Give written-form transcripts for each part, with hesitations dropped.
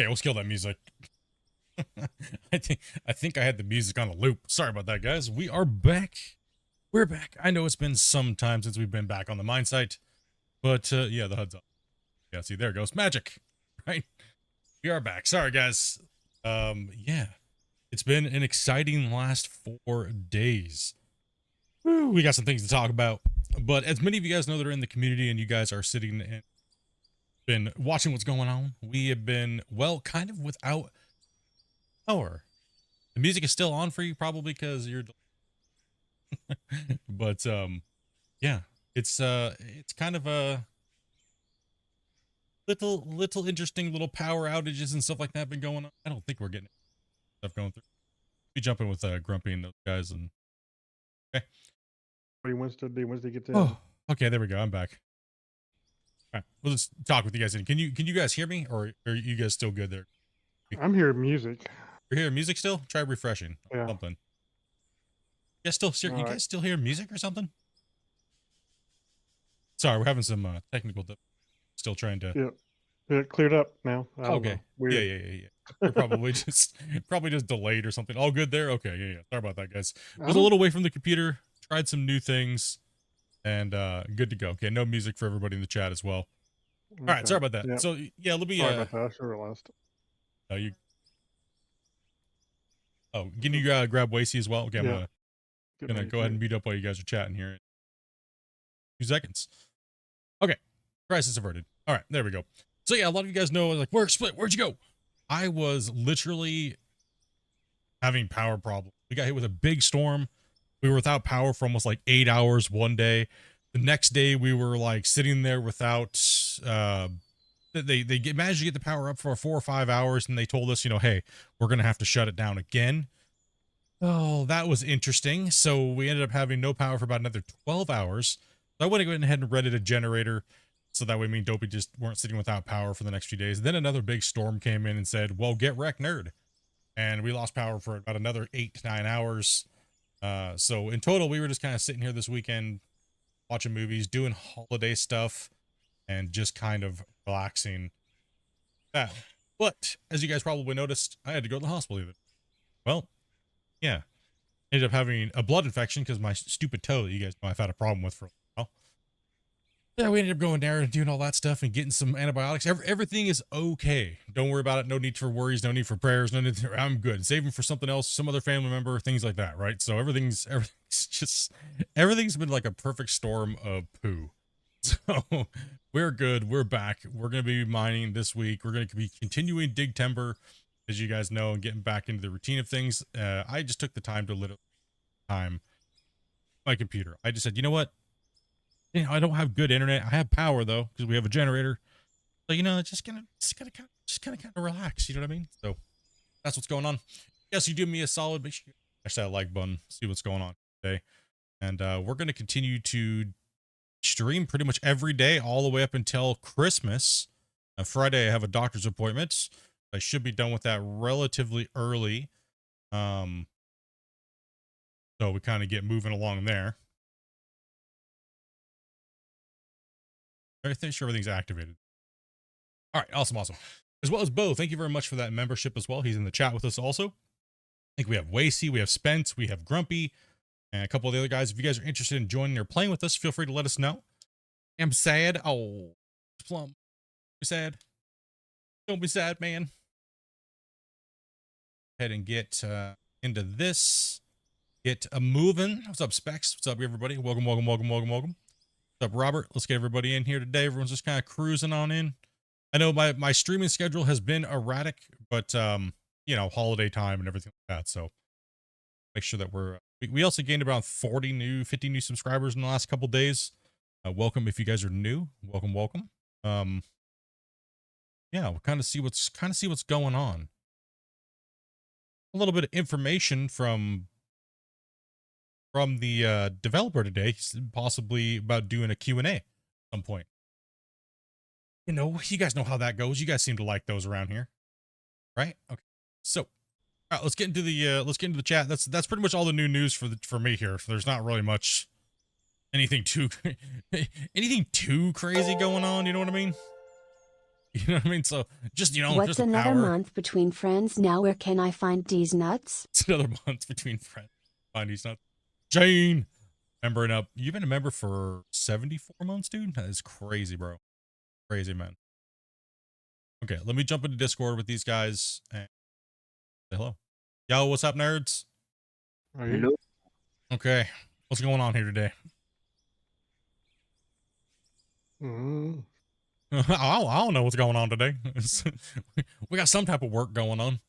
Okay, let's kill that music. I think I had the music on a loop. Sorry about that, guys. We are back. We're back. I know it's been some time since we've been back on the mine site, but yeah, the HUD's up. Yeah, see, there it goes. Magic, right? We are back. Sorry, guys. Yeah, it's been an exciting last 4 days. Woo, we got some things to talk about, but as many of you guys know that are in the community and you guys are sitting and been watching what's going on, we have been, well, kind of without power. The music is still on for you, probably because you're but yeah, it's kind of a little interesting little power outages and stuff like that been going on. I don't think we're getting stuff going through. We jump in with Grumpy and those guys, and okay. He wants to get that. Oh, okay, there we go. I'm back. All right, we'll just talk with you guys. Can you guys hear me, or are you guys still good there? I'm hearing music. You're hearing music still? Try refreshing. Yeah. Something. You guys still hear music or something? Sorry, we're having some technical still trying to. Yeah, it cleared up now. Okay. Yeah. We're probably just delayed or something. All good there? Okay, yeah. Sorry about that, guys. Was a little away from the computer, tried some new things, and good to go. Okay, no music for everybody in the chat as well. All right, sorry about that. Yeah. So yeah, let me sorry about that. I sure realized. Can you grab Wasey as well? Okay, I'm gonna go ahead and mute up while you guys are chatting here in 2 seconds. Okay, crisis averted. All right, there we go. So yeah, a lot of you guys know, like, where'd you go? I was literally having power problems. We got hit with a big storm. We were without power for almost like 8 hours one day. The next day we were like sitting there without, they managed to get the power up for 4 or 5 hours, and they told us, you know, hey, we're going to have to shut it down again. Oh, that was interesting. So we ended up having no power for about another 12 hours. So I went ahead and rented a generator, so that way me and Dopey just weren't sitting without power for the next few days. Then another big storm came in and said, well, get wrecked, nerd. And we lost power for about another 8 to 9 hours. So in total, we were just kind of sitting here this weekend, watching movies, doing holiday stuff, and just kind of relaxing. But as you guys probably noticed, I had to go to the hospital either. Well, yeah. Ended up having a blood infection because my stupid toe that you guys know I've had a problem with for a while. Yeah, we ended up going there and doing all that stuff and getting some antibiotics. Everything is okay. Don't worry about it. No need for worries. No need for prayers. No need for, I'm good. Save them for something else, some other family member, things like that, right? So everything's been like a perfect storm of poo. So we're good. We're back. We're going to be mining this week. We're going to be continuing dig timber, as you guys know, and getting back into the routine of things. I just took the time to literally time my computer. I just said, you know what? You know, I don't have good internet. I have power though, because we have a generator. So, you know, just gonna kind of relax. You know what I mean? So that's what's going on. Yes, you do me a solid. Make sure you smash that like button. See what's going on today. And we're going to continue to stream pretty much every day all the way up until Christmas. Friday I have a doctor's appointment. I should be done with that relatively early. So we kind of get moving along there. I think sure everything's activated. All right, awesome. As well as Bo, thank you very much for that membership as well. He's in the chat with us also. I think we have Wasey, we have Spence, we have Grumpy, and a couple of the other guys. If you guys are interested in joining or playing with us, feel free to let us know. I'm sad. Oh, Plum. Be sad. Don't be sad, man. Go ahead and get into this. Get a moving. What's up, Specs? What's up, everybody? Welcome. What's up, Robert? Let's get everybody in here today. Everyone's just kind of cruising on in. I know my streaming schedule has been erratic, but you know, holiday time and everything like that. So make sure that we also gained about 50 new subscribers in the last couple days. Welcome if you guys are new. Welcome. Yeah, we'll kind of see what's going on. A little bit of information from the developer today, possibly about doing a Q&A at some point. You know, you guys know how that goes. You guys seem to like those around here, right? Okay. So, all right, let's get into the chat. That's pretty much all the new news for me here. There's not really much anything too crazy going on. You know what I mean? You know what I mean? So just, you know, What's just a another power. month between friends now? Where can I find these nuts? It's another month between friends. Find these nuts. Jane, membering up. You've been a member for 74 months, dude? That is crazy, bro. Crazy, man. Okay, let me jump into Discord with these guys and say hello. Yo, what's up, nerds? Hello. Okay, what's going on here today? Mm-hmm. I don't know what's going on today. We got some type of work going on.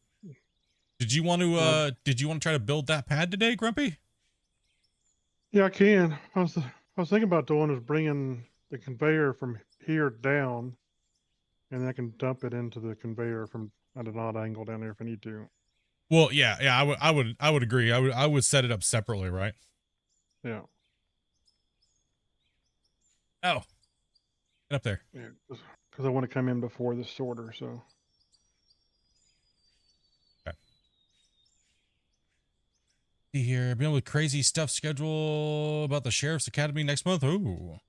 Did you want to try to build that pad today, Grumpy? Yeah, I can. I was thinking about doing is bringing the conveyor from here down, and I can dump it into the conveyor from at an odd angle down there if I need to. Well, yeah, I would agree. I would set it up separately, right? Yeah. Oh, get up there. Yeah, because I want to come in before the sorter. So. Okay. See here, being with crazy stuff schedule about the Sheriff's Academy next month. Ooh.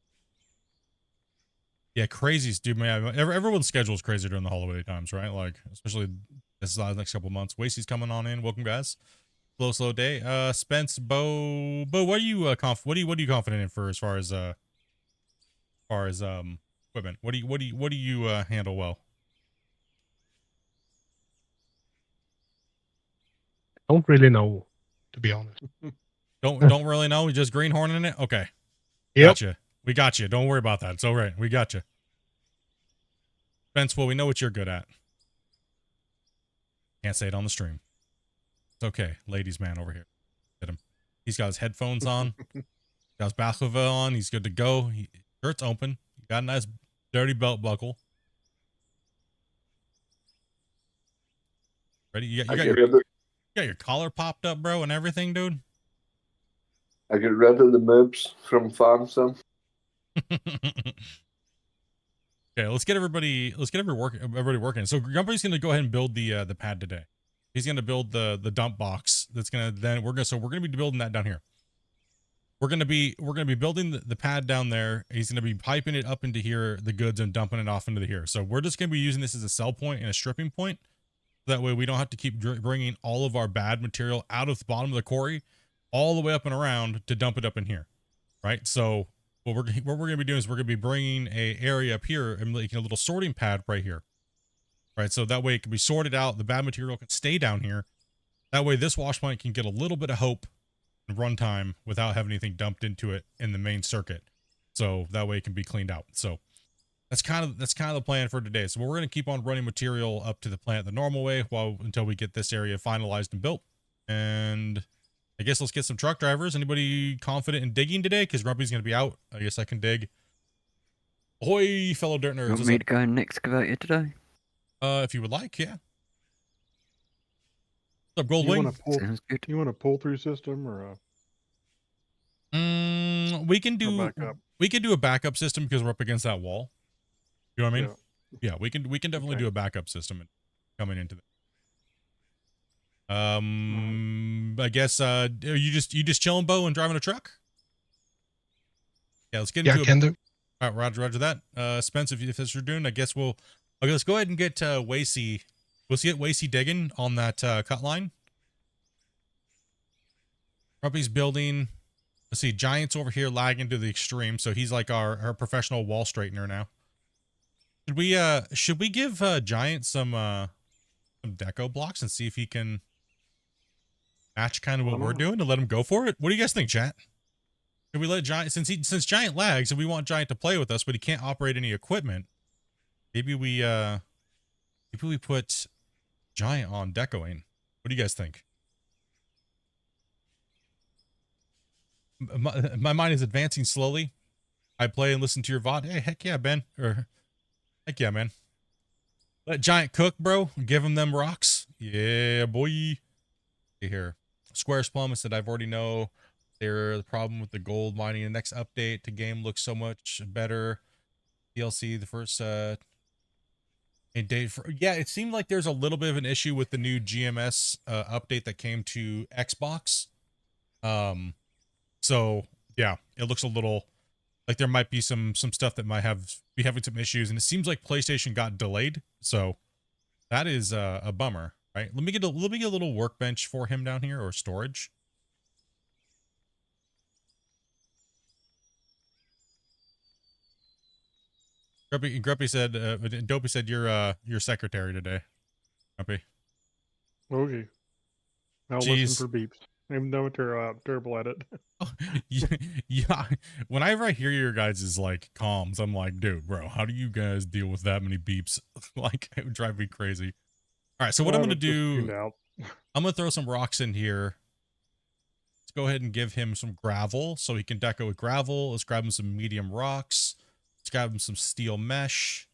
Yeah, crazies, dude, man. Everyone's schedule is crazy during the holiday times, right? Like, especially this next couple months. Wasey's coming on in. Welcome, guys. Slow day. Spence, Bo, what are you what are you confident in for as far as equipment? What do you handle well? Don't really know, to be honest. Don't really know. You just greenhorning it. Okay. Yep. Gotcha. We got you. Don't worry about that. It's all right. We got you. Spence, well, we know what you're good at. Can't say it on the stream. It's okay. Ladies man over here. Get him. He's got his headphones on. Got his baklava on. He's good to go. Shirt's open. He got a nice dirty belt buckle. Ready? You got your collar popped up, bro, and everything, dude. I get rid of the moves from Phantom. Okay, let's get everybody working. So Grumpy's gonna go ahead and build the pad today. He's gonna build the dump box. That's gonna we're gonna be building that down here. We're gonna be building the pad down there. He's gonna be piping it up into here, the goods, and dumping it off into here. So we're just gonna be using this as a sell point and a stripping point. That way we don't have to keep bringing all of our bad material out of the bottom of the quarry, all the way up and around to dump it up in here, right? So what we're gonna be doing is we're gonna be bringing a area up here and making a little sorting pad right here, right? So that way it can be sorted out. The bad material can stay down here. That way this wash plant can get a little bit of hope and runtime without having anything dumped into it in the main circuit. So that way it can be cleaned out. So that's kind of the plan for today. So we're going to keep on running material up to the plant the normal way until we get this area finalized and built. And I guess let's get some truck drivers. Anybody confident in digging today? Because Grumpy's going to be out. I guess I can dig. Ahoy, fellow dirt nerds. You want me to go and excavate it today? If you would like, yeah. What's up, Goldwing? Sounds good. You want a pull through system or we can do backup? We can do a backup system because we're up against that wall. You know what I mean? Yeah, yeah we can definitely do a backup system coming into that. I guess are you just chilling, Bo, and driving a truck? Yeah, let's get into can do. All right, roger that. Spence, if that's what you're doing, I guess let's go ahead and get Wasey. Let's get Wasey digging on that cut line. Grumpy's building. Let's see, Giant's over here lagging to the extreme, so he's like our professional wall straightener now. Should we give Giant some deco blocks and see if he can match kind of what we're doing to let him go for it? What do you guys think, chat? Should we let Giant, since Giant lags and we want Giant to play with us, but he can't operate any equipment, maybe we put Giant on decoing. What do you guys think? My mind is advancing slowly. I play and listen to your VOD. Hey, heck yeah, Ben. Or heck yeah, man. Let Giant cook, bro. Give him them rocks. Yeah, boy. See here. Squares Plum said, I've already know the problem with the gold mining. The next update to game looks so much better. DLC, the first date for, yeah, it seemed like there's a little bit of an issue with the new GMS update that came to Xbox. So yeah, it looks a little Like there might be some stuff that might be having some issues, and it seems like PlayStation got delayed, so that is a bummer, right? Let me get a little workbench for him down here, or storage. Grumpy said, Dopey said you're secretary today. Grumpy. Okay. I'll Jeez. listen for beeps, even though they're terrible at it. Yeah. Whenever I hear your guys' like comms, I'm like, dude, bro, how do you guys deal with that many beeps? Like, it would drive me crazy. All right, so what I'm gonna do, I'm gonna throw some rocks in here. Let's go ahead and give him some gravel so he can deco with gravel. Let's grab him some medium rocks. Let's grab him some steel mesh.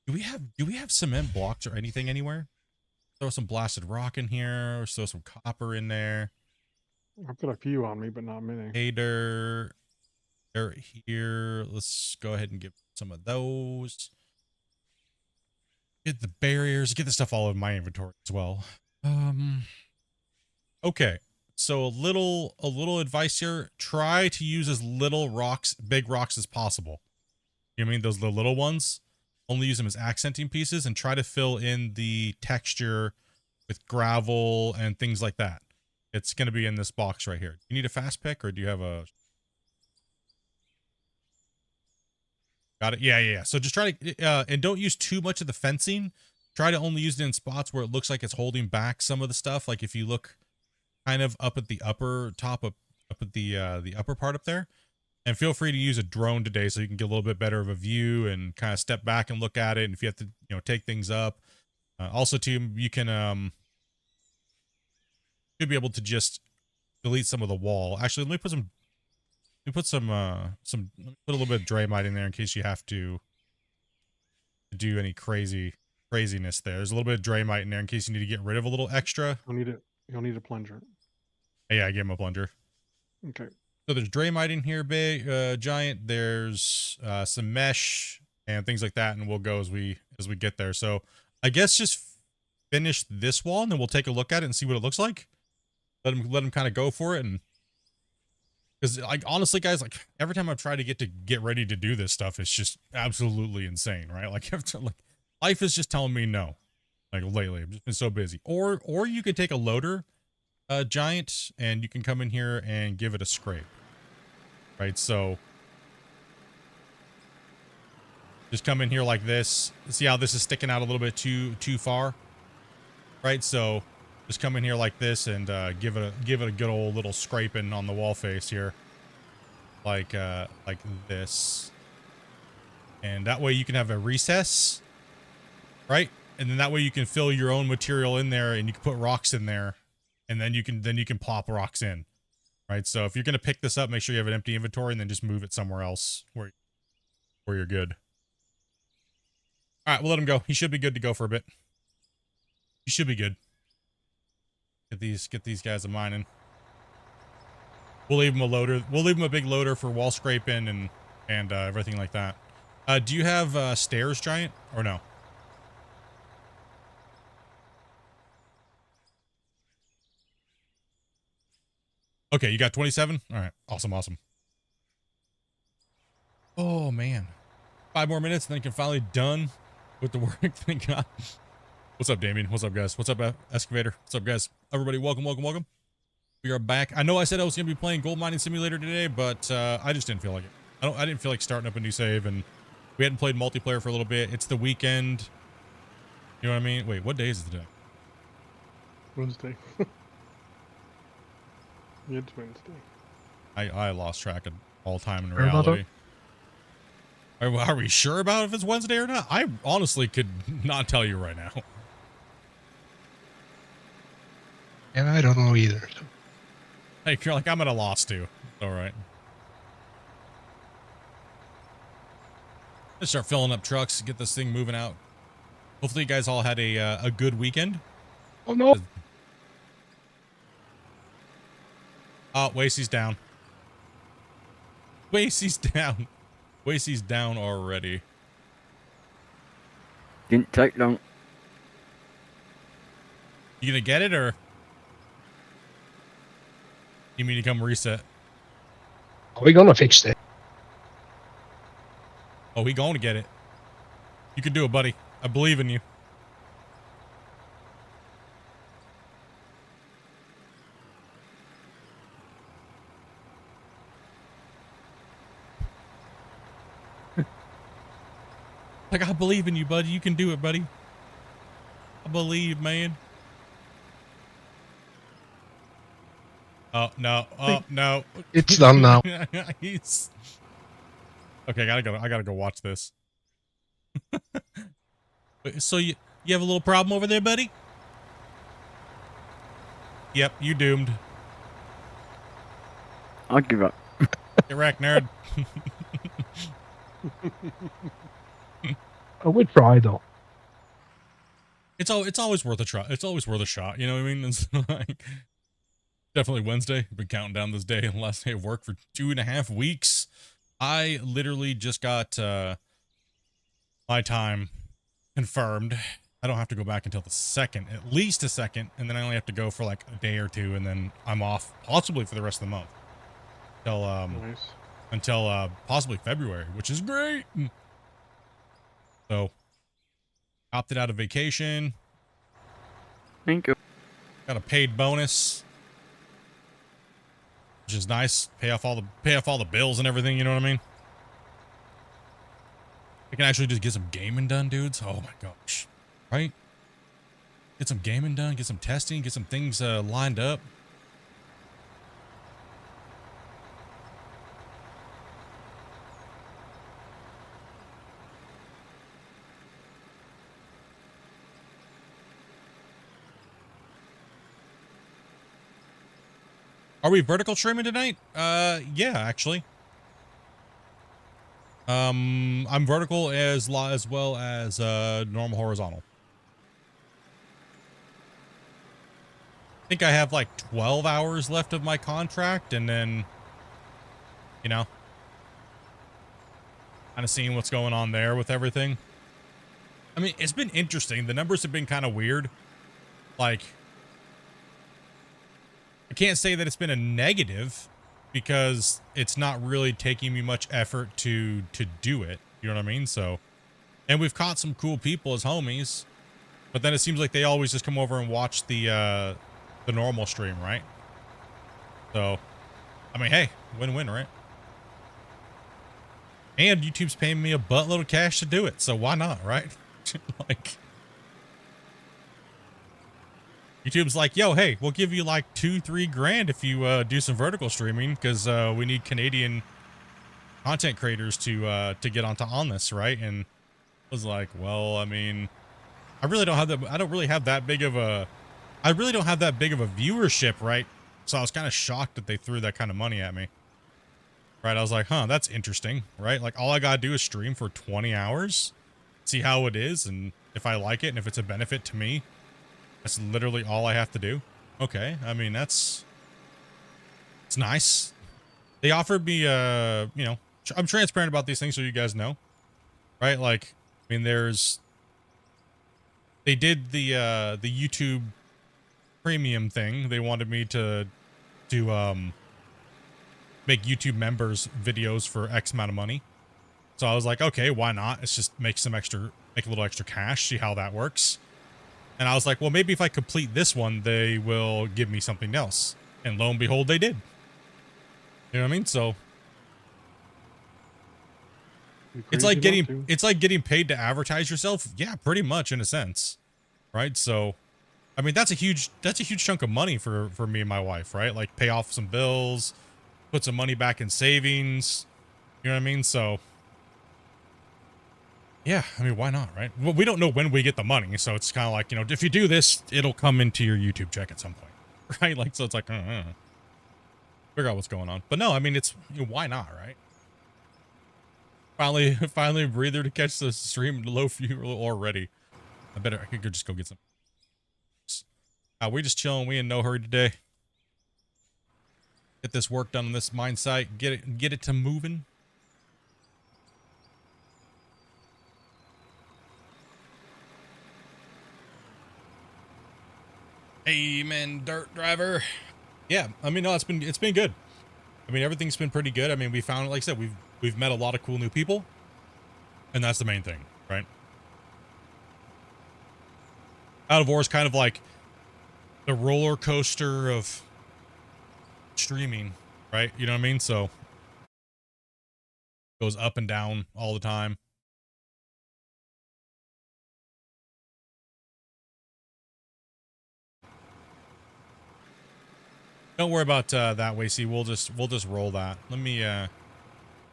Do we have cement blocks or anything anywhere? Throw some blasted rock in here. Throw some copper in there. I've got a few on me, but not many. Hey, dirt here. Let's go ahead and give some of those. Get the barriers. Get the stuff all in my inventory as well. Okay. So a little advice here. Try to use as little rocks, big rocks as possible. You know what I mean? Those little ones. Only use them as accenting pieces, and try to fill in the texture with gravel and things like that. It's going to be in this box right here. You need a fast pick, or do you have a... Got it? Yeah. So just try to... and don't use too much of the fencing. Try to only use it in spots where it looks like it's holding back some of the stuff. Like if you look kind of up at the upper top, up at the upper part up there. And feel free to use a drone today so you can get a little bit better of a view and kind of step back and look at it. And if you have to, take things up. Also, too, you can... should be able to just delete some of the wall. Actually, let me put a little bit of Draymite in there in case you have to do any craziness there. There's a little bit of Draymite in there in case you need to get rid of a little extra. You'll need a plunger. Yeah, I gave him a plunger. Okay. So there's Draymite in here, big giant. There's some mesh and things like that, and we'll go as we get there. So I guess just finish this wall, and then we'll take a look at it and see what it looks like. Let him kind of go for it, and because like honestly, guys, like every time I've tried to get ready to do this stuff, it's just absolutely insane, right? Like life is just telling me no. Like lately, I've just been so busy. Or you could take a loader, giant, and you can come in here and give it a scrape, right? So just come in here like this. See how this is sticking out a little bit too far, right? So just come in here like this and give it a good old little scraping on the wall face here, like this, and that way you can have a recess, right? And then that way you can fill your own material in there, and you can put rocks in there, and then you can plop rocks in, right? So if you're gonna pick this up, make sure you have an empty inventory, and then just move it somewhere else where you're good. All right, we'll let him go. He should be good to go for a bit. He should be good. Get these guys a mining. We'll leave him a loader. We'll leave him a big loader for wall scraping and everything like that. Do you have stairs, giant, or no? Okay, you got 27? All right, awesome. Oh, man. 5 more minutes, and then you can finally done with the work. Thank God. What's up, Damien? What's up, guys? What's up, Excavator? What's up, guys? Everybody, welcome. We are back. I know I said I was going to be playing Gold Mining Simulator today, but I just didn't feel like it. I didn't feel like starting up a new save, and we hadn't played multiplayer for a little bit. It's the weekend. You know what I mean? Wait, what day is it today? Wednesday. It's Wednesday. I lost track of all time in reality. Are we sure about if it's Wednesday or not? I honestly could not tell you right now. And I don't know either. So. Hey, you're like, I'm at a loss too. All right. Let's start filling up trucks, get this thing moving out. Hopefully you guys all had a good weekend. Oh no. Oh, Wasey's down. Wasey's down. Wasey's down already. Didn't take long. You gonna get it, or you mean to come reset? Are we gonna fix it? Oh, he going to get it. You can do it, buddy. I believe in you. Like, I believe in you, buddy. You can do it, buddy. I believe, man. Oh, no. Oh, no. It's done now. He's... Okay, I gotta go watch this. So you have a little problem over there, buddy? Yep, you doomed. I'll give up. Get wrecked, nerd. I would try though. It's always worth a try. It's always worth a shot. You know what I mean? It's like definitely Wednesday. I've been counting down this day and the last day of work for 2.5 weeks. I literally just got my time confirmed. I don't have to go back until the 2nd, at least a 2nd, and then I only have to go for like a day or two, and then I'm off possibly for the rest of the month until possibly February, which is great. So opted out of vacation. Thank you. Got a paid bonus, which is nice. Pay off all the bills and everything. You know what I mean? I can actually just get some gaming done, dudes. Oh my gosh, right? Get some gaming done. Get some testing. Get some things lined up. Are we vertical streaming tonight? Yeah, actually. I'm vertical as well as normal horizontal. I think I have like 12 hours left of my contract, and then, you know, kind of seeing what's going on there with everything. I mean, it's been interesting. The numbers have been kind of weird. Like, I can't say that it's been a negative because it's not really taking me much effort to do it. You know what I mean? So, and we've caught some cool people as homies, but then it seems like they always just come over and watch the normal stream, right? So, I mean, hey, win-win, right? And YouTube's paying me a buttload of cash to do it, so why not, right? Like, YouTube's like, yo, hey, we'll give you like 2-3 grand if you do some vertical streaming, because we need Canadian content creators to get on this, right? And I was like, well, I mean, I don't really have that big of a viewership, right? So I was kind of shocked that they threw that kind of money at me. Right? I was like, huh, that's interesting, right? Like, all I gotta do is stream for 20 hours, see how it is, and if I like it, and if it's a benefit to me, that's literally all I have to do. Okay, I mean, it's nice. They offered me, you know, I'm transparent about these things so you guys know, right? Like, I mean, they did the YouTube premium thing. They wanted me to make YouTube members videos for X amount of money. So I was like, okay, why not? It's just make a little extra cash, see how that works. And I was like, well, maybe if I complete this one, they will give me something else. And lo and behold, they did. You know what I mean? So it's like getting paid to advertise yourself. Yeah, pretty much in a sense. Right? So I mean, that's a huge chunk of money for me and my wife, right? Like, pay off some bills, put some money back in savings. You know what I mean? So yeah, I mean, why not, right? Well, we don't know when we get the money, so it's kind of like, you know, if you do this, it'll come into your YouTube check at some point, right? Like, so it's like, figure out what's going on. But no, I mean, it's, you know, why not, right? Finally a breather to catch the stream low view already. I could just go get some. We just chilling. We in no hurry today. Get this work done on this mine site. Get it to moving. Amen, dirt driver. Yeah, I mean, no, it's been good. I mean, everything's been pretty good. I mean, we found, like I said, we've met a lot of cool new people. And that's the main thing, right? Out of Ore is kind of like the roller coaster of streaming, right? You know what I mean? So goes up and down all the time. Don't worry about that, Wacy. We'll just roll that. Let me I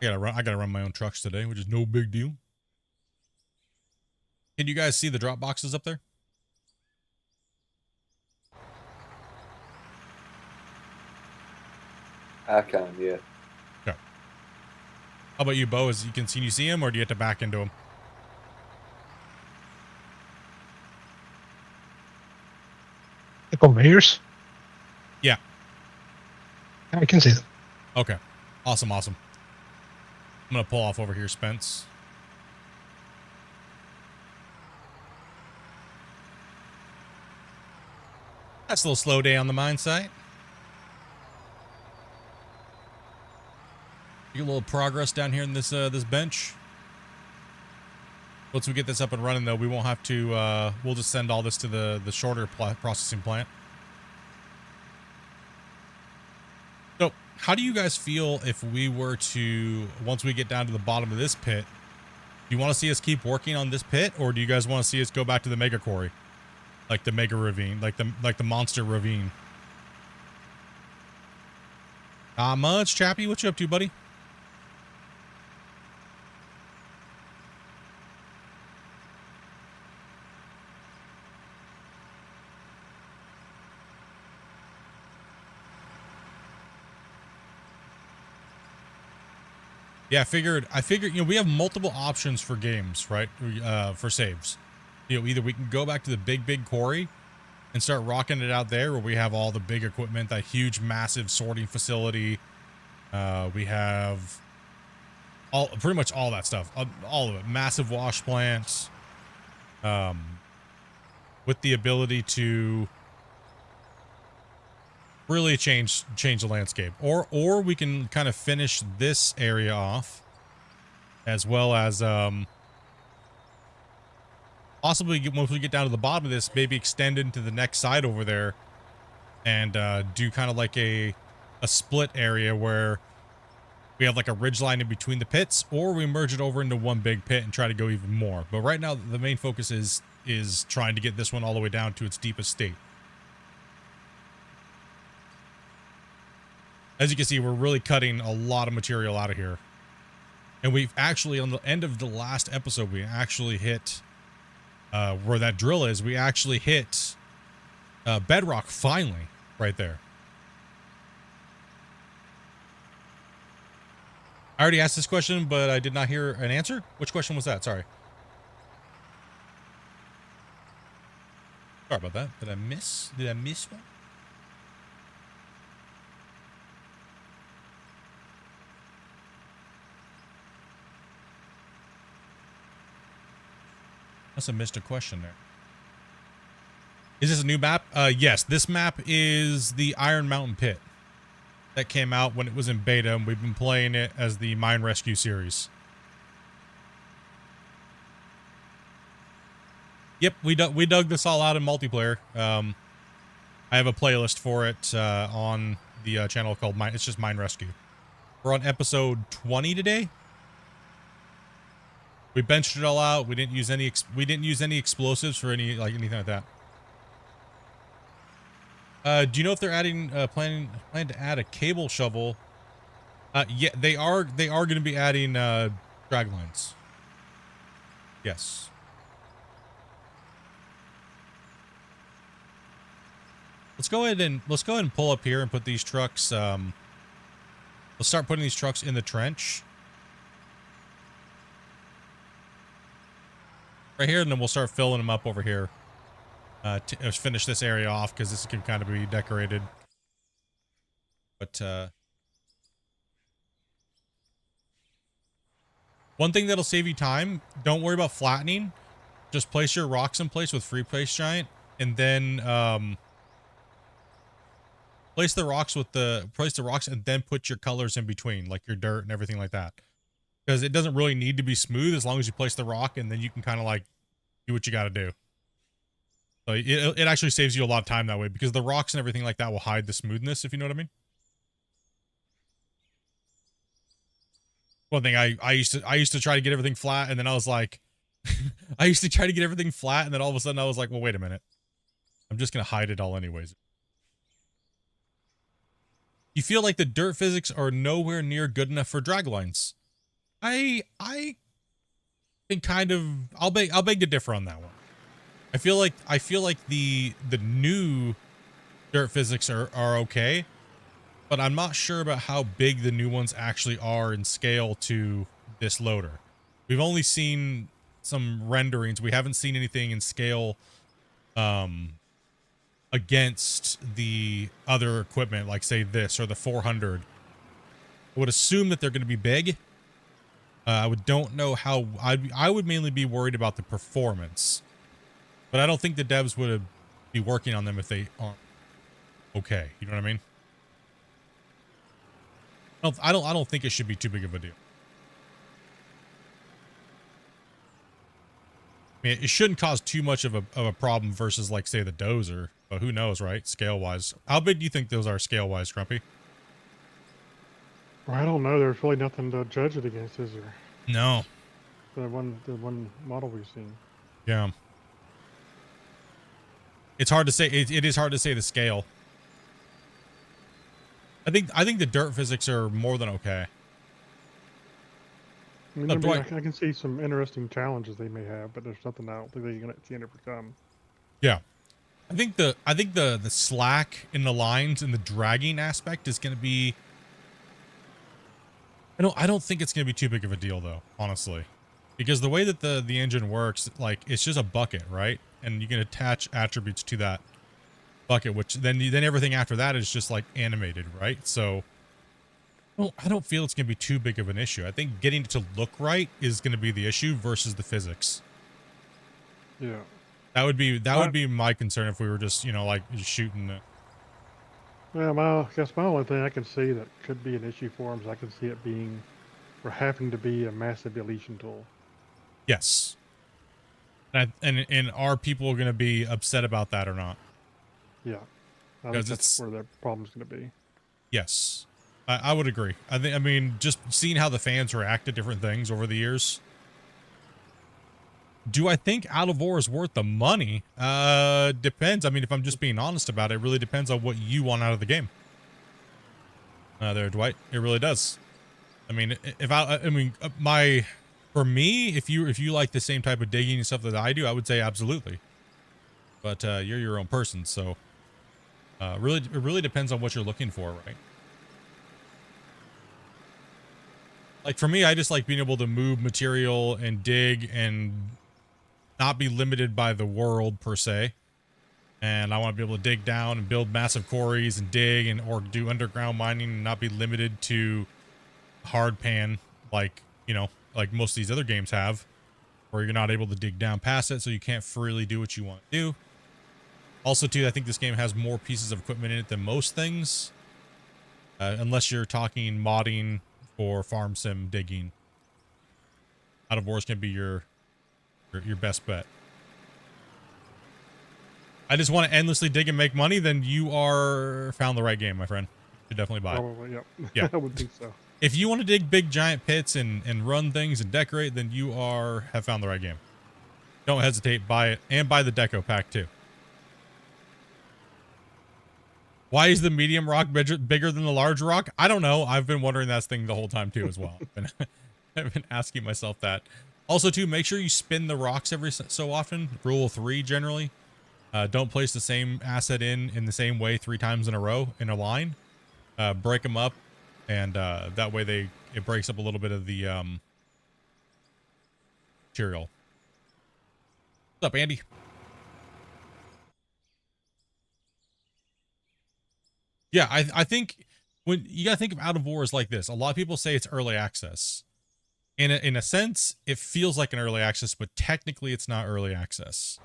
gotta run my own trucks today, which is no big deal. Can you guys see the drop boxes up there? I can, yeah. Okay. How about you, Bo? Can you see him, or do you have to back into him? The conveyors? Yeah. I can see them. Okay. Awesome, awesome. I'm gonna pull off over here, Spence. That's a little slow day on the mine site. You get a little progress down here in this this bench. Once we get this up and running, though, we won't have to. We'll just send all this to the shorter processing plant. So, how do you guys feel if we were to, once we get down to the bottom of this pit, do you want to see us keep working on this pit, or do you guys want to see us go back to the mega quarry, like the mega ravine, like the monster ravine? Not much, Chappie. What you up to, buddy? Yeah, I figured, you know, we have multiple options for games, right? For saves. You know, either we can go back to the big quarry and start rocking it out there where we have all the big equipment, that huge, massive sorting facility. We have pretty much all that stuff, all of it. Massive wash plants, with the ability to really change the landscape, or we can kind of finish this area off, as well as possibly once we get down to the bottom of this, maybe extend into the next side over there, and do kind of like a split area where we have like a ridge line in between the pits, or we merge it over into one big pit and try to go even more. But right now the main focus is trying to get this one all the way down to its deepest state. As you can see, we're really cutting a lot of material out of here. And we've actually, on the end of the last episode, we actually hit where that drill is. We actually hit Bedrock finally, right there. I already asked this question, but I did not hear an answer. Which question was that? Sorry. Sorry about that. Did I miss one? Must have missed a question there. Is this a new map? Yes, this map is the Iron Mountain Pit that came out when it was in beta, and we've been playing it as the Mine Rescue series. Yep, we dug this all out in multiplayer. I have a playlist for it on the channel called It's just Mine Rescue. We're on episode 20 today. We benched it all out. We didn't use any explosives for anything like that. Do you know if they're adding plan to add a cable shovel? Yeah, they are going to be adding drag lines. Yes. Let's go ahead and pull up here and put these trucks. Let's start putting these trucks in the trench right here, and then we'll start filling them up over here to finish this area off, because this can kind of be decorated. But one thing that'll save you time, don't worry about flattening. Just place your rocks in place with free place giant, and then place the rocks and then put your colors in between, like your dirt and everything like that. because it doesn't really need to be smooth as long as you place the rock, and then you can kind of like do what you got to do. So it actually saves you a lot of time that way, because the rocks and everything like that will hide the smoothness, if you know what I mean. One thing I used to try to get everything flat, and then I was like, I used to try to get everything flat, and then all of a sudden I was like, well, wait a minute, I'm just gonna hide it all anyways. You feel like the dirt physics are nowhere near good enough for draglines. I think kind of I'll beg to differ on that one. I feel like the new dirt physics are okay, but I'm not sure about how big the new ones actually are in scale to this loader. We've only seen some renderings. We haven't seen anything in scale against the other equipment, like say this or the 400. I would assume that they're going to be big. I don't know how. I would mainly be worried about the performance, but I don't think the devs would be working on them if they aren't okay. You know what I mean? I don't think it should be too big of a deal. I mean, it shouldn't cause too much of a problem versus, like, say, the dozer, but who knows, right? Scale wise, how big do you think those are scale wise, Grumpy? Well, I don't know. There's really nothing to judge it against, is there? No. The one model we've seen. Yeah. It's hard to say. It is hard to say the scale. I think the dirt physics are more than okay. I mean, I can see some interesting challenges they may have, but there's nothing I don't think they're going to see overcome. Yeah. I think the slack in the lines and the dragging aspect is going to be. I don't think it's going to be too big of a deal though, honestly, because the way that the engine works, like, it's just a bucket, right? And you can attach attributes to that bucket, which then everything after that is just like animated, right? So I don't feel it's going to be too big of an issue. I think getting it to look right is going to be the issue versus the physics. Yeah. That would be my concern if we were just, you know, like shooting it. Well, I guess my only thing I can see that could be an issue for them is I can see it being, or having to be, a massive deletion tool. Yes. And are people going to be upset about that or not? Yeah. I think that's where the problem's going to be. Yes. I would agree. I mean, just seeing how the fans react to different things over the years. Do I think Out of War is worth the money? Depends. I mean, if I'm just being honest about it, it really depends on what you want out of the game. There, Dwight. It really does. I mean, for me, if you like the same type of digging and stuff that I do, I would say absolutely. But you're your own person, so it really depends on what you're looking for, right? Like for me, I just like being able to move material and dig and not be limited by the world per se. And I want to be able to dig down and build massive quarries and dig or do underground mining and not be limited to hard pan like, you know, like most of these other games have, where you're not able to dig down past it, so you can't freely do what you want to do. Also, too, I think this game has more pieces of equipment in it than most things, unless you're talking modding for farm sim digging. Out of War is going to be your best bet. I just want to endlessly dig and make money, then you are found the right game, my friend. You should definitely buy it. Probably, yep. Yeah. I would think so. If you want to dig big giant pits and run things and decorate, then you have found the right game. Don't hesitate, buy it, and buy the deco pack too. Why is the medium rock bigger than the large rock? I don't know. I've been wondering that thing the whole time too as well. I've been asking myself that. Also too, make sure you spin the rocks every so often. Rule 3 generally. Don't place the same asset in the same way 3 times in a row in a line. Break them up, and that way it breaks up a little bit of the material. What's up, Andy? Yeah, I think when you gotta think of Out of War as like this. A lot of people say it's early access. In a sense, it feels like an early access, but technically it's not early access.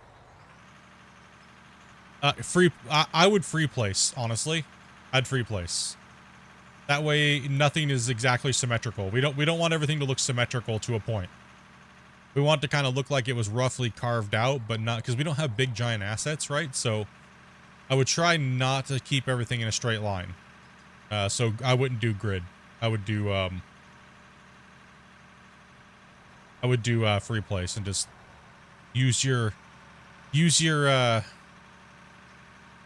I would free place, honestly. I'd free place. That way nothing is exactly symmetrical. We don't want everything to look symmetrical to a point. We want to kind of look like it was roughly carved out, but not, because we don't have big giant assets, right? So I would try not to keep everything in a straight line. So I wouldn't do grid. I would do free place and just use your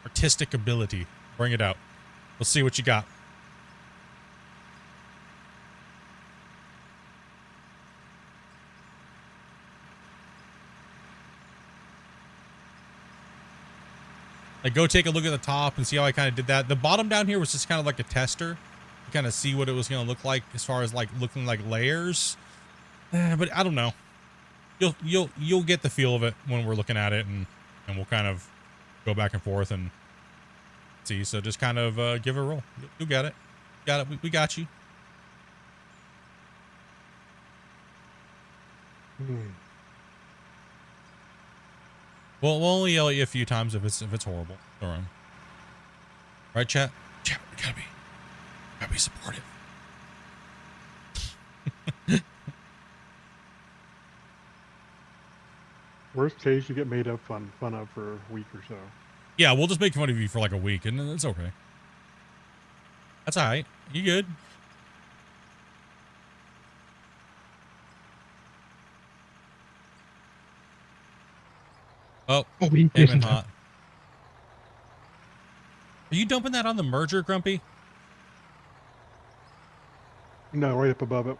artistic ability. Bring it out. Let's see what you got. Like, go take a look at the top and see how I kind of did that. The bottom down here was just kind of like a tester to kind of see what it was going to look like as far as like looking like layers. But I don't know. You'll get the feel of it when we're looking at it, and we'll kind of go back and forth and see. So just kind of give it a roll. You'll get it. Got it. We got you. Well, we'll only yell at you a few times if it's horrible. All right. Right, chat? Chat, we gotta be supportive. Worst case, you get made up fun of for a week or so. Yeah, we'll just make fun of you for like a week, and it's okay. That's all right. You good? Oh, We came in isn't hot. Are you dumping that on the merger, Grumpy? No, right up above it.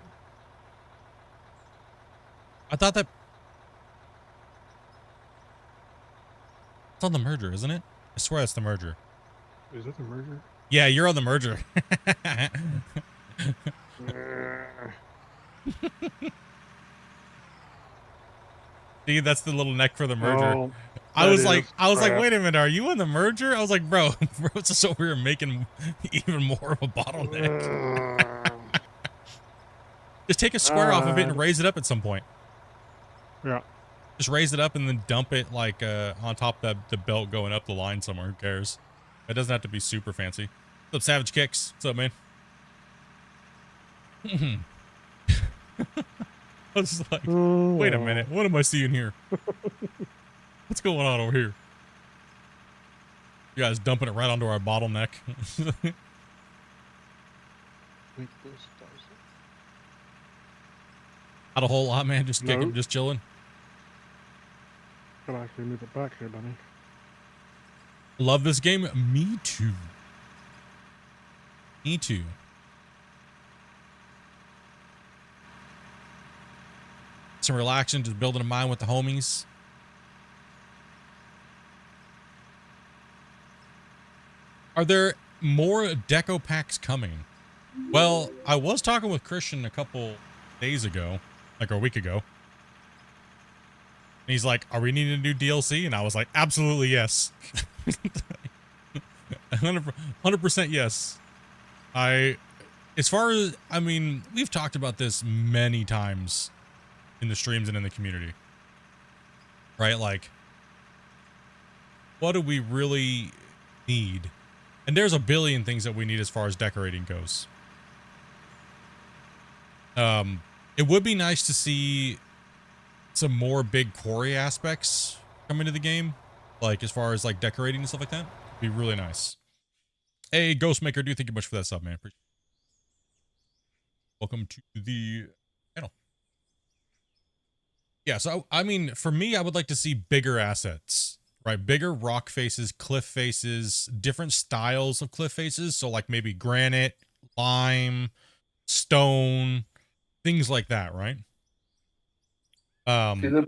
I thought that... It's on the merger, isn't it? I swear that's the merger. Is that the merger? Yeah, you're on the merger. See, that's the little neck for the merger. Oh, I was like, crap. wait a minute, are you on the merger? I was like, bro, it's just over here making even more of a bottleneck. Just take a square off of it and raise it up at some point. Yeah. Just raise it up and then dump it like on top of the belt going up the line somewhere. Who cares? It doesn't have to be super fancy. What's up, Savage Kicks? What's up, man? I was like, wait a minute. What am I seeing here? What's going on over here? You guys dumping it right onto our bottleneck. Not a whole lot, man. Just kicking, Nope. just chilling. Gotta actually move it back here, Bunny. Love this game. Me too. Me too. Some relaxing, just building a mind with the homies. Are there more deco packs coming? Well, I was talking with Christian a couple days ago, like a week ago. And he's like, are we needing to do DLC? And I was like, absolutely yes. 100% yes. As far as, I mean, we've talked about this many times in the streams and in the community, right? Like, what do we really need? And there's a billion things that we need as far as decorating goes. It would be nice to see some more big quarry aspects come into the game, like as far as like decorating and stuff like that. It'd be really nice. Hey, Ghostmaker, do thank you much for that sub, man. Appreciate it. Welcome to the channel. Yeah, so I mean, for me, I would like to see bigger assets, right? Bigger rock faces, cliff faces, different styles of cliff faces. So like maybe granite, lime, stone, things like that, right? See the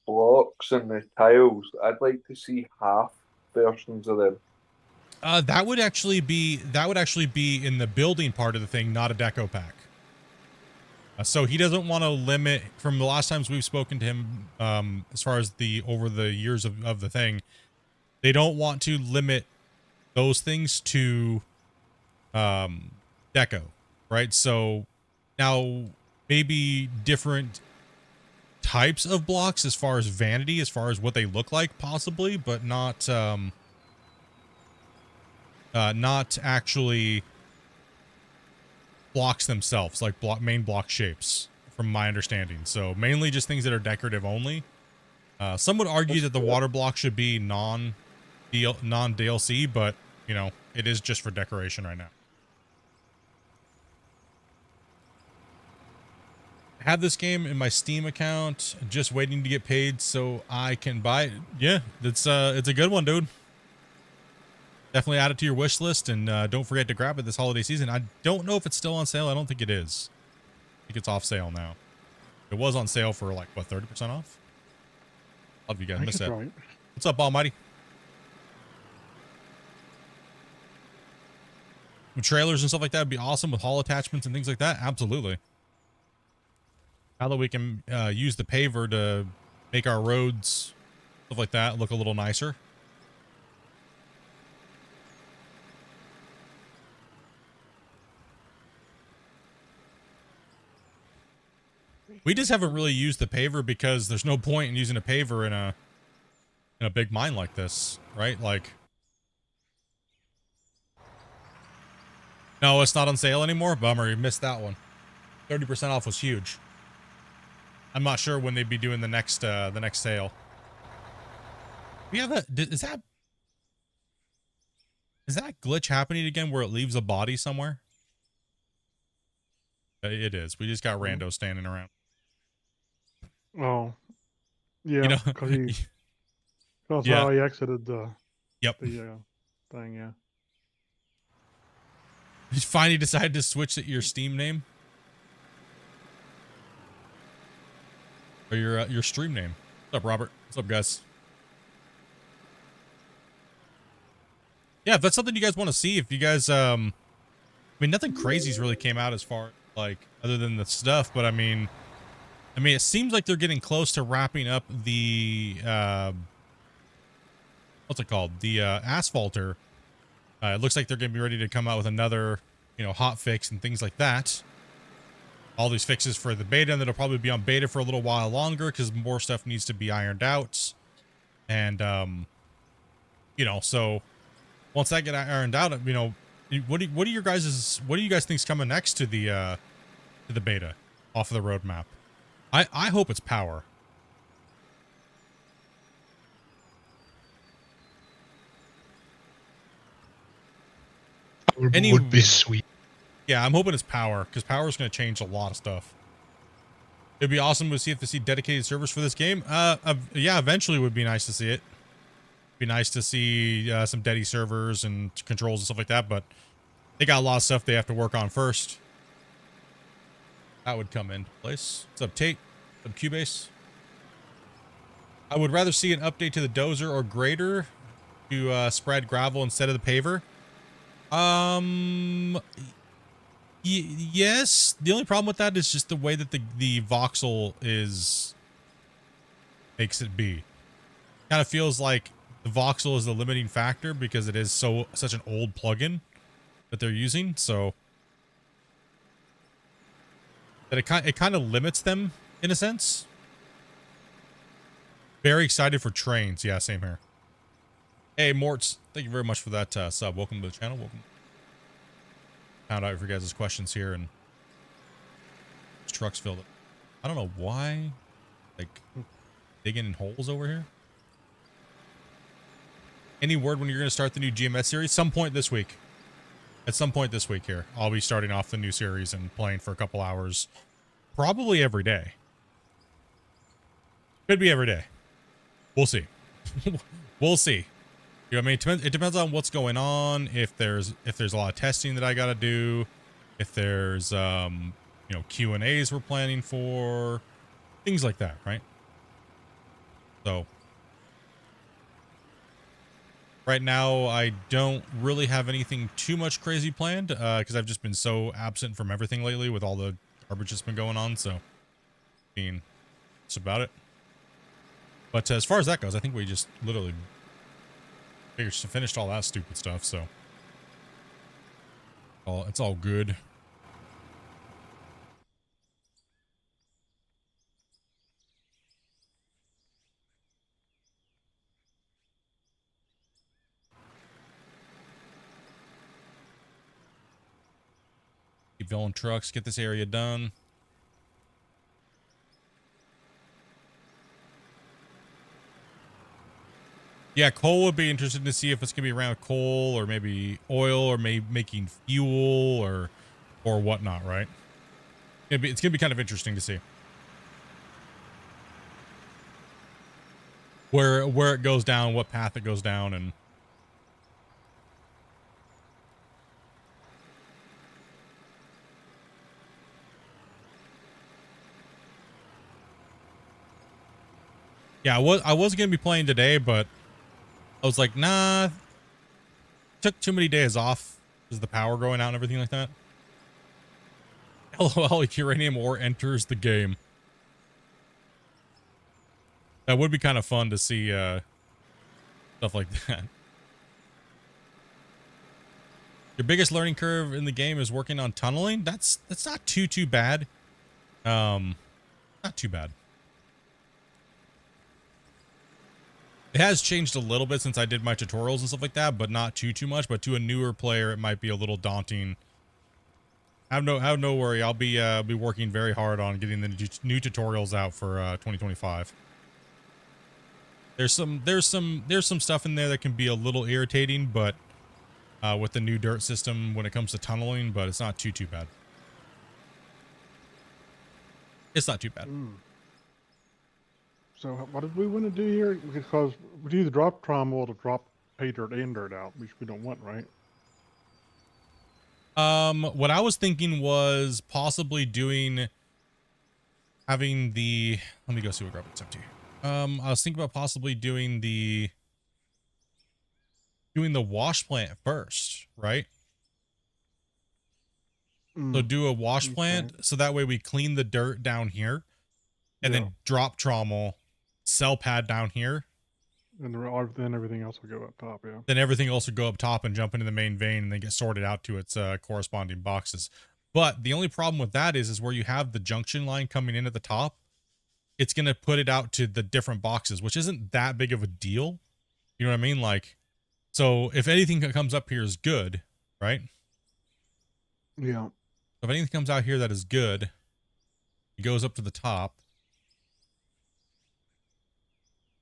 blocks and the tiles. I'd like to see half versions of them. That would actually be in the building part of the thing, not a deco pack. So he doesn't want to limit, from the last times we've spoken to him, as far as over the years of the thing, they don't want to limit those things to deco, right? So now maybe different types of blocks as far as vanity, as far as what they look like possibly, but not actually blocks themselves, like main block shapes, from my understanding. So mainly just things that are decorative only. Some would argue that the water block should be non-DLC, but you know, it is just for decoration right now. I have this game in my Steam account, just waiting to get paid so I can buy it. Yeah, it's a good one, dude. Definitely add it to your wish list, and don't forget to grab it this holiday season. I don't know if it's still on sale. I don't think it is. I think it's off sale now. It was on sale for like, what, 30% off? Love you guys. Miss it. Right. What's up, Almighty? With trailers and stuff like that would be awesome, with haul attachments and things like that. Absolutely. Now that we can use the paver to make our roads, stuff like that, look a little nicer. We just haven't really used the paver because there's no point in using a paver in a big mine like this, right? Like, no, it's not on sale anymore. Bummer, you missed that one. 30% off was huge. I'm not sure when they'd be doing the next sale. We have is that glitch happening again where it leaves a body somewhere? It is. We just got rando standing around. Oh, yeah, You know, because that's Yeah. how he exited the Yep. thing. Yeah. You finally decided to switch your Steam name or your stream name. What's up, Robert? What's up, guys? Yeah, if that's something you guys want to see, if you guys, I mean, nothing crazy's really came out as far like other than the stuff, but I mean, it seems like they're getting close to wrapping up the what's it called? The asphalter. It looks like they're going to be ready to come out with another, you know, hot fix and things like that. All these fixes for the beta, and that'll probably be on beta for a little while longer because more stuff needs to be ironed out. And, you know, so once that get ironed out, you know, what do you guys think's coming next to the beta off of the roadmap? I hope it's power. Would be sweet. Yeah, I'm hoping it's power, because power is going to change a lot of stuff. It'd be awesome to see dedicated servers for this game. Yeah, eventually would be nice to see it. Be nice to see some Dedi servers and controls and stuff like that, but they got a lot of stuff they have to work on first. That would come into place. What's up, Tate? What's up, Cubase? I would rather see an update to the dozer or grader to spread gravel instead of the paver. Yes. The only problem with that is just the way that the voxel makes it be. Kind of feels like the voxel is the limiting factor because it is such an old plugin that they're using, so that it kind of limits them in a sense. Very excited for trains. Yeah, same here. Hey, Morts, thank you very much for that sub. Welcome to the channel. Welcome. Found out for you guys' questions here, and this truck's filled up. I don't know why, like, digging in holes over here. Any word when you're going to start the new GMS series? Some point this week. At some point this week here, I'll be starting off the new series and playing for a couple hours. Probably every day. Could be every day. We'll see. We'll see. You know what I mean? It depends on what's going on. If there's a lot of testing that I got to do, if there's you know, Q&As we're planning for, things like that, right? So right now I don't really have anything too much crazy planned because I've just been so absent from everything lately with all the garbage that's been going on. So, I mean, that's about it. But as far as that goes, I think we just literally finished all that stupid stuff, so it's all good. Keep filling trucks. Get this area done. Yeah, coal would be interesting to see if it's gonna be around coal or maybe oil or maybe making fuel or whatnot, right? It's gonna be kind of interesting to see where it goes down, what path it goes down, and yeah, I was gonna be playing today, but I was like, nah. Took too many days off because of the power going out and everything like that. LOL, uranium ore enters the game. That would be kind of fun to see stuff like that. Your biggest learning curve in the game is working on tunneling. That's not too bad. Not too bad. It has changed a little bit since I did my tutorials and stuff like that, but not too much. But to a newer player, it might be a little daunting. Have no worry. I'll be working very hard on getting the new tutorials out for 2025. There's some stuff in there that can be a little irritating, but with the new dirt system when it comes to tunneling, but it's not too bad. It's not too bad. So what did we want to do here? Because we do the drop trommel to drop pay dirt and dirt out, which we don't want, right? What I was thinking was possibly having the, let me go see what Robin's up to. I was thinking about possibly doing the wash plant first, right? So do a wash plant so that way we clean the dirt down here and then drop trommel, cell pad down here. And then everything else will go up top, yeah. Then everything else will go up top and jump into the main vein and then get sorted out to its corresponding boxes. But the only problem with that is where you have the junction line coming in at the top, it's going to put it out to the different boxes, which isn't that big of a deal. You know what I mean? Like, so if anything that comes up here is good, right? Yeah. So if anything comes out here that is good, it goes up to the top.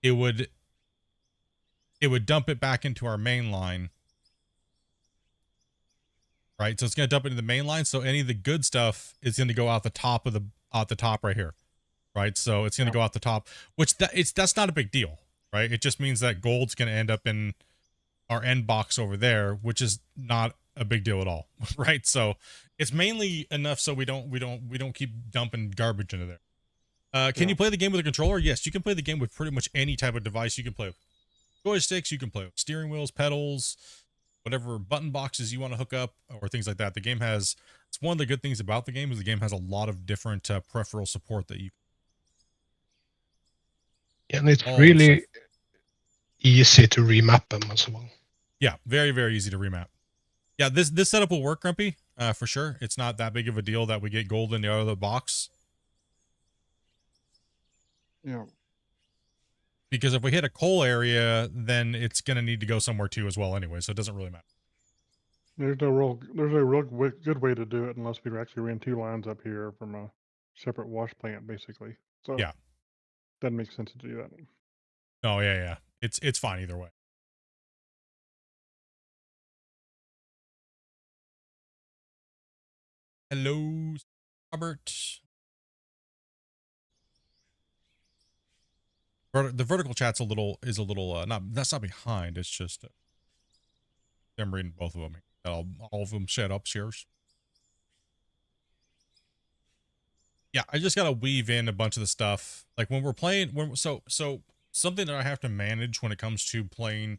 It would dump it back into our main line. Right? So it's going to dump it into the main line. So any of the good stuff is going to go out the top of out the top right here. Right? So it's going to go out the top, which that's not a big deal, right? It just means that gold's going to end up in our end box over there, which is not a big deal at all, right? So it's mainly enough so we don't keep dumping garbage into there. Can you play the game with a controller? Yes, you can play the game with pretty much any type of device. You can play with joysticks, you can play with steering wheels, pedals, whatever button boxes you want to hook up or things like that. The game has, it's one of the good things about the game is the game has a lot of different peripheral support that you and it's really easy to remap them as well. Yeah, very easy to remap. Yeah, this setup will work, Grumpy, for sure. It's not that big of a deal that we get gold in the other box. Yeah. Because if we hit a coal area, then it's going to need to go somewhere too as well anyway, so it doesn't really matter. There's no real good way to do it unless we actually ran two lines up here from a separate wash plant, basically. So yeah, doesn't make sense to do that. Oh yeah. It's fine either way. Hello, Robert. The vertical chat's is a little that's not behind. It's just I'm reading both of them. All of them set up shares. Yeah, I just gotta weave in a bunch of the stuff. Like when we're playing, so something that I have to manage when it comes to playing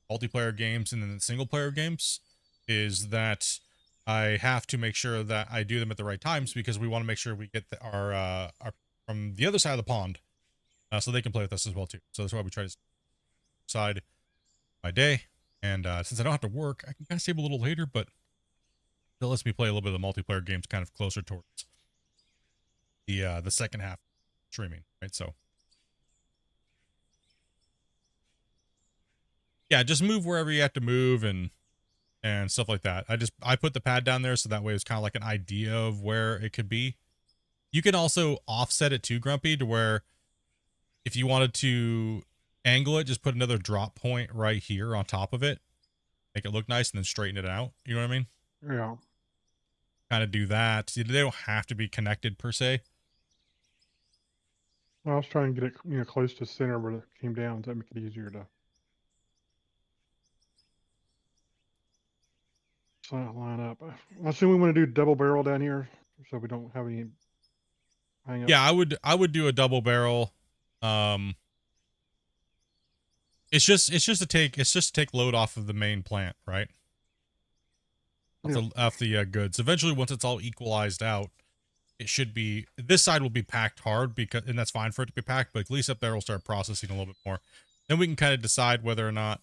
multiplayer games and then single player games is that I have to make sure that I do them at the right times because we want to make sure we get our from the other side of the pond, so they can play with us as well too. So that's why we try to decide my day. And since I don't have to work, I can kind of save a little later, but that lets me play a little bit of the multiplayer games kind of closer towards the second half streaming, right? So yeah, just move wherever you have to move and and stuff like that. I put the pad down there so that way it's kind of like an idea of where it could be. You can also offset it too, Grumpy, to where if you wanted to angle it, just put another drop point right here on top of it. Make it look nice and then straighten it out. You know what I mean? Yeah. Kind of do that. They don't have to be connected per se. Well, I was trying to get it, close to center where it came down to make it easier to line up. I assume we want to do double barrel down here so we don't have any hang up. Yeah, I would do a double barrel. It's just to take load off of the main plant, right? Off the goods. Eventually, once it's all equalized out, it should be, this side will be packed hard and that's fine for it to be packed, but at least up there will start processing a little bit more. Then we can kind of decide whether or not,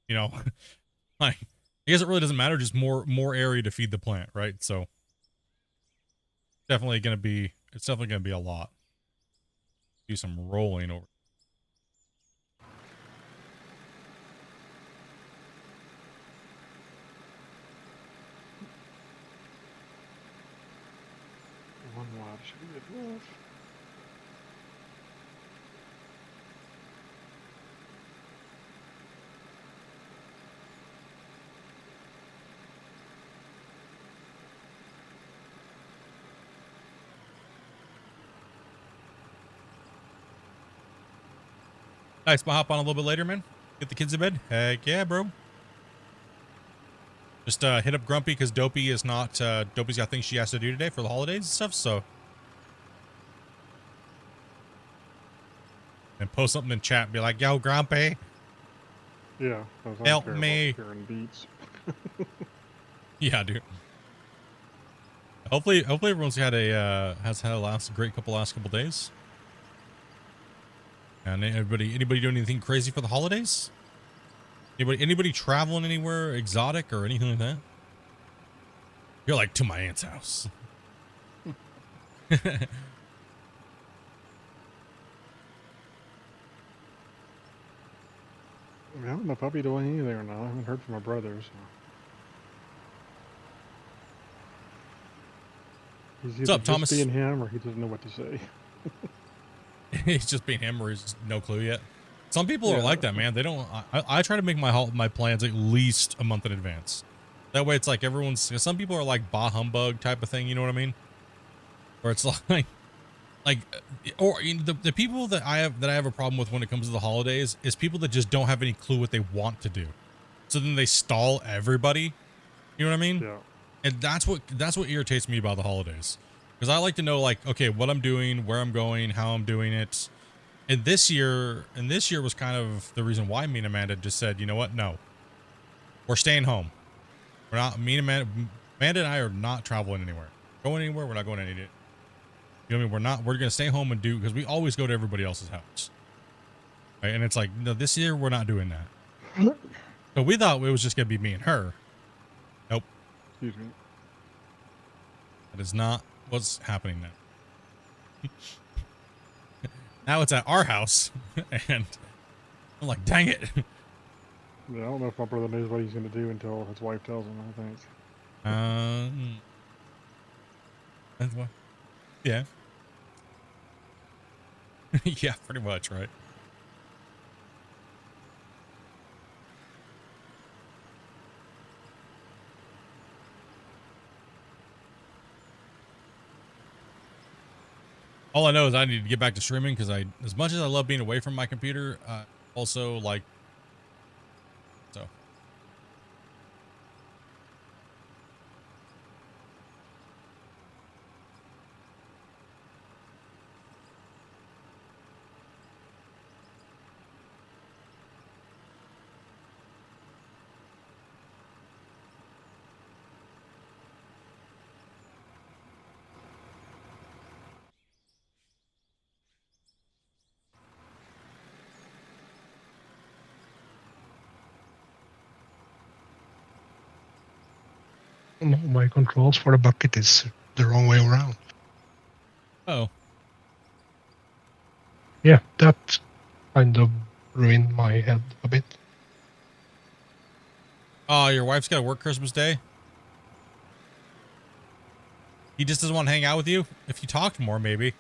like, I guess it really doesn't matter, just more area to feed the plant, right? So it's definitely gonna be a lot. Do some rolling over. One wide should be good enough. Nice, but hop on a little bit later, man. Get the kids in bed. Heck yeah, bro. Just hit up Grumpy because Dopey is not. Dopey's got things she has to do today for the holidays and stuff. So, and post something in chat. Be like, "Yo, Grumpy, Yeah. help me." Beats. Yeah, dude. Hopefully everyone's had has had a great last couple days. And anybody doing anything crazy for the holidays? Anybody traveling anywhere exotic or anything like that? You're like, to my aunt's house. Yeah, I don't know if I'll be doing anything or not. I haven't heard from my brother, so. He's What's up, either Thomas? just being him or he doesn't know what to say. He's just being him or he's no clue yet. Some people are Yeah. like that, man. They don't. I try to make my plans at least a month in advance. That way, it's like some people are like bah humbug type of thing. You know what I mean? Or it's or the people that I have a problem with when it comes to the holidays is people that just don't have any clue what they want to do. So then they stall everybody. You know what I mean? Yeah. And that's what irritates me about the holidays. Because I like to know, like, okay, what I'm doing, where I'm going, how I'm doing it. And this year was kind of the reason why me and Amanda just said, you know what? No, we're staying home. We're not, Amanda and I are not traveling anywhere. Going anywhere, we're not going anywhere. You know what I mean? We're going to stay home and do, because we always go to everybody else's house. Right? And it's like, no, this year we're not doing that. So we thought it was just going to be me and her. Nope. Excuse me. That is not what's happening now. Now it's at our house, and I'm like, dang it. Yeah, I don't know if my brother knows what he's going to do until his wife tells him, I think. That's what? Yeah. Yeah, pretty much, right? All I know is I need to get back to streaming because as much as I love being away from my computer, also like, so. No, my controls for the bucket is the wrong way around. Oh. Yeah, that kind of ruined my head a bit. Oh, your wife's got to work Christmas Day? He just doesn't want to hang out with you? If you talked more, maybe.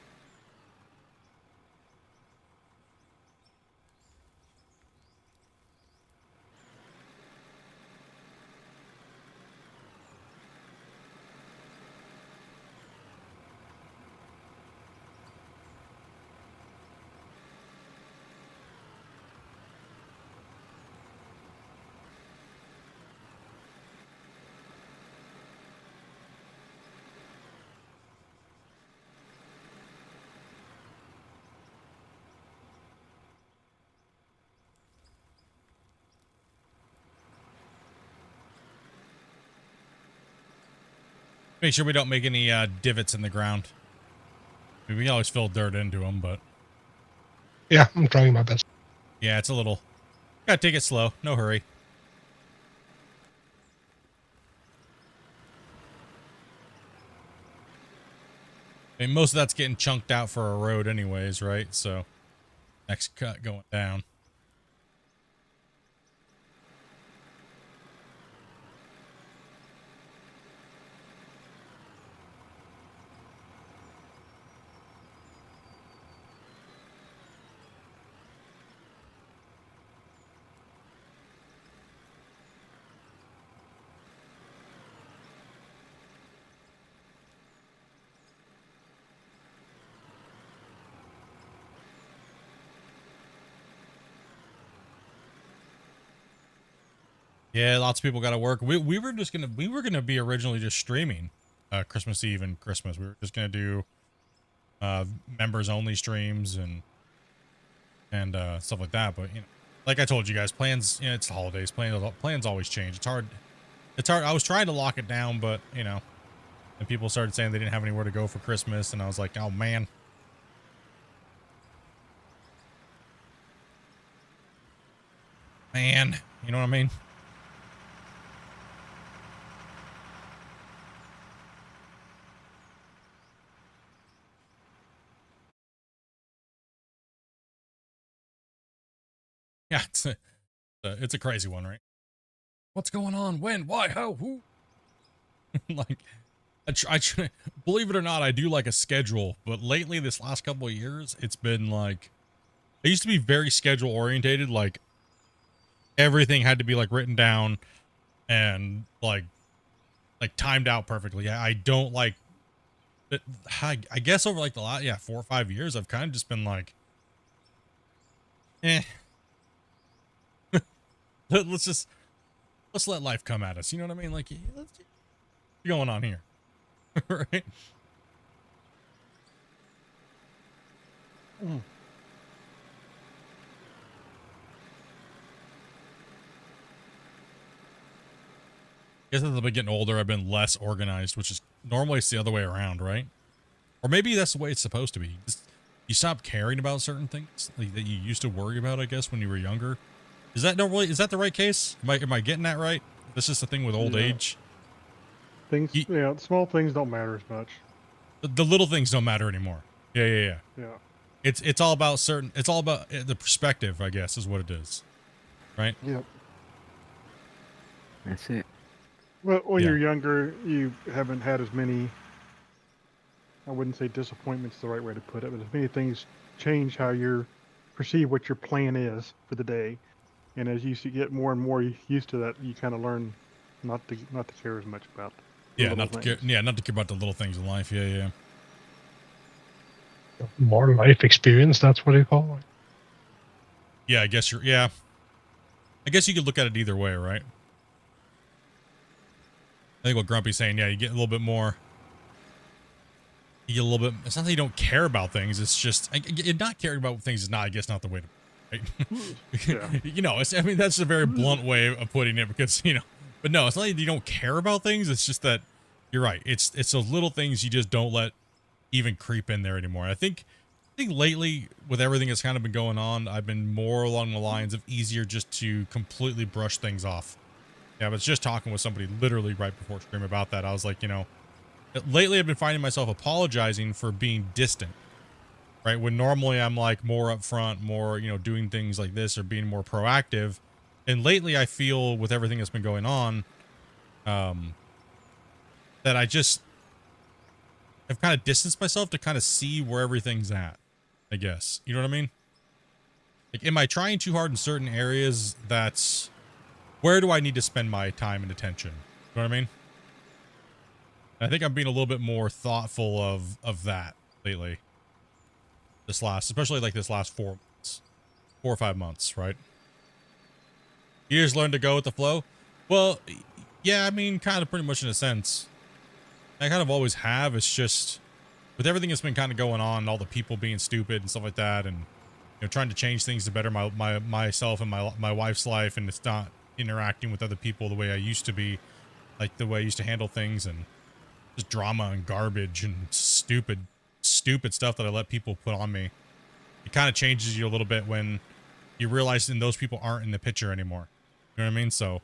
Make sure we don't make any divots in the ground. I mean, we can always fill dirt into them, but Yeah, I'm trying my best. yeah, it's a little. Gotta take it slow. No hurry. I mean, most of that's getting chunked out for a road anyways, right? So, next cut going down. Yeah, lots of people got to work. We were gonna be originally just streaming Christmas Eve and Christmas. We were just gonna do members only streams and stuff like that. But you know, like I told you guys, plans. You know, it's the holidays. Plans always change. It's hard. It's hard. I was trying to lock it down, but you know, and people started saying they didn't have anywhere to go for Christmas, and I was like, oh man. Man, you know what I mean? Yeah, it's a crazy one, right? What's going on? When? Why? How? Who? Like, believe it or not, I do like a schedule, but lately, this last couple of years, it's been like, I used to be very schedule orientated. Like, everything had to be like written down and like timed out perfectly. I don't like it. I guess over like the last 4 or 5 years, I've kind of just been like, let's let life come at us. You know what I mean? Like, what's going on here? Right? Mm. I guess as I've been getting older, I've been less organized, which is normally it's the other way around, right? Or maybe that's the way it's supposed to be. You stop caring about certain things that you used to worry about, I guess, when you were younger. Is that the right case? Am I getting that right? This is the thing with old age. Things, small things don't matter as much. The little things don't matter anymore. Yeah. Yeah. It's all about the perspective, I guess, is what it is. Right? Yep. That's it. Well, when you're younger, you haven't had as many, I wouldn't say disappointments the right way to put it, but as many things change how you perceive what your plan is for the day. And as you get more and more used to that, you kind of learn not to care as much about not to care about the little things in life. Yeah. More life experience, that's what they call it. Yeah, I guess I guess you could look at it either way, right? I think what Grumpy's saying, you get a little bit more. You get a little bit. It's not that you don't care about things. It's just not caring about things is not the way to. Right? Yeah. That's a very blunt way of putting it because but no, it's not that you don't care about things. It's just that you're right. It's those little things you just don't let even creep in there anymore. I think lately with everything that's kind of been going on, I've been more along the lines of easier just to completely brush things off. Yeah, I was just talking with somebody literally right before stream about that. I was like, lately I've been finding myself apologizing for being distant, right? When normally I'm like more upfront, more, doing things like this or being more proactive. And lately I feel with everything that's been going on, that I've kind of distanced myself to kind of see where everything's at, I guess. You know what I mean? Like, am I trying too hard in certain areas? That's where do I need to spend my time and attention? You know what I mean? I think I'm being a little bit more thoughtful of that lately. Especially like this last 4 months, 4 or 5 months, right? You just learn to go with the flow. Well, yeah, I mean, kind of pretty much in a sense. I kind of always have. It's just with everything that's been kind of going on, all the people being stupid and stuff like that, and trying to change things to better myself and my wife's life, and it's not interacting with other people the way I used to be, like the way I used to handle things, and just drama and garbage and stupid stuff that I let people put on me. It kind of changes you a little bit when you realize that those people aren't in the picture anymore. You know what I mean? So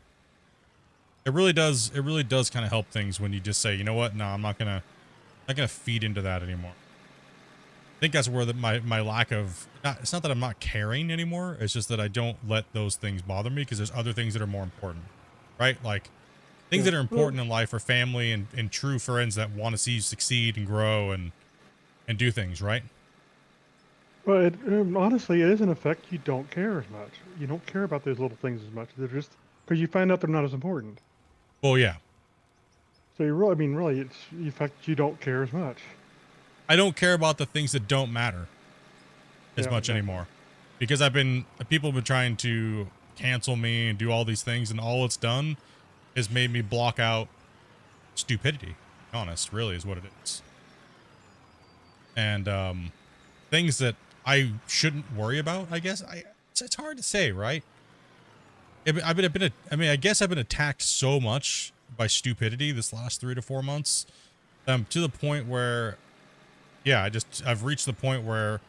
it really does kind of help things when you just say, you know what? No, I'm not gonna feed into that anymore. I think that's where my lack of, it's not that I'm not caring anymore. It's just that I don't let those things bother me because there's other things that are more important, right? Like things that are important in life are family and true friends that want to see you succeed and grow and do things, right? Well, honestly, it doesn't affect you don't care as much. You don't care about those little things as much. They're just because you find out they're not as important. Well, yeah. So you really, I mean, really, it's the fact you don't care as much. I don't care about the things that don't matter as much anymore, because people have been trying to cancel me and do all these things, and all it's done is made me block out stupidity. To be honest, really is what it is. And things that I shouldn't worry about, I guess. It's hard to say, right? I guess I've been attacked so much by stupidity this last 3 to 4 months, to the point where, yeah, I've reached the point where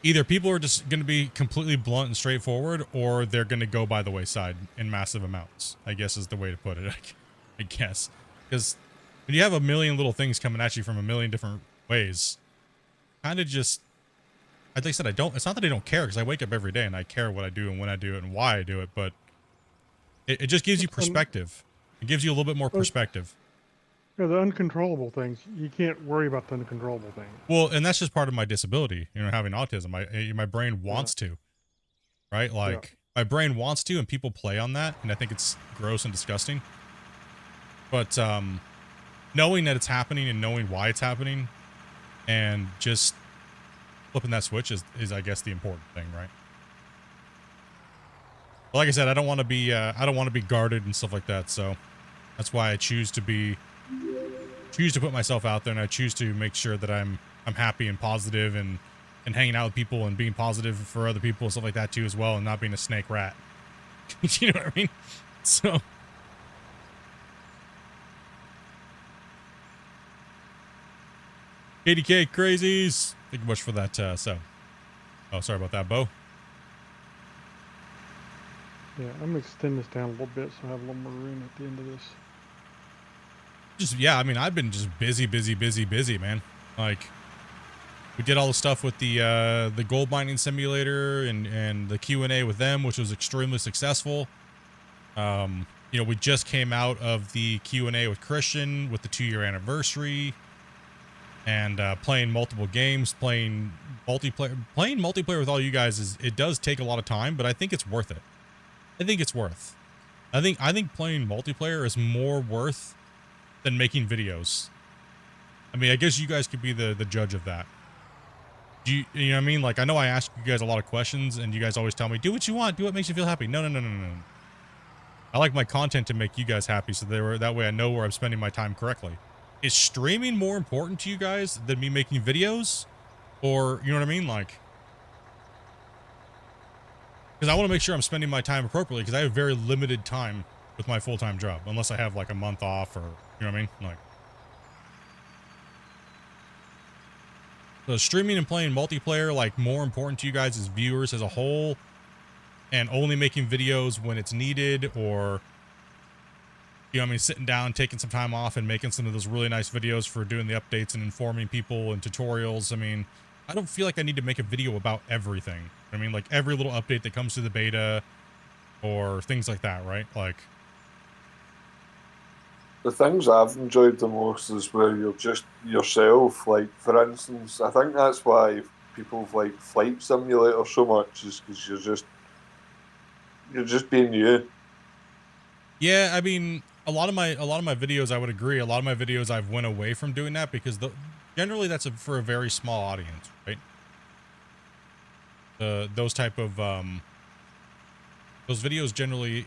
either people are just going to be completely blunt and straightforward, or they're going to go by the wayside in massive amounts, I guess is the way to put it. I guess, because when you have a million little things coming at you from a million different ways, kind of just, like I said, it's not that I don't care, because I wake up every day and I care what I do and when I do it and why I do it, but it just gives you perspective. It gives you a little bit more perspective. Yeah, the uncontrollable things, you can't worry about the uncontrollable things. Well, and that's just part of my disability, having autism. My brain wants to, right? Like, my brain wants to, and people play on that, and I think it's gross and disgusting. But knowing that it's happening and knowing why it's happening and just flipping that switch is I guess, the important thing, right? But like I said, I don't want to be guarded and stuff like that, so that's why I choose to put myself out there, and I choose to make sure that I'm happy and positive and hanging out with people and being positive for other people and stuff like that too as well, and not being a snake rat. You know what I mean? So KDK crazies. Thank you much for that so. Oh, sorry about that, Bo. Yeah, I'm gonna extend this down a little bit so I have a little more room at the end of this. Yeah, I mean, I've been just busy, man. Like, we did all the stuff with the gold mining simulator and the Q&A with them, which was extremely successful. We just came out of the Q&A with Christian with the 2-year anniversary, and playing multiple games, playing multiplayer with all you guys it does take a lot of time, but I think it's worth it. I think playing multiplayer is more worth than making videos. I mean, I guess you guys could be the judge of that. You know what I mean? Like, I know I ask you guys a lot of questions, and you guys always tell me, do what you want, do what makes you feel happy. No. I like my content to make you guys happy, so that way I know where I'm spending my time correctly. Is streaming more important to you guys than me making videos? Or, you know what I mean? Like, because I want to make sure I'm spending my time appropriately, because I have very limited time with my full-time job, unless I have like a month off, or you know what I mean? Like, so streaming and playing multiplayer, like, more important to you guys as viewers as a whole, and only making videos when it's needed, or, you know what I mean, sitting down, taking some time off and making some of those really nice videos for doing the updates and informing people and tutorials. I mean, I don't feel like I need to make a video about everything. I mean, like every little update that comes to the beta or things like that, right? Like, The things I've enjoyed the most is where you're just yourself. Like, for instance, I think that's why people like Flight Simulator so much, is because you're just being you. yeah, I mean, a lot of my videos, I would agree. A lot of my videos, I've went away from doing that because generally that's for a very small audience, right? Those type of those videos generally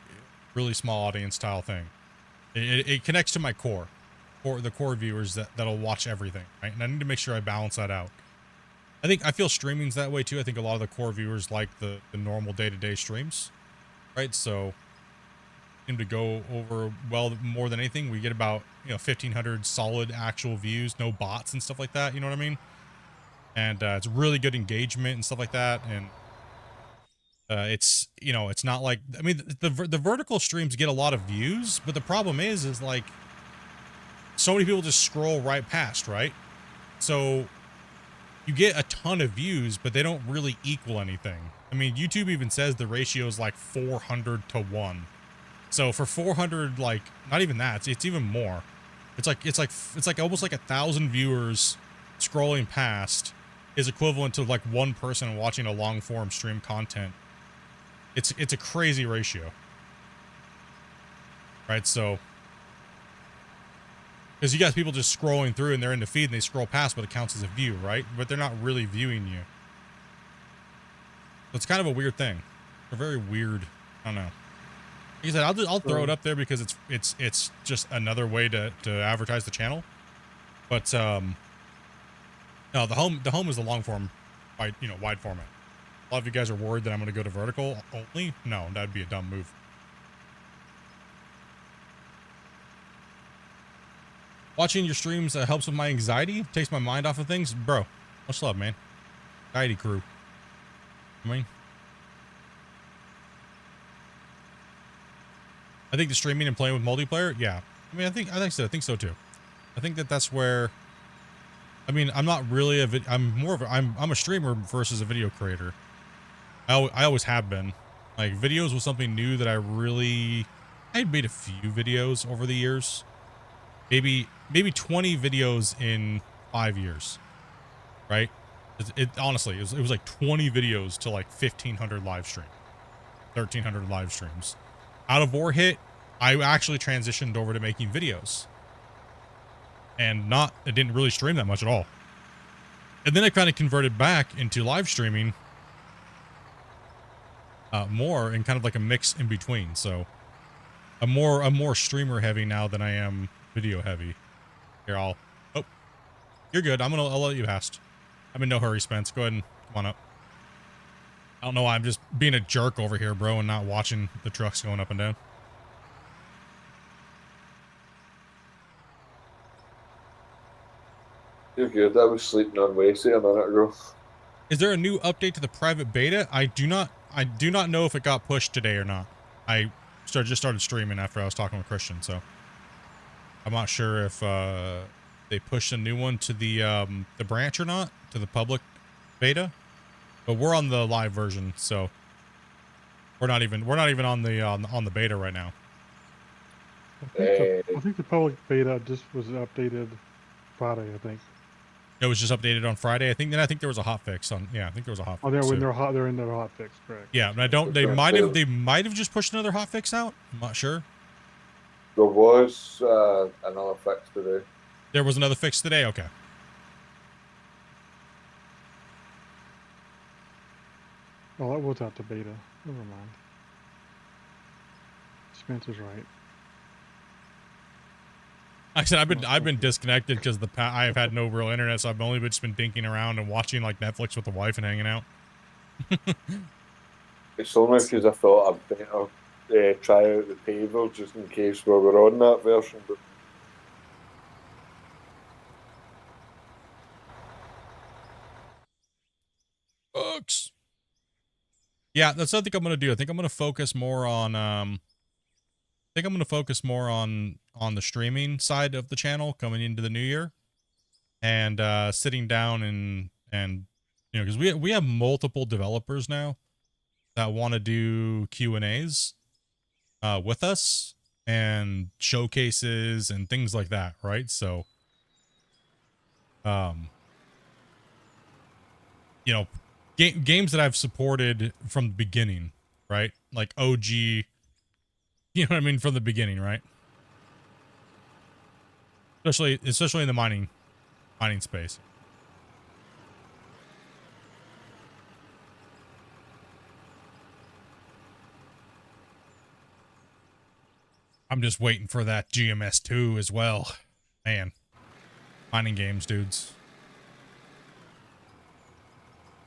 really small audience style thing. It connects to my core, or the core viewers that'll watch everything, right? And I need to make sure I balance that out. I feel streaming's that way too. I think a lot of the core viewers like the normal day-to-day streams, right? So him to go over well more than anything. We get about 1,500 solid actual views, no bots and stuff like that. You know what I mean? And it's really good engagement and stuff like that. And it's it's not like, I mean, the vertical streams get a lot of views, but the problem is like so many people just scroll right past, right? So you get a ton of views, but they don't really equal anything. I mean, YouTube even says the ratio is like 400 to 1. So for 400, like, not even that, it's even more. It's like almost like 1,000 viewers scrolling past is equivalent to like one person watching a long form stream content. It's a crazy ratio. Right? So, because you got people just scrolling through and they're in the feed and they scroll past, but it counts as a view, right? But they're not really viewing you. So it's kind of a weird thing. A very weird, I don't know. Like I said, I'll throw it up there because it's just another way to advertise the channel. But no, the home is the long form, wide format. A lot of you guys are worried that I'm going to go to vertical only. No, that'd be a dumb move. Watching your streams helps with my anxiety, takes my mind off of things, bro. Much love, man. Anxiety crew. I mean, I think the streaming and playing with multiplayer, yeah. I mean, I think so too. I think that's where, I mean, I'm not really I'm a streamer versus a video creator. I always have been. Like, videos was something new that I had made a few videos over the years. Maybe 20 videos in 5 years, right? Honestly, it was like 20 videos to like 1,500 live stream, 1,300 live streams. Out of War hit, I actually transitioned over to making videos, and I didn't really stream that much at all. And then I kind of converted back into live streaming more, and kind of like a mix in between. So I'm more streamer heavy now than I am video heavy. Here, oh, you're good. I'll let you past. I'm in no hurry, Spence. Go ahead and come on up. I don't know why I'm just being a jerk over here, bro, and not watching the trucks going up and down. You're good. I was sleeping on Wacy a minute ago. Is there a new update to the private beta? I do not know if it got pushed today or not. I just started streaming after I was talking with Christian, so I'm not sure if they pushed a new one to the branch or not, to the public beta. But we're on the live version, so we're not even on the beta right now. I think the public beta just was updated Friday, I think. It was just updated on Friday. I think there was a hot fix on. Yeah, I think there was a hot fix. Oh, they're in their hot fix, correct? Yeah, and they might have just pushed another hot fix out. I'm not sure. There was another fix today. There was another fix today. Okay. Oh, that was out to beta. Never mind. Spence is right. Like I said, I've been disconnected because I have had no real internet, so I've only just been dinking around and watching like Netflix with the wife and hanging out. It's only because I thought I'd better try out the paver just in case we were on that version. But books. Yeah, that's what I think I'm gonna do. I think I'm gonna focus more on on the streaming side of the channel coming into the new year, and sitting down and You know, because we have multiple developers now that want to do Q&As with us and showcases and things like that, right? So, you know, games that I've supported from the beginning, right? Like OG, you know what I mean, from the beginning, right? Especially in the mining space. I'm just waiting for that GMS2 as well. Man, mining games, dudes.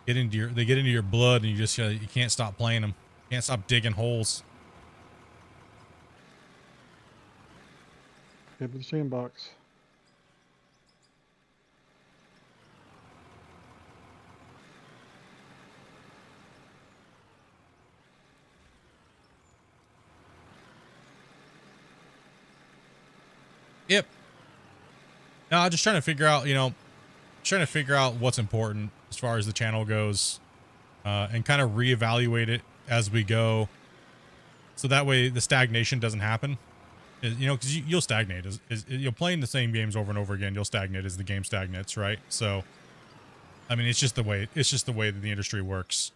They get into your blood, and you can't stop playing them. Can't stop digging holes. Head to the sandbox. Yep. No, I'm just trying to figure out, you know, what's important as far as the channel goes, and kind of reevaluate it as we go. So that way the stagnation doesn't happen. You know, because you'll stagnate. You're playing the same games over and over again. You'll stagnate as the game stagnates, right? So, I mean, it's just the way that the industry works.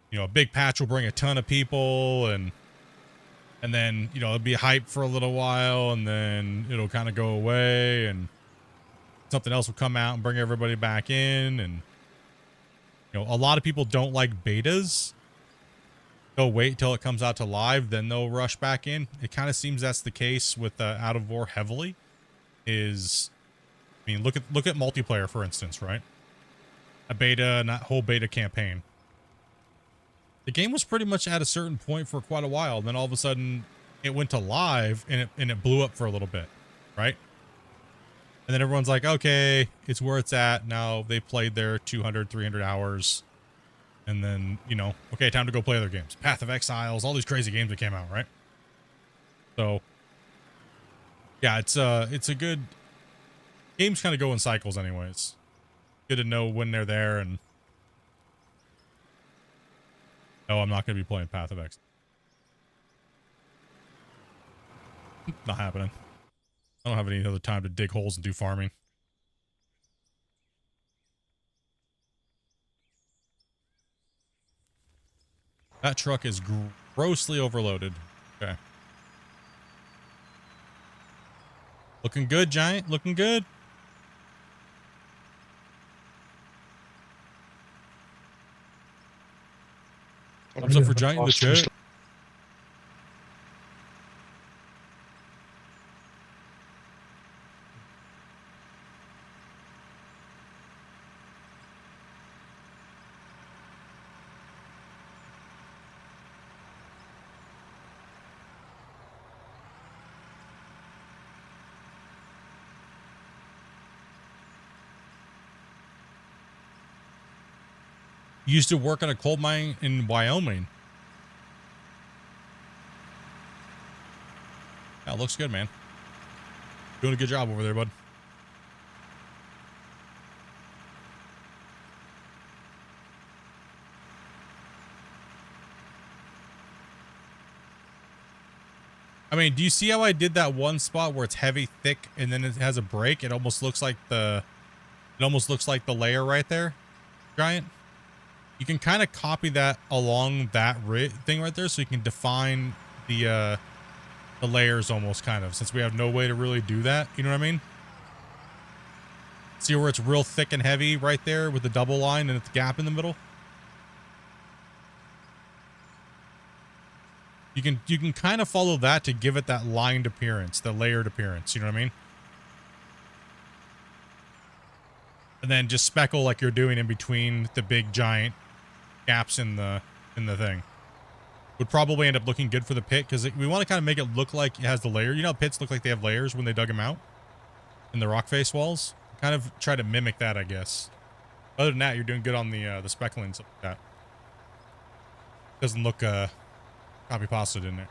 You know, a big patch will bring a ton of people, and then, you know, it'll be hype for a little while, and then it'll kind of go away, and something else will come out and bring everybody back in. And, you know, a lot of people don't like betas. They'll wait till it comes out to live, then they'll rush back in. It kind of seems that's the case with Out of War heavily. I mean, look at multiplayer, for instance, right? A beta and that whole beta campaign. The game was pretty much at a certain point for quite a while, and then all of a sudden it went to live, and it blew up for a little bit, right? And then everyone's like, okay, it's where it's at. Now they've played their 200, 300 hours. And then, you know, okay, time to go play other games. Path of Exiles, all these crazy games that came out, right? So, yeah, it's a good... Games kind of go in cycles anyways. Good to know when they're there, and... No, I'm not going to be playing Path of Exiles. Not happening. I don't have any other time to dig holes and do farming. That truck is grossly overloaded. Okay. Looking good, Giant. Looking good. Thumbs up for Giant in the chat. Used to work on a coal mine in Wyoming. Yeah, looks good, man. Doing a good job over there, bud. I mean, do you see how I did that one spot where it's heavy, thick, and then it has a break? It almost looks like the layer right there, Giant. You can kind of copy that along that thing right there, so you can define the layers almost, kind of, since we have no way to really do that. You know what I mean? See where it's real thick and heavy right there with the double line and the gap in the middle? You can kind of follow that to give it that lined appearance, the layered appearance. You know what I mean? And then just speckle like you're doing in between the big giant gaps in the thing. Would probably end up looking good for the pit, because we want to kind of make it look like it has the layer. You know how pits look like they have layers when they dug them out in the rock face walls? Kind of try to mimic that, I guess. Other than that, you're doing good on the speckling, stuff like that. Doesn't look copy pasted in there.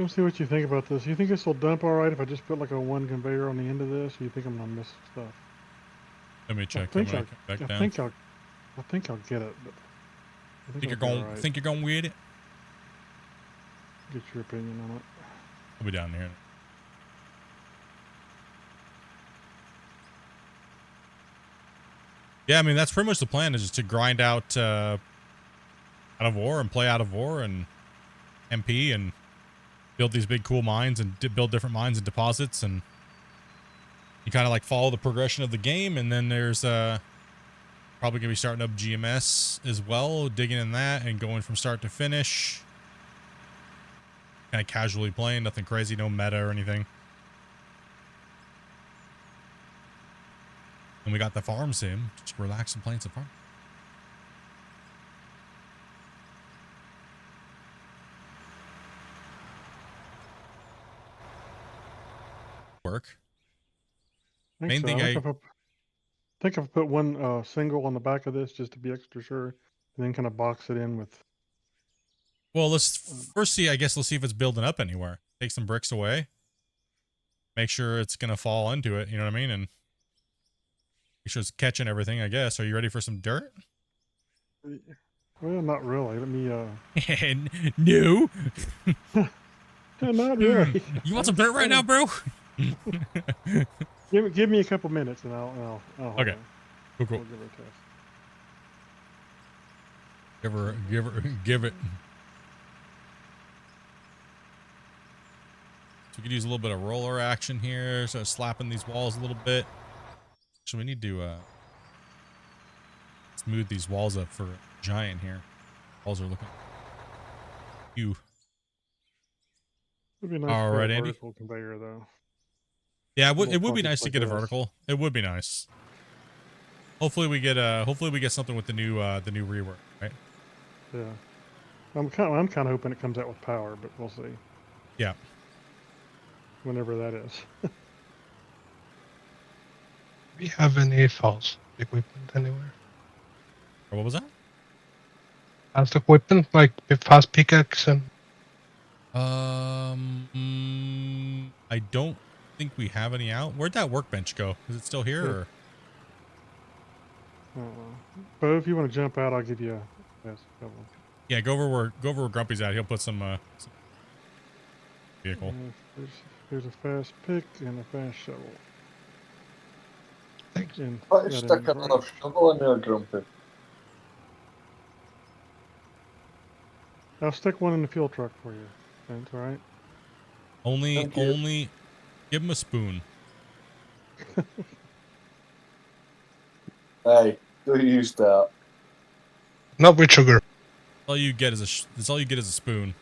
Let's see what you think about this. You think this will dump all right if I just put like a one conveyor on the end of this? Or you think I'm gonna miss stuff? Let me check. I think I'm gonna come back I down. think I'll get it. But I Think you're it'll be going? all right. Think you're going with it? Get your opinion on it. I'll be down here. Yeah, I mean that's pretty much the plan, is just to grind out of ore and play out of ore and MP and build these big cool mines and build different mines and deposits, and you kind of like follow the progression of the game. And then there's probably gonna be starting up GMS as well, digging in that and going from start to finish. Kind of casually playing, nothing crazy, no meta or anything. And we got the farm sim, just relax and playing some farm. Work. I Main think thing so. I think I've put one single on the back of this just to be extra sure, and then kind of box it in with. Well, let's first see, I guess let's see if it's building up anywhere. Take some bricks away. Make sure it's going to fall into it, you know what I mean? And make sure it's catching everything, I guess. Are you ready for some dirt? Well, not really. Let me. No. Not really. You want some dirt right now, bro? Give me a couple minutes and I'll hold Okay. on. Cool, cool. We'll give her a test. Give it. So we could use a little bit of roller action here. So slapping these walls a little bit. So we need to smooth these walls up for Giant here. Walls are looking. You. It'd be nice All to right, get a Andy. vertical conveyor though. Yeah, it would be projects nice to like get a this. vertical. It would be nice. Hopefully we get something with the new rework, right? Yeah. I'm kind of hoping it comes out with power, but we'll see. Yeah. Whenever that is. Do we have any false equipment anywhere? Or what was that? Fast equipment, like with fast pickaxe and... I don't think we have any out. Where'd that workbench go? Is it still here? Yeah. Or? But if you want to jump out, I'll give you a fast shovel. Yeah, go over where Grumpy's at. He'll put some vehicle. There's a fast pick and a fast shovel. Thanks. And Why that stick inventory. another shovel in there, Grumpy? I'll stick one in the fuel truck for you. That's all right. Thank you. Only give him a spoon. Hey, don't use that. Not with sugar. All you get is that's all you get is a spoon.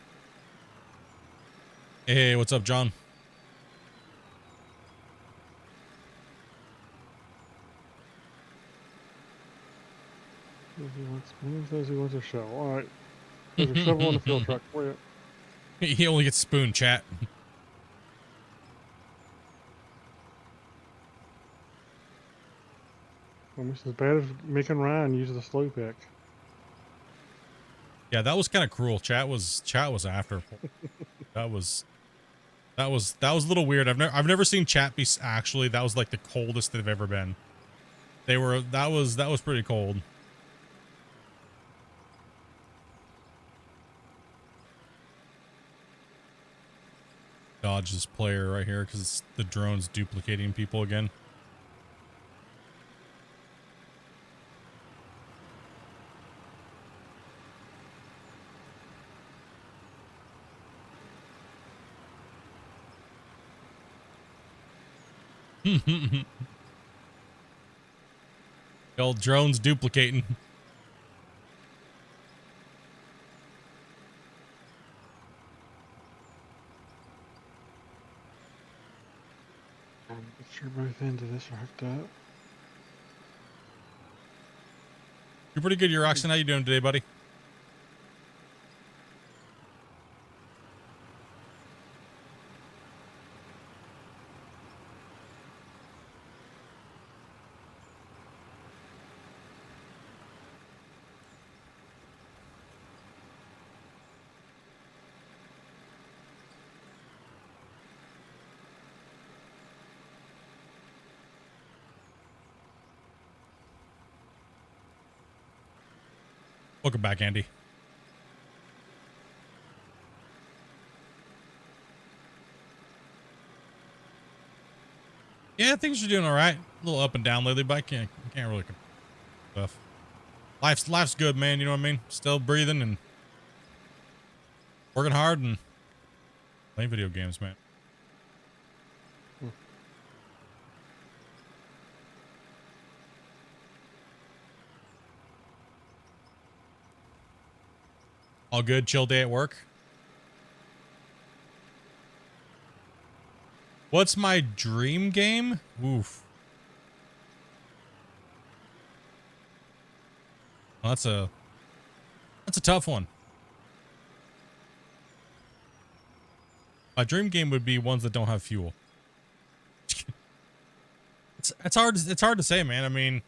Hey, what's up, John? Says he wants a shovel. All right. There's a shovel in the fuel truck for you. He only gets spoon, chat. Almost as bad as making Ryan use the slow pick. Yeah, that was kind of cruel. Chat was after. That was a little weird. I've never seen chat be actually. That was like the coldest they've ever been. That was pretty cold. Dodge this player right here because the drone's duplicating people again. The old drone's duplicating. Make sure both ends of this are hooked up. You're pretty good, you're Roxanne. How you doing today, buddy? Welcome back, Andy. Yeah, things are doing all right. A little up and down lately, but I can't really complain stuff. Life's good, man. You know what I mean? Still breathing and working hard and playing video games, man. All good, chill day at work. What's my dream game? Oof. Well, that's a tough one. My dream game would be ones that don't have fuel. It's hard to say, man. I mean,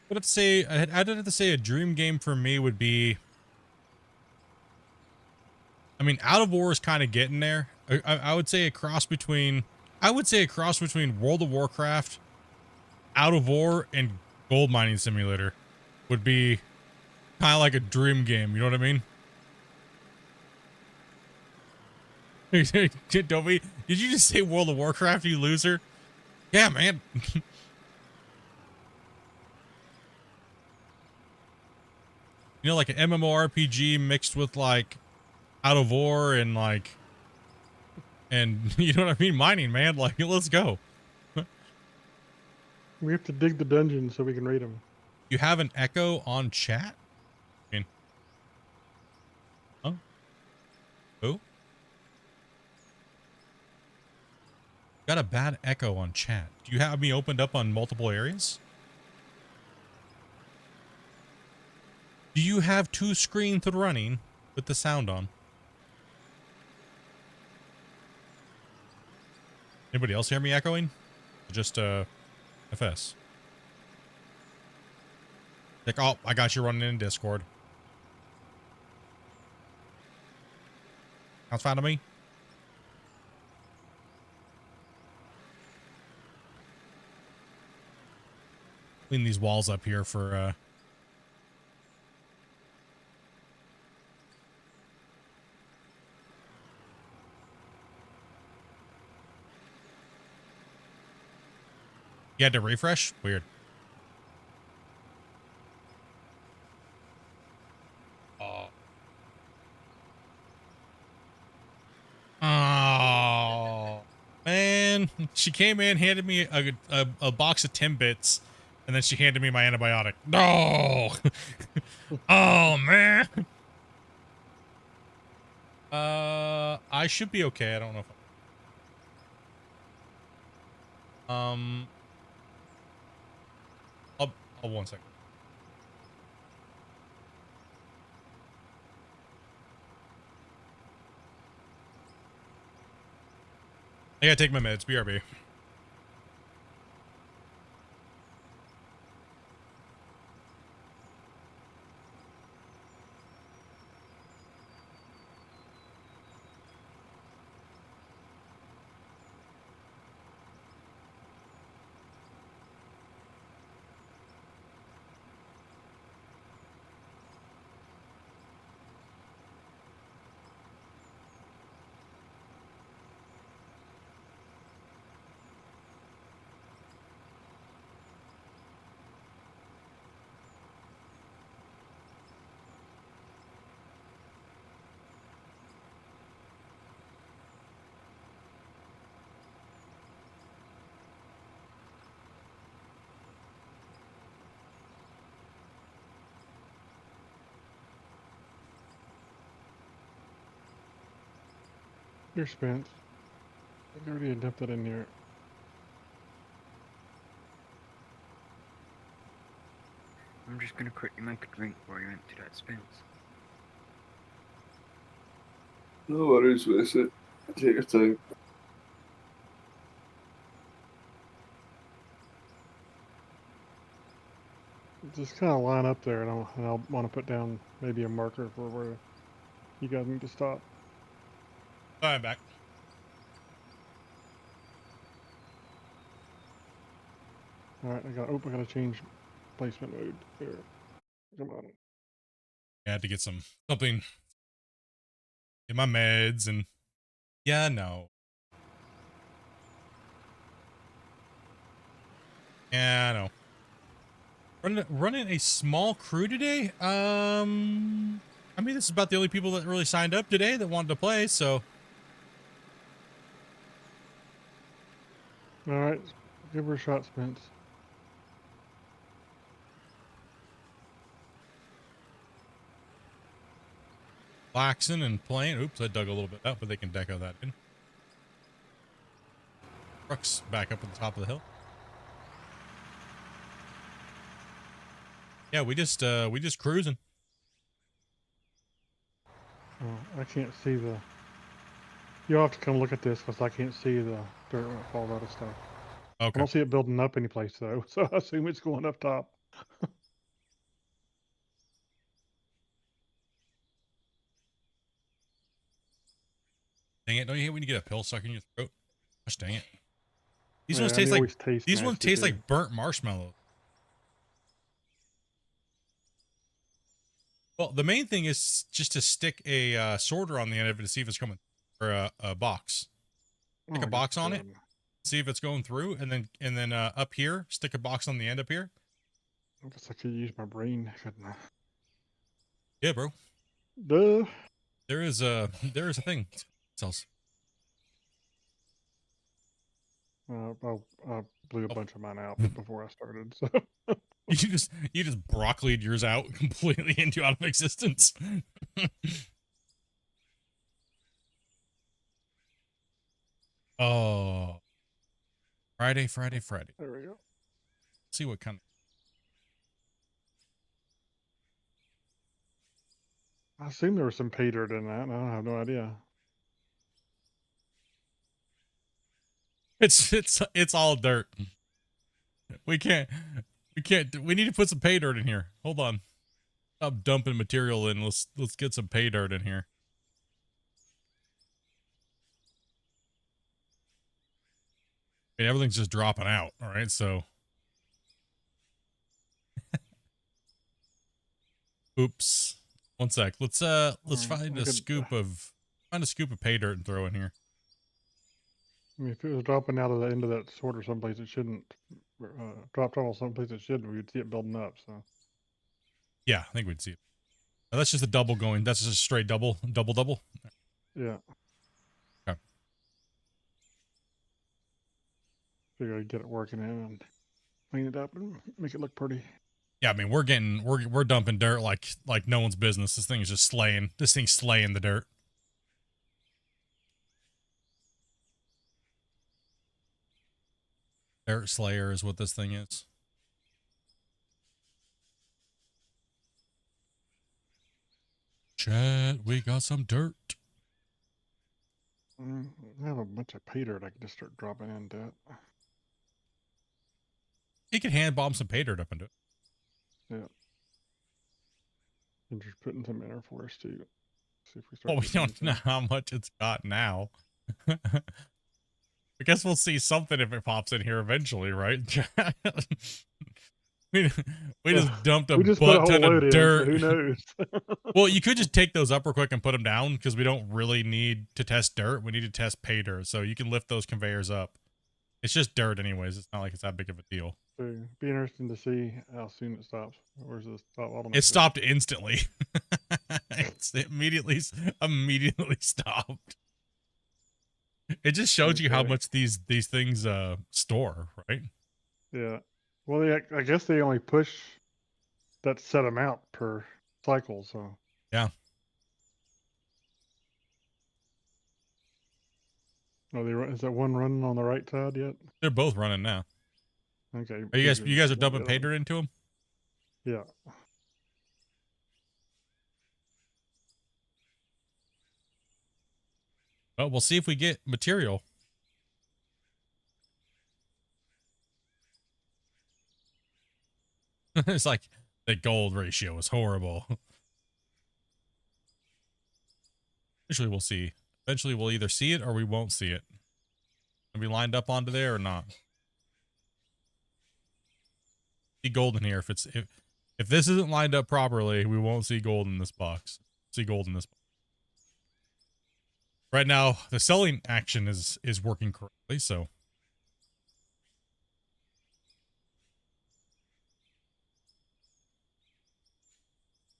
I'd have to say I'd have to say a dream game for me would be. I mean, Out of War is kind of getting there. I would say a cross between. I would say a cross between World of Warcraft, Out of War, and Gold Mining Simulator would be kind of like a dream game. You know what I mean? Don't we? Did you just say World of Warcraft, you loser? Yeah, man. You know, like an MMORPG mixed with like Out of War and like, and you know what I mean? Mining, man. Like, let's go. We have to dig the dungeon so we can read them. You have an echo on chat? I mean, huh? Who? Got a bad echo on chat. Do you have me opened up on multiple areas? Do you have two screens running with the sound on? Anybody else hear me echoing? Just FS. Like, oh, I got you running in Discord. Sounds fine to me. Clean these walls up here for You had to refresh? Weird. Oh, man. She came in, handed me a box of Timbits, and then she handed me my antibiotic. No. Oh, man. I should be okay. I don't know if I'll 1 second. I gotta take my meds. BRB. You're spent. I already dumped that in there. I'm just gonna quickly make a drink while you empty that spins. No worries with it. Take your time. Just kind of line up there, and I'll want to put down maybe a marker for where you guys need to stop. All right, I'm back. All right, I gotta change placement mode. There. Come on. I had to get something in my meds and yeah, no. Yeah, I know. Running a small crew today. I mean, this is about the only people that really signed up today that wanted to play, so. All right, give her a shot, Spence. Relaxing and playing. Oops, I dug a little bit up, but they can deco that in. Truck's back up at the top of the hill. Yeah, we just cruising. Oh, I can't see the. You'll have to come look at this because I can't see the dirt when it falls out of stuff. I Okay. don't see it building up any place though, so I assume it's going up top. Dang it! Don't you hate when you get a pill stuck in your throat? Gosh dang it! These Yeah, ones and taste they like always taste these ones nasty, taste too. like burnt marshmallow. Well, the main thing is just to stick a sorter on the end of it to see if it's coming, or a box. Stick a Oh, box on it, God. see if it's going through, and then up here, stick a box on the end up here. I guess I could use my brain, couldn't I? Yeah, bro. Duh. There is a thing. Cells. I blew a bunch of mine out before I started, so. You just broccolied yours out completely into out of existence. Oh, Friday. There we go. See what kind of. I assume there was some pay dirt in that, and I have no idea. It's all dirt. We need to put some pay dirt in here. Hold on. Stop dumping material in. Let's get some pay dirt in here. I mean, everything's just dropping out. All right, so. Oops. One sec. Let's find a scoop of pay dirt and throw in here. I mean, if it was dropping out of the end of that sorter someplace it shouldn't, dropped off someplace it shouldn't, we'd see it building up, so. Yeah, I think we'd see it. Now, that's just a double going. That's just a straight double. Yeah. Okay. Figure I'd get it working in and clean it up and make it look pretty. Yeah, I mean, we're dumping dirt like no one's business. This thing is just slaying. This thing's slaying the dirt. Dirt Slayer is what this thing is. Chat, we got some dirt. I have a bunch of pay dirt I can just start dropping into it. You can hand bomb some pay dirt up into it. Yeah. And just putting some in there for us too. See if we start. Well, we don't know how much it's got now. I guess we'll see something if it pops in here eventually, right? we just dumped a butt ton of dirt. In, so who knows? Well, you could just take those up real quick and put them down because we don't really need to test dirt. We need to test pay dirt. So you can lift those conveyors up. It's just dirt anyways. It's not like it's that big of a deal. So be interesting to see how soon it stops. Where's the stop bottleneck? It stopped instantly. It immediately stopped. It just shows you how much these things store, right? Yeah. Well, I guess they only push that set amount per cycle, so. Yeah. Is that one running on the right side yet? They're both running now. Okay. Are you guys are dumping pay dirt into them? Yeah. Well, we'll see if we get material. It's like the gold ratio is horrible. Eventually we'll see. Eventually we'll either see it or we won't see it. Are we lined up onto there or not? see gold in here. If this isn't lined up properly, we won't see gold in this box. See gold in this box. Right now, the selling action is working correctly, so.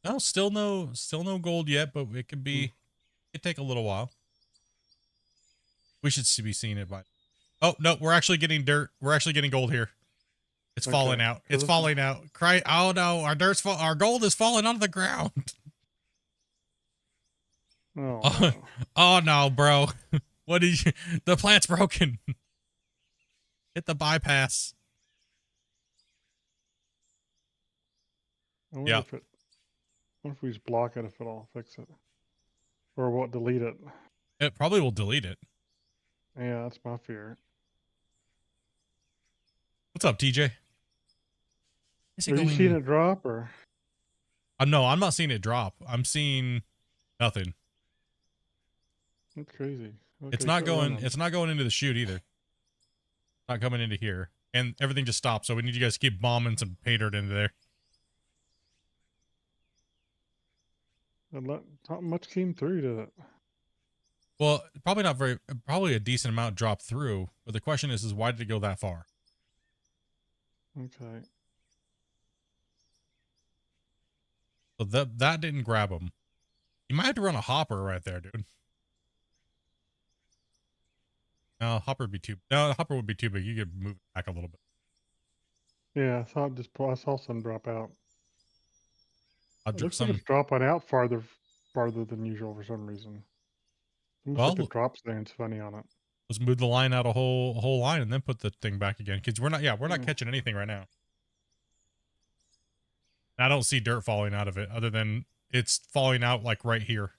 No, still no gold yet, but it could be, it take a little while. We should be seeing it by. Oh no, we're actually getting dirt. We're actually getting gold here. It's falling out. It's falling out. Cry! Oh no, our gold is falling onto the ground. Oh, Oh, no. oh no, bro. What did you? The plant's broken. Hit the bypass. I wonder if we just block it, if it'll fix it. Or what, delete it. It probably will delete it. Yeah, that's my fear. What's up, TJ? Are you seeing it drop, or? No, I'm not seeing it drop. I'm seeing nothing. That's crazy. Okay, It's not going. running. It's not going into the chute either. Not coming into here, and everything just stopped. So we need you guys to keep bombing some pay dirt into there. Not much came through, did it? Well, probably not very. Probably a decent amount dropped through. But the question is why did it go that far? Okay. So that didn't grab him. You might have to run a hopper right there, dude. No, hopper would be too. No, the hopper would be too big. You could move it back a little bit. Yeah, I saw some drop out. It looks like Some. it's dropping out farther than usual for some reason. Almost Well, like the drop stand's funny on it. let's move the line out a whole line and then put the thing back again. Because we're not. Yeah, we're not catching anything right now. I don't see dirt falling out of it other than it's falling out like right here.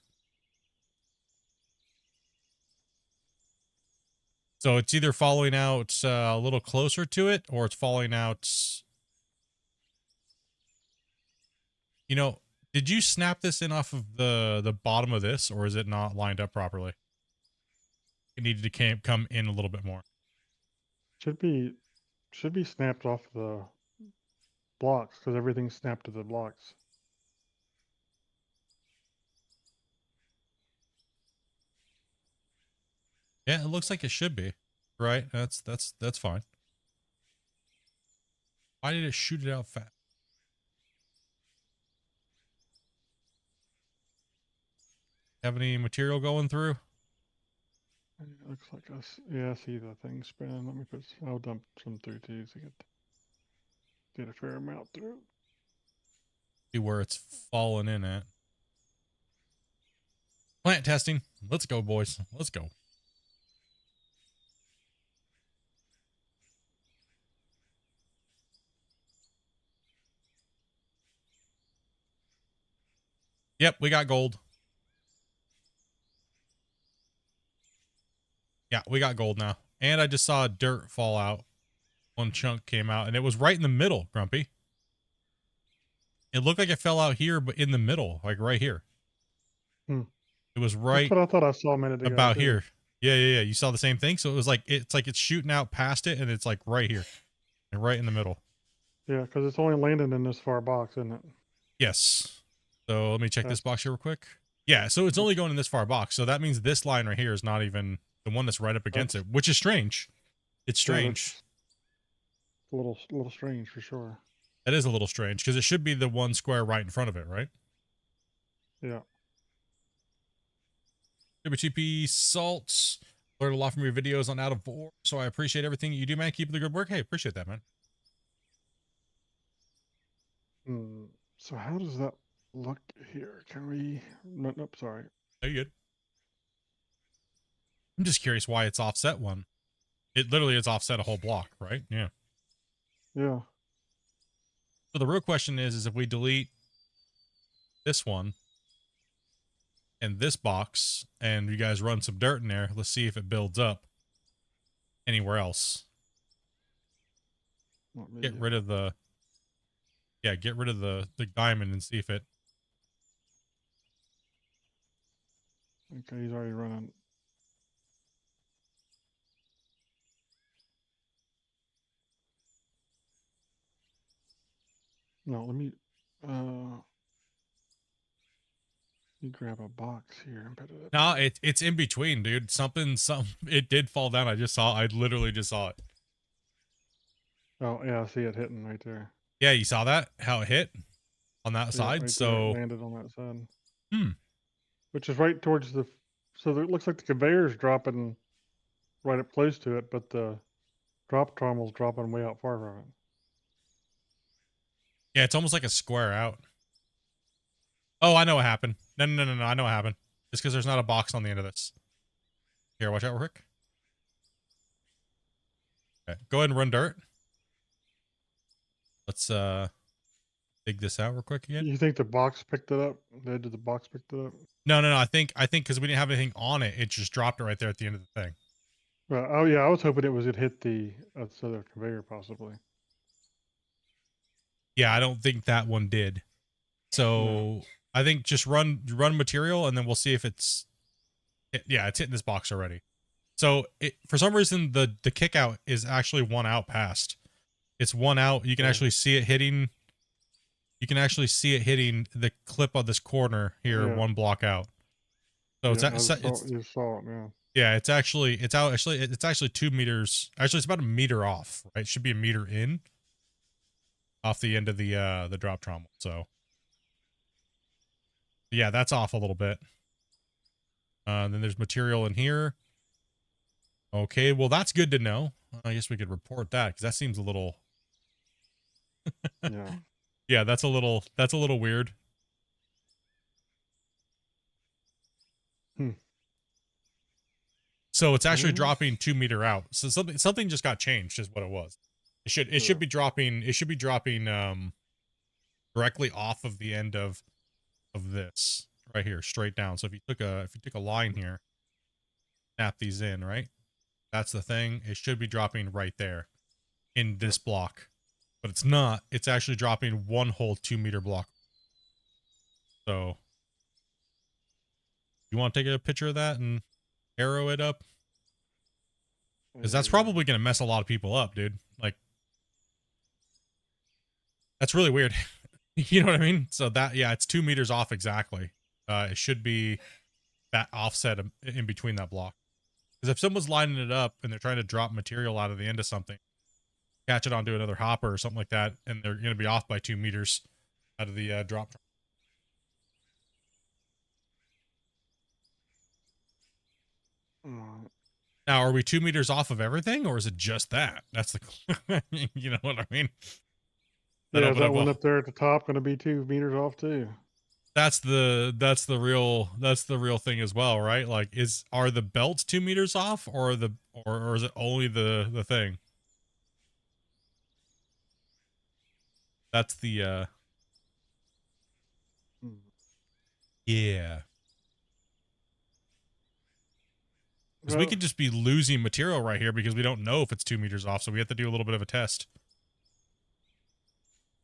So it's either falling out a little closer to it or it's falling out. You know, did you snap this in off of the bottom of this, or is it not lined up properly? It needed to come in a little bit more. Should be snapped off the blocks because everything's snapped to the blocks. Yeah, it looks like it should be. Right? That's fine. Why did it shoot it out fast? Have any material going through? It looks like us. Yeah, I see the thing spinning. Let me I'll dump some through too to get a fair amount through. See where it's falling in at. Plant testing. Let's go, boys. Let's go. Yep, we got gold. Yeah, we got gold now. And I just saw dirt fall out. One chunk came out, and it was right in the middle, Grumpy. It looked like it fell out here, but in the middle, like right here. Hmm. It was right. That's what I thought I saw a minute ago. About too. here. Yeah. You saw the same thing? So it was like, it's shooting out past it, and it's like right here. And right in the middle. Yeah, because it's only landing in this far box, isn't it? Yes. So let me check this box here real quick. Yeah, so it's only going in this far box. So that means this line right here is not even the one that's right up against it, which is strange. It's strange. Yeah, a little strange for sure. That is a little strange because it should be the one square right in front of it, right? Yeah. WTP Salts. Learned a lot from your videos on Out of War, so I appreciate everything you do, man. Keep up the good work. Hey, appreciate that, man. So how does that look here? Can we? Nope, sorry. No, you good. I'm just curious why it's offset one. It literally is offset a whole block, right? Yeah. Yeah. So the real question is if we delete this one and this box and you guys run some dirt in there, let's see if it builds up anywhere else. Get rid of the diamond and see if it. Okay, he's already running. No, let me grab a box here and put it up. No, it's in between, dude. It did fall down. I literally just saw it. Oh, yeah, I see it hitting right there. Yeah, you saw that? How it hit on that Yeah, side? right there, it So, landed on that side. hmm. Which is right towards the. So it looks like the conveyor's dropping right up close to it, but the drop trommel's dropping way out far from it. Yeah, it's almost like a square out. Oh, I know what happened. No, I know what happened. It's because there's not a box on the end of this. Here, watch out, real quick. Okay, go ahead and run dirt. Let's dig this out real quick again. You think the box picked it up? The edge of the box picked it up? No. I think because we didn't have anything on it, it just dropped it right there at the end of the thing. Well, oh yeah, I was hoping it was it hit the other conveyor possibly. Yeah, I don't think that one did. So No. I think just run material, and then we'll see if it's. Yeah, it's hitting this box already. So for some reason the kick out is actually one out past. It's one out. You can actually see it hitting. You can actually see it hitting the clip of this corner here, Yeah. one block out. So Yeah, you saw it, yeah. Yeah, it's actually 2 meters. Actually, it's about a meter off, right? It should be a meter in off the end of the drop trommel. So yeah, that's off a little bit. Then there's material in here. Okay, well that's good to know. I guess we could report that because that seems a little. Yeah. Yeah, that's a little weird. So it's actually dropping 2 meter out. So something just got changed is what it was. It should be dropping directly off of the end of this right here, straight down. So if you took a line here, snap these in, right? That's the thing. It should be dropping right there in this block. But it's not. It's actually dropping one whole 2 meter block. So you want to take a picture of that and arrow it up? Because that's probably going to mess a lot of people up, dude. Like, that's really weird. You know what I mean? So that, yeah, it's 2 meters off exactly. It should be that offset in between that block. Because if someone's lining it up and they're trying to drop material out of the end of something, catch it onto another hopper or something like that, and they're going to be off by 2 meters out of the drop. Now, are we 2 meters off of everything, or is it just that? That's the, you know what I mean? Yeah, is that one up there at the top going to be 2 meters off too? That's the real thing as well, right? Like, are the belts 2 meters off, or is it only the thing? That's the yeah. Because we could just be losing material right here because we don't know if it's 2 meters off, so we have to do a little bit of a test.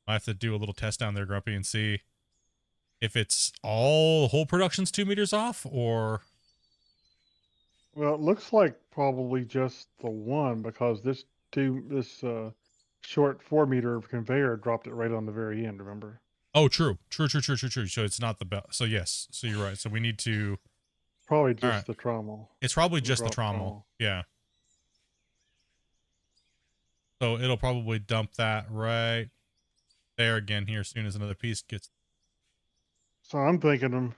I have to do a little test down there, Grumpy, and see if it's the whole production's 2 meters off, or. Well, it looks like probably just the one because this short 4 meter conveyor dropped it right on the very end. Remember? Oh, true. So it's not the belt. So yes. So you're right. So we need to. Probably just the trommel. It's probably just the trommel. Yeah. So it'll probably dump that right there again here as soon as another piece gets. So I'm thinking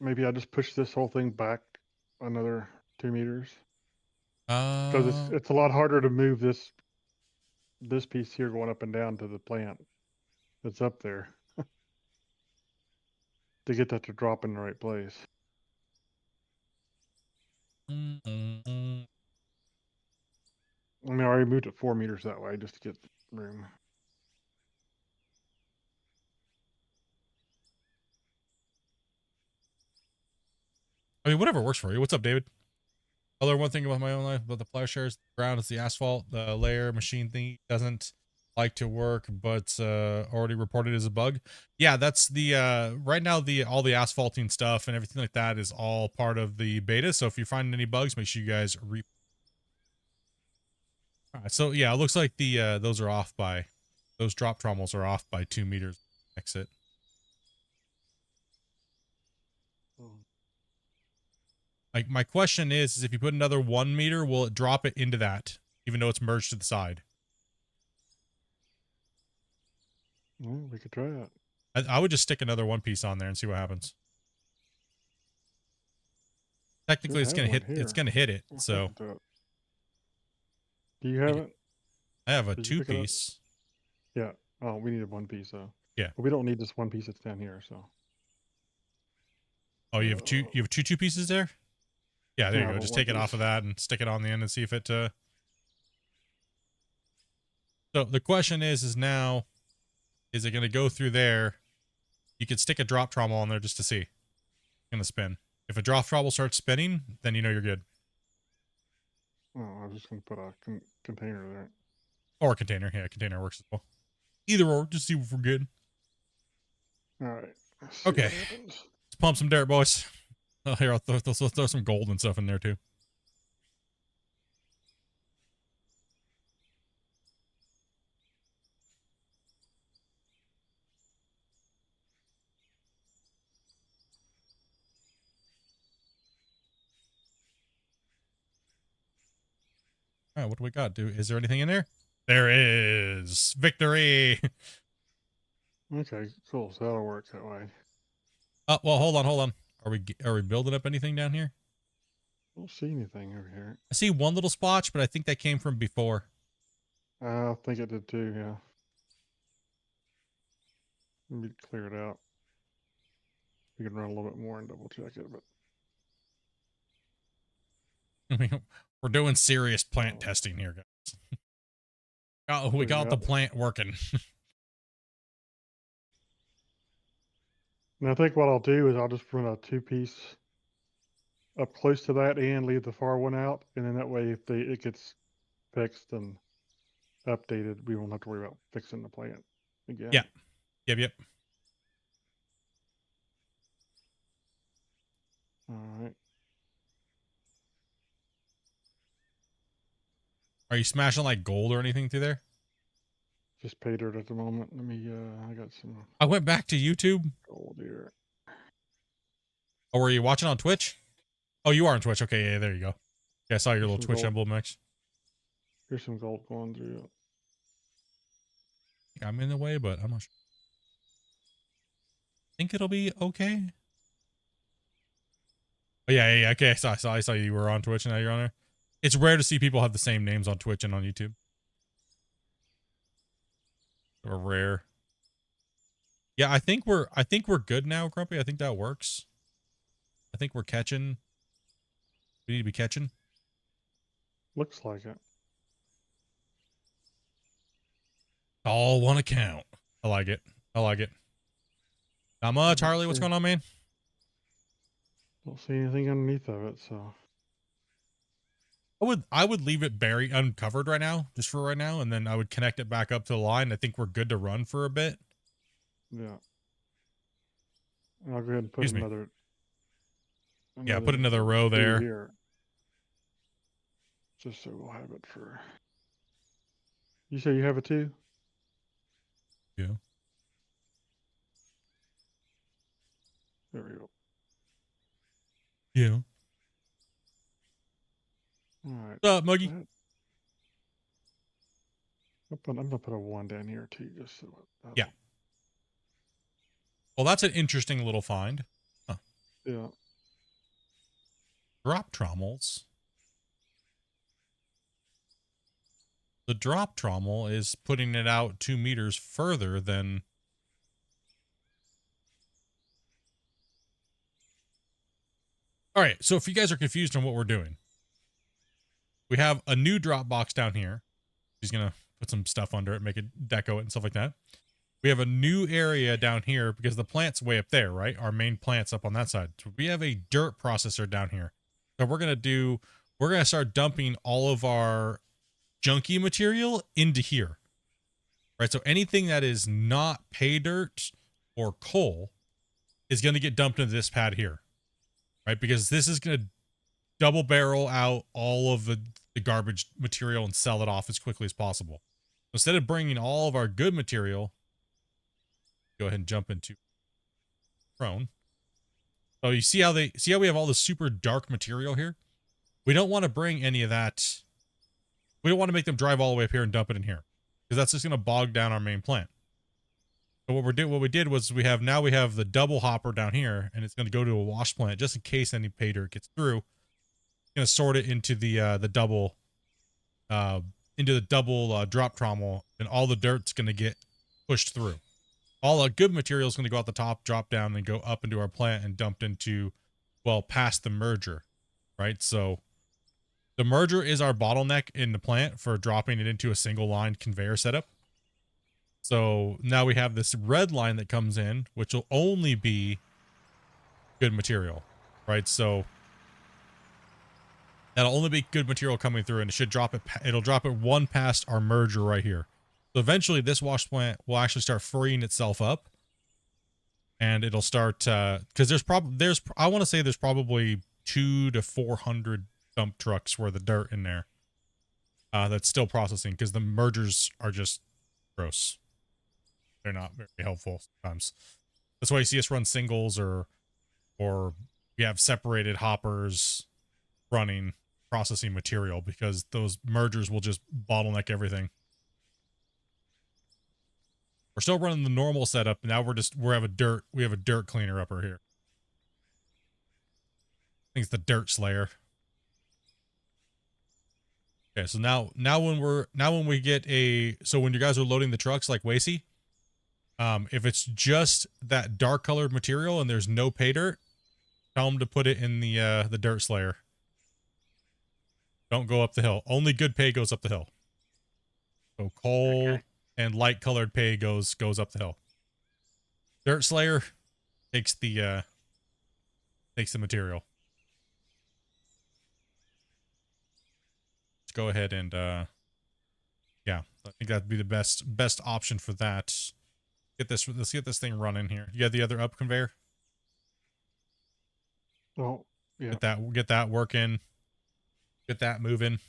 maybe I just push this whole thing back another 2 meters. Because it's a lot harder to move this piece here going up and down to the plant that's up there to get that to drop in the right place. I mean, I already moved it 4 meters that way just to get room. I mean, whatever works for you. What's up, David? Other one thing about my own life about the plowshares, the ground is the asphalt. The layer machine thing doesn't like to work, but already reported as a bug. Yeah, that's the right now all the asphalting stuff and everything like that is all part of the beta. So if you find any bugs, make sure you guys All right, so yeah, it looks like those are off by those drop trommels are off by 2 meters exit. Like, my question is if you put another 1 meter, will it drop it into that, even though it's merged to the side? Well, we could try it. I would just stick another one piece on there and see what happens. Technically, it's gonna hit. It's gonna hit it. So. Do you have it? I have a Did you pick it up? 2-piece. Yeah. Oh, we need a 1 piece though. Yeah. But we don't need this 1 piece that's down here. So. Oh, you have two. You have two pieces there. Yeah, there Yeah, you go. but Just one take it off piece. of that and stick it on the end and see if it. So the question is now, is it gonna go through there? You could stick a drop trommel on there just to see. It's gonna spin. If a drop trommel starts spinning, then you know you're good. Oh, I was just gonna put a container there. Or a container. Yeah, a container works as well. Either or, just see if we're good. All right. Let's see Okay. what happens. Let's pump some dirt, boys. Oh, here, I'll throw some gold and stuff in there too. All right, what do we got? Is there anything in there? There is. Victory. Okay, cool. So that'll work that way. Oh, well, hold on. Are we building up anything down here? I don't see anything over here. I see one little splotch, but I think that came from before. I think it did too. Yeah. Let me clear it out. We can run a little bit more and double check it, but I mean, we're doing serious plant testing here, guys. Oh, we got the plant working. and I think what I'll do is I'll just run a 2-piece up close to that and leave the far one out, and then that way if it gets fixed and updated, we won't have to worry about fixing the plant again. Yeah. Yep. All right. Are you smashing like gold or anything through there? Just pay dirt at the moment. Let me. I got some I went back to YouTube. gold here. Oh, were you watching on Twitch? Oh, you are on Twitch. Okay, yeah, there you go. Yeah, I saw your little Some Twitch gold. emblem, Max. Here's some gold going through. I'm in the way, but I'm not sure. Think it'll be okay. Oh, yeah. Okay, I saw you were on Twitch and now you're on there. It's rare to see people have the same names on Twitch and on YouTube. Or rare. Yeah, I think we're good now, Grumpy. I think that works. I think we're catching. We need to be catching. Looks like it. All one account. I like it. Not much, Harley. What's going on, man? Don't see anything underneath of it, so I would leave it buried uncovered right now, just for right now, and then I would connect it back up to the line. I think we're good to run for a bit. yeah. I'll go ahead and put Excuse me. another. Yeah, put another row two there. Here. Just so we'll have it for. You say you have it too? Yeah. There we go. Yeah. All right. What's up, Muggy? I'm gonna put a 1 down here too, just so. Yeah. Well, that's an interesting little find. Huh. Yeah. Drop trommels. The drop trommel is putting it out 2 meters further than. All right, so if you guys are confused on what we're doing, we have a new drop box down here. He's going to put some stuff under it, make it deco it and stuff like that. We have a new area down here because the plant's way up there, right? Our main plant's up on that side. So we have a dirt processor down here. So we're going to start dumping all of our junky material into here, right? So anything that is not pay dirt or coal is going to get dumped into this pad here, right? Because this is going to double barrel out all of the garbage material and sell it off as quickly as possible. Instead of bringing all of our good material, go ahead and jump into prone. So you see how we have all the super dark material here? We don't want to bring any of that. We don't want to make them drive all the way up here and dump it in here, because that's just going to bog down our main plant. So what we did was we have the double hopper down here, and it's going to go to a wash plant just in case any pay dirt gets through. It's going to sort it into the double drop trommel, and all the dirt's going to get pushed through. All the good material is going to go out the top, drop down, and go up into our plant and dumped into, well, past the merger, right? So the merger is our bottleneck in the plant for dropping it into a single line conveyor setup. So now we have this red line that comes in, which will only be good material, right? So that'll only be good material coming through, and it should drop it. It'll drop it one past our merger right here. So eventually this wash plant will actually start freeing itself up, and it'll start, because I want to say there's probably 200 to 400 dump trucks worth of dirt in there that's still processing, because the mergers are just gross. They're not very helpful sometimes. That's why you see us run singles, or we have separated hoppers running processing material, because those mergers will just bottleneck everything. We're still running the normal setup. Now we have a dirt cleaner upper here. I think it's the dirt slayer. Okay, so now when you guys are loading the trucks like Wacy, if it's just that dark colored material and there's no pay dirt, tell them to put it in the dirt slayer. Don't go up the hill. Only good pay goes up the hill. So coal and light colored pay goes up the hill. Dirt slayer takes the material. Let's go ahead and yeah, I think that'd be the best option for that. Let's get this thing running here. You got the other up conveyor? Oh, yeah. Get that working. Get that moving.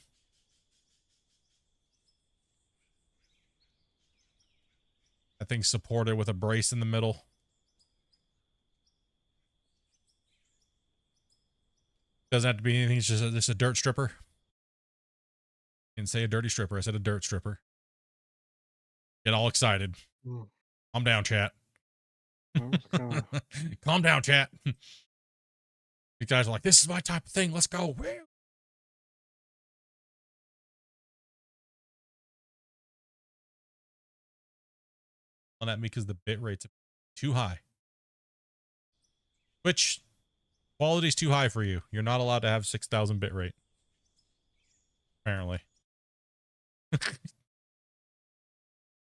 That thing's supported with a brace in the middle. Doesn't have to be anything. It's just a dirt stripper. Didn't say a dirty stripper. I said a dirt stripper. Get all excited. Mm. Calm down, chat. Kinda... Calm down, chat. You guys are like, this is my type of thing. Let's go. Woo. On at me because the bit rate's too high. Which quality's too high for you. You're not allowed to have 6,000 bit rate. Apparently.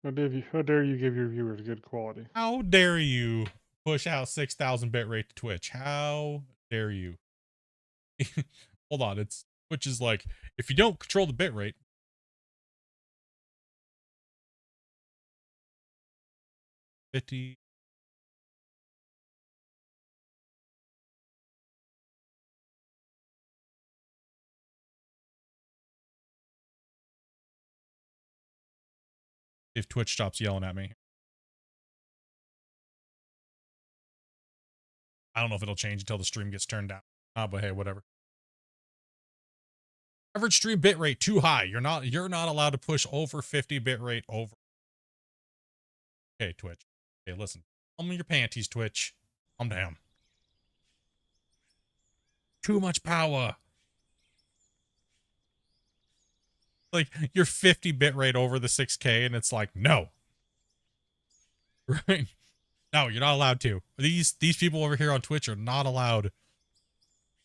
How dare you give your viewers good quality? How dare you push out 6,000 bit rate to Twitch? How dare you? Hold on, Twitch is like, if you don't control the bit rate, $50. If Twitch stops yelling at me. I don't know if it'll change until the stream gets turned down. But hey, whatever. Average stream bitrate too high. You're not allowed to push over 50 bitrate over. Okay, Twitch. Okay, listen. Calm your panties, Twitch. Calm down. Too much power. Like, you're 50 bitrate over the 6K, and it's like, no. Right? No, you're not allowed to. These people over here on Twitch are not allowed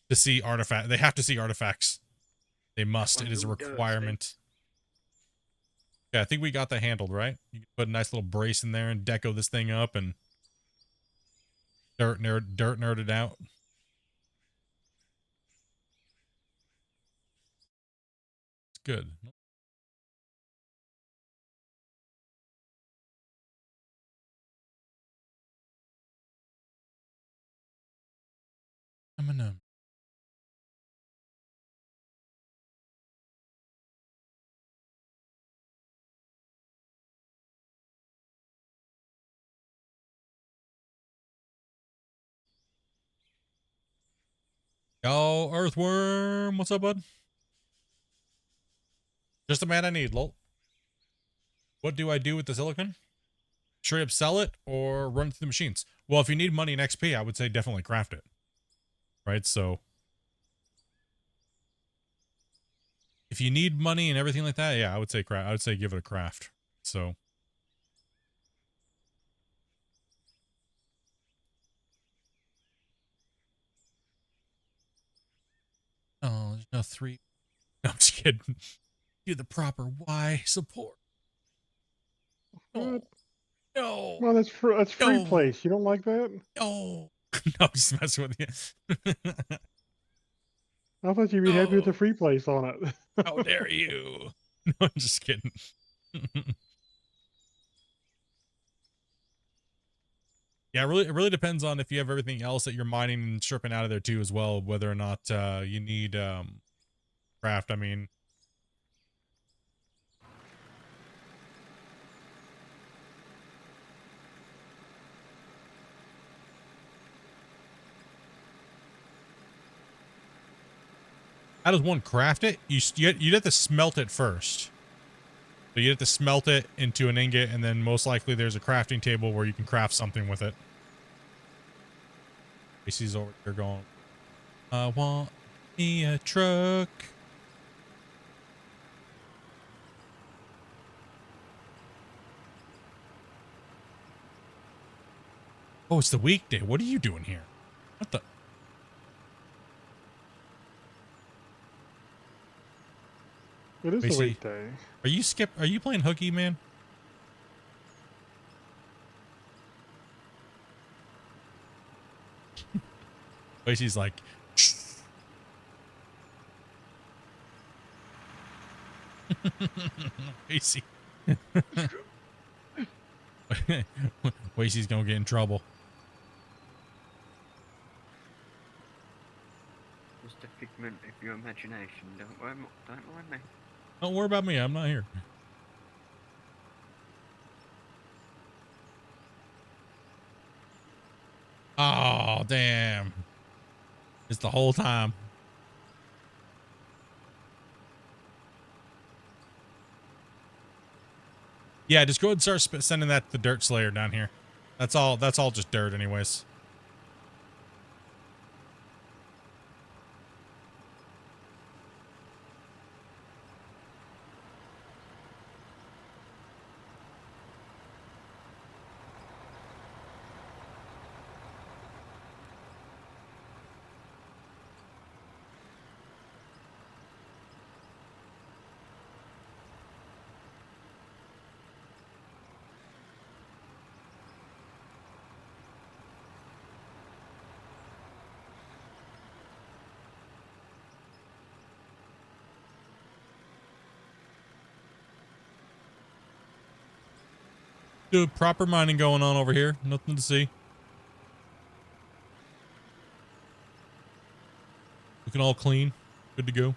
to see artifacts. They have to see artifacts. They must. It is a requirement. Yeah, I think we got that handled, right? You can put a nice little brace in there and deco this thing up and dirt nerd it out. It's good. M&M. Yo, Earthworm, what's up, bud? Just the man I need, lol. What do I do with the silicon? Straight up sell it or run it through the machines? Well, if you need money in XP, I would say definitely craft it. Right, so if you need money and everything like that, yeah, I would say craft. I would say give it a craft. So oh, there's no 3. No, I'm just kidding. Do the proper Y support. What? No. Well, that's free No. place. You don't like that? No. No, I'm just messing with you. I thought you'd be happy with No. the free place on it. How dare you? No, I'm just kidding. Yeah, it really depends on if you have everything else that you're mining and stripping out of there too as well, whether or not you need craft. I mean, how does one craft it? You'd have to smelt it first. So you have to smelt it into an ingot, and then most likely there's a crafting table where you can craft something with it. AC's over there going, I want me a truck. Oh, it's the weekday. What are you doing here? What the? It is a Macy, weekday. Are you playing hooky, man? Macy's like, Macy. Macy's gonna get in trouble. Just a figment of your imagination. Don't worry me. Don't worry about me. I'm not here. Oh, damn. It's the whole time. Yeah, just go ahead and start sending that to the dirt slayer down here. That's all just dirt anyways. Do proper mining going on over here. Nothing to see. Looking all clean. Good to go.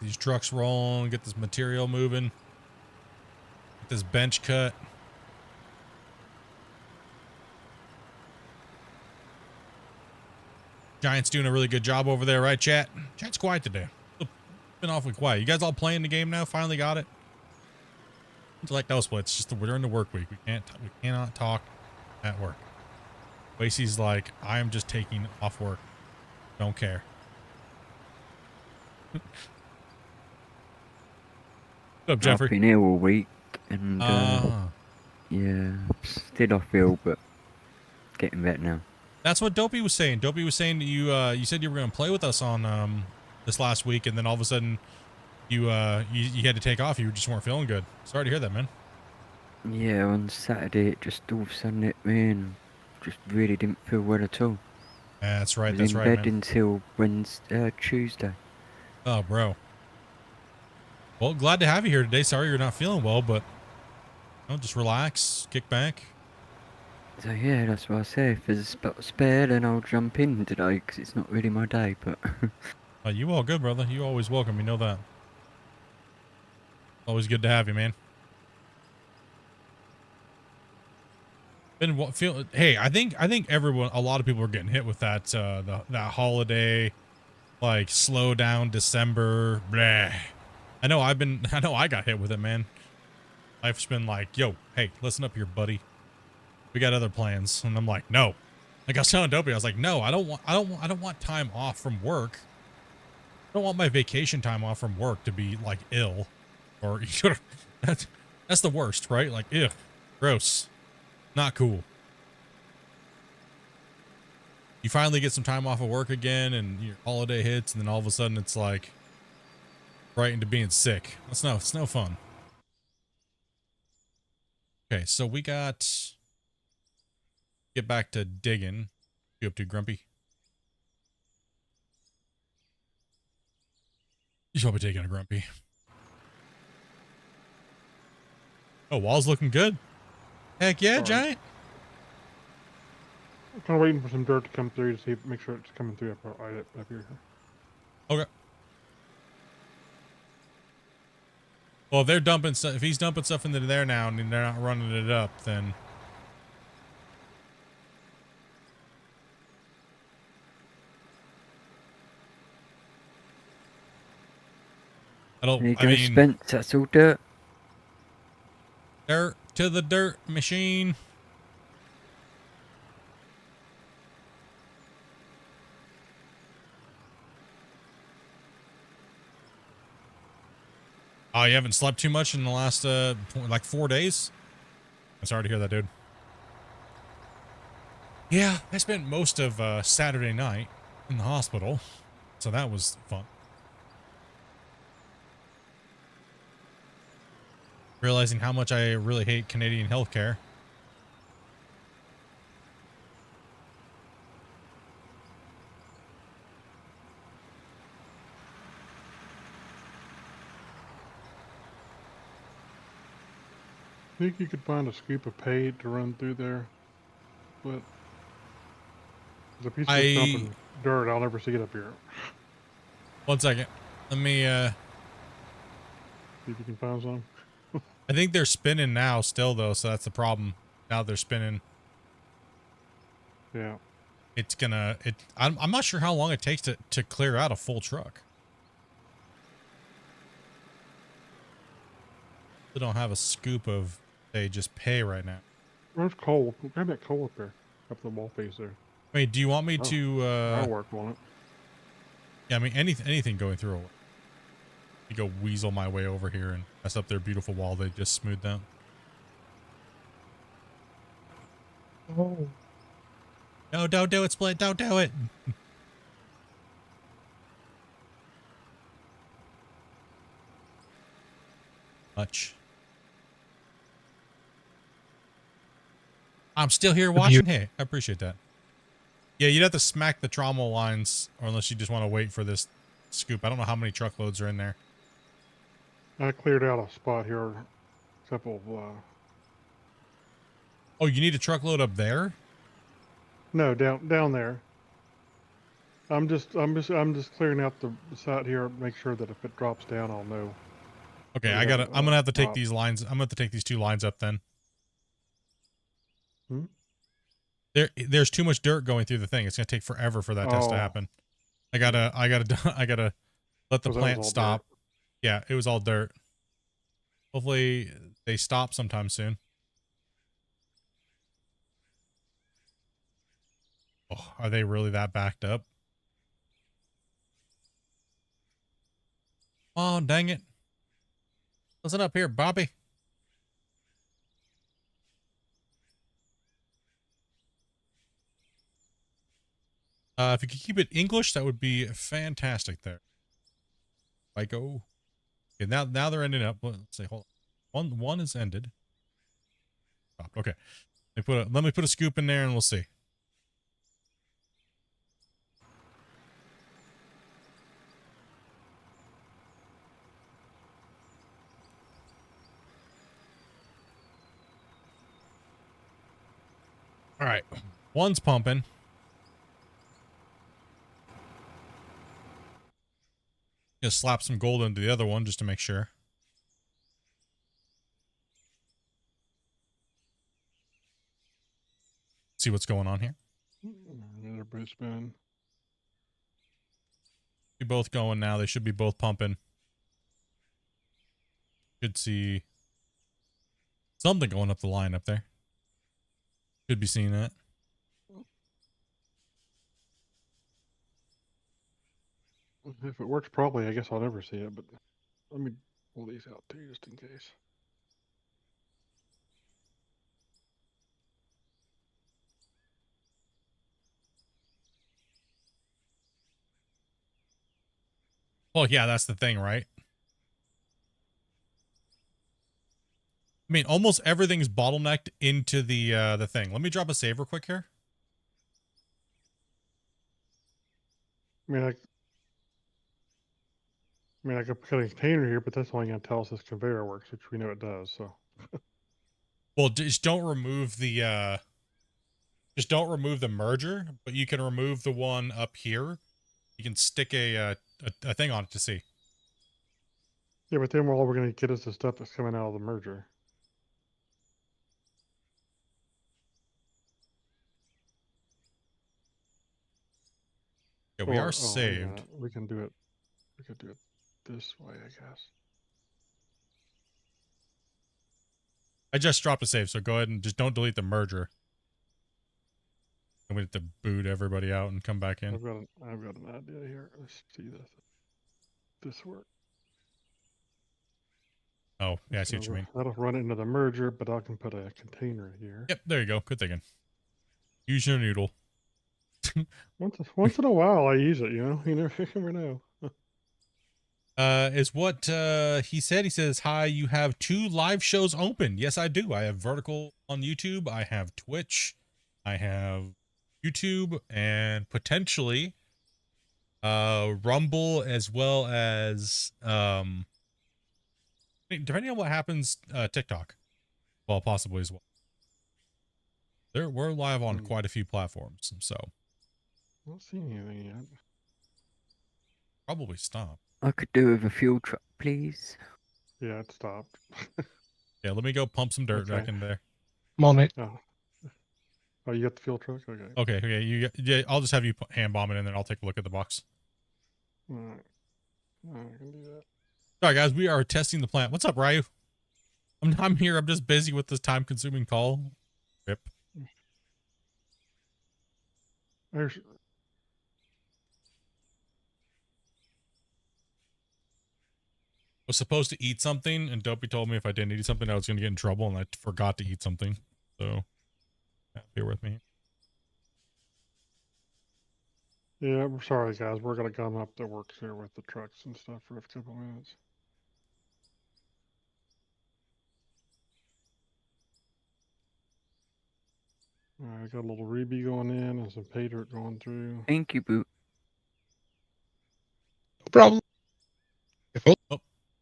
These trucks rolling, get this material moving, get this bench cut. Giant's doing a really good job over there, right, chat? Chat's quiet today. Been awfully quiet. You guys all playing the game now? Finally got it? It's like no splits. Just we're during the work week. We cannot talk at work. Lacey's like, I am just taking off work. Don't care. What's up, Jeffrey? I've been here all week, and yeah, still off ill, but getting better now. That's what Dopey was saying. Dopey was saying that you said you were gonna play with us on this last week, and then all of a sudden you had to take off. You just weren't feeling good. Sorry to hear that, man. Yeah, on Saturday it just all of a sudden hit me and just really didn't feel well at all. Yeah, that's right. Was That's in right, bed man. until Tuesday. Oh, bro. Well, glad to have you here today. Sorry you're not feeling well, but just relax, kick back. So yeah, that's what I say. If there's a spot spare, then I'll jump in today because it's not really my day. But You all good, brother. You always welcome. You know that. Always good to have you, man. Hey, I think everyone, a lot of people are getting hit with that that holiday, like slow down December. Bleh. I know I got hit with it, man. Life's been like, yo, hey, listen up here, buddy. We got other plans, and I'm like, no. Like I was telling Dopey, I was like, no, I don't want time off from work. I don't want my vacation time off from work to be like ill, or that's the worst, right? Like, ew, gross, not cool. You finally get some time off of work again, and your holiday hits, and then all of a sudden it's like right into being sick. It's no fun. Okay, so we got get back to digging. You up to, Grumpy? You should be taking a Grumpy. Oh, wall's looking good. Heck yeah, Sorry. Giant. I'm kind of waiting for some dirt to come through to see, make sure it's coming through up here. Okay. Well, if they're dumping stuff, if he's dumping stuff into there now and they're not running it up, then there you I go, mean, Spence. That's all dirt. dirt to the dirt machine. Oh, you haven't slept too much in the last like 4 days? I'm sorry to hear that, dude. Yeah, I spent most of Saturday night in the hospital, so that was fun. Realizing how much I really hate Canadian healthcare. I think you could find a scoop of paint to run through there, but there's a piece of dumping dirt. I'll never see it up here. 1 second. Let me See if you can find some. I think they're spinning now still though, so that's the problem. Now they're spinning. Yeah. It's gonna I'm not sure how long it takes to clear out a full truck. We don't have a scoop of say just pay right now. Where's coal? Grab that coal up there. Up the wall face there. Wait, do you want me to I'll work on it. Yeah, I mean anything going through you go weasel my way over here and mess up their beautiful wall they just smoothed out. Oh. No, don't do it, Split. Don't do it. Much. I'm still here watching. Hey, I appreciate that. Yeah, you'd have to smack the trauma lines, or unless you just want to wait for this scoop. I don't know how many truckloads are in there. I cleared out a spot here. A couple of, Oh, you need a truckload up there? no, down there. I'm just clearing out the side here. Make sure that if it drops down, I'll know. Okay, I'm gonna have to take these lines. I'm gonna have to take these 2 lines up then. Hmm? There's too much dirt going through the thing. It's gonna take forever for that test to happen. I gotta let the plant stop. Dirt. Yeah, it was all dirt. Hopefully they stop sometime soon. Oh, are they really that backed up? Oh, dang it. Listen up here, Bobby. If you could keep it English, that would be fantastic there. I go. Okay, now they're ending up. Let's say, hold on. One is ended. Stopped. Okay. Let me put a scoop in there and we'll see. All right. One's pumping. Just slap some gold into the other one just to make sure. See what's going on here. Another boost spin. Be both going now. They should be both pumping. Should see something going up the line up there. Should be seeing that. If it works properly, I guess I'll never see it, but let me pull these out too, just in case. Well, yeah, that's the thing, right? I mean, almost everything's bottlenecked into the thing. Let me drop a save real quick here. I mean, I could put a container here, but that's only going to tell us this conveyor works, which we know it does. So, Well, just don't remove the merger, but you can remove the one up here. You can stick a thing on it to see. yeah, but then all we're going to get is the stuff that's coming out of the merger. Yeah, we are wait a saved. minute. We can do it. We could do it this way, I guess. I just dropped a save, so go ahead and just don't delete the merger. And we have to boot everybody out and come back in. I've got an idea here. Let's see this work. Oh, yeah, I see what you mean. That'll run into the merger, but I can put a container here. Yep, there you go. Good thinking. Use your noodle. Once in a while, I use it. You never know. Is what he said. He says, hi, you have 2 live shows open. Yes, I do. I have Vertical on YouTube. I have Twitch. I have YouTube and potentially Rumble, as well as depending on what happens, TikTok. Well, possibly as well. We're live on quite a few platforms, so I don't see anything yet. probably stop. I could do with a fuel truck, please. Yeah, it stopped. Yeah, let me go pump some dirt back in there. I'm on it. Oh, you got the fuel truck? Okay. Okay, yeah, I'll just have you hand bomb it in there. I'll take a look at the box. All right. I can do that. Sorry, guys, we are testing the plant. What's up, Ryu? I'm here. I'm just busy with this time-consuming call. Rip. There's. Was supposed to eat something, and Dopey told me if I didn't eat something, I was going to get in trouble, and I forgot to eat something. So, yeah, bear with me. Yeah, we're sorry, guys. We're gonna come up that works here with the trucks and stuff for a couple minutes. All right, got a little Ruby going in and some pay dirt going through. Thank you, Boot. No problem. Oh,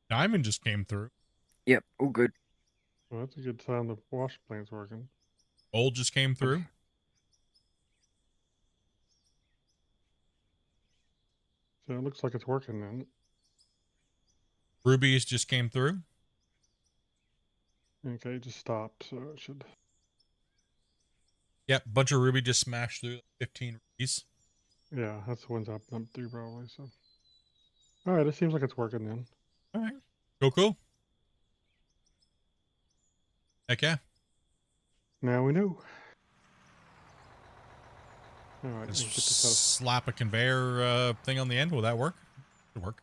Diamond just came through. Yep, all good. Well, that's a good sign the wash plant's working. Old just came through. So it looks like it's working then. Rubies just came through. Okay, it just stopped, so it should. Yep, bunch of Ruby just smashed through 15 rubies. Yeah, that's the ones I pumped through probably. So, all right, it seems like it's working then. All right, cool. Heck yeah. Now we know. All right, let's Just get this out of. slap a conveyor thing on the end. Will that work? Should work.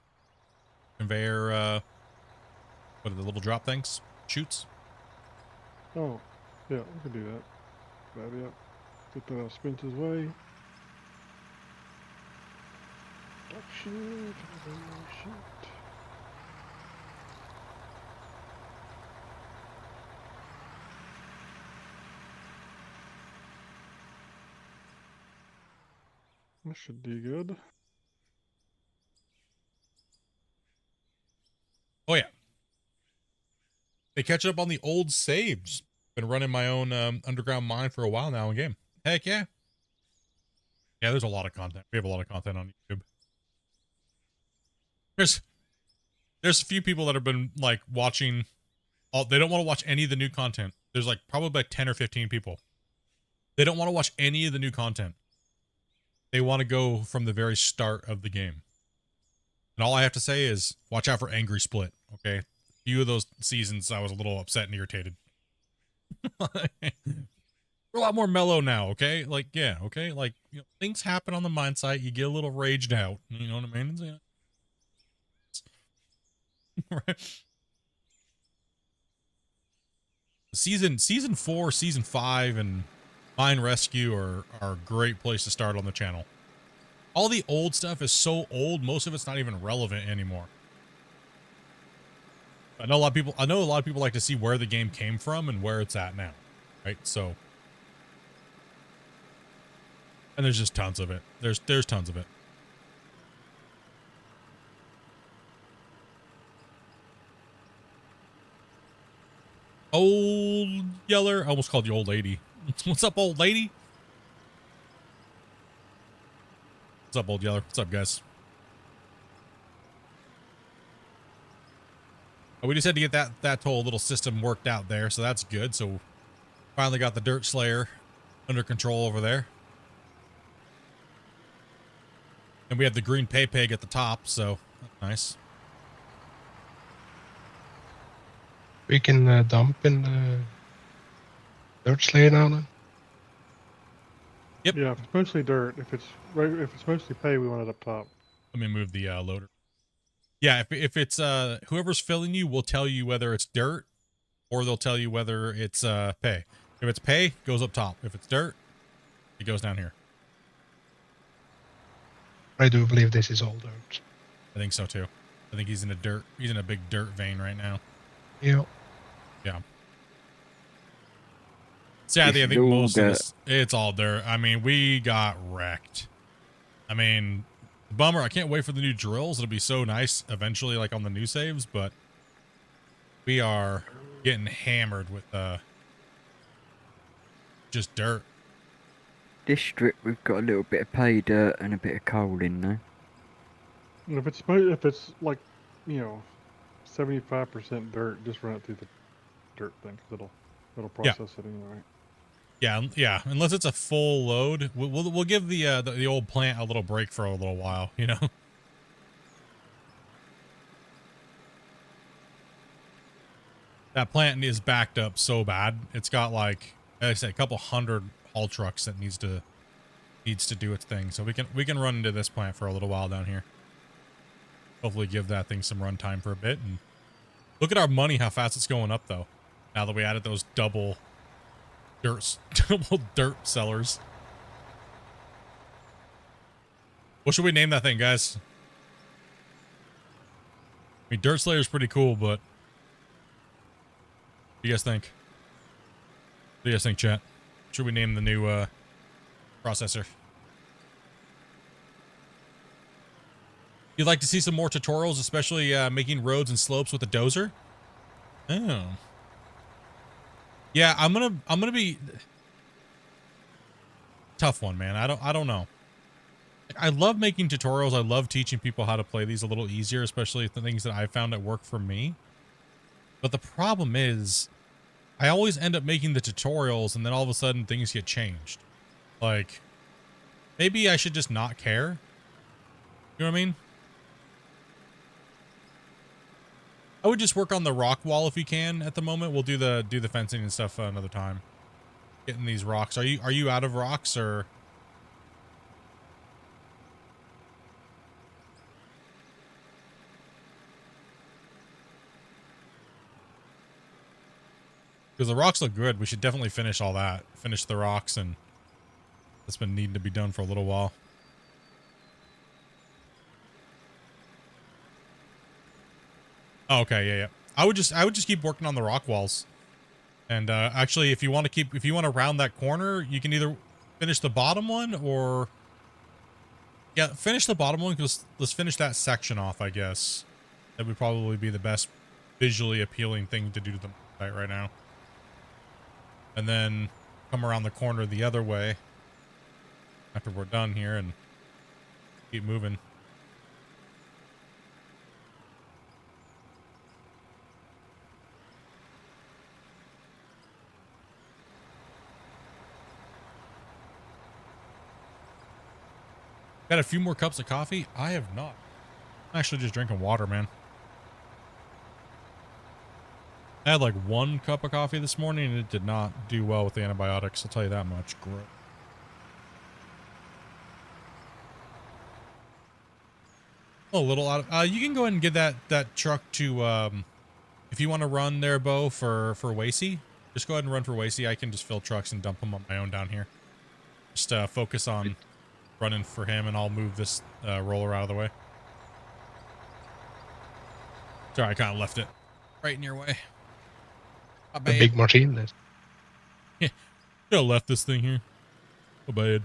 Conveyor, what are the little drop things? Shoots. Oh, yeah, we can do that. Grab it up. Get that out of Spence's way. Shit. Oh, shit. This should do good. Oh yeah. They catch up on the old saves. Been running my own underground mine for a while now in game. Heck yeah. Yeah, there's a lot of content. We have a lot of content on YouTube. There's a few people that have been like watching. They don't want to watch any of the new content. There's like probably like 10 or 15 people. They don't want to watch any of the new content. They want to go from the very start of the game. And all I have to say is watch out for Angry Split. Okay, a few of those seasons I was a little upset and irritated. We're a lot more mellow now. Okay, like yeah, okay, like you know, things happen on the mine site. You get a little raged out. You know what I mean? Yeah. Right. Season 4, season 5, and Mine Rescue are a great place to start on the channel. All the old stuff is so old, most of it's not even relevant anymore. I know a lot of people like to see where the game came from and where it's at now, right? So, and there's just tons of it. There's tons of it. Old Yeller, I almost called you old lady. What's up, old lady? What's up, old Yeller? What's up, guys? Oh, we just had to get that whole little system worked out there, so that's good. So finally got the Dirt Slayer under control over there. And we have the green pay peg at the top, so that's nice. We can dump in the Dirt Slayer now then? Yep. Yeah, if it's mostly dirt, if it's mostly pay, we want it up top. Let me move the loader. Yeah, if it's whoever's filling you will tell you whether it's dirt or they'll tell you whether it's pay. If it's pay, it goes up top. If it's dirt, it goes down here. I do believe this is all dirt. I think so too. I think he's in a big dirt vein right now. Yeah. Yeah. Sadly, I think most of this, it's all dirt. I mean, we got wrecked. I mean, bummer. I can't wait for the new drills. It'll be so nice eventually, like on the new saves, but we are getting hammered with just dirt. This strip, we've got a little bit of pay dirt and a bit of coal in there. And if it's like, you know, 75% dirt, just run it through the dirt thing, because it'll process it anyway. Yeah. Unless it's a full load, we'll give the old plant a little break for a little while, you know. That plant is backed up so bad. It's got like I said, a couple hundred haul trucks that needs to do its thing. So we can run into this plant for a little while down here. Hopefully give that thing some run time for a bit. And look at our money, how fast it's going up though. Now that we added those double dirt sellers. What should we name that thing, guys? I mean, Dirt Slayer's pretty cool, but what do you guys think? What do you guys think, chat? Should we name the new processor? You'd like to see some more tutorials, especially making roads and slopes with a dozer? Oh. Yeah, I'm gonna be tough one, man. I don't know. I love making tutorials. I love teaching people how to play these a little easier, especially the things that I found that work for me. But the problem is I always end up making the tutorials and then all of a sudden things get changed. Like maybe I should just not care. You know what I mean? I would just work on the rock wall if you can at the moment. We'll do the fencing and stuff another time. Getting these rocks. Are you out of rocks or? Because the rocks look good. We should definitely finish all that. Finish the rocks, and that's been needing to be done for a little while. Oh, okay, yeah. I would just keep working on the rock walls. And actually, if you want to round that corner, you can either finish the bottom one or finish the bottom one, because let's finish that section off, I guess. That would probably be the best visually appealing thing to do to the site right now. And then come around the corner the other way after we're done here and keep moving. Got a few more cups of coffee? I have not. I'm actually just drinking water, man. I had like 1 cup of coffee this morning and it did not do well with the antibiotics. I'll tell you that much. Gross. A little out of, you can go ahead and get that truck to, if you want to run there, Bo, for Wasey, just go ahead and run for Wasey. I can just fill trucks and dump them on my own down here. Just focus on running for him, and I'll move this roller out of the way. Sorry, I kind of left it right in your way. A big machine. There. Yeah, should have left this thing here. Oh, bad.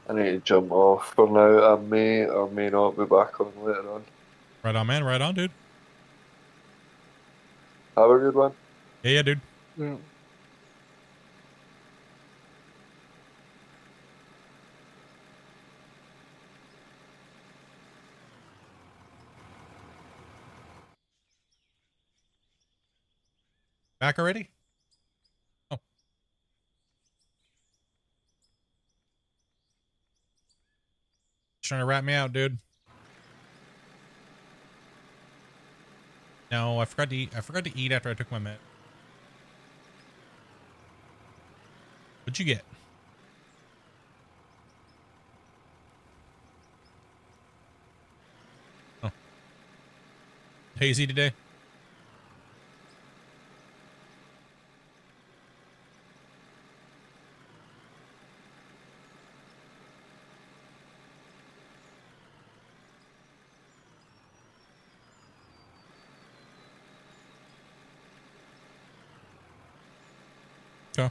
I need to jump off for now. I may or may not be back on later on. Right on, man. Right on, dude. Have a good one. Yeah, dude. Yeah. Back already? Oh. Trying to rat me out, dude. No, I forgot to eat. I forgot to eat after I took my med. What'd you get? Oh. Hazy today? Okay.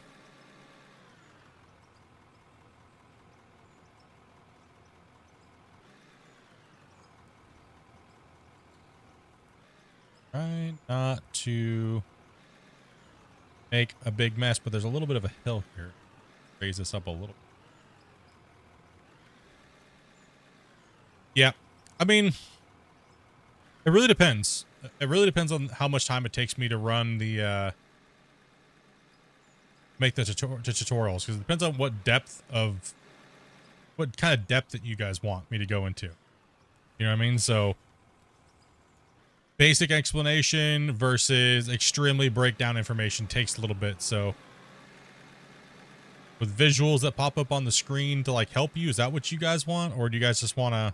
Try not to make a big mess, but there's a little bit of a hill here. Raise this up a little. Yeah. I mean, it really depends. It really depends on how much time it takes me to run the, make the tutorials, because it depends on what kind of depth that you guys want me to go into. You know what I mean? So basic explanation versus extremely breakdown information takes a little bit. So with visuals that pop up on the screen to like help you, is that what you guys want? Or do you guys just want to,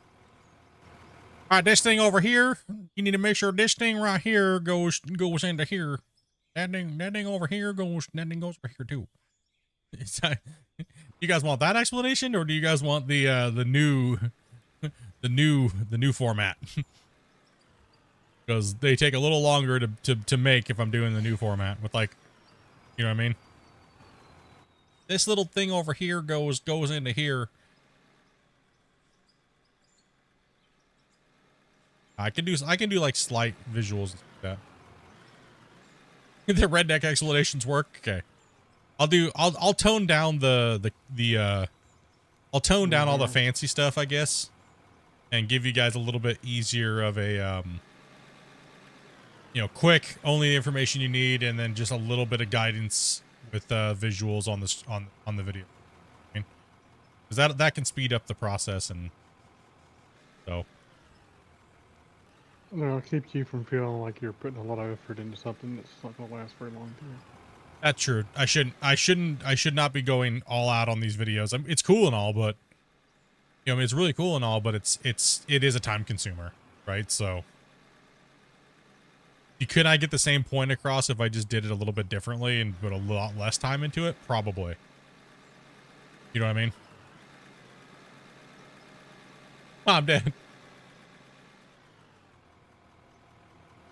all right, this thing over here, you need to make sure this thing right here goes into here. That thing over here goes over here too. You guys want that explanation, or do you guys want the new format? Because they take a little longer to make if I'm doing the new format with, like, you know what I mean? This little thing over here goes into here. I can do like slight visuals like that. The redneck explanations work. Okay, I'll tone down I'll tone down all the fancy stuff, I guess, and give you guys a little bit easier of a you know, quick, only the information you need, and then just a little bit of guidance with visuals on this on the video. I mean, because that can speed up the process, and so. No, it keeps you from feeling like you're putting a lot of effort into something that's not going to last very long. That's true. I should not be going all out on these videos. It's cool and all, but you know, I mean, it's really cool and all, but it is a time consumer, right? So Could I get the same point across if I just did it a little bit differently and put a lot less time into it? Probably. You know what I mean? Oh, I'm dead.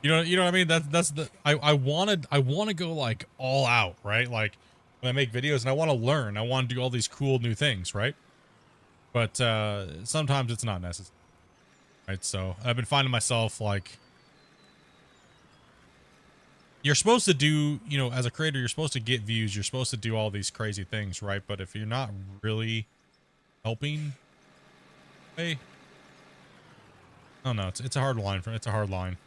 You know what I mean? That's the I want to go like all out, right? Like when I make videos and I want to learn, I want to do all these cool new things, right? But sometimes it's not necessary. Right? So I've been finding myself like, you're supposed to do, you know, as a creator, you're supposed to get views, you're supposed to do all these crazy things, right? But if you're not really helping, hey, oh no, it's a hard line it's a hard line.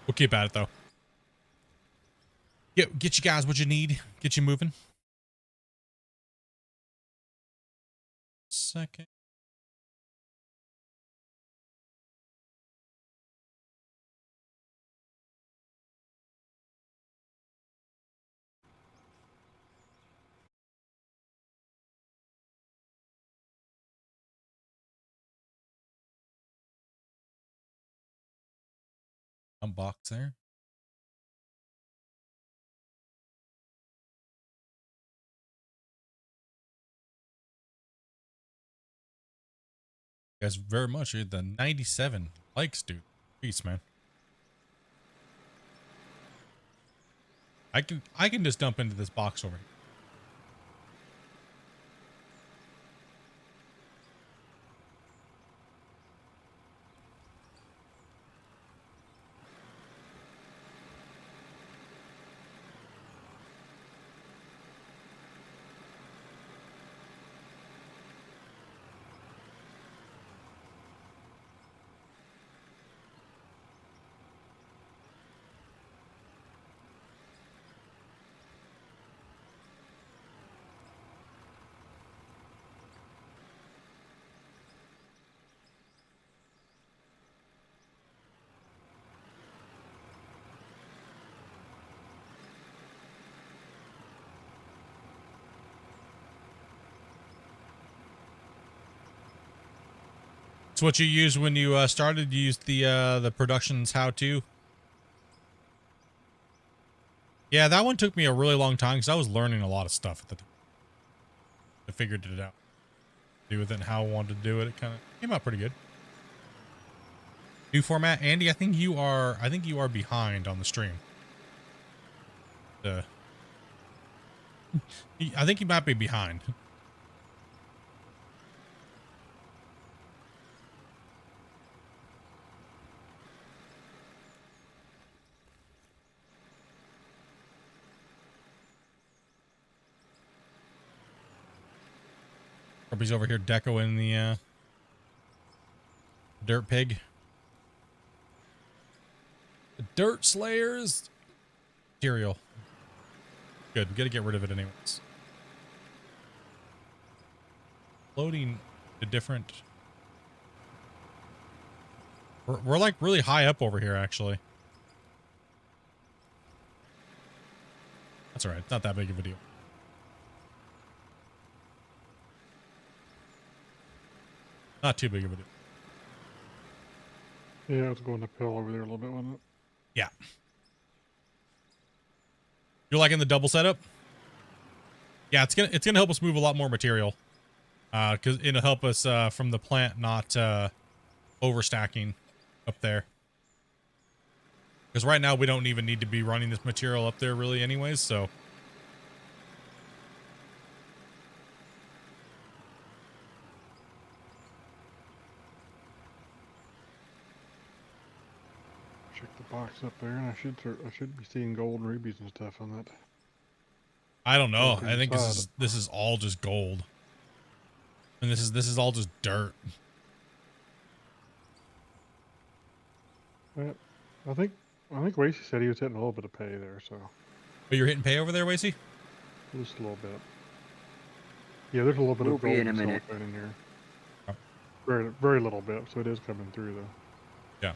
We'll keep at it though. Get you guys what you need. Get you moving. Second. Unbox there. You guys very much. You're the 97 likes, dude. Peace, man. I can just dump into this box over here. It's what you used when you started. You used the production's how-to. Yeah, that one took me a really long time because I was learning a lot of stuff at the time. I figured it out. Do with it and how I wanted to do it. It kind of came out pretty good. New format, Andy. I think you are behind on the stream. I think you might be behind. He's over here decoing the dirt pig. The dirt slayers material. Good. We gotta get rid of it anyways. Loading the different. We're like really high up over here, actually. That's all right. It's not that big of a deal. Not too big of a deal. Yeah, it's going uphill over there a little bit, wasn't it? Yeah. You're liking the double setup? Yeah, it's gonna help us move a lot more material. Cause it'll help us from the plant not overstacking up there. Because right now we don't even need to be running this material up there really anyways, so. Check the box up there, and I should be seeing gold and rubies and stuff on that. I don't know. I think this is all just gold. And this is all just dirt. I think I think Wasey said he was hitting a little bit of pay there, so But you're hitting pay over there, Wasey? just a little bit. Yeah, there's a little bit We'll of be gold in a and minute. silicone in here. Oh. Very, very little bit, so it is coming through though. Yeah.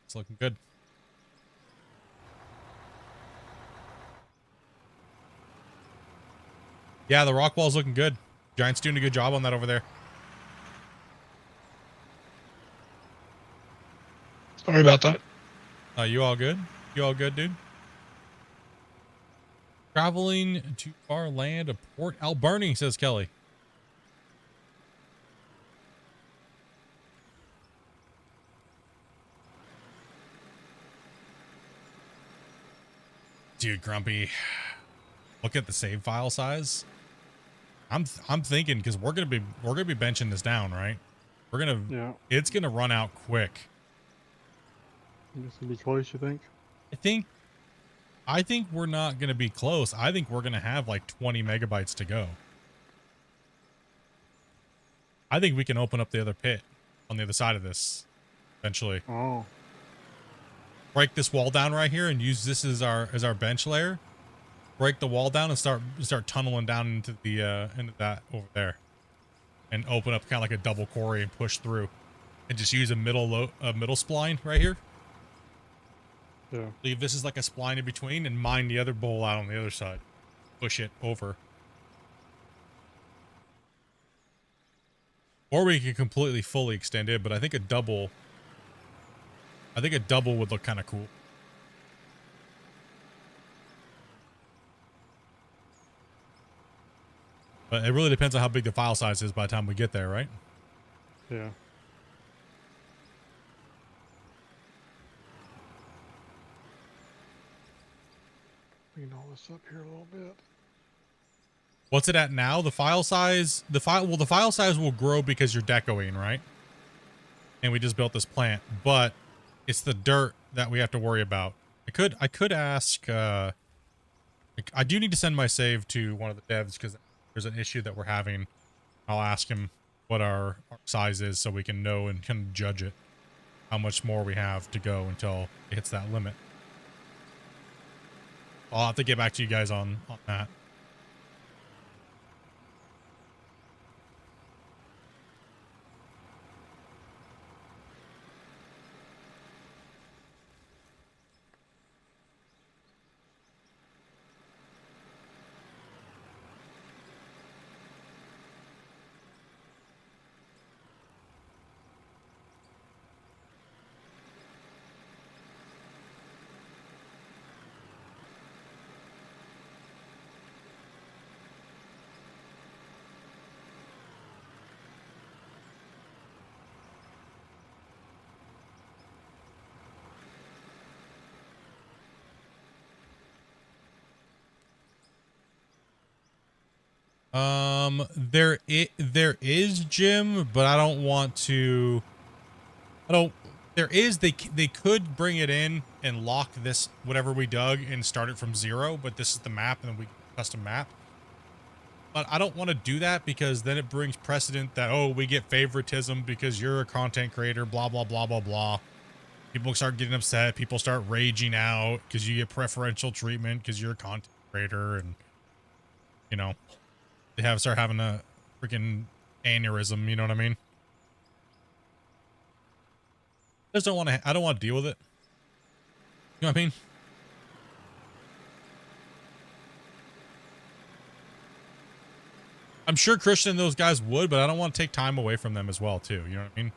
It's looking good. Yeah, the rock wall's looking good. Giant's doing a good job on that over there. Sorry about that. You all good? You all good, dude? Traveling to far land of Port Alberni, says Kelly. Dude, Grumpy, look at the save file size. I'm thinking because we're gonna be benching this down, right? Yeah. It's gonna run out quick. This will be close, you think? I think we're not gonna be close. I think we're gonna have like 20 megabytes to go. I think we can open up the other pit on the other side of this eventually. Oh. Break this wall down right here and use this as our bench layer. Break the wall down and start tunneling down into the into that over there, and open up kind of like a double quarry and push through, and just use a middle spline right here. Yeah. Leave this as like a spline in between, and mine the other bowl out on the other side. Push it over. Or we can completely fully extend it, but I think a double would look kind of cool. But it really depends on how big the file size is by the time we get there, right? Yeah. Clean all this up here a little bit. What's it at now? The file size, the file size will grow because you're decoing, right? And we just built this plant, but it's the dirt that we have to worry about. I could ask, I do need to send my save to one of the devs because there's an issue that we're having. I'll ask him what our size is so we can know and can judge it, how much more we have to go until it hits that limit. I'll have to get back to you guys on that. There is, Jim, but I don't want to. There is. They could bring it in and lock this whatever we dug and start it from zero. But this is the map, and then we custom map. But I don't want to do that because then it brings precedent that, oh, we get favoritism because you're a content creator. Blah blah blah blah blah. People start getting upset. People start raging out because you get preferential treatment because you're a content creator, and you know. They start having a freaking aneurysm, you know what I mean? I just don't want to, I don't want to deal with it. You know what I mean? I'm sure Christian and those guys would, but I don't want to take time away from them as well, too. You know what I mean?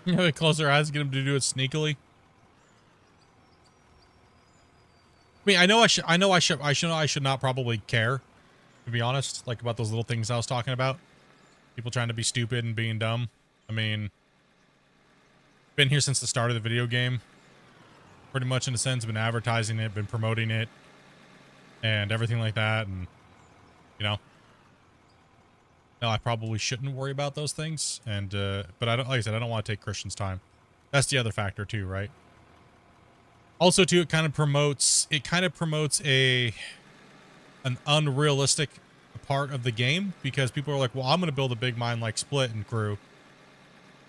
You know, they close their eyes, get them to do it sneakily. mean, I should not probably care, to be honest, like about those little things I was talking about. People trying to be stupid and being dumb. I mean, been here since the start of the video game. Pretty much in a sense, been advertising it, been promoting it, and everything like that. And, you know, no, I probably shouldn't worry about those things. And, but I don't, like I said, I don't want to take Christian's time. That's the other factor too, right? Also too, it kind of promotes an unrealistic part of the game, because people are like, well, I'm going to build a big mine like Split and crew.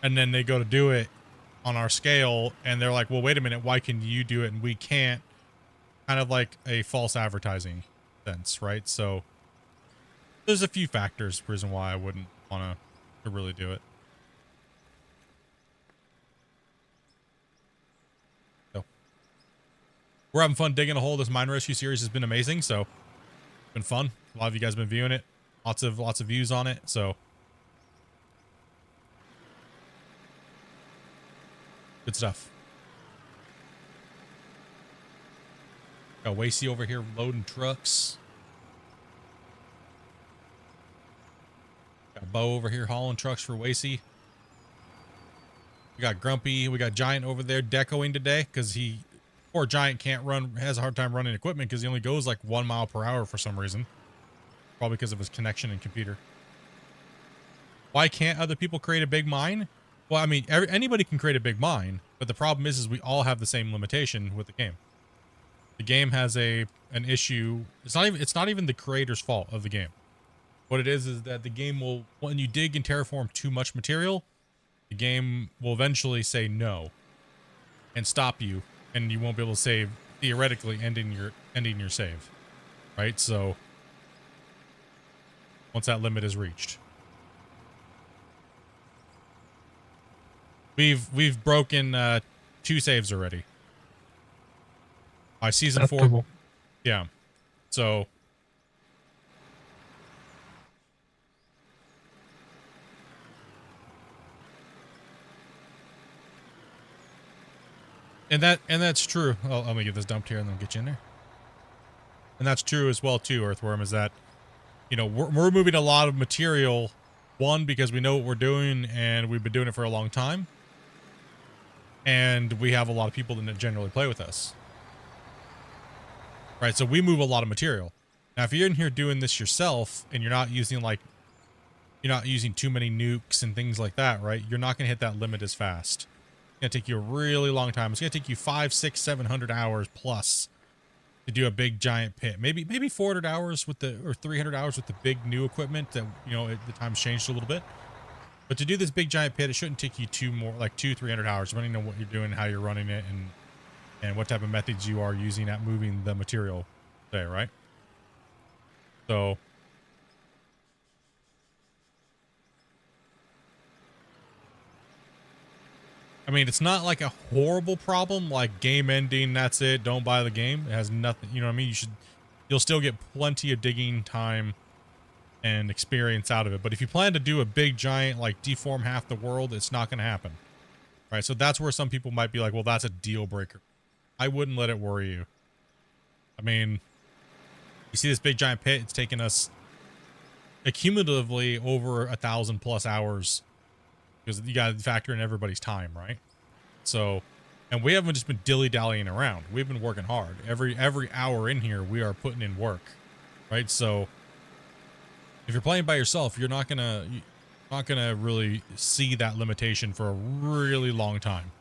And then they go to do it on our scale, and they're like, well, wait a minute, why can you do it and we can't? Kind of like a false advertising sense, right? So there's a few factors reason why I wouldn't want to really do it. So we're having fun digging a hole. This mine rescue series has been amazing, so it's been fun. A lot of you guys have been viewing it, lots of views on it, so good stuff. Got Wasey over here loading trucks. Got Bo over here hauling trucks for Wasey. We got Grumpy. We got Giant over there decoing today, because poor Giant has a hard time running equipment because he only goes like 1 mile per hour for some reason. Probably because of his connection and computer. Why can't other people create a big mine? Well, I mean, anybody can create a big mine, but the problem is we all have the same limitation with the game. The game has an issue. It's not even the creator's fault of the game. What it is that the game will, when you dig and terraform too much material, the game will eventually say no and stop you, and you won't be able to save, theoretically ending your save, right? So once that limit is reached. We've broken 2 saves already. By season 4. Yeah. So and that's true. Oh, let me get this dumped here and then get you in there. And that's true as well too, Earthworm, is that, you know, we're moving a lot of material, one, because we know what we're doing and we've been doing it for a long time. And we have a lot of people that generally play with us. Right, so we move a lot of material. Now, if you're in here doing this yourself and you're not using too many nukes and things like that, right? You're not going to hit that limit as fast. It's going to take you a really long time. It's going to take you 500, 600, 700 hours plus to do a big giant pit. Maybe 400 hours or 300 hours with the big new equipment that, you know, the time's changed a little bit. But to do this big giant pit, it shouldn't take you 200-300 hours, depending on what you're doing, how you're running it, and what type of methods you are using at moving the material there, right? So I mean, it's not like a horrible problem, like game ending, that's it, don't buy the game. It has nothing, you know what I mean? You'll still get plenty of digging time and experience out of it. But if you plan to do a big giant, like deform half the world, it's not going to happen. Right? So that's where some people might be like, well, that's a deal breaker. I wouldn't let it worry you. I mean, you see this big giant pit, it's taken us accumulatively over 1,000+ hours, because you got to factor in everybody's time, right? So, and we haven't just been dilly-dallying around. We've been working hard. Every hour in here, we are putting in work, right? So, if you're playing by yourself, you're not gonna really see that limitation for a really long time.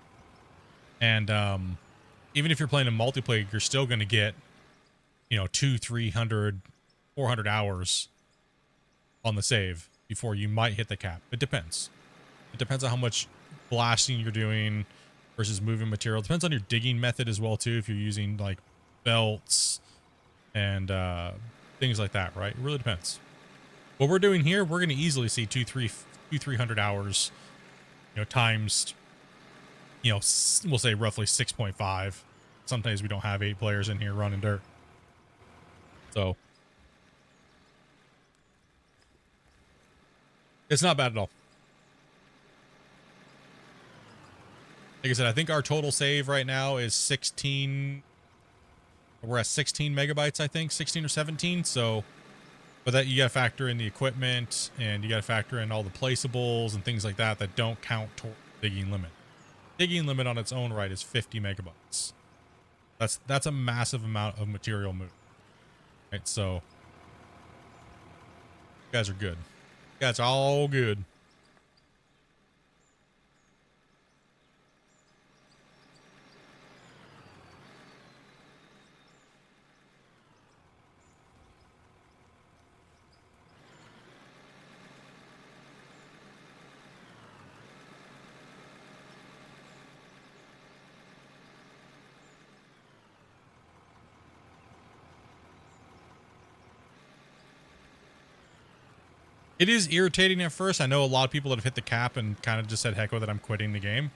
And even if you're playing in multiplayer, you're still gonna get, you know, 200, 300, 400 hours on the save before you might hit the cap. It depends. It depends on how much blasting you're doing versus moving material. It depends on your digging method as well too. If you're using like belts and things like that, right? It really depends. What we're doing here, we're going to easily see 300 hours, you know, times, you know, we'll say roughly 6.5. Sometimes we don't have 8 players in here running dirt. So it's not bad at all. Like I said, I think our total save right now is 16 we're at 16 megabytes, I think, 16 or 17. So, but that you got to factor in the equipment, and you got to factor in all the placeables and things like that that don't count toward digging limit. Digging limit on its own right is 50 megabytes. That's a massive amount of material moved. Right, so you guys are good. You guys are all good. It is irritating at first. I know a lot of people that have hit the cap and kind of just said, heck with it, I'm quitting the game.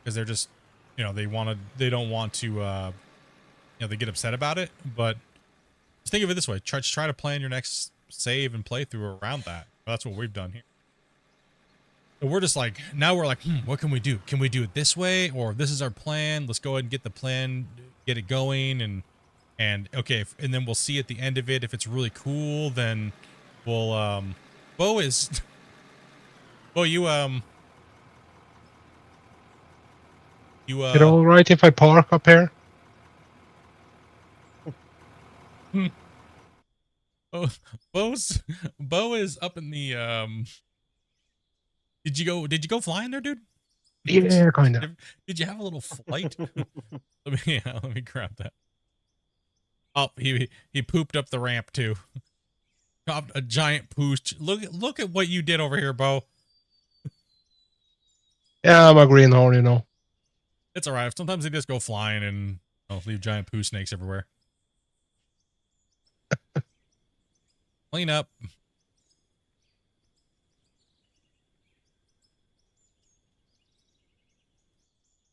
Because they're just, you know, they don't want to, you know, they get upset about it. But just think of it this way. Try to plan your next save and playthrough around that. That's what we've done here. So we're just like, now we're like, what can we do? Can we do it this way? Or this is our plan. Let's go ahead and get the plan, get it going. And okay, and then we'll see at the end of it. If it's really cool, then we'll, Bo is... Bo, you... Is it all right if I park up here? Bo is up in the... Did you go flying there, dude? Yeah, kind of. Did you have a little flight? let me grab that. Oh, he pooped up the ramp too. A giant pooch. Look at what you did over here, Bo. Yeah, I'm a greenhorn, you know. It's alright. Sometimes they just go flying and leave giant poo snakes everywhere. Clean up.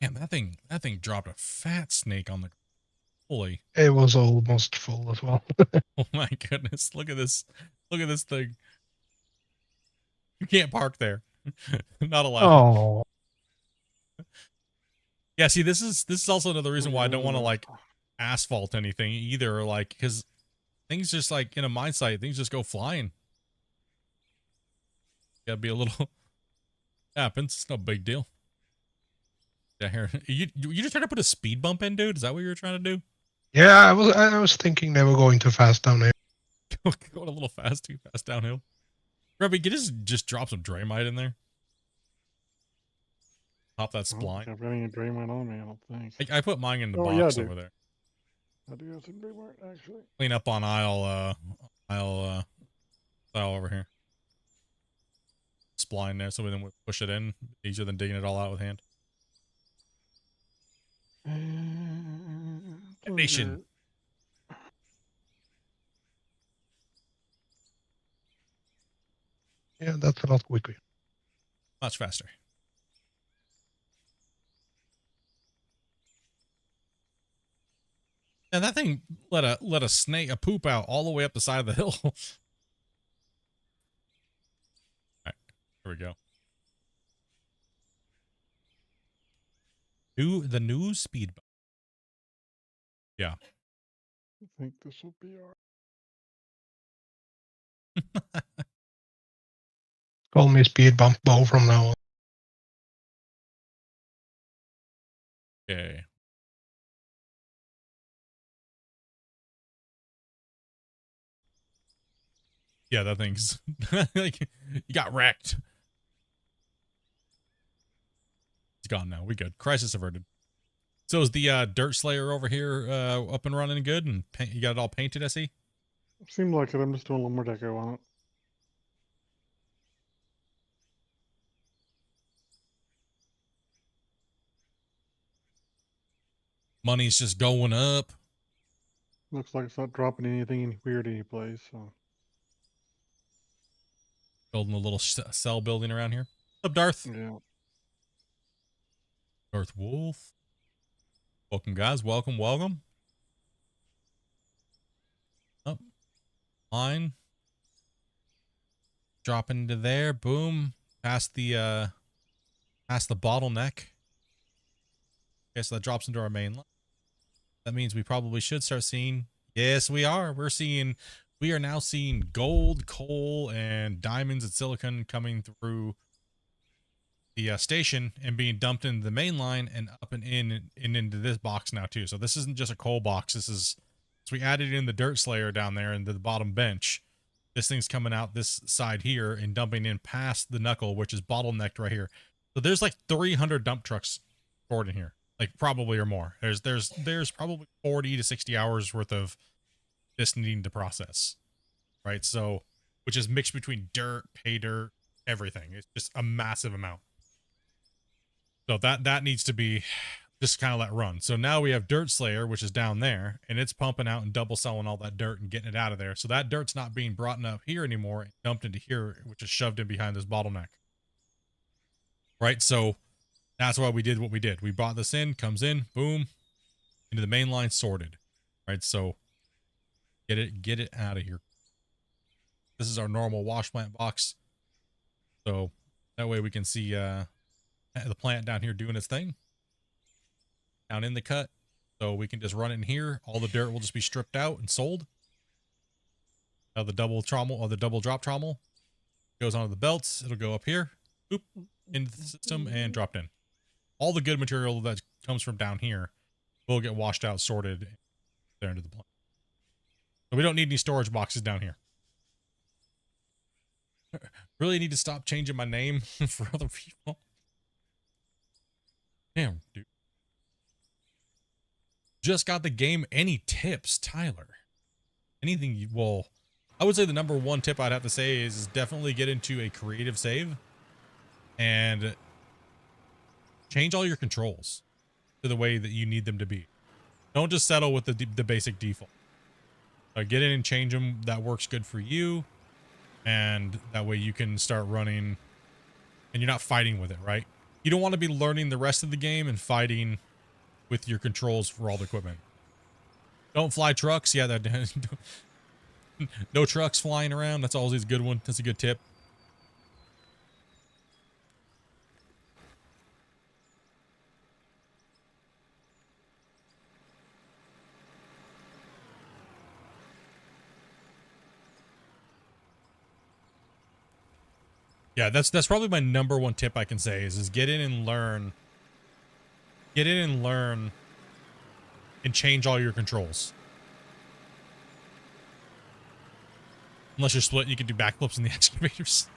Man, that thing dropped a fat snake on the... Holy. It was almost full as well. Oh my goodness. Look at this. Look at this thing. You can't park there. Not allowed. Oh. Yeah, see, this is also another reason why I don't want to like asphalt anything either, like, because things just like in a mine site, things just go flying. Gotta be a little happens. It's no big deal. Yeah, here. You just trying to put a speed bump in, dude? Is that what you were trying to do? Yeah, I was thinking they were going too fast down here. Going a little too fast downhill. Grubby, get just drop some Draymite in there. Pop that spline. I've got any Draymite on me, I don't think. I put mine in the Oh, yeah, box I do. over there. I do have some Draymite, actually. Clean up on aisle over here. Spline there, so we then push it in. Easier than digging it all out with hand. Nation. Yeah, that's a lot quicker. Much faster. And that thing let a poop out all the way up the side of the hill. All right, here we go. The new speed bump. Yeah. I think this will be all right. Call me speed bump Bo from now on. Okay. Yeah, that thing's like you got wrecked. It's gone now. We good. Crisis averted. So is the dirt slayer over here up and running good, and you got it all painted? I see. Seemed like it. I'm just doing a little more deco on it. Money's just going up. Looks like it's not dropping anything weird any place. So Building a little cell building around here. What's up, Darth? yeah. Darth Wolf. Welcome, guys. Welcome. Up. Line. Drop into there. Boom. Past the bottleneck. Okay, so that drops into our main line. That means we probably should start seeing, yes, we are. We are now seeing gold, coal, and diamonds and silicon coming through the station and being dumped into the main line and up and in and into this box now too. So this isn't just a coal box. This is, so we added in the dirt slayer down there into the bottom bench. This thing's coming out this side here and dumping in past the knuckle, which is bottlenecked right here. So there's like 300 dump trucks stored in here, like probably or more. There's probably 40 to 60 hours worth of this needing to process, right? So, which is mixed between dirt, pay dirt, everything. It's just a massive amount. So that needs to be just kind of let run. So now we have Dirt Slayer, which is down there, and it's pumping out and double selling all that dirt and getting it out of there. So that dirt's not being brought up here anymore and dumped into here, which is shoved in behind this bottleneck. Right? So that's why we did what we did. We brought this in, comes in, boom, into the main line, sorted. Right? So get it out of here. This is our normal wash plant box. So that way we can see the plant down here doing its thing down in the cut. So we can just run it in here. All the dirt will just be stripped out and sold. Now the double trommel or the double drop trommel goes onto the belts. It'll go up here, oop, into the system and dropped in. All the good material that comes from down here will get washed out, sorted there into the plant. So we don't need any storage boxes down here. Really need to stop changing my name for other people. Damn, dude. Just got the game. Any tips, Tyler? Anything you, well, I would say the number one tip I'd have to say is definitely get into a creative save and change all your controls to the way that you need them to be. Don't just settle with the basic default. Get in and change them. That works good for you. And that way you can start running and you're not fighting with it, right? You don't want to be learning the rest of the game and fighting with your controls for all the equipment. Don't fly trucks. Yeah, that no trucks flying around. That's always a good one. That's a good tip. Yeah, that's probably my number one tip I can say is get in and learn. Get in and learn and change all your controls. Unless you're split, you can do backflips in the excavators.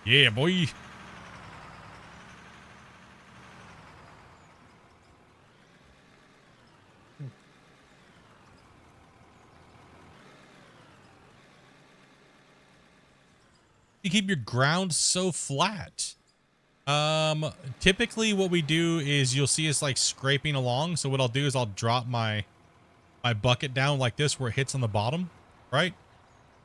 Yeah, boy. You keep your ground so flat. Typically what we do is you'll see us like scraping along. So what I'll do is I'll drop my bucket down like this where it hits on the bottom, right?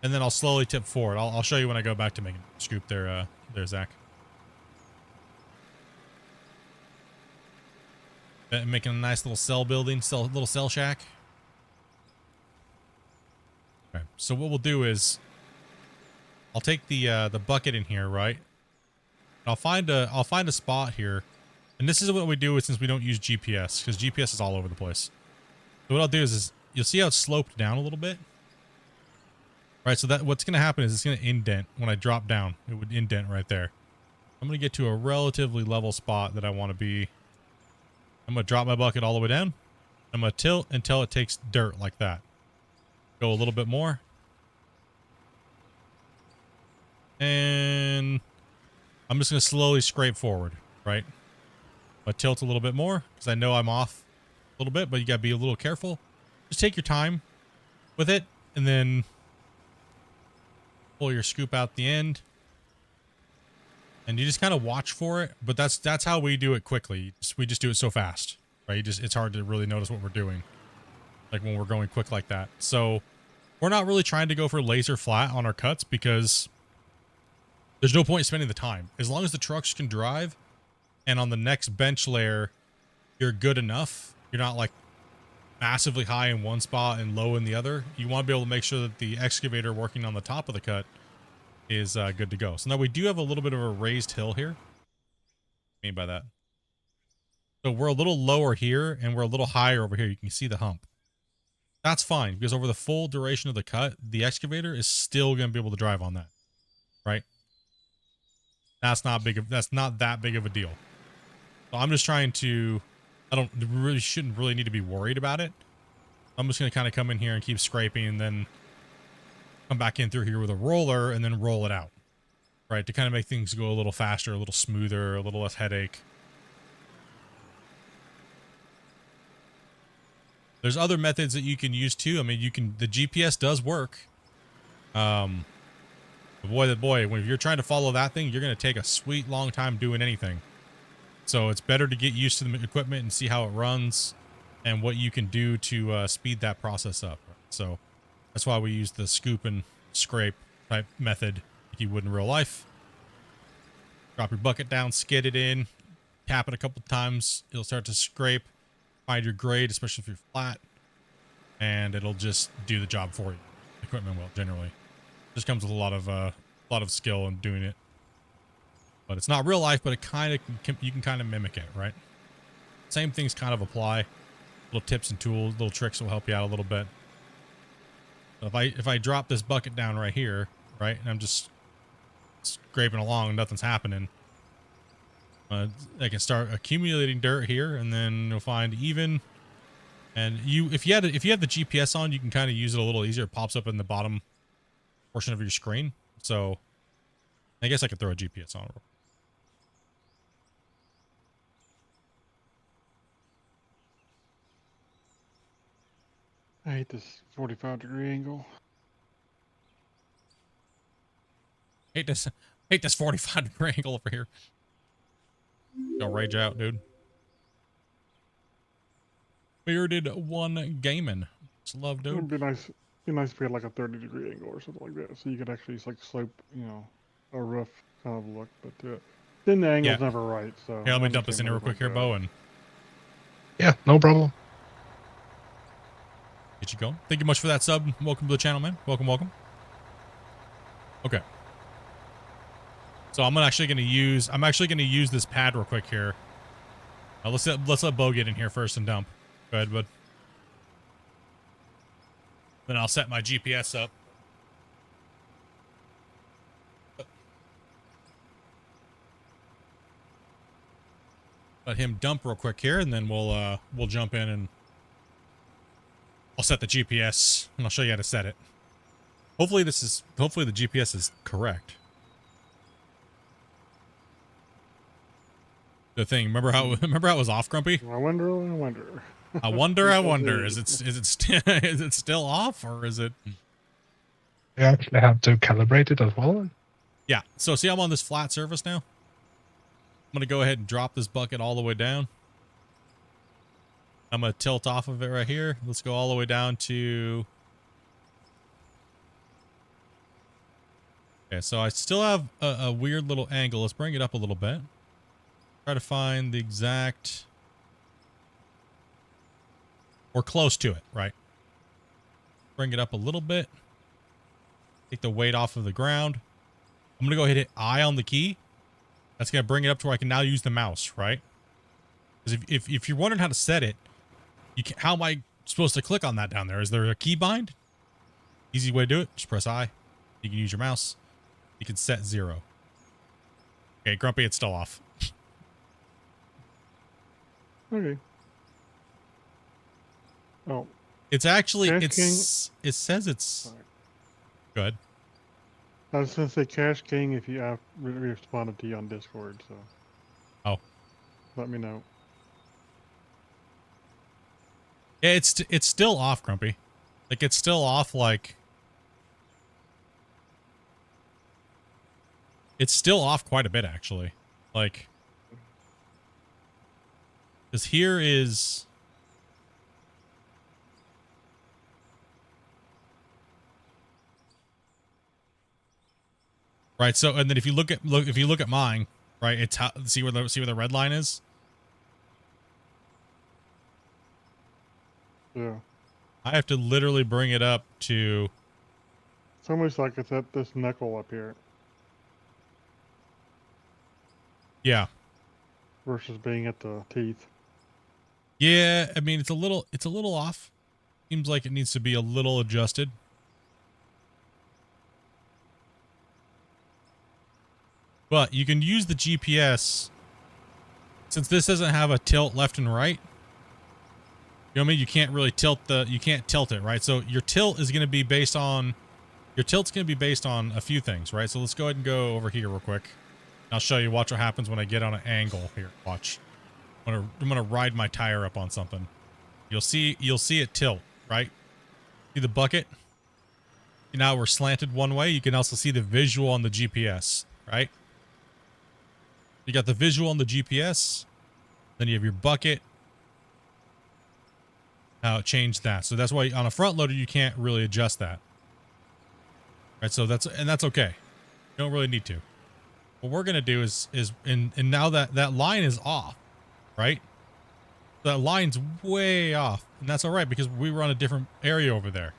And then I'll slowly tip forward. I'll show you when I go back to making a scoop there, Zach. Making a nice little cell building, little cell shack. Okay, so what we'll do is I'll take the bucket in here, right? I'll find a spot here, and this is what we do since we don't use GPS because GPS is all over the place. So what I'll do is you'll see how it's sloped down a little bit, right? So that what's going to happen is it's going to indent when I drop down. It would indent right there. I'm going to get to a relatively level spot that I want to be. I'm going to drop my bucket all the way down. I'm going to tilt until it takes dirt like that. Go a little bit more. And I'm just going to slowly scrape forward, right? I tilt a little bit more because I know I'm off a little bit, but you got to be a little careful. Just take your time with it and then pull your scoop out the end. And you just kind of watch for it, but that's how we do it quickly. We just do it so fast, right? It's hard to really notice what we're doing, like when we're going quick like that. So we're not really trying to go for laser flat on our cuts because there's no point spending the time. As long as the trucks can drive and on the next bench layer, you're good enough. You're not like massively high in one spot and low in the other. You want to be able to make sure that the excavator working on the top of the cut is good to go. So now we do have a little bit of a raised hill here. What do I mean by that? So we're a little lower here and we're a little higher over here. You can see the hump. that's fine, because over the full duration of the cut, the excavator is still going to be able to drive on that, right? That's not that big of a deal. So I'm just trying to, shouldn't really need to be worried about it. I'm just going to kind of come in here and keep scraping, and then come back in through here with a roller and then roll it out, right? To kind of make things go a little faster, a little smoother, a little less headache. There's other methods that you can use too. I mean, the GPS does work. Boy, when you're trying to follow that thing, you're going to take a sweet long time doing anything. So it's better to get used to the equipment and see how it runs and what you can do to speed that process up. So that's why we use the scoop and scrape type method like you would in real life. Drop your bucket down, skid it in, tap it a couple times. It'll start to scrape, find your grade, especially if you're flat, and it'll just do the job for you. Equipment will generally. Just comes with a lot of skill in doing it. But it's not real life, but you can kind of mimic it, right? Same things kind of apply. Little tips and tools, little tricks will help you out a little bit. So if I drop this bucket down right here, right, and I'm just scraping along and nothing's happening, I can start accumulating dirt here, and then you'll find even. And if you have the GPS on, you can kind of use it a little easier. It pops up in the bottom portion of your screen. So I guess I could throw a GPS on. I hate this 45-degree angle. Hate this 45-degree angle over here. Don't rage out, dude. Bearded one gaming. Just love, dude. It'd be nice if we had like a 30-degree angle or something like that, so you could actually like slope, a rough kind of look. But then the angle's never right. So here, let me dump this in here real quick here, Bo, and yeah, no problem. Get you going. Thank you much for that sub. Welcome to the channel, man. Welcome. Okay. So I'm actually going to use this pad real quick here. Let's let Bo get in here first and dump. Go ahead, bud. Then I'll set my GPS up. Let him dump real quick here, and then we'll jump in, and I'll set the GPS, and I'll show you how to set it. Hopefully the GPS is correct. The thing, remember how it was off, Grumpy? I wonder. I wonder. Is it still off, or is it? You actually have to calibrate it as well. Yeah. So see, I'm on this flat surface now. I'm gonna go ahead and drop this bucket all the way down. I'm gonna tilt off of it right here. Let's go all the way down to. Okay, so I still have a weird little angle. Let's bring it up a little bit. Try to find the exact. We're close to it, right? Bring it up a little bit. Take the weight off of the ground. I'm gonna go hit I on the key. That's gonna bring it up to where I can now use the mouse, right? Because if you're wondering how to set it, how am I supposed to click on that down there? Is there a key bind? Easy way to do it. Just press I. You can use your mouse. You can set 0. Okay, Grumpy, it's still off. Okay. Oh. It's actually Cash King. It says it's Sorry. good. I was gonna say Cash King if you responded to you on Discord. So. Oh. Let me know. Yeah, it's still off, Grumpy. Like it's still off. Like it's still off quite a bit, actually. Like, because here is. Right, so and then if you look at mine, right, it's see where the red line is. Yeah. I have to literally bring it up to. It's almost like it's at this knuckle up here. Yeah. Versus being at the teeth. Yeah, I mean it's a little off. Seems like it needs to be a little adjusted. But you can use the GPS, since this doesn't have a tilt left and right. You know what I mean? You can't really tilt it, right? So your tilt is going to be based on, a few things, right? So let's go ahead and go over here real quick. I'll show you, watch what happens when I get on an angle here. Watch. I'm gonna ride my tire up on something. You'll see it tilt, right? See the bucket? Now we're slanted one way. You can also see the visual on the GPS, right? You got the visual on the GPS, then you have your bucket. How it changed that. So that's why on a front loader you can't really adjust that. Right, so that's okay. You don't really need to. What we're gonna do is now that line is off, right? That line's way off, and that's all right because we were on a different area over there.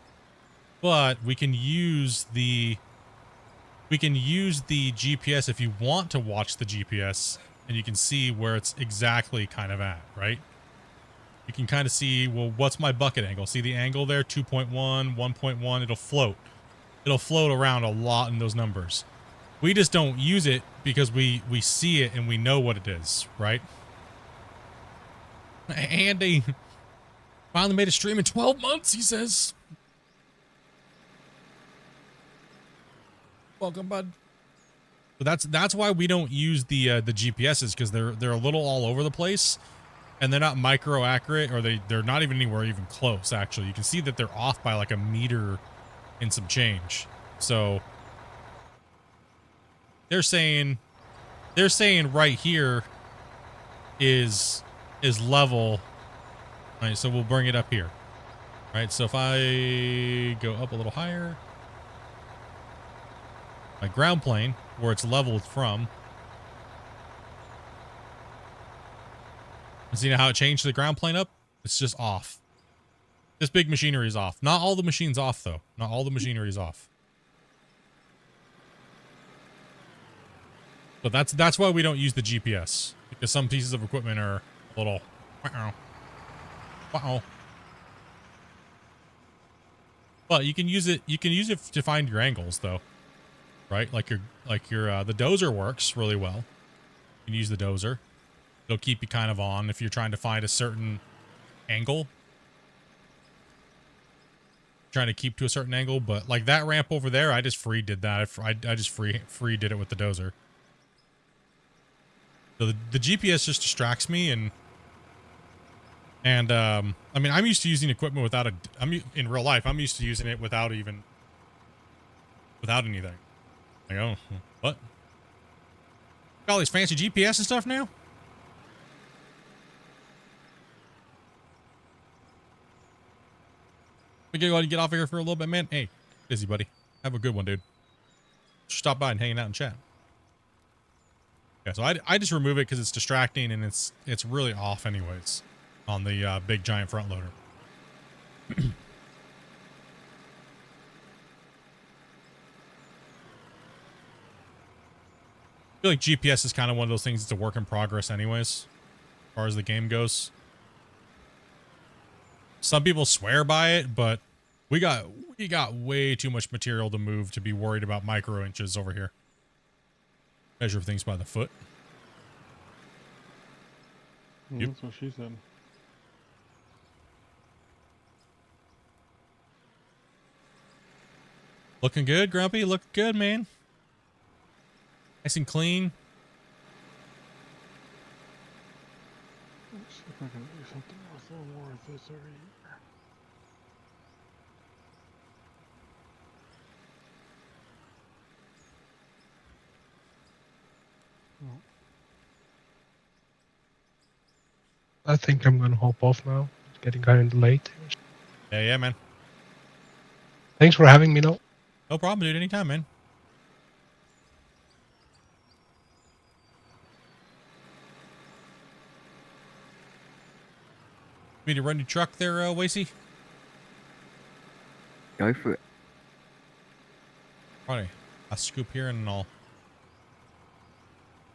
But we can use the GPS if you want to watch the GPS, and you can see where it's exactly kind of at, right? You can kind of see, well, what's my bucket angle? See the angle there? 2.1, 1.1, it'll float. It'll float around a lot in those numbers. We just don't use it because we see it and we know what it is, right? Andy finally made a stream in 12 months, he says. Welcome, bud. But that's why we don't use the GPSs, because they're a little all over the place, and they're not micro accurate, or they're not even anywhere even close. Actually, you can see that they're off by like a meter and some change. So they're saying right here is level. All right, so we'll bring it up here. All right, so if I go up a little higher, my ground plane, where it's leveled from. See how it changed the ground plane up? It's just off. This big machinery is off. Not all the machine's off, though. Not all the machinery is off. But that's why we don't use the GPS, because some pieces of equipment are a little wow. But you can use it to find your angles, though. Right? Like your the dozer works really well. You can use the dozer. It'll keep you kind of on if you're trying to find a certain angle. Trying to keep to a certain angle, but like that ramp over there, I just free did that. I just free did it with the dozer. So the GPS just distracts me, and I mean, I'm used to using equipment without in real life, I'm used to using it without anything. Like, oh, what? Got all these fancy GPS and stuff now? We can go ahead and get off of here for a little bit, man. Hey, busy buddy. Have a good one, dude. Stop by and hanging out and chat. Yeah, so I just remove it because it's distracting, and it's really off anyways on the big giant front loader. I feel like GPS is kind of one of those things that's a work in progress anyways, as far as the game goes. Some people swear by it, but we got way too much material to move to be worried about micro inches over here. Measure things by the foot. Yep. That's what she said. Looking good, Grumpy. Looking good, man. Nice and clean. Let's see if I can do something with a little more of this over here. I think I'm gonna hop off now. It's getting kind of late. Yeah, man. Thanks for having me, though. No problem, dude. Anytime, man. Me to run your truck there, Wasey? Go for it. Alright. I'll scoop here and I'll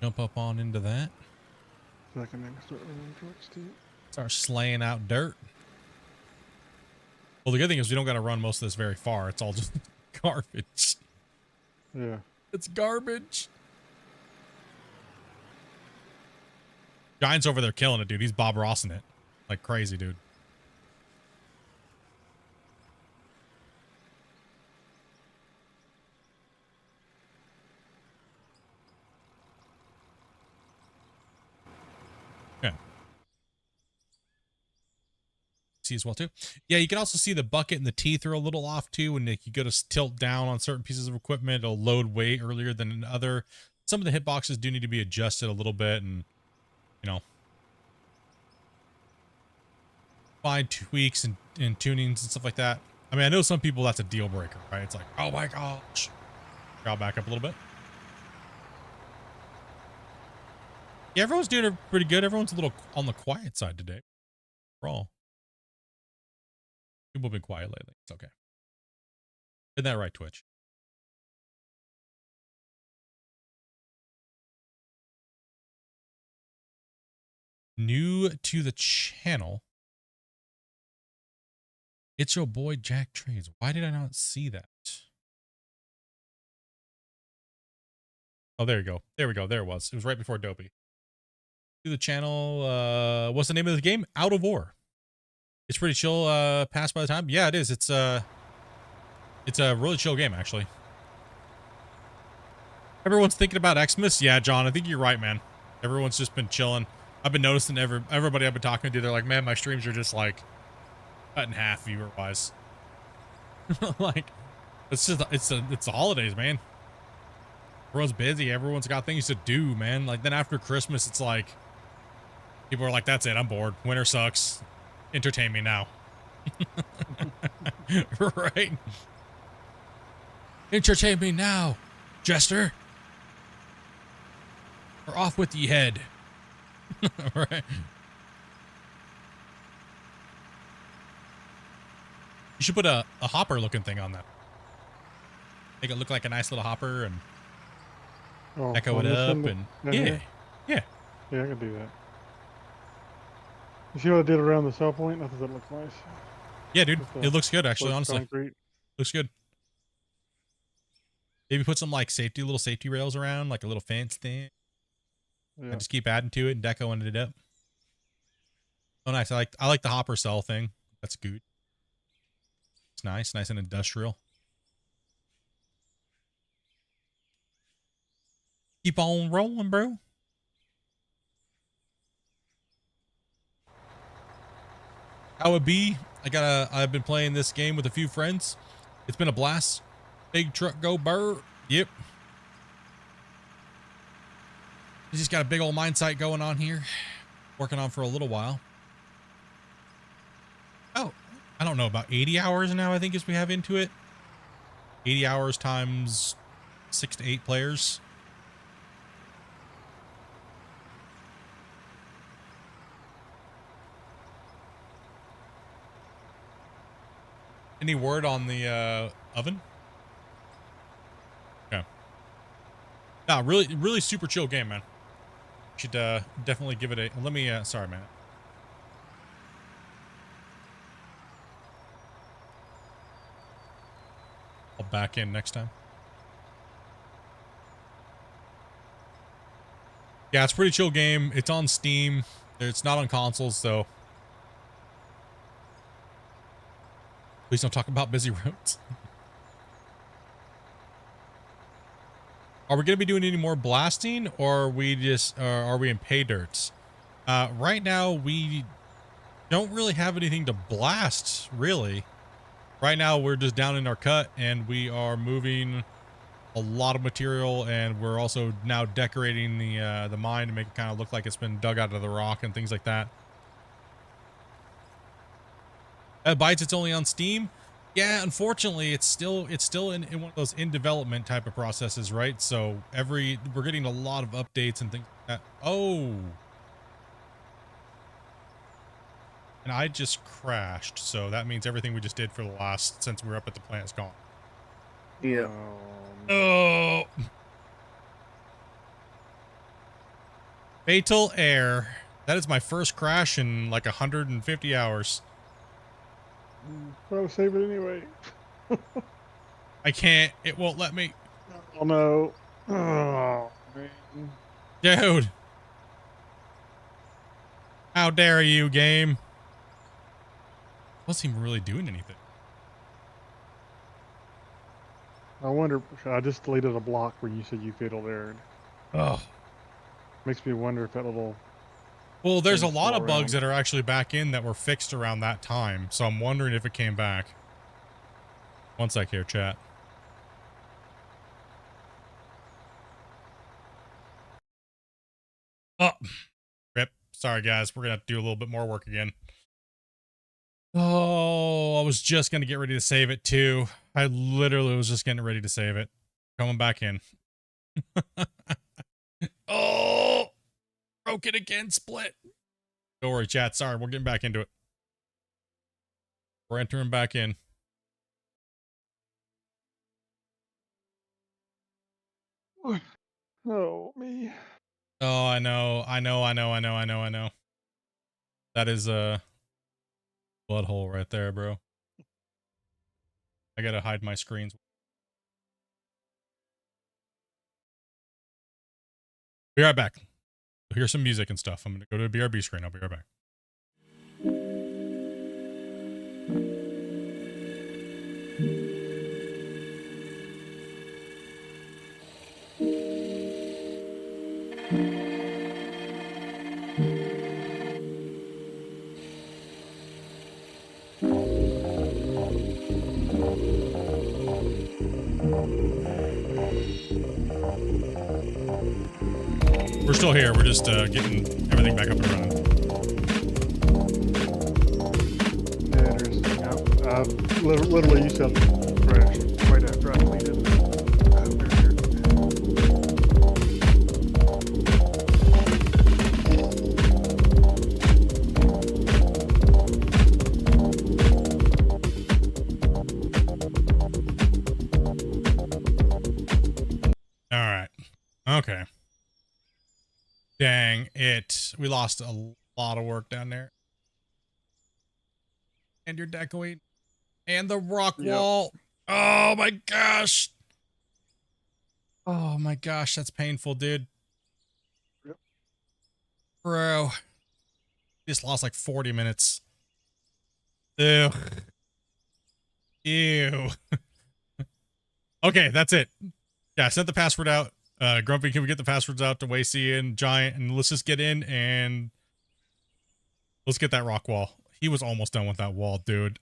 jump up on into that. So I can start running trucks too. Start slaying out dirt. Well, the good thing is we don't got to run most of this very far. It's all just garbage. Yeah. It's garbage. Giant's over there killing it, dude. He's Bob Rossing it like crazy, dude. Yeah. See as well too. Yeah, you can also see the bucket and the teeth are a little off too. When you go to tilt down on certain pieces of equipment, it'll load way earlier than in other. Some of the hitboxes do need to be adjusted a little bit, and you know, fine tweaks and tunings and stuff like that. I mean, I know some people that's a deal breaker, right? It's like, oh my gosh. I'll back up a little bit. Yeah, everyone's doing pretty good. Everyone's a little on the quiet side today. Overall. People have been quiet lately. It's okay. Isn't that right, Twitch? New to the channel. It's your boy Jack Trades. Why did I not see that? Oh, there you go. There we go. There it was. It was right before Dopey. To the channel. What's the name of the game? Out of War. It's pretty chill. Passed by the time. Yeah, it is. It's a really chill game, actually. Everyone's thinking about Xmas. Yeah, John, I think you're right, man. Everyone's just been chilling. I've been noticing everybody I've been talking to, they're like, man, my streams are just like cut in half viewer wise. Like, it's the holidays, man. Everyone's busy. Everyone's got things to do, man. Like, then after Christmas, it's like people are like, that's it. I'm bored. Winter sucks. Entertain me now. Right? Entertain me now, Jester. Or off with ye head. Right. You should put a hopper looking thing on that. Make it look like a nice little hopper and echo it up and yeah. Yeah, I can do that. You see what I did around the cell point? I thought that looked nice. Yeah, dude. It looks good, actually, honestly. Concrete. Looks good. Maybe put some like little safety rails around, like a little fence thing. Yeah. And just keep adding to it and decoing it up. Oh, nice. I like the hopper cell thing. That's good. It's nice and industrial. Keep on rolling, bro. How it be? I've been playing this game with a few friends. It's been a blast. Big truck go burr. Yep. He's just got a big old mine site going on here. Working on for a little while. Oh, I don't know, about 80 hours now, I think, as we have into it. 80 hours times 6 to 8 players. Any word on the oven? Okay. No, really super chill game, man. Should definitely give it a. Let me. Sorry, man. I'll back in next time. Yeah, it's a pretty chill game. It's on Steam. It's not on consoles, so. Please don't talk about busy roads. Are we going to be doing any more blasting, or are we in pay dirts? Right now, we don't really have anything to blast, really. Right now, we're just down in our cut, and we are moving a lot of material, and we're also now decorating the mine to make it kind of look like it's been dug out of the rock and things like that. Bytes, it's only on Steam. Yeah, unfortunately, it's still in one of those in development type of processes, right? So we're getting a lot of updates and things like that. Oh, and I just crashed, so that means everything we just did for the last since we were up at the plant is gone. Yeah. Oh, fatal error. That is my first crash in like 150 hours. Try to save it anyway. I can't. It won't let me. Oh no. Oh man. Dude. How dare you, game? Wasn't even really doing anything. I wonder. I just deleted a block where you said you fiddled there. Oh. Makes me wonder if that little. Well, there's a things lot go of bugs around. that are actually back in that were fixed around that time. So I'm wondering if it came back. One sec here, chat. Oh, rip. Sorry, guys. We're going to have to do a little bit more work again. Oh, I was just going to get ready to save it, too. I literally was just getting ready to save it. Coming back in. Oh, broke it again, Split. Don't worry, chat. Sorry, we're getting back into it. We're entering back in. Oh me. Oh, I know. That is a blood hole right there, bro. I gotta hide my screens. Be right back. Here's some music and stuff. I'm gonna go to a BRB screen. I'll be right back. We're still here. We're just getting everything back up and running. Yeah, there's. I literally used to crash right after I deleted it. All right. Okay. Dang it. We lost a lot of work down there. And your decoing. And the rock wall. Oh my gosh. Oh my gosh. That's painful, dude. Yep. Bro. Just lost like 40 minutes. Ew. Ew. Okay, that's it. Yeah, I sent the password out. Grumpy, can we get the passwords out to Wacy and Giant, and let's just get in and let's get that rock wall. He was almost done with that wall, dude.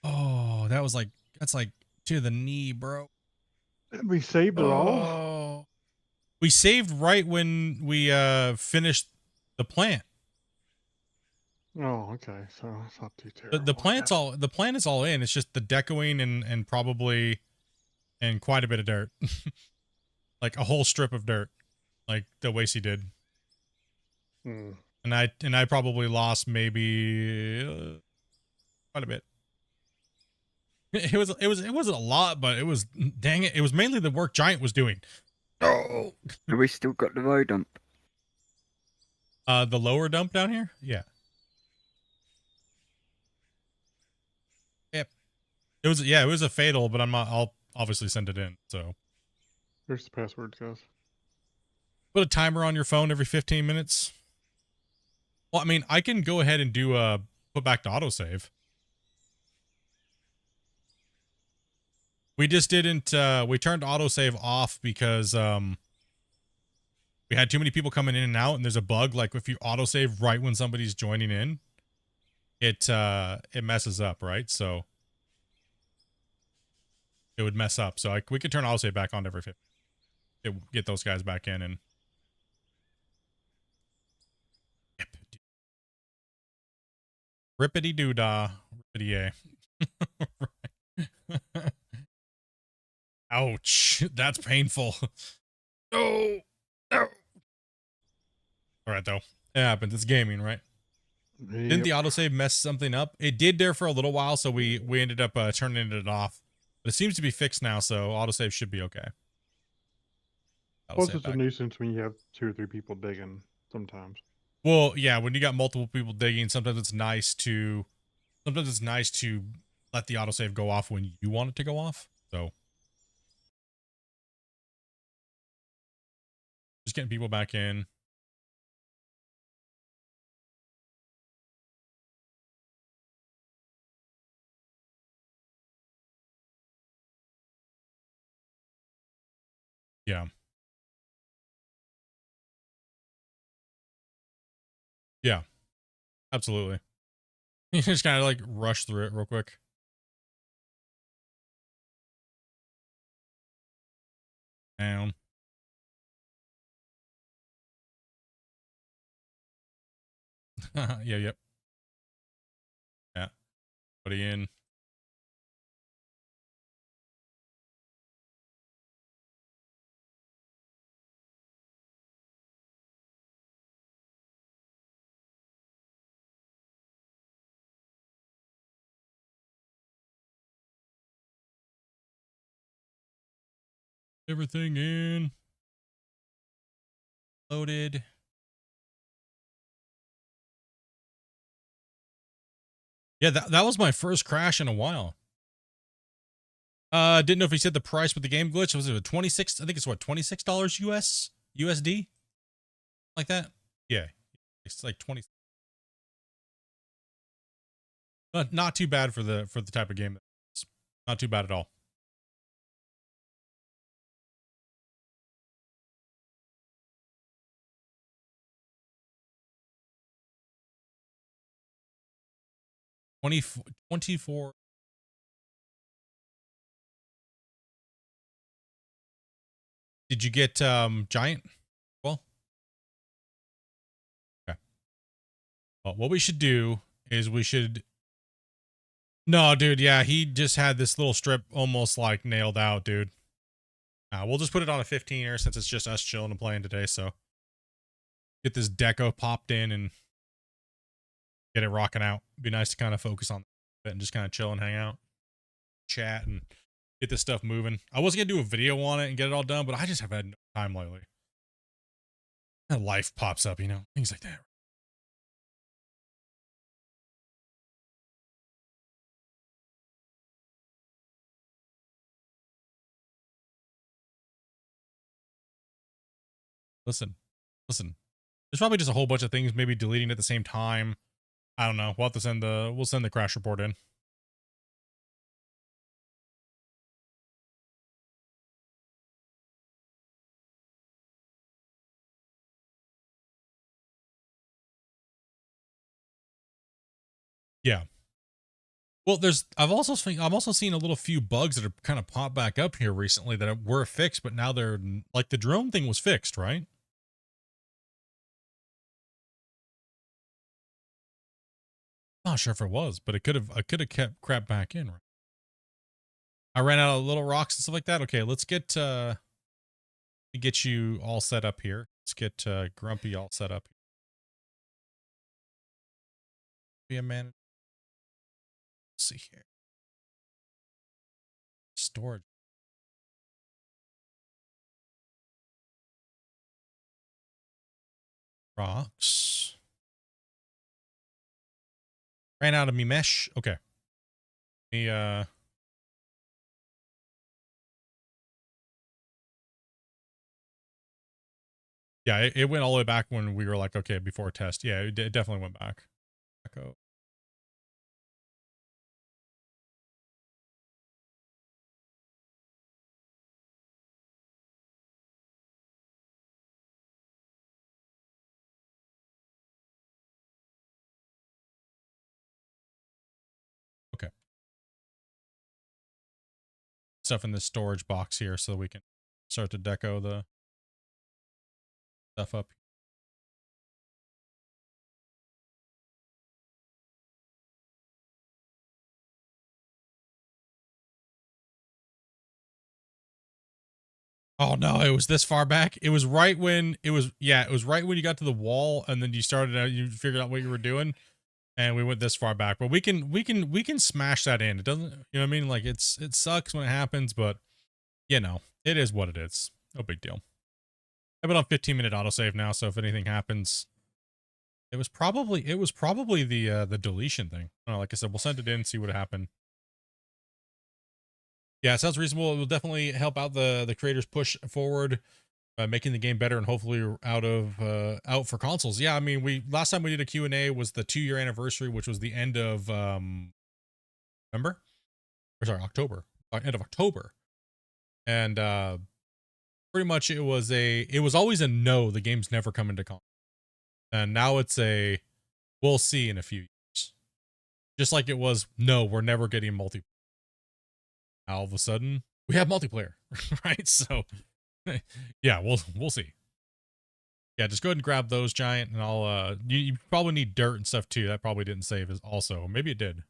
Oh, that was like, that's like to the knee, bro. We saved it all. Oh. We saved right when we finished the plant. Oh, okay. So it's not too terrible. The plant is all in. It's just the decoing and probably and quite a bit of dirt. Like a whole strip of dirt. Like the Wacy did. Hmm. And I probably lost maybe quite a bit. It wasn't a lot, but it was, dang it, it was mainly the work Giant was doing. Oh. Have we still got the road dump? The lower dump down here? Yeah. Yep. It was a fatal, but I'll obviously send it in, so. Here's the password, guys. Put a timer on your phone every 15 minutes. Well, I mean, I can go ahead and do put back to autosave. We just didn't we turned autosave off because we had too many people coming in and out, and there's a bug like if you autosave right when somebody's joining in, it messes up, right? So it would mess up. So we could turn autosave back on every 50. Get those guys back in and rippity doo dah, rippity yay. Ouch, that's painful. No, no. All right, though. It happens. It's gaming, right? Yep. Didn't the autosave mess something up? It did there for a little while, so we ended up turning it off. But it seems to be fixed now, so autosave should be okay. Plus, it's a nuisance when you have 2 or 3 people digging sometimes. Well, yeah, when you got multiple people digging, sometimes it's nice to let the autosave go off when you want it to go off. So just getting people back in. Yeah. Yeah, absolutely. You just kind of like rush through it real quick. Down. Yeah, yep. Yeah. Put it in. Everything in. Loaded. Yeah, that was my first crash in a while. Didn't know if he said the price with the game glitch. Was it a 26? I think it's what, $26 US? USD? Like that? Yeah. It's like 20. Not too bad for the type of game. It's not too bad at all. $24. Did you get Giant? Well, okay. Well, what we should do is we should. No, dude. Yeah, he just had this little strip almost like nailed out, dude. We'll just put it on a 15er since it's just us chilling and playing today. So get this deco popped in and get it rocking out. Be nice to kind of focus on it and just kind of chill and hang out, chat, and get this stuff moving. I was gonna do a video on it and get it all done, but I just have had no time lately. And life pops up, you know, things like that. Listen. There's probably just a whole bunch of things maybe deleting at the same time. I don't know. We'll have to send the crash report in. Yeah. Well, I've also seen a little few bugs that have kind of popped back up here recently that were fixed, but now they're like the drone thing was fixed, right? Not sure if it was, but I could have kept crap back in. Right? I ran out of little rocks and stuff like that. Okay, let's get you all set up here. Let's get Grumpy all set up. Be a man. Let's see here. Storage. Rocks. Ran out of me mesh. Okay. Yeah, it went all the way back when we were like, okay, before test. Yeah, it definitely went back. Echo. Okay. Stuff in this storage box here so we can start to deco the stuff up. Oh no, it was this far back. It was right when it was right when you got to the wall and then you figured out what you were doing and we went this far back. But we can smash that in. It doesn't, you know what I mean? Like it sucks when it happens, but you know, it is what it is. No big deal. I've been on 15-minute autosave now, so if anything happens, It was probably the deletion thing. I don't know, like I said, we'll send it in, see what happened. Yeah, it sounds reasonable. It will definitely help out the creators push forward, making the game better and hopefully out for consoles. Yeah, I mean, last time we did a Q&A was the 2-year anniversary, which was the end of November, or sorry, October, end of October, and pretty much it was always a no. The game's never coming to console, and now it's a we'll see in a few years. Just like it was no, we're never getting multiplayer. All of a sudden, we have multiplayer, right? So, yeah, we'll see. Yeah, just go ahead and grab those, Giant, and I'll you probably need dirt and stuff too. That probably didn't save as also. Maybe it did.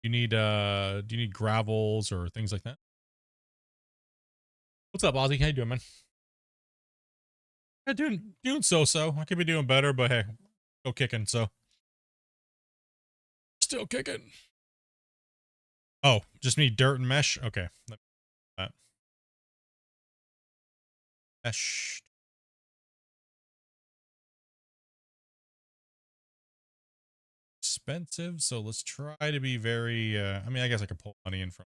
Do you need gravels or things like that? What's up, Ozzy? How you doing, man? Yeah, doing so. I could be doing better, but hey, still kicking, so still kicking. Oh, just need dirt and mesh? Okay. Mesh. Expensive, so let's try to be very I mean, I guess I could pull money in from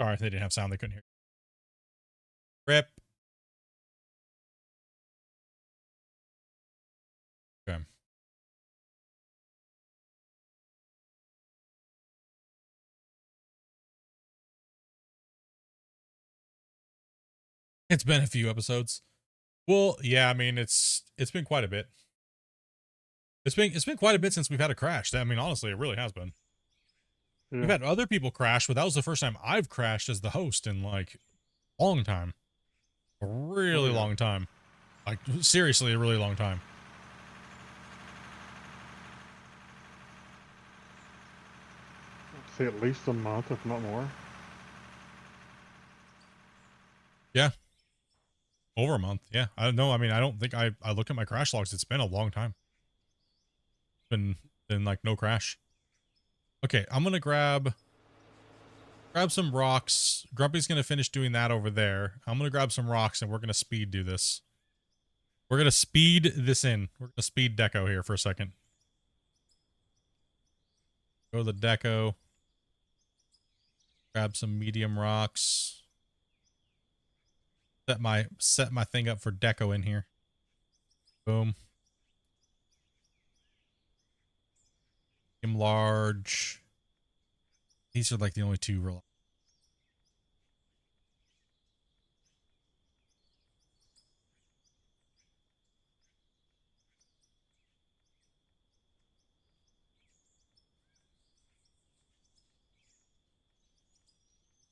sorry, they didn't have sound, they couldn't hear. Rip. Okay. It's been a few episodes. Well, yeah, I mean, it's been quite a bit. It's been quite a bit since we've had a crash. I mean, honestly, it really has been. Yeah. We've had other people crash, but that was the first time I've crashed as the host in like a long time. A really long time. Like seriously, a really long time. I'd say at least a month, if not more. Yeah. Over a month. Yeah. I don't know. I mean, I don't think I looked at my crash logs. It's been a long time. Been like no crash. Okay, I'm gonna grab some rocks. Grumpy's gonna finish doing that over there. I'm gonna grab some rocks and we're gonna speed do this. We're gonna speed this in. We're gonna speed deco here for a second. Go to the deco. Grab some medium rocks. Set my thing up for deco in here. Boom. Medium large. These are like the only two real.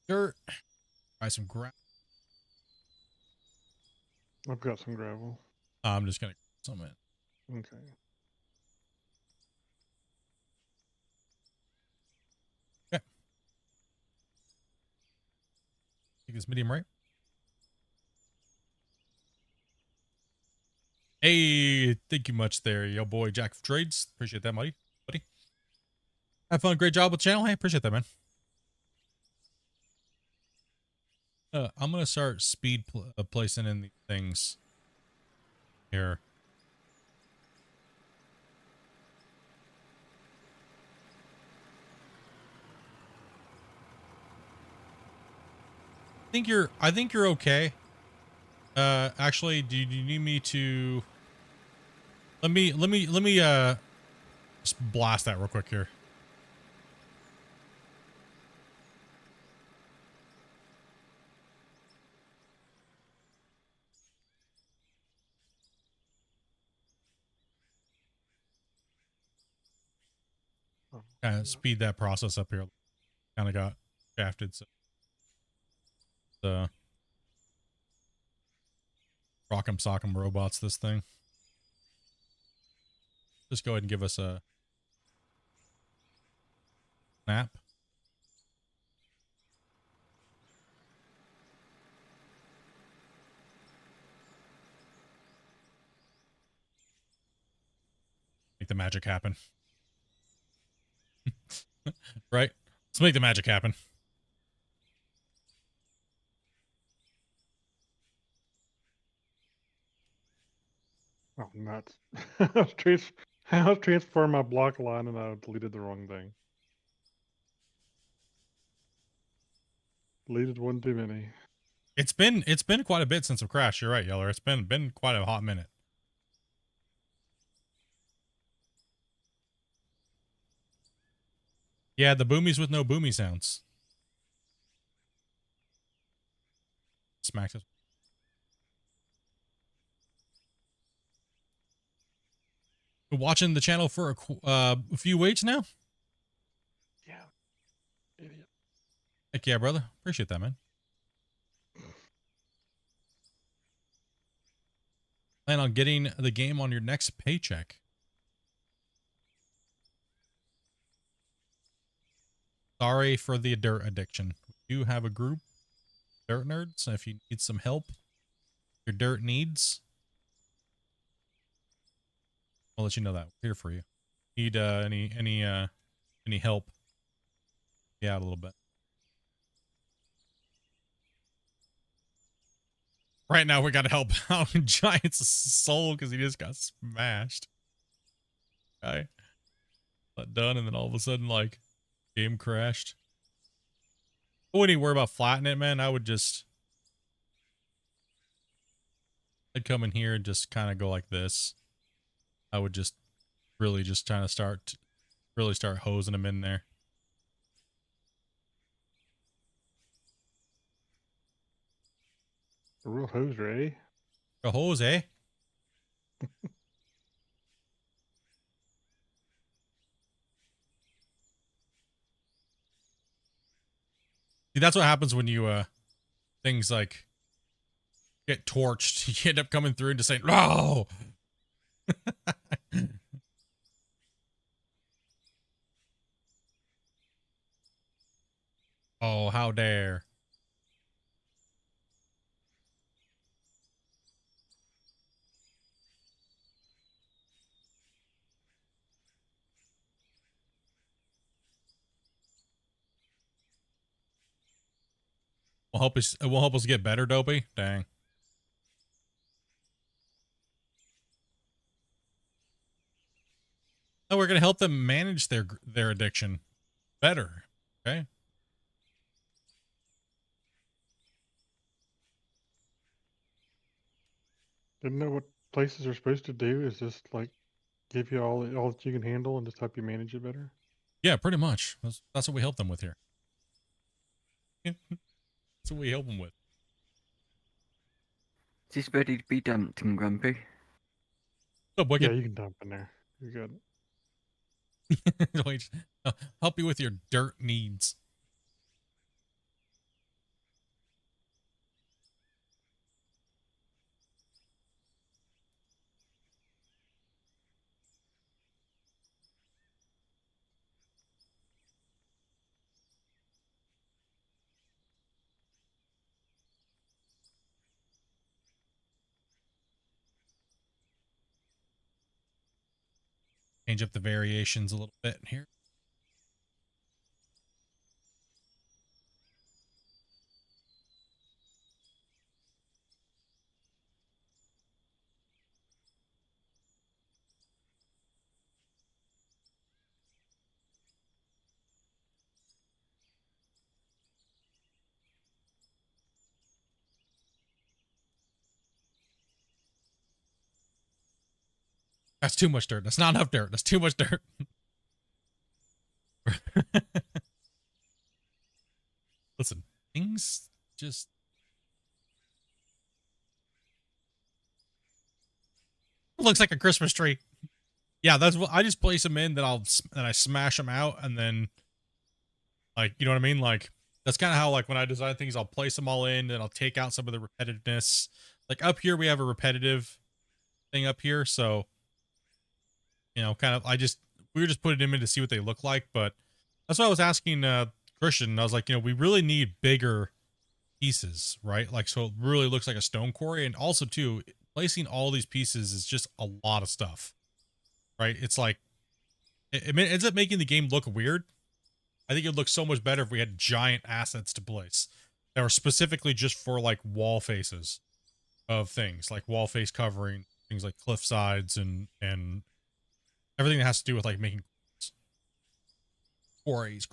Dirt. Try some gravel. I've got some gravel. I'm just gonna get some in. Okay. Okay. Take this medium right. Hey, thank you much there, yo boy Jack of Trades. Appreciate that, buddy. Have fun. Great job with the channel. Hey, appreciate that, man. I'm gonna start speed placing in these things here. I think you're okay. Actually, do you need me to? Let me just blast that real quick here. Kind of speed that process up here. Kind of got shafted, so rock'em sock'em robots this thing. Just go ahead and give us a snap. Make the magic happen. Right? Let's make the magic happen. Oh, nuts. I was transferring my block line and I deleted the wrong thing. Deleted one too many. It's been quite a bit since I've crashed. You're right, Yeller. It's been quite a hot minute. Yeah, the boomies with no boomy sounds. Smacked us. Been watching the channel for a few weeks now. Yeah. Idiot. Heck yeah, brother. Appreciate that, man. Plan on getting the game on your next paycheck. Sorry for the dirt addiction. We do have a group, Dirt Nerds. If you need some help, your dirt needs, I'll let you know that. We're here for you. Need any help? Yeah, a little bit. Right now, we got to help out Giant's soul because he just got smashed. Okay. That done, and then all of a sudden, like, game crashed. I wouldn't even worry about flattening it, man. I would just... I'd come in here and just kind of go like this. I would just really just trying to start hosing him in there. A real hoser, eh? A hose, eh? See, that's what happens when you things like get torched. You end up coming through and just saying, "No." Oh, how dare. It will help us get better, Dopey. Dang. No, we're gonna help them manage their addiction better. Okay. Didn't know what places are supposed to do is just like give you all that you can handle and just help you manage it better. Yeah, pretty much. That's what we help them with here. That's what we help them with. Is this ready to be dumped in Grumpy? So, Wicked. Yeah, you can dump in there. You're good. Wait, help you with your dirt needs. Change up the variations a little bit here. That's too much dirt. That's not enough dirt. That's too much dirt. Listen, things just... It looks like a Christmas tree. Yeah, that's what I just place them in. Then I smash them out, and then, like, you know what I mean? Like, that's kind of how, like, when I design things, I'll place them all in, and I'll take out some of the repetitiveness. Like up here, we have a repetitive thing up here, so, you know, kind of, we were just putting them in to see what they look like. But that's why I was asking Christian. I was like, you know, we really need bigger pieces, right? Like, so it really looks like a stone quarry. And also too, placing all these pieces is just a lot of stuff, right? It's like, it ends up making the game look weird I think it would look so much better if we had giant assets to place that were specifically just for like wall faces of things, like wall face covering, things like cliff sides and everything that has to do with like making quarries.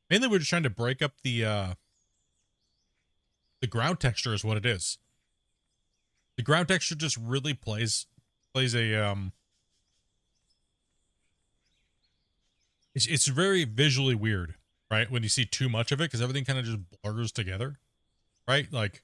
Mainly we're just trying to break up the ground texture is what it is. The ground texture just really plays a it's very visually weird, right? When you see too much of it, because everything kind of just blurs together, right? Like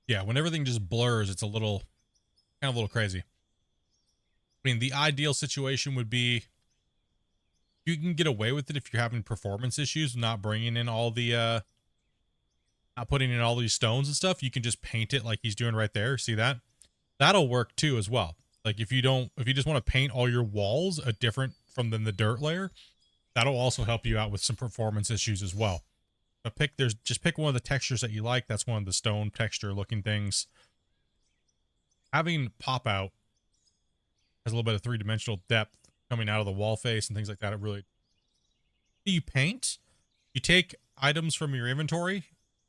yeah, when everything just blurs, it's a little crazy. I mean, the ideal situation would be you can get away with it if you're having performance issues, not bringing in all the not putting in all these stones and stuff. You can just paint it like he's doing right there. See that? That'll work too as well. Like if you just want to paint all your walls a different from than the dirt layer, that'll also help you out with some performance issues as well. But just pick one of the textures that you like. That's one of the stone texture looking things. Having pop out has a little bit of three-dimensional depth coming out of the wall face and things like that. It really, you paint, you take items from your inventory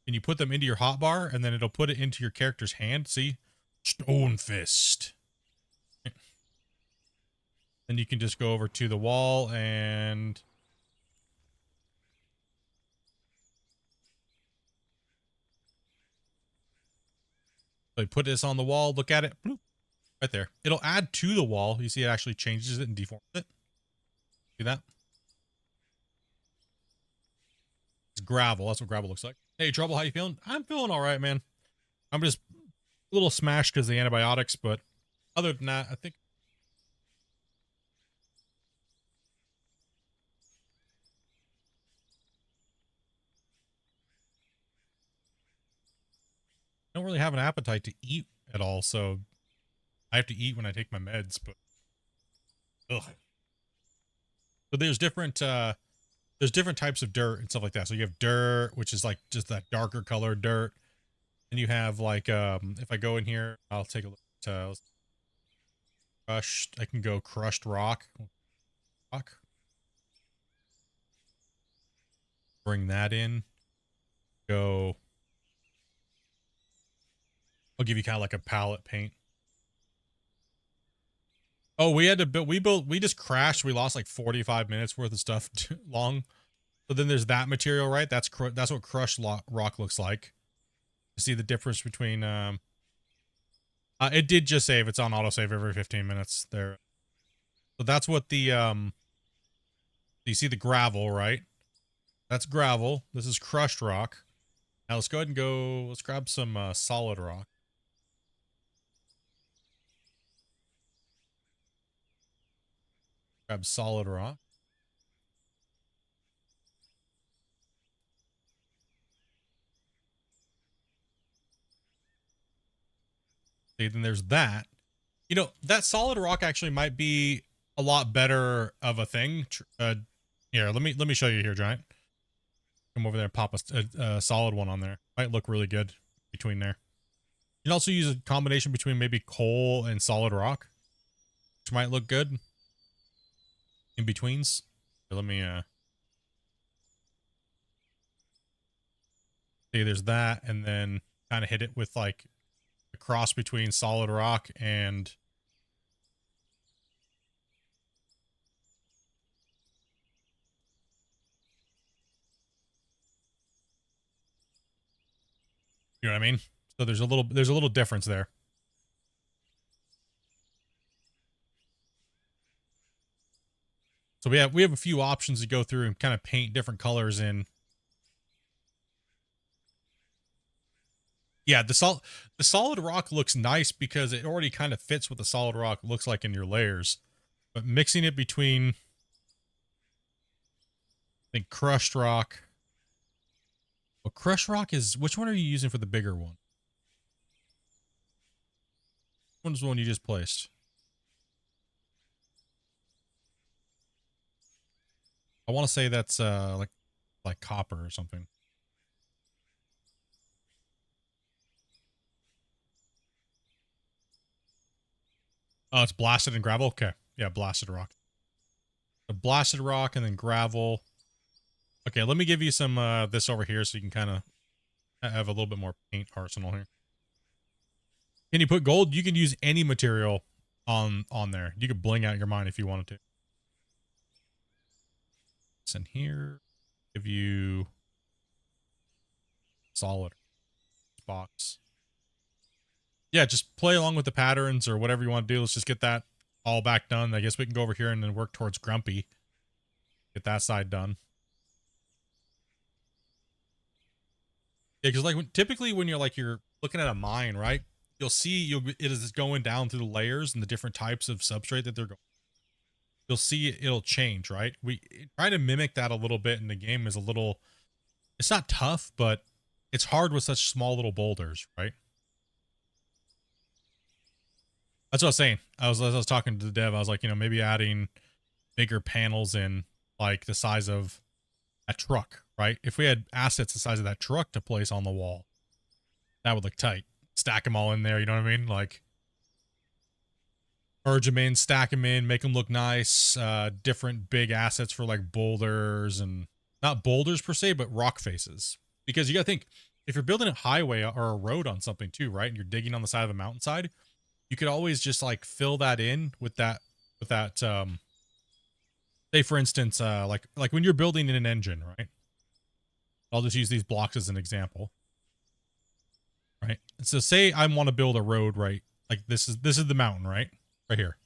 and you put them into your hotbar, and then it'll put it into your character's hand. See, stone fist. Then you can just go over to the wall and like put this on the wall. Look at it. Bloop, right there. It'll add to the wall. You see it actually changes it and deforms it. See that? It's gravel. That's what gravel looks like. Hey, Trouble, how you feeling? I'm feeling all right, man. I'm just a little smashed because of the antibiotics, but other than that, I think I don't really have an appetite to eat at all, so I have to eat when I take my meds, but ugh. So there's different types of dirt and stuff like that. So you have dirt, which is like just that darker colored dirt. And you have like if I go in here, I'll take a look at crushed. I can go crushed rock. Bring that in. Go. I'll give you kind of like a palette paint. Oh, we had to build, we just crashed. We lost like 45 minutes worth of stuff long. So then there's that material, right? That's what crushed rock looks like. You see the difference between, it did just save. It's on autosave every 15 minutes there. So that's what the, you see the gravel, right? That's gravel. This is crushed rock. Now let's go ahead and let's grab some solid rock. Grab solid rock. Okay, then there's that. You know, that solid rock actually might be a lot better of a thing. Here, let me show you here, Giant. Come over there and pop a solid one on there. Might look really good between there. You can also use a combination between maybe coal and solid rock, which might look good. In betweens. Let me see, there's that, and then kind of hit it with like a cross between solid rock and you know what I mean? So there's a little difference there. So we have a few options to go through and kind of paint different colors in. Yeah, the solid rock looks nice because it already kind of fits what the solid rock looks like in your layers. But mixing it between, I think, crushed rock. Well, crushed rock is, which one are you using for the bigger one? Which one's the one you just placed? I want to say that's like copper or something. Oh, it's blasted and gravel? Okay. Yeah, blasted rock. The blasted rock and then gravel. Okay, let me give you some this over here so you can kind of have a little bit more paint arsenal here. Can you put gold? You can use any material on there. You could bling out your mine if you wanted to. It's in here. Give you solid box. Yeah, just play along with the patterns or whatever you want to do. Let's just get that all back done. I guess we can go over here and then work towards Grumpy. Get that side done. Yeah, because like typically when you're looking at a mine, right? You'll see it is going down through the layers and the different types of substrate that they're going. You'll see it'll change, right? We try to mimic that a little bit, and the game is a little. It's not tough, but it's hard with such small little boulders, right? That's what I was saying. As I was talking to the dev, I was like, maybe adding bigger panels in, like the size of a truck, right? If we had assets the size of that truck to place on the wall, that would look tight. Stack them all in there, you know what I mean? Like, merge them in, stack them in, make them look nice. Different big assets for like boulders, and not boulders per se, but rock faces. Because you gotta think, if you're building a highway or a road on something too, right? And you're digging on the side of a mountainside, you could always just like fill that in with that say for instance, like when you're building in an engine, right? I'll just use these blocks as an example. Right? So say I want to build a road, right? Like this is the mountain, right? Right here.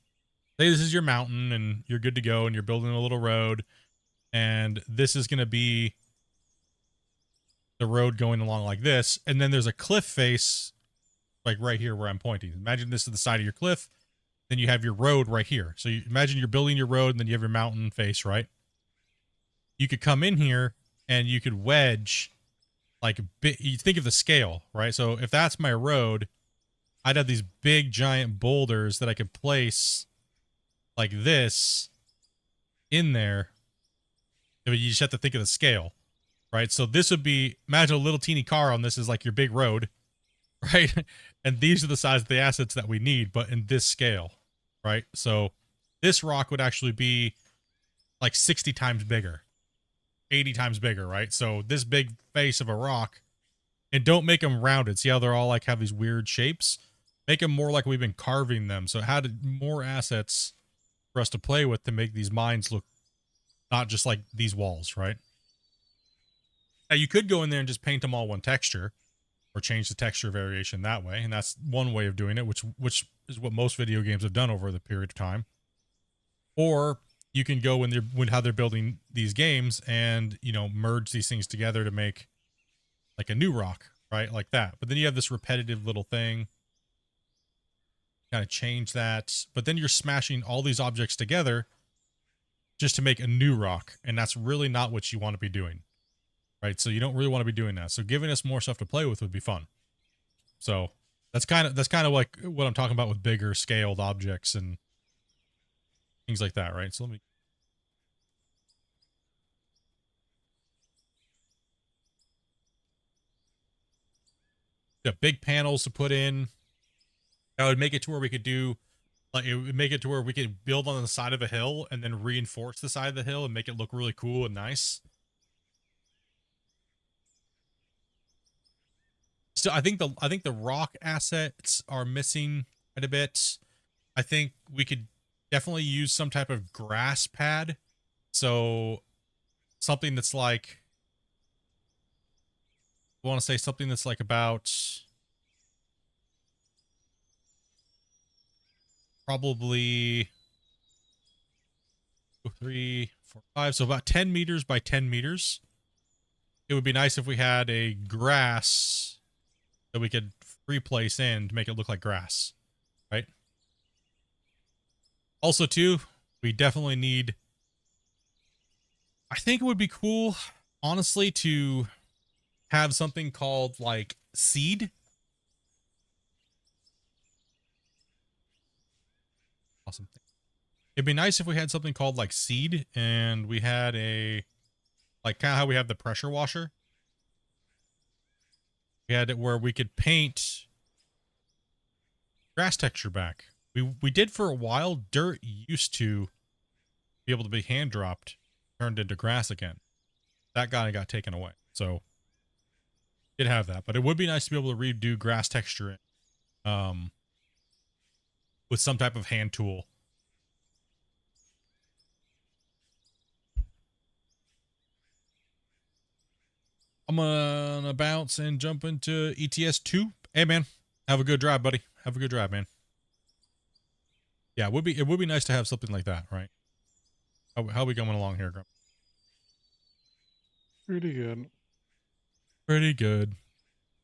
Say this is your mountain and you're good to go and you're building a little road, and this is going to be the road going along like this, and then there's a cliff face like right here where I'm pointing. Imagine this is the side of your cliff, then you have your road right here. So you imagine you're building your road and then you have your mountain face, right? You could come in here and you could wedge you think of the scale, right? So if that's my road, I'd have these big giant boulders that I could place like this in there. But you just have to think of the scale, right? So this would be, imagine a little teeny car on this is like your big road, right? And these are the size of the assets that we need, but in this scale, right? So this rock would actually be like 60 times bigger, 80 times bigger, right? So this big face of a rock, and don't make them rounded. See how they're all like have these weird shapes? Make them more like we've been carving them. So it had more assets for us to play with to make these mines look not just like these walls, right? Now you could go in there and just paint them all one texture, or change the texture variation that way, and that's one way of doing it, which is what most video games have done over the period of time. Or you can go when how they're building these games and merge these things together to make like a new rock, right? Like that. But then you have this repetitive little thing. Kind of change that, but then you're smashing all these objects together just to make a new rock, and that's really not what you want to be doing. Right, so you don't really want to be doing that. So giving us more stuff to play with would be fun. So that's kind of like what I'm talking about with bigger scaled objects and things like that, right? So let me. Yeah, big panels to put in. That would make it to where we could do, like, it would make it to where we could build on the side of a hill and then reinforce the side of the hill and make it look really cool and nice. So I think the rock assets are missing quite a bit. I think we could definitely use some type of grass pad. So something that's like, I want to say something that's like about probably 2, 3, 4, 5. So about 10 meters by 10 meters. It would be nice if we had a grass that we could free place in to make it look like grass, right? Also, too, we definitely need, I think it would be cool, honestly, to have something called like seed. Awesome. It'd be nice if we had something called like seed, and we had a, like kind of how we have the pressure washer. We had it where we could paint grass texture back. We did for a while. Dirt used to be able to be hand dropped, turned into grass again. That guy got taken away. So did have that, but it would be nice to be able to redo grass texture with some type of hand tool. I'm gonna bounce and jump into ETS 2. Hey man, have a good drive, buddy. Have a good drive, man. Yeah, it would be nice to have something like that, right? How we coming along here, Grump? Pretty good. Pretty good.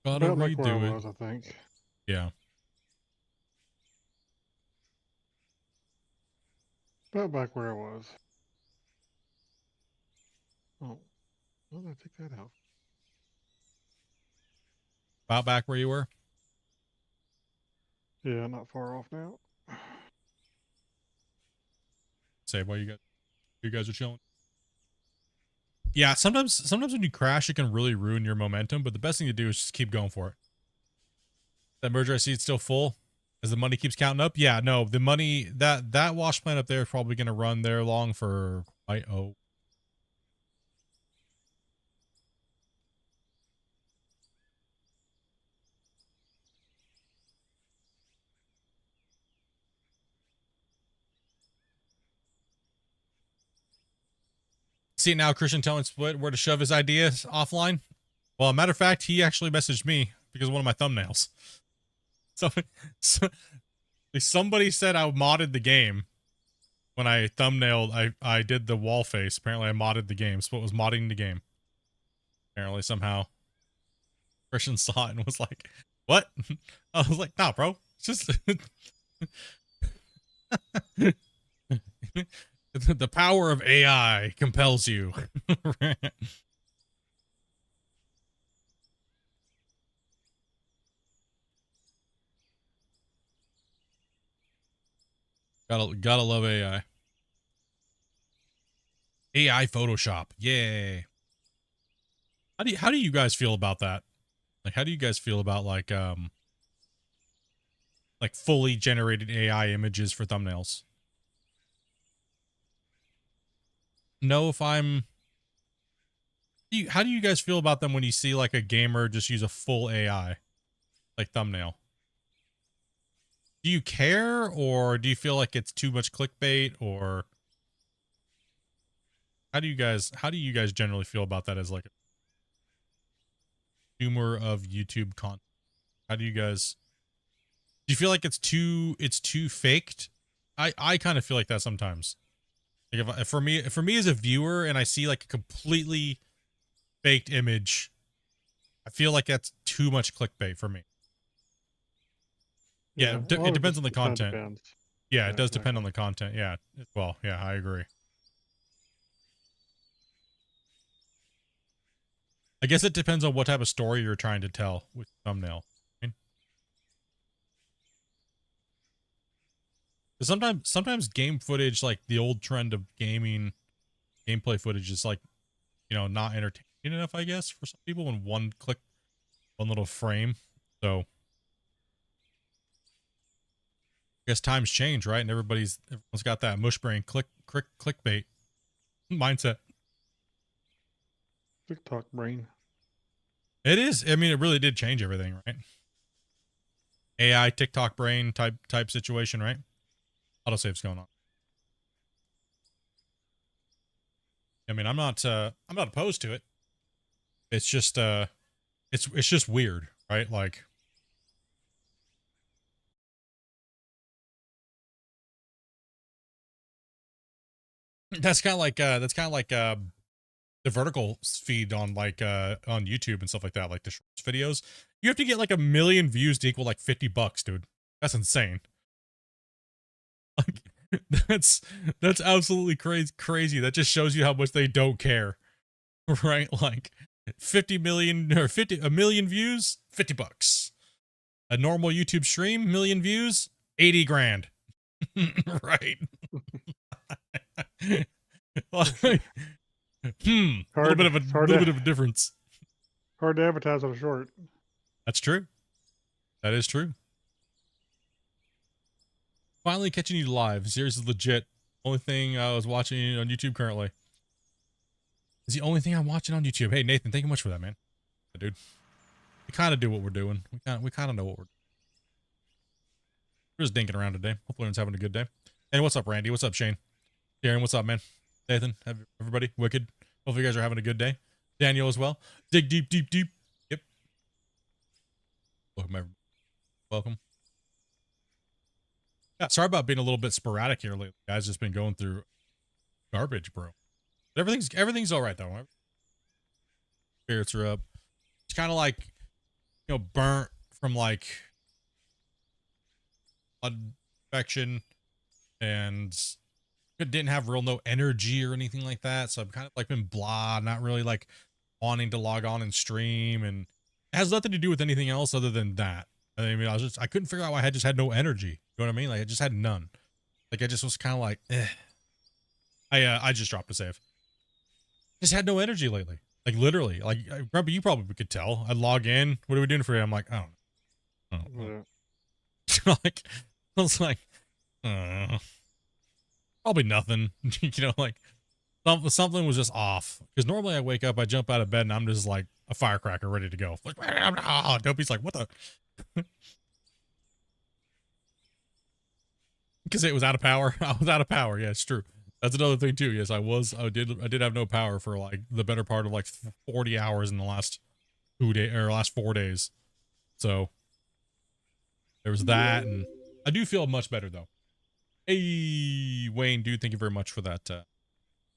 Gotta About like where redo I it. was, I think. Yeah. About back where I was. Oh, why did I take that out? About back where you were. Yeah, not far off now. Say while you guys are chilling. Yeah, sometimes when you crash, it can really ruin your momentum. But the best thing to do is just keep going for it. That merger, I see it's still full as the money keeps counting up. Yeah, no, the money that wash plant up there is probably going to run there long for quite See now, Christian telling Split where to shove his ideas offline. Well, a matter of fact, he actually messaged me because of one of my thumbnails. So somebody said I modded the game when I thumbnailed. I did the wall face. Apparently, I modded the game. Split was modding the game. Apparently, somehow, Christian saw it and was like, "What?" I was like, "Nah, bro. It's just." The power of AI compels you. Gotta love AI. AI Photoshop. Yay. How do you guys feel about that? Like how do you guys feel about like fully generated AI images for thumbnails? Know if I'm how do you guys feel about them when you see like a gamer just use a full AI like thumbnail? Do you care, or do you feel like it's too much clickbait, or how do you guys generally feel about that as like a consumer of YouTube content? How do you you feel like it's too faked? I kind of feel like that sometimes. Like if for me as a viewer and I see like a completely faked image, I feel like that's too much clickbait for me. Yeah, it depends on the content. Yeah, it does depend on the content. Yeah, well, yeah, I agree. I guess it depends on what type of story you're trying to tell with the thumbnail. Sometimes game footage, like the old trend of gameplay footage, is like, not entertaining enough, I guess, for some people in one little frame. So I guess times change, right? And everyone's got that mush brain clickbait mindset. TikTok brain. It is. I mean, it really did change everything, right? AI TikTok brain type situation, right? Autosave's going on. I mean, I'm not opposed to it. It's just it's just weird, right? Like that's kind of like the vertical feed on like on YouTube and stuff like that, like the shorts videos, you have to get like 1 million views to equal like $50, dude. That's insane. Like that's absolutely crazy. That just shows you how much they don't care. Right? Like 50 million or 1 million views, $50. A normal YouTube stream, 1 million views, 80 grand. Right. Like, a little bit of a difference. Hard to advertise on a short. That's true. That is true. Finally catching you live. Series is legit. Only thing I was watching on YouTube currently. Is the only thing I'm watching on YouTube. Hey Nathan, thank you much for that, man. Dude. We kind of do what we're doing. We kind of know what we're doing. We're just dinking around today. Hopefully everyone's having a good day. And what's up, Randy? What's up, Shane? Darren, what's up, man? Nathan, everybody, Wicked. Hopefully you guys are having a good day. Daniel as well. Dig deep, deep, deep. Yep. Welcome, everybody. Welcome. Yeah, sorry about being a little bit sporadic here lately. Guys, just been going through garbage, bro. Everything's all right though. Spirits are up. It's kind of like, you know, burnt from like blood infection, and didn't have no energy or anything like that. So I've kind of like been blah, not really like wanting to log on and stream, and it has nothing to do with anything else other than that. I mean, I couldn't figure out why I just had no energy. You know what I mean? Like I just had none. Like I just was kind of like, eh. I just dropped a save. Just had no energy lately. Like literally, like Grumpy, you probably could tell. I log in. What are we doing for you? I'm like, I don't know. Yeah. Like, I was like, probably nothing. You know, like something was just off. Because normally I wake up, I jump out of bed, and I'm just like a firecracker ready to go. Like, Dopey's like, what the? Because it was out of power. I was out of power. Yeah, it's true. That's another thing too. Yes, I did have no power for like the better part of like 40 hours in the last 4 days. So there was that, and I do feel much better though. Hey, Wayne, dude, thank you very much for that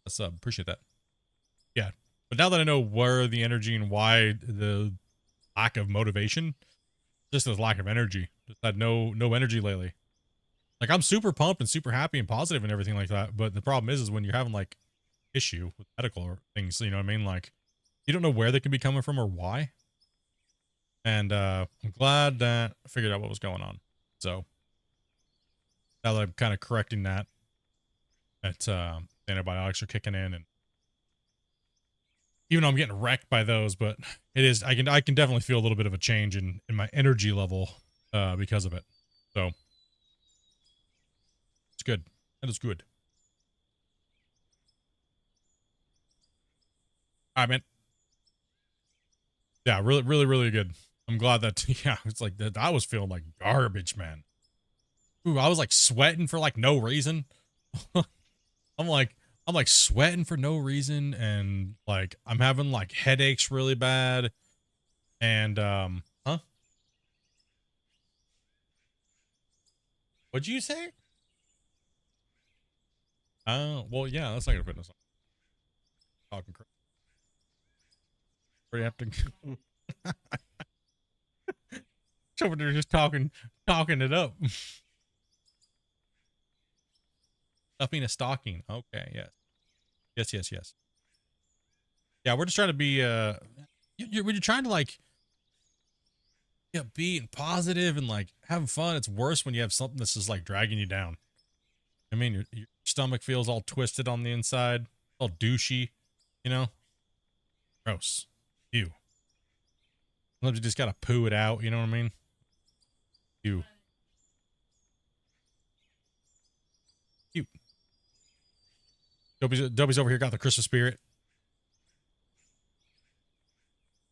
sub. Appreciate that. Yeah, but now that I know where the energy and why the lack of motivation, just this lack of energy, just had no energy lately. Like I'm super pumped and super happy and positive and everything like that, but the problem is when you're having like issue with medical or things, you know what I mean? Like you don't know where they could be coming from or why. And I'm glad that I figured out what was going on. So now that I'm kind of correcting that, the antibiotics are kicking in, and even though I'm getting wrecked by those, but it is, I can definitely feel a little bit of a change in my energy level because of it. So it's good. That is good. All right, man. Yeah, really good. I'm glad that, yeah, it's like that. I was feeling like garbage, man. Ooh, I was like sweating for like no reason. I'm like sweating for no reason, and like I'm having like headaches really bad, and huh? What'd you say? Well, yeah, that's not gonna fit in this. Talking crap. Pretty have to. Over there just talking it up. Stuffing a stocking. Okay, yes. Yeah, we're just trying to be when you're trying to like be positive and like having fun, it's worse when you have something that's just like dragging you down. I mean, your stomach feels all twisted on the inside, all douchey, you know? Gross. Ew. Sometimes you just gotta poo it out, you know what I mean? Ew. Cute. Dobby's over here, got the Christmas spirit.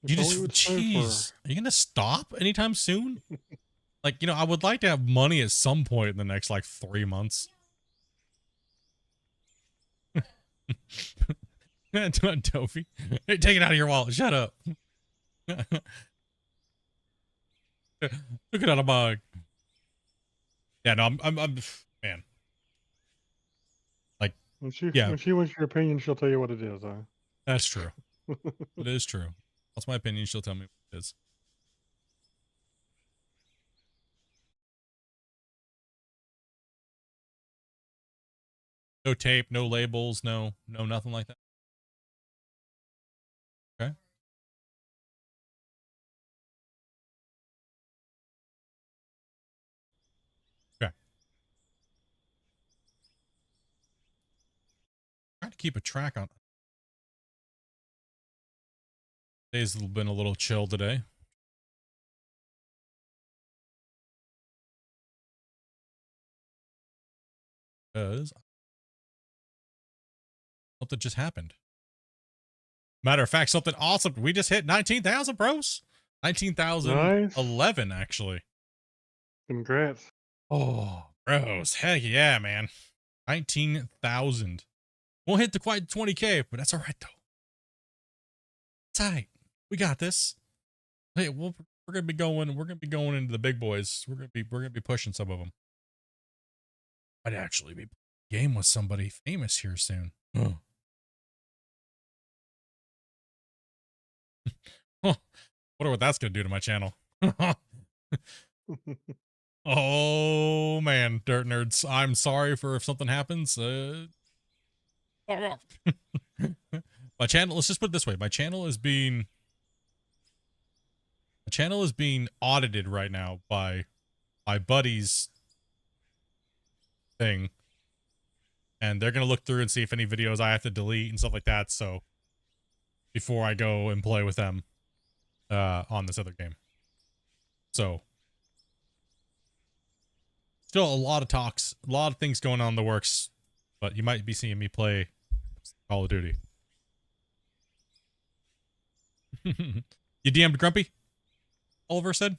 You just, jeez, are you gonna stop anytime soon? Like, you know, I would like to have money at some point in the next like 3 months. Toby, hey, take it out of your wallet. Shut up. Look it out of mug. Yeah, no, I'm man. Like, When she yeah. when she wants your opinion, she'll tell you what it is, huh? That's true. It is true. That's my opinion. She'll tell me what it is. No tape, no labels, no nothing like that. Okay. Okay. Trying to keep a track on. Today's been a little chill today. Because something just happened. Matter of fact, something awesome. We just hit 19,000 bros. 19,011 actually. Congrats. Oh, bros. Heck yeah, man. 19,000. Won't hit the quite 20K, but that's all right though. It's all right. We got this. Hey, we're gonna be going into the big boys. We're gonna be pushing some of them. I'd actually be game with somebody famous here soon. Oh. Wonder what that's gonna do to my channel. Oh man, dirt nerds. I'm sorry for if something happens. My channel, let's just put it this way. My channel is being audited right now by my buddy's thing. And they're going to look through and see if any videos I have to delete and stuff like that. So before I go and play with them on this other game. So still a lot of talks, a lot of things going on in the works, but you might be seeing me play Call of Duty. You DM'd Grumpy? Oliver said.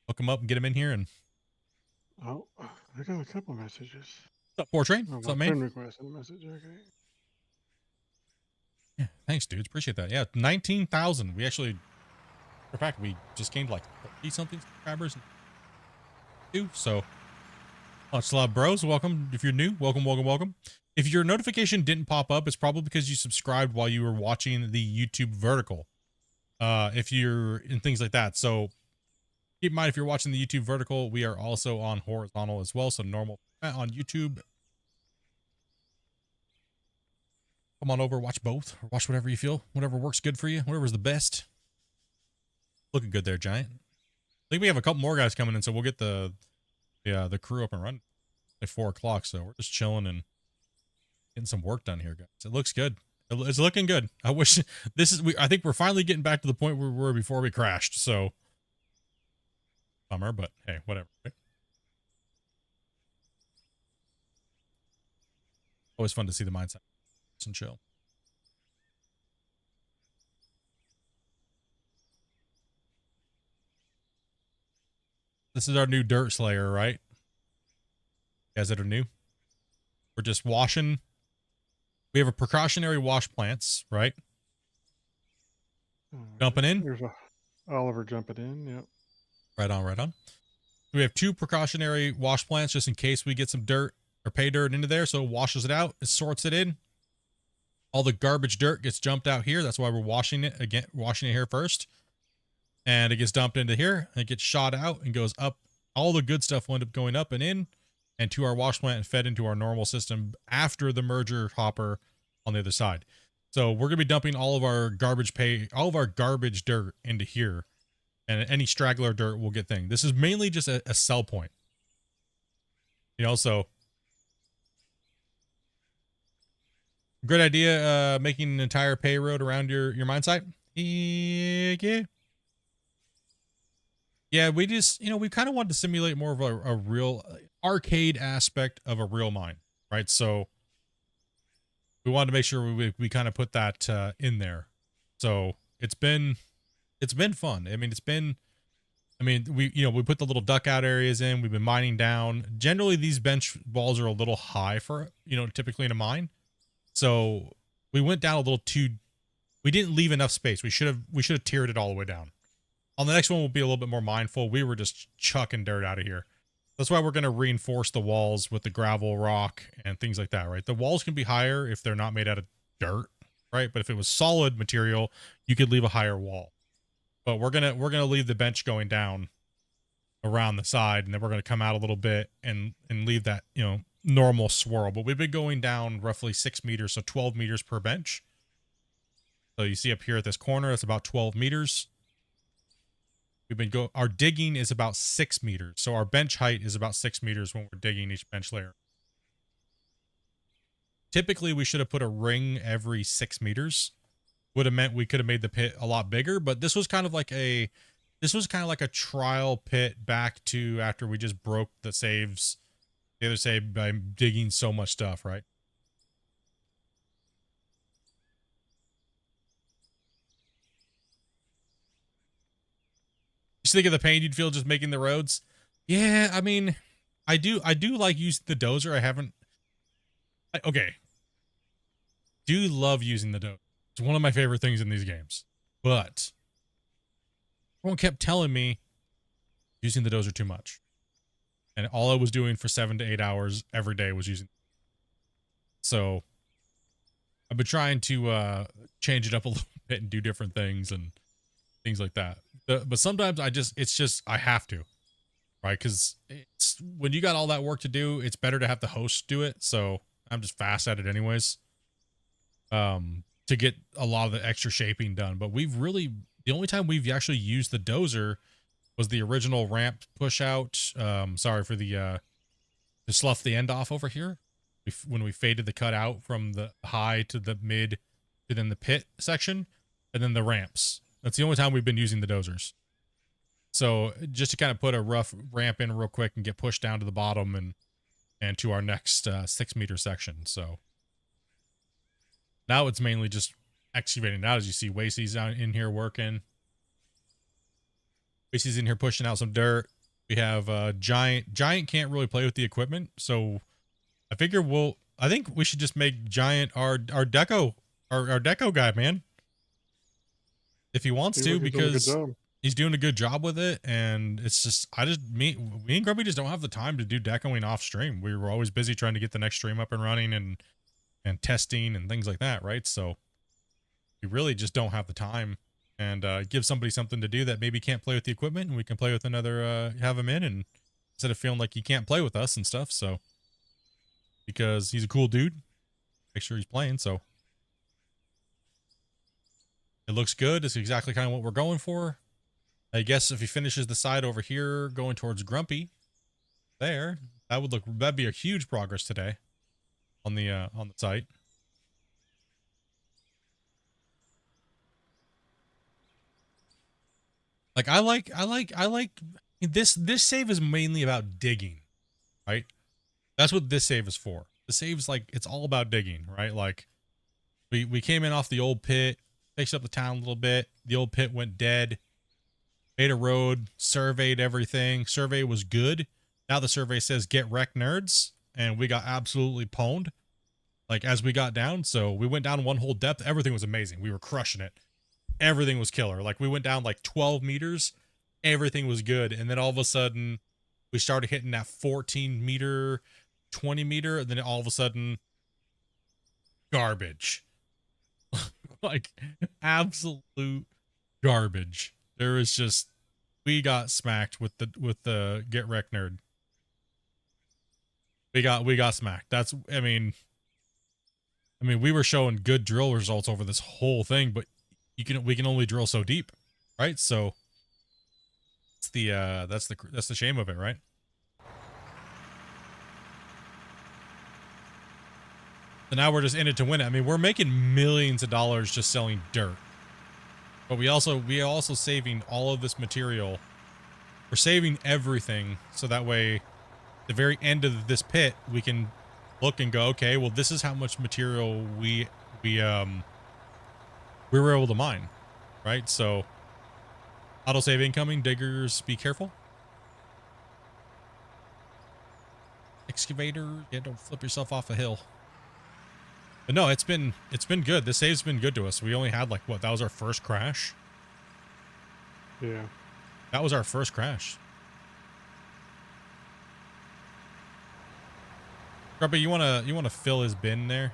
Hook him up and get him in here. And Oh, I got a couple messages. what's up, Poor Train? Oh, What's up, friend man? request and a message. Okay. Yeah, thanks, dudes. Appreciate that. Yeah, 19,000. We actually, in fact, we just gained like 30 something subscribers too. So, much love, bros. Welcome. If you're new, welcome, welcome, welcome. If your notification didn't pop up, it's probably because you subscribed while you were watching the YouTube vertical. If you're in things like that. So keep in mind, if you're watching the YouTube vertical, we are also on horizontal as well. So normal on YouTube. Come on over, watch both, or watch whatever you feel, whatever works good for you, whatever's the best. Looking good there, Giant. I think we have a couple more guys coming in, so we'll get the crew up and running at 4 o'clock. So we're just chilling and getting some work done here, guys. It looks good. It's looking good. I wish I think we're finally getting back to the point where we were before we crashed. So bummer, but hey, whatever. Right? Always fun to see the mindset and chill. This is our new dirt slayer, right? You guys that are new. We're just washing. We have a precautionary wash plants, right? Jumping in. There's a Oliver jumping in. Yep. Right on, right on. We have 2 precautionary wash plants just in case we get some dirt or pay dirt into there. So it washes it out. It sorts it in. All the garbage dirt gets jumped out here. That's why we're washing it again, washing it here first. And it gets dumped into here. And it gets shot out and goes up. All the good stuff will end up going up and in and to our wash plant and fed into our normal system after the merger hopper on the other side. So we're going to be dumping all of our garbage dirt into here. And any straggler dirt will get thing. This is mainly just a sell point. You know, so good idea, making an entire pay road around your mine site. Yeah. Yeah, we just, we kind of wanted to simulate more of a real arcade aspect of a real mine, right? So we wanted to make sure we kind of put that in there. So it's been fun. I mean, we put the little duck out areas in. We've been mining down. Generally, these bench walls are a little high for, typically in a mine. So we went down a little too, we didn't leave enough space. We should have tiered it all the way down. On the next one, we'll be a little bit more mindful. We were just chucking dirt out of here. That's why we're going to reinforce the walls with the gravel, rock, and things like that, right? The walls can be higher if they're not made out of dirt, right? But if it was solid material, you could leave a higher wall. But we're gonna leave the bench going down around the side, and then we're gonna come out a little bit and leave that, you know, normal swirl. But we've been going down roughly 6 meters, so 12 meters per bench. So you see up here at this corner, it's about 12 meters. Our digging is about 6 meters. So our bench height is about 6 meters when we're digging each bench layer. Typically, we should have put a ring every 6 meters. Would have meant we could have made the pit a lot bigger, but this was kind of like a trial pit back to after we just broke the other save by digging so much stuff, right? Just think of the pain you'd feel just making the roads. Yeah, I mean, I do like using the dozer. Okay. Do love using the dozer. It's one of my favorite things in these games. But everyone kept telling me using the dozer too much. And all I was doing for 7 to 8 hours every day was using. So I've been trying to change it up a little bit and do different things and things like that. But sometimes I have to, right? Because it's when you got all that work to do, it's better to have the host do it. So I'm just fast at it anyways. To get a lot of the extra shaping done. But the only time we've actually used the dozer was the original ramp push out. Sorry for to slough the end off over here. When we faded the cut out from the high to the mid to then the pit section and then the ramps. That's the only time we've been using the dozers. So just to kind of put a rough ramp in real quick and get pushed down to the bottom and to our next 6 meter section. So now it's mainly just excavating out. As you see, Wasey's out in here working. Wasey's in here pushing out some dirt. We have Giant. Giant can't really play with the equipment, so I figure I think we should just make Giant our deco guy, man. If he wants to, because he's doing a good job with it, and it's just me and Grumpy just don't have the time to do decoing off stream. We were always busy trying to get the next stream up and running and testing and things like that, right? So we really just don't have the time, and give somebody something to do that maybe can't play with the equipment, and we can play with another, have him in, and instead of feeling like he can't play with us and stuff. So because he's a cool dude, make sure he's playing. So it looks good. It's exactly kind of what we're going for. I guess if he finishes the side over here going towards Grumpy there, that'd be a huge progress today on the site. Like I like this save is mainly about digging, right? That's what this save is for. The save's like, it's all about digging, right? Like we came in off the old pit, fixed up the town a little bit. The old pit went dead. Made a road, surveyed everything. Survey was good. Now the survey says get wrecked nerds, and we got absolutely pwned. Like as we got down, so we went down one whole depth. Everything was amazing. We were crushing it. Everything was killer. Like we went down like 12 meters. Everything was good. And then all of a sudden we started hitting that 14 meter, 20 meter. And then all of a sudden garbage. Like absolute garbage. There was just, we got smacked with the get wrecked nerd. We got smacked. That's, I mean, we were showing good drill results over this whole thing, but we can only drill so deep, right? So it's that's the shame of it, right? So now we're just in it to win it. I mean, we're making millions of dollars just selling dirt, but we are also saving all of this material. We're saving everything, so that way, at the very end of this pit, we can look and go, okay, well, this is how much material we were able to mine, right? So autosave incoming. Diggers, be careful. Excavator, yeah, don't flip yourself off a hill. But no, it's been good. The save's been good to us. We only had like what? That was our first crash. Yeah, that was our first crash. Grumpy, you wanna fill his bin there?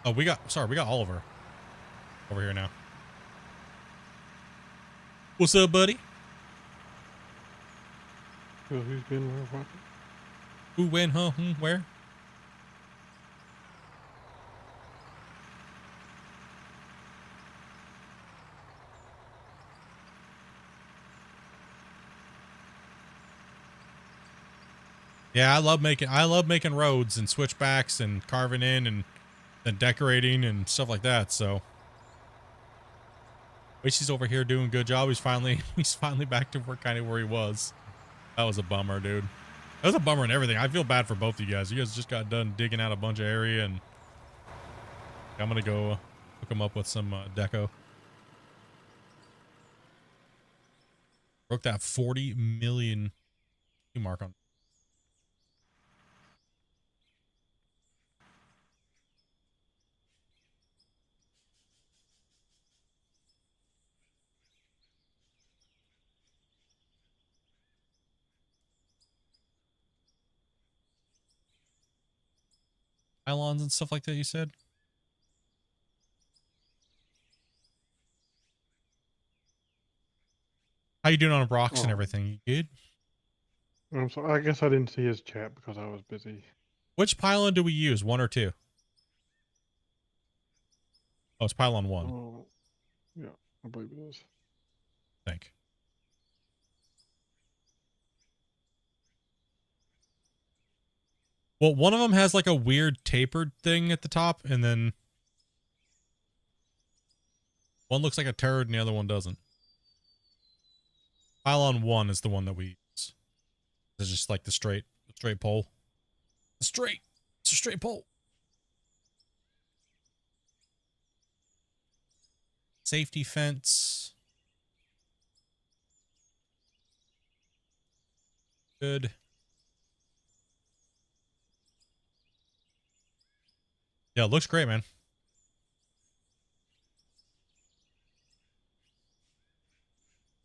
Oh, we got Oliver. over here now. What's up, buddy? Well, who's been where? What? Who, when, huh, where? Yeah, I love making roads and switchbacks and carving in and then decorating and stuff like that. So Wishy's over here doing a good job. He's finally back to work kind of where he was. That was a bummer, dude. That was a bummer and everything. I feel bad for both of you guys. You guys just got done digging out a bunch of area, and I'm gonna go hook them up with some deco. Broke that 40 million mark on. Pylons and stuff like that, you said? How you doing on rocks and everything? You good? I'm sorry. I guess I didn't see his chat because I was busy. Which pylon do we use? 1 or 2? Oh, it's pylon 1. Oh, yeah, I believe it is. Think. Well, one of them has like a weird tapered thing at the top, and then one looks like a turd and the other one doesn't. Pylon 1 is the one that we use. It's just like the straight pole. It's a straight pole. Safety fence. Good. Yeah, it looks great, man.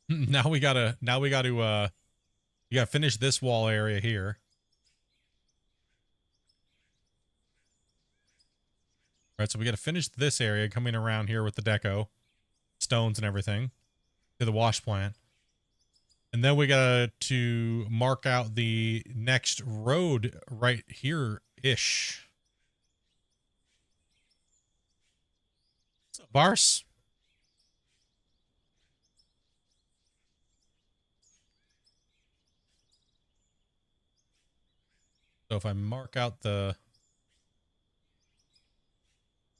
Now we gotta finish this wall area here. All right, so we gotta finish this area coming around here with the deco, stones and everything, to the wash plant. And then we got to mark out the next road right here-ish. What's up, Bars? So if I mark out the...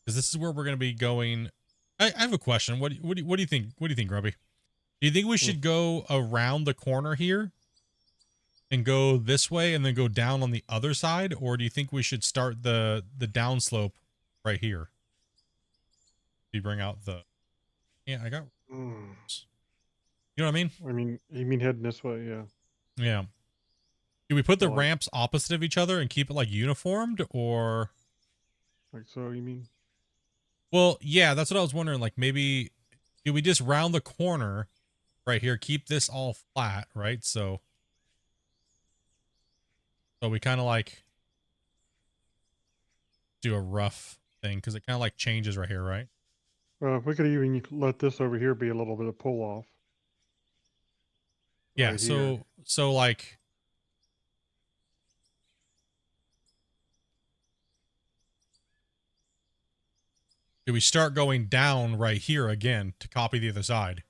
because this is where we're going to be going. I have a question. What do you think? What do you think, Grubby? Do you think we should go around the corner here and go this way and then go down on the other side? Or do you think we should start the downslope right here? You bring out the... yeah, I got... you know what I mean? You mean heading this way? Yeah. Yeah. Do we put the Like- ramps opposite of each other and keep it like uniformed, or... Like so, you mean? well, yeah, that's what I was wondering. Like, maybe do we just round the corner right here, keep this all flat, right? So we kind of like do a rough thing because it kind of like changes right here, right? We could even let this over here be a little bit of pull off. Yeah. Right here. So like, do we start going down right here again to copy the other side?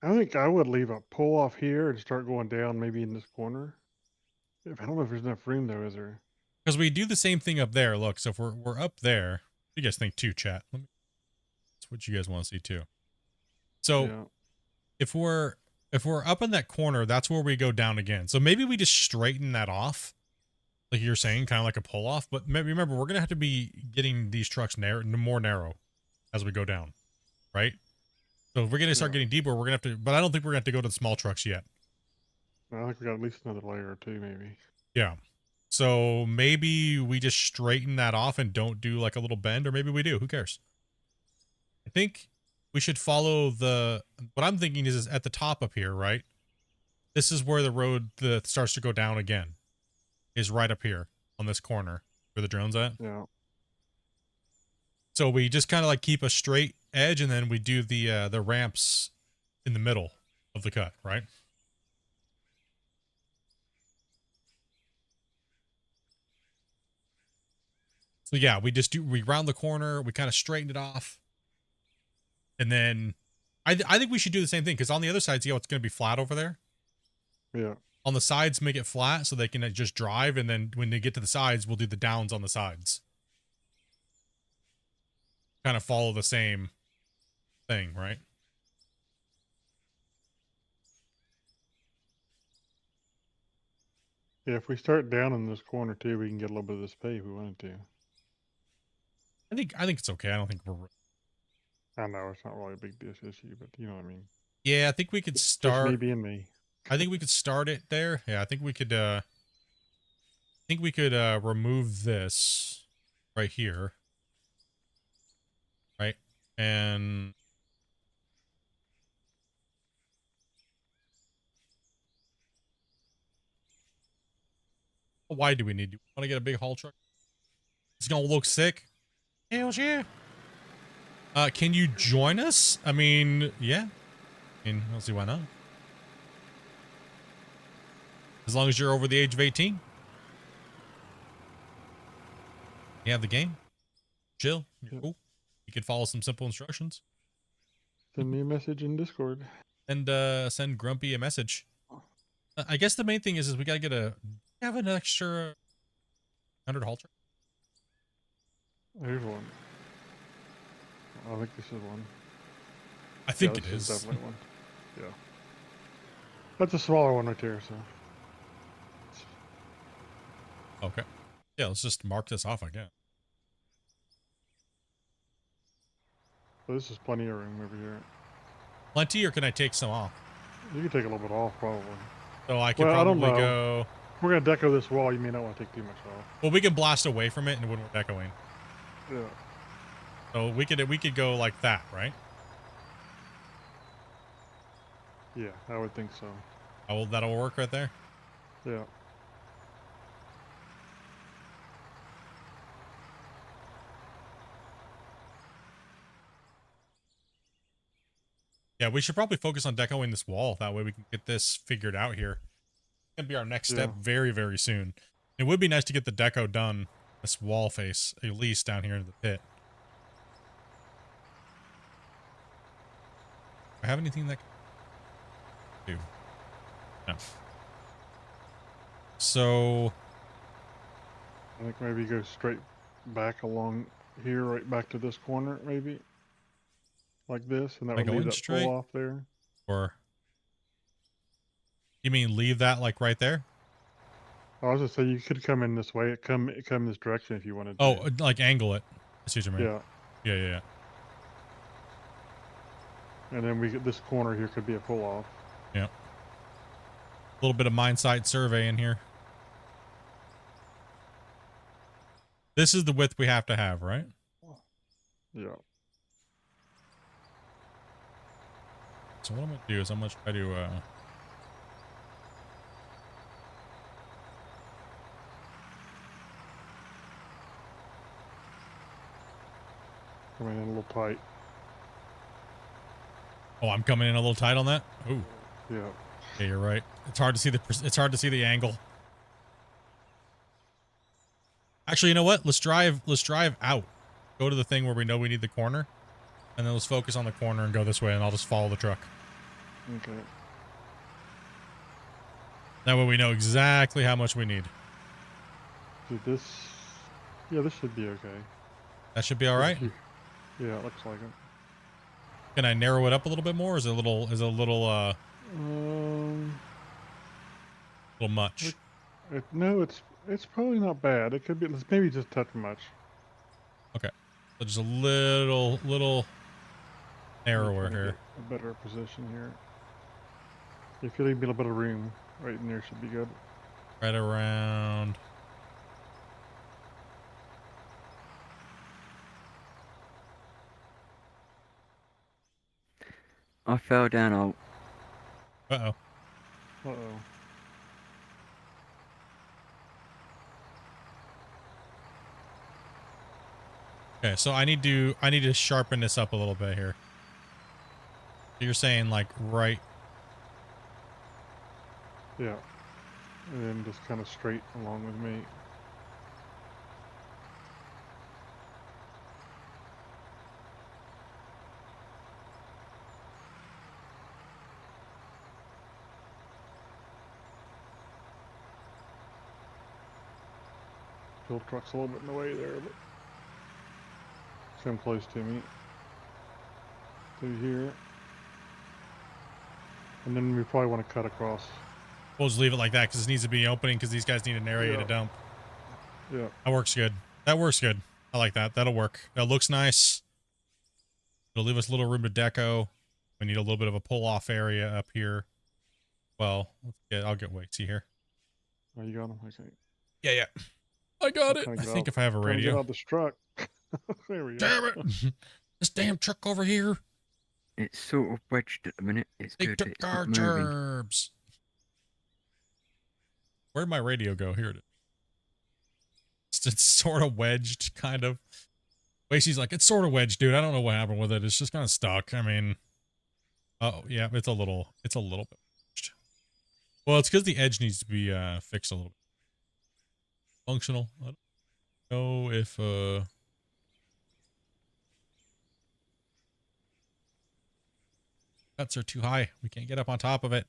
I think I would leave a pull off here and start going down maybe in this corner. I don't know if there's enough room though, is there? Because we do the same thing up there. Look, so if we're up there, what do you guys think too, chat? That's what you guys want to see too. So Yeah. if we're up in that corner, that's where we go down again. So maybe we just straighten that off, like you're saying, kind of like a pull off. But remember, we're gonna have to be getting these trucks more narrow as we go down, right? So if we're gonna start getting deeper, we're gonna have to. But I don't think we're gonna have to go to the small trucks yet. I think we got at least another layer or two, maybe. Yeah. So maybe we just straighten that off and don't do like a little bend, or maybe we do. Who cares? I think we should follow the... what I'm thinking is at the top up here, right? This is where the road starts to go down again. Is right up here on this corner where the drone's at. Yeah. So we just kind of like keep a straight edge, and then we do the ramps in the middle of the cut, right? So yeah, we round the corner, we kind of straighten it off, and then I think we should do the same thing, because on the other side, see how it's going to be flat over there? Yeah. On the sides, make it flat so they can just drive, and then when they get to the sides, we'll do the downs on the sides. Kind of follow the same thing, right? Yeah, if we start down in this corner too, we can get a little bit of this pay if we wanted to. I think it's okay. I don't think we're... I know it's not really a big issue, but you know what I mean. Yeah, I think we could Just start... me being me. I think we could start it there. Yeah, I think we could remove this right here. Right? And why do we need to want to get a big haul truck? It's gonna look sick. Hell yeah. Can you join us? I mean, yeah. I mean, I don't see why not. As long as you're over the age of 18. You have the game. Chill. You're Yep. cool. You can follow some simple instructions. Send me a message in Discord. And send Grumpy a message. I guess the main thing is we gotta get have an extra 100 haul truck. Here's one. I think this is one. I think Yeah, it this is. definitely one. Yeah. That's a smaller one right there, so. Okay. Yeah, let's just mark this off, I guess. So this is plenty of room over here. Plenty, or can I take some off? You can take a little bit off, probably. So I could Well, I don't probably know. go... We're going to deco this wall. You may not want to take too much off. Well, we can blast away from it and when we're decoing. Yeah. So we could go like that, right? Yeah, I would think so. Oh, that'll work right there. Yeah. Yeah, we should probably focus on decoing this wall. That way we can get this figured out here. It's going to be our next step very, very soon. It would be nice to get the deco done, this wall face, at least down here in the pit. Do I have anything that can do? No. So... I think maybe go straight back along here, right back to this corner, maybe. Like this, and that Like would leave going that straight? pull off there. Or... You mean leave that like right there? I was just saying you could come in this way, come this direction if you wanted to. Oh, like angle it. I see what you mean. Yeah. Yeah. And then we get this corner here could be a pull off. Yeah. A little bit of mine site survey in here. This is the width we have to have, right? Yeah. So what I'm going to do is I'm going to try to... Coming in a little tight. Oh, I'm coming in a little tight on that? Ooh. Yeah. Yeah, you're right. It's hard to see the angle. Actually, you know what? Let's drive out. Go to the thing where we know we need the corner. And then let's focus on the corner and go this way, and I'll just follow the truck. Okay. That way we know exactly how much we need. Dude, this... Yeah, this should be okay. That should be all right. Yeah, it looks like it. Can I narrow it up a little bit more? Or is it a little much? No, it's probably not bad. It could be, it's maybe just a touch much. Okay. So just a little narrower Trying to here. get a better position here. If you leave me a little bit of room, right in there should be good. Right around. I fell down. Uh-oh. Uh-oh. Okay, so I need to sharpen this up a little bit here. So you're saying like right. Yeah. And then just kind of straight along with me. Fuel truck's a little bit in the way there, but come close to me. Through here. And then we probably want to cut across. We'll just leave it like that because it needs to be opening because these guys need an area to dump. Yeah. That works good. That works good. I like that. That'll work. That looks nice. It'll leave us a little room to deco. We need a little bit of a pull-off area up here. Well, I'll get Wakesy here. Oh, you got him? Okay. Yeah. I got it. I think if I have a Trying to get radio. out this truck. There we go. Damn it! This damn truck over here. It's sort of wedged at the minute. It's They good. took It's our not moving. gerbs. Where'd my radio go? Here it is. It's sort of wedged, kind of. Wakey's like, it's sort of wedged, dude. I don't know what happened with it. It's just kind of stuck. I mean, oh yeah, it's a little bit wedged. Well, it's because the edge needs to be fixed a little bit. Functional. I don't know if cuts are too high. We can't get up on top of it.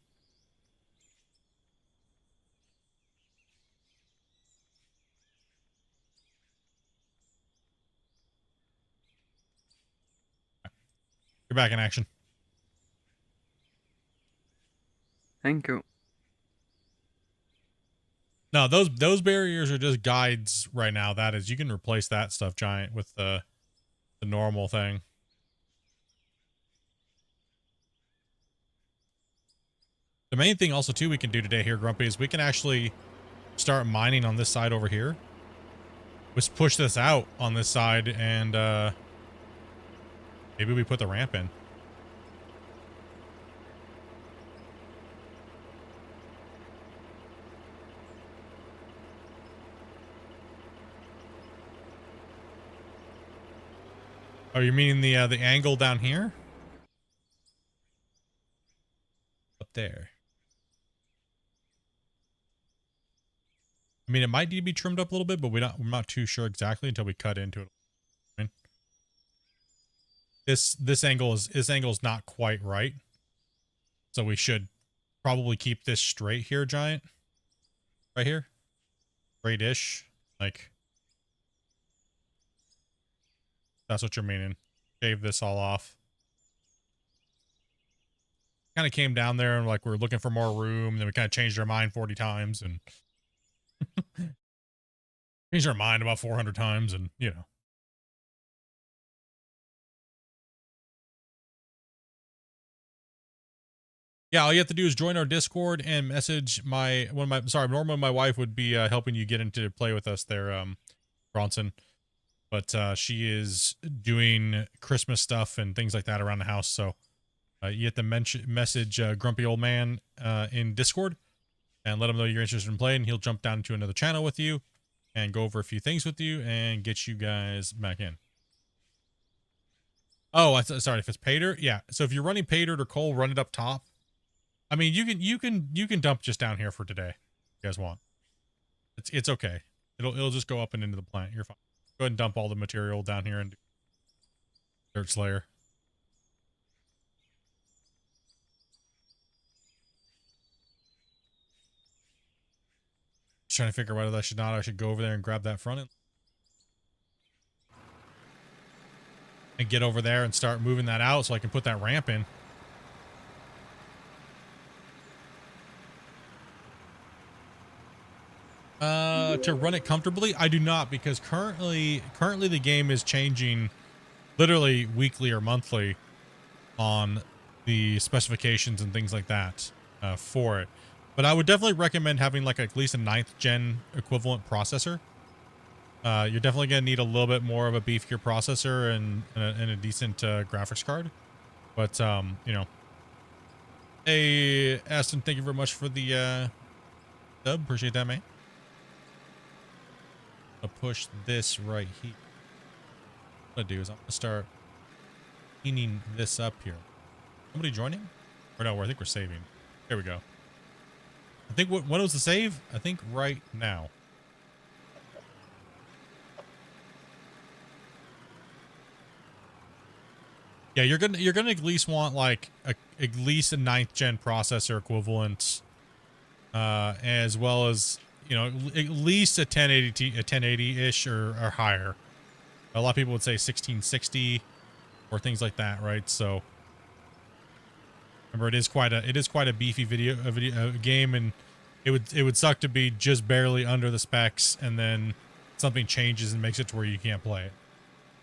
You're back in action. Thank you. No, those barriers are just guides right now. That is, you can replace that stuff, Giant, with the normal thing. The main thing also too we can do today here, Grumpy, is we can actually start mining on this side over here. Let's push this out on this side and maybe we put the ramp in. Oh, you meaning the angle down here? Up there. I mean, it might need to be trimmed up a little bit, but we're not too sure exactly until we cut into it. I mean, this angle is not quite right, so we should probably keep this straight here, Giant. Right here, straight-ish, like that's what you're meaning. Shave this all off. Kind of came down there and like we're looking for more room, then we kind of changed our mind 40 times and changed our mind about 400 times, and you know. Yeah, all you have to do is join our Discord and message normally my wife would be helping you get into play with us there, Bronson. But she is doing Christmas stuff and things like that around the house, so you have to message Grumpy Old Man in Discord and let him know you're interested in playing. He'll jump down to another channel with you and go over a few things with you and get you guys back in. Oh, sorry, if it's pay dirt, yeah. So if you're running pay dirt or coal, run it up top. I mean, you can dump just down here for today, if you guys want. It's okay. It'll just go up and into the plant. You're fine. Go ahead and dump all the material down here and dirt slayer. Just trying to figure out whether I should go over there and grab that front end and get over there and start moving that out so I can put that ramp in. To run it comfortably, I do not, because currently the game is changing literally weekly or monthly on the specifications and things like that for it. But I would definitely recommend having like at least a 9th gen equivalent processor. You're definitely going to need a little bit more of a beefier processor and a decent graphics card. But, you know. Hey, Aston, thank you very much for the sub. Appreciate that, man. I'll push this right here. I'm gonna do is I'm gonna start cleaning this up here. Somebody joining? Or no, I think we're saving. There we go. I think when was the save? I think right now. Yeah, you're gonna at least want like at least a 9th gen processor equivalent, as well as, you know, at least a 1080-ish or higher. A lot of people would say 1660 or things like that, right? So remember, it is quite a beefy video game, and it would suck to be just barely under the specs and then something changes and makes it to where you can't play it.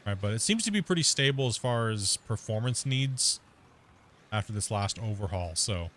Right, but it seems to be pretty stable as far as performance needs after this last overhaul, so.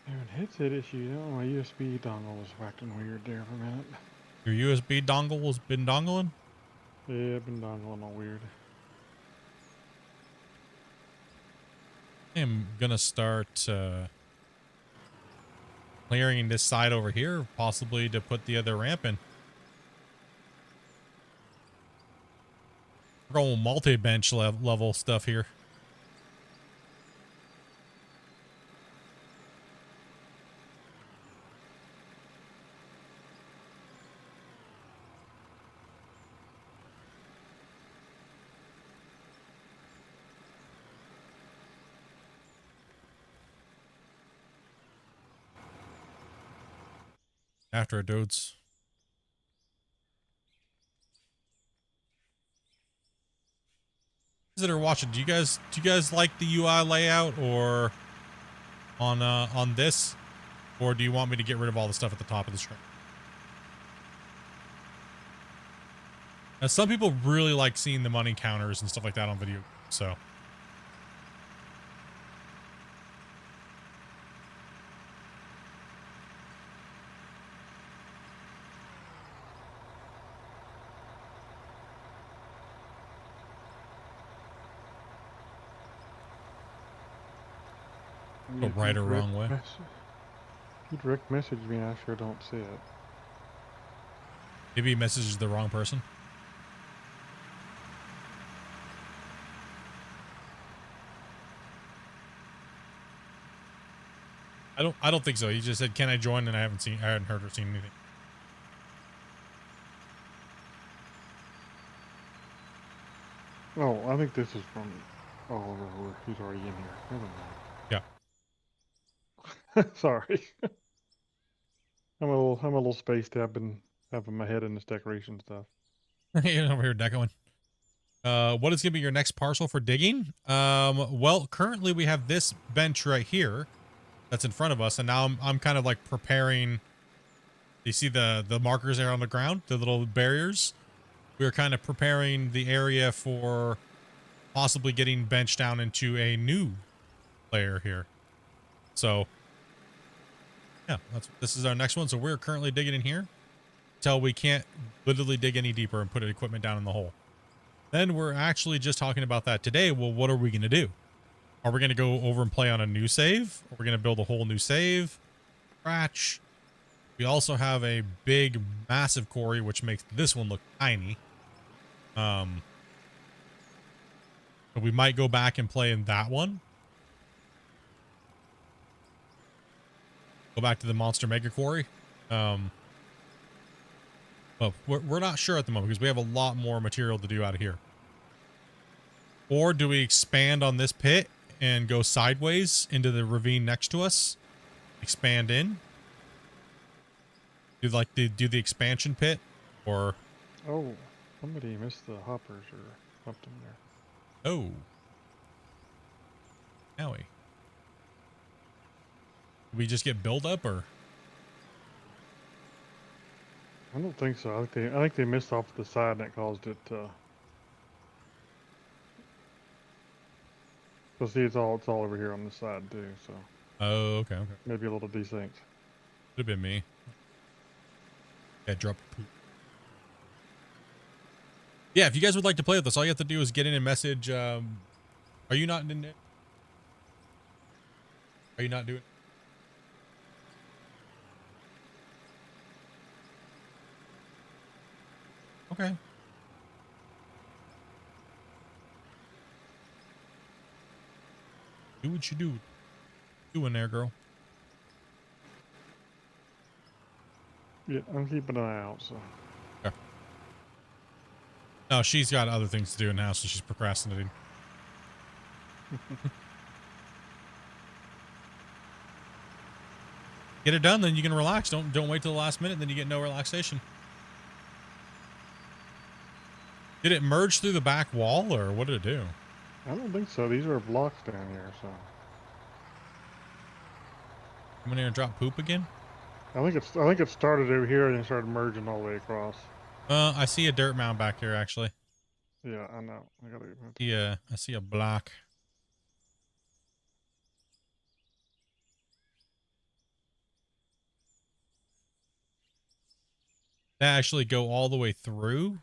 Having headset issue. Oh, my USB dongle was acting weird there for a minute. Your USB dongle has been dongling? Yeah, I've been dongling all weird. I'm gonna start clearing this side over here, possibly to put the other ramp in. We're going multi-bench level stuff here. After it, dudes. Visitor watching, do you guys like the UI layout or on this, or do you want me to get rid of all the stuff at the top of the screen? Now, some people really like seeing the money counters and stuff like that on video, so. Go right or wrong way. If you direct message me, I sure don't see it. Maybe he messages the wrong person. I don't think so. He just said, "Can I join?" And I hadn't heard or seen anything. Oh, I think this is from Oliver, where he's already in here. Never mind. Sorry. I'm a little spaced. I've been having my head in this decoration stuff. You're over here decoing. What is going to be your next parcel for digging? Well, currently we have this bench right here that's in front of us, and now I'm kind of like preparing. You see the markers there on the ground, the little barriers? We're kind of preparing the area for possibly getting benched down into a new layer here. So yeah, this is our next one. So we're currently digging in here until we can't literally dig any deeper and put equipment down in the hole. Then we're actually just talking about that today. Well, what are we going to do? Are we going to go over and play on a new save? Are we going to build a whole new save? Scratch. We also have a big, massive quarry, which makes this one look tiny. But we might go back and play in that one. Go back to the Monster Mega Quarry. Well, we're not sure at the moment because we have a lot more material to do out of here. Or do we expand on this pit and go sideways into the ravine next to us? Expand in? Do the expansion pit? Or... Oh, somebody missed the hoppers or something there. Oh. Owie. Did we just get build up or? I don't think so. I think they missed off the side and that caused it. So see, it's all over here on this side too. So Oh, okay, okay. maybe a little desynced. Could have been me. Yeah, drop poop. Yeah, if you guys would like to play with us, all you have to do is get in and message. Are you not in it? Are you not doing? Okay. Do what you do. Doing there, girl. Yeah, I'm keeping an eye out. So. Okay. No, she's got other things to do in the house, so she's procrastinating. Get it done, then you can relax. Don't wait till the last minute, then you get no relaxation. Did it merge through the back wall, or what did it do? I don't think so. These are blocks down here. So. Come in here and drop poop again? I think it started over here and then started merging all the way across. I see a dirt mound back here, actually. Yeah, I know. I gotta. Yeah, I see a block. That actually go all the way through?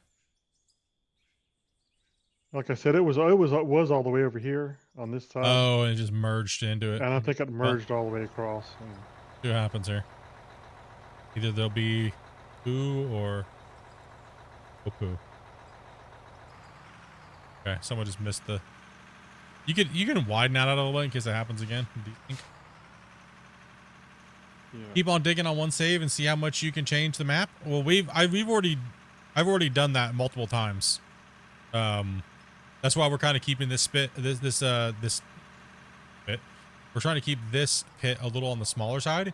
Like I said, it was all the way over here on this side. Oh, and it just merged into it. And I think it merged all the way across. And See what happens here. Either there'll be poo or poo. Okay, someone just missed the. You can widen that out of the way in case that happens again. Do you think? yeah. Keep on digging on one save and see how much you can change the map. Well, I've already done that multiple times. That's why we're kind of keeping this pit. We're trying to keep this pit a little on the smaller side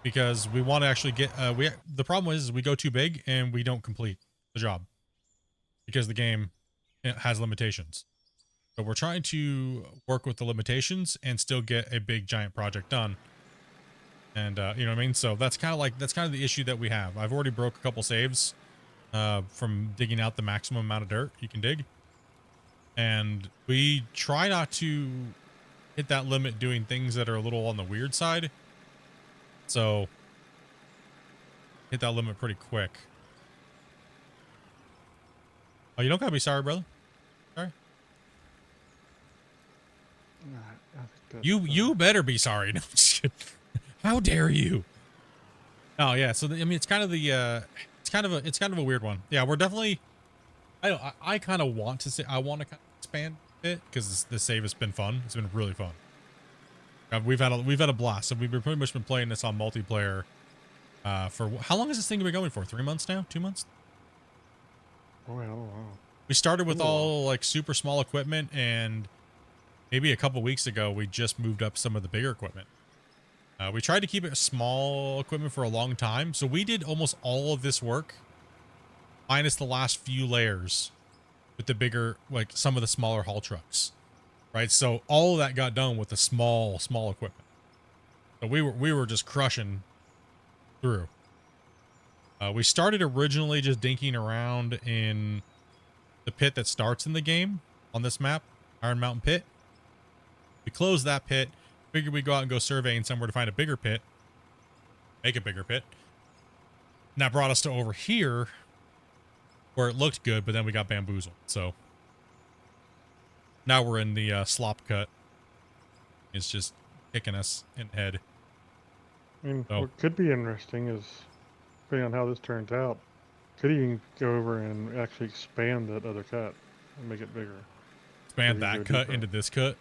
because we want to actually get. The problem is we go too big and we don't complete the job because the game has limitations. So we're trying to work with the limitations and still get a big giant project done. And you know what I mean? So that's kind of the issue that we have. I've already broke a couple saves from digging out the maximum amount of dirt you can dig. And we try not to hit that limit doing things that are a little on the weird side. So hit that limit pretty quick. Oh, you don't gotta be sorry, brother. Sorry. You better be sorry. No, just kidding. How dare you? Oh yeah. So I mean, it's kind of a weird one. Yeah, we're definitely. I kind of want to say I want to kind of expand it because the save has been fun. It's been really fun. We've had a blast, and we've pretty much been playing this on multiplayer. For how long has this thing been going for? 3 months now? 2 months? Oh, I don't know. We started with all like super small equipment, and maybe a couple weeks ago we just moved up some of the bigger equipment. We tried to keep it small equipment for a long time, so we did almost all of this work minus the last few layers with the bigger, like some of the smaller haul trucks, right? So all of that got done with the small equipment. So we were just crushing through. We started originally just dinking around in the pit that starts in the game on this map, Iron Mountain Pit. We closed that pit, figured we'd go out and go surveying somewhere to find a bigger pit, make a bigger pit. And that brought us to over here where it looked good, but then we got bamboozled. So now we're in the slop cut. It's just kicking us in the head. I mean, what could be interesting is, depending on how this turns out, could even go over and actually expand that other cut and make it bigger. Expand that cut into this cut?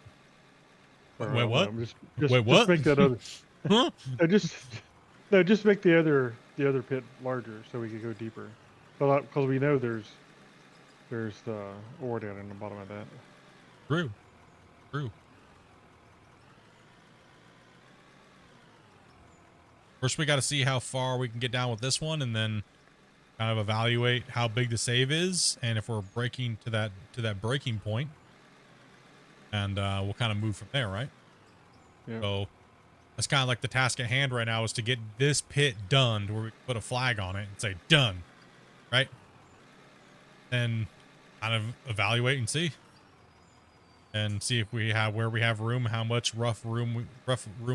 Wait, what? Wait, what? Just make that other. Huh? Just make the other pit larger so we could go deeper. Because we know there's the ore down in the bottom of that. True. First, we got to see how far we can get down with this one, and then kind of evaluate how big the save is, and if we're breaking to that breaking point, and we'll kind of move from there, right? Yeah. So That's kind of like the task at hand right now, is to get this pit done to where we can put a flag on it and say done, right? And kind of evaluate and see if we have, where we have room, how much rough room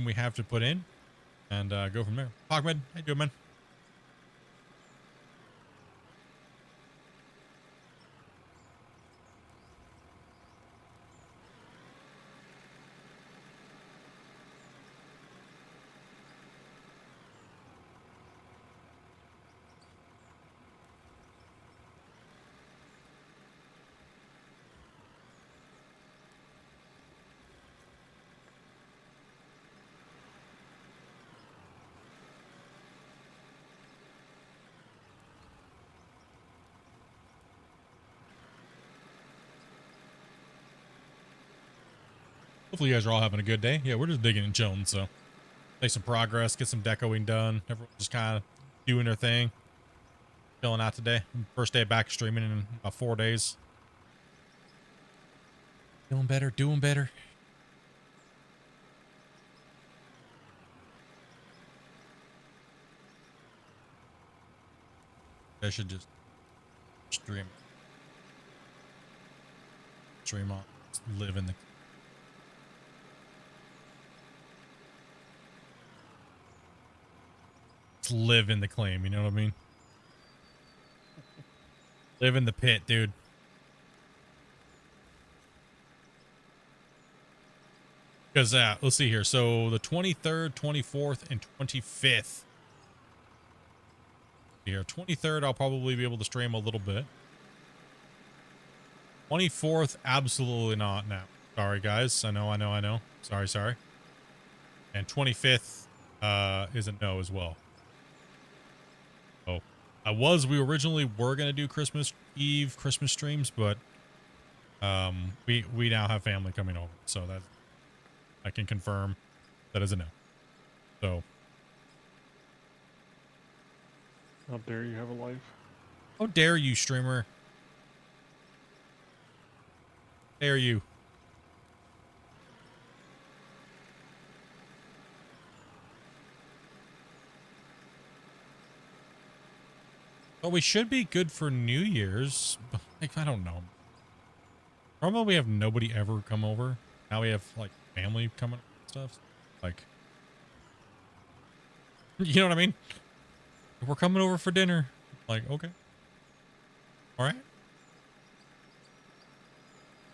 we have to put in, and go from there. Hogman, how you doing, man? Hopefully you guys are all having a good day. Yeah, we're just digging and chilling, so make some progress, get some decoing done. Everyone's just kind of doing their thing. Chilling out today. First day back streaming in about 4 days. Doing better, doing better. I should just stream on, just live in the claim, you know what I mean? Live in the pit, dude. Because let's see here. So the 23rd, 24th, and 25th. Here, 23rd, I'll probably be able to stream a little bit. 24th, absolutely not now. Sorry, guys. I know. Sorry. And 25th is a no as well. Oh, we originally were going to do Christmas Eve, Christmas streams, but we now have family coming over. So that I can confirm that is a no. So. How dare you have a life? How dare you, streamer? Dare you? Well, we should be good for New Year's, but like, I don't know. Probably we have nobody ever come over. Now we have like family coming and stuff. Like, you know what I mean? We're coming over for dinner. Like, okay. All right.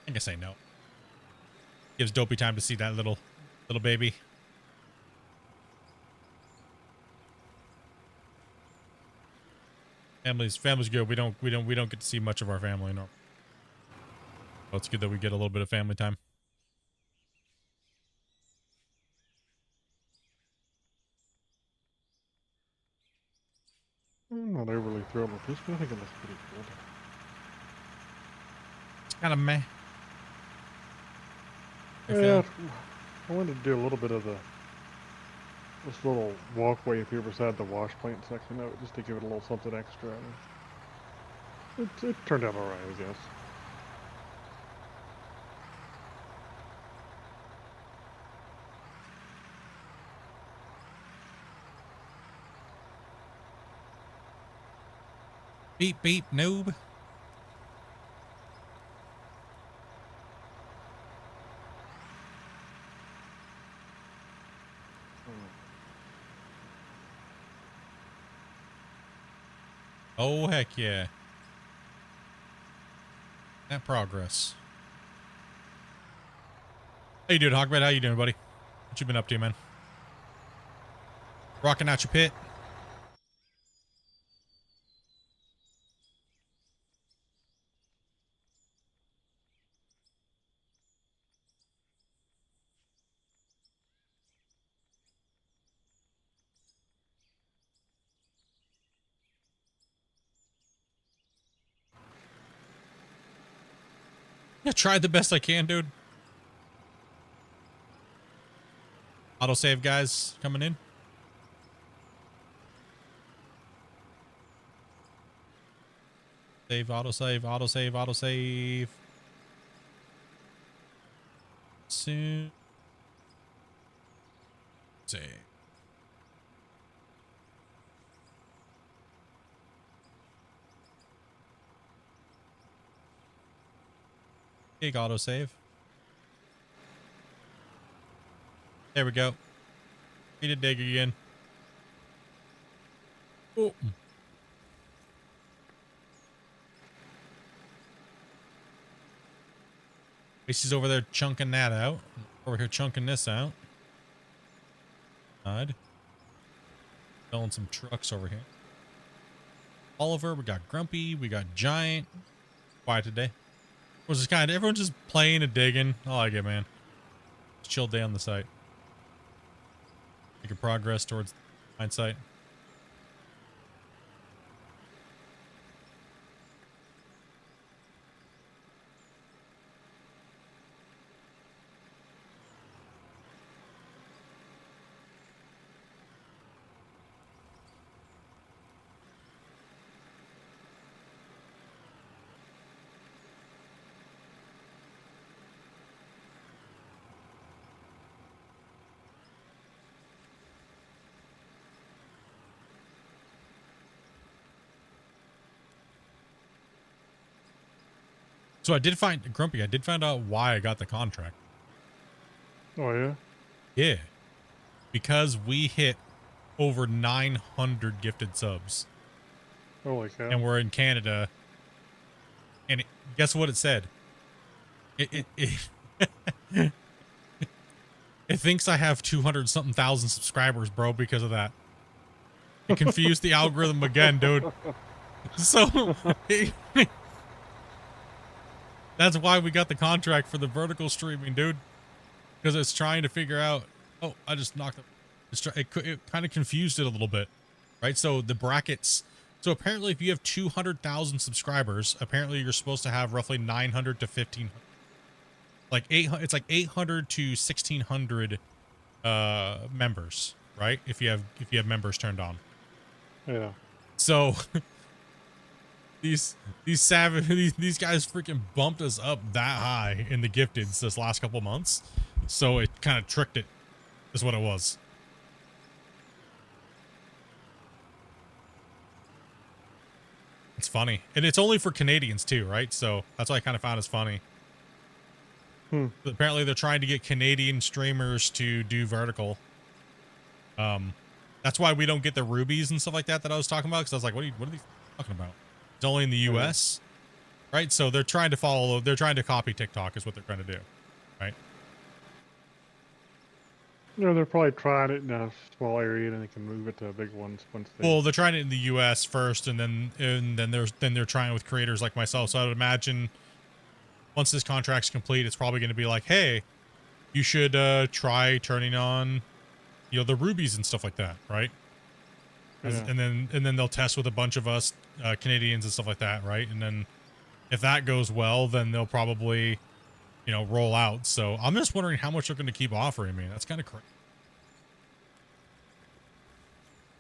I guess I know. Gives Dopey time to see that little baby. Family's good. We don't get to see much of our family. No. Well, it's good that we get a little bit of family time. I'm not overly thrilled with this, but I think it looks pretty good. It's kind of meh. Yeah, I wanted to do a little bit of this little walkway up here beside the wash plant section of it, just to give it a little something extra. It turned out alright, I guess. Beep, beep, noob. Oh, heck yeah. That progress. How you doing, Hogbed? How you doing, buddy? What you been up to, man? Rocking out your pit? Yeah, tried the best I can, dude. Autosave guys coming in. Save, autosave. Soon. Save. Big autosave. There we go. We did dig again. Oh. She's over there chunking that out. Over here chunking this out. Odd. Filling some trucks over here. Oliver, we got Grumpy, we got Giant. Quiet today. Was this kind of everyone's just playing and digging. I like it, man. Just chill day on the site. Making progress towards the mine site. So I did find Grumpy. I did find out why I got the contract. Oh yeah. Yeah, because we hit over 900 gifted subs, Holy cow. and we're in Canada. And guess what it said? It thinks I have 200 something thousand subscribers, bro, because of that. It confused the algorithm again, dude. So. That's why we got the contract for the vertical streaming, dude. Because it's trying to figure out. Oh, I just knocked it. It kind of confused it a little bit, right? So the brackets. So apparently, if you have 200,000 subscribers, apparently you're supposed to have roughly 900 to 1,500. Like 800. It's like 800 to 1,600 members, right? If you have members turned on. Yeah. So. These savage these guys freaking bumped us up that high in the gifteds this last couple months, so it kind of tricked it, is what it was. It's funny, and it's only for Canadians too, right? So that's why I kind of found it funny. Apparently, they're trying to get Canadian streamers to do vertical. That's why we don't get the rubies and stuff like that I was talking about, because I was like, what are these talking about? It's only in the U.S., right? So they're trying to follow. They're trying to copy TikTok, is what they're trying to do, right? No, they're probably trying it in a small area, and then they can move it to big ones once they. Well, they're trying it in the U.S. first, and then they're trying with creators like myself. So I would imagine once this contract's complete, it's probably going to be like, hey, you should try turning on, the rubies and stuff like that, right? Yeah. And then they'll test with a bunch of us Canadians and stuff like that, right? And then if that goes well, then they'll probably, roll out. So I'm just wondering how much they're going to keep offering me. That's kind of crazy.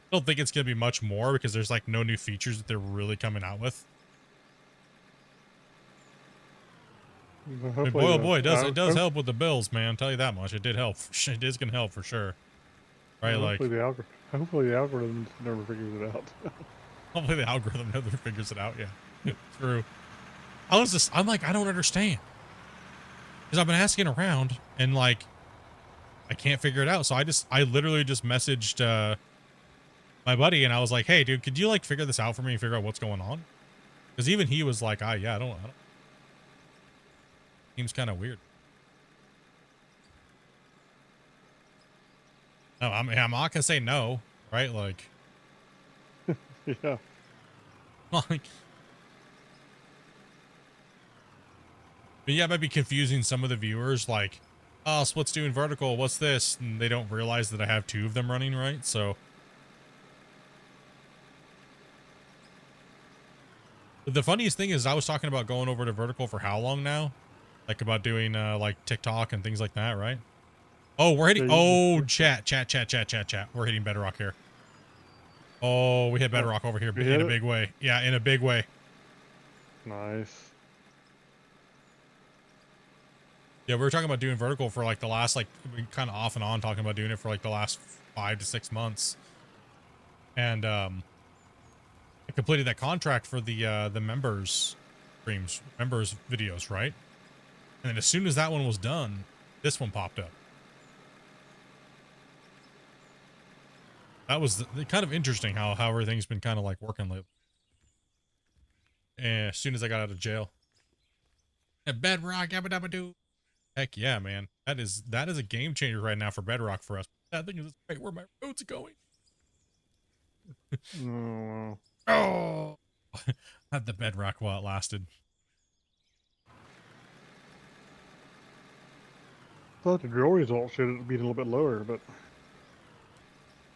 I don't think it's going to be much more because there's like no new features that they're really coming out with. Boy, oh boy, it does help with the bills, man. I'll tell you that much. It did help. It is going to help for sure. Right? Hopefully the algorithm never figures it out. Hopefully the algorithm never figures it out. Yeah, true. I'm like, I don't understand. Because I've been asking around and like, I can't figure it out. So I literally just messaged my buddy and I was like, hey dude, could you like figure this out for me and figure out what's going on? Because even he was like, I don't. Seems kind of weird. No, I'm not gonna say no, right? Like, yeah. Like, but yeah, it might be confusing some of the viewers. Like, oh, Split's doing vertical. What's this? And they don't realize that I have two of them running, right? So, but the funniest thing is, I was talking about going over to vertical for how long now? Like about doing like TikTok and things like that, right? Oh, we're hitting. Oh, chat. We're hitting Bedrock here. Oh, we hit Bedrock over here in a big way. Yeah, in a big way. Nice. Yeah, we were talking about doing vertical for like the last, like, kind of off and on talking about doing it for like the last 5 to 6 months. And I completed that contract for the members streams, members videos, right? And then as soon as that one was done, this one popped up. That was kind of interesting how everything's been kind of like working lately. And as soon as I got out of jail. And Bedrock, yabba-dabba-doo. Heck yeah, man. That is a game changer right now for Bedrock for us. That thing is right where my roads are going. No. Oh, had the Bedrock while it lasted. Thought the drill result should be a little bit lower, but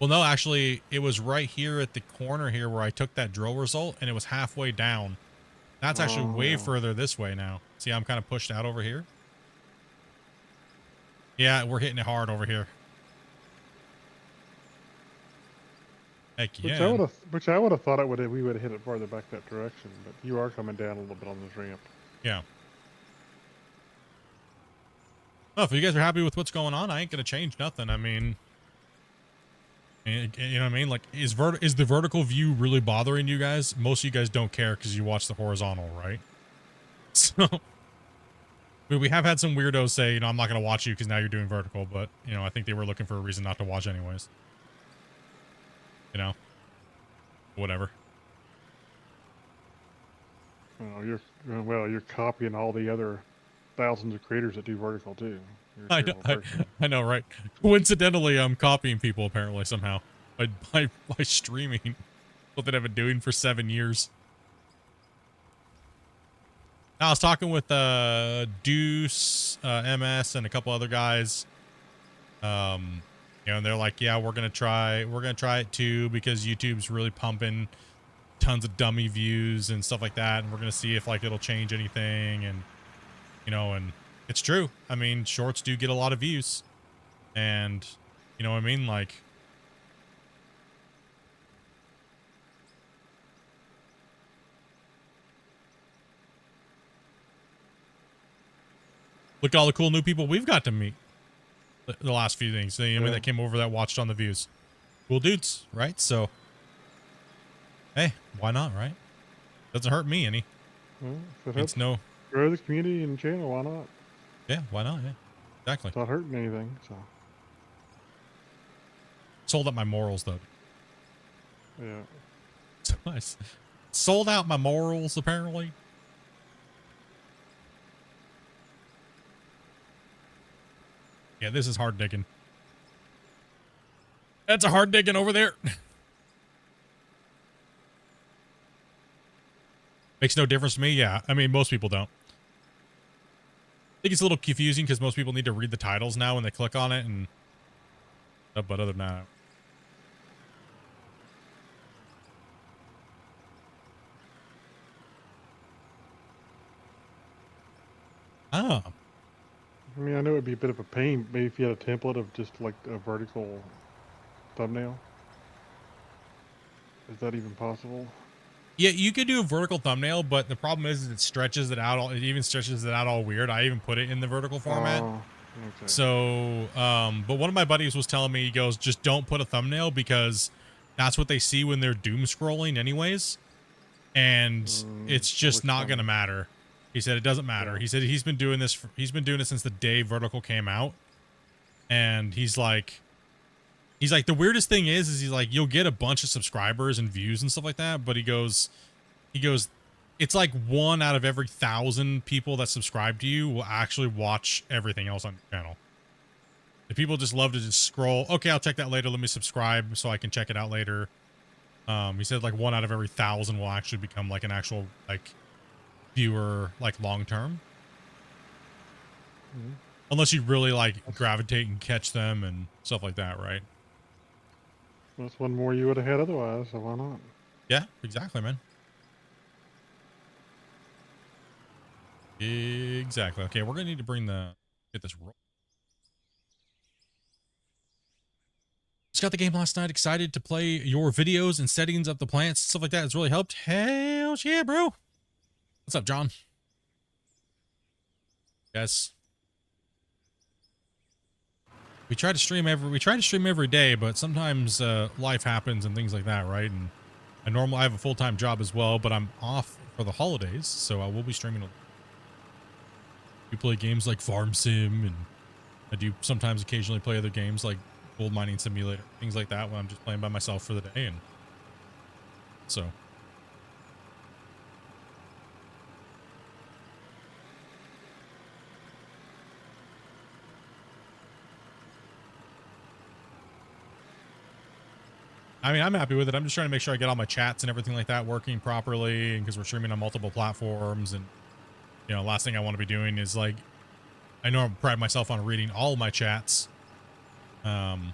Well, no, actually, it was right here at the corner here where I took that drill result, and it was halfway down. That's actually way further this way now. See, I'm kind of pushed out over here. Yeah, we're hitting it hard over here. Heck yeah. Which I would have thought we would have hit it farther back that direction, but you are coming down a little bit on this ramp. Yeah. Well, if you guys are happy with what's going on, I ain't gonna change nothing. I mean, you know what I mean? Like, is the vertical view really bothering you guys? Most of you guys don't care because you watch the horizontal, right? So, we have had some weirdos say, you know, I'm not gonna watch you because now you're doing vertical, but you know, I think they were looking for a reason not to watch anyways. You know, whatever. Oh, you're copying all the other thousands of creators that do vertical too. I know, right? Coincidentally, I'm copying people apparently somehow by streaming what I've been doing for 7 years. I was talking with Deuce, MS, and a couple other guys. You know, and they're like, yeah, we're gonna try it too because YouTube's really pumping tons of dummy views and stuff like that, and we're gonna see if like it'll change anything. And you know, and it's true. I mean, shorts do get a lot of views, and you know what I mean, like. Look at all the cool new people we've got to meet the last few things. I mean, that came over that watched on the views. Cool dudes, right? So, hey, why not, right? Doesn't hurt me any. Well, it's no grow the community and channel. Why not? Yeah, why not? Yeah, exactly. It's not hurting anything. So sold out my morals though. Yeah. So I sold out my morals apparently. Yeah, this is hard digging. That's a hard digging over there. Makes no difference to me. Yeah, I mean, most people don't. I think it's a little confusing because most people need to read the titles now when they click on it, and but other than that. Oh. I mean, I know it'd be a bit of a pain, maybe if you had a template of just like a vertical thumbnail. Is that even possible? Yeah, you could do a vertical thumbnail, but the problem is it stretches it out. It even stretches it out all weird. I even put it in the vertical format. Oh, okay. So, but one of my buddies was telling me, he goes, just don't put a thumbnail because that's what they see when they're doom scrolling anyways. And it's just not going to matter. He said it doesn't matter. Yeah. He said he's been doing this since the day vertical came out. And he's like, the weirdest thing is he's like, you'll get a bunch of subscribers and views and stuff like that. But he goes, it's like 1 out of every 1,000 people that subscribe to you will actually watch everything else on your channel. The people just love to just scroll. Okay, I'll check that later. Let me subscribe so I can check it out later. He said like 1 out of every 1,000 will actually become like an actual like viewer, like long term. Mm-hmm. Unless you really like gravitate and catch them and stuff like that, right? That's one more you would have had otherwise, so why not? Yeah, exactly, man. Exactly. Okay, we're gonna need to get this roll. Just got the game last night. Excited to play your videos and settings of the plants, stuff like that. It's really helped. Hell yeah, bro. What's up, John? Yes. we try to stream every day, but sometimes life happens and things like that, right? And I have a full-time job as well, but I'm off for the holidays, so I will be streaming. We play games like Farm Sim, and I do sometimes occasionally play other games like Gold Mining Simulator, things like that when I'm just playing by myself for the day. And so I mean, I'm happy with it. I'm just trying to make sure I get all my chats and everything like that working properly, and because we're streaming on multiple platforms, and you know, last thing I want to be doing is like, I know I pride myself on reading all of my chats, and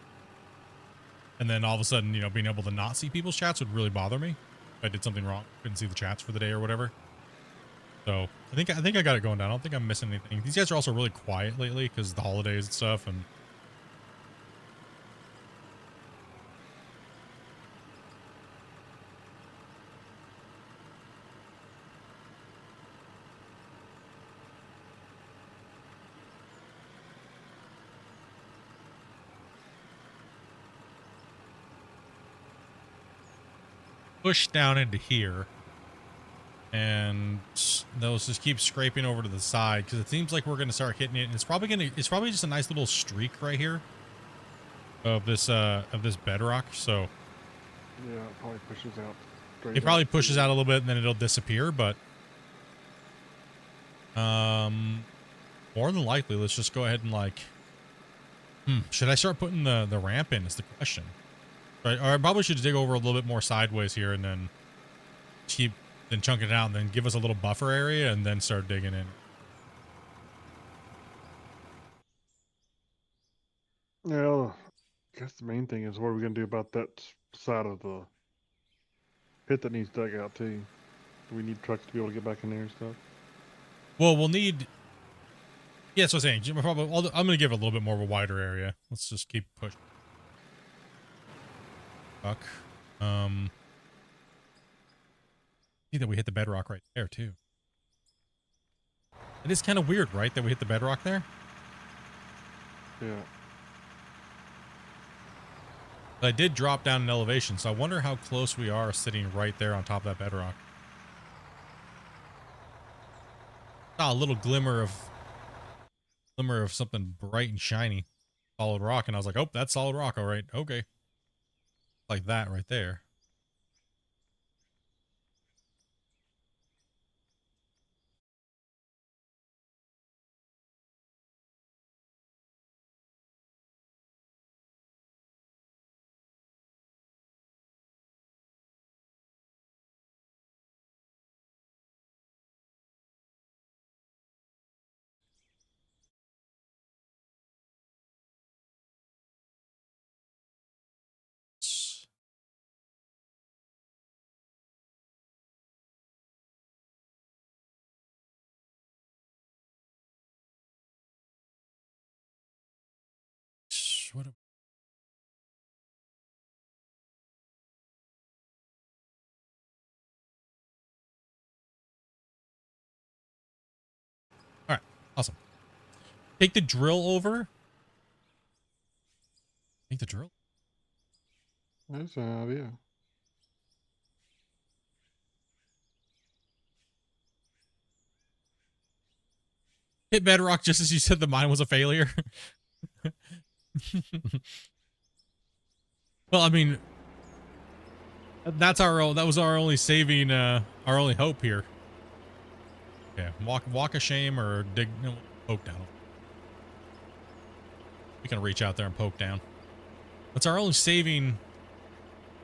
then all of a sudden, you know, being able to not see people's chats would really bother me if I did something wrong, couldn't see the chats for the day or whatever. So I think I got it going down. I don't think I'm missing anything. These guys are also really quiet lately because the holidays and stuff, and push down into here, and those just keep scraping over to the side because it seems like we're going to start hitting it, and it's probably just a nice little streak right here of this bedrock. So Yeah, it probably pushes out. it probably pushes out a little bit and then it'll disappear, but more than likely, let's just go ahead and like, should I start putting the ramp in is the question. Right, or I probably should dig over a little bit more sideways here and then chunk it out and then give us a little buffer area and then start digging in. Yeah, I guess the main thing is what are we gonna do about that side of the pit that needs dug out too? Do we need trucks to be able to get back in there and stuff? Well, we'll need. Yeah, that's what I'm saying. I'm going to give it a little bit more of a wider area. Let's just keep pushing. Fuck. See that we hit the bedrock right there too. It is kind of weird, right, that we hit the bedrock there? Yeah. But I did drop down in elevation, so I wonder how close we are sitting right there on top of that bedrock. Saw a little glimmer of something bright and shiny, solid rock, and I was like, oh, that's solid rock, all right, okay. Like that right there. What a All right, awesome. Take the drill over. Take the drill. That's an idea. Hit bedrock just as you said the mine was a failure. Well, I mean, that was our only saving, our only hope here. Yeah, walk of shame or dig, no, poke down. We can reach out there and poke down. That's our only saving,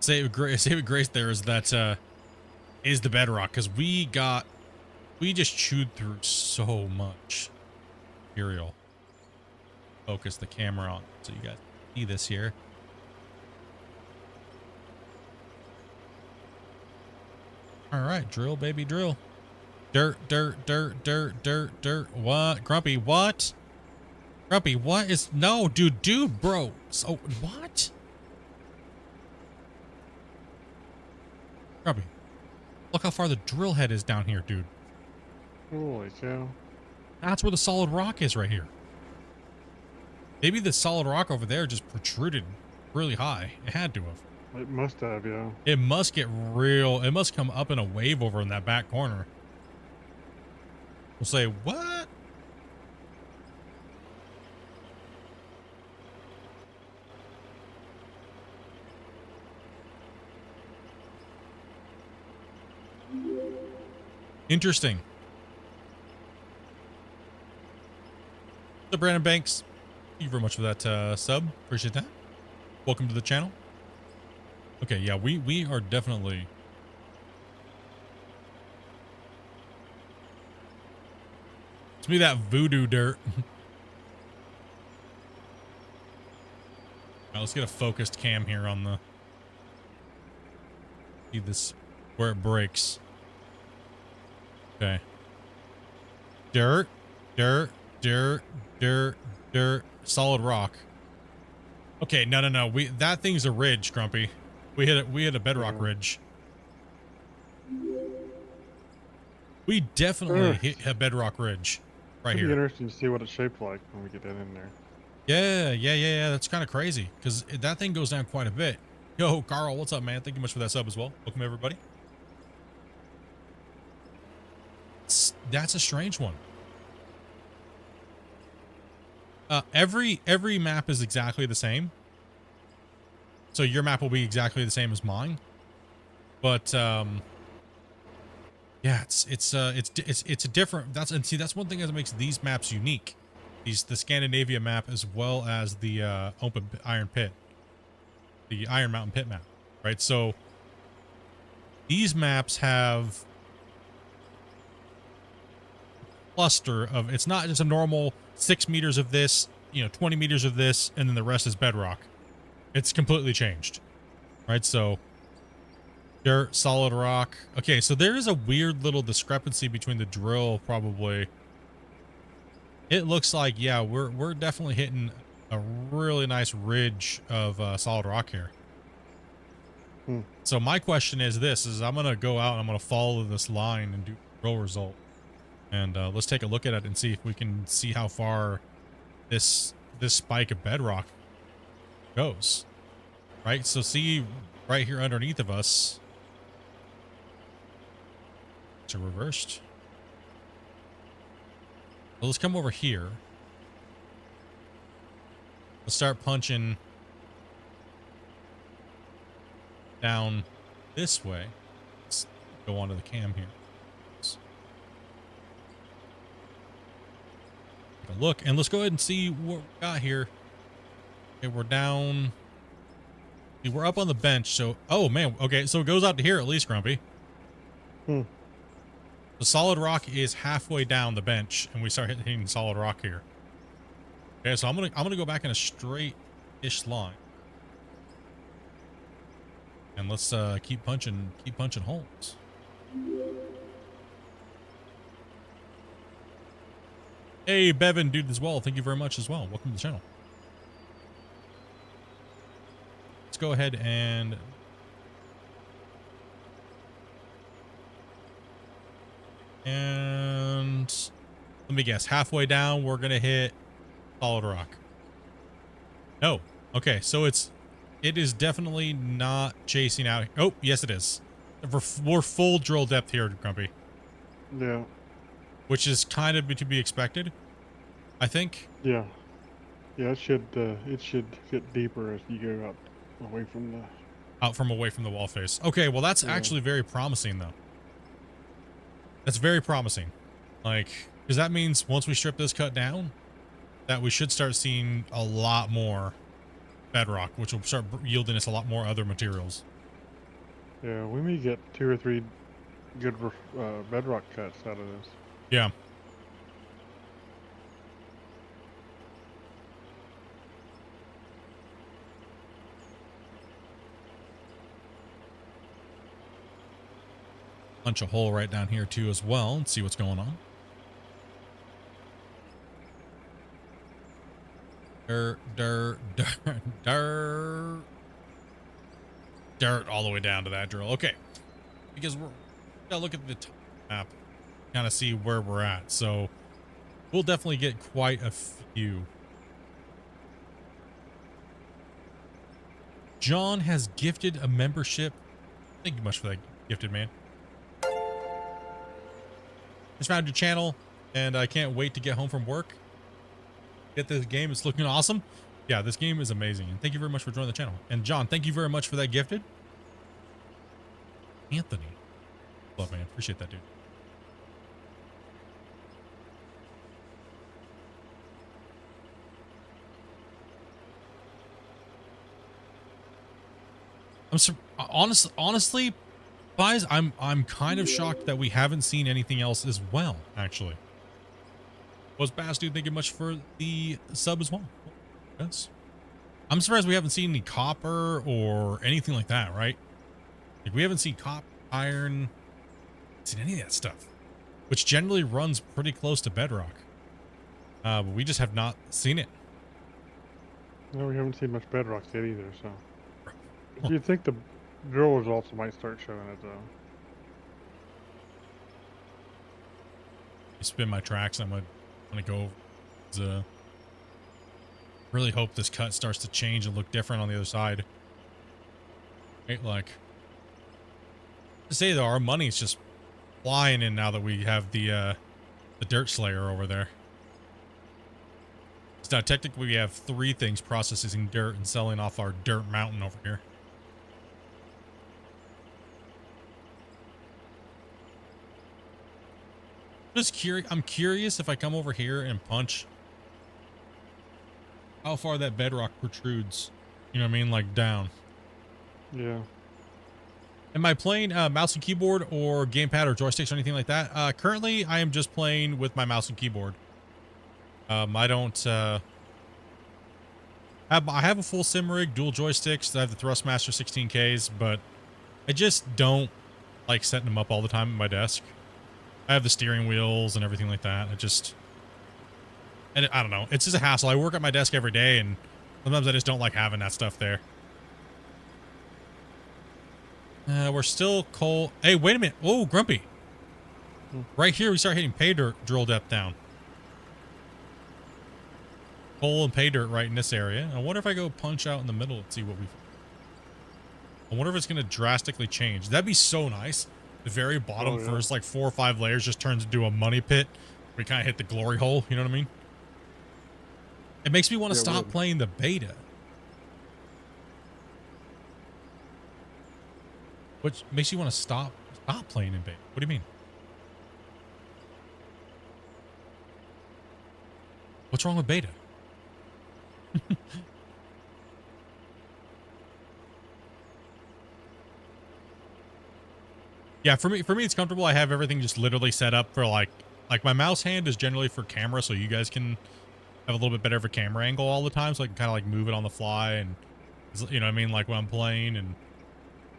save grace there is that, is the bedrock, because we just chewed through so much material. Focus the camera on so you guys see this here. All right, drill, baby, drill. Dirt, dirt, dirt, dirt, dirt, dirt. What? Grumpy, what? Grumpy, what is... No, dude, bro. So, what? Grumpy, look how far the drill head is down here, dude. Holy cow. That's where the solid rock is right here. Maybe the solid rock over there just protruded really high. It had to have. It must have, yeah. It must get real. It must come up in a wave over in that back corner. We'll say, what? Interesting. So Brandon Banks, thank you very much for that sub. Appreciate that. Welcome to the channel. Okay, yeah, we are definitely it's me that voodoo dirt. All right, let's get a focused cam here on the see this where it breaks. Okay. Dirt, dirt, dirt, dirt, dirt, solid rock. Okay, no. That thing's a ridge, Grumpy. We hit a bedrock ridge. We definitely hit a bedrock ridge right It'd be here. interesting to see what it's shaped like when we get that in there. Yeah. That's kind of crazy because that thing goes down quite a bit. Yo, Carl, what's up, man? Thank you much for that sub as well. Welcome, everybody. That's a strange one. Every map is exactly the same. So your map will be exactly the same as mine. But yeah, it's a different. That's one thing that makes these maps unique. The Scandinavia map as well as the open Iron Pit, the Iron Mountain Pit map, right? So these maps have cluster of, it's not just a normal 6 meters of this, 20 meters of this, and then the rest is bedrock. It's completely changed, right? So dirt, solid rock. Okay, so there is a weird little discrepancy between the drill, probably. It looks like, yeah, we're definitely hitting a really nice ridge of solid rock here. So my question is this, is I'm going to go out and I'm going to follow this line and do drill result. And let's take a look at it and see if we can see how far this spike of bedrock goes. Right? So see right here underneath of us. It's reversed. So let's come over here. Let's start punching down this way. Let's go onto the cam here. Take a look, and let's go ahead and see what we got here. Okay, we're down. We're up on the bench, so oh man, okay, so it goes out to here at least, Grumpy. The solid rock is halfway down the bench, and we start hitting solid rock here. Okay, so I'm gonna go back in a straight-ish line, and let's keep punching holes. Hey, Bevan, dude, as well. Thank you very much as well. Welcome to the channel. Let's go ahead and let me guess. Halfway down, we're gonna hit solid rock. No. Okay, so it is definitely not chasing out. Oh, yes, it is. We're full drill depth here, Grumpy. Yeah. Which is kind of to be expected, I think. Yeah. Yeah, it should get deeper as you go out away from the away from the wall face. Okay, well that's actually very promising though. That's very promising. Like, because that means once we strip this cut down, that we should start seeing a lot more bedrock, which will start yielding us a lot more other materials. Yeah, we may get 2 or 3 good bedrock cuts out of this. Yeah. Punch a hole right down here too as well and see what's going on. Dirt all the way down to that drill. Okay. Because we gotta look at the top map, kind of see where we're at. So we'll definitely get quite a few John has gifted a membership. Thank you much for that, gifted man. Just found your channel, and I can't wait to get home from work. Get this game. It's looking awesome. Yeah, this game is amazing. And thank you very much for joining the channel. And John, thank you very much for that gifted. Anthony. Love, man. Appreciate that, dude. Honestly, guys, I'm kind of shocked that we haven't seen anything else as well, actually. Was Bass, dude, thank you much for the sub as well. Yes. I'm surprised we haven't seen any copper or anything like that, right? Like, we haven't seen copper, iron, seen any of that stuff, which generally runs pretty close to Bedrock. But we just have not seen it. No, we haven't seen much Bedrock yet either, so. Do you think the drill results might start showing it, though? You spin my tracks, I'm gonna go really hope this cut starts to change and look different on the other side. Right, like, to say though, our money's just flying in now that we have the dirt slayer over there. So now technically we have 3 things processing dirt and selling off our dirt mountain over here. Just curious. I'm curious if I come over here and punch how far that bedrock protrudes. You know what I mean? Like down. Yeah. Am I playing mouse and keyboard or gamepad or joysticks or anything like that? Currently, I am just playing with my mouse and keyboard. I don't. I have a full sim rig, dual joysticks. I have the Thrustmaster 16Ks, but I just don't like setting them up all the time at my desk. I have the steering wheels and everything like that. And I don't know. It's just a hassle. I work at my desk every day, and sometimes I just don't like having that stuff there. We're still coal. Hey, wait a minute. Oh, Grumpy. Right here, we start hitting pay dirt drill depth down. Coal and pay dirt right in this area. I wonder if I go punch out in the middle and see what we... I wonder if it's going to drastically change. That'd be so nice. The very bottom first, like 4 or 5 layers just turns into a money pit. We kind of hit the glory hole. You know what I mean? It makes me want to stop playing the beta. Which makes you want to stop playing in beta. What do you mean? What's wrong with beta? Yeah, for me it's comfortable. I have everything just literally set up for like my mouse hand is generally for camera, so you guys can have a little bit better of a camera angle all the time, so I can kind of like move it on the fly, and you know what I mean, like when I'm playing,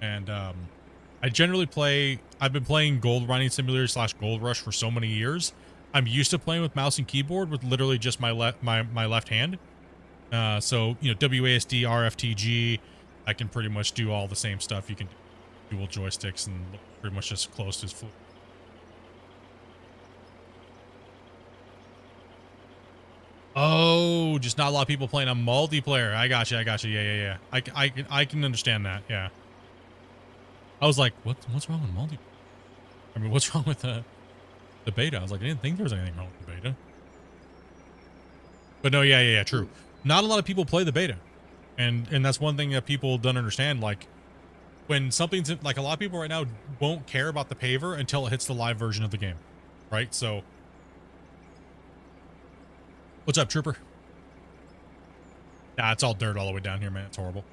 and I generally play. I've been playing Gold Mining Simulator / Gold Rush for so many years. I'm used to playing with mouse and keyboard with literally just my left hand. So you know, WASD, RFTG, I can pretty much do all the same stuff. You can do dual joysticks and look pretty much just close to full. Oh, just not a lot of people playing on multiplayer. I got you. Yeah. I can understand that. Yeah. I was like, what's wrong with multiplayer? I mean, what's wrong with the beta? I was like, I didn't think there was anything wrong with the beta. But no, yeah, true. Not a lot of people play the beta. And that's one thing that people don't understand. Like, when something's like, a lot of people right now won't care about the paver until it hits the live version of the game, right? So, what's up, Trooper? Nah, it's all dirt all the way down here, man. It's horrible.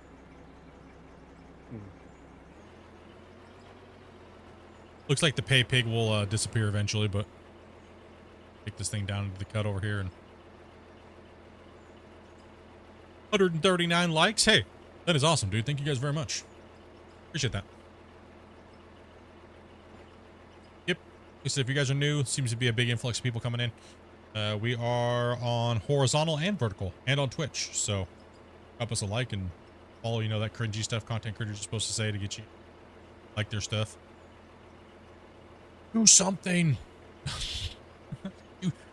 Looks like the pay pig will disappear eventually, but take this thing down into the cut over here. And 139 likes. Hey, that is awesome, dude. Thank you guys very much. Appreciate that. Yep. Like I said, if you guys are new, seems to be a big influx of people coming in. We are on horizontal and vertical and on Twitch. So drop us a like and follow, you know, that cringy stuff content creators are supposed to say to get you like their stuff. Do something.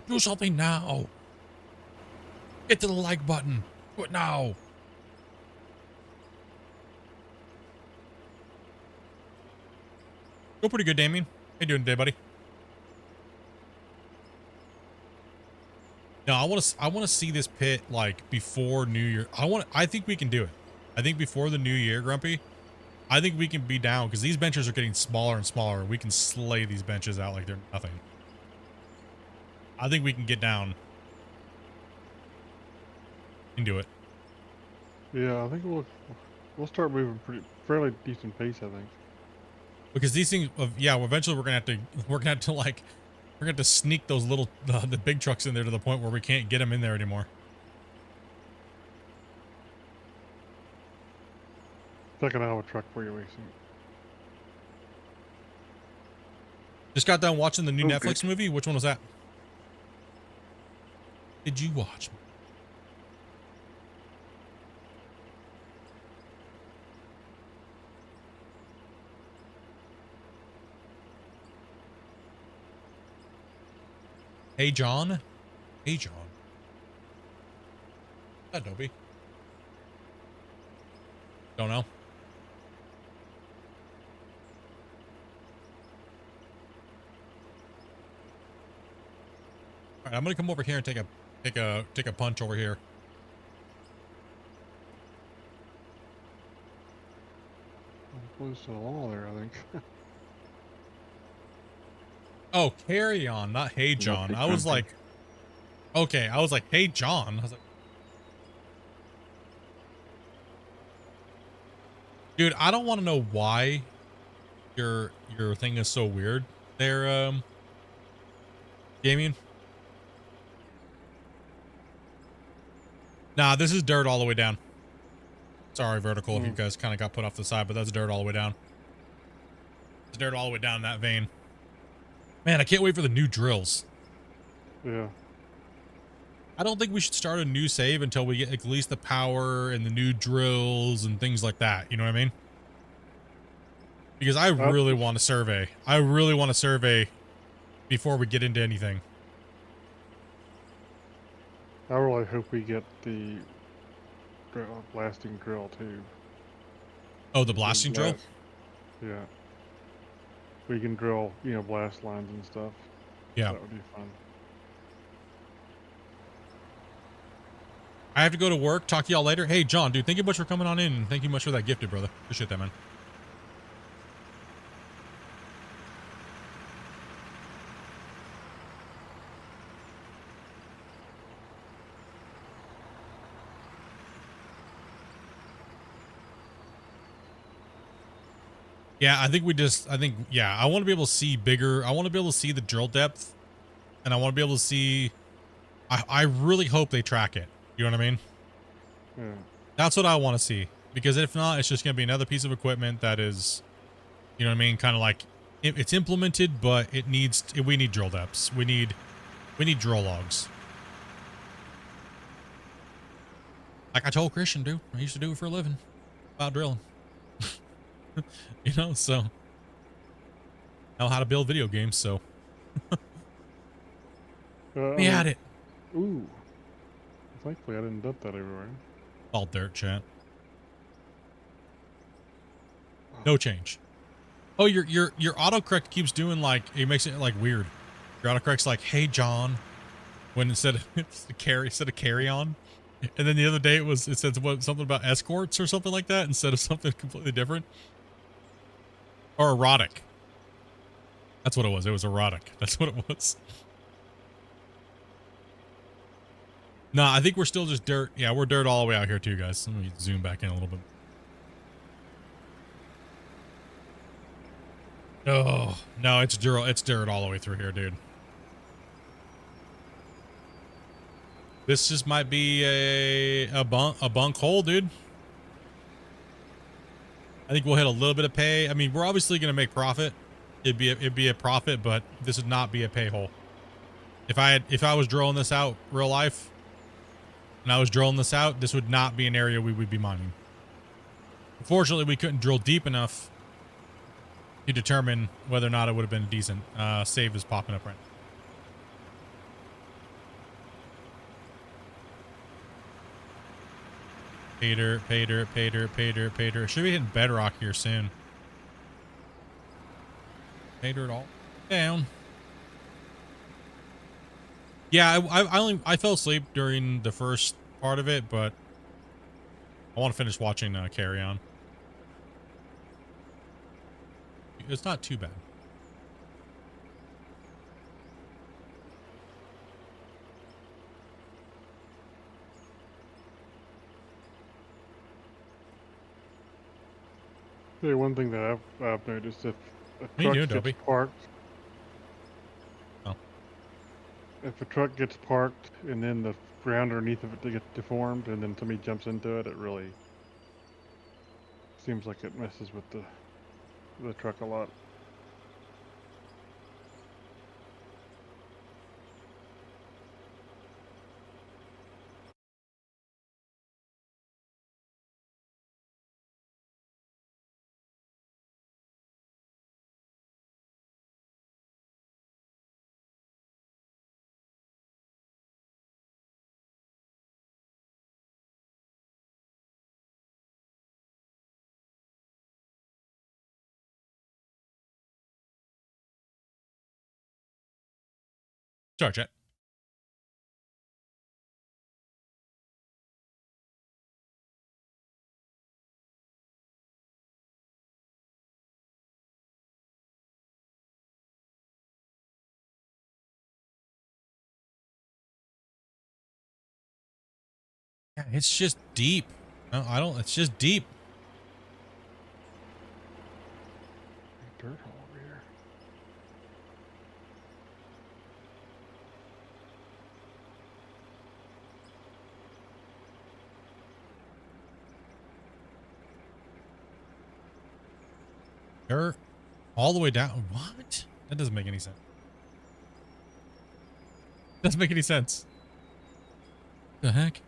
Do something now. Get to the like button. Do it now. Go pretty good, Damien. How you doing today, buddy? No, I want to see this pit like before New Year. I think we can do it. I think before the New Year, Grumpy. I think we can be down because these benches are getting smaller and smaller. We can slay these benches out like they're nothing. I think we can get down and do it. Yeah, I think we'll start moving fairly decent pace, I think. Because these things, yeah, eventually we're gonna have to sneak those little the big trucks in there to the point where we can't get them in there anymore. Checking out a truck for you, Wasey. Just got done watching the new Oh, Netflix good. movie. Which one was that? Did you watch? Hey, John. Hey, John. Adobe. Don't know. All right, I'm gonna come over here and take a punch over here. Close to the wall there, I think. Oh, carry on, not hey, John. I was like, okay, I was like, hey, John. I was like, dude, I don't want to know why your thing is so weird there, Damien. Nah, this is dirt all the way down. Sorry, vertical, if you guys kind of got put off the side, but that's dirt all the way down. It's dirt all the way down that vein. Man, I can't wait for the new drills. Yeah. I don't think we should start a new save until we get at least the power and the new drills and things like that. You know what I mean? Because I really want to survey. I really want to survey before we get into anything. I really hope we get the blasting drill too. Oh, the blasting drill? Yeah. We can drill, blast lines and stuff. Yeah. That would be fun. I have to go to work. Talk to y'all later. Hey, John, dude, thank you much for coming on in. And thank you much for that gifted, brother. Appreciate that, man. Yeah, I think I want to be able to see bigger. I want to be able to see the drill depth, and I want to be able to see. I really hope they track it. You know what I mean? Yeah. That's what I want to see, because if not, it's just going to be another piece of equipment that is, you know what I mean? Kind of like it's implemented, but we need drill depths. We need drill logs. Like I told Christian, dude, I used to do it for a living about drilling. You know, so know how to build video games, so we had it. Ooh. Thankfully I didn't dump that everywhere. All dirt, chat. No change. Oh, your autocorrect keeps doing like, it makes it like weird. Your autocorrect's like, hey John, when instead of carry on. And then the other day it said something about escorts or something like that instead of something completely different. Or erotic. That's what it was. It was erotic. That's what it was. No, I think we're still just dirt. Yeah, we're dirt all the way out here too, guys. Let me zoom back in a little bit. Oh, no, it's dirt. It's dirt all the way through here, dude. This just might be a bunk hole, dude. I think we'll hit a little bit of pay. I mean, we're obviously going to make profit. It'd be a profit, but this would not be a pay hole. If I was drilling this out real life, and I was drilling this out, this would not be an area we would be mining. Unfortunately, we couldn't drill deep enough to determine whether or not it would have been decent. Save is popping up right now. Pater. Should be hitting Bedrock here soon. Made it all down. Yeah, I fell asleep during the first part of it, but I want to finish watching Carry On. It's not too bad. Yeah, one thing that I've noticed, if a What are you truck doing, gets Dopey? parked, Oh. if a truck gets parked and then the ground underneath of it gets deformed, and then somebody jumps into it, it really seems like it messes with the truck a lot. Sorry, chat. Yeah, it's just deep. No, I don't. It's just deep. Dirt hole over here. Dirt all the way down. What? That doesn't make any sense. Doesn't make any sense. The heck?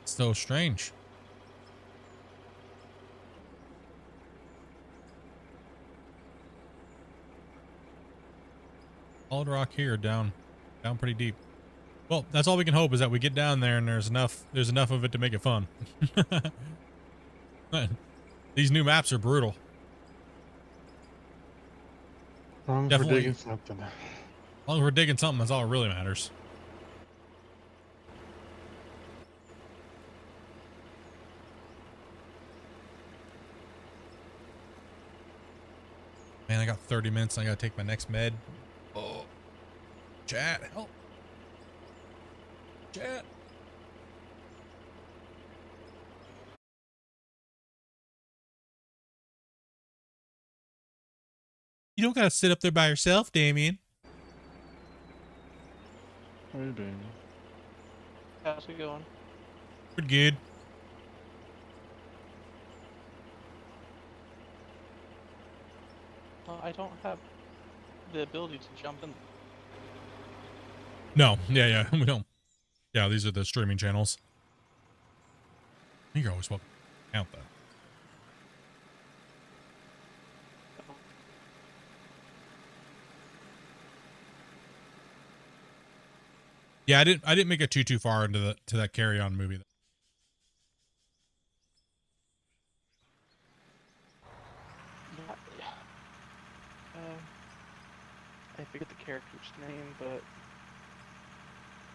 So strange. Solid rock here, down pretty deep. Well, that's all we can hope is that we get down there and there's enough of it to make it fun. These new maps are brutal. As long as Definitely. we're digging something. As long as we're digging something, that's all that really matters. Man, I got 30 minutes and I gotta take my next med. Oh. Chat, help. Chat. You don't gotta sit up there by yourself, Damien. How you doing? How's it going? Pretty good. I don't have the ability to jump in. No, yeah, we don't. Yeah, these are the streaming channels. You're always welcome to count that. Yeah, I didn't make it too far into that Carry On movie. I forget the character's name, but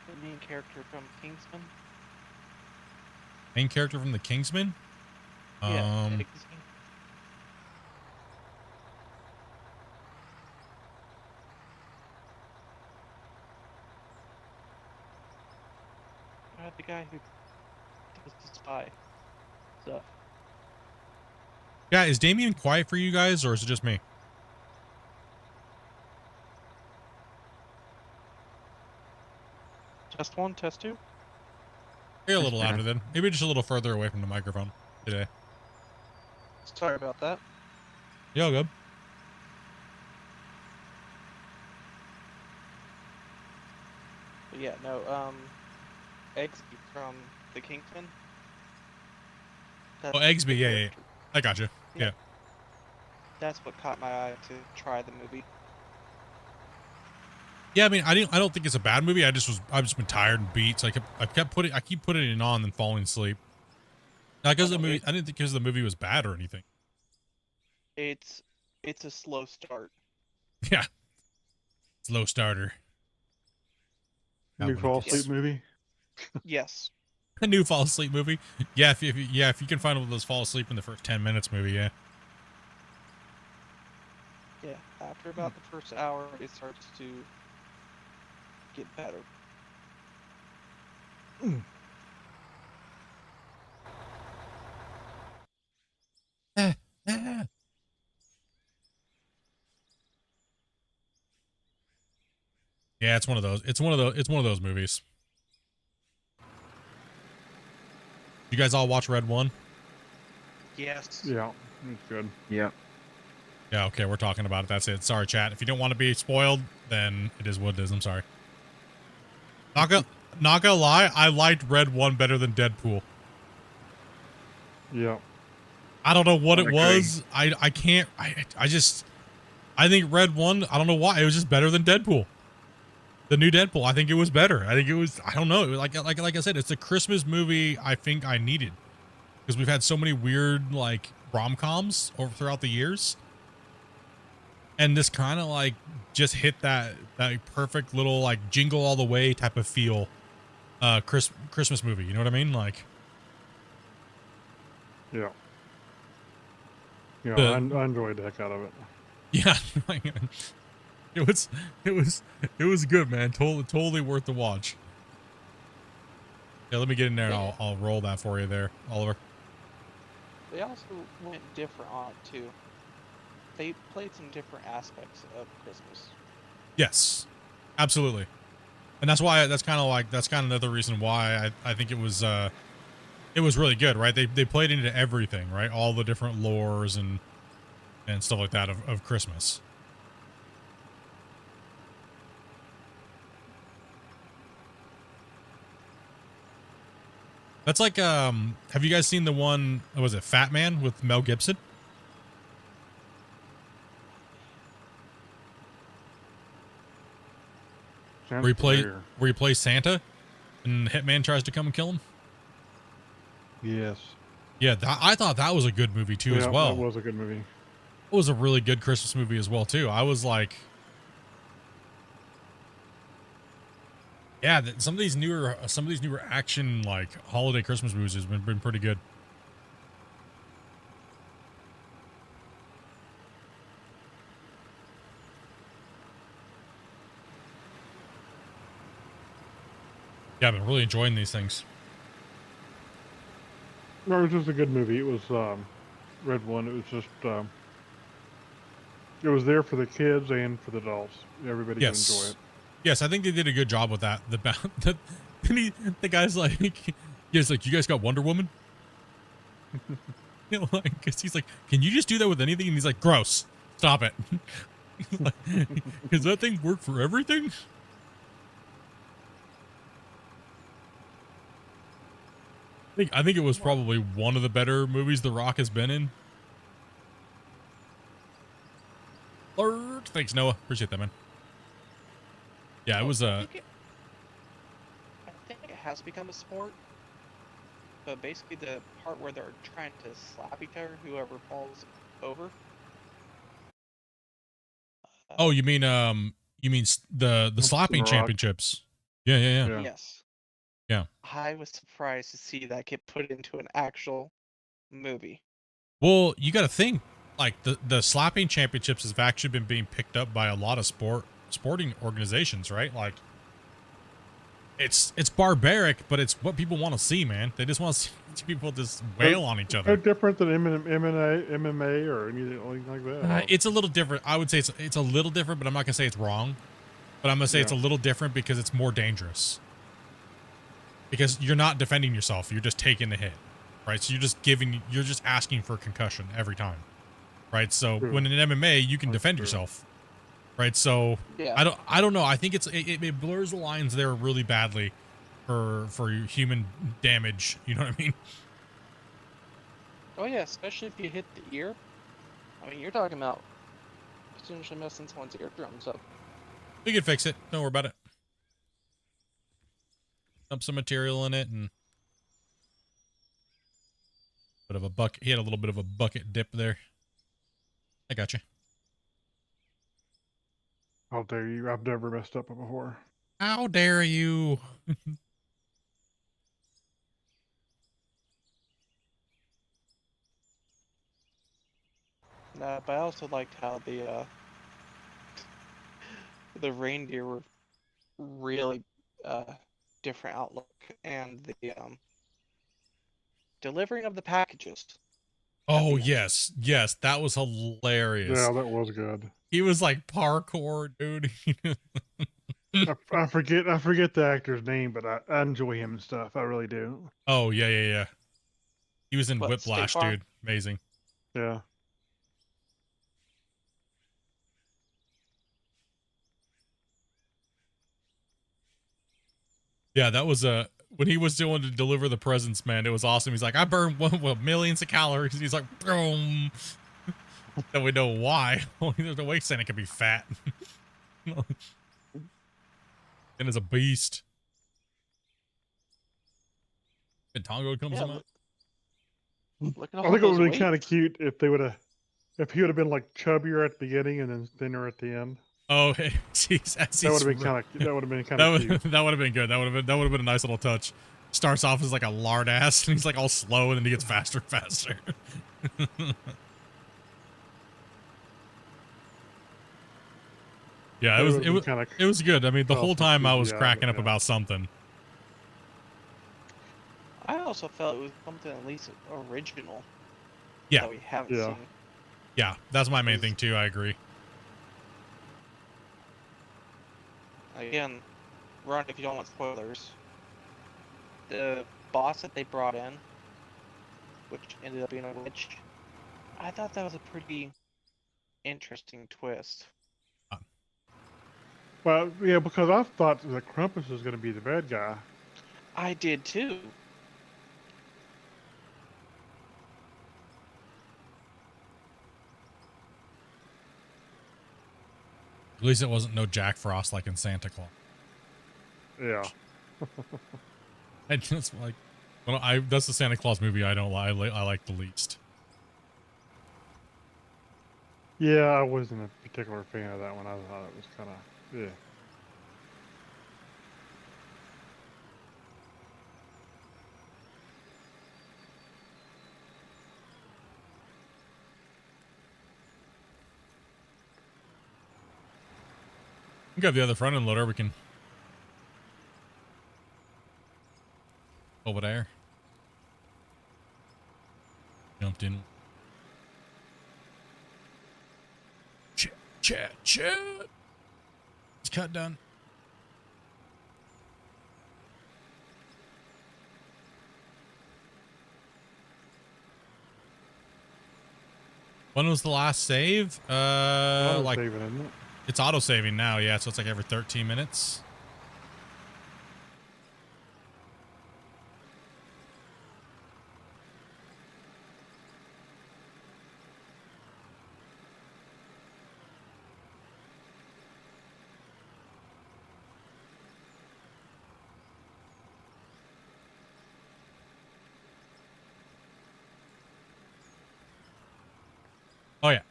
the main character from Kingsman. Main character from the Kingsman? Yeah, the guy who does the spy stuff. Yeah, is Damien quiet for you guys, or is it just me? Test 1, test 2. You're a little louder then. Maybe just a little further away from the microphone today. Sorry about that. Yeah, good. But yeah, no, Eggsy from the Kingsman. Oh, Eggsby, yeah. I got you. Yeah. That's what caught my eye to try the movie. Yeah, I mean, I don't think it's a bad movie. I've just been tired and beat, so I keep putting it on and falling asleep. Not because the movie, I didn't think because the movie was bad or anything. It's a slow start. Yeah. Slow starter. New fall asleep movie. Yes. A new fall asleep movie. Yeah, if you can find one of those fall asleep in the first 10 minutes movie, yeah. Yeah. After about the first hour, it starts to get better. Yeah, it's one of those. It's one of those movies. You guys all watch Red 1? Yes. Yeah, it's good. Yeah. Yeah, okay, we're talking about it. That's it. Sorry, chat. If you don't want to be spoiled, then it is what it is. I'm sorry. Not gonna lie, I liked Red 1 better than Deadpool. Yeah. I don't know what it was. I think Red 1, I don't know why. It was just better than Deadpool. The new Deadpool, I think it was better. I don't know. It was like I said, it's a Christmas movie I think I needed. Because we've had so many weird, like, rom-coms throughout the years. And this kind of, like, just hit that perfect little, like, jingle all the way type of feel Christmas movie. You know what I mean? Like... Yeah. Yeah, I enjoyed the heck out of it. Yeah, it was good, man. Totally worth the watch. Yeah, let me get in there and I'll roll that for you there, Oliver. They also went different on it too. They played some different aspects of Christmas. Yes, absolutely, and that's why that's kind of another reason why I think it was really good, right? They played into everything, right? All the different lores and stuff like that of Christmas. That's like, have you guys seen the one, was it Fat Man with Mel Gibson? Where he plays Santa and Hitman tries to come and kill him? Yes. Yeah, I thought that was a good movie too as well. That was a good movie. It was a really good Christmas movie as well too. I was like, yeah, some of these newer action like holiday Christmas movies has been pretty good. Yeah, I've been really enjoying these things. No, it was just a good movie. It was Red 1. It was just it was there for the kids and for the adults. Everybody could enjoy it. Yes, I think they did a good job with that. The guy's like, you guys got Wonder Woman? You know, like, 'cause he's like, can you just do that with anything? And he's like, gross. Stop it. Like, does that thing work for everything? I think it was probably one of the better movies The Rock has been in. Lord. Thanks, Noah. Appreciate that, man. Yeah, it was I think it has become a sport. But basically the part where they're trying to slap each other, whoever falls over. Oh, you mean the slapping championships? Yeah. Yes. Yeah. I was surprised to see that get put into an actual movie. Well, you got to think, like the slapping championships have actually been being picked up by a lot of sporting organizations, right? Like it's barbaric, but it's what people want to see, man. They just want to see people just wail on each other. They're different than MMA or anything like that. It's a little different. I would say it's a little different, but I'm not gonna say it's wrong. But I'm gonna say it's a little different because it's more dangerous. Because you're not defending yourself, you're just taking the hit, right? So you're just asking for a concussion every time, right? So when in MMA you can defend yourself, right? So I don't know. I think it blurs the lines there really badly for human damage. You know what I mean? Oh yeah, especially if you hit the ear. I mean, you're talking about potentially messing someone's eardrums up. We can fix it. Don't worry about it. Dump some material in it and bit of a bucket. He had a little bit of a bucket dip there. I got you. How dare you? I've never messed up before. How dare you? But I also liked how the reindeer were really different outlook, and the delivering of the packages. Oh, the end. yes. Yes, that was hilarious. Yeah, that was good. He was like parkour, dude. I forget the actor's name, but I enjoy him and stuff. I really do. Oh, yeah, yeah, yeah. He was in What, State Whiplash, Farm? dude. Amazing. Yeah. Yeah, that was when he was doing to deliver the presents, man, it was awesome. He's like, I burned millions of calories. He's like, boom. Then we know why. Only there's no way Santa can be fat. And is a beast. And Tongo comes Yeah, out. look at I all think it would those have been weights. kind of cute if he would have been like chubbier at the beginning and then thinner at the end. Oh, hey, jeez, That would have been kind of cute. that would have been good. That would have been a nice little touch. Starts off as like a lard ass, and he's like all slow, and then he gets faster and faster. Yeah, it was good. I mean, the whole time I was cracking up about something. I also felt it was something at least original. Yeah. That we haven't seen. Yeah, that's my main thing too. I agree. Again, run if you don't want spoilers. The boss that they brought in, which ended up being a witch, I thought that was a pretty interesting twist. Well, yeah, because I thought that Krampus was going to be the bad guy. I did too. At least it wasn't no Jack Frost like in Santa Claus. Yeah. And just like, well, that's the Santa Claus movie I like the least. Yeah, I wasn't a particular fan of that one. I thought it was kind of, yeah. We got the other front end loader. We can over there. Jumped in. Chat. It's cut done. When was the last save? Like Saving, isn't it? It's auto saving now, yeah. So it's like every 13 minutes. Oh yeah.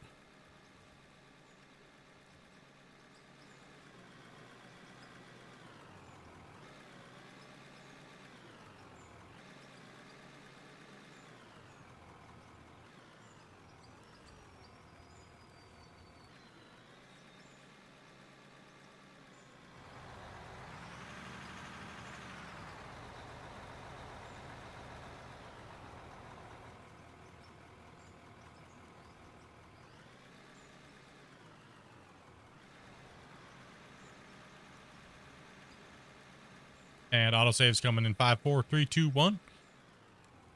And autosave's coming in 5, 4, 3, 2, 1.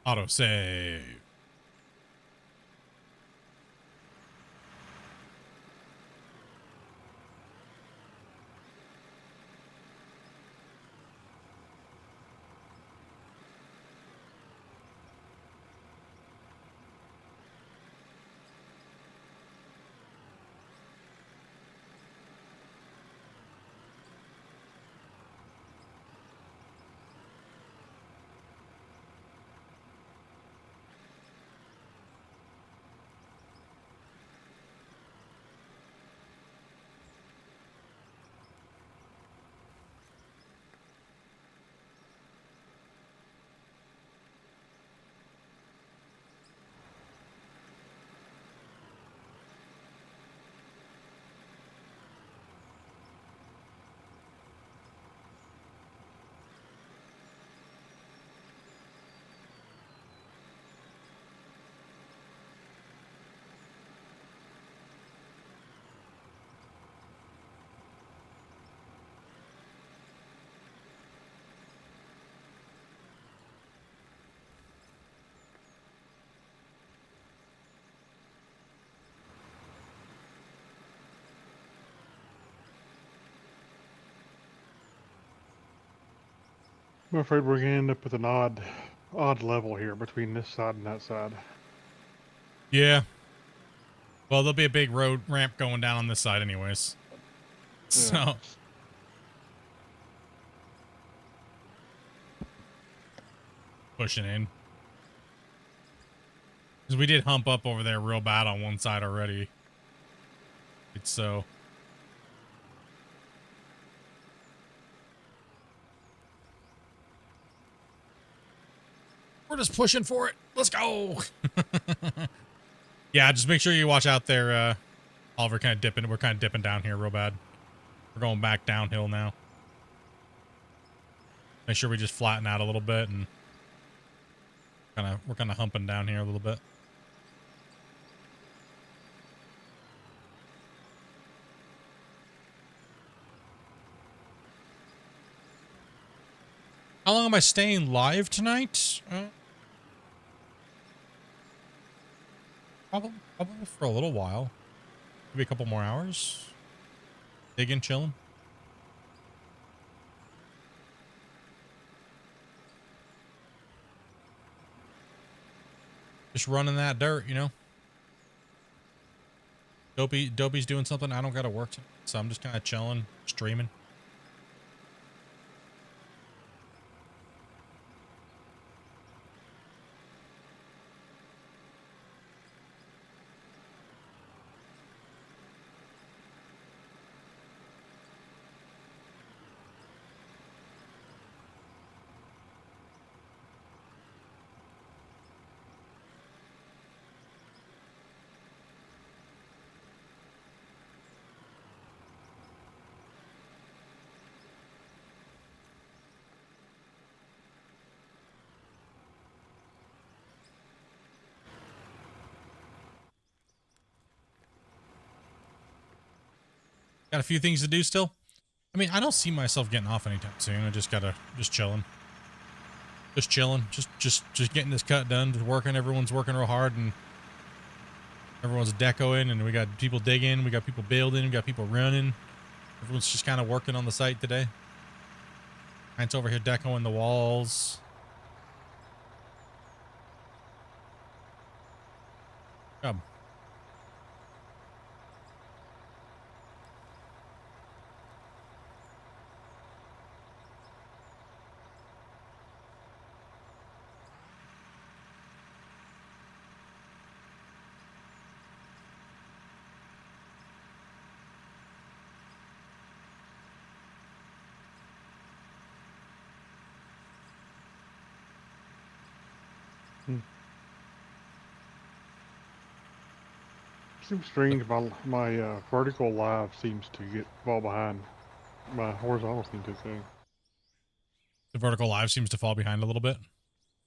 Autosave. I'm afraid we're gonna end up with an odd level here between this side and that side. Yeah. Well, there'll be a big road ramp going down on this side anyways. So. Yeah. Pushing in. Because we did hump up over there real bad on one side already. It's so. We're just pushing for it. Let's go. Yeah, just make sure you watch out there, Oliver. We're kind of dipping down here real bad. We're going back downhill now. Make sure we just flatten out a little bit and we're kind of humping down here a little bit. How long am I staying live tonight? Probably for a little while. Maybe a couple more hours. Digging, chilling. Just running that dirt, you know. Dopey's doing something. I don't got to work tonight, so I'm just kind of chilling, streaming. Got a few things to do still. I mean, I don't see myself getting off anytime soon. I just chilling. Just chilling. Just getting this cut done. Just working. Everyone's working real hard and everyone's decoing and we got people digging. We got people building. We got people running. Everyone's just kind of working on the site today. Client's over here decoing the walls. Job. Seems strange. My vertical live seems to fall behind. My horizontal seems to too. The vertical live seems to fall behind a little bit.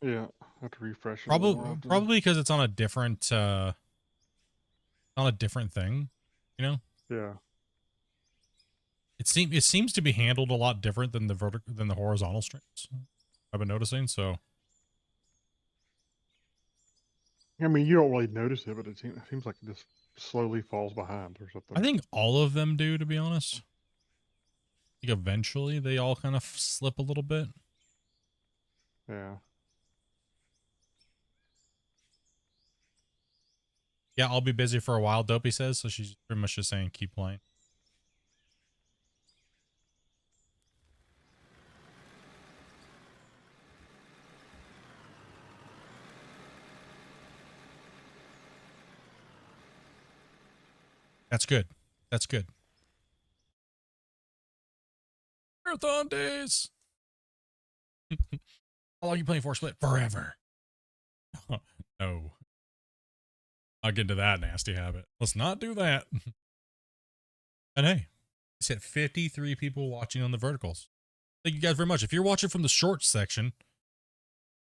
Yeah, I have to refresh it. Probably because it's on a different thing, you know? Yeah. It seems to be handled a lot different than the horizontal streams. I've been noticing, so. I mean, you don't really notice it, but it seems like it just slowly falls behind or something. I think all of them do, to be honest. I think eventually they all kind of slip a little bit. Yeah. Yeah, I'll be busy for a while, Dopey says, so she's pretty much just saying keep playing. That's good. That's good. Marathon days. How long are you playing for, Split? Forever. No. I'll get into that nasty habit. Let's not do that. And hey, I said 53 people watching on the verticals. Thank you guys very much. If you're watching from the short section,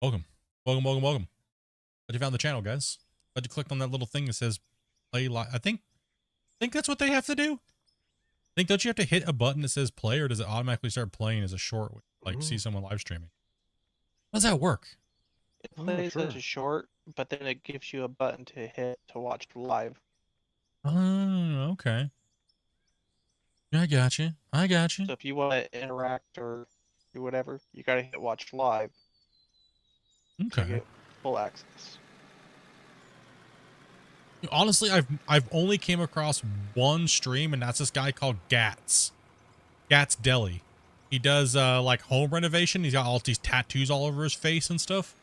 welcome. Welcome, welcome, welcome. Glad you found the channel, guys. Glad you clicked on that little thing that says play live. I think that's what they have to do. Don't you have to hit a button that says play, or does it automatically start playing as a short, like see someone live streaming? How does that work? It plays as a short, but then it gives you a button to hit to watch live. Oh, okay. Yeah, I got you. So if you want to interact or do whatever, you gotta hit watch live to Okay. get full access. Honestly, I've only came across one stream, and that's this guy called Gats Deli. He does like home renovation. He's got all these tattoos all over his face and stuff.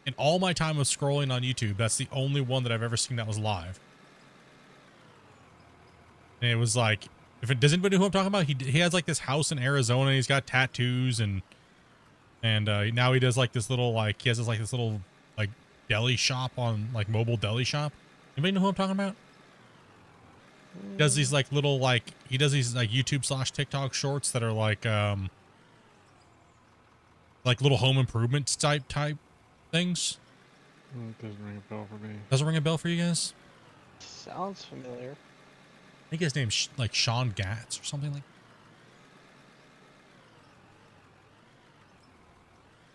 In all my time of scrolling on YouTube, that's the only one that I've ever seen that was live. And it was like, does anybody know who I'm talking about? He has like this house in Arizona. And he's got tattoos and now he does like this little like this little like deli shop on like mobile deli shop. Anybody know who I'm talking about? He does these like little like YouTube / TikTok shorts that are like little home improvement type things. It doesn't ring a bell for me. Doesn't ring a bell for you guys? Sounds familiar. I think his name's like Sean Gatz or something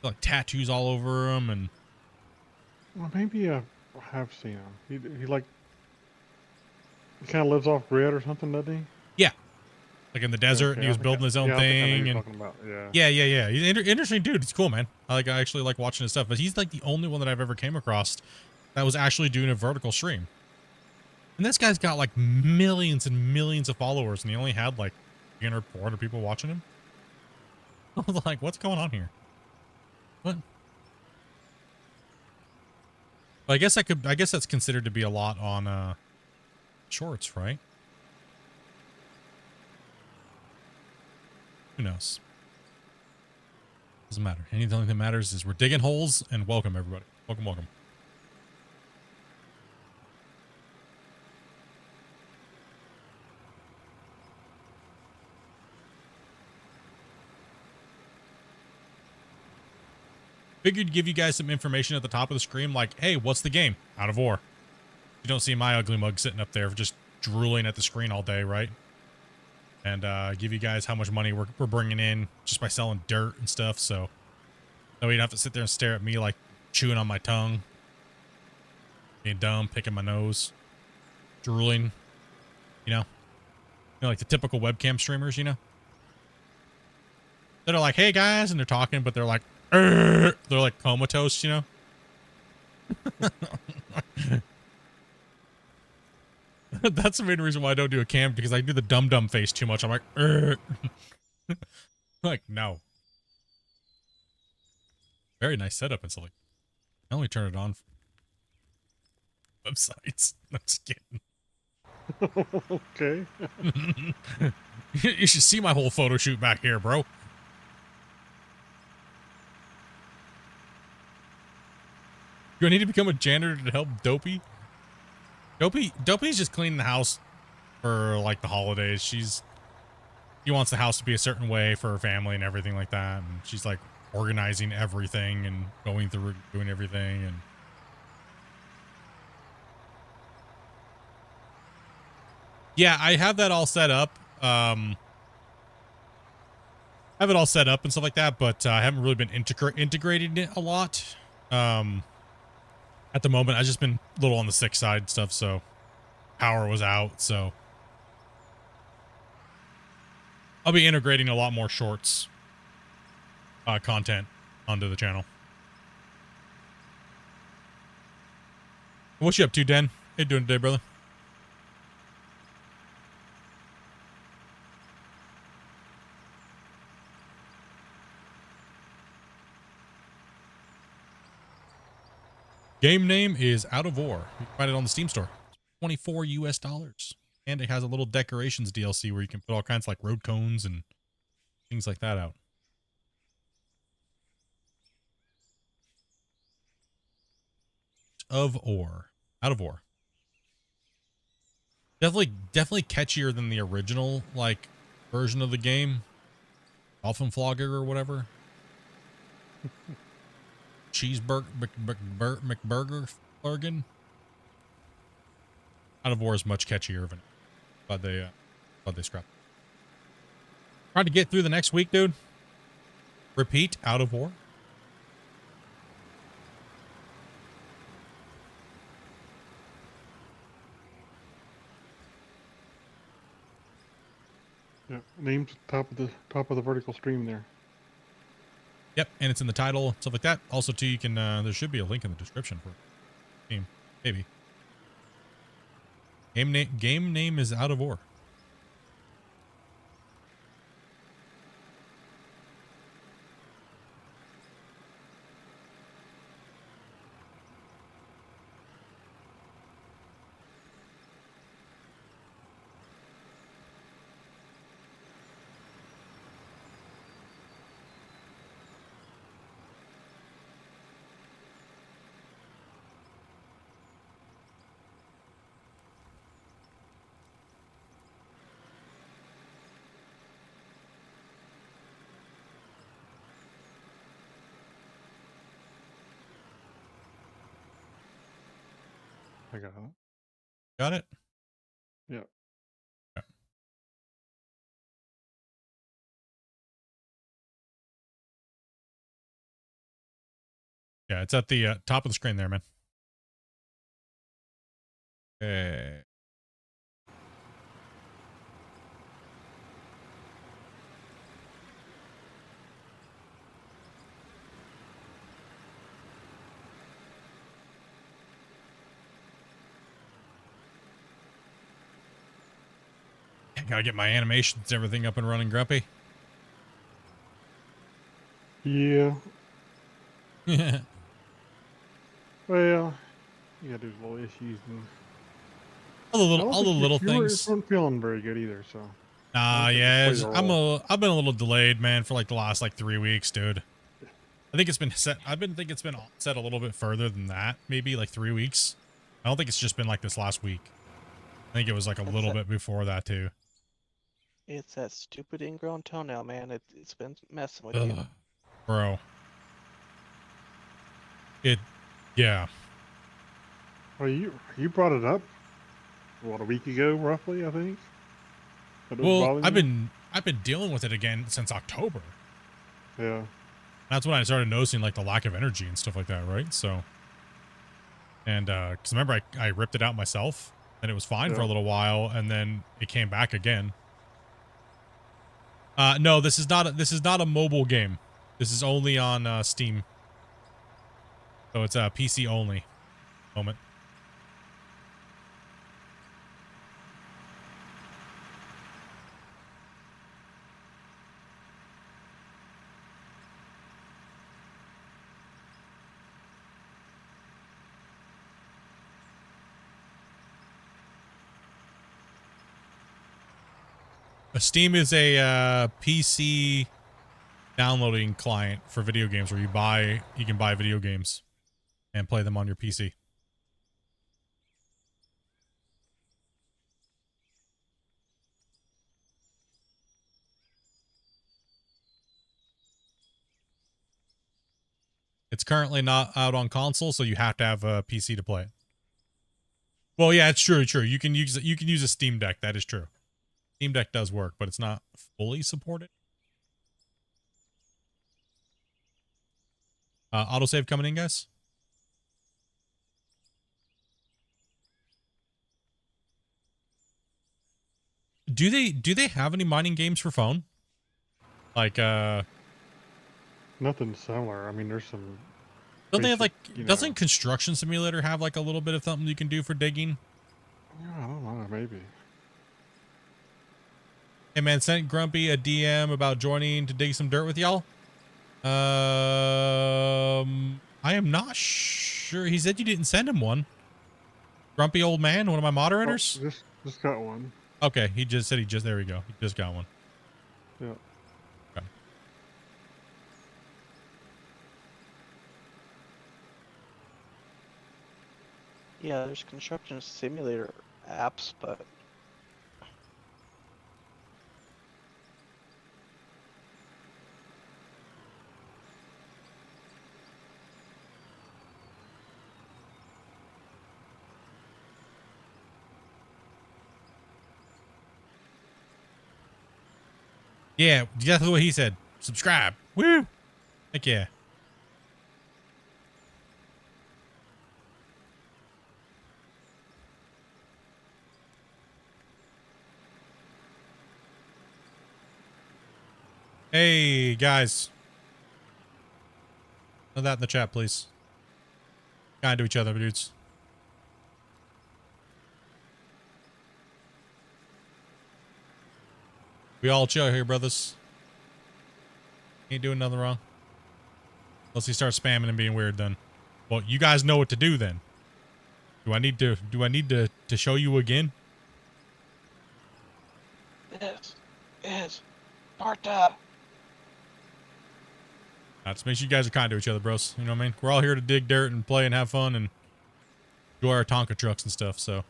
like tattoos all over him. And Well, maybe I have seen him. He kind of lives off grid or something, doesn't he? yeah, like in the desert, Okay, and he was building his own thing. And talking about. yeah. He's an interesting dude. He's cool, man. I actually like watching his stuff, but he's like the only one that I've ever came across that was actually doing a vertical stream. And this guy's got like millions and millions of followers, and he only had like 300, 400 people watching him. I was like, what's going on here? What? But I guess that's considered to be a lot on shorts, right? Who knows? Doesn't matter. Anything that matters is we're digging holes, and welcome everybody. Welcome. Figured to give you guys some information at the top of the screen, like, hey, what's the game? Out of War. You don't see my ugly mug sitting up there just drooling at the screen all day, right? And give you guys how much money we're bringing in just by selling dirt and stuff, so you don't have to sit there and stare at me like chewing on my tongue, being dumb, picking my nose, drooling, like the typical webcam streamers, That are like, hey guys, and they're talking, but they're like, they're like comatose, That's the main reason why I don't do a cam, because I do the dumb face too much. I'm like, like, no. Very nice setup and stuff. Like, I only turn it on for websites. I'm just kidding. Okay. You should see my whole photo shoot back here, bro. Do I need to become a janitor to help Dopey? Dopey's just cleaning the house for like the holidays. He wants the house to be a certain way for her family and everything like that. And she's like organizing everything and going through doing everything. And yeah, I have that all set up. I have it all set up and stuff like that, but I haven't really been integrating it a lot. At the moment, I've just been a little on the sick side stuff, so power was out, so I'll be integrating a lot more shorts content onto the channel. What you up to, Dan? How you doing today, brother? Game name is Out of War. You can find it on the Steam store. $24 US. And it has a little decorations DLC where you can put all kinds of like road cones and things like that out. Out of War. Definitely catchier than the original like version of the game. Dolphin Flogger or whatever. Cheeseburger McBurger Flurgan. Out of War is much catchier than glad they scrapped. Trying to get through the next week, dude. Repeat, Out of War. Yeah, name's top of the vertical stream there. Yep, and it's in the title, stuff like that. Also, too, you can there should be a link in the description for game, maybe. Game name is Out of Ore. I got it. Got it? Yeah. Okay. Yeah, it's at the top of the screen there, man. Okay. Gotta get my animations, everything up and running, Grumpy. Yeah. Yeah. Well, you got those little issues. And all the little you things. weren't feeling very good either, so. Yeah, I've been a little delayed, man, for like the last 3 weeks, dude. I think it's been set. Think it's been set a little bit further than that, maybe like 3 weeks. I don't think it's just been like this last week. I think it was like a little bit before that too. It's that stupid ingrown toenail, man. It's been messing with you. Bro. Yeah. Well, you brought it up, what, a week ago, roughly, I think? Well, I've been dealing with it again since October. Yeah. That's when I started noticing like the lack of energy and stuff like that, right? So, and because remember I ripped it out myself, and it was fine for a little while, and then it came back again. No, this is not a mobile game. This is only on Steam. So it's PC only. Moment. Steam is a PC downloading client for video games where you can buy video games and play them on your PC. It's currently not out on console, so you have to have a PC to play it. Well, yeah, it's true. You can use a Steam Deck. That is true. Steam Deck does work, but it's not fully supported. Autosave coming in, guys. Do they have any mining games for phone? Like Nothing similar. I mean, there's some. Don't they have like? You Doesn't know. Construction Simulator have like a little bit of something you can do for digging? Yeah, I don't know. Maybe. Hey man, sent Grumpy a DM about joining to dig some dirt with y'all. I am not sure. He said you didn't send him one. Grumpy old man, one of my moderators. Oh, just got one. Okay, he just said there we go. He just got one. Yeah. Okay. Yeah, there's construction simulator apps, but Yeah, exactly what he said. Subscribe. Woo! Heck yeah. Hey, guys. Put that in the chat, please. Kind to each other, dudes. We all chill here, brothers. Ain't doing nothing wrong. Unless he starts spamming and being weird, then. Well, you guys know what to do then. Do I need to show you again? This is Sparta. Just make sure you guys are kind to each other, bros. You know what I mean? We're all here to dig dirt and play and have fun and enjoy our Tonka trucks and stuff, so.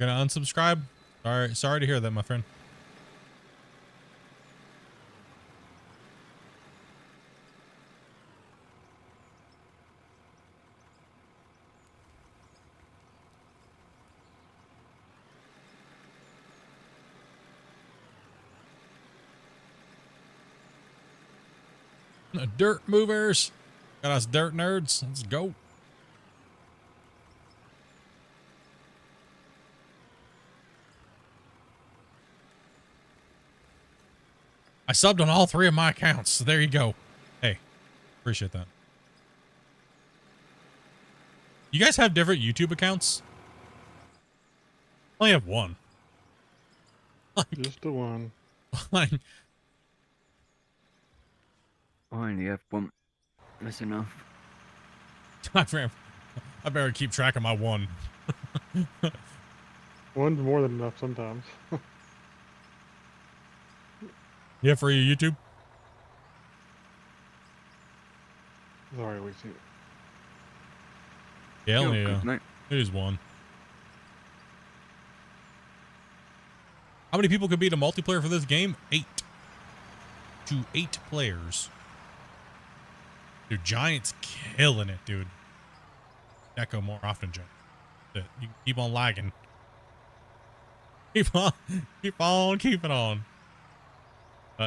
Gonna unsubscribe? Sorry to hear that, my friend. Dirt movers. Got us dirt nerds. Let's go. I subbed on all 3 of my accounts, so there you go. Hey, appreciate that. You guys have different YouTube accounts? I only have one. Just the one. Like, I only have one. That's enough. I better keep track of my one. One's more than enough sometimes. Yeah, for your YouTube? Sorry, we see. Yeah, You're only good, mate. it is one. How many people could be in a multiplayer for this game? 8. To 8 players. Dude, Giant's killing it, dude. Deco more often, Giant. You keep on lagging. Keep on keeping on.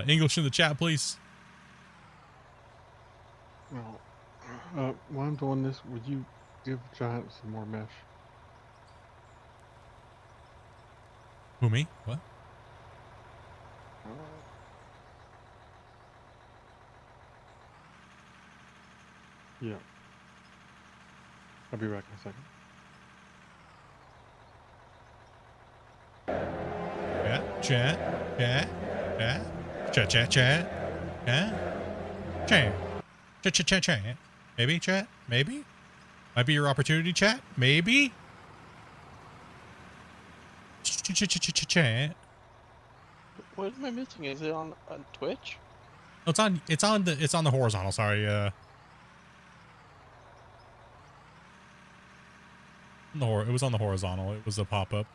English in the chat, please. Well, while I'm doing this, would you give Giant some more mesh? Who, me? What? Yeah. I'll be back in a second. Chat. Maybe, chat? Maybe? Might be your opportunity, chat? Maybe? Chat. What am I missing? Is it on Twitch? No, it's on the horizontal, sorry, it was on the horizontal. It was a pop-up.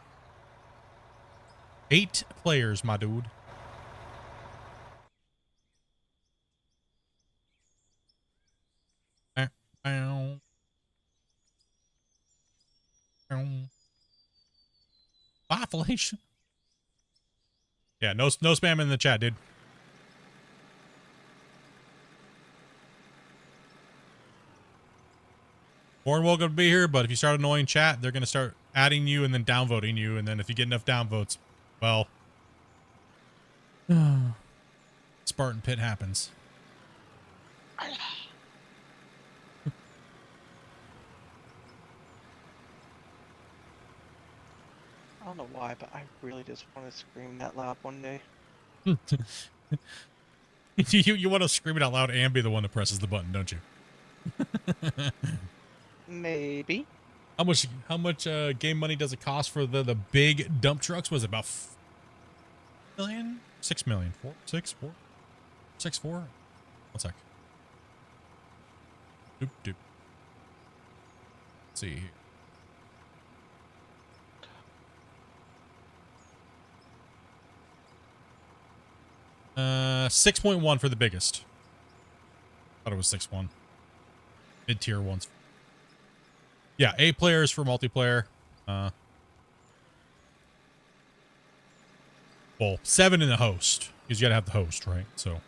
8 players, my dude. Bye, Felicia. Yeah, no spam in the chat, dude. More than welcome to be here, but if you start annoying chat, they're going to start adding you and then downvoting you, and then if you get enough downvotes, well, Spartan Pit happens. I don't know why, but I really just want to scream that loud one day. you want to scream it out loud and be the one that presses the button, don't you? Maybe. How much game money does it cost for the big dump trucks? Was it about 4 million? 6 million? 4? 6? 4? 6? 4? 1 sec. Doop. Let's see here. 6.1 for the biggest. Thought it was 6.1. Mid-tier ones. Yeah, 8 players for multiplayer. Well, 7 in the host. because you got to have the host, right? So.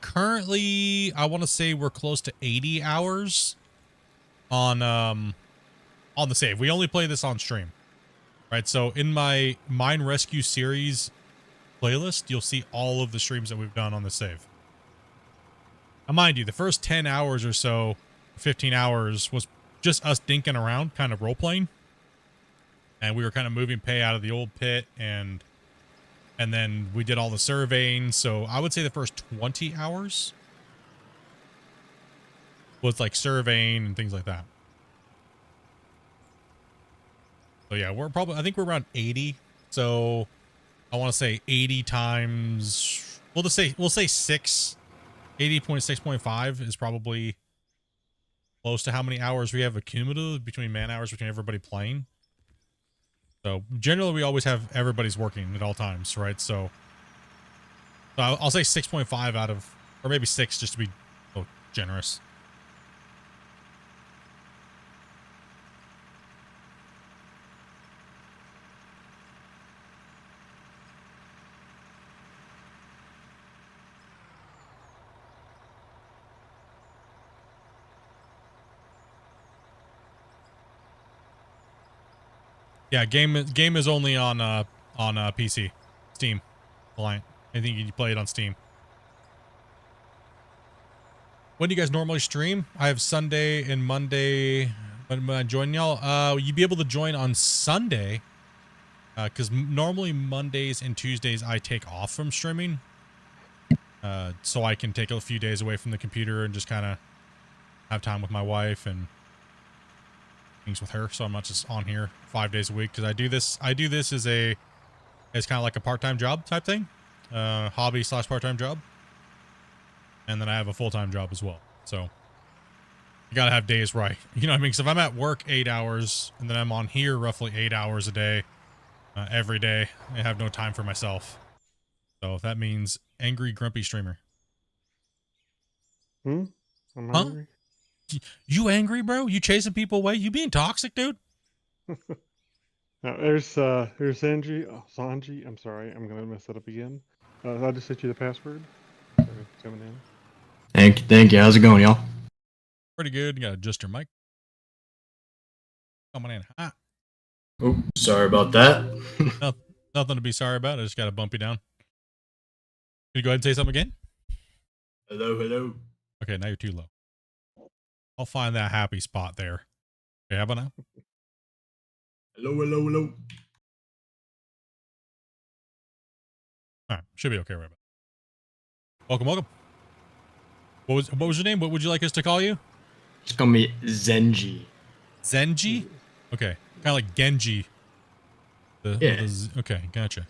Currently, I want to say we're close to 80 hours on the save. We only play this on stream, right? So in my Mine Rescue series playlist, you'll see all of the streams that we've done on the save. Now, mind you, the first 10 hours or so, 15 hours was just us dinking around, kind of role playing, and we were kind of moving pay out of the old pit, and then we did all the surveying. So I would say the first 20 hours was like surveying and things like that. So yeah, I think we're around 80. So I want to say 80 times, we'll say 6, 80.6.5 is probably close to how many hours we have accumulative between man hours between everybody playing. So generally we always have everybody's working at all times, right? So I'll say 6.5 out of, or maybe 6 just to be generous. Yeah, game is only on PC, Steam client. I think you play it on Steam. When do you guys normally stream? I have Sunday and Monday. When I join y'all, you'd be able to join on Sunday, because normally Mondays and Tuesdays I take off from streaming, so I can take a few days away from the computer and just kind of have time with my wife and things with her, so I'm not just on here 5 days a week, because I do this as kind of like a part-time job type thing, hobby / part-time job, and then I have a full-time job as well. So you gotta have days right, you know what I mean? Because if I'm at work 8 hours and then I'm on here roughly 8 hours a day, every day, I have no time for myself. So that means angry, grumpy streamer. I'm hungry. You angry, bro? You chasing people away? You being toxic, dude? Now here's Sanji. Oh, Sanji. I'm sorry. I'm gonna mess that up again. I just sent you the password. Sorry, it's coming in. Thank you. How's it going, y'all? Pretty good. You gotta adjust your mic. Coming in hot. Oh, sorry about that. Nothing to be sorry about. I just gotta bump you down. Can you go ahead and say something again? Hello. Okay, now you're too low. I'll find that happy spot there. Okay, how about now? Hello. All right, should be okay right about. Welcome. What was your name? What would you like us to call you? Just call me Zenji. Zenji? Okay, kind of like Genji. Yeah. Okay, gotcha.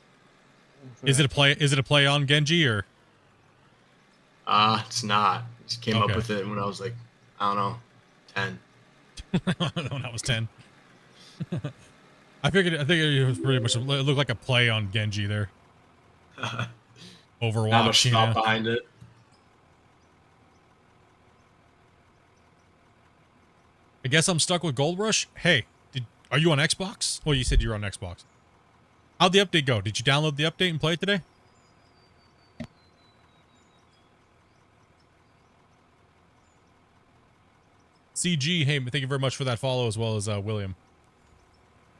Is it a play on Genji or? It's not. Just came up with it when I was like, I don't know, 10. When I was 10. I think it was pretty much, it looked like a play on Genji there. Overwatch. Not much thought behind it. I guess I'm stuck with Gold Rush. Hey, are you on Xbox? Well, you said you were on Xbox. How'd the update go? Did you download the update and play it today? CG, hey, thank you very much for that follow, as well as William.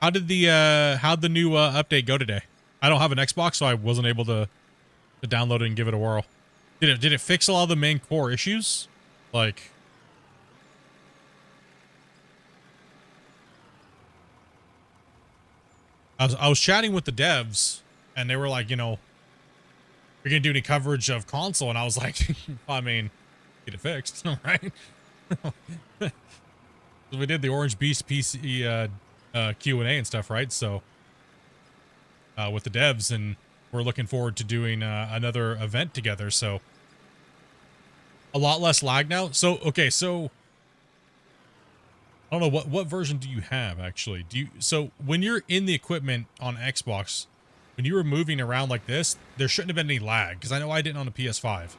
How'd the new update go today? I don't have an Xbox, so I wasn't able to download it and give it a whirl. Did it fix a lot of the main core issues? Like, I was chatting with the devs, and they were like, you know, you're gonna do any coverage of console, and I was like, I mean, get it fixed, right? We did the Orange Beast PC Q&A and stuff, right? So with the devs, and we're looking forward to doing another event together. So a lot less lag now. So okay, so I don't know what version do you have actually? So when you're in the equipment on Xbox, when you were moving around like this, there shouldn't have been any lag because I know I didn't on the PS5.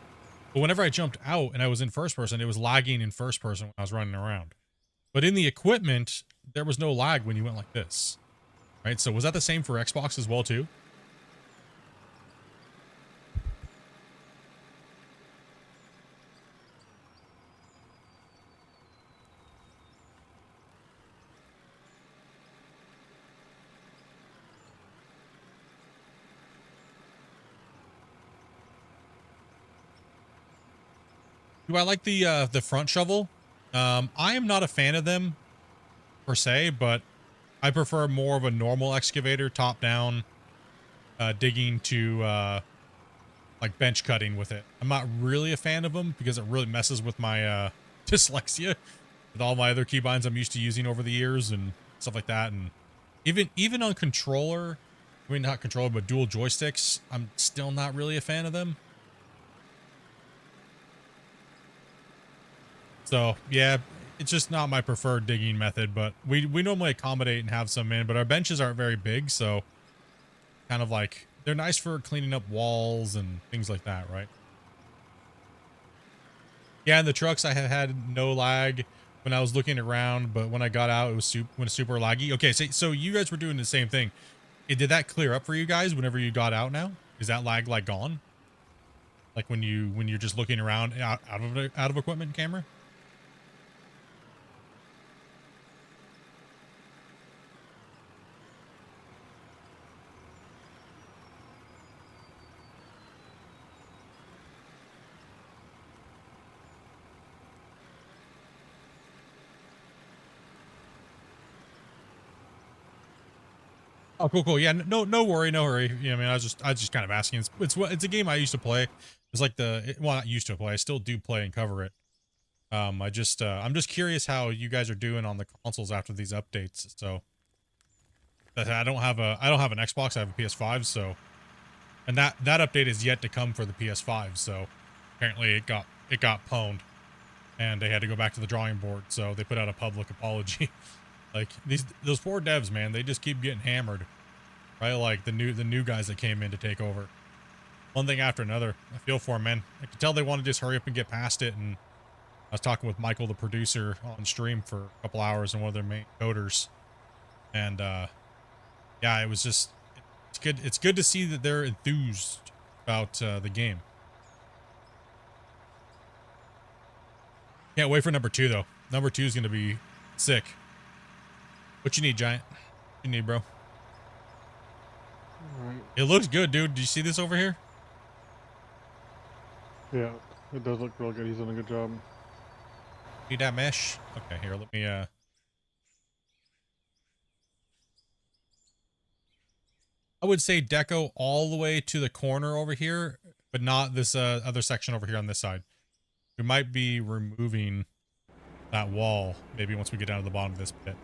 But whenever I jumped out and I was in first person, it was lagging in first person when I was running around. But in the equipment, there was no lag when you went like this. Right? So was that the same for Xbox as well too? Do I like the front shovel? I am not a fan of them per se, but I prefer more of a normal excavator, top down, digging to like bench cutting with it. I'm not really a fan of them because it really messes with my dyslexia with all my other keybinds I'm used to using over the years and stuff like that. And even on controller, I mean not controller, but dual joysticks, I'm still not really a fan of them. So yeah, it's just not my preferred digging method, but we normally accommodate and have some in, but our benches aren't very big, so kind of like they're nice for cleaning up walls and things like that, right? Yeah, in the trucks I have had no lag when I was looking around, but when I got out, it was super laggy. Okay, so you guys were doing the same thing. Did that clear up for you guys whenever you got out now? Is that lag like gone? Like when you're just looking around out of equipment camera? Oh, cool. Yeah, no worry, no hurry. Yeah, I mean, I was just kind of asking. It's a game I used to play. It's like well, not used to play. I still do play and cover it. I'm just curious how you guys are doing on the consoles after these updates. So, I don't have an Xbox. I have a PS5. So, and that update is yet to come for the PS5. So, apparently it got pwned, and they had to go back to the drawing board. So they put out a public apology. Like those poor devs, man, they just keep getting hammered, right? Like the new guys that came in to take over, one thing after another. I feel for them, man. I could tell they want to just hurry up and get past it. And I was talking with Michael, the producer, on stream for a couple hours, and one of their main coders. And yeah, it was just it's good. It's good to see that they're enthused about the game. Can't wait for number 2 though. Number 2 is going to be sick. What you need, Giant? What you need, bro? All right. It looks good, dude. Do you see this over here? Yeah, it does look real good. He's done a good job. Need that mesh? Okay, here, let me, I would say deco all the way to the corner over here, but not this, other section over here on this side. We might be removing that wall, maybe once we get down to the bottom of this pit.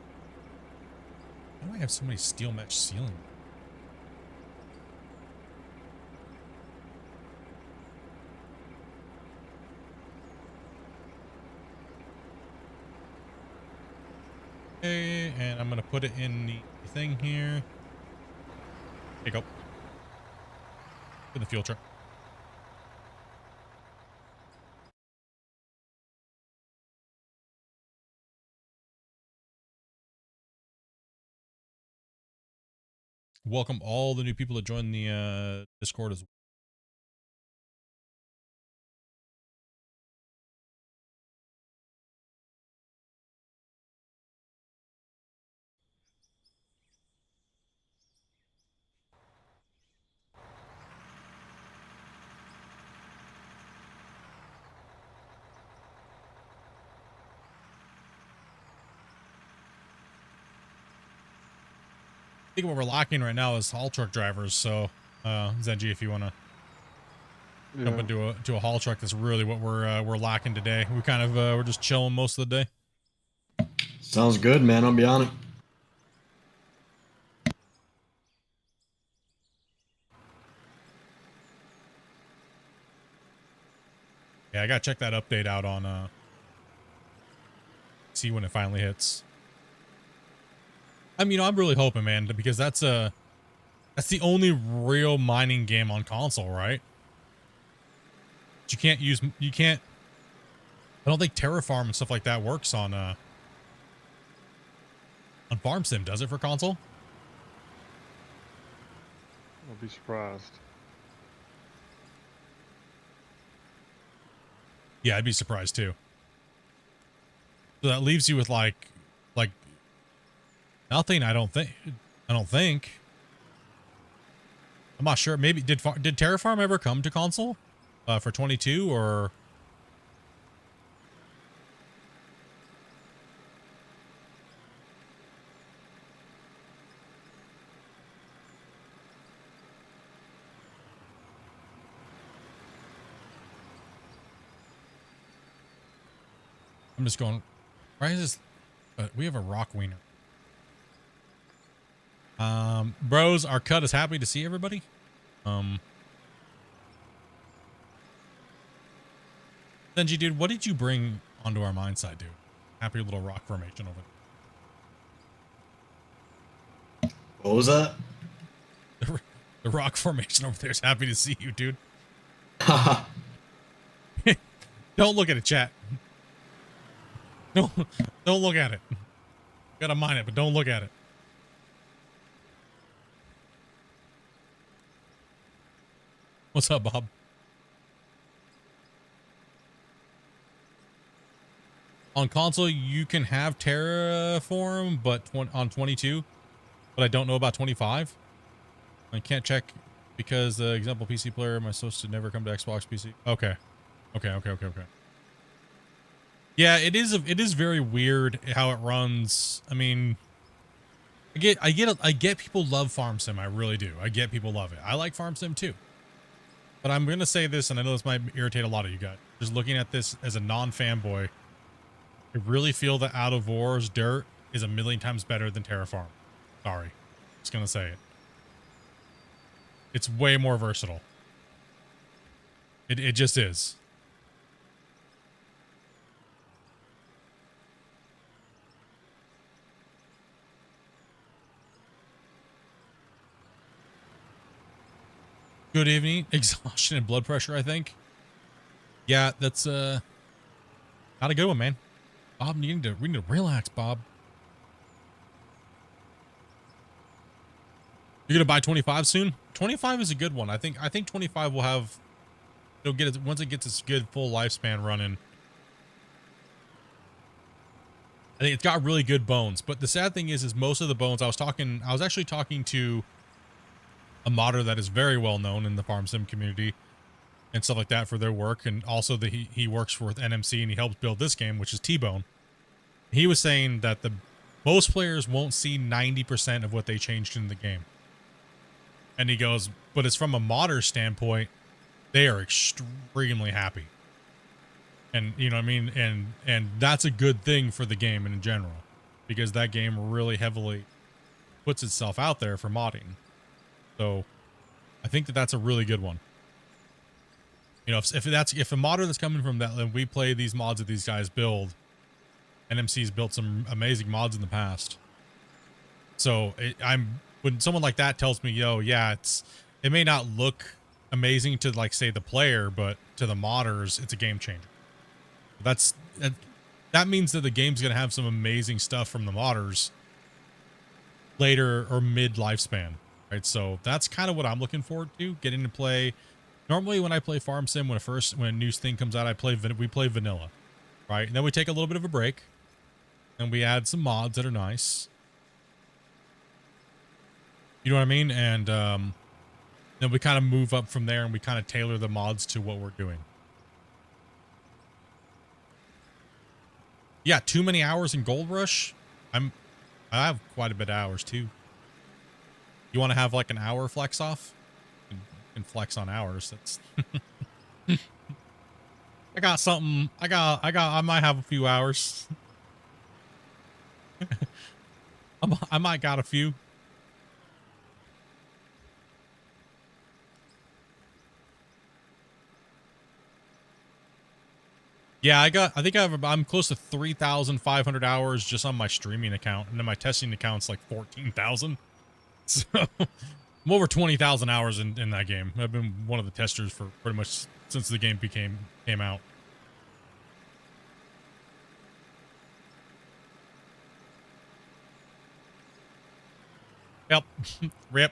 Why do I have so many steel mesh ceiling? Okay, and I'm gonna put it in the thing here. There you go. In the fuel truck. Welcome all the new people that joined the Discord as well. I think what we're lacking right now is haul truck drivers. So, Zenji, if you want to jump into a haul truck, that's really what we're lacking today. We kind of we're just chilling most of the day. Sounds good, man. I'll be on it. Yeah, I gotta check that update out on see when it finally hits. I mean, I'm really hoping, man, because that's the only real mining game on console, right? But you can't. I don't think Terraform and stuff like that works on Farm Sim, does it, for console? I'll be surprised. Yeah, I'd be surprised too. So that leaves you with like nothing. I don't think. I'm not sure. Maybe did Terraform ever come to console for 22 or? I'm just going. Why is this? We have a rock wiener. Bros, our cut is happy to see everybody. Denji, dude, what did you bring onto our mine site, dude? Happy little rock formation over there. What was that? The rock formation over there is happy to see you, dude. Don't look at it, chat. No, don't look at it. Gotta mine it, but don't look at it. What's up, Bob? On console, you can have Terraform, but on 22, but I don't know about 25. I can't check because the example PC player, am I supposed to never come to Xbox PC? Okay. Okay. Yeah, it is very weird how it runs. I mean, I get people love Farm Sim. I really do. I get people love it. I like Farm Sim too. But I'm going to say this, and I know this might irritate a lot of you guys. Just looking at this as a non-fanboy, I really feel that Out of War's Dirt is a million times better than Terraform. Sorry. Just going to say it. It's way more versatile. It just is. Good evening. Exhaustion and blood pressure, I think. Yeah, that's not a good one, man. Bob, we need to relax, Bob. You're gonna buy 25 soon? 25 is a good one. I think 25 will have, it'll get it once it gets its good full lifespan running. I think it's got really good bones, but the sad thing is most of the bones I was actually talking to a modder that is very well known in the Farm Sim community and stuff like that for their work, and also that he works with NMC and he helps build this game, which is T-Bone. He was saying that most players won't see 90% of what they changed in the game. And he goes, but it's from a modder standpoint, they are extremely happy. And you know what I mean? And that's a good thing for the game in general, because that game really heavily puts itself out there for modding. So I think that's a really good one. You know, if a modder that's coming from that, and we play these mods that these guys build, NMC's built some amazing mods in the past. So when someone like that tells me, yo, yeah, it may not look amazing to, like, say the player, but to the modders, it's a game changer. That means that the game's going to have some amazing stuff from the modders later or mid lifespan. Right, so that's kind of what I'm looking forward to, getting to play. Normally when I play Farm Sim, when a new thing comes out, we play vanilla, right? And then we take a little bit of a break and we add some mods that are nice. You know what I mean? And then we kind of move up from there and we kind of tailor the mods to what we're doing. Yeah, too many hours in Gold Rush. I have quite a bit of hours too. You want to have like an hour flex off? You can flex on hours. That's I got something. I might have a few hours. I might got a few. Yeah, I'm close to 3,500 hours just on my streaming account, and then my testing account's like 14,000. So I'm over 20,000 hours in that game. I've been one of the testers for pretty much since the game came out. Yep. Rip.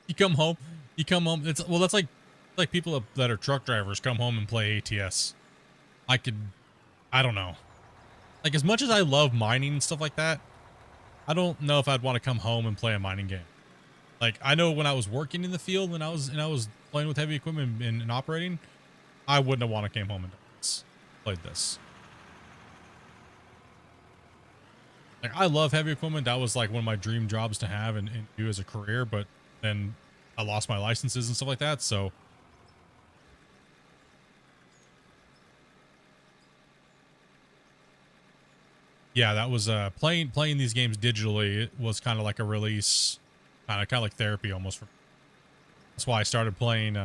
You come home. That's like people that are truck drivers come home and play ATS. I don't know. Like, as much as I love mining and stuff like that, I don't know if I'd want to come home and play a mining game. Like, I know when I was working in the field and I was playing with heavy equipment and operating, I wouldn't have wanted to came home and played this. Like, I love heavy equipment. That was like one of my dream jobs to have and do as a career, but then I lost my licenses and stuff like that, so yeah, that was playing these games digitally. It was kind of like a release, kind of like therapy almost. That's why I started playing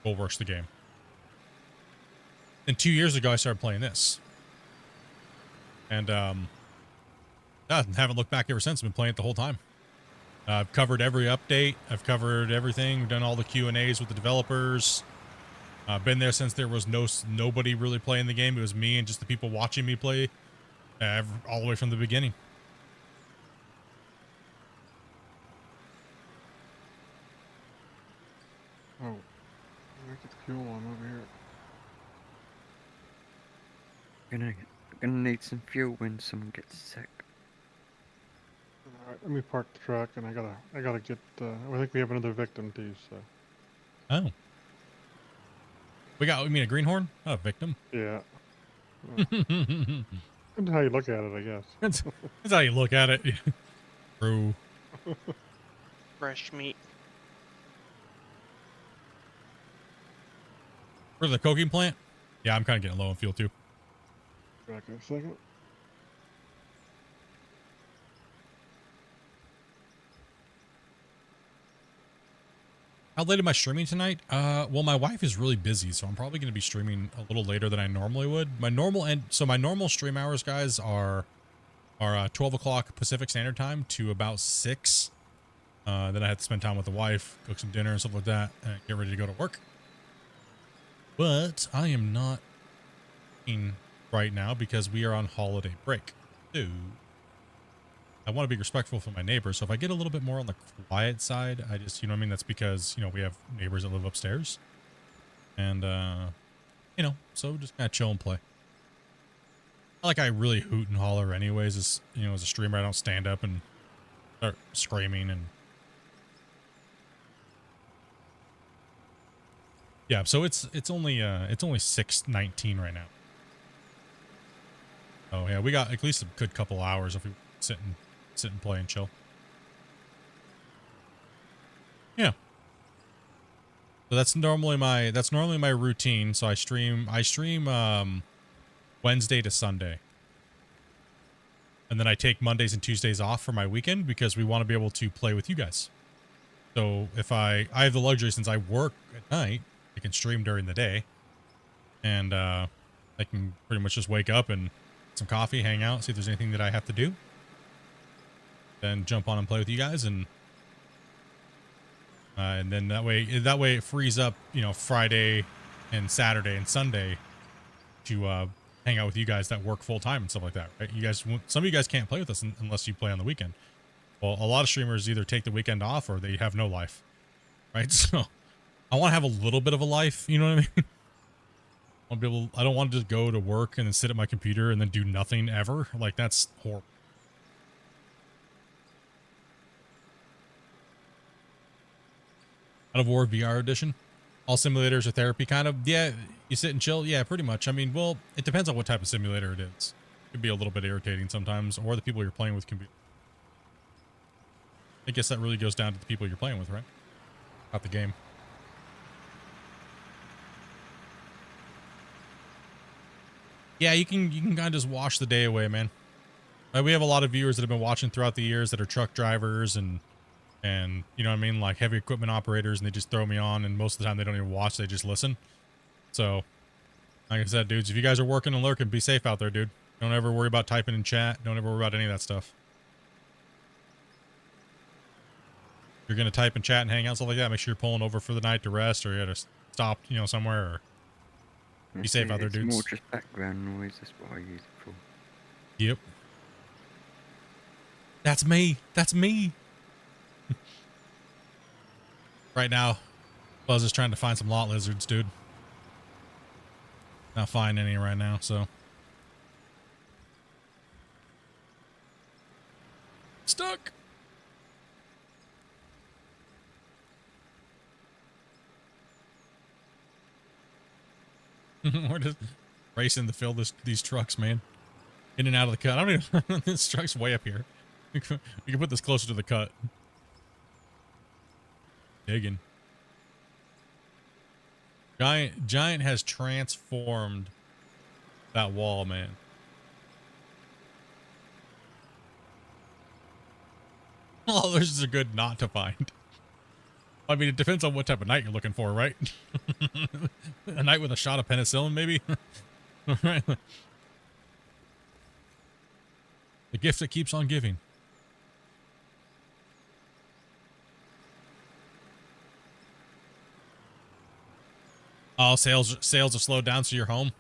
Bulwark's the game. And 2 years ago, I started playing this, and I haven't looked back ever since. I've been playing it the whole time. I've covered every update. I've covered everything. We've done all the Q&As with the developers. I've been there since there was nobody really playing the game. It was me and just the people watching me play, all the way from the beginning. Oh, I get the fuel on over here. Gonna need some fuel when someone gets sick. All right, let me park the truck, and I gotta get. I think we have another victim too. So. Oh. You mean a greenhorn? Oh, victim. Yeah. That's how you look at it, I guess. That's how you look at it. True. Fresh meat. For the coking plant? Yeah, I'm kind of getting low on fuel too. Back in a second. How late am I streaming tonight? Well, my wife is really busy, so I'm probably going to be streaming a little later than I normally would. My normal stream hours, guys, are 12 o'clock Pacific Standard Time to about 6. Then I have to spend time with the wife, cook some dinner and stuff like that, and get ready to go to work. But I am not in right now because we are on holiday break. So I want to be respectful for my neighbors. So if I get a little bit more on the quiet side, I just, you know what I mean? That's because, you know, we have neighbors that live upstairs. And, you know, so just kind of chill and play. Not like I really hoot and holler anyways. As, you know, as a streamer, I don't stand up and start screaming and... Yeah, so it's only 6:19 right now. Oh yeah, we got at least a good couple hours if we sit and play and chill. Yeah. So that's normally my routine. So I stream Wednesday to Sunday. And then I take Mondays and Tuesdays off for my weekend because we want to be able to play with you guys. So if I have the luxury, since I work at night, I can stream during the day, and I can pretty much just wake up and get some coffee, hang out, see if there's anything that I have to do, then jump on and play with you guys, and then that way it frees up, you know, Friday and Saturday and Sunday to hang out with you guys that work full time and stuff like that, right? You guys, some of you guys can't play with us unless you play on the weekend. Well, a lot of streamers either take the weekend off or they have no life, right? So I want to have a little bit of a life, you know what I mean? I don't want to just go to work and then sit at my computer and then do nothing ever. Like, that's horrible. God of War VR edition. All simulators are therapy, kind of. Yeah, you sit and chill. Yeah, pretty much. I mean, well, it depends on what type of simulator it is. It could be a little bit irritating sometimes, or the people you're playing with can be. I guess that really goes down to the people you're playing with, right? Not the game. Yeah, you can kind of just wash the day away, man. We have a lot of viewers that have been watching throughout the years that are truck drivers and you know what I mean, like heavy equipment operators, and they just throw me on, and most of the time they don't even watch, they just listen. So, like I said, dudes, if you guys are working and lurking, be safe out there, dude. Don't ever worry about typing in chat. Don't ever worry about any of that stuff. If you're gonna type in chat and hang out, stuff like that, make sure you're pulling over for the night to rest, or you gotta stop, you know, somewhere, or be safe out there, dudes. It's more just background noise, that's what I use it for. Yep. That's me. That's me. Right now, Buzz is trying to find some lot lizards, dude. Not finding any right now, so. Stuck. We're just racing to fill these trucks, man. In and out of the cut. I don't even. This truck's way up here. We can put this closer to the cut. Digging. Giant has transformed that wall, man. Oh, those are good not to find. I mean, it depends on what type of night you're looking for, right? A night with a shot of penicillin, maybe? Right. The gift that keeps on giving. Oh, sales have slowed down, so you're home.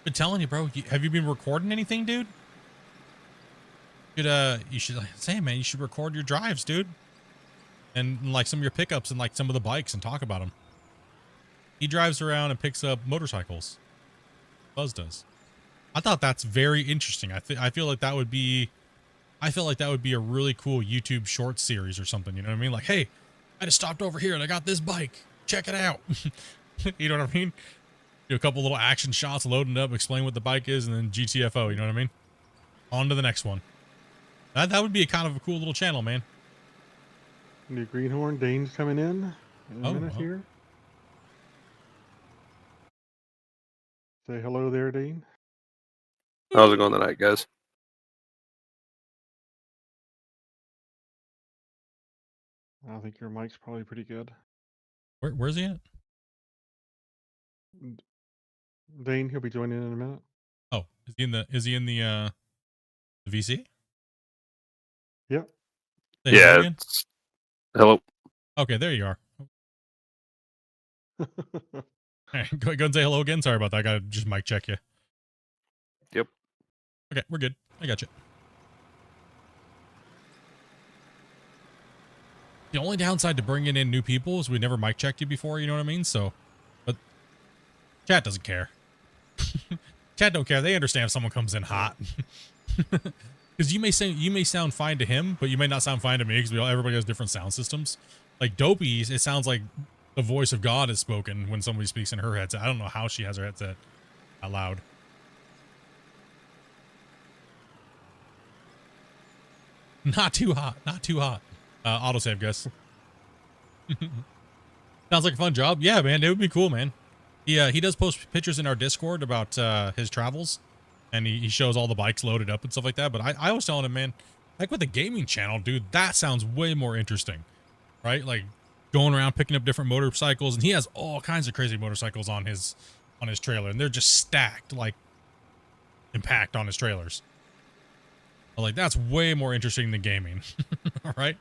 Been telling you, bro. Have you been recording anything, dude? You should say, man, you should record your drives, dude, and like some of your pickups and like some of the bikes and talk about them. He drives around and picks up motorcycles. Buzz does. I thought that's very interesting. I feel like that would be. I feel like that would be a really cool YouTube short series or something. You know what I mean? Like, hey, I just stopped over here and I got this bike. Check it out. You know what I mean? Do a couple little action shots, loading up, explain what the bike is, and then GTFO. You know what I mean? On to the next one. That would be a kind of a cool little channel, man. New Greenhorn, Dane's coming in a minute here. Say hello there, Dane. How's it going tonight, guys? I think your mic's probably pretty good. Where's he at? Dane, he'll be joining in a minute. Oh, is he in the VC? Yep. Yeah. Hello. Okay, there you are. All right, go and say hello again. Sorry about that. I gotta just mic check you. Yep. Okay, we're good. I got you. The only downside to bringing in new people is we never mic checked you before, you know what I mean? So, but chat doesn't care. Chat don't care. They understand if someone comes in hot. Because you may sound fine to him, but you may not sound fine to me because everybody has different sound systems. Like Dopey's, it sounds like the voice of God is spoken when somebody speaks in her headset. I don't know how she has her headset that loud. Not too hot. Not too hot. Autosave, guys. Sounds like a fun job. Yeah, man. It would be cool, man. He does post pictures in our Discord about his travels. And he shows all the bikes loaded up and stuff like that. But I was telling him, man, like with the gaming channel, dude, that sounds way more interesting. Right? Like going around picking up different motorcycles. And he has all kinds of crazy motorcycles on his trailer. And they're just stacked, like, and packed on his trailers. But like, that's way more interesting than gaming. All right?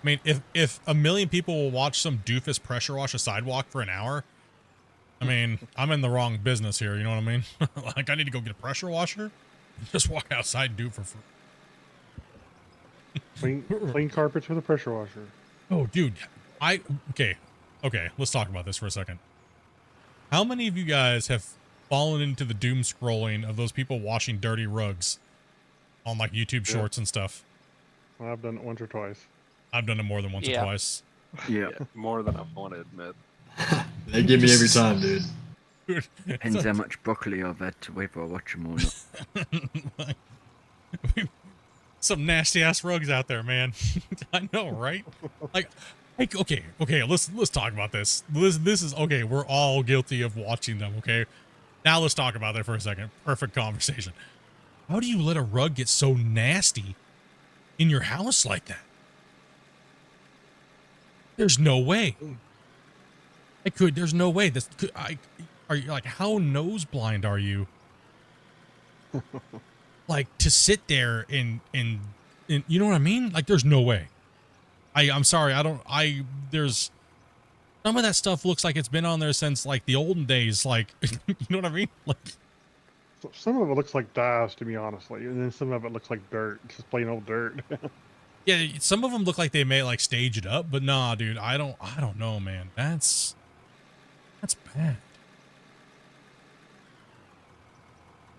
I mean, if a million people will watch some doofus pressure wash a sidewalk for an hour, I mean, I'm in the wrong business here. You know what I mean? Like, I need to go get a pressure washer and just walk outside and do it for free. Clean carpets with a pressure washer. Oh, dude. Okay, let's talk about this for a second. How many of you guys have fallen into the doom scrolling of those people washing dirty rugs on, like, YouTube shorts and stuff? Well, I've done it once or twice. I've done it more than once or twice. Yeah, more than I want to admit. They give me every time, dude. Depends how much broccoli I've had to whether I watch them or not. Some nasty ass rugs out there, man. I know, right? Like, okay, let's talk about this. This is okay. We're all guilty of watching them. Okay, now let's talk about that for a second. Perfect conversation. How do you let a rug get so nasty in your house like that? There's no way. There's no way. Are you like, how nose blind are you? Like, to sit there and you know what I mean? Like, there's no way. I'm sorry. There's some of that stuff looks like it's been on there since like the olden days. Like, you know what I mean? Like, some of it looks like dyes, to be honestly, and then some of it looks like dirt, just plain old dirt. yeah, some of them look like they may like stage it up, but nah, dude, I don't know, man. That's bad.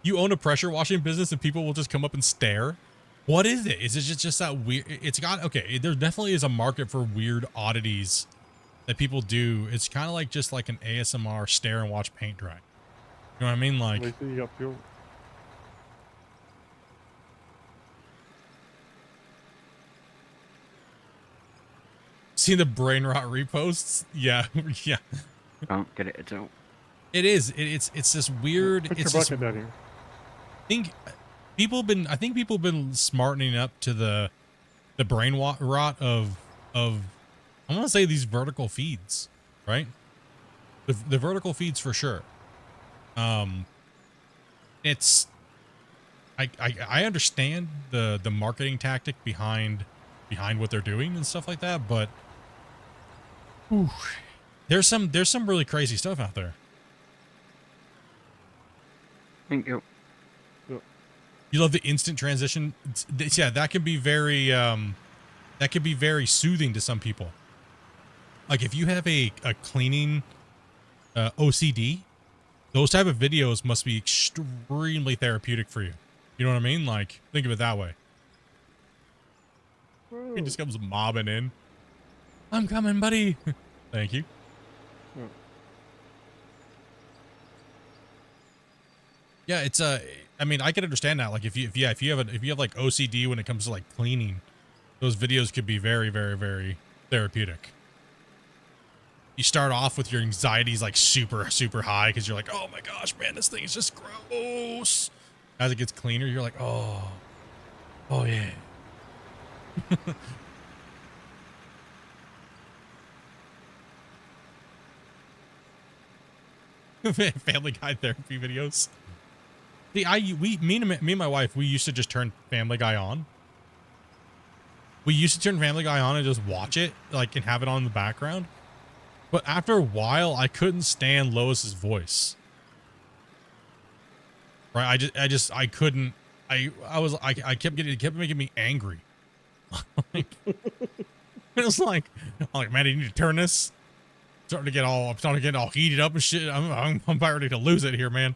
You own a pressure washing business and people will just come up and stare. What is it? Is it just that weird? It's got, okay, there definitely is a market for weird oddities that people do. It's kind of like just like an ASMR stare and watch paint dry. You know what I mean? Like, you got fuel. see the brain rot reposts? Yeah, yeah. Don't get it at all. It is. It's this weird. Put it's your this, bucket down here. I think people have been smartening up to the brain rot of I want to say these vertical feeds, right? The vertical feeds for sure. It's I understand the marketing tactic behind what they're doing and stuff like that, but whew, there's some really crazy stuff out there. Thank you. You love the instant transition. Yeah, that can be very soothing to some people. Like if you have a cleaning OCD, those type of videos must be extremely therapeutic for you. You know what I mean? Like, think of it that way. He just comes mobbing in. I'm coming, buddy. Thank you. Yeah, it's I mean, I can understand that. Like, if you have like OCD when it comes to like cleaning, those videos could be very, very, very therapeutic. You start off with your anxieties like super, super high because you're like, oh my gosh, man, this thing is just gross. As it gets cleaner, you're like, oh yeah. Family Guy therapy videos. See, me and my wife, we used to just turn Family Guy on. We used to turn Family Guy on and just watch it, like, and have it on in the background. But after a while, I couldn't stand Lois's voice. Right? I couldn't. I kept getting, it kept making me angry. Like, it was like, I'm like, man, you need to turn this. I'm starting to get all heated up and shit. I'm about ready to lose it here, man.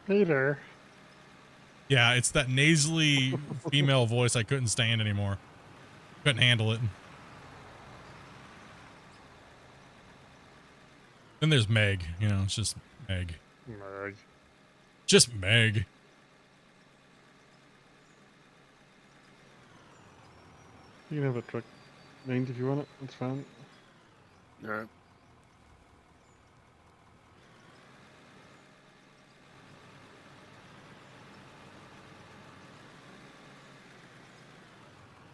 Peter. Yeah, it's that nasally female voice I couldn't stand anymore. Couldn't handle it. Then there's Meg. You know, it's just Meg. Meg. Just Meg. You can have a truck named if you want it. That's fine. All right.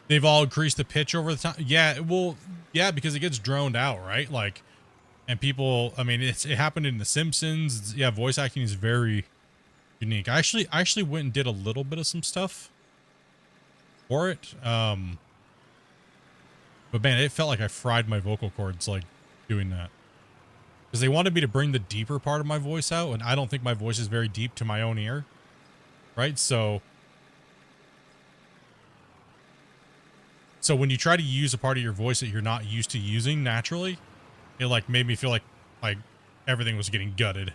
They've all increased the pitch over the time. Yeah, well, yeah, because it gets droned out, right? Like, and people, I mean, it happened in The Simpsons. Yeah, voice acting is very unique. I actually went and did a little bit of some stuff for it. But man, it felt like I fried my vocal cords, like, doing that. Because they wanted me to bring the deeper part of my voice out, and I don't think my voice is very deep to my own ear. Right? So when you try to use a part of your voice that you're not used to using naturally, it like made me feel like everything was getting gutted.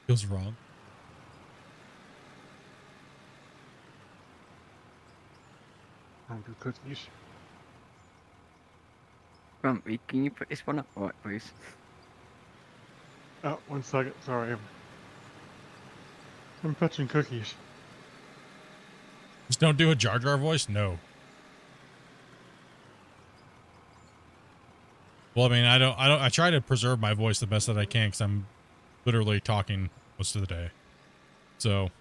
Feels wrong. Time for cookies. Grumpy, can you put this one up right, please? Oh, 1 second. Sorry. I'm fetching cookies. Just don't do a Jar Jar voice? No. Well, I mean, I try to preserve my voice the best that I can because I'm literally talking most of the day. So,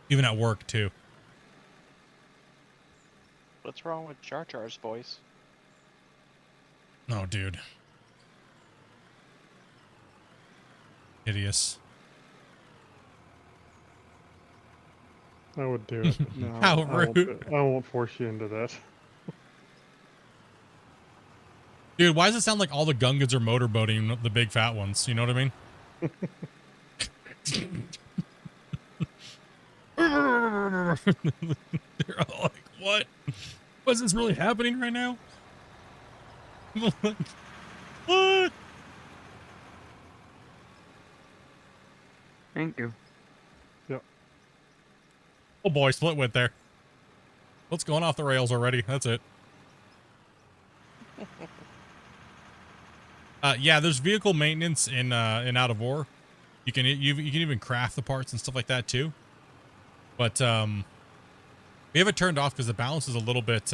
even at work too. What's wrong with Jar Jar's voice? Oh, dude. Hideous. I would do it, but no. How I won't, rude. I won't force you into that. Dude, why does it sound like all the Gungans are motorboating the big fat ones? You know what I mean? They're all like, what? Was this really happening right now? What? Thank you. Yep. Oh boy, Split went there. What's going off the rails already? That's it. Yeah, there's vehicle maintenance in Out of War. You can even craft the parts and stuff like that too. But we have it turned off because the balance is a little bit.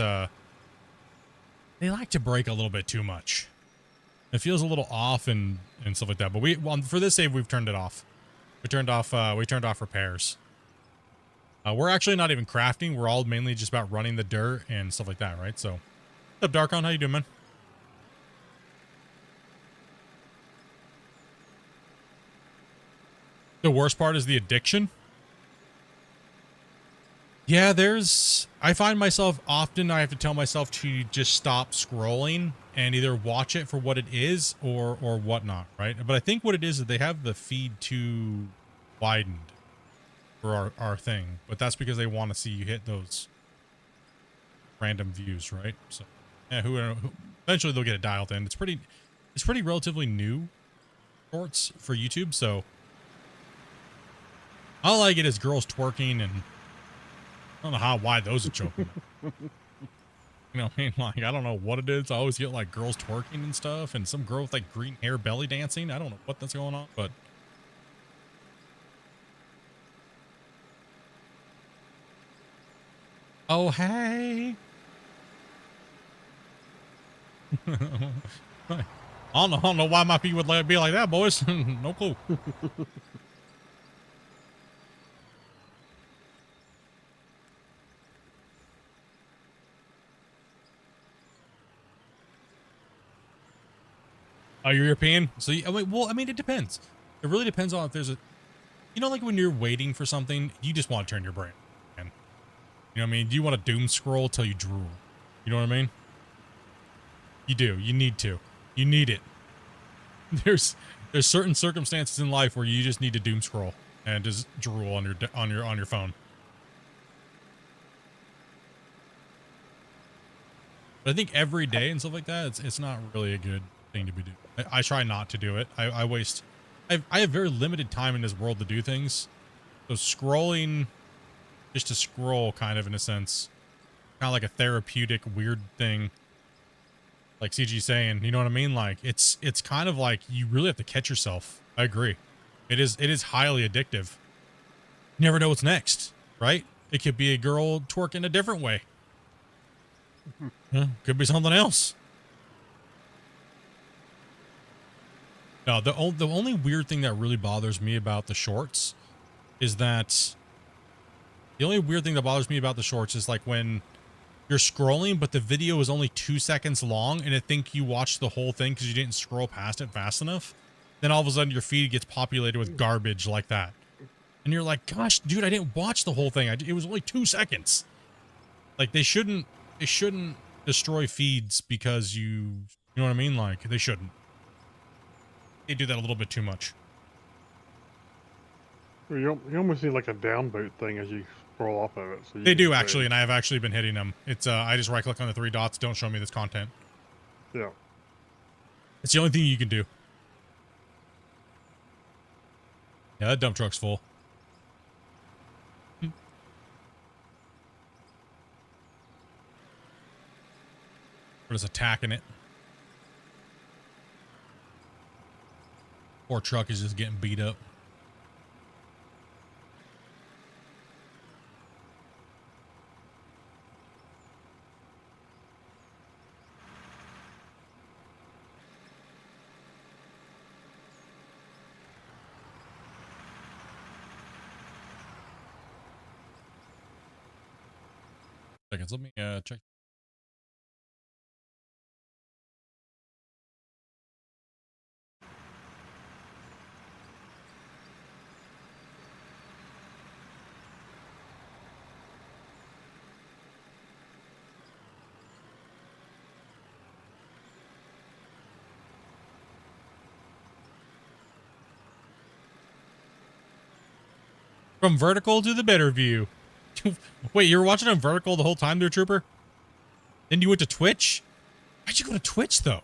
They like to break a little bit too much. It feels a little off and stuff like that. But for this save we've turned it off. We turned off repairs. We're actually not even crafting. We're all mainly just about running the dirt and stuff like that, right? So, what's up, Darkon? How you doing, man? The worst part is the addiction. Yeah, I find myself often, I have to tell myself to just stop scrolling and either watch it for what it is or whatnot, right? But I think what it is they have the feed too widened for our thing. But that's because they want to see you hit those random views, right? So, yeah, who eventually they'll get it dialed in. It's pretty relatively new shorts for YouTube, so all I get is girls twerking, and I don't know why those are choking. You know what I mean? Like, I don't know what it is. I always get like girls twerking and stuff, and some girl with like green hair belly dancing. I don't know what that's going on, but oh, hey. I don't know why my feet would be like that, boys. No clue. Oh, you're European? So, well, I mean, it depends. It really depends on if there's a, like when you're waiting for something, you just want to turn your brain on. You know what I mean? Do you want to doom scroll till you drool? You know what I mean? You do. You need to. You need it. There's certain circumstances in life where you just need to doom scroll and just drool on your phone. But I think every day and stuff like that, it's not really a good thing to be doing. I try not to do it. I have very limited time in this world to do things. So scrolling, just to scroll, kind of in a sense, kind of like a therapeutic weird thing. Like CG saying, you know what I mean? Like it's kind of like you really have to catch yourself. I agree. It is highly addictive. You never know what's next, right? It could be a girl twerking a different way. Yeah, could be something else. No, the only weird thing that really bothers me about the shorts is that the only weird thing that bothers me about the shorts is like when you're scrolling, but the video is only 2 seconds long and it think you watched the whole thing because you didn't scroll past it fast enough. Then all of a sudden your feed gets populated with garbage like that. And you're like, gosh, dude, I didn't watch the whole thing. It was only 2 seconds. Like they shouldn't destroy feeds because you know what I mean? Like they shouldn't. They do that a little bit too much. You almost need like a down boot thing as you scroll off of it. So they do actually, and I have actually been hitting them. It's I just right click on the 3 dots. Don't show me this content. Yeah. It's the only thing you can do. Yeah, that dump truck's full. We're just attacking it. Poor truck is just getting beat up. Seconds. Let me check. From vertical to the better view. Wait, you were watching on vertical the whole time there, Trooper? Then you went to Twitch? Why'd you go to Twitch, though?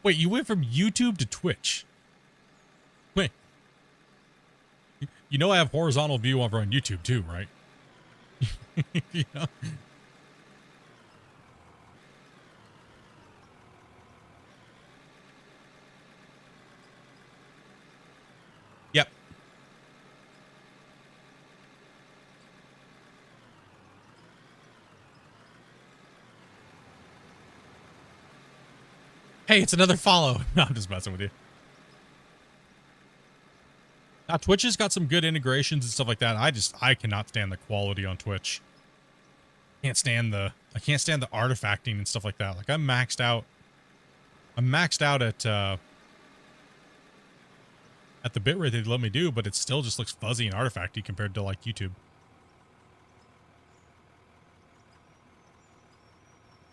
Wait, you went from YouTube to Twitch? Wait. You know I have horizontal view over on YouTube, too, right? You know? Yep. Hey, it's another follow. No, I'm just messing with you. Now, Twitch has got some good integrations and stuff like that. I cannot stand the quality on Twitch. I can't stand the artifacting and stuff like that. Like I'm maxed out at the bitrate they let me do, but it still just looks fuzzy and artifacty compared to like YouTube.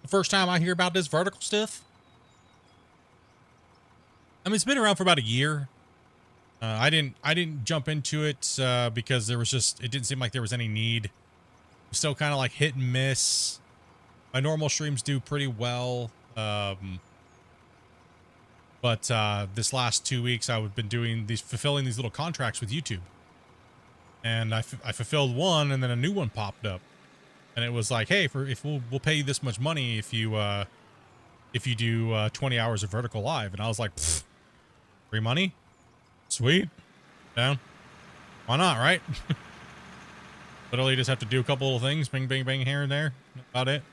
The first time I hear about this vertical stuff, I mean, it's been around for about a year. I didn't jump into it because it didn't seem like there was any need. Still kind of like hit and miss. My normal streams do pretty well. But this last 2 weeks I've been fulfilling these little contracts with YouTube. And I fulfilled one, and then a new one popped up. And it was like, hey, we'll pay you this much money if you do 20 hours of vertical live. And I was like, free money? Sweet. Down. Why not, right? Literally just have to do a couple little things, bing, bing, bing here and there. About it.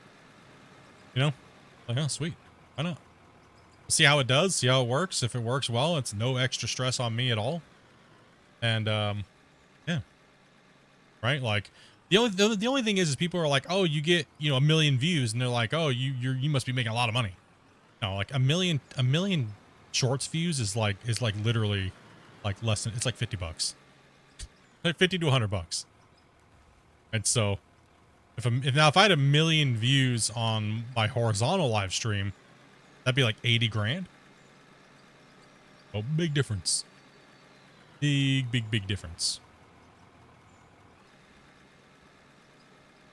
You know? Like, oh, sweet. Why not? See how it does, see how it works. If it works well, it's no extra stress on me at all. And, yeah. Right? Like, the only thing is people are like, oh, you get, 1 million views, and they're like, oh, you must be making a lot of money. No, like a million shorts views is like literally like less than, it's like $50. Like 50 to $100. And so if I had 1 million views on my horizontal live stream, that'd be like 80 grand. Oh, big difference. Big difference.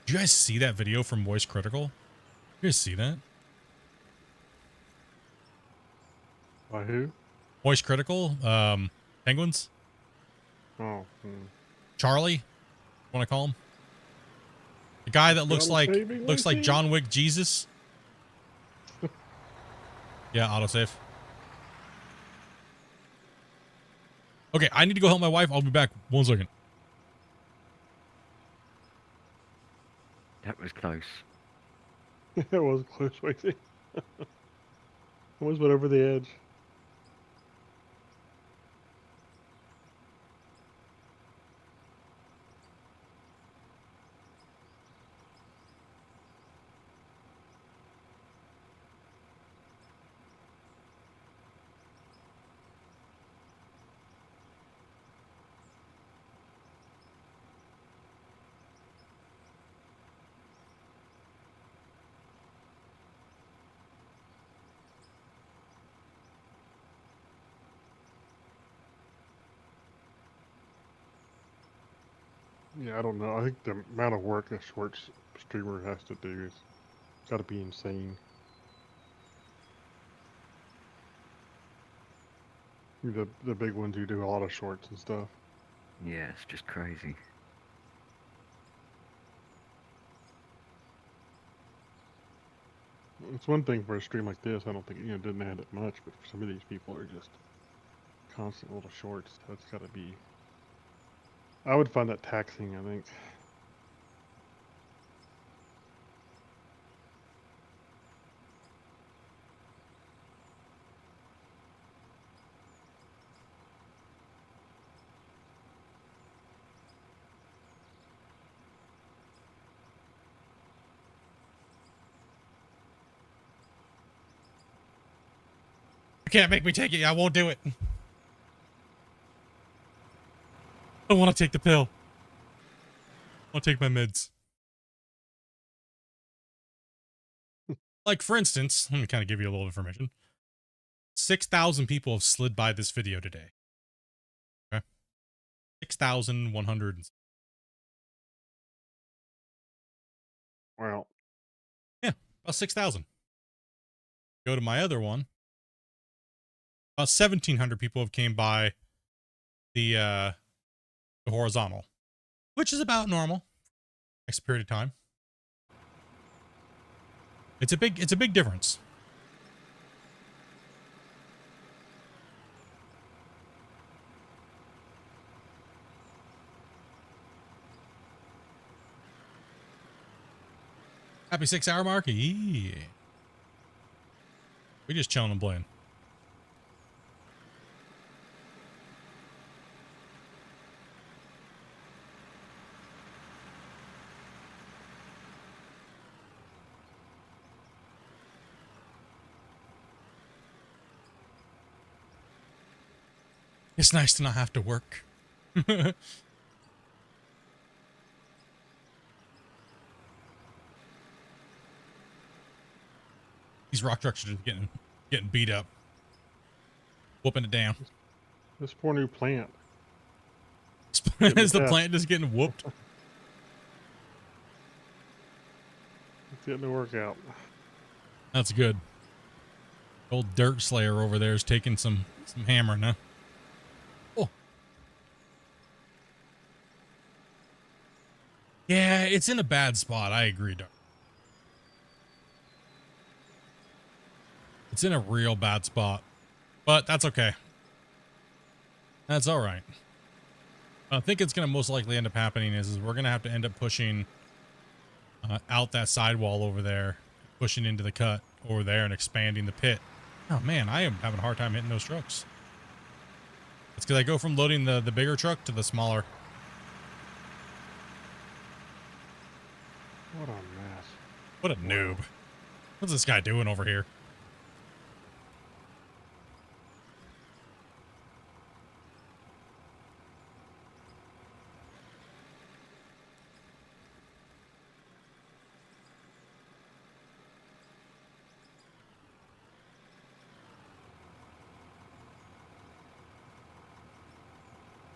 Did you guys see that video from Voice Critical? You guys see that? By who? Voice Critical, Penguins. Oh. Charlie, want to call him? The guy that looks like John Wick Jesus. Yeah, autosave. Okay, I need to go help my wife. I'll be back 1 second. That was close. It was close, Waxy. Almost went over the edge. Yeah, I don't know. I think the amount of work a short streamer has to do is got to be insane. The big ones, you do a lot of shorts and stuff. Yeah, it's just crazy. It's one thing for a stream like this. I don't think it didn't add it much, but for some of these people are just constant little shorts. That's got to be. I would find that taxing. I think. You can't make me take it. I won't do it. I don't want to take the pill. I'll take my meds. Like, for instance, let me kind of give you a little information. 6,000 people have slid by this video today. Okay? 6,100. Wow. Yeah, about 6,000. Go to my other one. About 1,700 people have came by the horizontal, which is about normal. Next period of time. It's a big difference. Happy 6-hour mark? Yeah. We just chilling and playing. It's nice to not have to work. These rock trucks are just getting beat up. Whooping it down. This poor new plant. Is the plant just getting whooped? It's getting to work out. That's good. Old Dirt Slayer over there is taking some hammering, huh? Oh. Yeah, it's in a bad spot. I agree, Dark. It's in a real bad spot. But that's okay. That's all right. I think it's going to most likely end up happening is we're going to have to end up pushing out that sidewall over there, pushing into the cut over there and expanding the pit. Oh man, I am having a hard time hitting those trucks. It's because I go from loading the bigger truck to the smaller. What a mess. What a noob. What's this guy doing over here?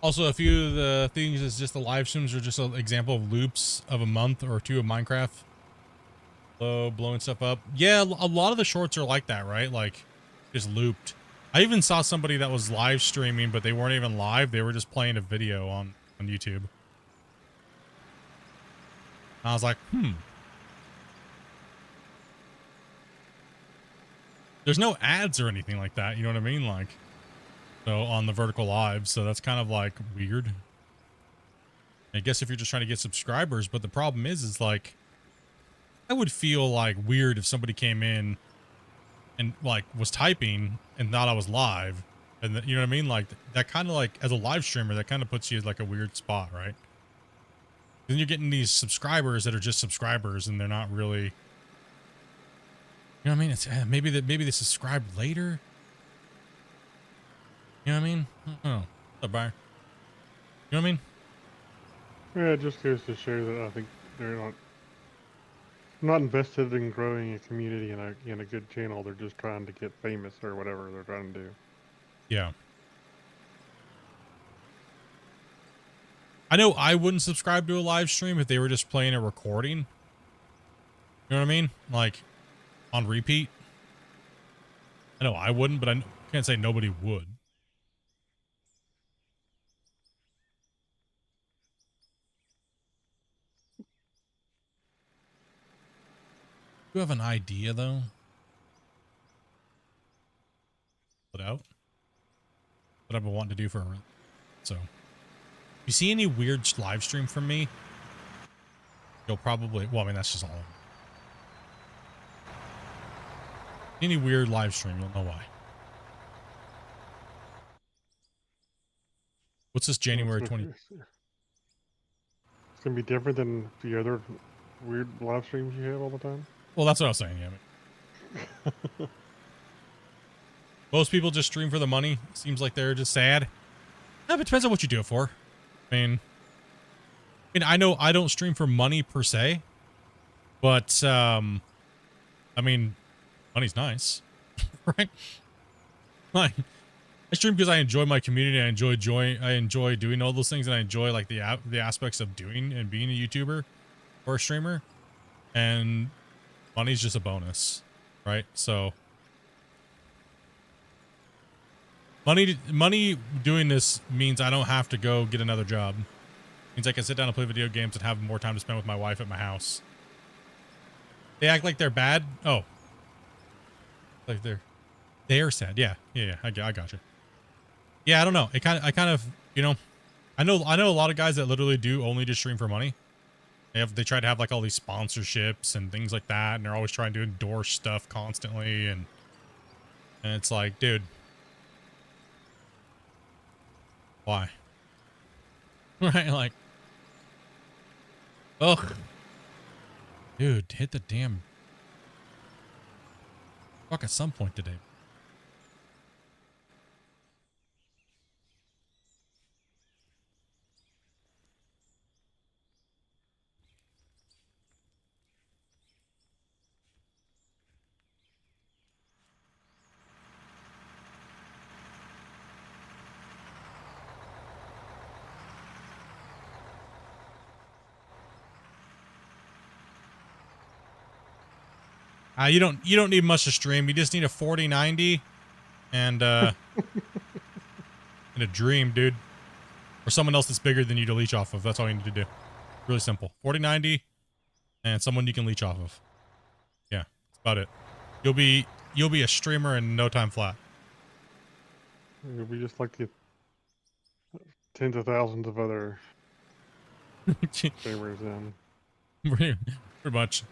Also, a few of the things is just the live streams are just an example of loops of a month or two of Minecraft. Blowing stuff up. Yeah, a lot of the shorts are like that, right? Like, just looped. I even saw somebody that was live streaming, but they weren't even live. They were just playing a video on YouTube. And I was like, There's no ads or anything like that, you know what I mean? Like, so on the vertical live, so that's kind of like weird. I guess if you're just trying to get subscribers, but the problem is like, I would feel like weird if somebody came in and like was typing and thought I was live, and you know what I mean? Like that kind of like as a live streamer, that kind of puts you in like a weird spot, right? Then you're getting these subscribers that are just subscribers and they're not really, you know what I mean? It's maybe they subscribed later. You know what I mean? Oh, what's up, Byron? You know what I mean? Yeah, it just goes to show that I think they're not invested in growing a community in a good channel. They're just trying to get famous or whatever they're trying to do. Yeah. I know I wouldn't subscribe to a live stream if they were just playing a recording. You know what I mean? Like on repeat. I know I wouldn't, but I can't say nobody would. You have an idea though? it out. What I've been wanting to do for a real. So, if you see any weird live stream from me, you'll probably, well, I mean, that's just all of them. Any weird live stream, you'll know why. What's this January 20? It's gonna be different than the other weird live streams you have all the time. Well, that's what I was saying. Yeah. I mean. Most people just stream for the money. Seems like they're just sad. No, but it depends on what you do it for. I mean, I know I don't stream for money per se, but I mean, money's nice, right? Like, I stream because I enjoy my community. I enjoy doing all those things, and I enjoy like the aspects of doing and being a YouTuber or a streamer. And money's just a bonus, right? So money doing this means I don't have to go get another job. It means I can sit down and play video games and have more time to spend with my wife at my house. They act like they're bad. Oh, like they're sad. Yeah. I got you. Yeah, I don't know. I kind of, you know, I know a lot of guys that literally do only just stream for money. They try to have like all these sponsorships and things like that, and they're always trying to endorse stuff constantly, and it's like, dude, why? Right? Like, ugh, dude, hit the damn fuck at some point today. You don't need much to stream. You just need a 4090 and and a dream, dude. Or someone else that's bigger than you to leech off of. That's all you need to do. Really simple. 4090 and someone you can leech off of. Yeah, that's about it. You'll be a streamer in no time flat. You'll be just like the tens of thousands of other streamers then. Pretty much.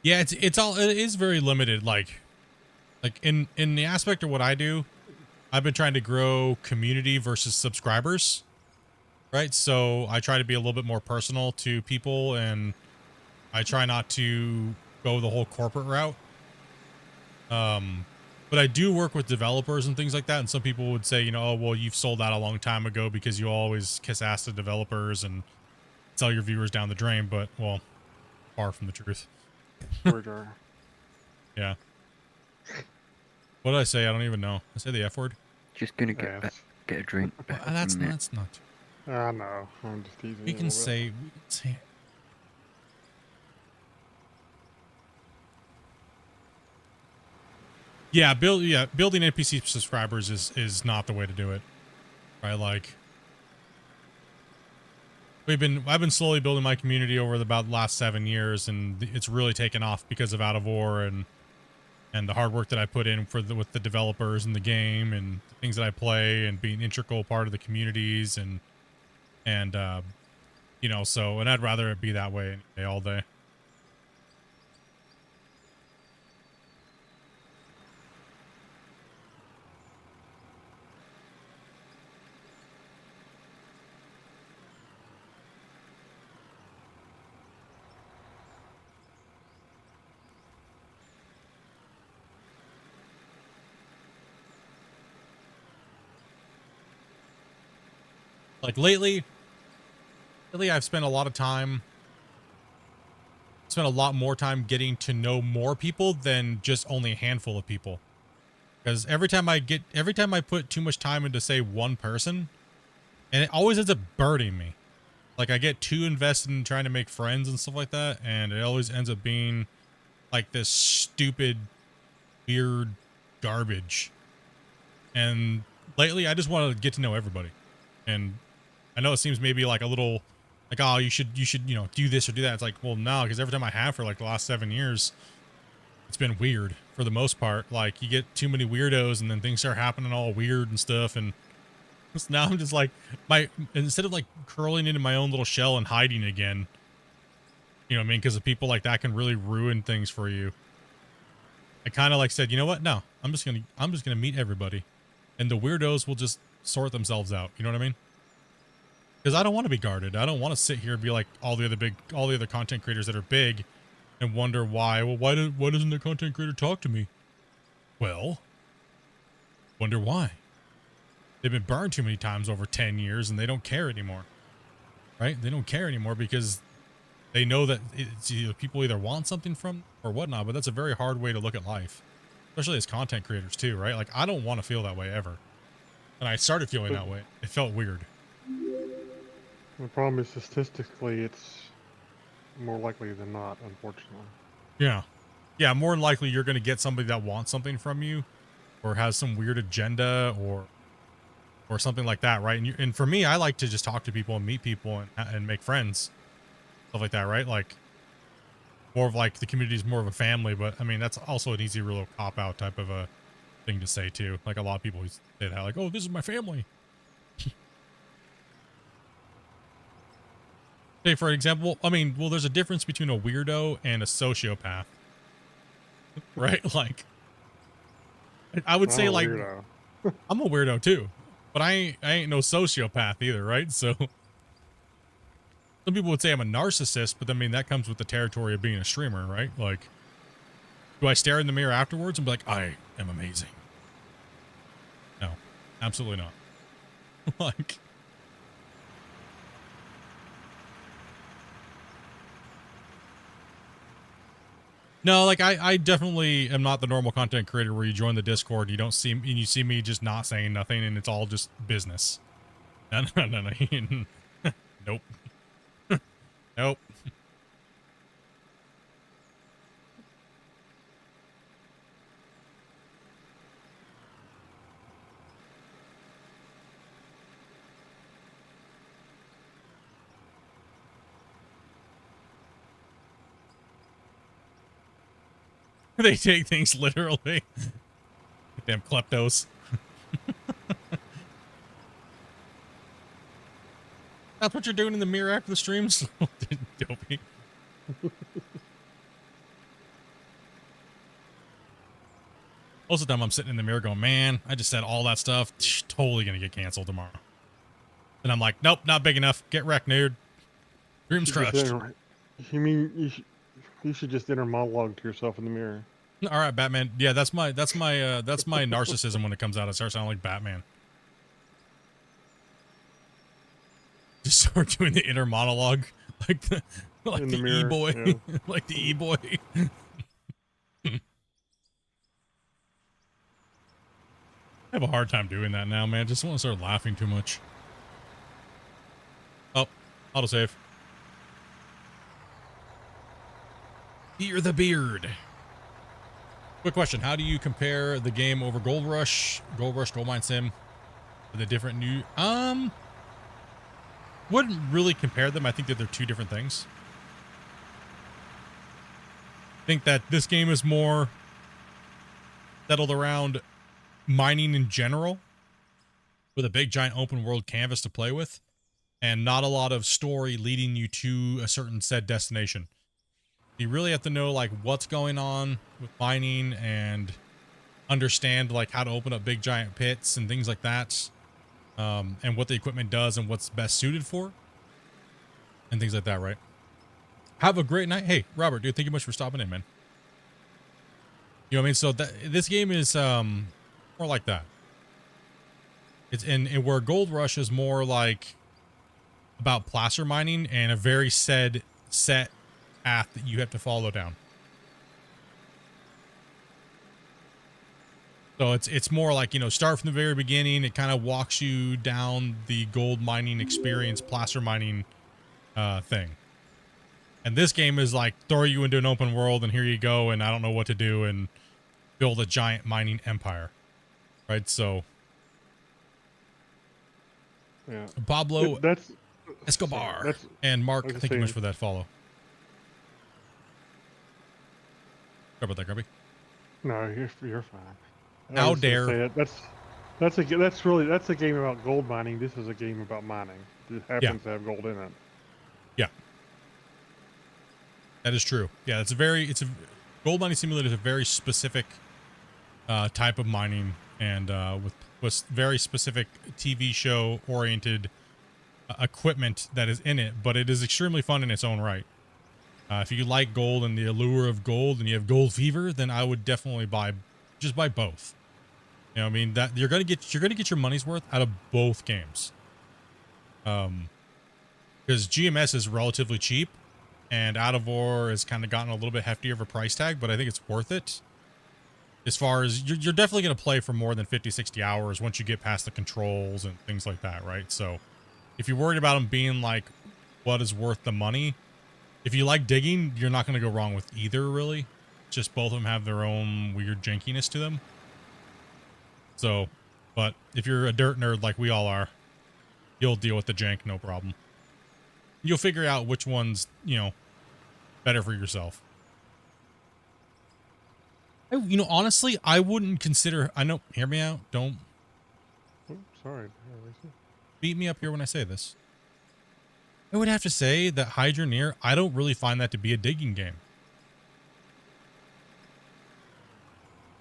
Yeah, it is very limited. Like in the aspect of what I do, I've been trying to grow community versus subscribers, right? So I try to be a little bit more personal to people, and I try not to go the whole corporate route. But I do work with developers and things like that. And some people would say, you know, oh, well, you've sold out a long time ago because you always kiss ass to developers and sell your viewers down the drain. But, well, far from the truth. Yeah. What did I say? I don't even know. I say the F word. Just gonna get a drink. Well, that's not. I know. I'm just teasing. We can say. Yeah, building NPC subscribers is not the way to do it, right? Like, I've been slowly building my community over about the last 7 years, and it's really taken off because of Out of War and the hard work that I put in with the developers in the game and the things that I play and being an integral part of the communities and you know, so, and I'd rather it be that way all day. Like lately I've spent a lot more time getting to know more people than just only a handful of people. Because every time I put too much time into, say, one person, and it always ends up burning me. Like, I get too invested in trying to make friends and stuff like that, and it always ends up being like this stupid weird garbage. And lately, I just want to get to know everybody. And I know it seems maybe like a little like, oh, you should, you know, do this or do that. It's like, well, no, because every time I have for like the last 7 years, it's been weird for the most part. Like, you get too many weirdos and then things start happening all weird and stuff. And now I'm just like, instead of like curling into my own little shell and hiding again, you know what I mean? Because of people like that can really ruin things for you. I kind of like said, you know what? No, I'm just gonna meet everybody, and the weirdos will just sort themselves out. You know what I mean? Because I don't want to be guarded. I don't want to sit here and be like all the other content creators that are big, and wonder why. Well, why doesn't the content creator talk to me? Well, wonder why. They've been burned too many times over 10 years, and they don't care anymore. Right? They don't care anymore because they know that people either want something from or whatnot, but that's a very hard way to look at life, especially as content creators too, right? Like, I don't want to feel that way ever. And I started feeling that way. It felt weird. The problem is statistically, it's more likely than not, unfortunately. Yeah. Yeah, more than likely you're going to get somebody that wants something from you or has some weird agenda or something like that, right? And for me, I like to just talk to people and meet people and make friends. Stuff like that, right? Like, more of like the community is more of a family, but I mean, that's also an easy real cop-out type of a thing to say too. Like, a lot of people say that, like, oh, this is my family. Say, for example, I mean, well, there's a difference between a weirdo and a sociopath, right? Like, I would say, like, I'm a weirdo too, but I ain't no sociopath either, right? So some people would say I'm a narcissist, but I mean, that comes with the territory of being a streamer, right? Like, do I stare in the mirror afterwards and be like, I am amazing? No, absolutely not. Like, no, like, I definitely am not the normal content creator where you join the Discord, you don't see, and you see me just not saying nothing, and it's all just business. No. Nope. Nope. They take things literally. Damn kleptos. That's what you're doing in the mirror after the streams? Dopey. Most of the time I'm sitting in the mirror going, man, I just said all that stuff. Totally gonna get canceled tomorrow. And I'm like, nope, not big enough. Get wrecked, nerd. Dreams crushed. You mean you should just inner monologue to yourself in the mirror? All right, Batman. Yeah, that's my narcissism when it comes out. I start sounding like Batman. Just start doing the inner monologue, like the e-boy, yeah. Like the e-boy. I have a hard time doing that now, man. Just want to start laughing too much. Oh, autosave. Fear the beard. Quick question: how do you compare the game over Gold Rush, Gold Mine Sim, the different new? Wouldn't really compare them. I think that they're two different things. I think that this game is more settled around mining in general, with a big giant open world canvas to play with, and not a lot of story leading you to a certain said destination. You really have to know like what's going on with mining and understand like how to open up big giant pits and things like that. And what the equipment does and what's best suited for and things like that, right? Have a great night. Hey, Robert, dude, thank you much for stopping in, man. You know what I mean? So this game is more like that. It's in where Gold Rush is more like about placer mining and a very set path that you have to follow down. So it's more like, you know, start from the very beginning. It kind of walks you down the gold mining experience, placer mining thing. And this game is like throw you into an open world and here you go and I don't know what to do and build a giant mining empire, right? So, Yeah. Pablo That's Escobar that's and Mark, like I thank you much said, for that follow. Sorry about that, Grubby. no, you're fine. I How was gonna dare? say it. That's a game about gold mining. This is a game about mining. It happens to have gold in it. Yeah, that is true. Yeah, it's a gold mining simulator is a very specific type of mining, and with very specific TV show oriented equipment that is in it, but it is extremely fun in its own right. If you like gold and the allure of gold and you have gold fever, then I would definitely buy both. You know what I mean? That you're gonna get your money's worth out of both games. Because GMS is relatively cheap and Out of War has kind of gotten a little bit heftier of a price tag, but I think it's worth it. As far as you're definitely going to play for more than 50, 60 hours once you get past the controls and things like that, right? So if you're worried about them being like what is worth the money, if you like digging, you're not going to go wrong with either, really. Just both of them have their own weird jankiness to them. So, but if you're a dirt nerd like we all are, you'll deal with the jank, no problem. You'll figure out which one's, better for yourself. Honestly, I wouldn't consider, hear me out, don't Sorry. beat me up here when I say this. I would have to say that Hydroneer, I don't really find that to be a digging game.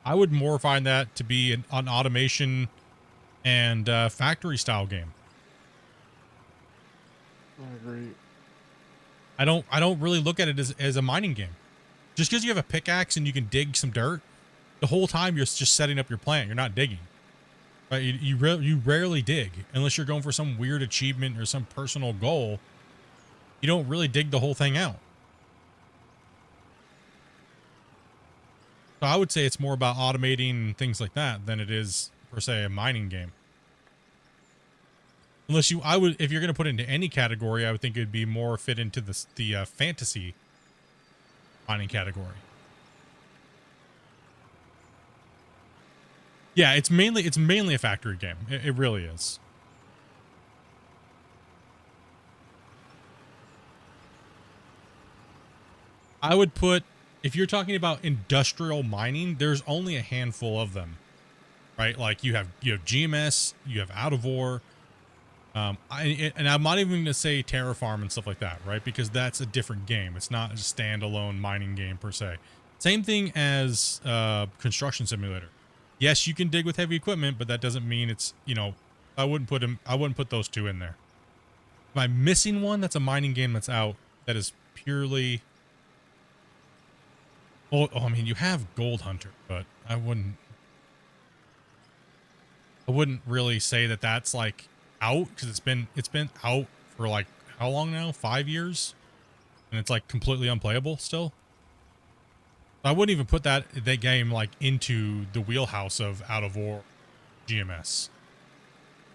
I would more find that to be an automation and factory style game. I agree. I don't really look at it as a mining game. Just because you have a pickaxe and you can dig some dirt, the whole time you're just setting up your plant. You're not digging. Right? You rarely dig unless you're going for some weird achievement or some personal goal. You don't really dig the whole thing out. So I would say it's more about automating things like that than it is per se a mining game. Unless if you're going to put it into any category, I would think it'd be more fit into the fantasy mining category. Yeah, it's mainly a factory game. It really is. I would put, if you're talking about industrial mining, there's only a handful of them, right? Like you have GMS, you have Out of War, and I'm not even going to say Terraform and stuff like that, right? Because that's a different game. It's not a standalone mining game per se. Same thing as Construction Simulator. Yes, you can dig with heavy equipment, but that doesn't mean it's, I wouldn't put those two in there. Am I missing one that's a mining game that's out that is purely... Oh, I mean, you have Gold Hunter, but I wouldn't really say that that's like out, because it's been out for like how long now? 5 years, and it's like completely unplayable still. I wouldn't even put that game like into the wheelhouse of Out of War, GMS.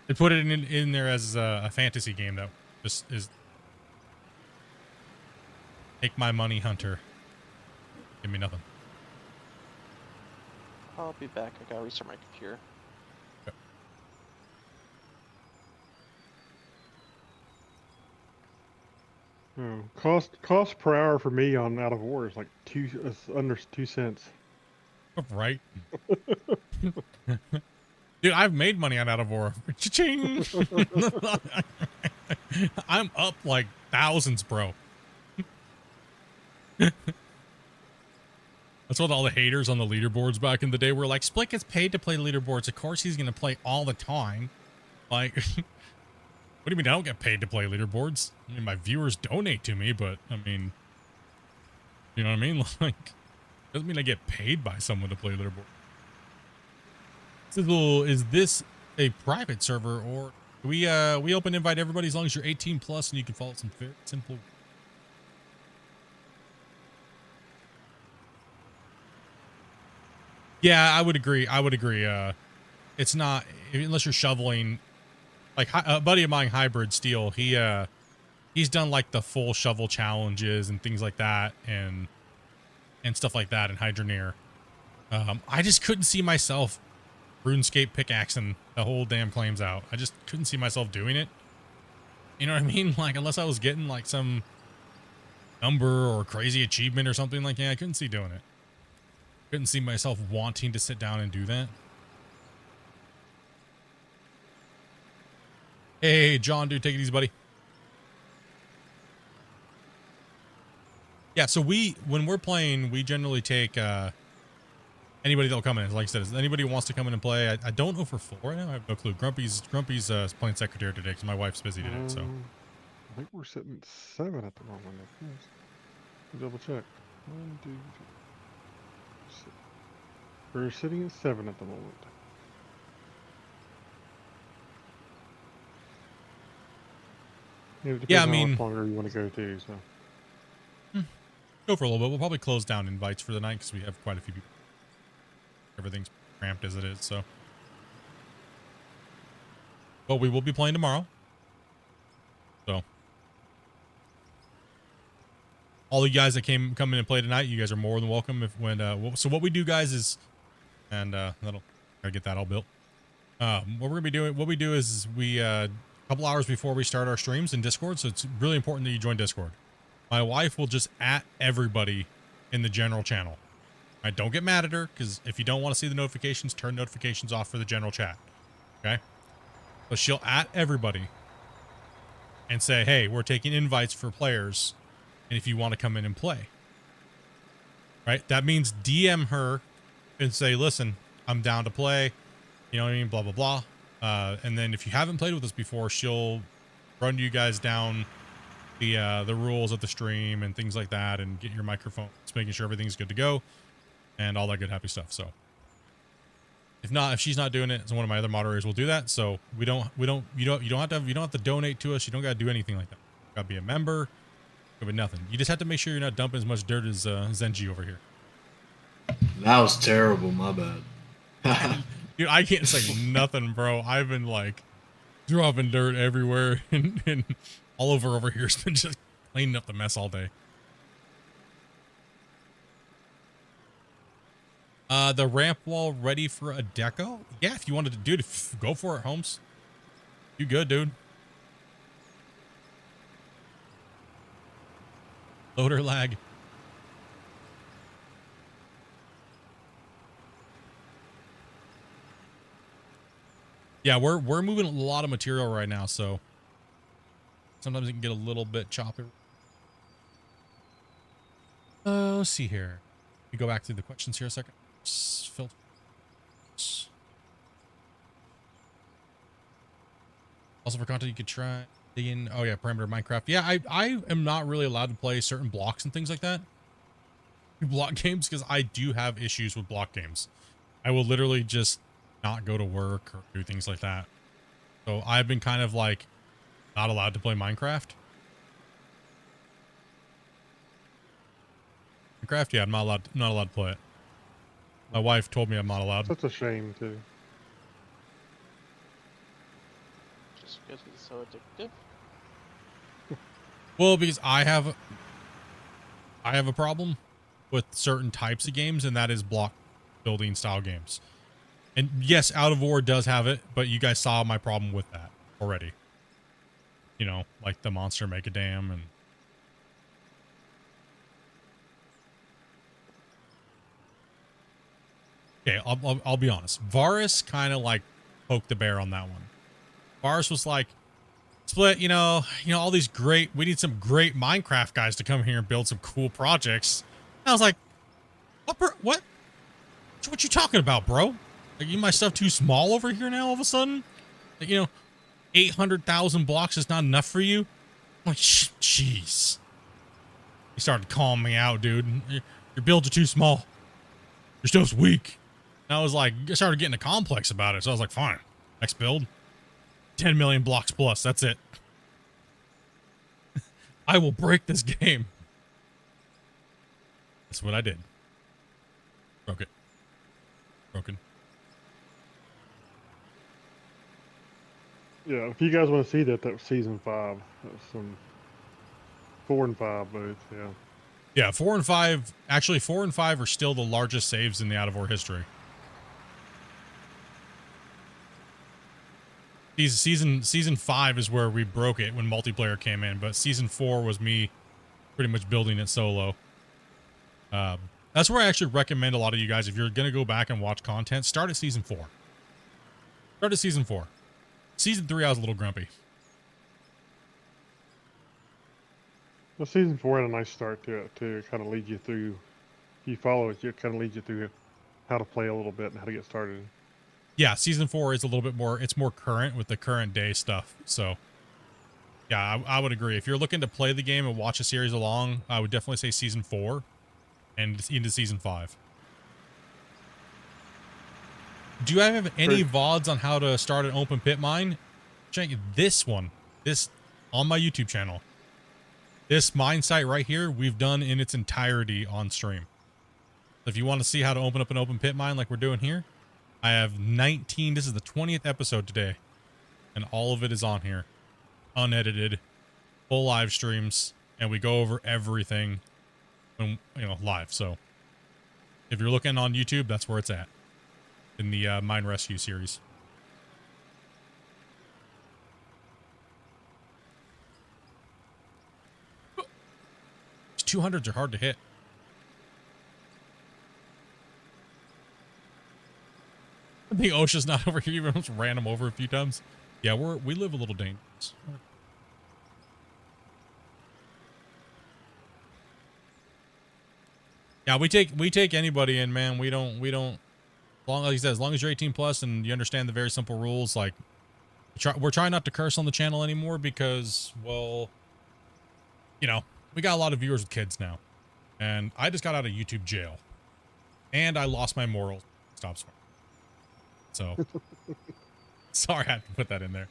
They put it in there as a fantasy game that just is take my money, Hunter. Give me nothing. I'll be back. I gotta restart my computer. Okay. Oh, cost per hour for me on Out of War is like under 2 cents. Right. Dude, I've made money on Out of War. Cha-ching! I'm up like thousands, bro. That's what all the haters on the leaderboards back in the day were like, Split gets paid to play leaderboards. Of course he's going to play all the time. Like, what do you mean I don't get paid to play leaderboards? I mean, my viewers donate to me, but I mean, you know what I mean? Like, doesn't mean I get paid by someone to play leaderboard. Is this a private server, or we open invite everybody as long as you're 18 plus and you can follow some very simple. Yeah, I would agree. It's not, unless you're shoveling. Like a buddy of mine, Hybrid Steel, he's done like the full shovel challenges and things like that, and stuff like that in Hydroneer. I just couldn't see myself RuneScape pickaxing the whole damn claims out. I just couldn't see myself doing it. You know what I mean? Like, unless I was getting like some number or crazy achievement or something like that, I couldn't see doing it. Couldn't see myself wanting to sit down and do that. Hey, John, dude, take it easy, buddy. Yeah, so when we're playing, we generally take anybody that'll come in. Like I said, if anybody who wants to come in and play, I don't know for full right now. I have no clue. Grumpy's playing secretary today because my wife's busy today. So I think we're sitting at 7 at the moment. Double check. 1, 2, 3, 6. We're sitting at 7 at the moment. Yeah, I mean, how much longer you want to go to, so. Go for a little bit. We'll probably close down invites for the night because we have quite a few people. Everything's cramped as it is, so. But we will be playing tomorrow. So. All you guys that come in and play tonight, you guys are more than welcome. So what we do, guys, is, and that'll gotta get that all built. What we're gonna be doing, what we do is we a couple hours before we start our streams in Discord. So it's really important that you join Discord. My wife will just @ everybody in the general channel. Right, don't get mad at her, because if you don't want to see the notifications, turn notifications off for the general chat. Okay? So she'll @ everybody and say, hey, we're taking invites for players, and if you want to come in and play. Right? That means DM her and say, listen, I'm down to play. You know what I mean? Blah, blah, blah. And then if you haven't played with us before, she'll run you guys down the rules of the stream and things like that, and get your microphones, making sure everything's good to go, and all that good happy stuff. So if she's not doing it, so one of my other moderators will do that. So you don't have to donate to us. You don't got to do anything like that. You got to be a member. But nothing. You just have to make sure you're not dumping as much dirt as Zenji over here. That was terrible. My bad. Dude, I can't say nothing, bro. I've been like dropping dirt everywhere and all over here. It's been just cleaning up the mess all day. The ramp wall ready for a deco? Yeah, if you wanted to do it, go for it, Holmes. You good, dude. Loader lag. Yeah, we're moving a lot of material right now, so sometimes it can get a little bit choppy. Let's see here. We go back through the questions here a second. Filter. Also for content you could try digging. Oh yeah, parameter Minecraft. Yeah, I am not really allowed to play certain blocks and things like that. Block games, because I do have issues with block games. I will literally just not go to work or do things like that. So I've been kind of like not allowed to play Minecraft. Minecraft, yeah, I'm not allowed to play it. My wife told me I'm not allowed. That's a shame too. Just because it's so addictive. Well, because I have a problem with certain types of games, and that is block building style games. And yes, Out of War does have it, but you guys saw my problem with that already. You know, like the monster make a dam and. Okay, I'll be honest. Varus kind of like poked the bear on that one. Varus was like, Split, you know, all these we need some great Minecraft guys to come here and build some cool projects. And I was like, what? What you talking about, bro? Like, my stuff too small over here now all of a sudden? Like, 800,000 blocks is not enough for you? I'm like, jeez. He started calling me out, dude. Your builds are too small. Your stuff's weak. And I was like, I started getting a complex about it. So I was like, fine. Next build. 10 million blocks plus. That's it. I will break this game. That's what I did. Broke it. Broken. Yeah, if you guys want to see that was season 5. That was some 4 and 5 both, yeah. Yeah, 4 and 5. Actually, 4 and 5 are still the largest saves in the Out of War history. Season 5 is where we broke it when multiplayer came in, but season 4 was me pretty much building it solo. That's where I actually recommend a lot of you guys, if you're gonna go back and watch content, start at season 4. Start at season 4. Season 3, I was a little grumpy. Well, season 4 had a nice start to it too. It kind of leads you through. If you follow it, it kind of leads you through how to play a little bit and how to get started. Yeah, season 4 is a little bit more. It's more current with the current day stuff. So, yeah, I would agree. If you're looking to play the game and watch a series along, I would definitely say season 4 and into season 5. Do you have any VODs on how to start an open pit mine? Check this one. This on my YouTube channel. This mine site right here, we've done in its entirety on stream. If you want to see how to open up an open pit mine like we're doing here, I have 19. This is the 20th episode today, and all of it is on here, unedited, full live streams, and we go over everything, when, live. So if you're looking on YouTube, that's where it's at in the mine rescue series. 200s are hard to hit. I think OSHA's not over here. We almost ran him over a few times. Yeah, we live a little dangerous. Yeah, we take anybody in, man. We don't like he says, as long as you're 18 plus and you understand the very simple rules, like we're trying not to curse on the channel anymore because, well, we got a lot of viewers with kids now, and I just got out of YouTube jail, and I lost my morals. Stop swearing. So, sorry I had to put that in there.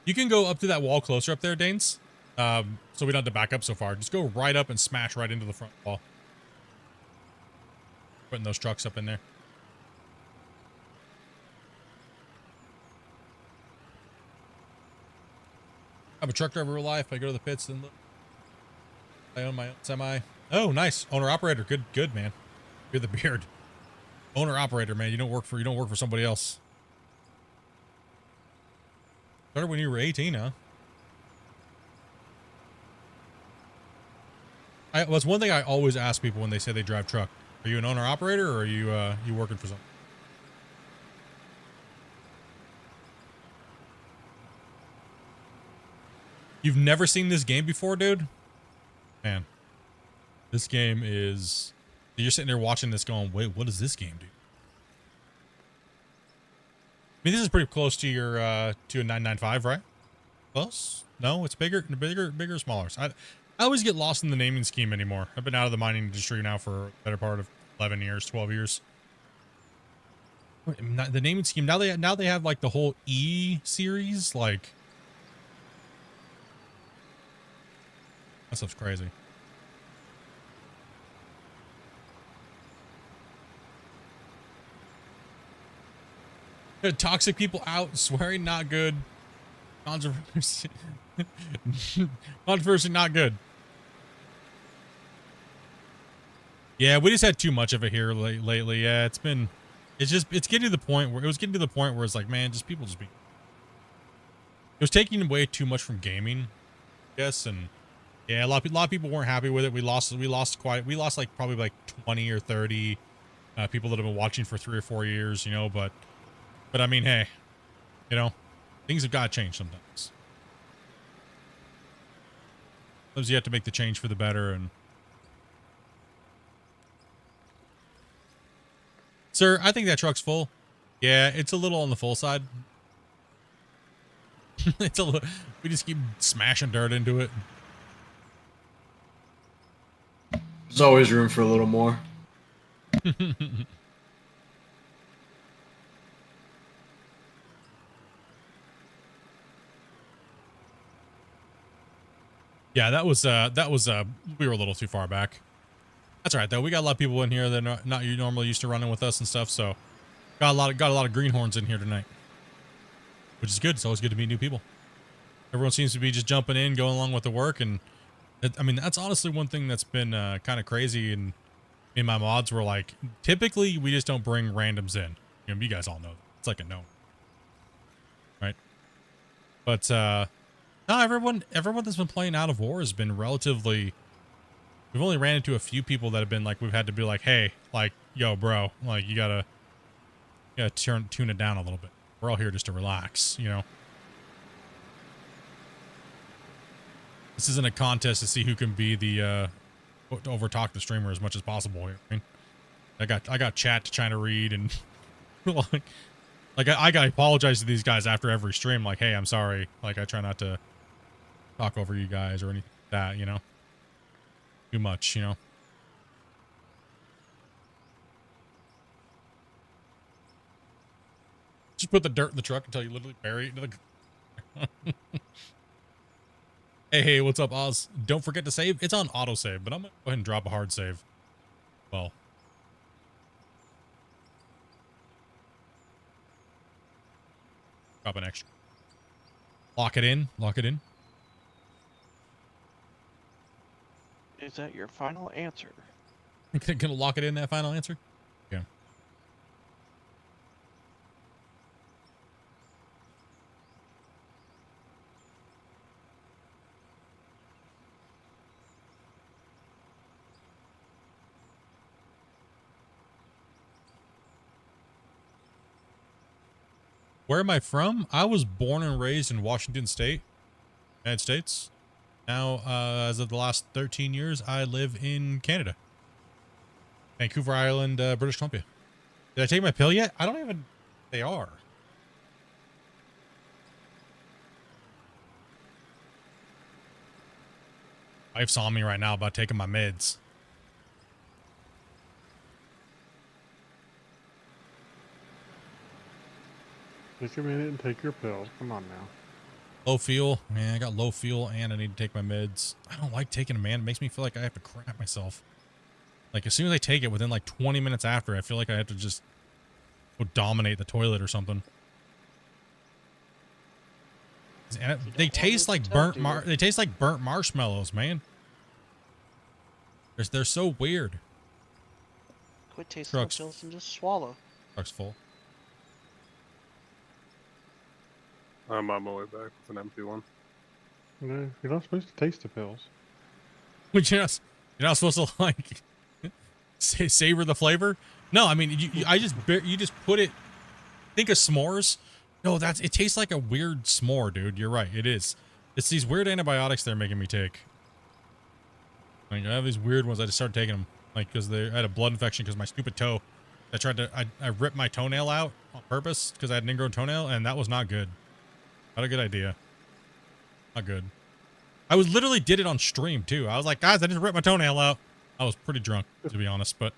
You can go up to that wall closer up there, Danes. So we don't have to back up so far. Just go right up and smash right into the front wall. Putting those trucks up in there. I have a truck driver real life. I go to the pits and look. I own my own semi. Oh, nice. Owner operator. Good man. You're the beard. Owner operator, man. You don't work for somebody else. Started when you were 18, huh? That's one thing I always ask people when they say they drive truck. Are you an owner operator or are you working for something? You've never seen this game before, dude? Man, this game is... You're sitting there watching this going, wait, what does this game do? I mean, this is pretty close to your to a 995, right? Close? No, it's bigger or smaller. So I always get lost in the naming scheme anymore. I've been out of the mining industry now for a better part of 11 years, 12 years. The naming scheme, now they have like the whole E series, like... That stuff's crazy. Toxic people out, swearing not good. Controversy. Controversy not good. Yeah, we just had too much of it here lately. Yeah, it's getting to the point where it's like, man, people just be. It was taking away too much from gaming, I guess, and yeah, a lot of people weren't happy with it. We lost like probably like 20 or 30 people that have been watching for 3 or 4 years, but I mean, hey, things have got to change sometimes. Sometimes you have to make the change for the better. And sir, I think that truck's full. Yeah, it's a little on the full side. It's a little. We just keep smashing dirt into it. There's always room for a little more. Yeah, that was we were a little too far back. That's all right though. We got a lot of people in here that are not normally used to running with us and stuff, so got a lot of greenhorns in here tonight. Which is good. It's always good to meet new people. Everyone seems to be just jumping in, going along with the work, and I mean, that's honestly one thing that's been kind of crazy in my mods where, like, typically we just don't bring randoms in. You know, you guys all know. It's like a no. Right? But, no, everyone that's been playing Out of War has been relatively... We've only ran into a few people that have been like, we've had to be like, hey, like, yo, bro, like, you gotta tune it down a little bit. We're all here just to relax, you know? This isn't a contest to see who can be the, to overtalk the streamer as much as possible here. I mean, I got chat to try to read and like I gotta apologize to these guys after every stream. Like, hey, I'm sorry. Like, I try not to talk over you guys or anything like that, you know? Too much, you know? Just put the dirt in the truck until you literally bury it into the... Hey, what's up, Oz? Don't forget to save. It's on autosave, but I'm gonna go ahead and drop a hard save. Well. Drop an extra. Lock it in. Lock it in. Is that your final answer? Gonna lock it in, that final answer? Yeah. Where am I from? I was born and raised in Washington State, United States. Now, as of the last 13 years, I live in Canada. Vancouver Island, British Columbia. Did I take my pill yet? I don't even... They are. Wife's on me right now about taking my meds. Take a minute and take your pill. Come on now. Low fuel. Man, I got low fuel and I need to take my meds. I don't like taking them, man. It makes me feel like I have to crap myself. Like, as soon as I take it, within like 20 minutes after, I feel like I have to just go dominate the toilet or something. And they taste like burnt marshmallows, man. They're so weird. Quit tasting the pills and just swallow. Truck's full. I'm on my way back with an empty one. No, you're not supposed to taste the pills. But you're not supposed to, like, savor the flavor? No, I mean, you just put it. Think of s'mores. No, it tastes like a weird s'more, dude. You're right. It is. It's these weird antibiotics they're making me take. Like, I have these weird ones. I just started taking them, like, because I had a blood infection because my stupid toe. I ripped my toenail out on purpose because I had an ingrown toenail, and that was not good. Not a good idea. Not good. I literally did it on stream too. I was like, guys, I just ripped my toenail out. I was pretty drunk, to be honest, but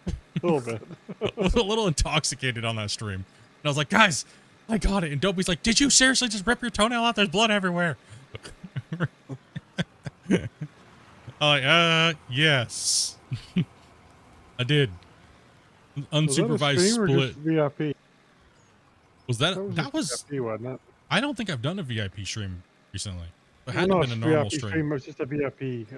a little bit. I was a little intoxicated on that stream. And I was like, guys, I got it. And Dopey's like, did you seriously just rip your toenail out? There's blood everywhere. I'm like, yes. I did. Unsupervised split. VIP. Was that was VIP, wasn't it? I don't think I've done a VIP stream recently. It hadn't been a normal stream. It was just a VIP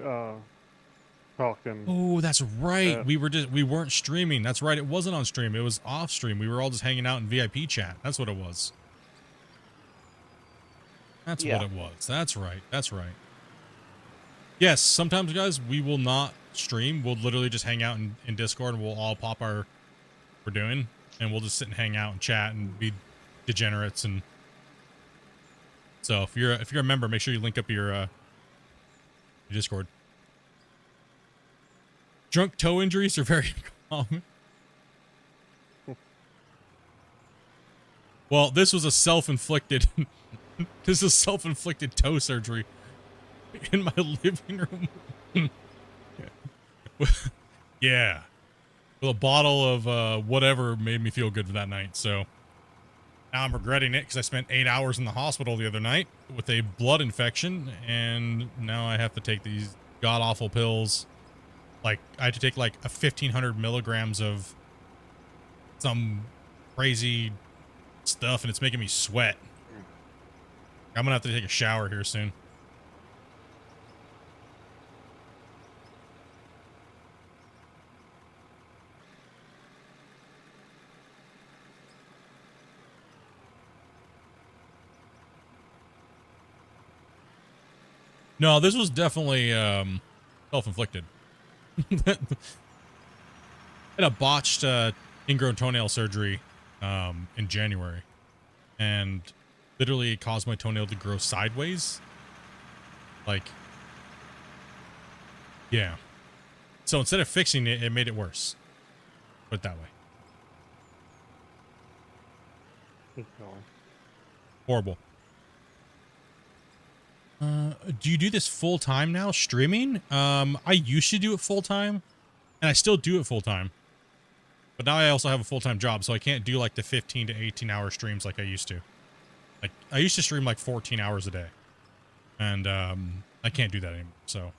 talking. Oh, that's right. We weren't streaming. That's right. It wasn't on stream. It was off stream. We were all just hanging out in VIP chat. That's what it was. That's what it was. That's right. That's right. Yes, sometimes, guys, we will not stream. We'll literally just hang out in Discord and we'll all pop our we're doing, and we'll just sit and hang out and chat and be degenerates. And so if you're a member, make sure you link up your Discord. Drunk toe injuries are very common. Well, this was a self-inflicted this is self-inflicted toe surgery in my living room. Yeah. With a bottle of whatever made me feel good for that night. So now I'm regretting it because I spent 8 hours in the hospital the other night with a blood infection, and now I have to take these god-awful pills. Like, I had to take like 1,500 milligrams of some crazy stuff, and it's making me sweat. I'm gonna have to take a shower here soon. No, this was definitely self-inflicted. Had a botched ingrown toenail surgery in January, and literally it caused my toenail to grow sideways. Like, yeah. So instead of fixing it, it made it worse. Put it that way. Keep going. Horrible. Do you do this full time now, streaming? I used to do it full time, and I still do it full time. But now I also have a full-time job, so I can't do like the 15 to 18 hour streams like I used to. Like I used to stream like 14 hours a day, and I can't do that anymore. So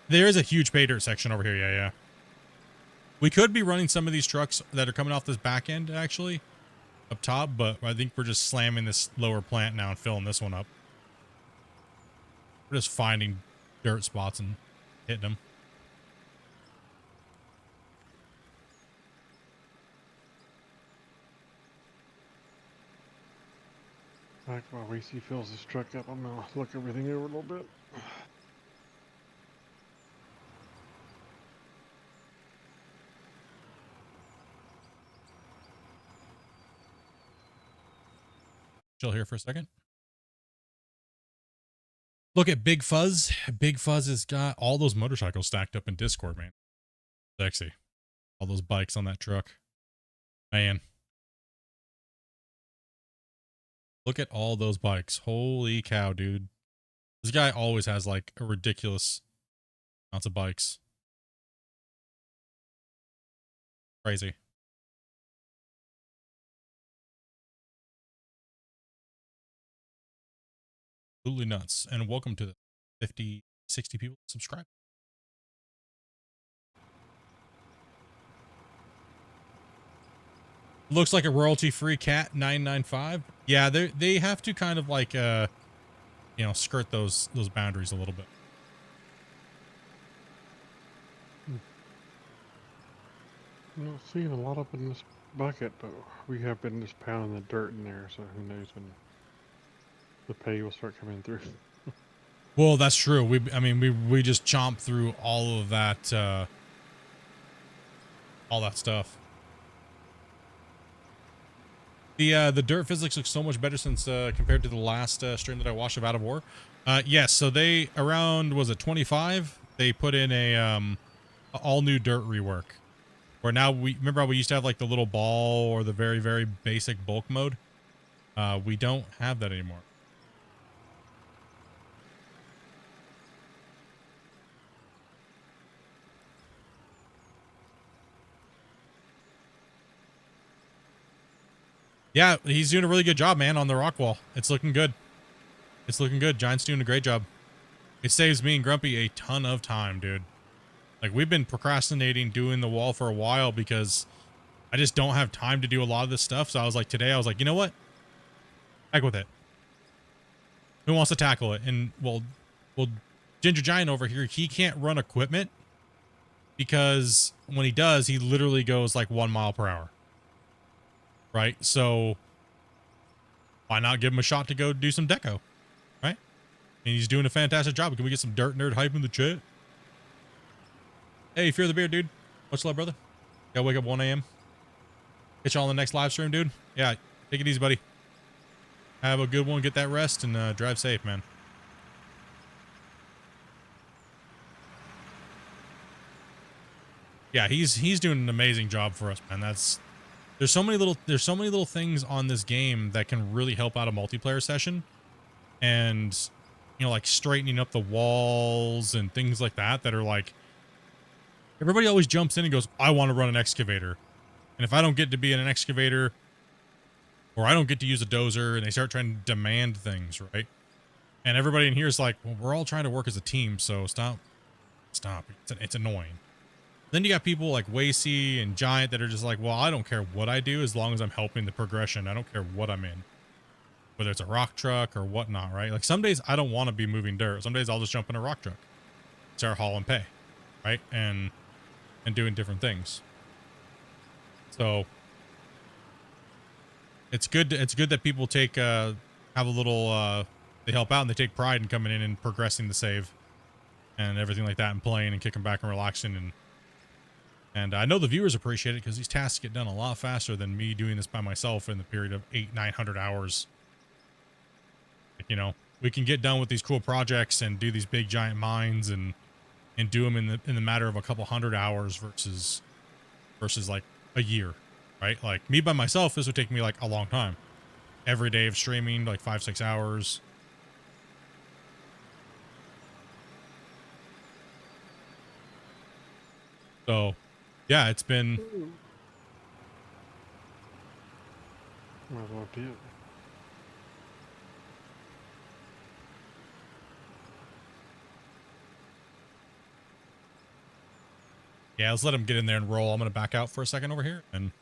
there is a huge pay dirt section over here. Yeah. We could be running some of these trucks that are coming off this back end actually up top, but I think we're just slamming this lower plant now and filling this one up. We're just finding dirt spots and hitting them. Back while WC fills this truck up, I'm gonna look everything over a little bit. Chill here for a second. Look at Big Fuzz. Big Fuzz has got all those motorcycles stacked up in Discord, man. Sexy. All those bikes on that truck. Man. Look at all those bikes. Holy cow, dude. This guy always has like a ridiculous amounts of bikes. Crazy. Absolutely nuts. And welcome to the 50, 60 people subscribe. Looks like a royalty-free cat 995. Yeah, they have to kind of like you know, skirt those boundaries a little bit. I'm not seeing a lot up in this bucket, but we have been just pounding the dirt in there, so who knows when the pay will start coming through. Well, that's true. I mean, we just chomped through all of that stuff. The dirt physics looks so much better since compared to the last stream that I watched of Out of War. Yes, so they around, was it 25? They put in a all new dirt rework. Where now remember how we used to have like the little ball or the very, very basic bulk mode? We don't have that anymore. Yeah, he's doing a really good job, man, on the rock wall. It's looking good. It's looking good. Giant's doing a great job. It saves me and Grumpy a ton of time, dude. Like, we've been procrastinating doing the wall for a while because I just don't have time to do a lot of this stuff. So I was like, today, I was like, you know what? Heck with it. Who wants to tackle it? And, well, Ginger Giant over here, he can't run equipment because when he does, he literally goes like 1 mile per hour. Right? So why not give him a shot to go do some deco? Right? And he's doing a fantastic job. Can we get some dirt nerd hype in the chat? Hey, Fear the Beard, dude. Much love, brother. Gotta wake up 1 a.m. Get you all on the next live stream, dude. Yeah, take it easy, buddy. Have a good one. Get that rest and drive safe, man. Yeah, he's doing an amazing job for us, man. There's so many little things on this game that can really help out a multiplayer session, and you know, like straightening up the walls and things like that are like, everybody always jumps in and goes, I want to run an excavator, and if I don't get to be in an excavator, or I don't get to use a dozer, and they start trying to demand things, right? And everybody in here is like, well, we're all trying to work as a team, so stop. It's annoying. Then you got people like Wacy and Giant that are just like, well, I don't care what I do as long as I'm helping the progression. I don't care what I'm in, whether it's a rock truck or whatnot, right? Like some days I don't want to be moving dirt. Some days I'll just jump in a rock truck, start hauling pay, right? And doing different things. So it's good that people take have a little they help out and they take pride in coming in and progressing the save and everything like that, and playing and kicking back and relaxing. And I know the viewers appreciate it because these tasks get done a lot faster than me doing this by myself in the period of 800-900 hours. Like, you know, we can get done with these cool projects and do these big giant mines and do them in the matter of a couple hundred hours versus like a year, right? Like me by myself, this would take me like a long time. Every day of streaming, like 5-6 hours. So, yeah, it's been. Might as well do it. Yeah, let's let him get in there and roll. I'm going to back out for a second over here. And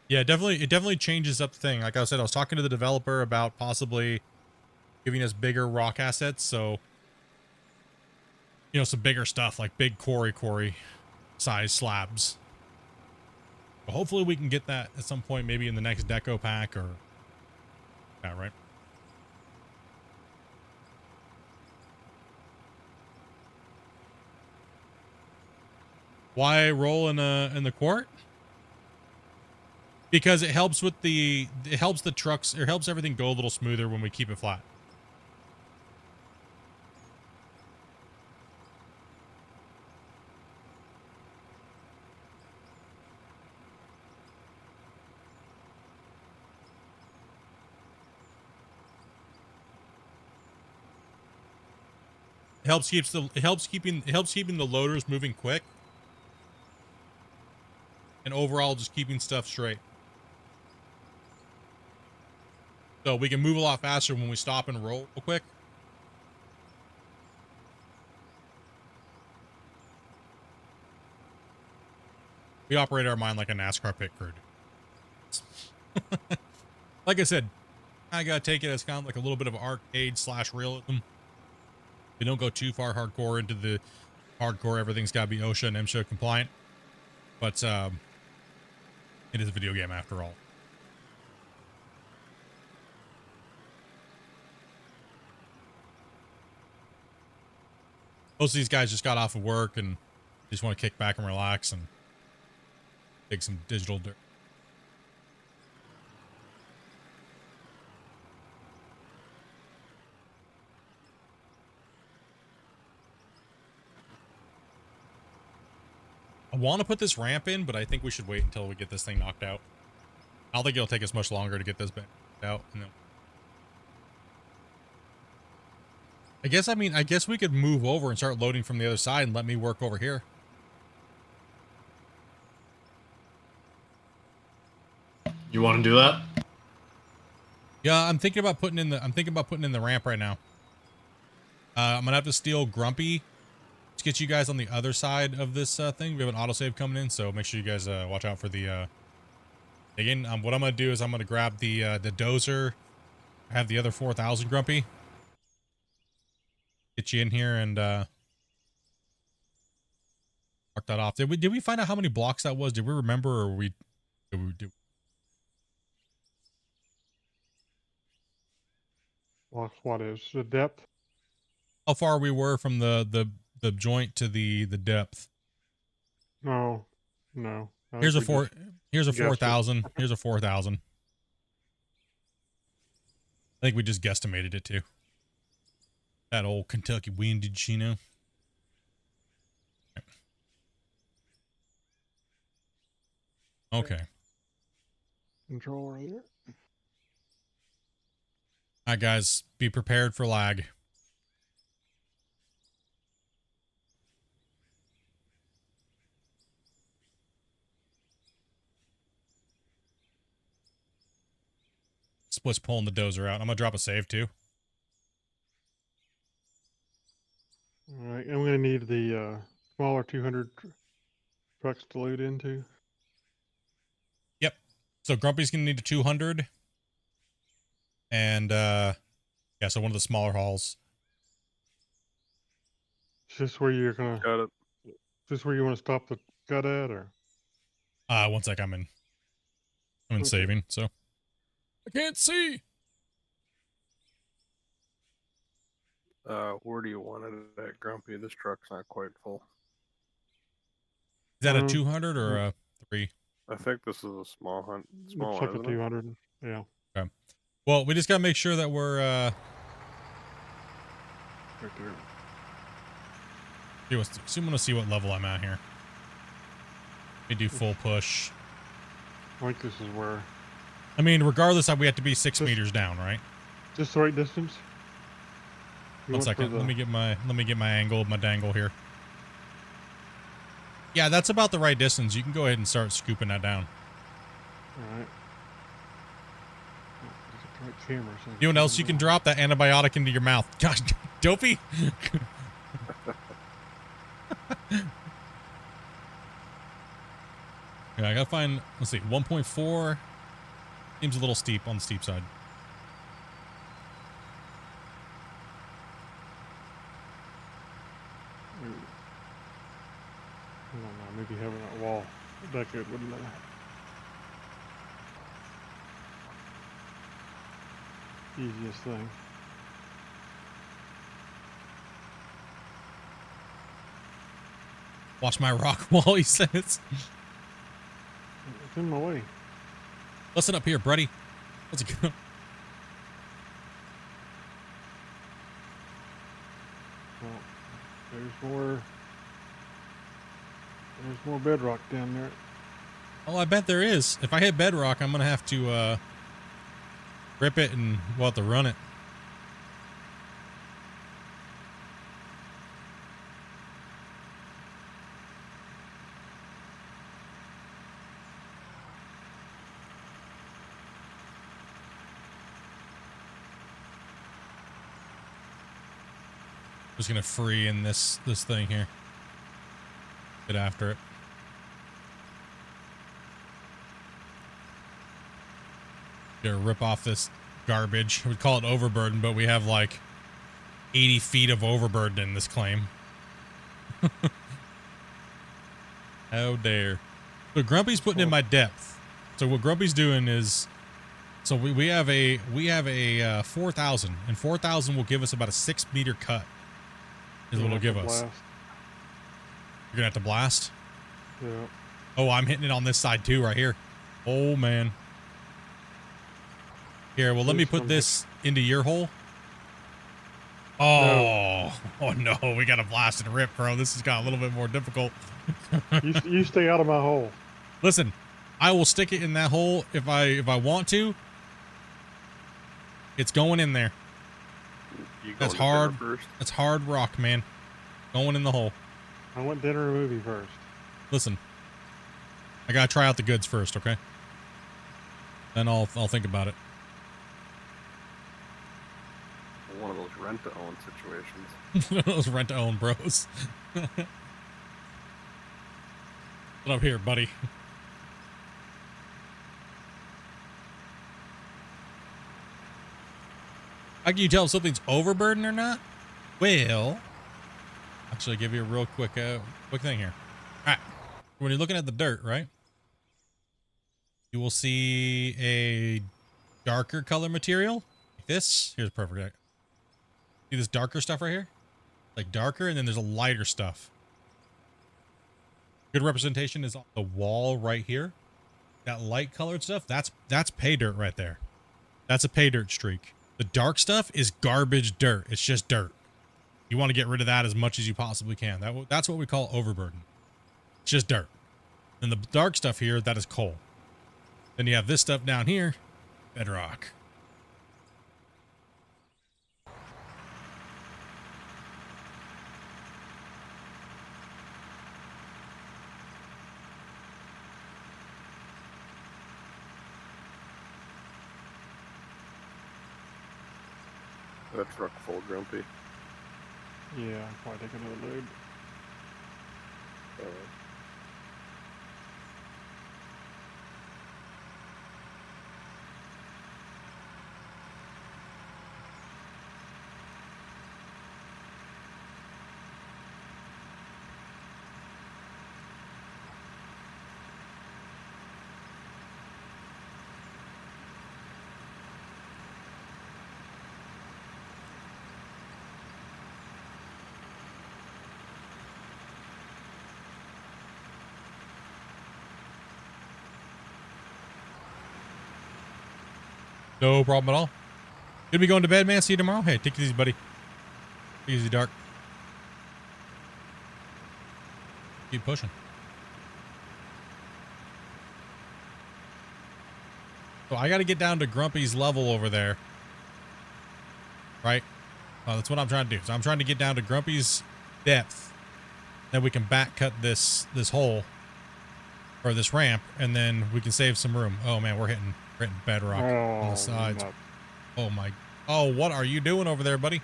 yeah, it definitely changes up the thing. Like I said, I was talking to the developer about possibly giving us bigger rock assets. So, you know, some bigger stuff like big quarry size slabs. But hopefully we can get that at some point, maybe in the next deco pack or yeah, right. Why roll in the quart? Because it helps with the trucks, it helps everything go a little smoother when we keep it flat. It helps keeping the loaders moving quick. And overall just keeping stuff straight. So we can move a lot faster when we stop and roll real quick. We operate our mine like a NASCAR pit crew. Like I said, I gotta take it as kind of like a little bit of arcade / realism. We don't go too far hardcore into the hardcore. Everything's gotta be OSHA and MSHA compliant. But it is a video game after all. Most of these guys just got off of work and just want to kick back and relax and take some digital dirt. I want to put this ramp in, but I think we should wait until we get this thing knocked out. I don't think it'll take us much longer to get this back out. And then I guess we could move over and start loading from the other side and let me work over here. You want to do that? Yeah, I'm thinking about putting in the ramp right now. I'm gonna have to steal Grumpy to get you guys on the other side of this thing. We have an autosave coming in, so make sure you guys watch out for the again. What I'm gonna do is I'm gonna grab the dozer. I have the other 4,000 Grumpy. Get you in here and mark that off. Did we find out how many blocks that was? Did we remember, or did What is the depth? how far we were from the joint to the depth? No. Here's a 4,000. Here's a 4,000. I think we just guesstimated it too. That old Kentucky windage, you know. Okay. Control right here. All right, guys, be prepared for lag. Split's pulling the dozer out. I'm gonna drop a save too. All right, and we're gonna need the smaller 200 trucks to load into. Yep. So Grumpy's gonna need a 200, and yeah, so one of the smaller hauls. Is this where you're gonna? Got it. Is this where you want to stop the cut at, or? One sec, I'm in. I'm in Okay. saving, so I can't see. Where do you want it at, Grumpy? This truck's not quite full. Is that a 200 or a 3? I think this is a small hunt. Small Looks one, like a isn't it? 200. Yeah. Okay. Well, we just gotta make sure that we're Right there. I want to see what level I'm at here. We do full push. I think this is where. I mean, regardless, we have to be 6 meters down, right? Just the right distance. One second. Let me get my angle, my dangle here. Yeah, that's about the right distance. You can go ahead and start scooping that down. All right. Right camera, so You know what else you can drop? That antibiotic into your mouth. Gosh, dopey. Yeah, I gotta find, let's see, 1.4 seems a little steep on the steep side. I don't know, maybe having that wall back there wouldn't easiest thing. Watch my rock wall, he says. It's in my way. Listen up here, buddy. What's it go? Well, there's more bedrock down there. Oh, I bet there is. If I hit bedrock, I'm gonna have to rip it and we'll have to run it. Just gonna free in this thing here. Get after it. Gonna rip off this garbage. We call it overburden, but we have like 80 feet of overburden in this claim. How dare. So Grumpy's putting in my depth. So what Grumpy's doing is, so we have a 4,000, and 4,000 will give us about a 6 meter cut. Is what it'll give us. You're gonna have to blast? Yeah. Oh, I'm hitting it on this side too, right here. Oh man. Here, well, let me put this into your hole. Oh, oh no, we gotta blast and rip, bro. This has got a little bit more difficult. you stay out of my hole. Listen, I will stick it in that hole if I want to. It's going in there. That's hard. That's hard rock, man. Going in the hole. I want dinner and movie first. Listen, I gotta try out the goods first, okay? Then I'll think about it. One of those rent-to-own situations. One of those rent-to-own bros. Get up here, buddy. How can you tell if something's overburdened or not? Well, actually, give you a real quick thing here. All right, when you're looking at the dirt, right, you will see a darker color material like this. Here's a perfect. See this darker stuff right here? Like darker, and then there's a lighter stuff. Good representation is on the wall right here. That light colored stuff, that's pay dirt right there. That's a pay dirt streak. The dark stuff is garbage dirt. It's just dirt. You want to get rid of that as much as you possibly can. That's what we call overburden. It's just dirt. And the dark stuff here, that is coal. Then you have this stuff down here, bedrock. That truck full, Grumpy. Yeah, I'll probably take another load. No problem at all. Good to be going to bed, man. See you tomorrow. Hey, take it easy, buddy. Take it easy, Dark. Keep pushing. So I got to get down to Grumpy's level over there. Right? That's what I'm trying to do. So I'm trying to get down to Grumpy's depth. Then we can back cut this hole. Or this ramp. And then we can save some room. Oh, man. We're hitting bedrock on the sides. Oh, my. Oh, what are you doing over there, buddy?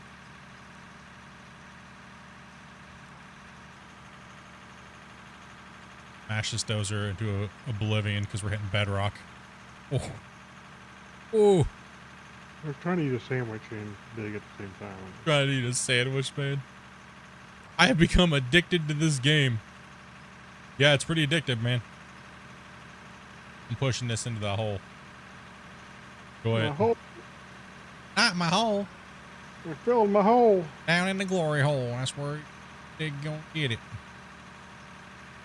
Smash this dozer into oblivion because we're hitting bedrock. Oh. Oh. We're trying to eat a sandwich and dig at the same time. Trying to eat a sandwich, man. I have become addicted to this game. Yeah, it's pretty addictive, man. I'm pushing this into the hole. Go ahead. My hole. Not my hole. We're filling my hole. Down in the glory hole. That's where they're gonna get it.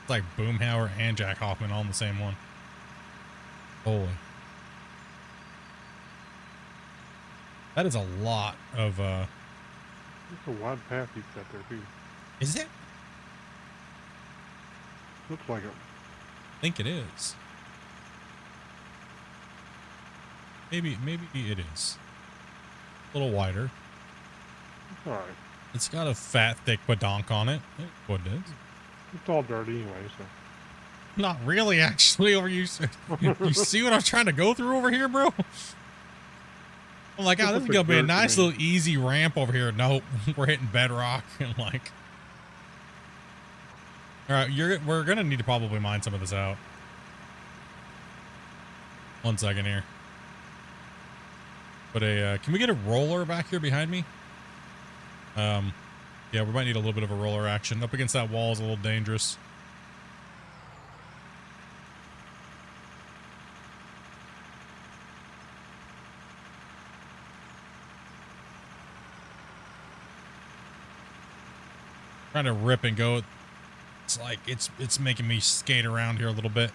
It's like Boomhauer and Jack Hoffman all in the same one. Holy. That is a lot of It's a wide path you've got there too. Is it? Looks like it. I think it is. Maybe it is. A little wider. It's alright. It's got a fat, thick badonk on it. That's what it is. It's all dirty anyway, so. Not really, actually. Over you see what I'm trying to go through over here, bro? I'm like, oh, this is gonna be a nice little easy ramp over here. Nope, we're hitting bedrock. And like, all right, we're gonna need to probably mine some of this out. 1 second here. But can we get a roller back here behind me? Yeah, we might need a little bit of a roller action. Up against that wall is a little dangerous. Trying to rip and go. It's like it's making me skate around here a little bit.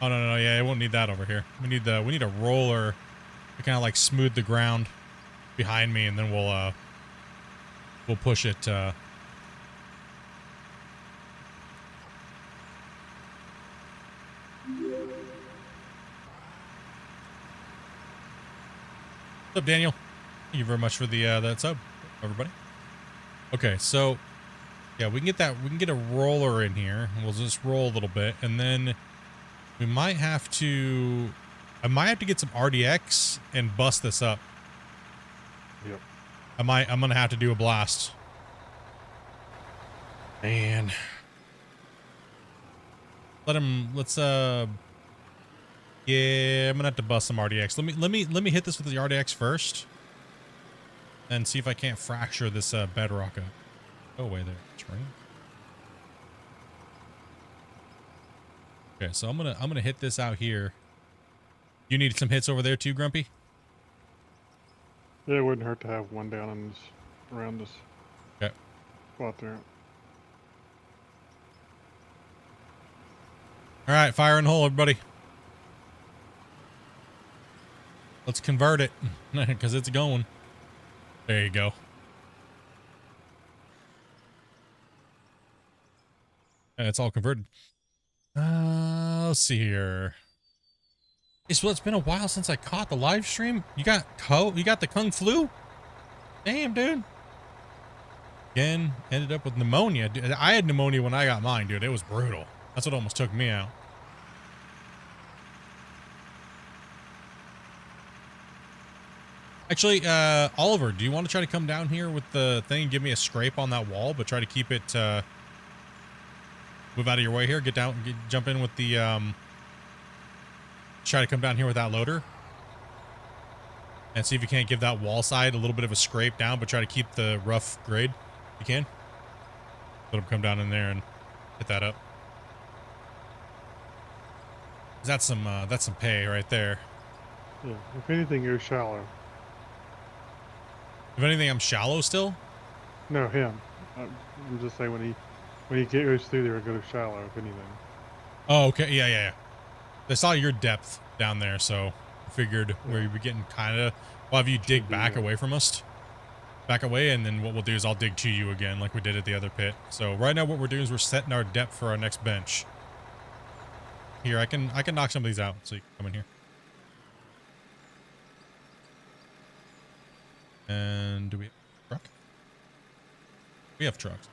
Oh no, yeah, I won't need that over here. We need a roller to kind of like smooth the ground behind me, and then we'll push it. What's up, Daniel? Thank you very much for the that sub, everybody. Okay, so yeah, we can get a roller in here, and we'll just roll a little bit, and then we might have to. I might have to get some RDX and bust this up. Yep. I'm gonna have to do a blast. Man. Let's yeah, I'm gonna have to bust some RDX. Let me hit this with the RDX first. And see if I can't fracture this bedrock up. Go away there, spring. Okay, so I'm gonna hit this out here. You need some hits over there too, Grumpy? Yeah, it wouldn't hurt to have one down in this, around this spot there. All right, fire in the hole, everybody. Let's convert it because it's going. There you go. And it's all converted. Let's see here. So it's been a while since I caught the live stream. You got the Kung Flu? Damn, dude. Again, ended up with pneumonia. Dude, I had pneumonia when I got mine, dude. It was brutal. That's what almost took me out. Actually, Oliver, do you want to try to come down here with the thing and give me a scrape on that wall, but try to keep it, move out of your way here, get down, jump in with the, try to come down here with that loader and see if you can't give that wall side a little bit of a scrape down, but try to keep the rough grade. You can. Let him come down in there and hit that up. That's some pay right there. Yeah, if anything, you're shallow. If anything, I'm shallow still? No, him. I'm just saying when he goes through there, it goes shallow, if anything. Oh, okay. Yeah. I saw your depth down there, so figured where you'd be getting kind of, we'll have you dig back away from us. Back away, and then what we'll do is I'll dig to you again like we did at the other pit. So right now what we're doing is we're setting our depth for our next bench. Here, I can knock some of these out so you can come in here. And do we have a truck? We have trucks.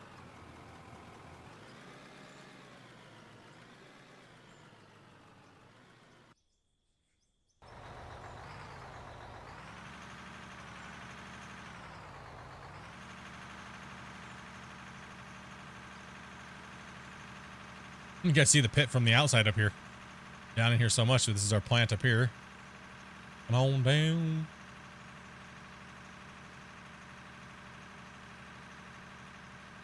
You can see the pit from the outside up here. Down in here so much. So this is our plant up here. Come on down.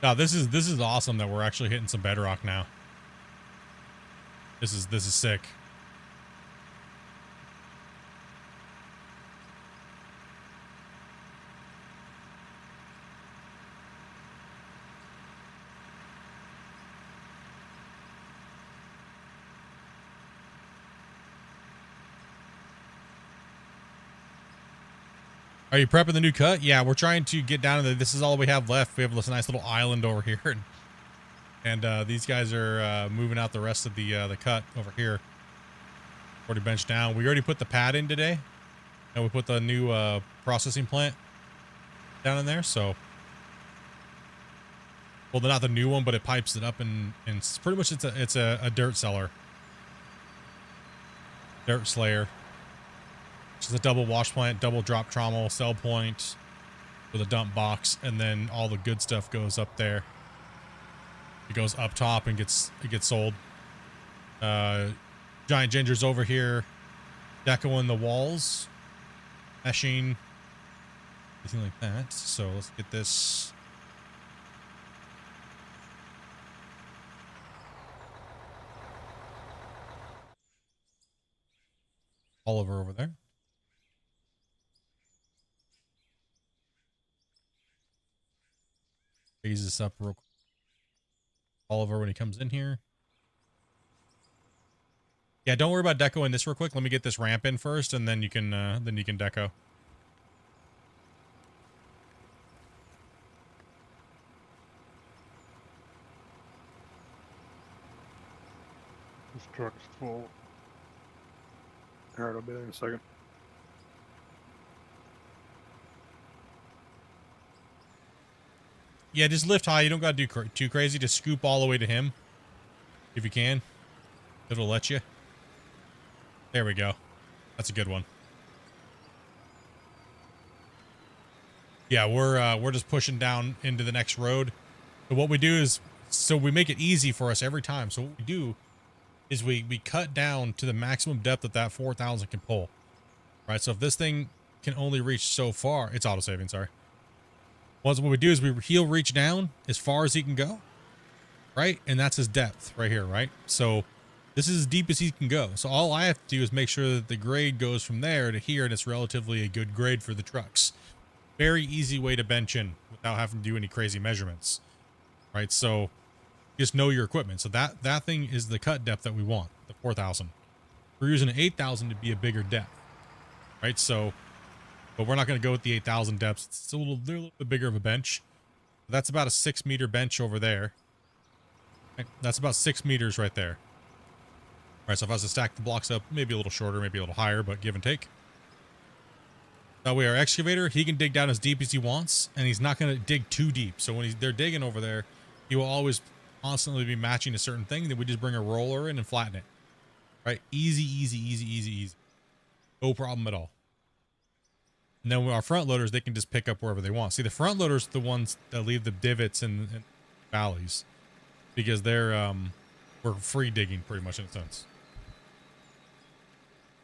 Now this is awesome that we're actually hitting some bedrock now. This is sick. Are you prepping the new cut? Yeah, we're trying to get down to the, this is all we have left. We have this nice little island over here. And these guys are moving out the rest of the cut over here. Already benched down. We already put the pad in today. And we put the new processing plant down in there. So, well, not the new one, but it pipes it up and pretty much it's a dirt cellar. Dirt slayer. It's a double wash plant, double drop trommel, cell point with a dump box, and then all the good stuff goes up there. It goes up top and it gets sold. Giant gingers over here, decoing the walls, meshing, anything like that. So let's get this. Oliver over there. Raise this up real quick. Oliver when he comes in here. Yeah, don't worry about decoing this real quick. Let me get this ramp in first, and then you can deco. This truck's full. Alright, I'll be there in a second. Yeah, just lift high. You don't got to do too crazy. Just scoop all the way to him. If you can. It'll let you. There we go. That's a good one. Yeah, we're just pushing down into the next road. So what we do is, so we make it easy for us every time. So what we do is we cut down to the maximum depth that 4,000 can pull. Right? So if this thing can only reach so far, it's auto-saving, sorry. What we do is he'll reach down as far as he can go, right? And that's his depth right here, right? So this is as deep as he can go. So all I have to do is make sure that the grade goes from there to here, and it's relatively a good grade for the trucks. Very easy way to bench in without having to do any crazy measurements, right? So just know your equipment. So that thing is the cut depth that we want, the 4,000. We're using an 8,000 to be a bigger depth, right? So, but we're not going to go with the 8,000 depths. It's a little bit bigger of a bench. That's about a 6 meter bench over there. Right? That's about 6 meters right there. All right, so if I was to stack the blocks up, maybe a little shorter, maybe a little higher, but give and take. That way our excavator, he can dig down as deep as he wants, and he's not going to dig too deep. So when they're digging over there, he will always constantly be matching a certain thing. Then we just bring a roller in and flatten it. Right? Easy, easy, easy, easy, easy. No problem at all. And then with our front loaders, they can just pick up wherever they want. See, the front loaders are the ones that leave the divots and valleys, because they're we're free digging pretty much in a sense.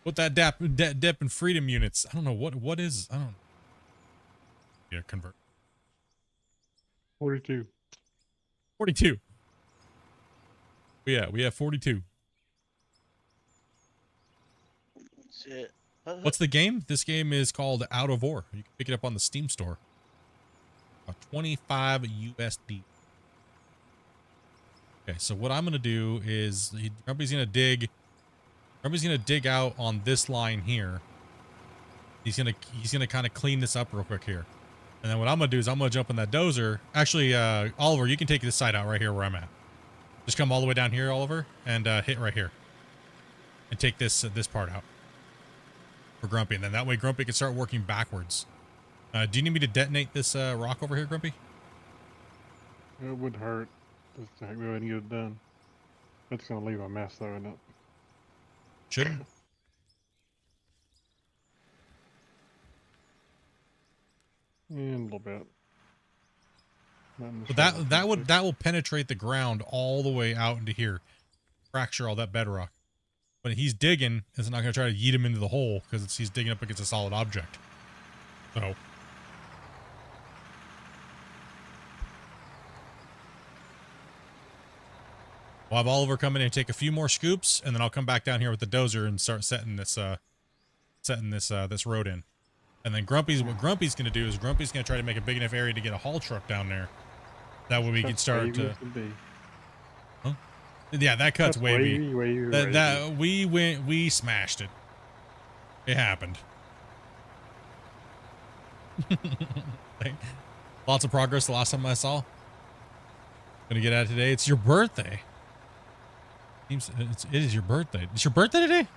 What that dip and freedom units? I don't know what is. I don't know. Yeah, convert. 42. 42. Yeah, we have 42. Shit. What's the game? This game is called Out of Ore. You can pick it up on the Steam store. 25 USD. Okay, so what I'm gonna do is Grumpy's gonna dig out on this line here. He's gonna kind of clean this up real quick here. And then what I'm gonna do is I'm gonna jump in that dozer. Actually, Oliver, you can take this side out right here where I'm at. Just come all the way down here, Oliver, and hit right here. And take this this part out for Grumpy, and then that way Grumpy can start working backwards. Do you need me to detonate this rock over here, Grumpy? It would hurt. Just to go ahead and get it done. It's gonna leave a mess though, isn't it? Shouldn't. In a little bit. But that will penetrate the ground all the way out into here, fracture all that bedrock. But he's digging, it's not going to try to yeet him into the hole because he's digging up against a solid object. So. We'll have Oliver come in and take a few more scoops, and then I'll come back down here with the dozer and start setting this this road in. And then what Grumpy's going to do is Grumpy's going to try to make a big enough area to get a haul truck down there. That way we can start to. Huh? Yeah, that cut's wavy. We smashed it. It happened. Lots of progress the last time I saw. Gonna get at it today. It's your birthday. It is your birthday. It's your birthday today?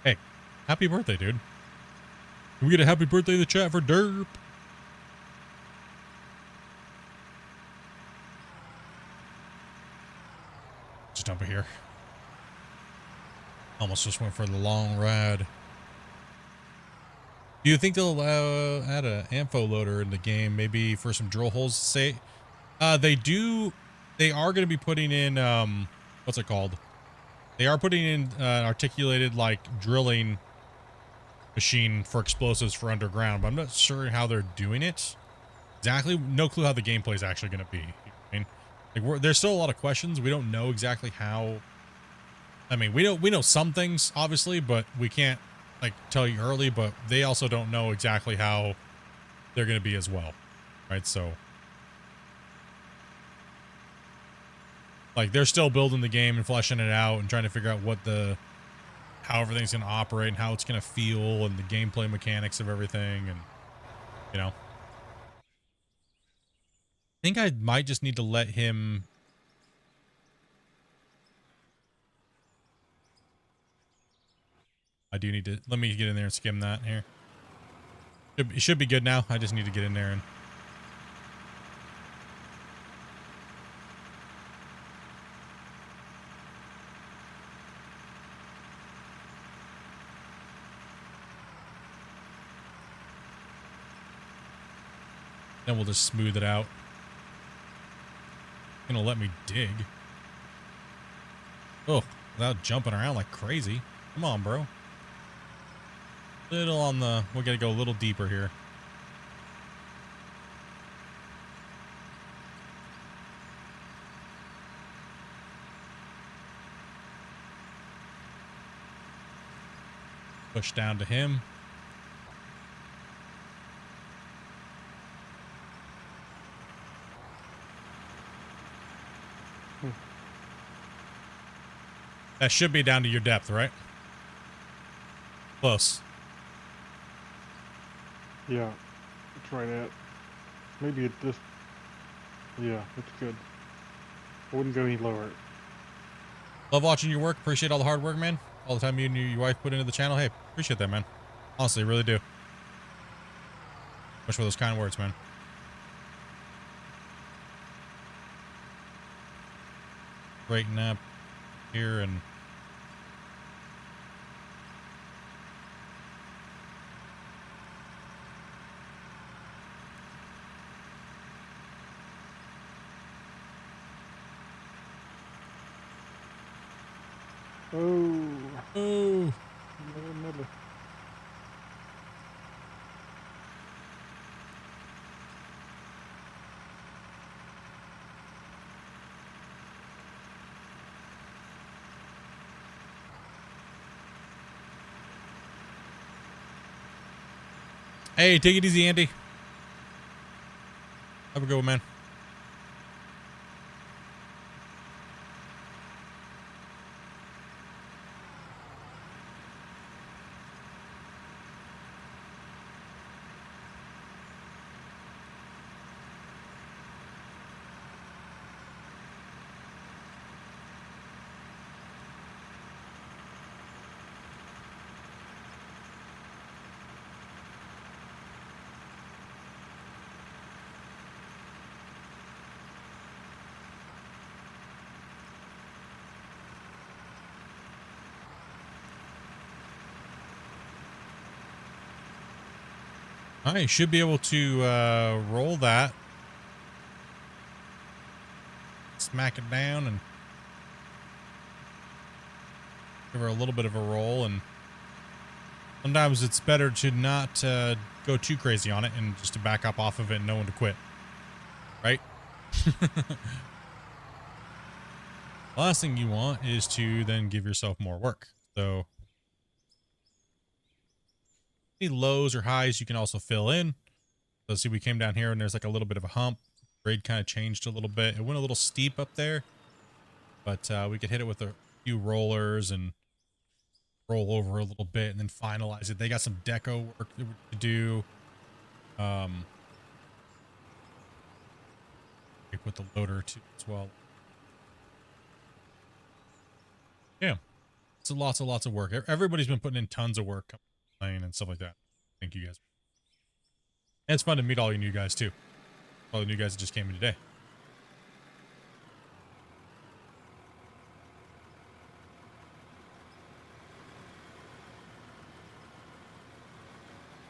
Hey, happy birthday, dude. Can we get a happy birthday in the chat for Derp? Just dump it here. Almost just went for the long ride. Do you think they'll add an ammo loader in the game, maybe for some drill holes? Say, they do. They are going to be putting in what's it called? They are putting in an articulated like drilling machine for explosives for underground, but I'm not sure how they're doing it exactly. No clue how the gameplay is actually going to be. I mean, like there's still a lot of questions. We don't know exactly how. I mean, we know some things obviously, but we can't like tell you early. But they also don't know exactly how they're going to be as well, right? So, like, they're still building the game and fleshing it out and trying to figure out how everything's going to operate and how it's going to feel and the gameplay mechanics of everything. And, you know, I think I might just need to let him. I do need to, let me get in there and skim that here. It should be good now. I just need to get in there and. Then we'll just smooth it out. Gonna let me dig. Oh, without jumping around like crazy. Come on, bro. Little on the, we gotta go a little deeper here. Push down to him. That should be down to your depth, right? Close. Yeah, it's right at. Maybe it just. Yeah, it's good. I wouldn't go any lower. Love watching your work. Appreciate all the hard work, man. All the time you and your wife put into the channel. Hey, appreciate that, man. Honestly, really do. Much for those kind words, man. Straighten up here and. Oh. Hey, take it easy, Andy. Have a good one, man. All right, you should be able to roll that. Smack it down and give her a little bit of a roll. And sometimes it's better to not go too crazy on it and just to back up off of it and know when to quit. Right? Last thing you want is to then give yourself more work. So any lows or highs you can also fill in. So see, we came down here and there's like a little bit of a hump. Grade kind of changed a little bit. It went a little steep up there, but we could hit it with a few rollers and roll over a little bit and then finalize it. They got some deco work to do. With the loader too as well. Yeah, it's lots of work. Everybody's been putting in tons of work playing and stuff like that. Thank you guys. And it's fun to meet all you new guys too. All the new guys that just came in today.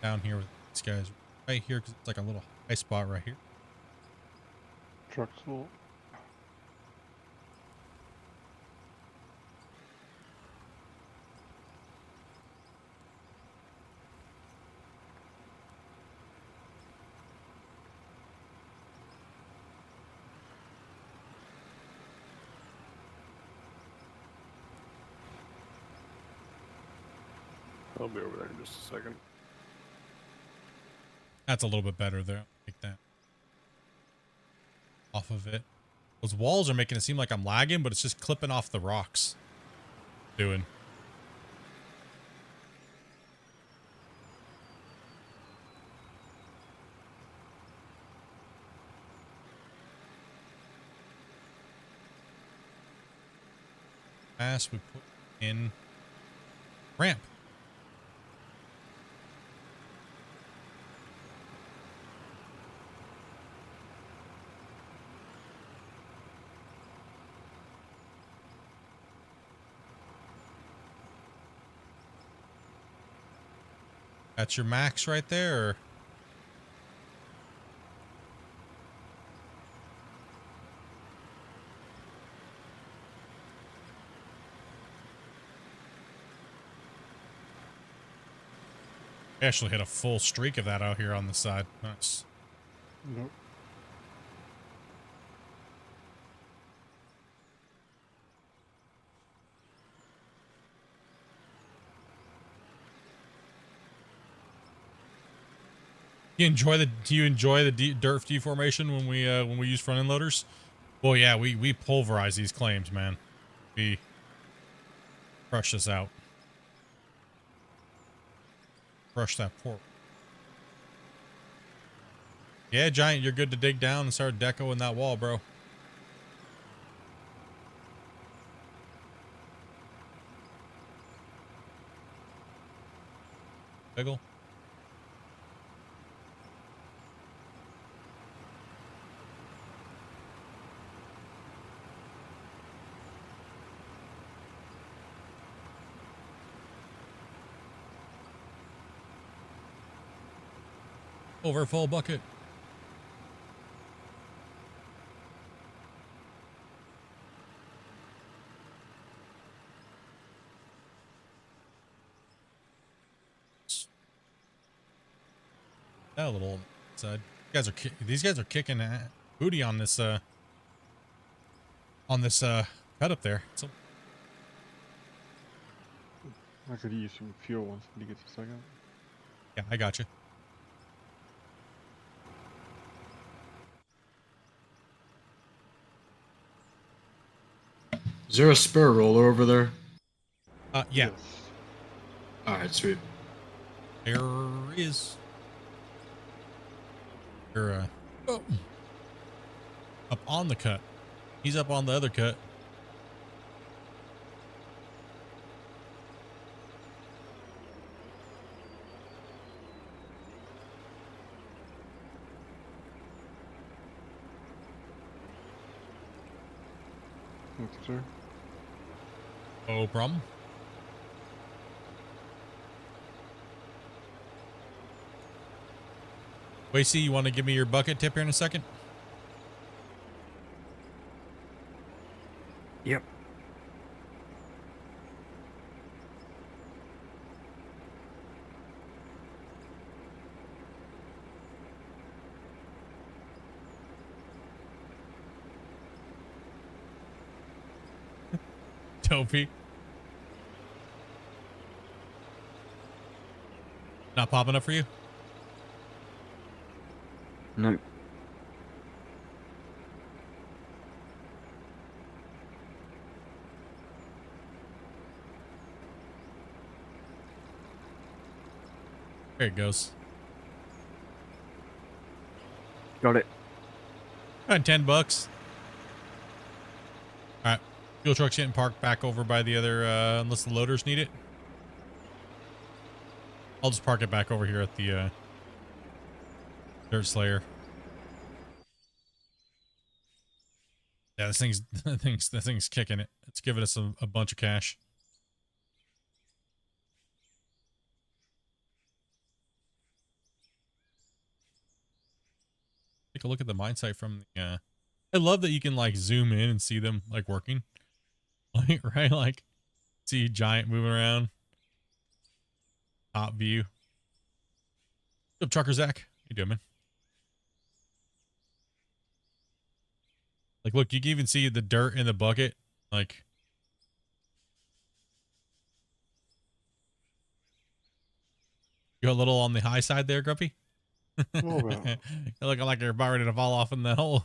Down here with these guys right here because it's like a little high spot right here. Truck's full. I'll be over there in just a second. That's a little bit better there. Take that off of it. Those walls are making it seem like I'm lagging, but it's just clipping off the rocks. Doing. Fast, we put in ramp. That's your max right there, or? I actually hit a full streak of that out here on the side. Nice. Nope. Do you enjoy the dirt deformation when we use front end loaders? Well, yeah, we pulverize these claims, man. We crush this out. Crush that pork. Yeah, Giant, you're good to dig down and start decoing that wall, bro. Biggle. Over full bucket. That a little side. These guys are kicking booty on this cut up there. So I could use some fuel once he gets a second. yeah, I got you. Is there a spare roller over there? Yeah. Yes. Alright, sweet. There is. You're up on the cut. He's up on the other cut. Thank you, sir. No problem. Wacy, you want to give me your bucket tip here in a second? Yep. Topi. Not popping up for you? No. There it goes. Got it. And $10. All right. Fuel truck's getting parked back over by the other, unless the loaders need it. I'll just park it back over here at the, Dirt Slayer. Yeah, this thing's kicking it. It's giving us a bunch of cash. Take a look at the mine site from the, I love that you can like zoom in and see them like working. Like, right? Like, see giant moving around. Top view. What's up, Trucker Zach? How you doing, man? Like, look, you can even see the dirt in the bucket. Like, you're a little on the high side there, Grumpy. little bit. You're looking like you're about ready to fall off in the hole.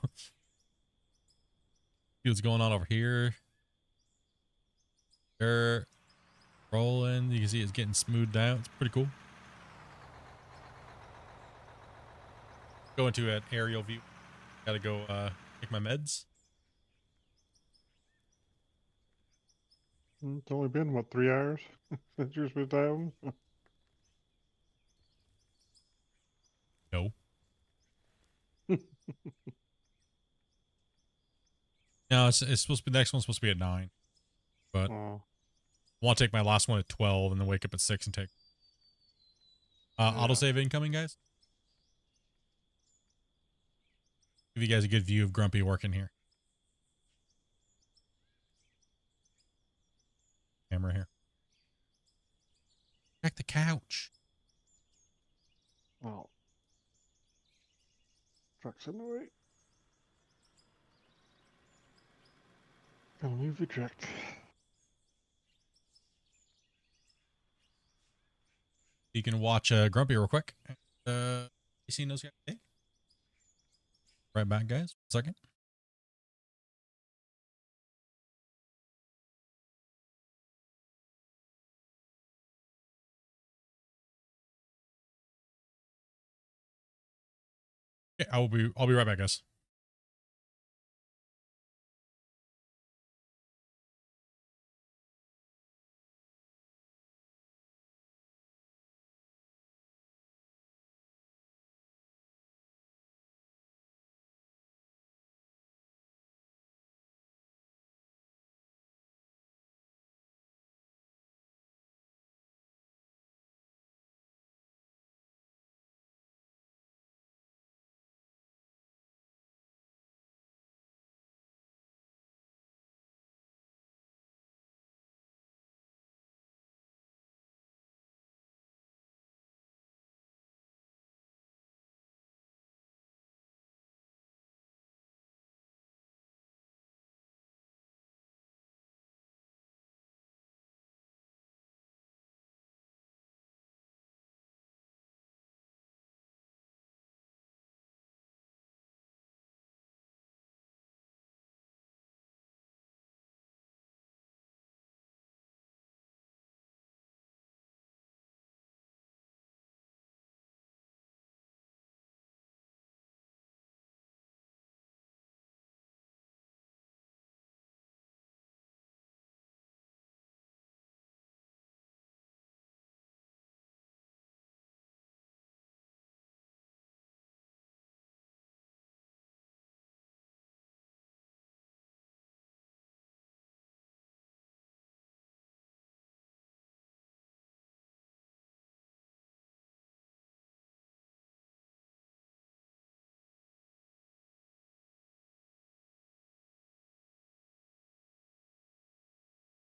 See what's going on over here. Dirt rolling. You can see it's getting smoothed out. It's pretty cool. Go into an aerial view. Gotta go take my meds. It's only been, what, 3 hours since you were supposed to have them? No. No, it's supposed to be, the next one's supposed to be at 9. But Oh, I want to take my last one at 12 and then wake up at 6 and take. Yeah. Autosave incoming, guys. Give you guys a good view of Grumpy working here. Camera here. Check the couch. oh. Truck's in the way. Gotta move the truck. You can watch Grumpy real quick. You seen those guys? Okay. Right back, guys. 1 second. Okay, I'll be right back, guys.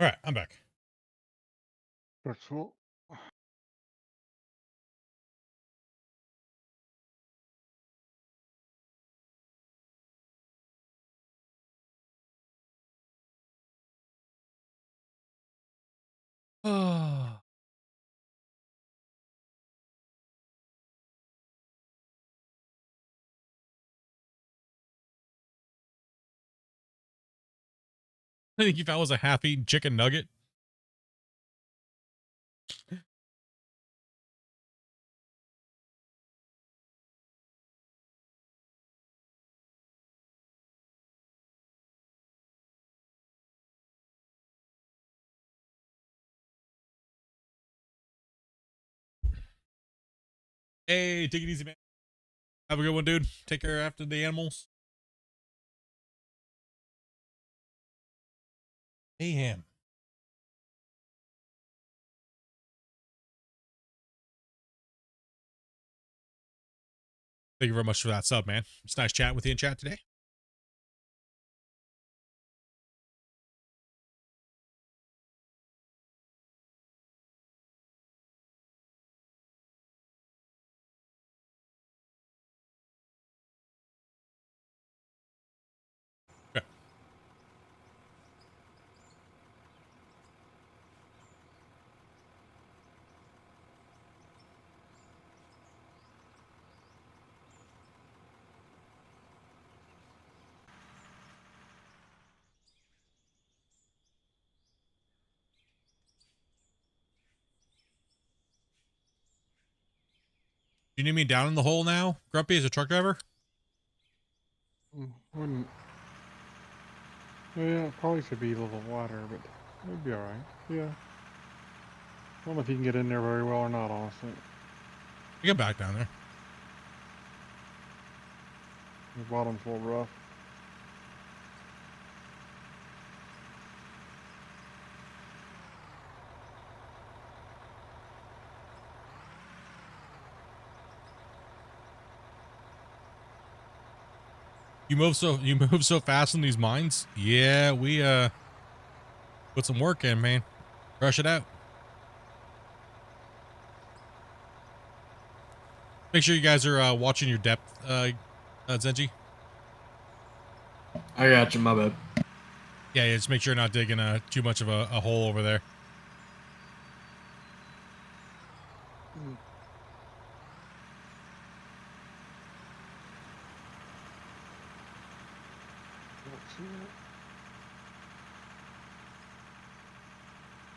All right, I'm back. That's cool. Oh. I think you found was a half-eaten chicken nugget. Hey, take it easy, man. Have a good one, dude. Take care after the animals. Mayhem. Thank you very much for that sub, man. It's nice chatting with you in chat today. Okay. You need me down in the hole now, Grumpy, as a truck driver? Wouldn't. Yeah, it probably should be a little wider, but it'd be alright. Yeah. I don't know if you can get in there very well or not, honestly. You get back down there. The bottom's a little rough. You move so fast in these mines. Yeah, we put some work in, man. Rush it out. Make sure you guys are watching your depth, Zenji. I got you, my bad. Yeah, just make sure you're not digging too much of a hole over there.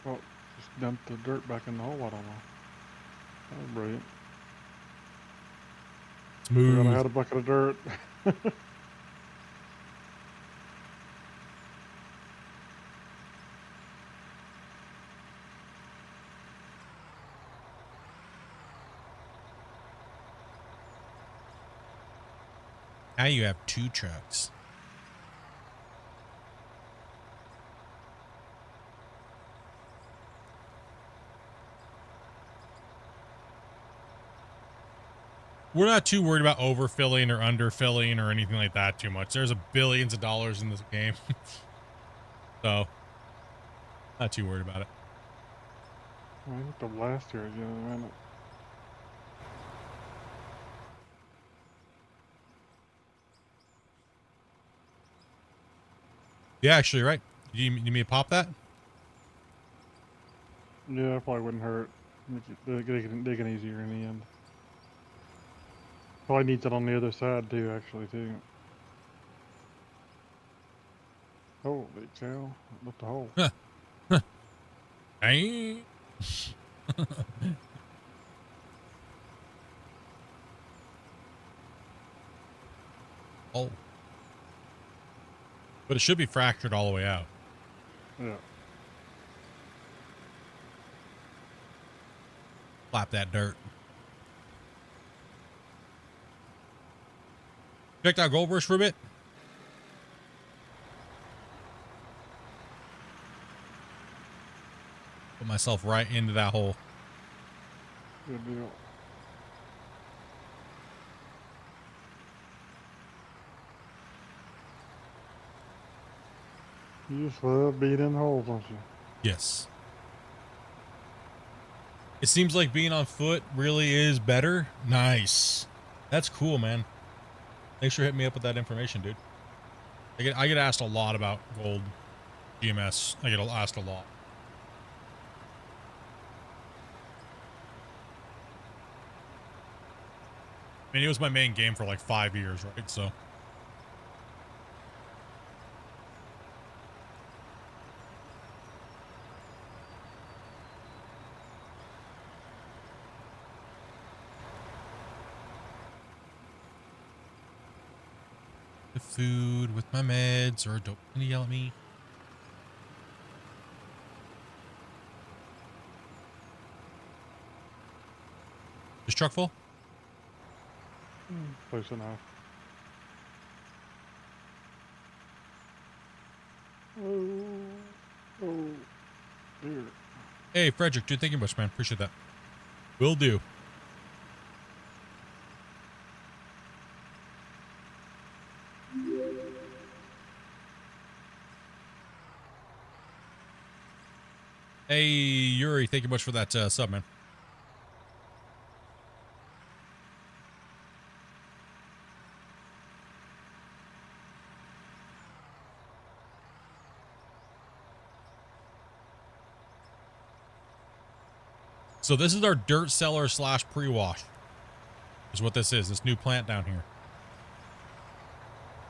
Oh, just dumped the dirt back in the hole, I don't know. That was brilliant. Smooth. Forgot I had a bucket of dirt. Now you have 2 trucks. We're not too worried about overfilling or underfilling or anything like that too much. There's billions of dollars in this game. So, not too worried about it. I looked up last year again, Yeah, actually, you're right. You need me to pop that? Yeah, it probably wouldn't hurt. Make it digging easier in the end. Probably needs it on the other side too, actually, too. Holy cow. Look the hole. Dang. Oh. But it should be fractured all the way out. Yeah. Flap that dirt. Checked out Gold Rush for a bit. Put myself right into that hole. Good deal. You just love being in holes, don't you? Yes. It seems like being on foot really is better. Nice. That's cool, man. Thanks for hitting me up with that information, dude. I get asked a lot about gold GMS. I get asked a lot. I mean, it was my main game for like 5 years, right? So. The food with my meds, or don't yell at me. Is truck full? Close enough. Oh, dear. Hey, Frederick, dude, thank you much, man. Appreciate that. Will do. Hey, Yuri, thank you much for that sub, man. So this is our dirt cellar / pre-wash. Is what this is. This new plant down here.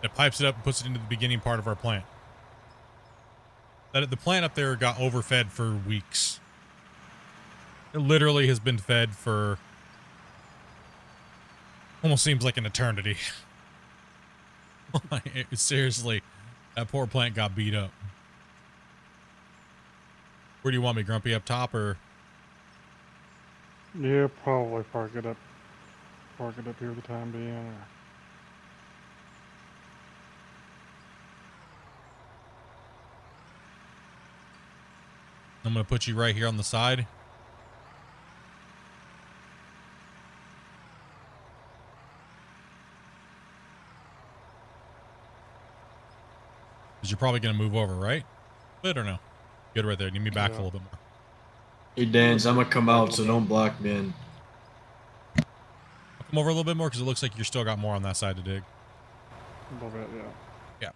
It pipes it up and puts it into the beginning part of our plant. The plant up there got overfed for weeks. It literally has been fed for almost seems like an eternity. Seriously, that poor plant got beat up. Where do you want me, Grumpy? Up top or? Yeah, probably park it up here for the time being. Or... I'm going to put you right here on the side. Because you're probably going to move over, right? Good or no? Good right there. Need me back a little bit more. Hey, Dans, I'm gonna come out, so don't block me in. I'll come over a little bit more because it looks like you're still got more on that side to dig. A little bit, yeah. Yeah.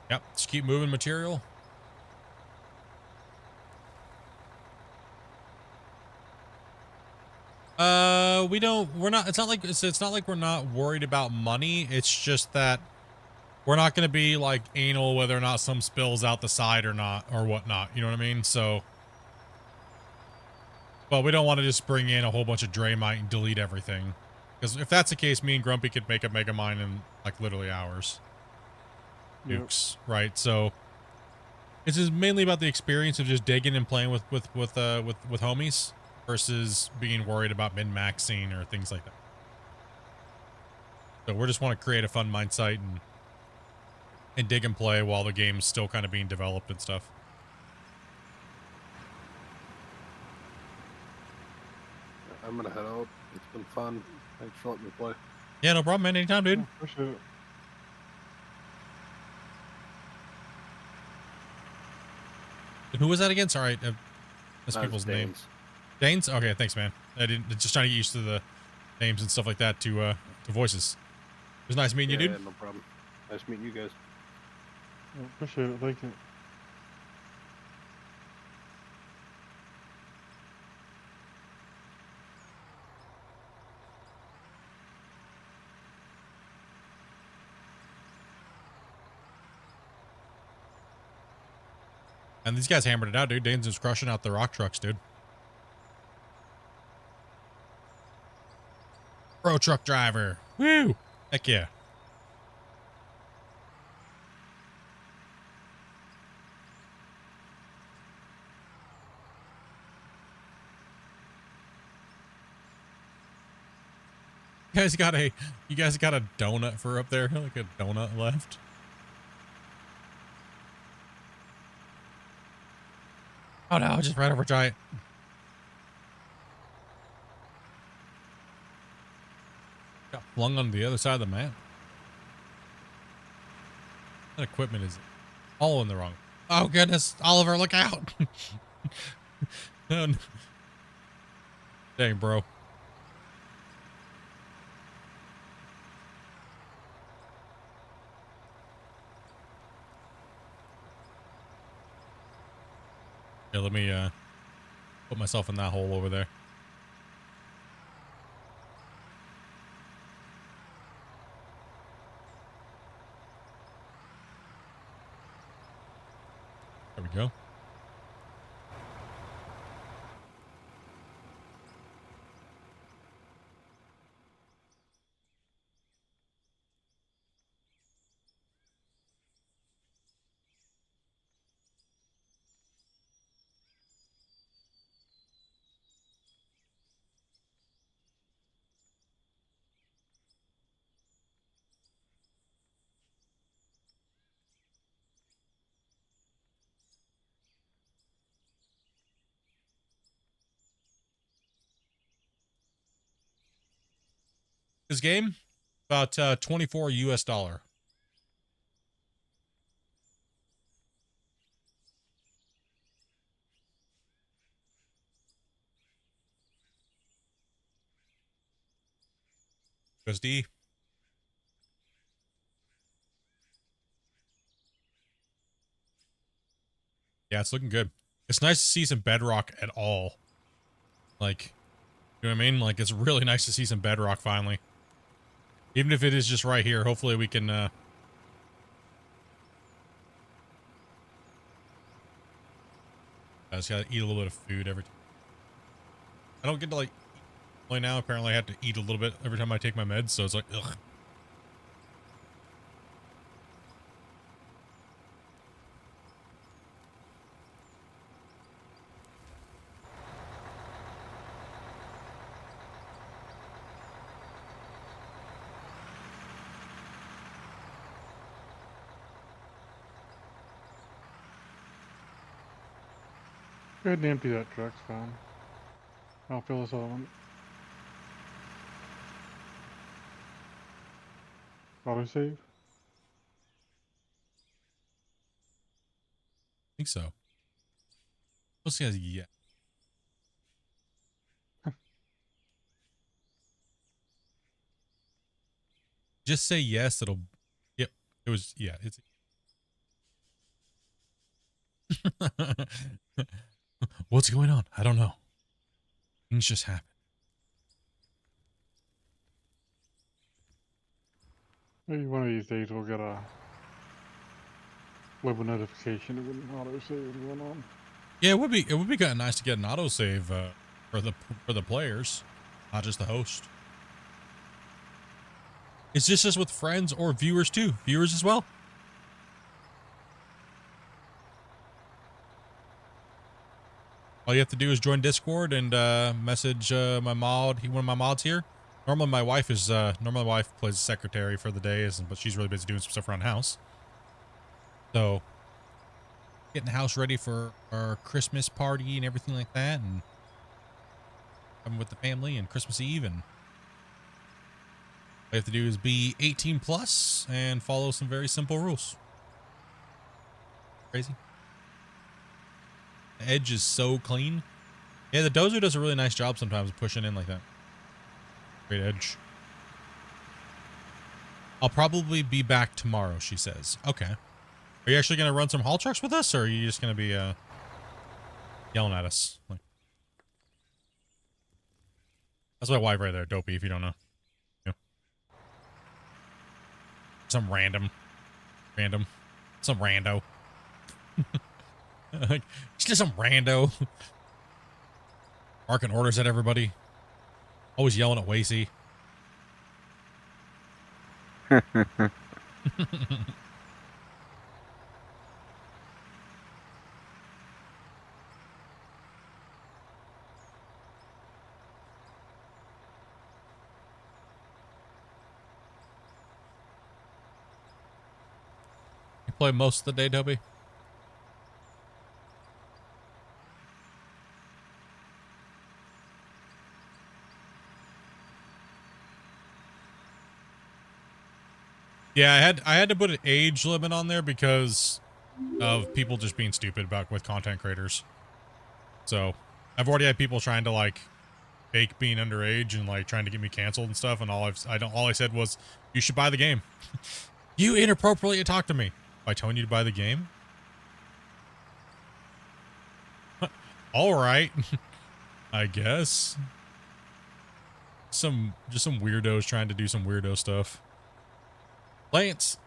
Yep, just keep moving material. It's not like we're not worried about money. It's just that we're not going to be like anal whether or not some spills out the side or not, or whatnot. You know what I mean? So, but we don't want to just bring in a whole bunch of Draymite and delete everything. Because if that's the case, me and Grumpy could make a mega mine in like literally hours. Nukes, right? So this is mainly about the experience of just digging and playing with homies versus being worried about min-maxing or things like that. So we just want to create a fun mine site and dig and play while the game's still kind of being developed and stuff. I'm gonna head out. It's been fun. Thanks for letting me play. Yeah, no problem, man. Anytime, dude. Appreciate it. And who was that again? Sorry, that's people's Danes. names. Danes? Okay, thanks, man. I didn't just trying to get used to the names and stuff like that to voices. It was nice meeting you, dude. Yeah, no problem. Nice meeting you guys. I appreciate it. Thank you. And these guys hammered it out, dude. Danes was crushing out the rock trucks, dude. Pro truck driver. Woo! Heck yeah. You guys got a donut for up there? Like a donut left? Oh no, just right over Giant. flung on the other side of the map. That equipment is all in the wrong. Oh goodness, Oliver, look out! No, no. Dang, bro. Yeah, let me put myself in that hole over there. There we go. This game, about 24 US dollar. USD. Yeah, it's looking good. It's nice to see some Bedrock at all. Like, you know what I mean? Like, it's really nice to see some Bedrock finally. Even if it is just right here, hopefully we can, I just gotta eat a little bit of food every time. I don't get to, like, play now. Apparently I have to eat a little bit every time I take my meds, so it's like, ugh. Go ahead and empty that truck's fine. I'll fill this other one. Autosave? I think so. Let's see, yeah. Just say yes, it'll, yep, it was, yeah, it's. What's going on? I don't know. Things just happen. Maybe one of these days we'll get a little notification that wouldn't autosave what's going on. Yeah, it would be kind of nice to get an autosave for the players, not just the host. Is this just with friends or viewers too? Viewers as well? All you have to do is join Discord and message my mod. One of my mods here. Normally my wife plays secretary for the days, but she's really busy doing some stuff around the house. So getting the house ready for our Christmas party and everything like that, and having with the family and Christmas Eve, and all you have to do is be 18 plus and follow some very simple rules. Crazy. The edge is so clean. Yeah, the dozer does a really nice job sometimes of pushing in like that. Great edge. I'll probably be back tomorrow, she says. Okay. Are you actually going to run some haul trucks with us, or are you just going to be yelling at us? Like, that's my wife right there, Dopey, if you don't know. Yeah. Some some rando. Like, it's just some rando. Barking orders at everybody. Always yelling at Wacy. You play most of the day, Dobby? Yeah, I had to put an age limit on there because of people just being stupid with content creators. So I've already had people trying to like fake being underage and like trying to get me canceled and stuff, and all I said was, you should buy the game. You inappropriately talked to me by telling you to buy the game. All right. I guess. Just some weirdos trying to do some weirdo stuff. Lance,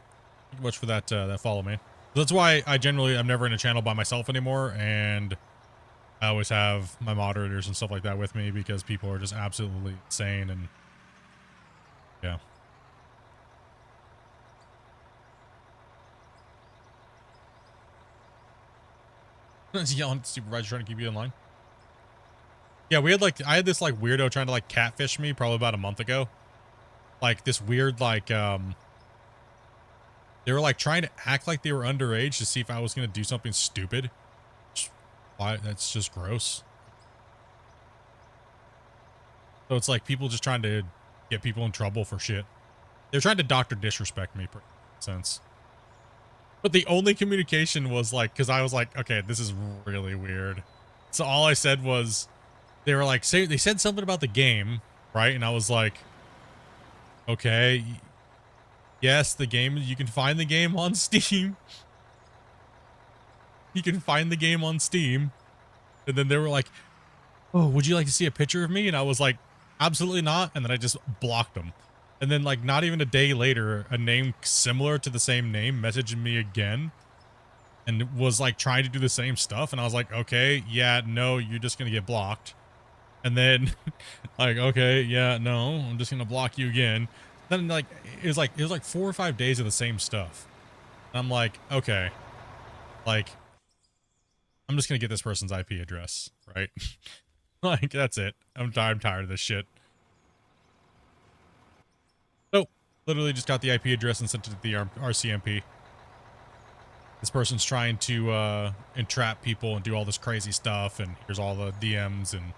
thank you much for that that follow, man. That's why I'm never in a channel by myself anymore, and I always have my moderators and stuff like that with me because people are just absolutely insane, and yeah. Yelling at the supervisor trying to keep you in line. Yeah, I had this like weirdo trying to like catfish me probably about a month ago. Like this weird like they were like trying to act like they were underage to see if I was gonna do something stupid. Why? That's just gross. So it's like people just trying to get people in trouble for shit. They're trying to doctor disrespect me, for sense. But the only communication was like, because I was like, okay, this is really weird. So all I said was, they were like, they said something about the game, right? And I was like, okay, yes, the game, you can find the game on Steam. You can find the game on Steam. And then they were like, oh, would you like to see a picture of me? And I was like, absolutely not. And then I just blocked them. And then like not even a day later, a name similar to the same name messaged me again and was like trying to do the same stuff. And I was like, okay, yeah, no, you're just going to get blocked. And then like, okay, yeah, no, I'm just going to block you again. Then like, it was like 4 or 5 days of the same stuff. And I'm like, okay, like, I'm just going to get this person's IP address, right? Like, that's it. I'm tired of this shit. So, literally just got the IP address and sent it to the RCMP. This person's trying to entrap people and do all this crazy stuff, and here's all the DMs, and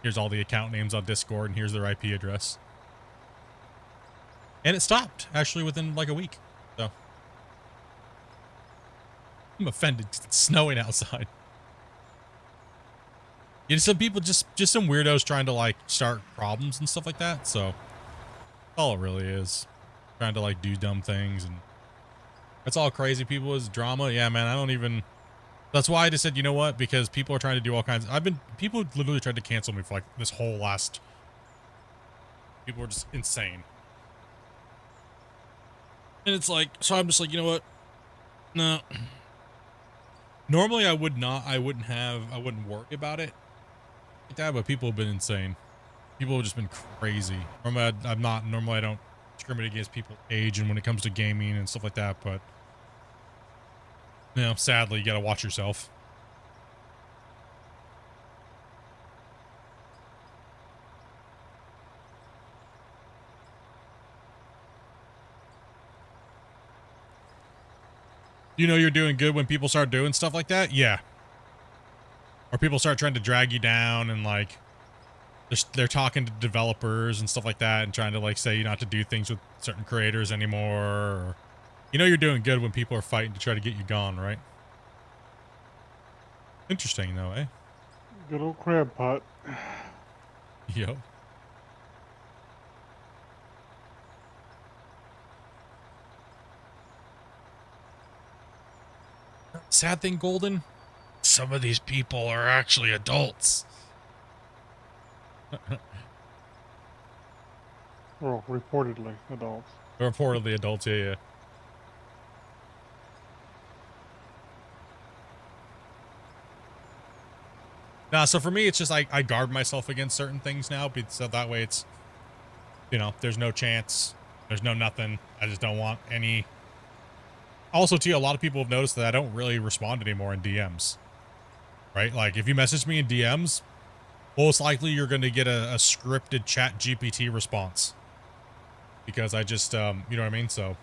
here's all the account names on Discord, and here's their IP address. And it stopped, actually, within like a week. So, I'm offended. It's snowing outside. Yeah, some people just some weirdos trying to like start problems and stuff like that. So all it really is, trying to like do dumb things, and that's all crazy people is drama. Yeah, man, I don't even. That's why I just said, you know what? Because people are trying to do all kinds. People literally tried to cancel me for like this whole last. People were just insane, and it's like, so I'm just like, you know what? No. Normally I wouldn't worry about it like that, but people have been insane. People have just been crazy. Normally I don't discriminate against people's age and when it comes to gaming and stuff like that, but you know, sadly, you gotta watch yourself. You know you're doing good when people start doing stuff like that? Yeah. Or people start trying to drag you down and like they're talking to developers and stuff like that and trying to like say not to do things with certain creators anymore. Or, you know you're doing good when people are fighting to try to get you gone, right? Interesting though, eh? Good old crab pot. Yo. Sad thing, Golden, some of these people are actually adults. Well, reportedly adults. Reportedly adults, yeah. Nah, so for me, it's just I guard myself against certain things now, so that way it's, you know, there's no chance, there's no nothing. I just don't want any. Also, too, a lot of people have noticed that I don't really respond anymore in DMs, right? Like, if you message me in DMs, most likely you're going to get a scripted chat GPT response. Because I just, you know what I mean? So.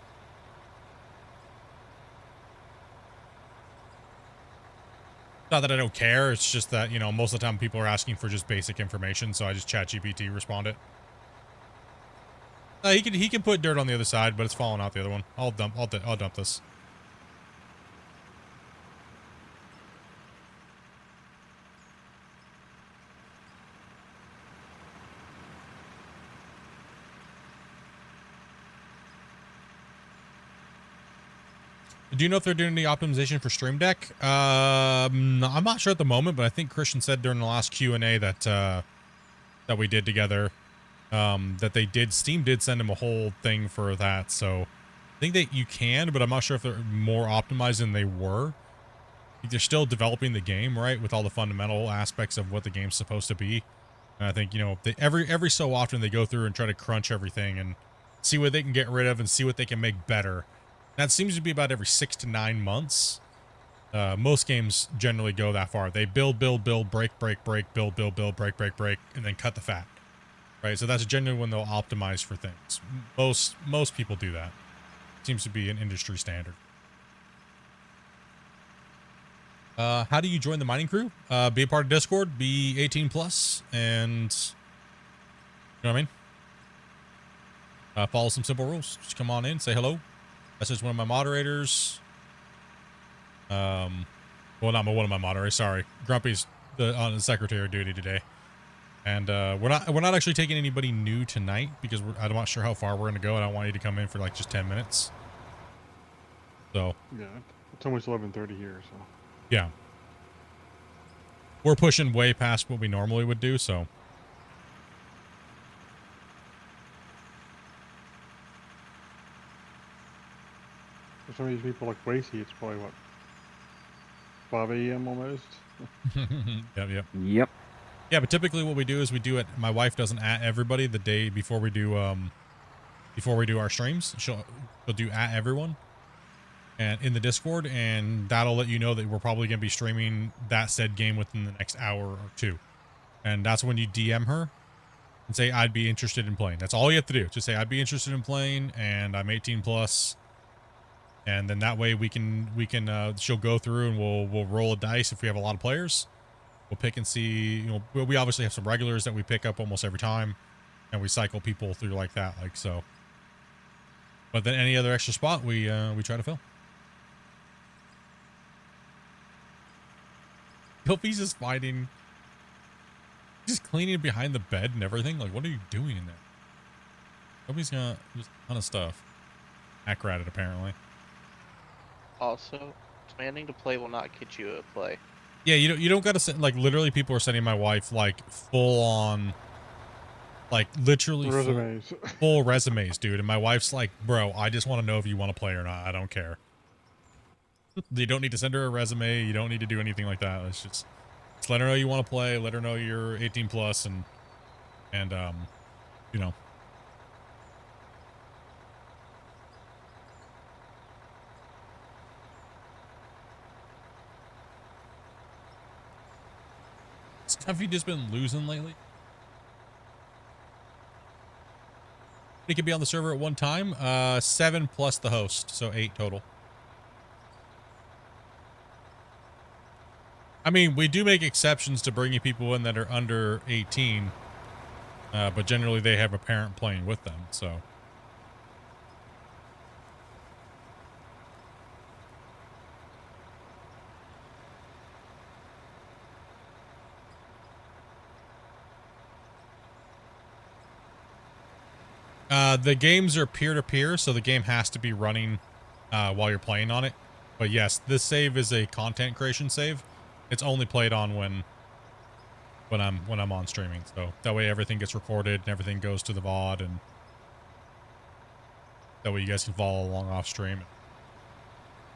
Not that I don't care, it's just that, you know, most of the time people are asking for just basic information, so I just chat GPT respond it. He can put dirt on the other side, but it's falling out the other one. I'll dump this. Do you know if they're doing any optimization for Stream Deck? I'm not sure at the moment, but I think Christian said during the last Q&A that that we did together, that they did. Steam did send him a whole thing for that, so I think that you can, but I'm not sure if they're more optimized than they were. I think they're still developing the game, right, with all the fundamental aspects of what the game's supposed to be. And I think, you know, every so often they go through and try to crunch everything and see what they can get rid of and see what they can make better. That seems to be about every 6 to 9 months. Most games generally go that far. They build, break, build, break, and then cut the fat. Right? So that's generally when they'll optimize for things. Most people do that. Seems to be an industry standard. How do you join the mining crew? Be a part of Discord, be 18 plus, and you know what I mean? Follow some simple rules. Just come on in, say hello. That's just one of my moderators. Well, not one of my moderators. Sorry, Grumpy's on the secretary duty today, and we're not actually taking anybody new tonight because I'm not sure how far we're gonna go. I don't want you to come in for like just 10 minutes. So yeah, it's almost 11:30 here, so yeah, we're pushing way past what we normally would do. So. For some of these people like Wacy, it's probably what, 5 a.m. almost. Yep. Yeah, but typically what we do is we do it. My wife doesn't at everybody the day before we do our streams. She'll do at everyone and in the Discord, and that'll let you know that we're probably gonna be streaming that said game within the next hour or two. And that's when you DM her and say I'd be interested in playing. That's all you have to do. Just say I'd be interested in playing, and I'm 18 plus. And then that way we can she'll go through and we'll roll a dice if we have a lot of players. We'll pick and see, you know, we obviously have some regulars that we pick up almost every time, and we cycle people through like that, like so. But then any other extra spot we try to fill. Pilfy's just fighting, just cleaning behind the bed and everything. Like, what are you doing in there? Nobody's got just a ton of stuff. Hack ratted apparently. Also, planning to play will not get you a play. Yeah, you don't gotta send, like, literally people are sending my wife like full on, like literally resumes. full resumes, dude. And my wife's like, bro, I just want to know if you want to play or not. I don't care. You don't need to send her a resume. You don't need to do anything like that. It's just let her know you want to play. Let her know you're 18 plus, and you know. Have you just been losing lately? It could be on the server at one time. 7 plus the host, so 8 total. I mean, we do make exceptions to bringing people in that are under 18, but generally they have a parent playing with them, so. The games are peer-to-peer, so the game has to be running while you're playing on it. But yes, this save is a content creation save. It's only played on when I'm on streaming, so that way everything gets recorded and everything goes to the VOD, and that way you guys can follow along off stream.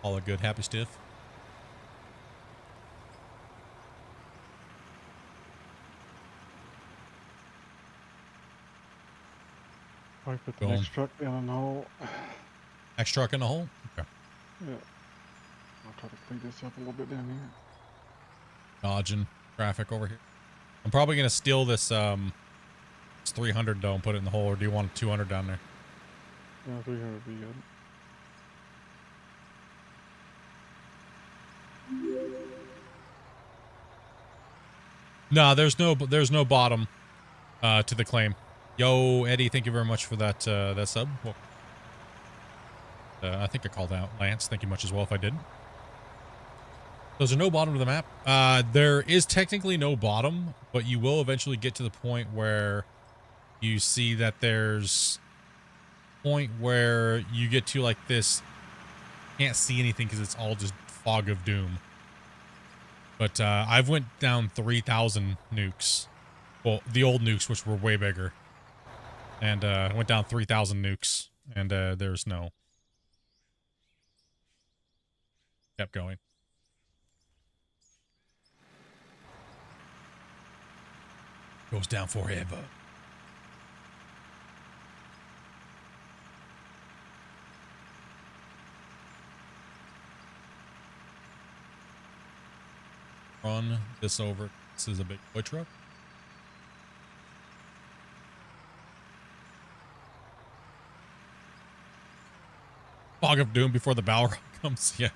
All the good happy stuff. I put the next truck down in the hole. Next truck in the hole? Okay. Yeah. I'll try to clean this up a little bit down here. Dodging traffic over here. I'm probably going to steal this, it's 300 though and put it in the hole, or do you want 200 down there? Yeah, 300 would be good. No, there's no bottom to the claim. Yo, Eddie, thank you very much for that that sub. Well, I think I called out Lance. Thank you much as well if I didn't. There's no bottom to the map. There is technically no bottom, but you will eventually get to the point where you see that there's a point where you get to like this. Can't see anything because it's all just fog of doom. But I've went down 3,000 nukes. Well, the old nukes, which were way bigger. And went down 3,000 nukes. And there's no. Kept going. Goes down forever. Run this over. This is a big toy truck. Fog of doom before the Balrog comes. Yeah.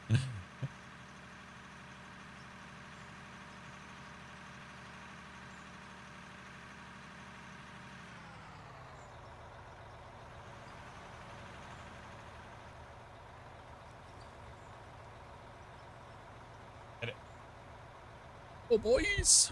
Oh, boys.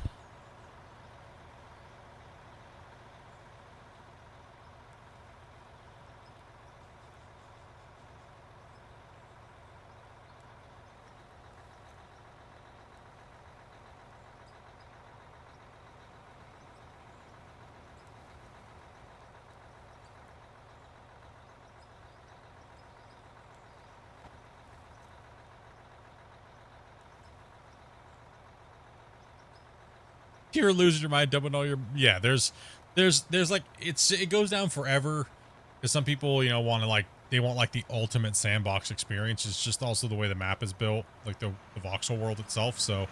You're losing your mind, dumping all your, yeah, there's like, it goes down forever because some people, you know, want to like, they want like the ultimate sandbox experience. It's just also the way the map is built, like the voxel world itself. So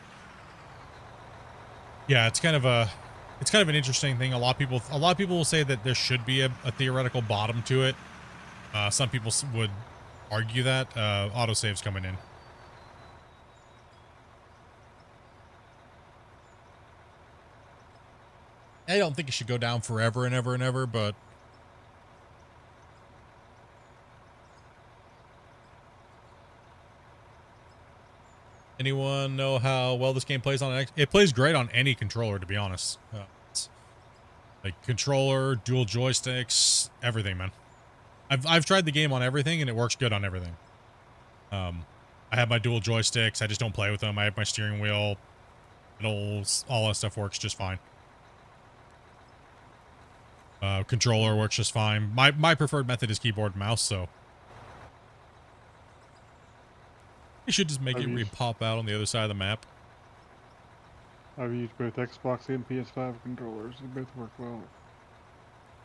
yeah, it's kind of an interesting thing. A lot of people will say that there should be a theoretical bottom to it. Some people would argue that autosave's coming in. I don't think it should go down forever and ever and ever, but anyone know how well this game plays on an it plays great on any controller, to be honest. It's like controller, dual joysticks, everything, man. I've tried the game on everything and it works good on everything. I have my dual joysticks. I just don't play with them. I have my steering wheel, pedals, all that stuff works just fine. Controller works just fine. My preferred method is keyboard and mouse, so you should just make it pop out on the other side of the map. I've used both Xbox and PS5 controllers. They both work well.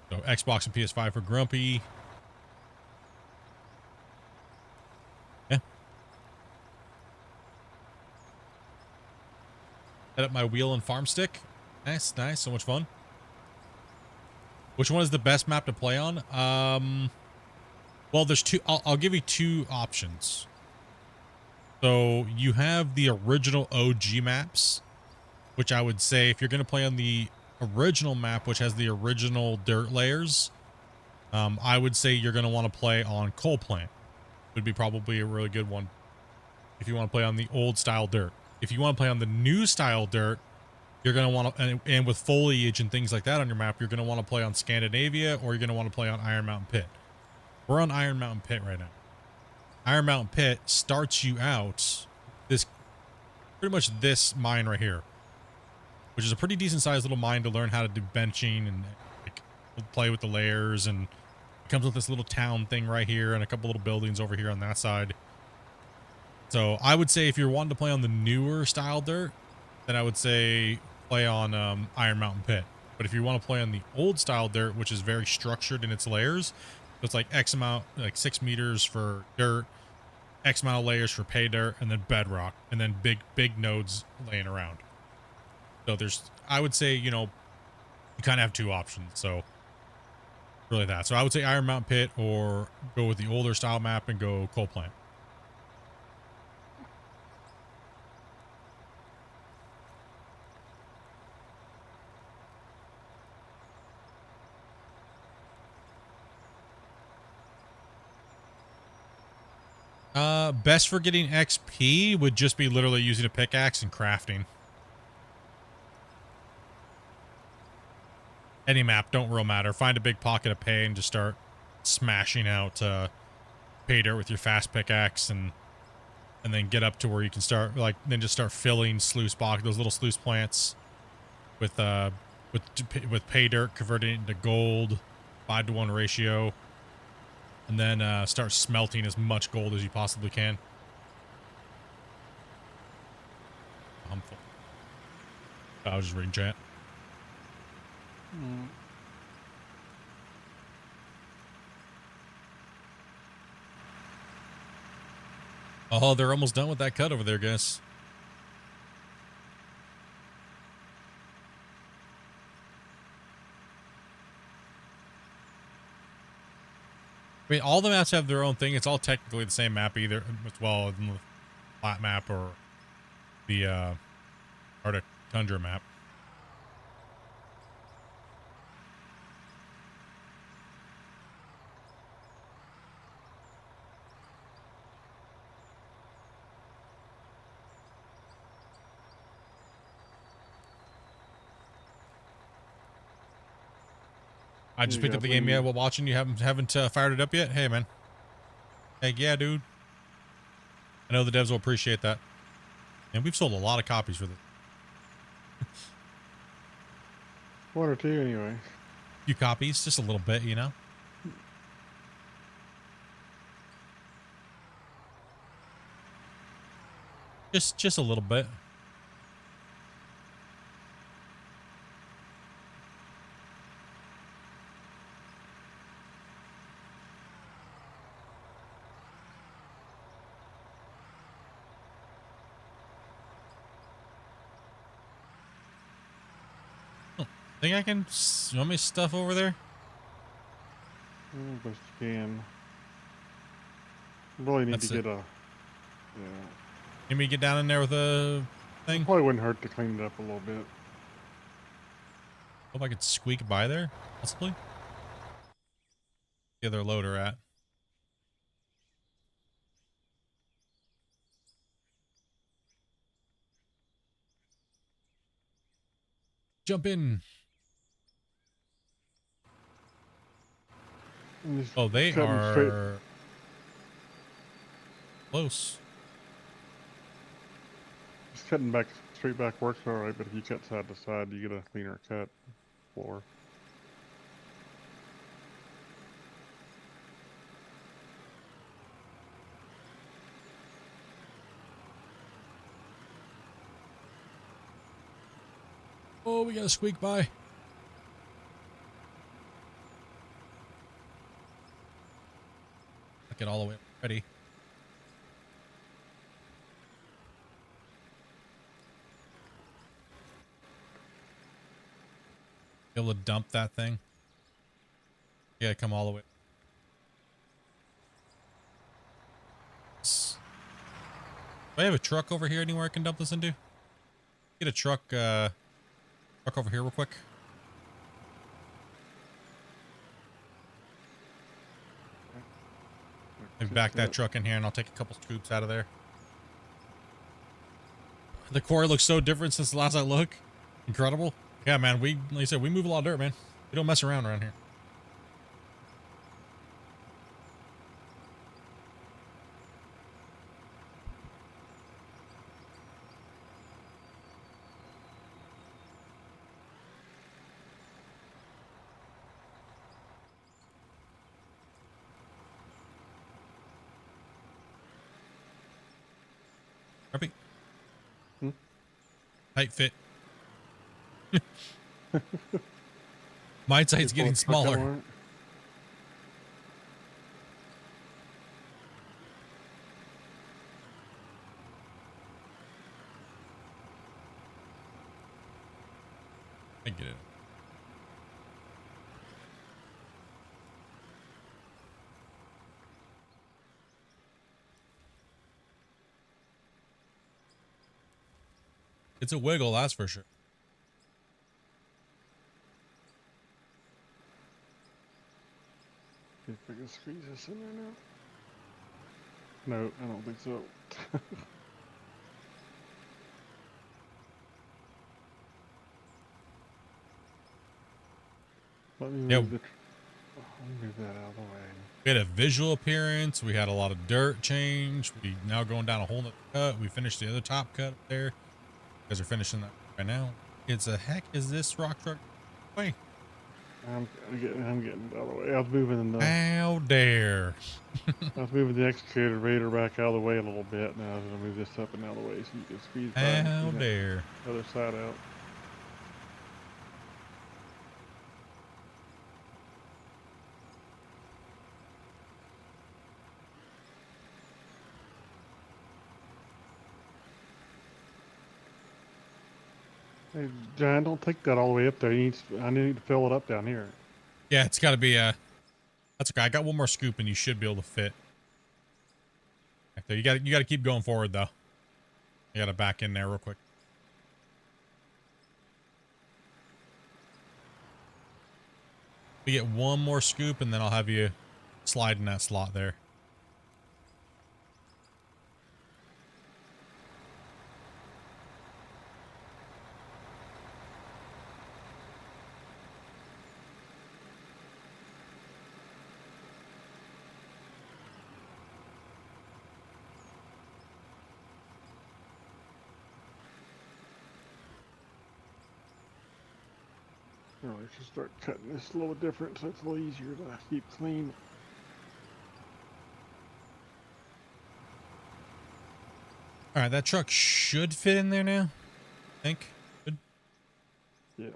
So Xbox and PS5 for Grumpy. Yeah. Set up my wheel and farm stick. Nice, nice. So much fun. Which one is the best map to play on? Well, there's two. I'll give you two options. So you have the original OG maps, which I would say if you're going to play on the original map, which has the original dirt layers, I would say you're going to want to play on Coal Plant. Would be probably a really good one if you want to play on the old style dirt. If you want to play on the new style dirt, you're going to want to, and with foliage and things like that on your map, you're going to want to play on Scandinavia, or you're going to want to play on Iron Mountain Pit. We're on Iron Mountain Pit right now. Iron Mountain Pit starts you out this, pretty much this mine right here, which is a pretty decent sized little mine to learn how to do benching and like, play with the layers. And it comes with this little town thing right here and a couple little buildings over here on that side. So I would say if you're wanting to play on the newer style dirt, then I would say play on Iron Mountain Pit. But if you want to play on the old style dirt, which is very structured in its layers, so it's like X amount, like 6 meters for dirt, X amount of layers for pay dirt, and then bedrock, and then big nodes laying around. So there's, I would say, you know, you kind of have two options. So really that. So I would say Iron Mountain Pit, or go with the older style map and go Coal Plant. Best for getting XP would just be literally using a pickaxe and crafting. Any map, don't real matter. Find a big pocket of pay and just start smashing out pay dirt with your fast pickaxe, and then get up to where you can start, like, then just start filling sluice box, those little sluice plants with pay dirt, converting it into gold, 5-to-1 ratio, and then start smelting as much gold as you possibly can. I'm full. I was just reading chat. Oh, they're almost done with that cut over there, guys. I mean, all the maps have their own thing. It's all technically the same map either, as well as the flat map or the Arctic Tundra map. I just picked up the game, yeah, while watching. You haven't fired it up yet? Hey, man. Heck yeah, dude. I know the devs will appreciate that. And we've sold a lot of copies for this. 1 or 2 anyway. A few copies, just a little bit, you know? Just a little bit. Think I can? You want me stuff over there? Best you can. Really need to get a. Yeah. Need me to get down in there with a thing? Probably wouldn't hurt to clean it up a little bit. Hope I could squeak by there, possibly. The other loader at. Jump in. Oh, they are close. Just cutting back straight back works alright, but if you cut side to side, you get a cleaner cut floor. Oh, we gotta squeak by. Get all the way ready. Be able to dump that thing. Yeah, come all the way. Do I have a truck over here anywhere I can dump this into? Get a truck over here real quick. Maybe back that truck in here and I'll take a couple scoops out of there. The quarry looks so different since the last I looked. Incredible. Yeah, man, like I said, we move a lot of dirt, man. We don't mess around here. Perfect. Tight fit. My sight's getting smaller. I get it. It's a wiggle, that's for sure. See if we can squeeze this in there now. No, I don't think so. Let me move that out of the way. We had a visual appearance. We had a lot of dirt change. We now going down a whole nother cut. We finished the other top cut up there. You guys are finishing that right now. It's a heck is this rock truck way? I'm getting out of the way. I was moving How dare. I was moving the excavator back out of the way a little bit. Now I'm gonna move this up and out of the way so you can squeeze by and How clean dare. the other side out. Hey, John, don't take that all the way up there. I need to fill it up down here. Yeah, it's got to be that's okay. I got one more scoop and you should be able to fit. You got to keep going forward though. You got to back in there real quick. We get one more scoop and then I'll have you slide in that slot there. Oh, I should start cutting this a little different so it's a little easier to keep clean. All right, that truck should fit in there now. I think. Good. Yeah.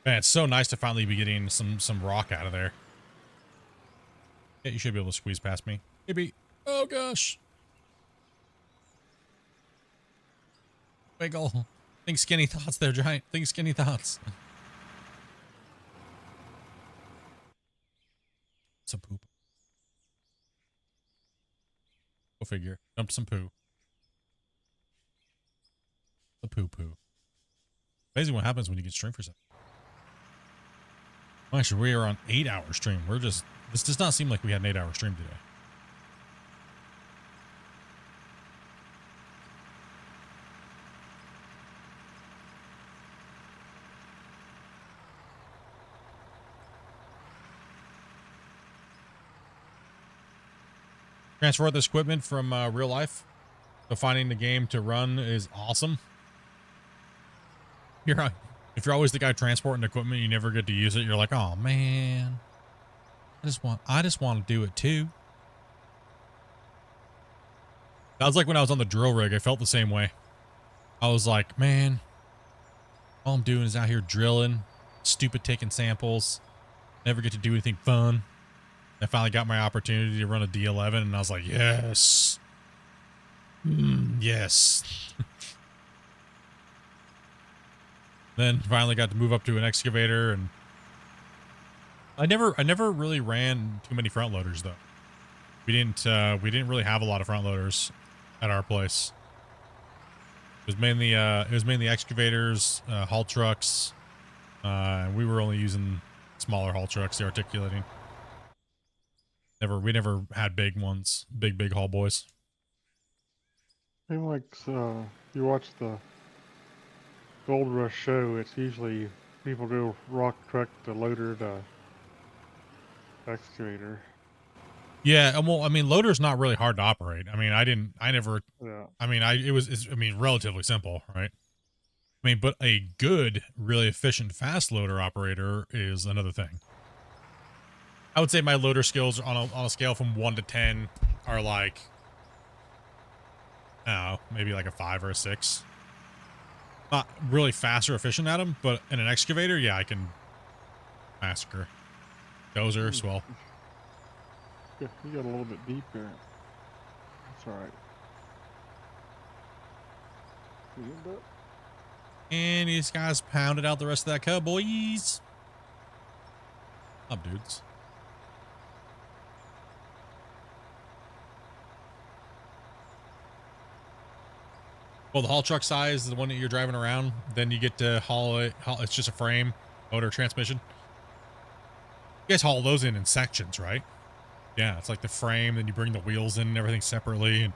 Man, it's so nice to finally be getting some rock out of there. Yeah, you should be able to squeeze past me. Maybe. Oh gosh. Wiggle. Think skinny thoughts there, Giant. Think skinny thoughts. Some poop. Go figure. Dump some poo. The poo poo. Amazing what happens when you get stream for a second. Well, actually, we are on 8-hour stream. This does not seem like we had an 8-hour stream today. Transfer this equipment from real life. So finding the game to run is awesome. If you're always the guy transporting equipment, you never get to use it. You're like, oh man, I just want to do it too. That was like when I was on the drill rig. I felt the same way. I was like, man, all I'm doing is out here drilling, stupid taking samples, never get to do anything fun. I finally got my opportunity to run a D11 and I was like, yes. Yes. Then finally got to move up to an excavator, and I never really ran too many front loaders though. We didn't really have a lot of front loaders at our place. It was mainly excavators, haul trucks. We were only using smaller haul trucks, the articulating. We never had big ones, big haul boys. Seems like you watch the Gold Rush show, it's usually people go rock truck to loader to excavator. Yeah, well, I mean, loader's not really hard to operate. I mean, it was relatively simple, right? I mean, but a good, really efficient fast loader operator is another thing. I would say my loader skills on a scale from 1 to 10 are like, I don't know, maybe like a 5 or a 6. Not really fast or efficient at them, but in an excavator, yeah, I can massacre. Dozer, swell. You got a little bit deep there. That's all right. And these guys pounded out the rest of that cut, boys. Up, dudes. Well, the haul truck size is the one that you're driving around. Then you get to haul it. It's just a frame, motor, transmission. You guys haul those in sections, right? Yeah, it's like the frame, then you bring the wheels in and everything separately. And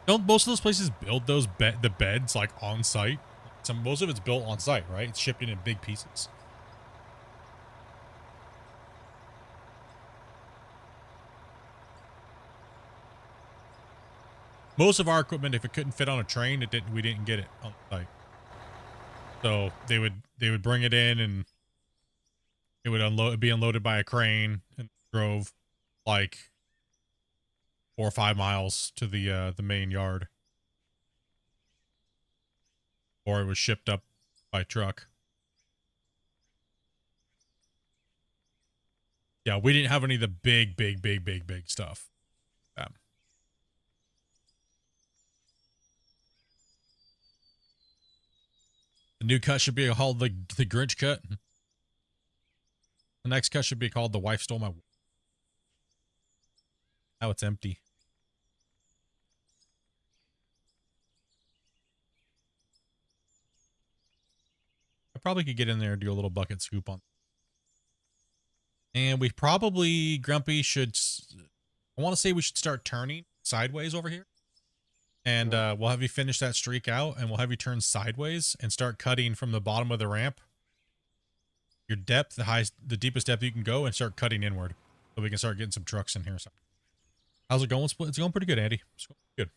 don't most of those places build those the beds like on site? Most of it's built on site, right? It's shipped in big pieces. Most of our equipment, if it couldn't fit on a train, we didn't get it on site. So they would bring it in and it would be unloaded by a crane and drove like 4 or 5 miles to the main yard. Or it was shipped up by truck. Yeah, we didn't have any of the big stuff. The new cut should be called the Grinch cut. The next cut should be called The Wife Stole My... Now it's empty. I probably could get in there and do a little bucket scoop on. And we probably, Grumpy, should... I want to say we should start turning sideways over here. And we'll have you finish that streak out, and we'll have you turn sideways and start cutting from the bottom of the ramp. Your depth, the deepest depth you can go, and start cutting inward. So we can start getting some trucks in here. So, how's it going, Split? It's going pretty good, Andy. It's going good.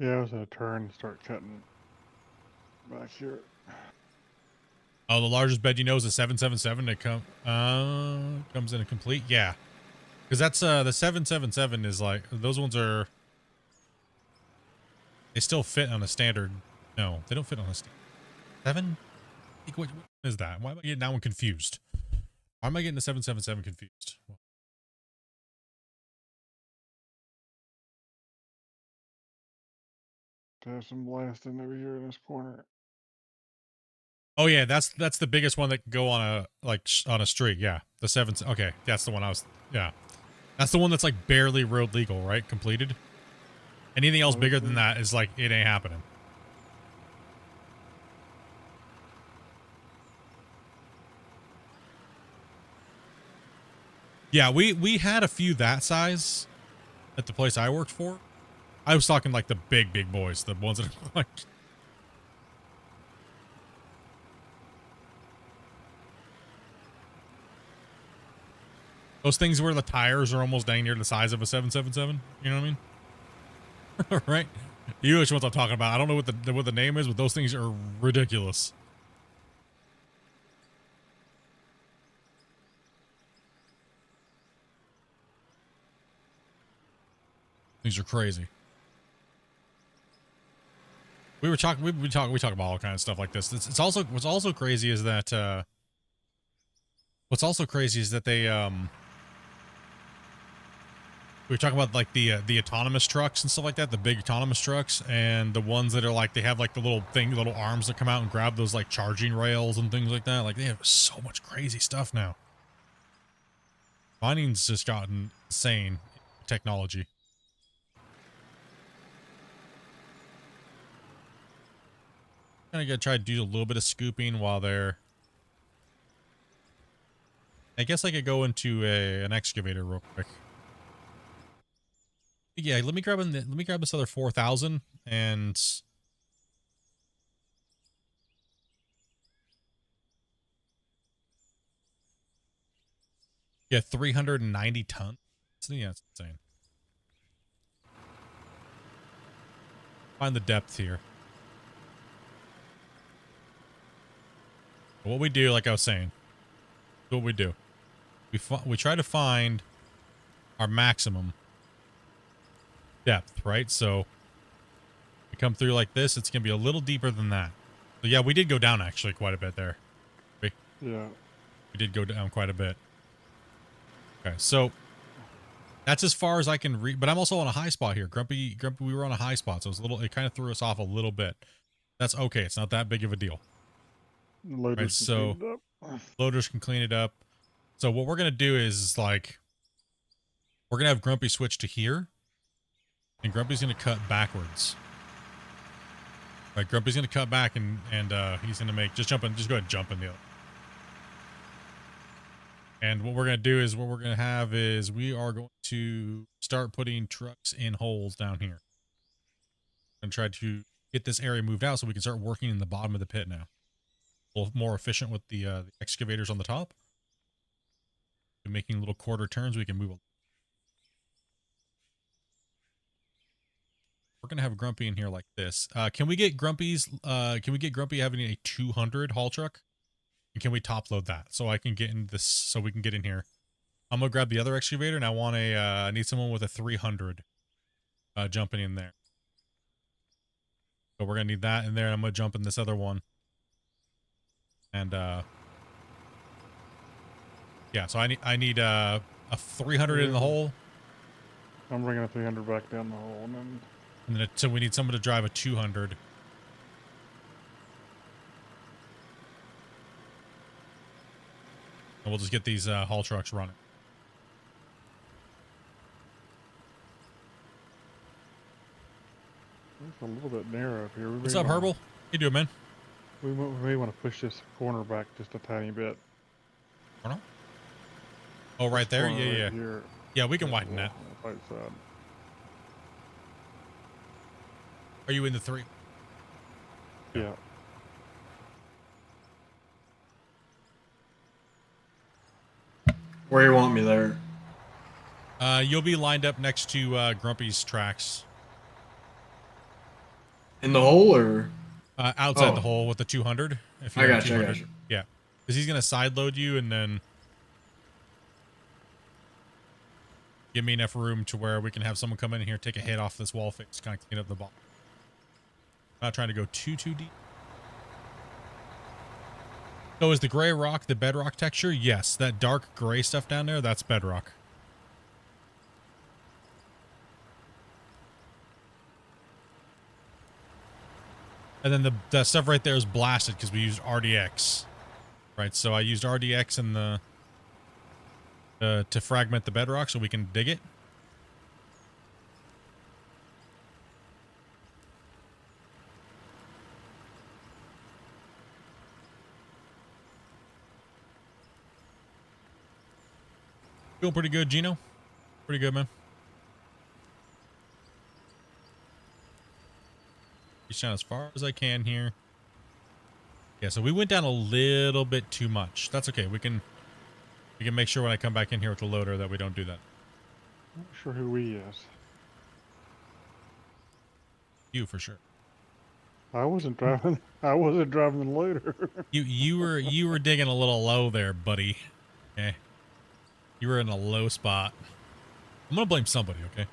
Yeah, I was gonna turn and start cutting back here. Oh, the largest bed you know is a 777 that comes in a complete? Yeah. Because that's, the 777 is like, those ones are, they still fit on a standard. No, they don't fit on a standard. 7? What is that? Why am I getting that one confused? Why am I getting the 777 confused? There's some blasting over here in this corner. Oh yeah, that's the biggest one that can go on a street. Yeah, the 7. Okay, that's the one I was. Yeah, that's the one that's like barely road legal, right? Completed. Anything else bigger than that is like it ain't happening. Yeah, we had a few that size at the place I worked for. I was talking like the big boys, the ones that are like. Those things where the tires are almost dang near the size of a 777. You know what I mean? Right? You know which ones I'm talking about. I don't know what the name is, but those things are ridiculous. These are crazy. We talk about all kinds of stuff like this. It's also what's also crazy is that they we were talking about like the autonomous trucks and stuff like that, the big autonomous trucks, and the ones that are like they have like the little arms that come out and grab those like charging rails and things like that. Like they have so much crazy stuff now. Mining's just gotten insane technology. I'm gonna try to do a little bit of scooping while they're. I guess I could go into an excavator real quick. Yeah, let me grab this other 4,000 and yeah, 390 tons. Yeah, it's insane. Find the depth here. What we do, like I was saying, what we do, we try to find our maximum depth, right? So we come through like this, it's gonna be a little deeper than that. So yeah, we did go down actually quite a bit there. Yeah, we did go down quite a bit. Okay, so that's as far as I can read, but I'm also on a high spot here. Grumpy, we were on a high spot, so it kind of threw us off a little bit. That's okay. It's not that big of a deal. Right, so loaders can clean it up. So what we're gonna do is like we're gonna have Grumpy switch to here, and Grumpy's gonna cut backwards. Right, Grumpy's gonna cut back and he's gonna make just go ahead and jump in the other. And what we're gonna do is we are going to start putting trucks in holes down here and try to get this area moved out so we can start working in the bottom of the pit now. A little more efficient with the excavators on the top. And making little quarter turns, we can move. We're gonna have Grumpy in here like this. Can we get Grumpy having a 200 haul truck? And can we top load that so I can get in this, so we can get in here? I'm gonna grab the other excavator, and I want I need someone with a 300 jumping in there. So we're gonna need that in there. I'm gonna jump in this other one. And yeah, so I need a 300 in the hole. I'm bringing a 300 back down the hole, and then so we need someone to drive a 200. And we'll just get these haul trucks running. It's a little bit narrow up here. What's up, Herbal? How you doing, man? We may want to push this corner back just a tiny bit. Corner? Oh, right there? Yeah, right here. Yeah, we can widen that. Right side. Are you in the 3? Yeah. Where you want me there? You'll be lined up next to Grumpy's tracks. In the hole or? Outside the hole with the 200. If I got you. Yeah. Because he's going to side load you and then give me enough room to where we can have someone come in here, take a hit off this wall face, kind of clean up the ball. Not trying to go too deep. So is the gray rock the bedrock texture? Yes, that dark gray stuff down there, that's bedrock. And then the stuff right there is blasted because we used RDX. Right, so I used RDX in the to fragment the bedrock so we can dig it. Feel pretty good, Gino? Pretty good, man. Reach down as far as I can here. Yeah, so we went down a little bit too much. That's okay. We can make sure when I come back in here with the loader that we don't do that. I'm not sure who we is. You for sure. I wasn't driving. I wasn't driving the loader. you were digging a little low there, buddy. Okay. You were in a low spot. I'm gonna blame somebody, okay?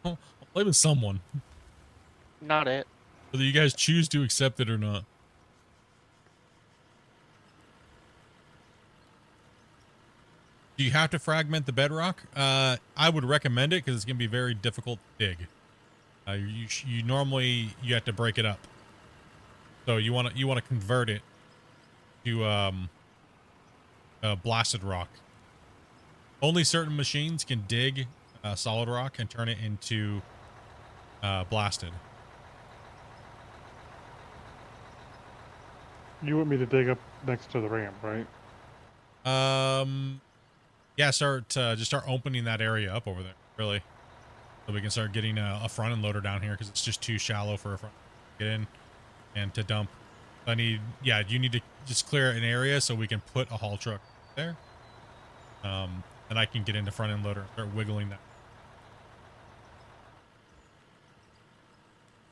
I'm blaming someone. Not it. Whether you guys choose to accept it or not. Do you have to fragment the bedrock? I would recommend it because it's gonna be very difficult to dig. You normally have to break it up. So you want to convert it to blasted rock. Only certain machines can dig solid rock and turn it into blasted. You want me to dig up next to the ramp, right? Yeah, just start opening that area up over there, really, so we can start getting a front end loader down here because it's just too shallow for a front to get in and to dump. You need to just clear an area so we can put a haul truck there. And I can get into front end loader and start wiggling that.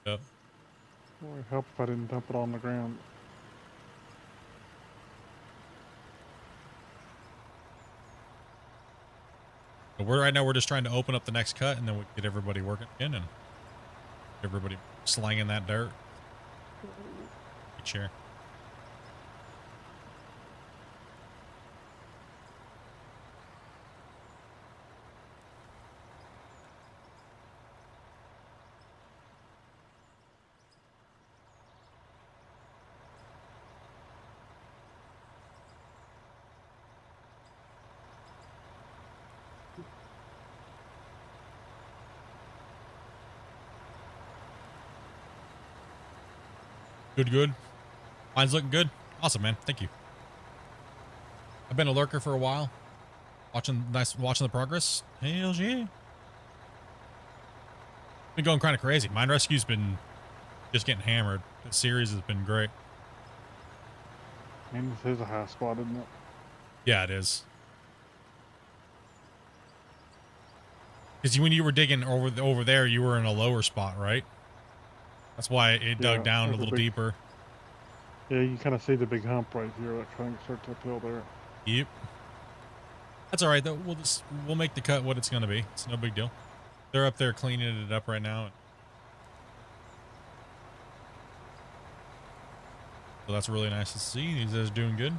Yep. It would help if I didn't dump it on the ground. But right now we're just trying to open up the next cut and then we get everybody working in and everybody slanging that dirt. Sure. Good. Mine's looking good. Awesome, man. Thank you. I've been a lurker for a while. Watching the progress. Hell yeah. Been going kind of crazy. Mine Rescue's been just getting hammered. The series has been great. And this is a high spot, isn't it? Yeah, it is. Because when you were digging over there, you were in a lower spot, right? That's why it dug down a little deeper. Yeah, you kind of see the big hump right here. That kind of starts uphill there. Yep. That's all right though. We'll make the cut what it's gonna be. It's no big deal. They're up there cleaning it up right now. So that's really nice to see. These guys are doing good.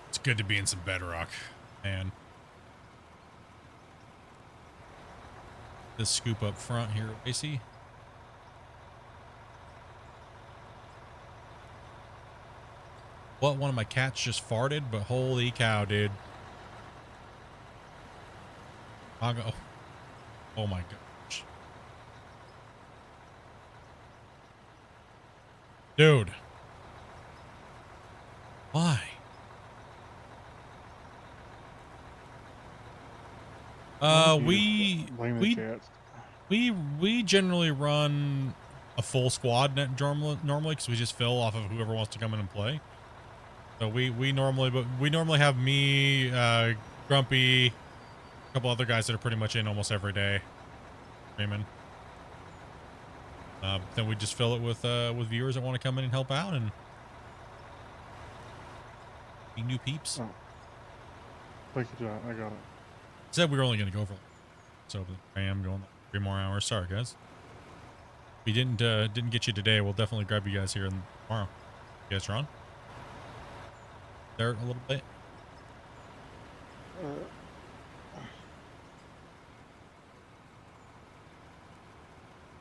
It's good to be in some Bedrock, man. This scoop up front here, Lacey. What? One of my cats just farted, but holy cow, dude. I'll go. Oh my gosh. Dude. Why? We generally run a full squad normally because we just fill off of whoever wants to come in and play. So we normally have me, Grumpy, a couple other guys that are pretty much in almost every day. Raymond. Then we just fill it with viewers that want to come in and help out and be new peeps. Oh. Thank you, John. I got it. Said we were only going to go for, so I am going 3 more hours. Sorry, guys. We didn't get you today. We'll definitely grab you guys here tomorrow. You guys are on? There a little bit.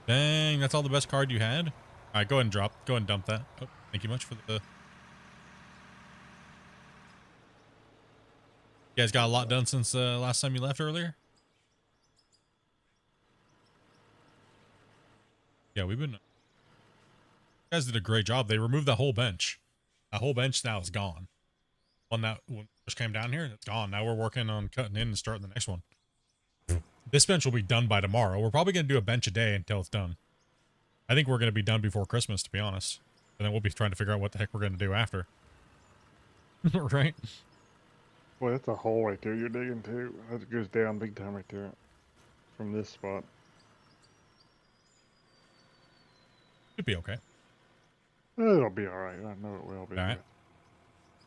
Dang, that's all the best card you had? All right, go ahead and dump that. Oh, thank you much for the... You guys got a lot done since last time you left earlier? Yeah, we've been... You guys did a great job. They removed the whole bench. That whole bench now is gone. When first came down here, it's gone. Now we're working on cutting in and starting the next one. This bench will be done by tomorrow. We're probably going to do a bench a day until it's done. I think we're going to be done before Christmas, to be honest. And then we'll be trying to figure out what the heck we're going to do after. Right? Boy, that's a hole right there you're digging too. That goes down big time right there. From this spot. Should be okay. It'll be alright. I know it will be. All right.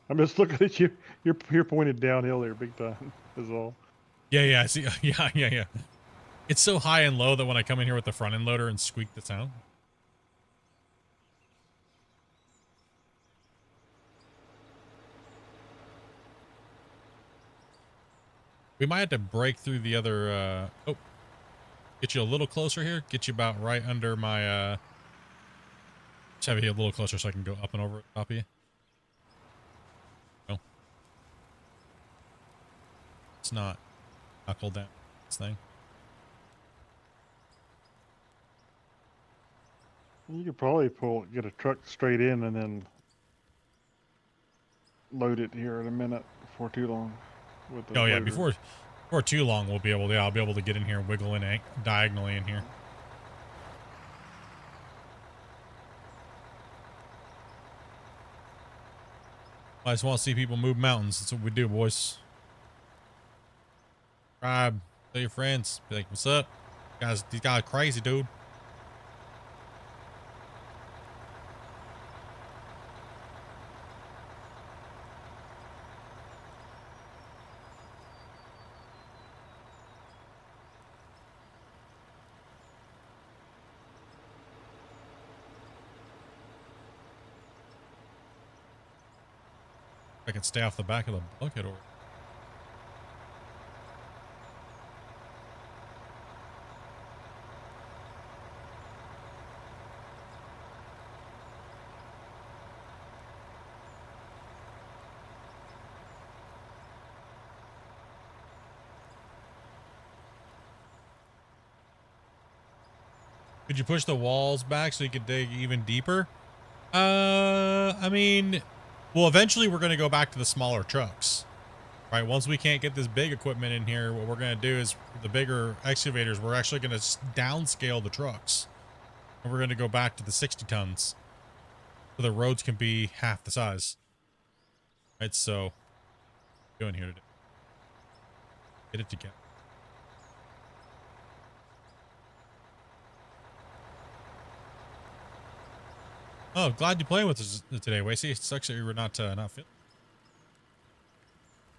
I'm just looking at you. You're pointed downhill there big time is all. Yeah, I see. Yeah. It's so high and low that when I come in here with the front end loader and squeak the sound. We might have to break through the other, get you a little closer here. Get you about right under my, just have you a little closer so I can go up and over top of you. No. It's not knuckled down, this thing. You could probably get a truck straight in and then load it here in a minute before too long. With the Yeah, loader. before too long we'll be able to, I'll be able to get in here and wiggle in diagonally in here. I just want to see people move mountains. That's what we do, boys. Subscribe, tell your friends, be like, what's up? Guys, these guys are crazy, dude. I can stay off the back of the bucket or... Could you push the walls back so you could dig even deeper? I mean, well, eventually we're going to go back to the smaller trucks, right? Once we can't get this big equipment in here, what we're going to do is the bigger excavators, we're actually going to downscale the trucks. And we're going to go back to the 60 tons. So the roads can be half the size. Right, so, doing here today. Get it together. Oh, glad you're playing with us today, Wasey. It sucks that you were not feeling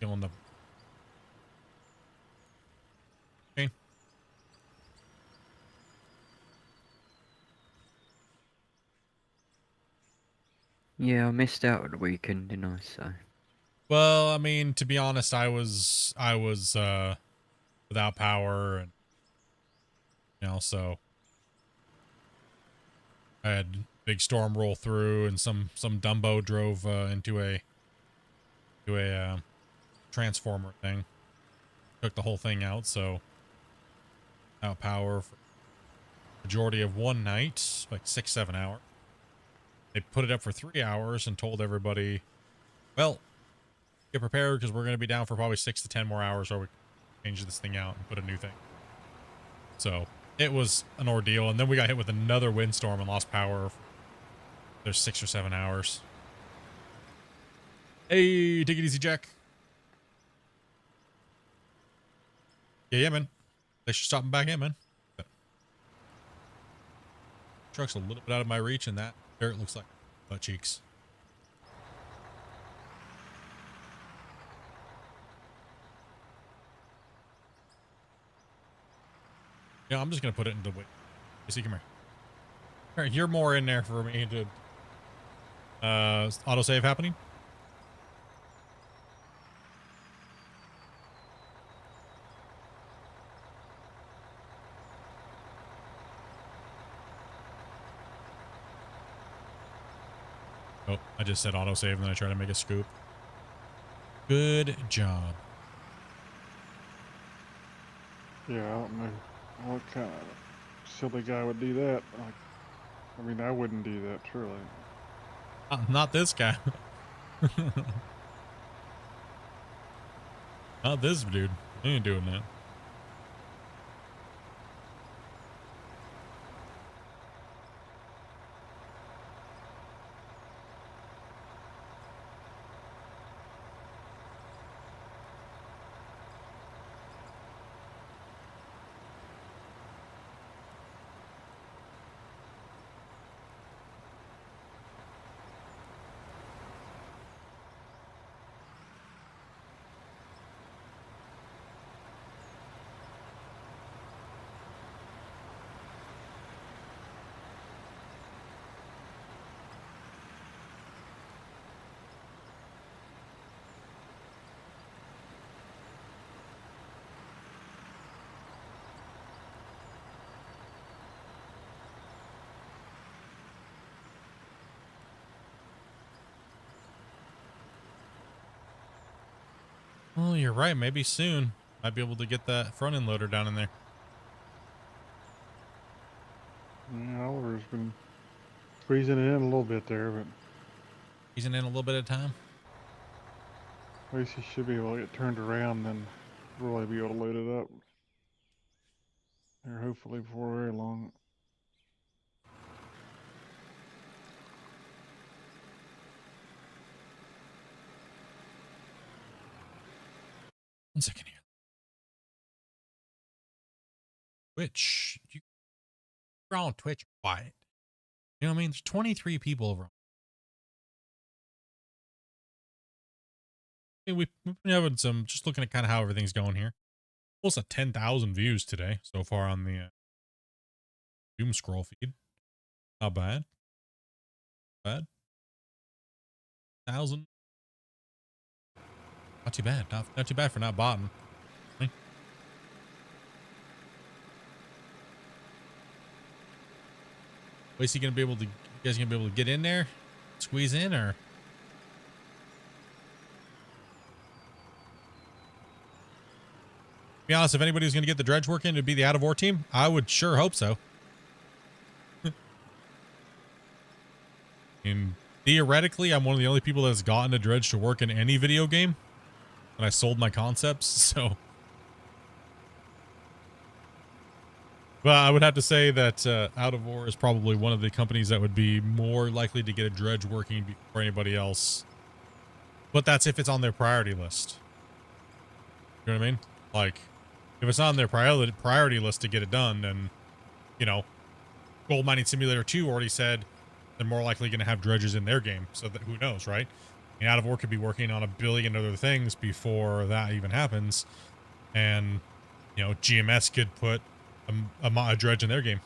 the pain. Yeah, I missed out on the weekend, didn't I? So. Well, I mean, to be honest, I was without power, and so I had big storm roll through, and some Dumbo drove into a transformer thing, took the whole thing out. So without power for majority of one night, like 6-7 hours. They put it up for 3 hours and told everybody, well, get prepared because we're going to be down for probably 6 to 10 more hours, or we change this thing out and put a new thing. So it was an ordeal, and then we got hit with another windstorm and lost power. There's 6 or 7 hours. Hey, take it easy, Jack. Yeah, man. Thanks for stopping back in, man. Truck's a little bit out of my reach, and that dirt looks like butt cheeks. Yeah, I'm just gonna put it into wait. See, come here. All right, you're more in there for me to autosave happening. Oh, I just said autosave and then I tried to make a scoop. Good job. Yeah, I don't know what kind of silly guy would do that. Like, I mean, I wouldn't do that, truly. Not this guy. Not this dude. He ain't doing that. Well, you're right. Maybe soon. Might be able to get that front end loader down in there. Yeah, Oliver's been squeezing it in a little bit there, but Squeezing in a little bit at a time. at least he should be able to get turned around and really be able to load it up. Here, hopefully before very long. One second here. Twitch. You're on Twitch. Quiet. You know what I mean? There's 23 people over. Hey, we've been having some, just looking at kind of how everything's going here. Almost at 10,000 views today so far on the Doom Scroll feed. Not bad. Bad. 1,000. Not too bad. Not too bad for not botting. Is he gonna be able to? You guys gonna be able to get in there, squeeze in, or? Be honest, if anybody's gonna get the dredge work in to be the out of war team, I would sure hope so. And theoretically, I'm one of the only people that's gotten a dredge to work in any video game. And I sold my concepts, so. But I would have to say that Out of War is probably one of the companies that would be more likely to get a dredge working before anybody else. But that's if it's on their priority list. You know what I mean? Like, if it's not on their priority list to get it done, then, you know, Gold Mining Simulator 2 already said they're more likely going to have dredges in their game. So that who knows, right? And Out of War could be working on a billion other things before that even happens. And, you know, GMS could put a dredge in their game,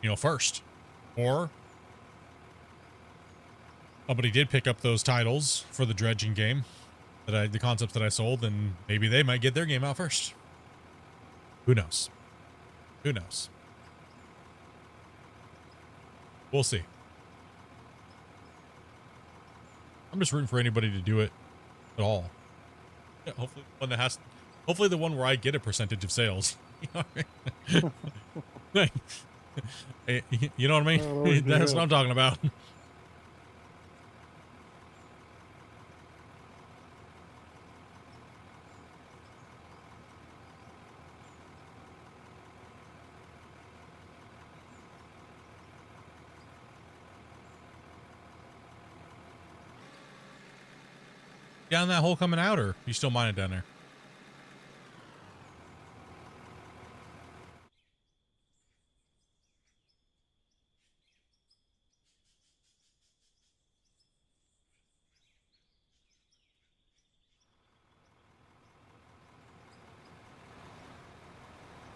you know, first. Or somebody did pick up those titles for the dredging game, the concepts that I sold, and maybe they might get their game out first. Who knows? Who knows? We'll see. I'm just rooting for anybody to do it at all. Yeah, hopefully the one that has, hopefully the one where I get a percentage of sales. You know what I mean? You know what I mean? That's what I'm talking about. Down that hole coming out, or you still mining down there?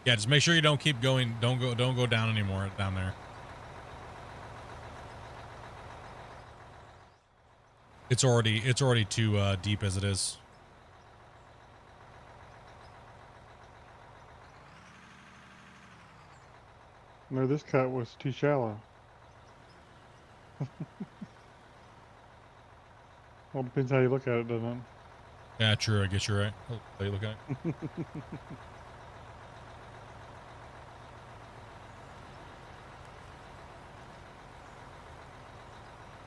Yeah, just make sure you don't keep going. Don't go down anymore down there. It's already too deep as it is. No, this cut was too shallow. Well, depends how you look at it, doesn't it? Yeah, true. I guess you're right. How you look at it.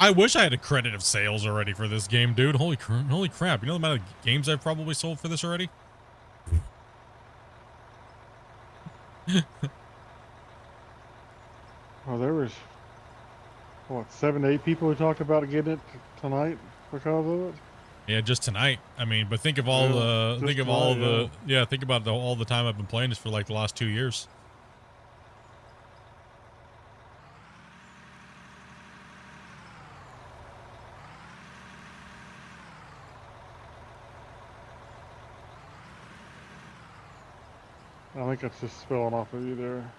I wish I had a credit of sales already for this game, dude. Holy crap. You know the amount of games I've probably sold for this already? Oh, there was, what, 7 to 8 people who talked about getting it tonight because of it? Yeah, just tonight. I mean, but think of all think about all the time I've been playing this for like the last 2 years. I think it's just spilling off of you there.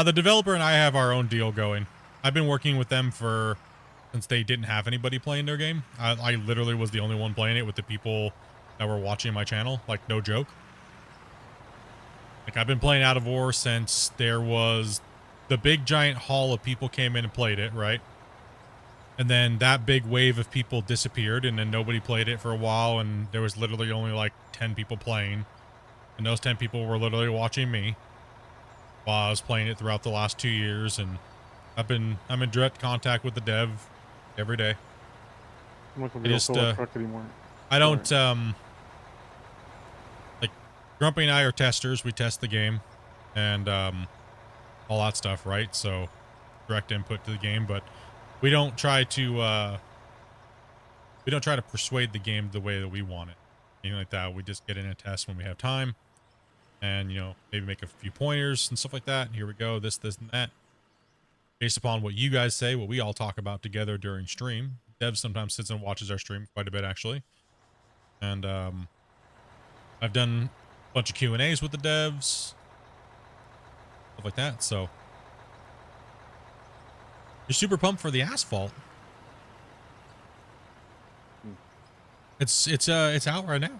The developer and I have our own deal going. I've been working with them since they didn't have anybody playing their game. I literally was the only one playing it with the people that were watching my channel. Like, no joke. Like, I've been playing Out of War since there was the big giant haul of people came in and played it, right? And then that big wave of people disappeared, and then nobody played it for a while, and there was literally only like 10 people playing. And those 10 people were literally watching me while I was playing it throughout the last 2 years, and I'm in direct contact with the dev every day. I'm not gonna be able to fill a truck anymore. I don't like, Grumpy and I are testers. We test the game and all that stuff, right? So direct input to the game, but we don't try to persuade the game the way that we want it. Anything like that. We just get in and test when we have time. And, you know, maybe make a few pointers and stuff like that. Here we go, this, and that. Based upon what you guys say, what we all talk about together during stream. Dev sometimes sits and watches our stream quite a bit, actually. And I've done a bunch of Q&As with the devs. Stuff like that, so. You're super pumped for the asphalt. It's out right now.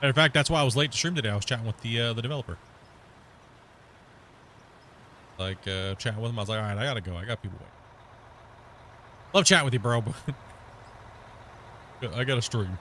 In fact, that's why I was late to stream today. I was chatting with the developer. Like chatting with him. I was like, all right, I gotta go. I got people waiting. Love chatting with you, bro. But I got to stream.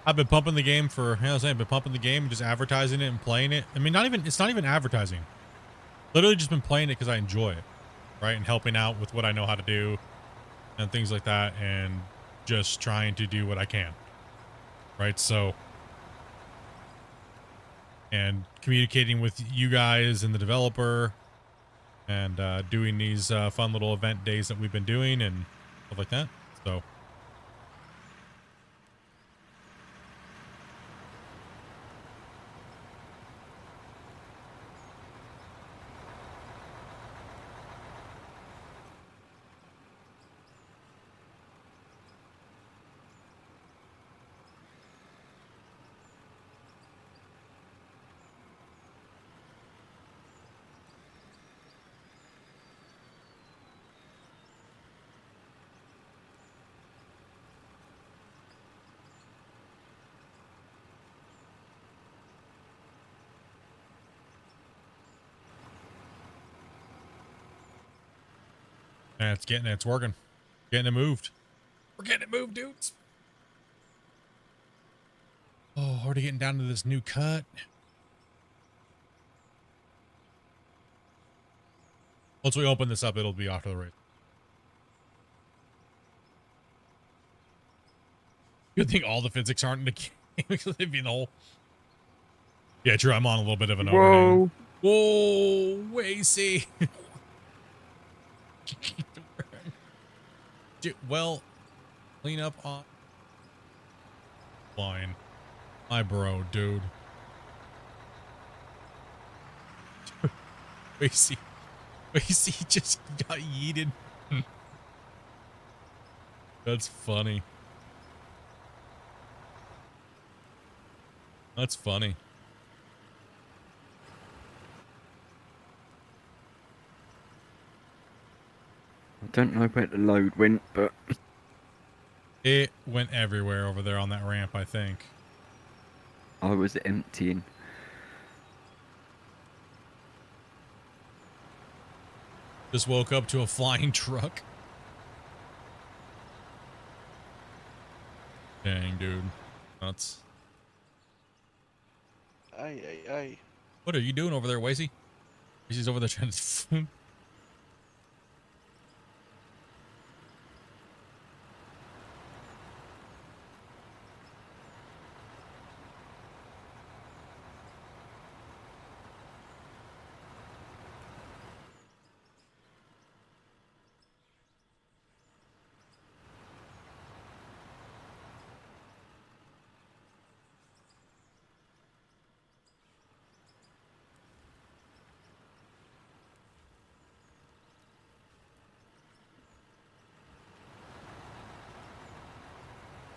I've been pumping the game for, you know what I'm saying, been pumping the game, just advertising it and playing it. I mean, it's not even advertising. Literally just been playing it because I enjoy it, right? And helping out with what I know how to do and things like that, and just trying to do what I can, right? So, and communicating with you guys and the developer, and doing these fun little event days that we've been doing and stuff like that. So. Yeah, it's working. Getting it moved. We're getting it moved, dudes. Oh, already getting down to this new cut. Once we open this up, it'll be off to the race. Good thing all the physics aren't in the game because they'd be in the hole. Yeah, true. I'm on a little bit of an overhang. Whoa, Wacy. Dude, well, clean up on line. My bro, dude. Wacy just got yeeted. That's funny. That's funny. I don't know where the load went, but it went everywhere over there on that ramp, I think. I was emptying. Just woke up to a flying truck. Dang, dude. Nuts. Aye. What are you doing over there, Wacy? Wacy's over there trying to...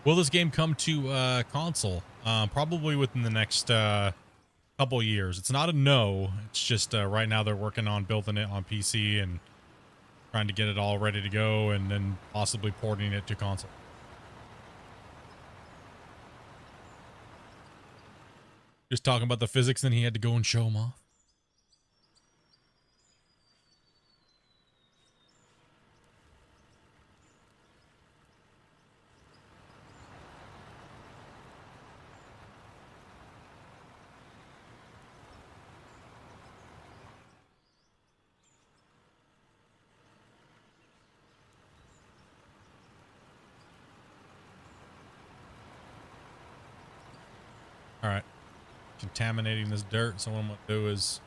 Will this game come to console? Probably within the next couple years. It's not a no. It's just right now they're working on building it on PC and trying to get it all ready to go, and then possibly porting it to console. Just talking about the physics, then he had to go and show them off. All right, contaminating this dirt. So what I'm gonna do is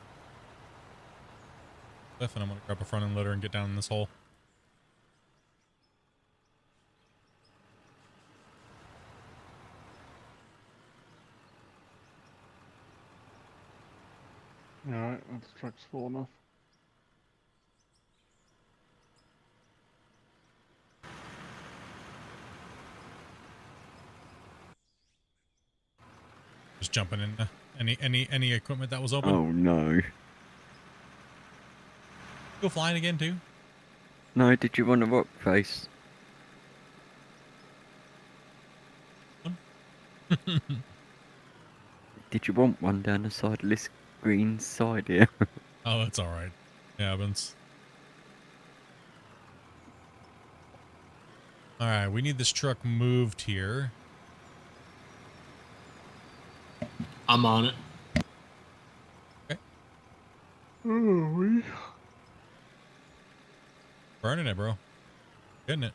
lift, and I'm gonna grab a front end loader and get down in this hole. Alright, that truck's full enough. Just jumping in any equipment that was open. Oh no. Go flying again too? No, did you want a rock face? Did you want one down the side of this green side here? Oh, that's all right. It happens. All right, we need this truck moved here. I'm on it. Okay. Oh, we. Burning it, bro. Getting it.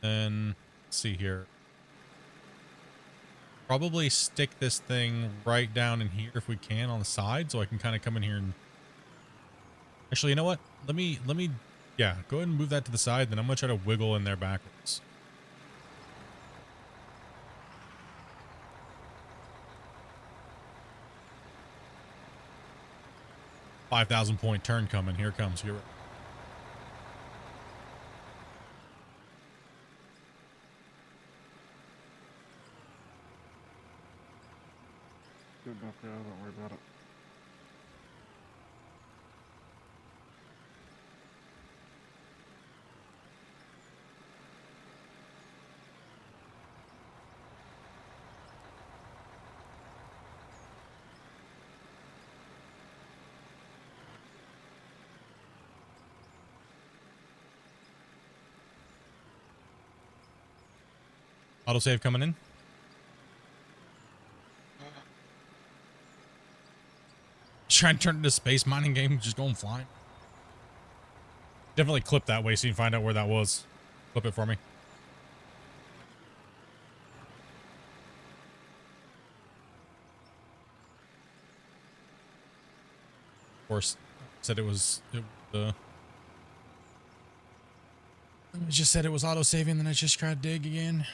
And let's see here. Probably stick this thing right down in here if we can on the side, so I can kind of come in here and. Actually, you know what? Let me. Yeah, go ahead and move that to the side. Then I'm gonna try to wiggle in there backwards. $5,000 turn coming. Here it comes. You're right. Good enough, yeah, don't worry about it. Autosave coming in. Trying to turn it into a space mining game, just going flying. Definitely clip that way so you can find out where that was. Clip it for me. Of course, said it was. It just said it was auto saving, then I just tried to dig again.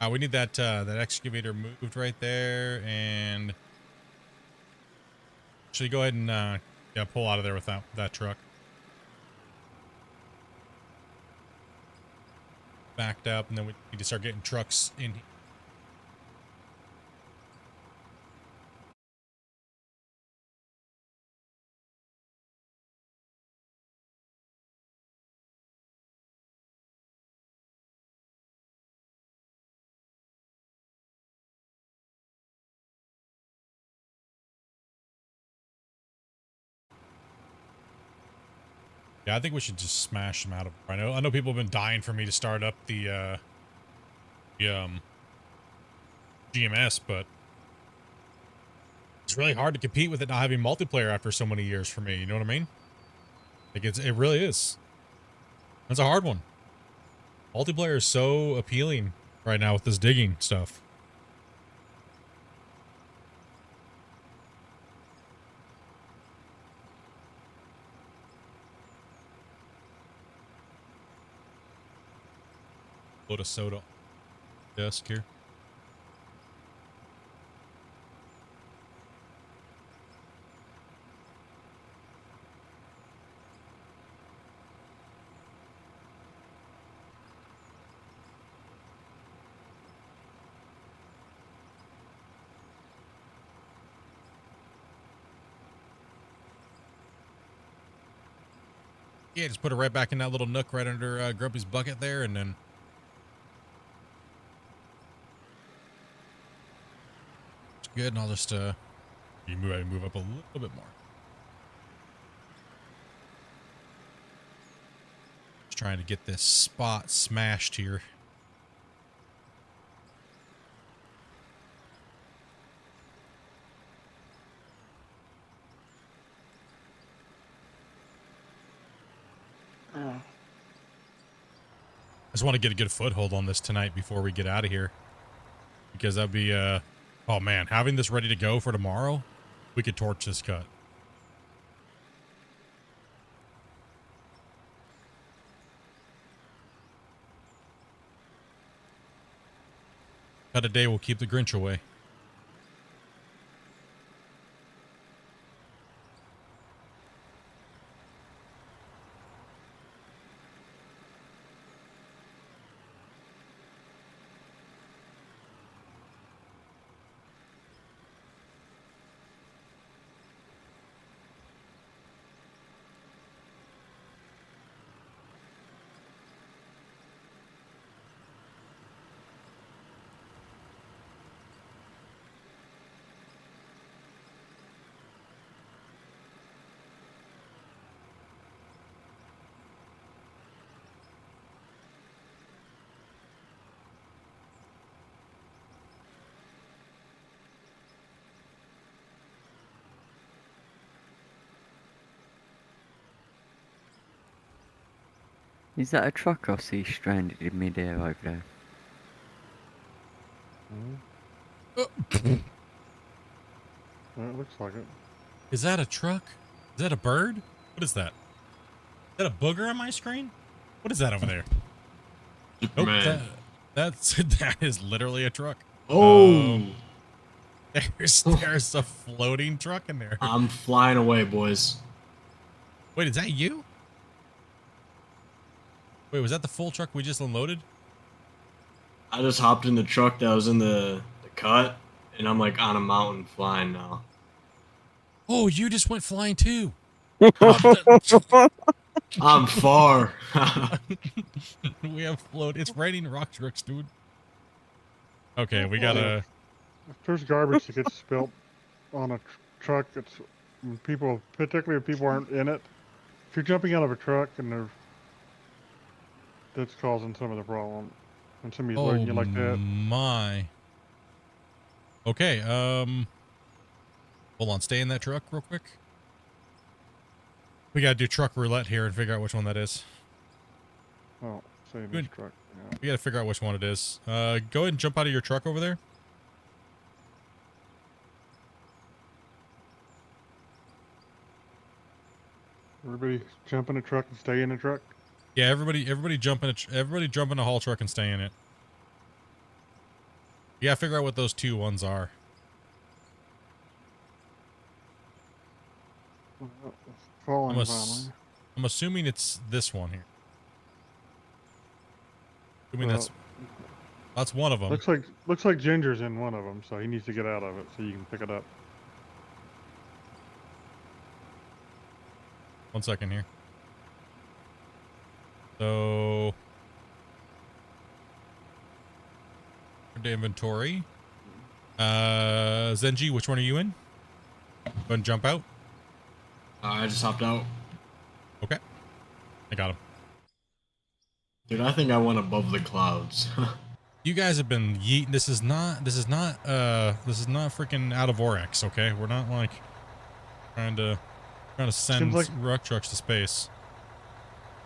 We need that that excavator moved right there, and actually go ahead and yeah, pull out of there with that truck. Backed up, and then we need to start getting trucks in here. Yeah, I think we should just smash them out of. I know people have been dying for me to start up the GMS, but it's really hard to compete with it not having multiplayer after so many years for me. You know what I mean? Like it really is. That's a hard one. Multiplayer is so appealing right now with this digging stuff. Load of soda desk here. Yeah, just put it right back in that little nook right under Grumpy's bucket there, and then it's good. And I'll just move up a little bit more. Just trying to get this spot smashed here. I just want to get a good foothold on this tonight before we get out of here, because that'd be oh man, having this ready to go for tomorrow, we could torch this cut. Cut a day will keep the Grinch away. Is that a truck I see stranded in midair over there? Well, it looks like it. Is that a truck? Is that a bird? What is that? Is that a booger on my screen? What is that over there? Nope, that is literally a truck. Oh, there's a floating truck in there. I'm flying away, boys. Wait, is that you? Wait, was that the full truck we just unloaded? I just hopped in the truck that was in the cut, and I'm like on a mountain flying now. Oh, you just went flying too. I'm far. We have float. It's raining rock trucks, dude. Okay, we gotta. If there's garbage that gets spilt on a truck, it's people, particularly if people aren't in it. If you're jumping out of a truck and that's causing some of the problem. And somebody's loading you like that. My. Okay, hold on, stay in that truck real quick. We gotta do truck roulette here and figure out which one that is. Oh, say this truck. Yeah. We gotta figure out which one it is. Go ahead and jump out of your truck over there. Everybody jump in a truck and stay in a truck. Yeah, everybody jump in a haul truck and stay in it. You gotta figure out what those two ones are. I'm assuming it's this one here. I mean, that's one of them. Looks like Ginger's in one of them, so he needs to get out of it so you can pick it up. 1 second here. So, the inventory. Zenji, which one are you in? Go ahead and jump out. I just hopped out. Okay, I got him. Dude, I think I went above the clouds. You guys have been yeeting. This is not freaking out of Oryx, okay? We're not like trying to send rock trucks to space.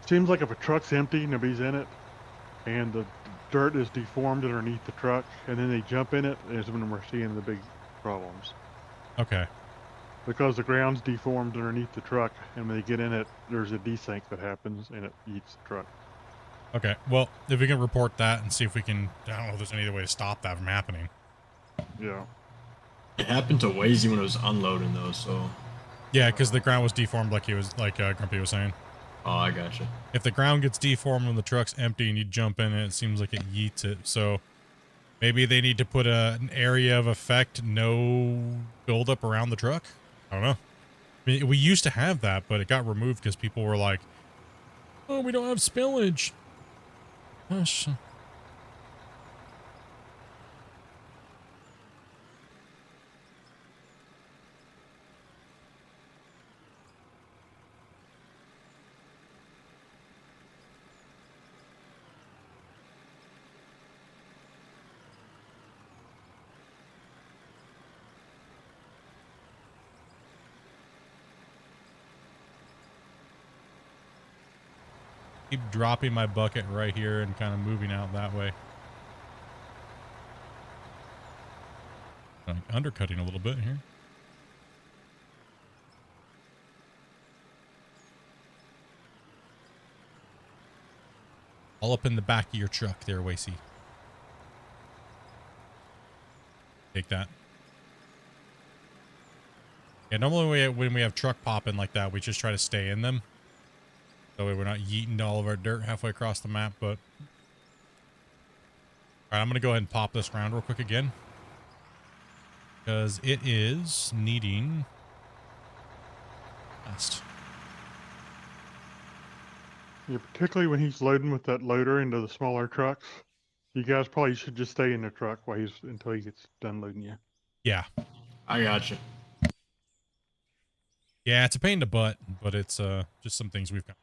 Seems like if a truck's empty, nobody's in it, and the dirt is deformed underneath the truck, and then they jump in it, is when we're seeing the big problems. Okay. Because the ground's deformed underneath the truck, and when they get in it, there's a desync that happens, and it eats the truck. Okay, well, if we can report that and see if we can, I don't know if there's any other way to stop that from happening. Yeah. It happened to Wazy when it was unloading though, so. Yeah, because the ground was deformed like Grumpy was saying. Oh, I gotcha. If the ground gets deformed when the truck's empty and you jump in it seems like it yeets it. So maybe they need to put an area of effect, no buildup around the truck. I don't know. I mean, we used to have that, but it got removed because people were like, "Oh, we don't have spillage." Gosh. Keep dropping my bucket right here and kind of moving out that way. Like undercutting a little bit here. All up in the back of your truck there, Wacy. Take that. Yeah, normally when we have truck popping like that, we just try to stay in them. That way we're not yeeting all of our dirt halfway across the map, but... Alright, I'm going to go ahead and pop this round real quick again. Because it is needing... Last. Yeah, particularly when he's loading with that loader into the smaller trucks. You guys probably should just stay in the truck until he gets done loading you. Yeah. I got you. Yeah, it's a pain in the butt, but it's just some things we've got.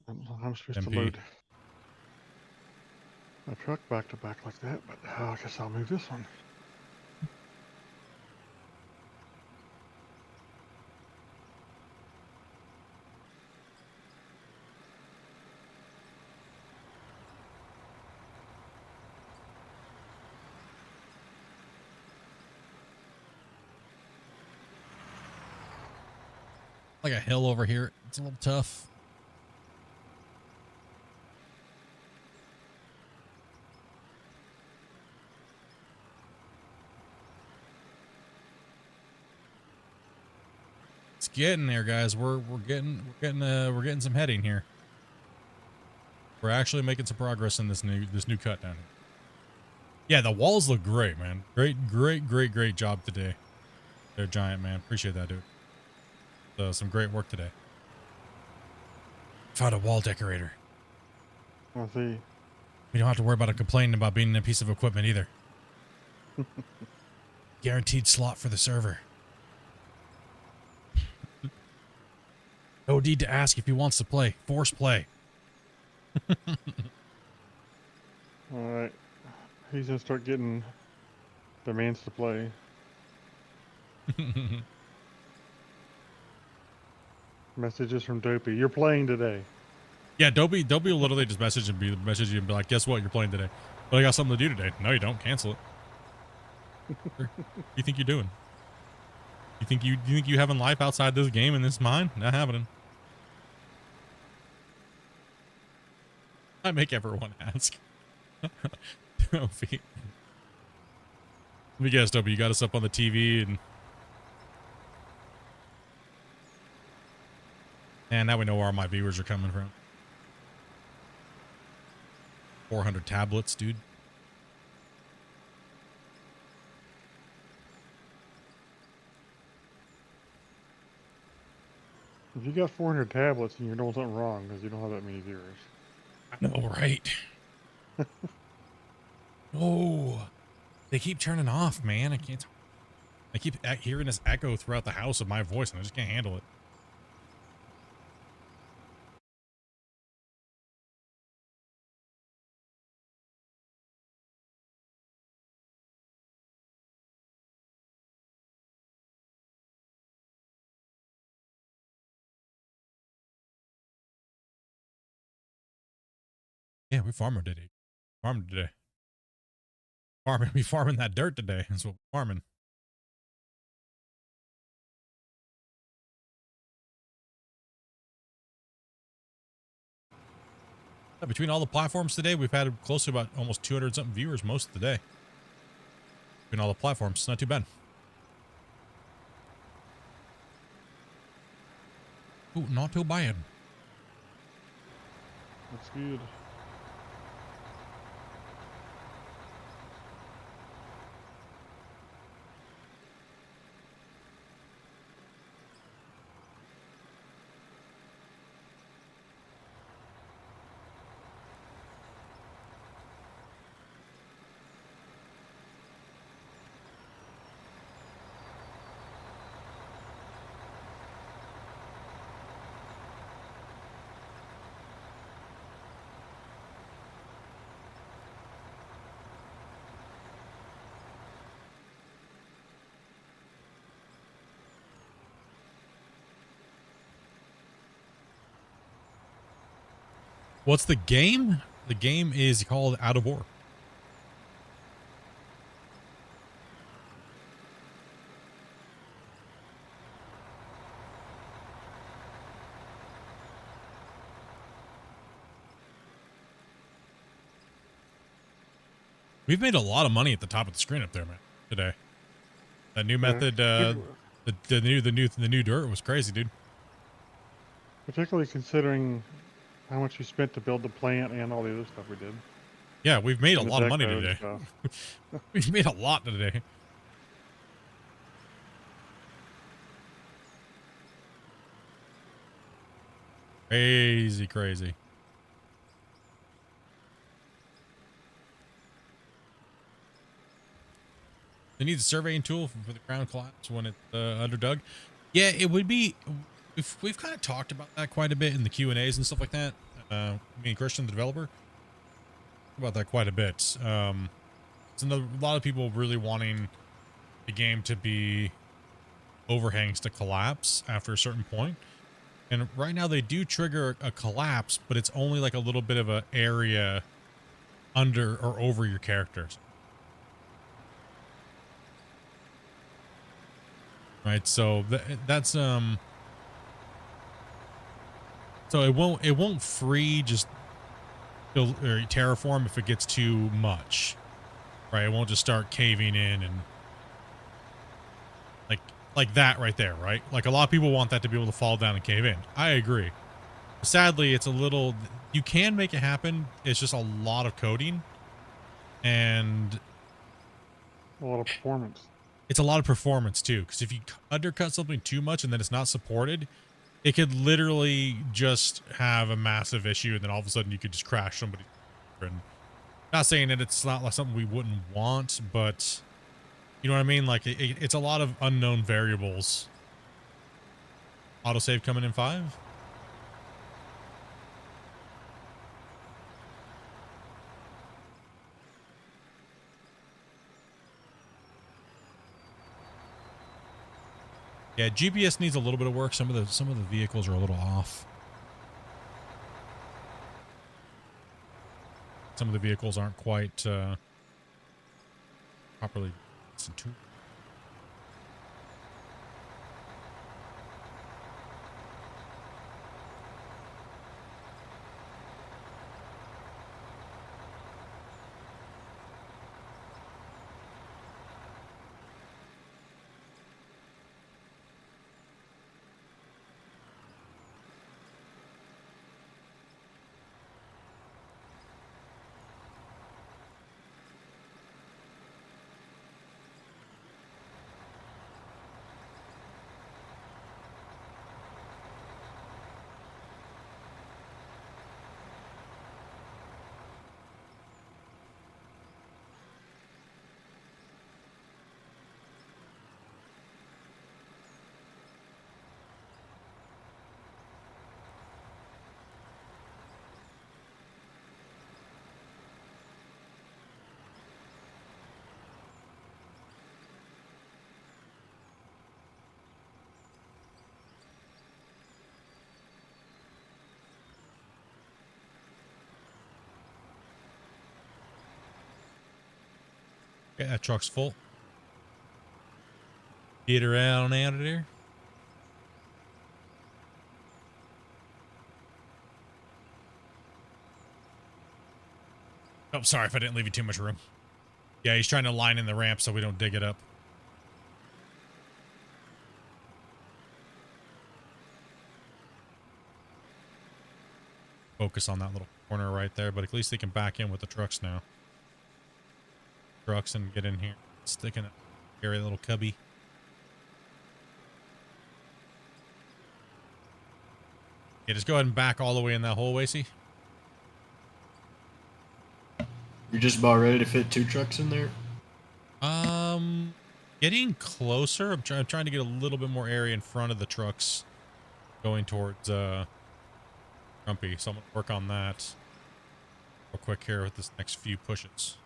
I'm supposed to MP. load a truck back to back like that, but I guess I'll move this one. Like a hill over here. It's a little tough. It's getting there, guys. We're getting some heading here. We're actually making some progress in this new cut down here. Yeah, the walls look great, man. Great job today. They're giant, man. Appreciate that, dude. Some great work today. Found a wall decorator. I see. We don't have to worry about complaining about being a piece of equipment either. Guaranteed slot for the server. No need to ask if he wants to play. Force play. Alright. He's gonna start getting demands to play. Messages from Dopey. You're playing today. Yeah, Dopey will literally just message you and be like, guess what? You're playing today. But I got something to do today. No, you don't. Cancel it. What do you think you're doing? You think you having life outside this game and this mine? Not happening. I make everyone ask. Dopey. Let me guess, Dopey, you got us up on the TV and now we know where all my viewers are coming from. 400 tablets, dude. If you got 400 tablets, then you're doing something wrong because you don't have that many viewers. I know, right? Oh, they keep turning off, man. I can't. I keep hearing this echo throughout the house of my voice, and I just can't handle it. Yeah, we farming today. Farming today. We farming that dirt today. That's what we're farming. Between all the platforms today, we've had close to about almost 200 something viewers most of the day. Between all the platforms, it's not too bad. Ooh, not too bad. That's good. What's the game? The game is called Out of War. We've made a lot of money at the top of the screen up there, man, today. That new method, the new dirt was crazy, dude. Particularly considering how much we spent to build the plant and all the other stuff we did. Yeah, we've made a And the lot of money deco and today. stuff. We've made a lot today. Crazy, crazy. They need a surveying tool for the ground collapse when it's underdug. Yeah, it would be. We've kind of talked about that quite a bit in the Q&As and stuff like that. Me and Christian, the developer, about that quite a bit. It's a lot of people really wanting the game to be overhangs to collapse after a certain point. And right now they do trigger a collapse, but it's only like a little bit of an area under or over your characters. Right, so that's so it won't free just or terraform if it gets too much, right? It won't just start caving in and like that right there, right? Like a lot of people want that to be able to fall down and cave in. I agree. Sadly, it's a little. You can make it happen. It's just a lot of coding, and a lot of performance. It's a lot of performance too, because if you undercut something too much and then it's not supported, it could literally just have a massive issue, and then all of a sudden you could just crash somebody. And not saying that it's not like something we wouldn't want, but you know what I mean? Like it's a lot of unknown variables. Autosave coming in 5. Yeah, GPS needs a little bit of work. Some of the vehicles are a little off. Some of the vehicles aren't quite properly listened to. Okay, that truck's full. Get her out and out of there. Oh, sorry if I didn't leave you too much room. Yeah, he's trying to line in the ramp so we don't dig it up. Focus on that little corner right there, but at least they can back in with the trucks now. Trucks and get in here. Stick in it. Carry a little cubby. Yeah, just go ahead and back all the way in that hole, Wacy. You're just about ready to fit 2 trucks in there? Getting closer. I'm trying to get a little bit more area in front of the trucks going towards Grumpy, so I'm gonna work on that real quick here with this next few pushes.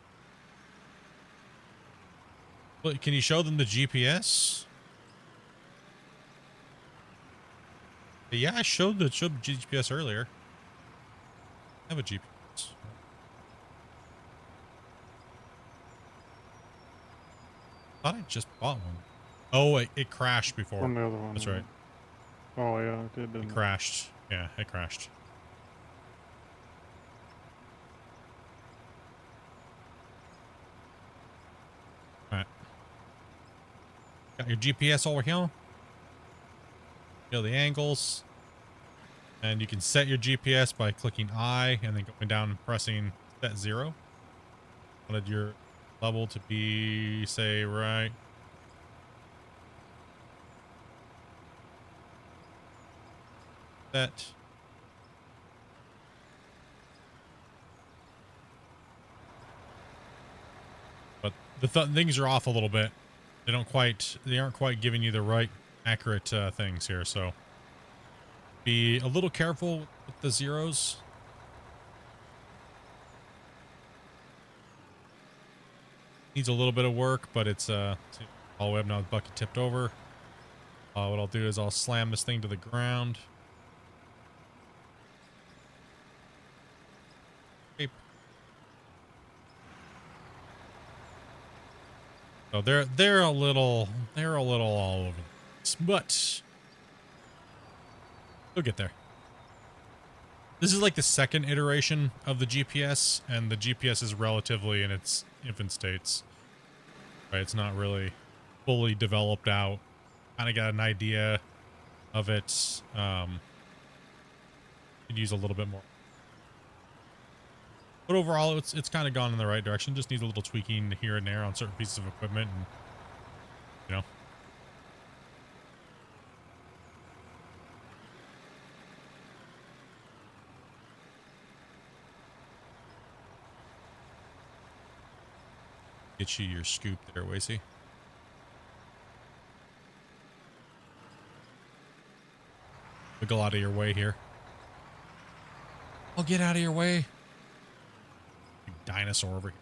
But can you show them the GPS? Yeah, I showed the GPS earlier. I have a GPS. I thought I just bought one. Oh, it crashed before. On the other one. That's right. Oh yeah, it did. It crashed. Yeah, it crashed. Got your GPS over here. Feel the angles. And you can set your GPS by clicking I and then going down and pressing set 0. Wanted your level to be, say, right. Set. But the things are off a little bit. They aren't quite giving you the right accurate things here, so be a little careful with the zeros. Needs a little bit of work, but it's all the way up now. The bucket tipped over. What I'll do is I'll slam this thing to the ground. So they're a little all over this, but they'll get there. This is like the second iteration of the GPS, and the GPS is relatively in its infant states. Right, it's not really fully developed out. Kind of got an idea of it. Could use a little bit more. But overall, it's kind of gone in the right direction. Just needs a little tweaking here and there on certain pieces of equipment, and you know. Get you your scoop there, Wasey. Wiggle out of your way here. I'll get out of your way. Big dinosaur over here.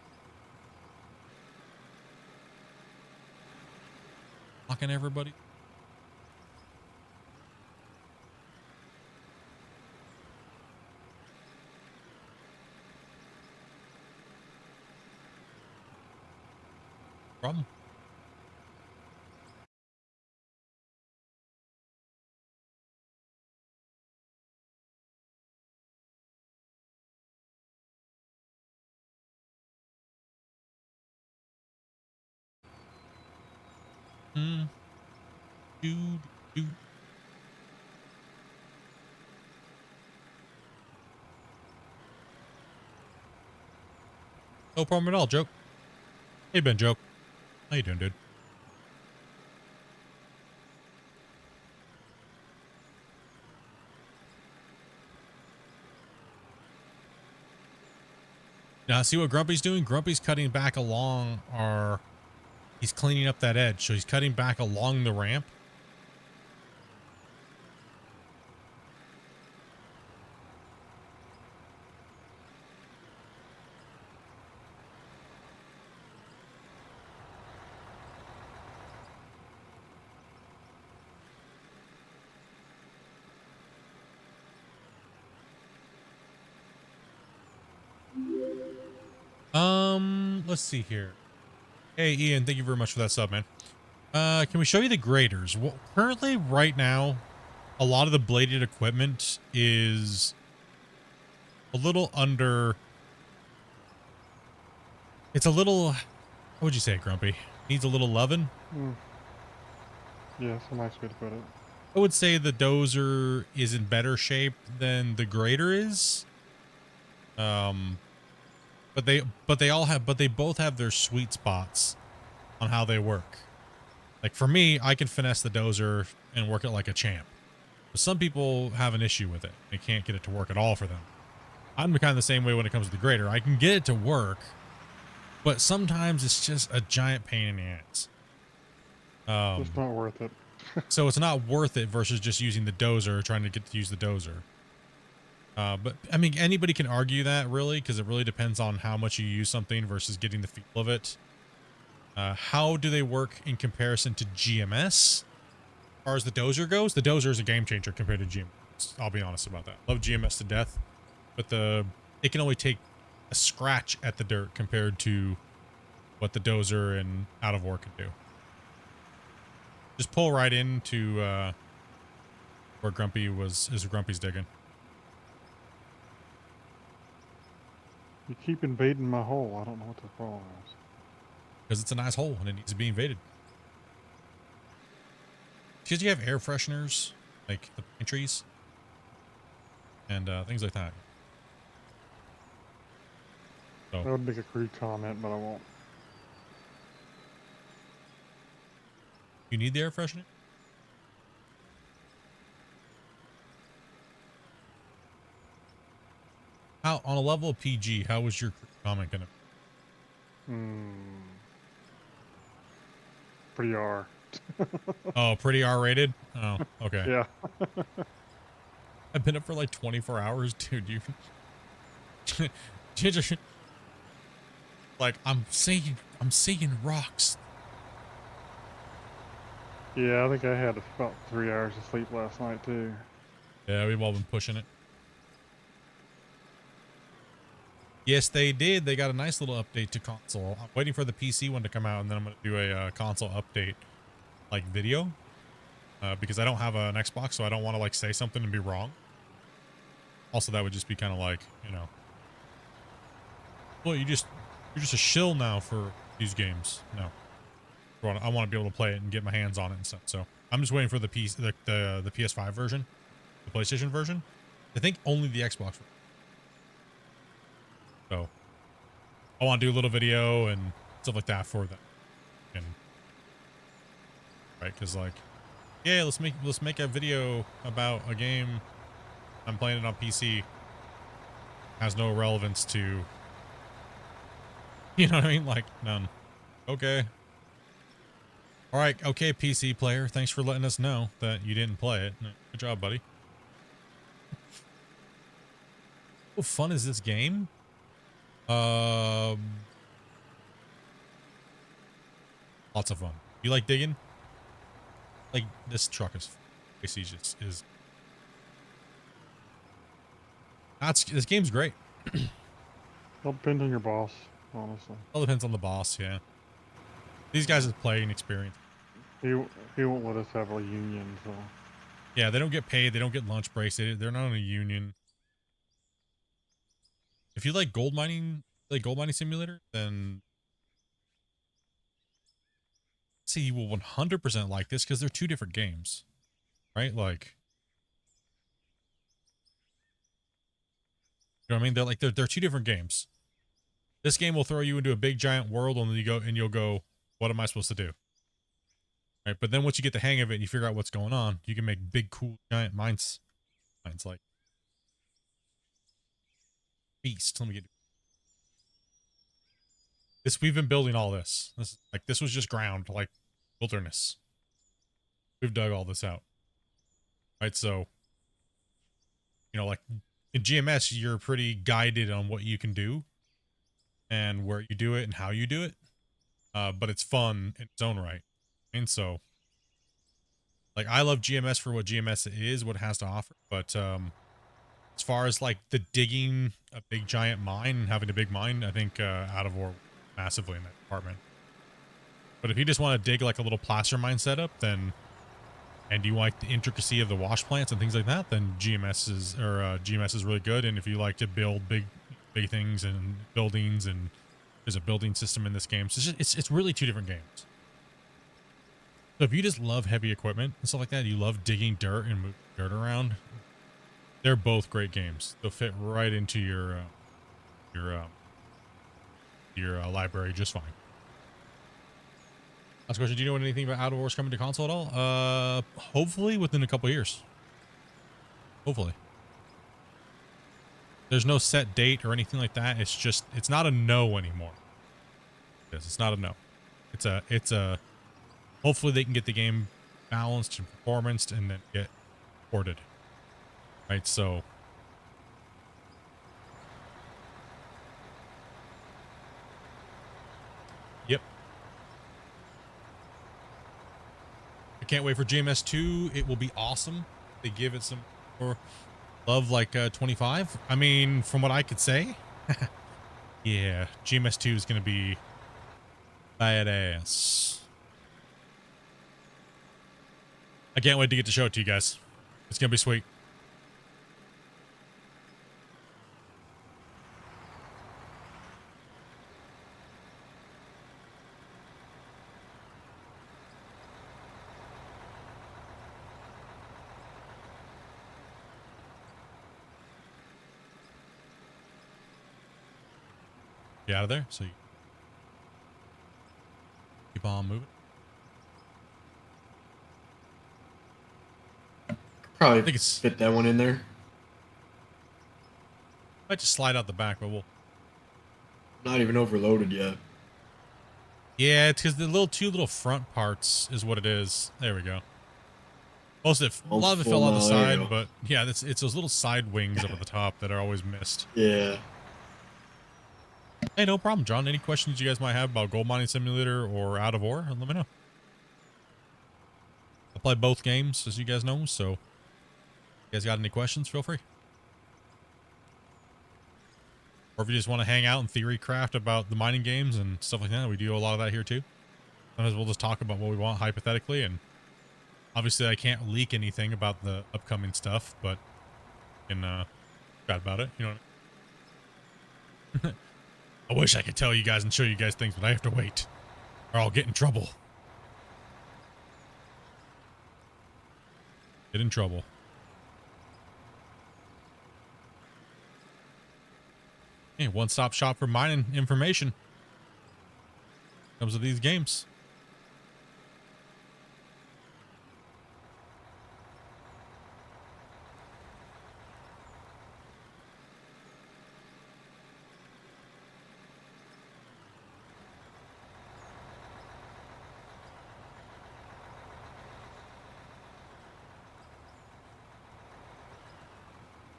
Blocking everybody. Problem. Do. No problem at all, Joke. Hey, Ben, Joke. How you doing, dude? Now, see what Grumpy's doing? Grumpy's cutting back along he's cleaning up that edge. So he's cutting back along the ramp. Let's see here. Hey, Ian, thank you very much for that sub, man. Can we show you the graders? Well, currently, right now, a lot of the bladed equipment is a little under. It's a little. What would you say, Grumpy? Needs a little loving? Yeah, that's a nice way to put it. I would say the dozer is in better shape than the grader is. But they both have their sweet spots on how they work. Like for me, I can finesse the dozer and work it like a champ. But some people have an issue with it. They can't get it to work at all for them. I'm kind of the same way when it comes to the grader. I can get it to work, but sometimes it's just a giant pain in the ass. It's not worth it. So it's not worth it versus just using the dozer, trying to get to use the dozer. But I mean, anybody can argue that really, because it really depends on how much you use something versus getting the feel of it. How do they work in comparison to GMS? As far as the dozer goes, the dozer is a game changer compared to GMS. I'll be honest about that. Love GMS to death, but it can only take a scratch at the dirt compared to what the dozer and out of war can do. Just pull right into where Grumpy's digging. You keep invading my hole. I don't know what the problem is. Because it's a nice hole and it needs to be invaded. Because you have air fresheners, like the pine trees, and things like that. So. I would make a crude comment, but I won't. You need the air freshener? How, on a level of PG, how was your comment gonna be? Pretty R. Oh, pretty R-rated? Oh, okay. Yeah. I've been up for like 24 hours, dude. You just like I'm seeing rocks. Yeah, I think I had about 3 hours of sleep last night too. Yeah, we've all been pushing it. Yes, they did. They got a nice little update to console. I'm waiting for the PC one to come out, and then I'm going to do a console update, like video, because I don't have an Xbox, so I don't want to like say something and be wrong. Also, that would just be kind of like, you know, well, you're just a shill now for these games. No, I want to be able to play it and get my hands on it and stuff. So I'm just waiting for the the PS5 version, the PlayStation version. I think only the Xbox. So I want to do a little video and stuff like that for them. And right, because like, yeah, let's make a video about a game. I'm playing it on PC. Has no relevance to, you know what I mean? Like none. Okay. All right. Okay, PC player. Thanks for letting us know that you didn't play it. Good job, buddy. How fun is this game? Lots of fun. You like digging? Like this truck is basically just is. This game's great. All depends on your boss, honestly. All depends on the boss, yeah. These guys have playing experience. He won't let us have a union, so. Yeah, they don't get paid. They don't get lunch breaks. They're not in a union. If you like gold mining simulator, then see, you will 100% like this because they're two different games, right? Like, you know what I mean? They're two different games. This game will throw you into a big giant world, and you'll go, what am I supposed to do? Right? But then once you get the hang of it and you figure out what's going on, you can make big, cool, giant mines like beast. Let me get this. We've been building all this. This was just ground, like wilderness. We've dug all this out. Right? So, you know, like in GMS, you're pretty guided on what you can do and where you do it and how you do it. But it's fun in its own right. And so, like, I love GMS for what GMS is, what it has to offer. But as far as like the digging a big giant mine and having a big mine, I think Out of War massively in that department. But if you just want to dig like a little placer mine setup, then and you like the intricacy of the wash plants and things like that, then GMS is really good. And if you like to build big things and buildings, and there's a building system in this game, so it's really two different games. So if you just love heavy equipment and stuff like that, you love digging dirt and moving dirt around, they're both great games. They'll fit right into your library just fine. Last question: do you know anything about Out of War's coming to console at all? Hopefully within a couple years. Hopefully. There's no set date or anything like that. It's not a no anymore. Yes, it's not a no. It's a hopefully they can get the game balanced and performanced and then get ported. Right, so yep. I can't wait for GMS 2. It will be awesome. They give it some more love, like 25. I mean, from what I could say, yeah, GMS 2 is going to be badass. I can't wait to get to show it to you guys. It's going to be sweet. Get out of there. So you keep on moving. Probably I think it's fit that one in there. might just slide out the back, but we'll. Not even overloaded yet. Yeah, it's because the two little front parts is what it is. There we go. Most of it, a lot of it fell on the side, but yeah, it's those little side wings up at the top that are always missed. Yeah. Hey, no problem, John. Any questions you guys might have about Gold Mining Simulator or Out of Ore, let me know. I play both games, as you guys know, so if you guys got any questions, feel free. Or if you just want to hang out and theory craft about the mining games and stuff like that, we do a lot of that here too. Sometimes we'll just talk about what we want hypothetically, and obviously I can't leak anything about the upcoming stuff, but I can chat about it, you know what I mean? I wish I could tell you guys and show you guys things, but I have to wait, or I'll get in trouble. Get in trouble. Hey, one-stop shop for mining information. Comes with these games.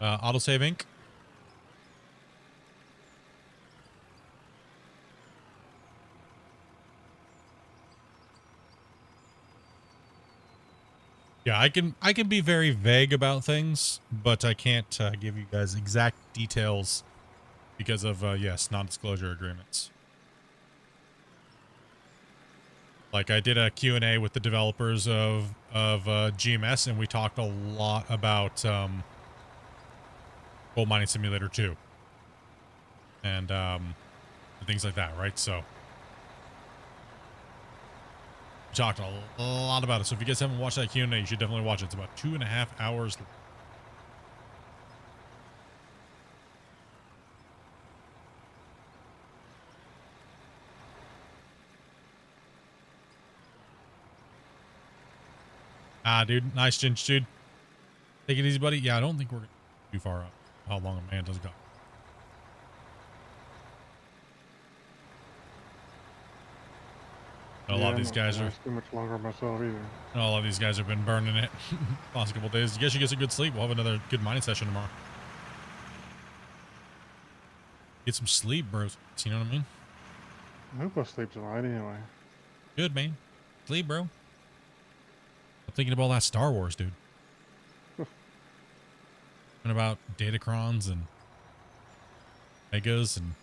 Autosave Inc. Yeah, I can be very vague about things, but I can't give you guys exact details because of yes, non-disclosure agreements. Like I did a Q&A with the developers of GMS, and we talked a lot about Gold Mining Simulator 2 and things like that, right? So we talked a lot about it. So if you guys haven't watched that Q&A, you should definitely watch it. It's about 2.5 hours. Ah, dude. Nice, Ginge, dude. Take it easy, buddy. Yeah, I don't think we're too far up. How long Amanda's got. A lot of these guys are too much longer myself either. a lot of these guys have been burning it last couple of days. You guys should get some good sleep. We'll have another good mining session tomorrow. Get some sleep, bros. You know what I mean? I hope I sleep tonight anyway. Good, man. Sleep, bro. I'm thinking about all that Star Wars, dude. And about Datacrons and Megas, and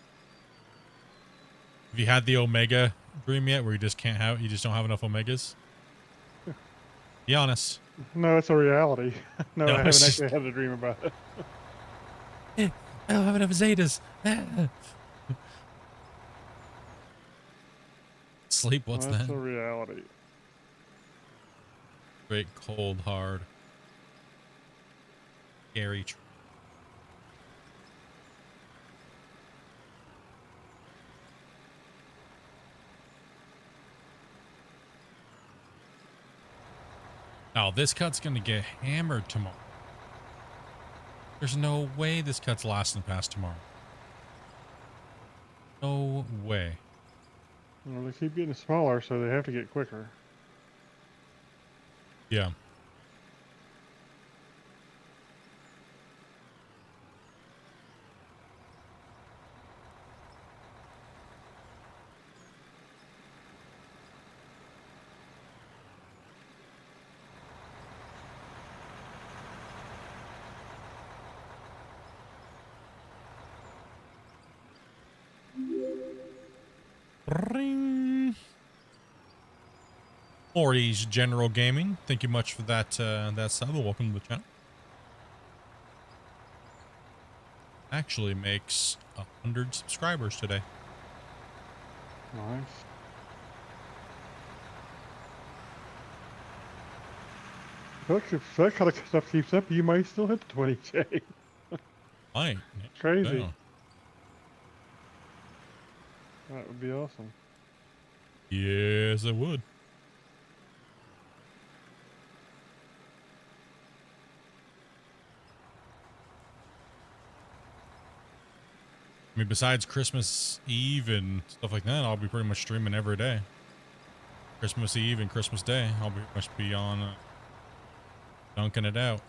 have you had the Omega dream yet, where you just can't have, you just don't have enough Omegas? Be honest. No, it's a reality. No, No, I haven't it's actually had a dream about it. I don't have enough Zetas. Sleep, what's That's that? a reality. Great, cold, hard, scary. Now, this cut's going to get hammered tomorrow. There's no way this cut's lasting past tomorrow. No way. Well, they keep getting smaller, so they have to get quicker. Yeah. Ring. Morty's General Gaming. Thank you much for that that sub. Welcome to the channel. Actually makes 100 subscribers today. Nice. If that kind of stuff keeps up, you might still hit the 20K. Might. Crazy. Yeah. That would be awesome. Yes, I would. I mean, besides Christmas Eve and stuff like that, I'll be pretty much streaming every day. Christmas Eve and Christmas Day, I'll pretty much be on dunking it out.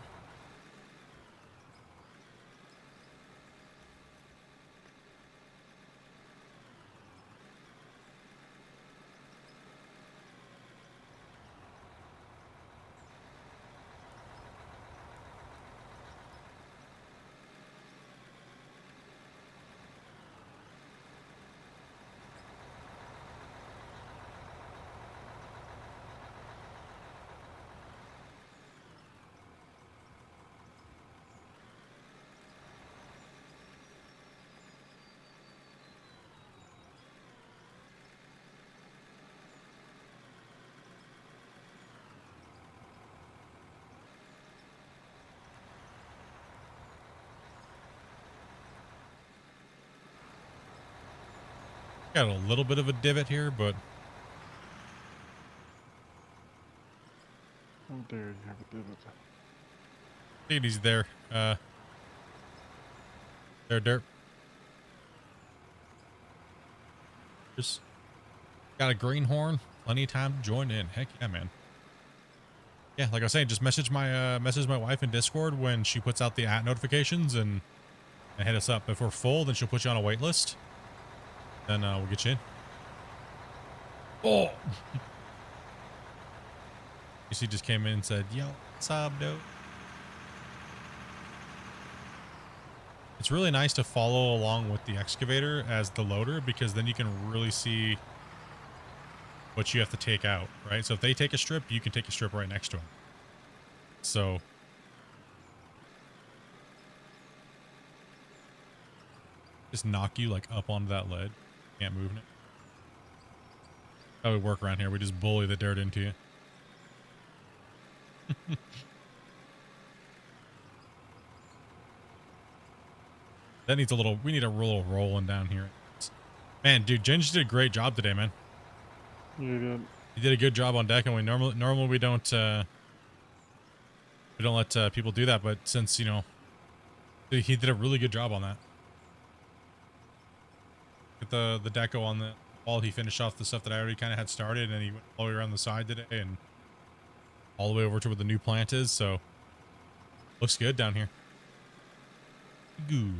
Got a little bit of a divot here, but How dare you have a divot? take it easy there. There, dirt. Just got a greenhorn. Plenty of time to join in. Heck yeah, man. Yeah, like I was saying, just message my wife in Discord when she puts out the notifications and hit us up. If we're full, then she'll put you on a wait list. Then we'll get you in. Oh! You see, just came in and said, yo, what's up, dude? It's really nice to follow along with the excavator as the loader, because then you can really see what you have to take out, right? So if they take a strip, you can take a strip right next to them. So just knock you like up onto that ledge. Can't move it. How we work around here, we just bully the dirt into you. That needs a little, we need a little rolling down here. Man, dude, Ginge did a great job today, man. Yeah, you did. He did a good job on deck, and we normally we don't let people do that, but since, you know, he did a really good job on that. Get the deco on the wall. He finished off the stuff that I already kind of had started, and he went all the way around the side today and all the way over to where the new plant is. So looks good down here. Good.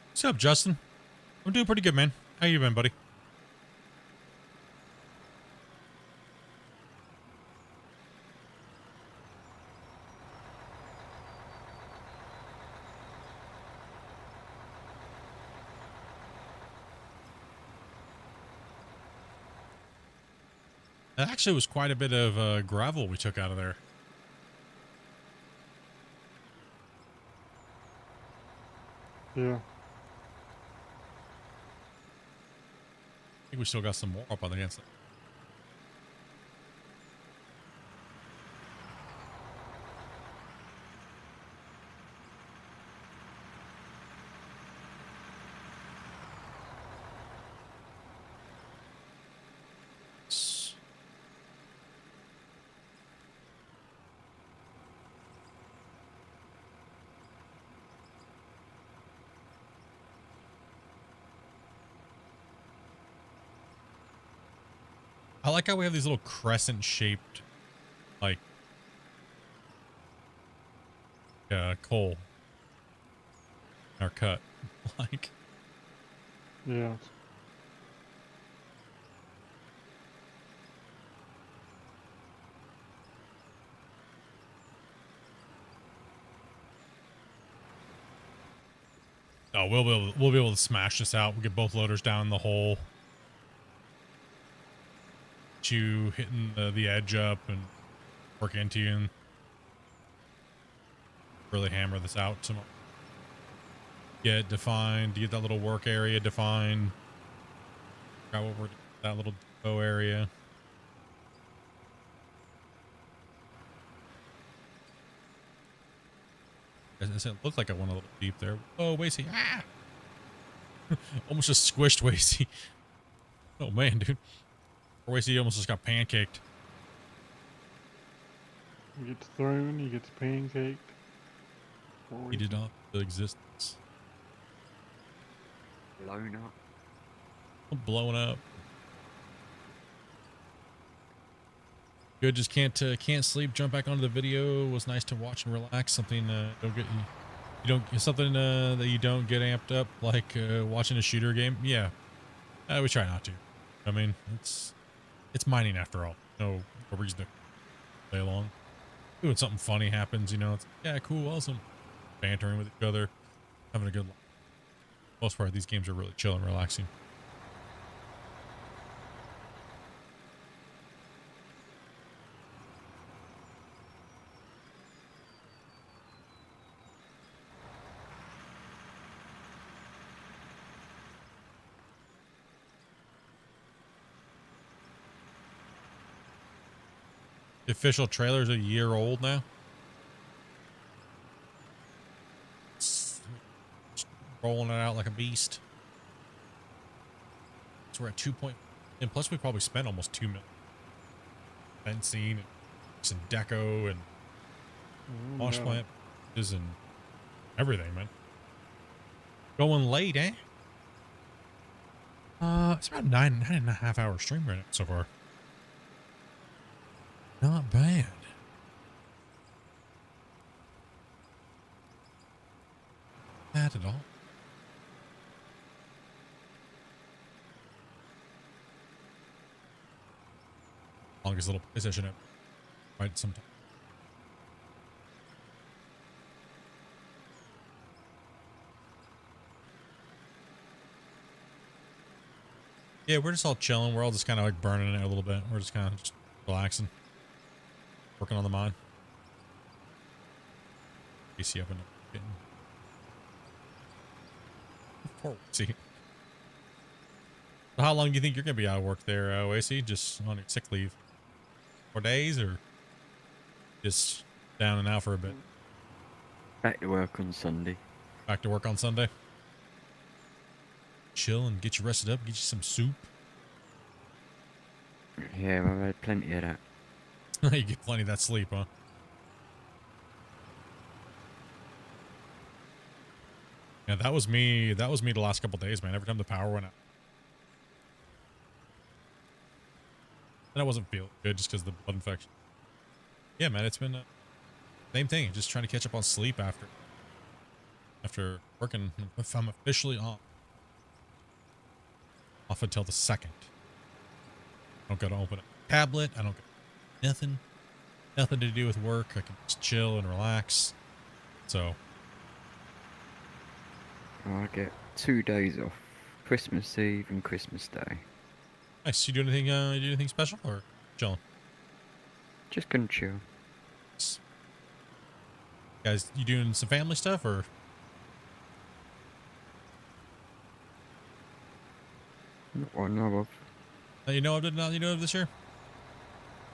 What's up, Justin? I'm doing pretty good, man. How you been, buddy? That actually was quite a bit of gravel we took out of there. Yeah. I think we still got some more up on the inside. I like how we have these little crescent shaped, like, coal in our cut. Like, Yeah. Oh, we'll be able to smash this out. We'll get both loaders down the hole. You hitting the edge up and work into you and really hammer this out tomorrow. Get it defined. Get that little work area defined. Got what we're that little depot area. As I said, it looked like I went a little deep there. Oh, Wasey. Ah! Almost just squished Wasey. Oh, man, dude. Wasey almost just got pancaked. He gets thrown, he gets pancaked. He did not the existence. Blown up. Blown up. Good, just can't sleep. Jump back onto the video. It was nice to watch and relax. Something something that you don't get amped up like watching a shooter game. Yeah, we try not to. I mean, it's mining after all. No reason to play along. When something funny happens, you know, it's yeah, cool, awesome. Bantering with each other, having a good life. For the most part, these games are really chill and relaxing. The official trailer's a year old now. It's rolling it out like a beast. So we're at 2 point, and plus we probably spent almost 2 million. Fencing and some deco and wash plant and everything, man. Going late, eh? It's about 9.5 hour stream right now so far. Not bad. Bad at all. Longest little PlayStation ever. Right, sometime. Yeah, we're just all chilling. We're all just kind of like burning it a little bit. We're just kind of just relaxing. Working on the mine. AC up and getting. Poor AC. How long do you think you're gonna be out of work there, AC? Just on your sick leave? 4 days, or just down and out for a bit? Back to work on Sunday. Back to work on Sunday. Chill and get you rested up. Get you some soup. Yeah, I've had plenty of that. You get plenty of that sleep, huh? Yeah, that was me. That was me the last couple of days, man. Every time the power went out. And I wasn't feeling good just because of the blood infection. Yeah, man, it's been same thing. Just trying to catch up on sleep after working. If I'm officially off until the 2nd. I don't got to open a tablet. I don't got nothing to do with work. I can just chill and relax. So I get 2 days off, Christmas Eve and Christmas Day. Nice. You do anything? You do anything special or chilling? Just gonna chill. Guys, you doing some family stuff or? Not what I know of. You know of this year?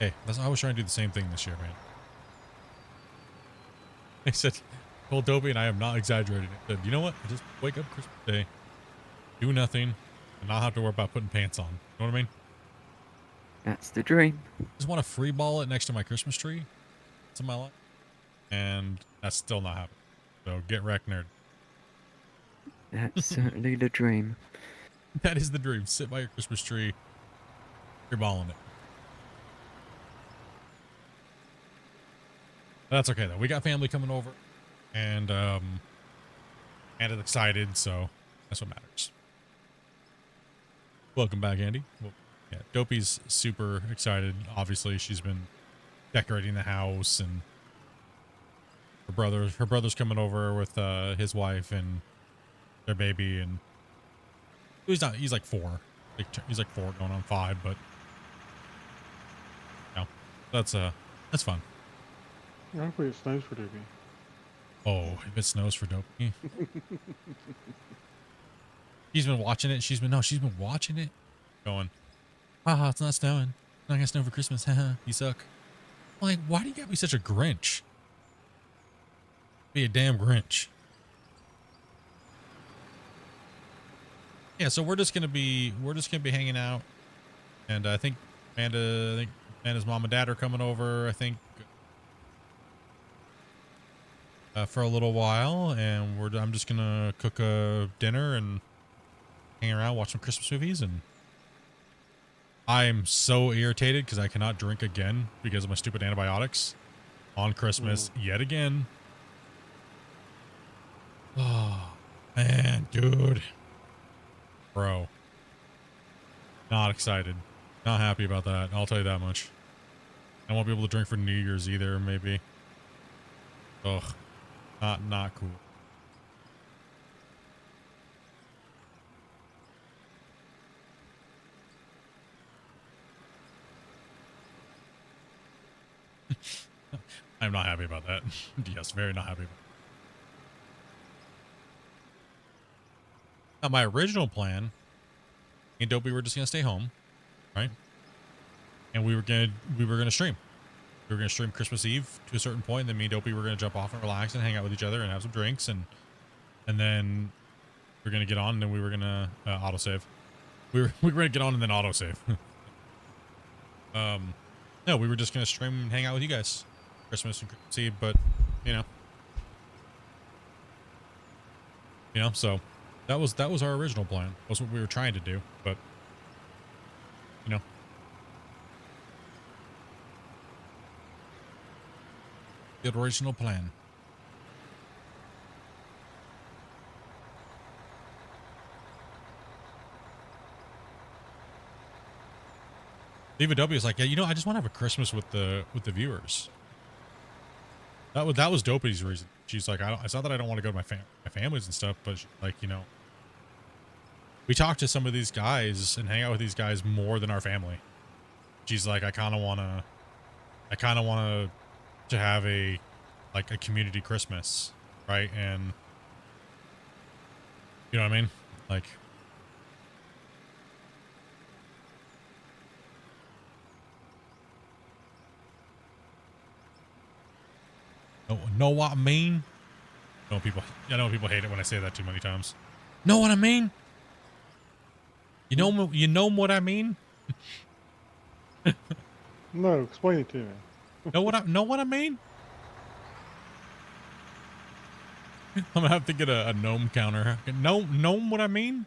Hey, I was trying to do the same thing this year, man. I said, told Dopey, and I am not exaggerating. I said, you know what? I just wake up Christmas Day, do nothing, and not have to worry about putting pants on. You know what I mean? That's the dream. Just want to free ball it next to my Christmas tree. It's in my life. And that's still not happening. So get wrecked, nerd. That's certainly the dream. That is the dream. Sit by your Christmas tree. You're balling it. That's okay though. We got family coming over, and it's excited, so that's what matters. Welcome back, Andy. Well, yeah, Dopey's super excited. Obviously, she's been decorating the house, and her brother's coming over with his wife, and their baby, and he's like 4. He's like 4 going on 5, but no, that's fun. Hopefully it snows for Dopey. Oh, if it snows for Dopey. She's been watching it. She's been watching it. Going, haha, it's not snowing. It's not gonna snow for Christmas. Haha, you suck. I'm like, why do you gotta be such a Grinch? Be a damn Grinch. Yeah, so we're just gonna be hanging out, and I think Amanda's mom and dad are coming over. I think for a little while, and I'm just gonna cook a dinner and hang around, watch some Christmas movies, and I'm so irritated because I cannot drink again because of my stupid antibiotics on Christmas yet again. Oh man, dude, bro, not excited, not happy about that. I'll tell you that much. I won't be able to drink for New Year's either, maybe. Ugh, not cool. I'm not happy about that. Yes, very not happy about that. Now, my original plan, me and Dopey were just gonna stay home, right? And we were gonna stream. We were gonna stream Christmas Eve to a certain point, and then me and Dopey were gonna jump off and relax and hang out with each other and have some drinks, and then we were gonna get on, and then we were gonna autosave. We were gonna get on and then autosave. No, we were just gonna stream and hang out with you guys, Christmas and Christmas Eve, but you know, so that was our original plan. That's what we were trying to do, but you know, the original plan. Diva W is like, yeah, you know, I just want to have a Christmas with the viewers. That was Dopey's reason. She's like, it's not that I don't want to go to my families and stuff, but she's like, you know, we talk to some of these guys and hang out with these guys more than our family. She's like, I kind of want to have a community Christmas, right? And you know what I mean? Like, know what I mean? I know people hate it when I say that too many times. Know what I mean? You know what I mean? No, explain it to me. Know what I mean? I'm gonna have to get a gnome counter. Gnome what I mean?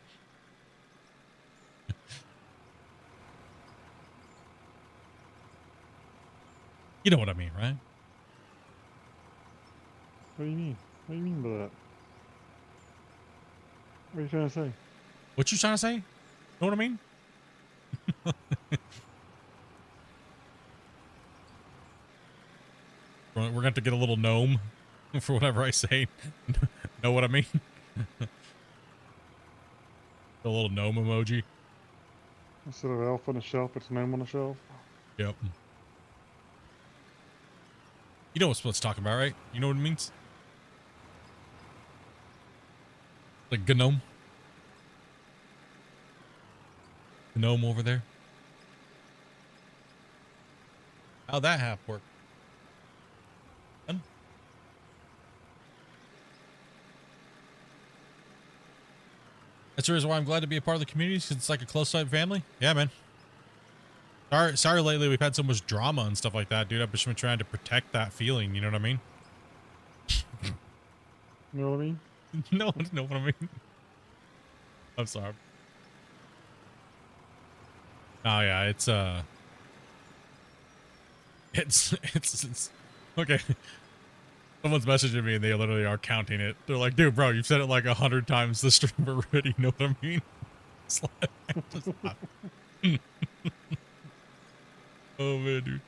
You know what I mean, right? What do you mean? What do you mean by that? What are you trying to say? What you trying to say? Know what I mean? We're gonna have to get a little gnome for whatever I say. Know what I mean? A little gnome emoji. Instead of elf on a shelf, it's gnome on a shelf. Yep. You know what Split's talking about, right? You know what it means? Like gnome. Gnome over there. How'd that half work? Done? That's the reason why I'm glad to be a part of the community, because it's like a close-knit family. Yeah, man. Sorry lately we've had so much drama and stuff like that, dude. I've just been trying to protect that feeling, you know what I mean? You know what I mean? No, know what I mean? I'm sorry. Oh yeah, it's okay. Someone's messaging me and they literally are counting it. They're like, dude, bro, you've said it like 100 times this stream already. You know what I mean? It's like, just oh man, dude.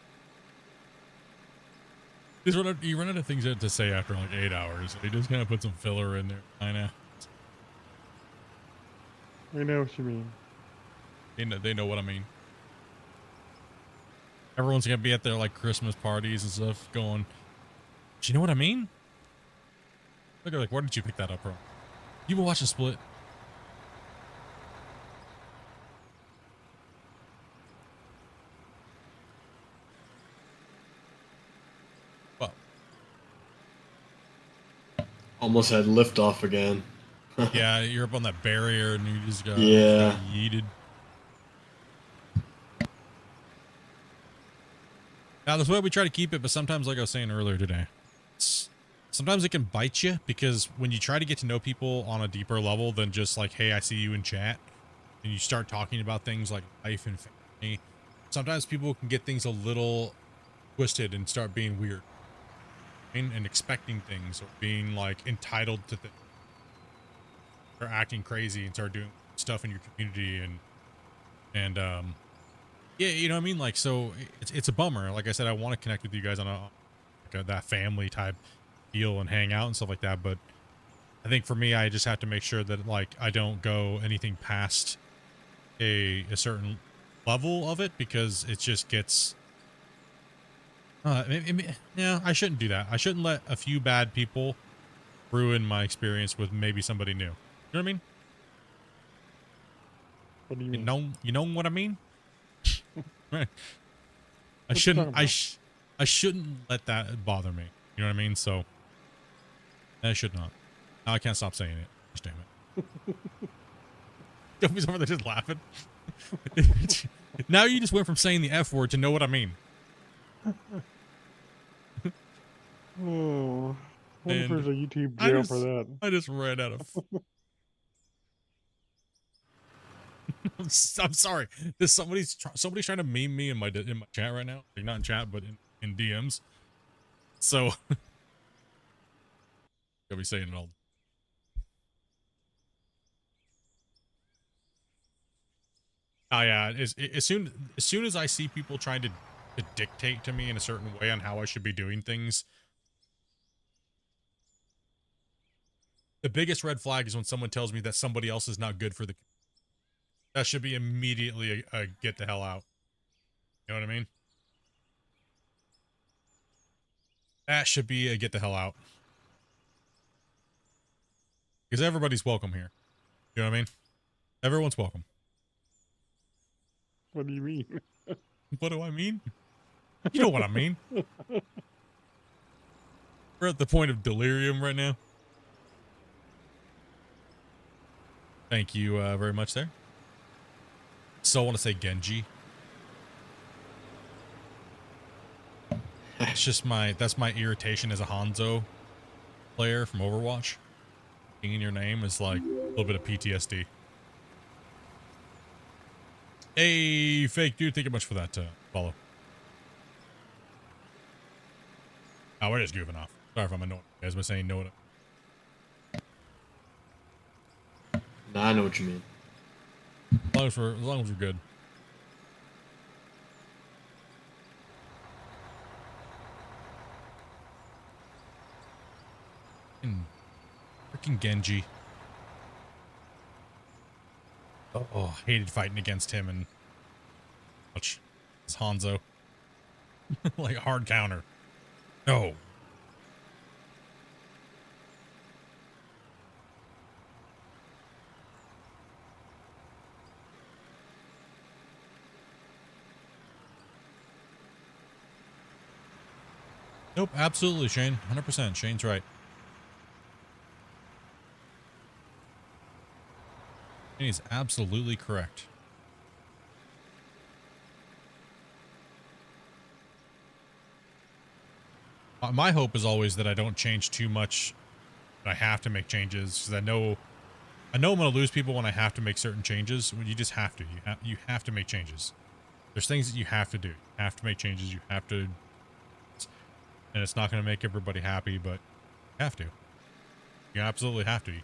You run out of things to say after like 8 hours. You just kind of put some filler in there. I know. We know what you mean. They know what I mean. Everyone's gonna be at their like Christmas parties and stuff going, do you know what I mean? Look at like, where did you pick that up from? You been watching Split? Well, Almost had liftoff again. yeah, you're up on that barrier and you just got yeeted. Now, that's the way we try to keep it, but sometimes, like I was saying earlier today, sometimes it can bite you because when you try to get to know people on a deeper level than just like, hey, I see you in chat, and you start talking about things like life and family, sometimes people can get things a little twisted and start being weird and expecting things or being like entitled to things or acting crazy and start doing stuff in your community and yeah, you know what I mean? Like, so it's a bummer. Like I said, I want to connect with you guys on that family type deal and hang out and stuff like that. But I think for me, I just have to make sure that like I don't go anything past a certain level of it because it just gets. Yeah, I shouldn't do that. I shouldn't let a few bad people ruin my experience with maybe somebody new. You know what I mean? What do you mean? You know what I mean? Right. I shouldn't let that bother me. You know what I mean? So I should not. Now I can't stop saying it. Gosh damn it. Duffy's over there just laughing. Now you just went from saying the F word to know what I mean. Oh, what if there's a YouTube jail for that? I just ran out of. I'm sorry. There's somebody's trying to meme me in my chat right now. Like not in chat, but in DMs. So I'll be saying it all. Oh yeah. As soon as I see people trying to dictate to me in a certain way on how I should be doing things, the biggest red flag is when someone tells me that somebody else is not good for the. That should be immediately a get the hell out. You know what I mean? That should be a get the hell out. Because everybody's welcome here. You know what I mean? Everyone's welcome. What do you mean? What do I mean? You know what I mean. We're at the point of delirium right now. Thank you very much there. Still want to say Genji. It's just that's my irritation as a Hanzo player from Overwatch. Being in your name is like a little bit of PTSD. Hey, fake dude, thank you much for that follow. Oh, we're just goofing off. Sorry if I'm annoying you guys by saying no. Nah, I know what you mean. As long as we're good. Freaking Genji. Oh, hated fighting against him and it's Hanzo. Like hard counter. No. Nope, absolutely, Shane. 100%. Shane's right. He's absolutely correct. My hope is always that I don't change too much. I have to make changes because I know I'm going to lose people when I have to make certain changes. When you just have to. You have to make changes. There's things that you have to do. You have to make changes. You have to. And it's not going to make everybody happy, but you have to. You absolutely have to. You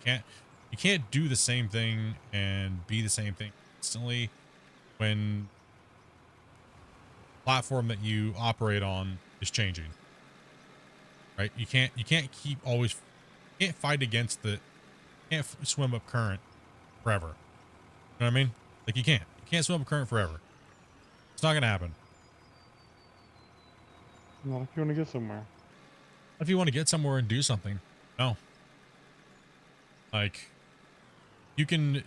can't do the same thing and be the same thing constantly when the platform that you operate on is changing. Right? You can't keep always can't fight against can't swim up current forever. know what I mean? Like you can't swim up a current forever. It's not gonna happen. Not if you want to get somewhere. If you want to get somewhere and do something, no. Like, you can,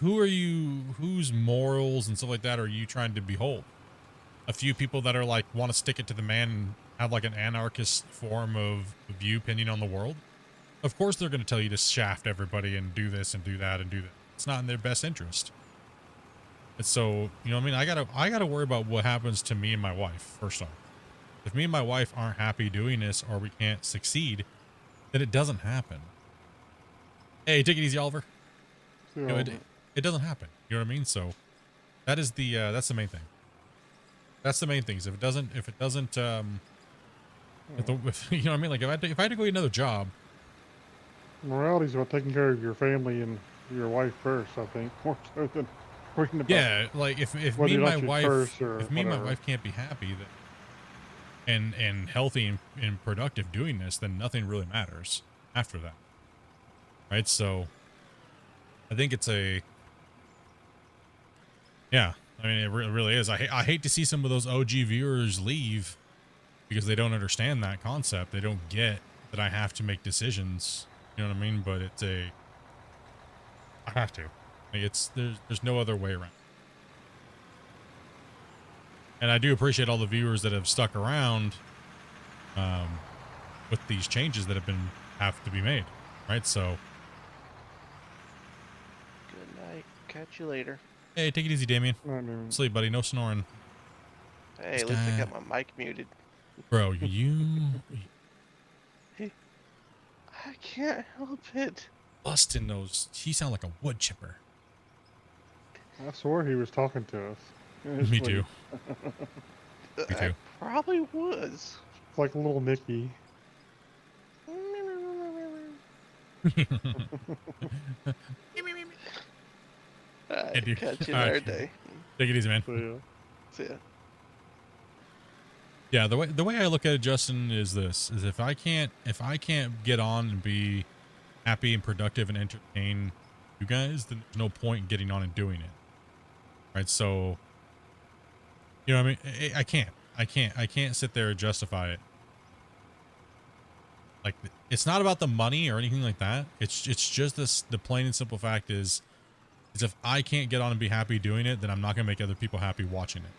who are you, whose morals and stuff like that are you trying to behold? A few people that are like, want to stick it to the man and have like an anarchist form of view opinion on the world? Of course they're going to tell you to shaft everybody and do this and do that and do that. It's not in their best interest. And so, you know what I mean? I gotta worry about what happens to me and my wife, first off. If me and my wife aren't happy doing this or we can't succeed, then it doesn't happen. Hey, take it easy, Oliver. You know, it doesn't happen. You know what I mean? So that is the that's the main thing. That's the main thing. If it doesn't you know what I mean? Like if I had to go get another job. Morality is about taking care of your family and your wife first, I think, more so than worrying about. Yeah, like if me and my wife can't be happy and healthy and productive doing this, then nothing really matters after that. Right? So I think it's yeah, I mean, it really is. I hate to see some of those OG viewers leave because they don't understand that concept. They don't get that I have to make decisions. You know what I mean? But I have to. Like there's no other way around. And I do appreciate all the viewers that have stuck around with these changes that have to be made. Right? So good night. Catch you later. Hey, take it easy, Damien. Sleep, buddy. No snoring. Hey, at least I got my mic muted. Bro, you... I can't help it. Busting those... He sound like a wood chipper. I swore he was talking to us. Me too. Me too. I probably was. It's like little Nicky. Catch you another day. Take it easy, man. See ya. Yeah, the way I look at it, Justin, is this: is if I can't get on and be happy and productive and entertain you guys, then there's no point in getting on and doing it. Right? So, you know what I mean? I can't sit there and justify it. Like, it's not about the money or anything like that. It's just this. The plain and simple fact is if I can't get on and be happy doing it, then I'm not gonna make other people happy watching it.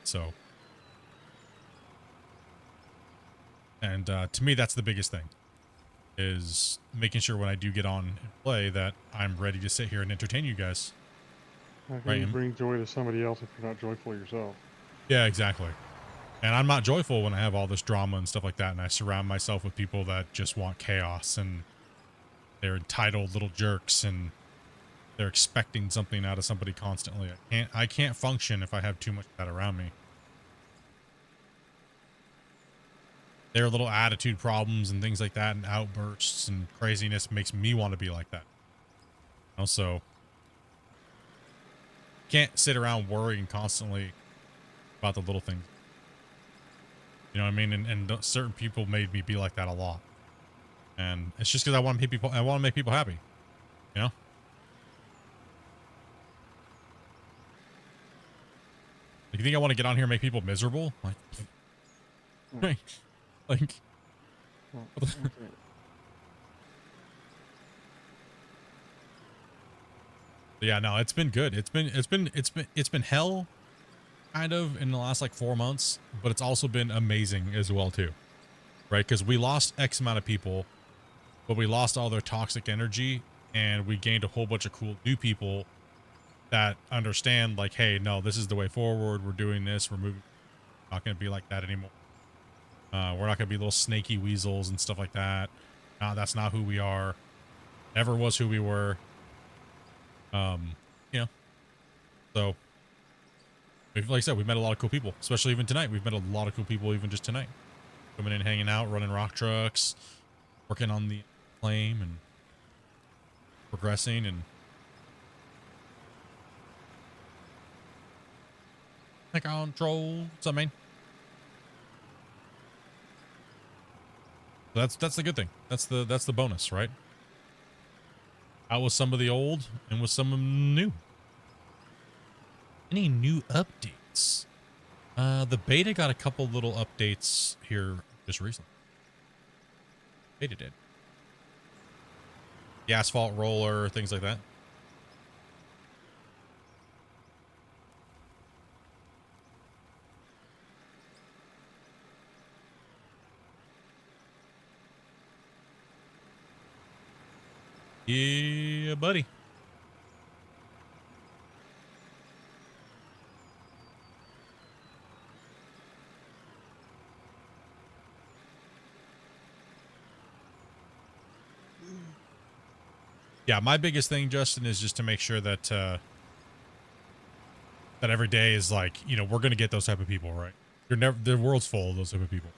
So, and to me, that's the biggest thing, is making sure when I do get on and play that I'm ready to sit here and entertain you guys. How can you bring joy to somebody else if you're not joyful yourself? Yeah, exactly. And I'm not joyful when I have all this drama and stuff like that, and I surround myself with people that just want chaos, and they're entitled little jerks, and they're expecting something out of somebody constantly. I can't function if I have too much of that around me. Their little attitude problems and things like that, and outbursts and craziness makes me want to be like that. Also, can't sit around worrying constantly about the little things. You know what I mean? And certain people made me be like that a lot. And it's just because I want to make people happy. You know? Like, you think I want to get on here and make people miserable? Like, yeah, no, it's been good. It's been hell, kind of, in the last like 4 months, but it's also been amazing as well too, right? Because we lost X amount of people, but we lost all their toxic energy, and we gained a whole bunch of cool new people that understand, like, hey, no, this is the way forward. We're doing this. We're moving. Not going to be like that anymore. We're not going to be little snaky weasels and stuff like that. That's not who we are. Never was who we were. You know. So, like I said, we've met a lot of cool people, especially even tonight. We've met a lot of cool people even just tonight. Coming in, hanging out, running rock trucks, working on the claim, and progressing, and control. What's up, man? That's the good thing. That's the bonus, right? Out with some of the old and with some of them new. Any new updates? The beta got a couple little updates here just recently. Beta did. The asphalt roller, things like that. Yeah, buddy. Yeah, my biggest thing, Justin, is just to make sure that that every day is like, you know, we're gonna get those type of people, right? You're never, the world's full of those type of people,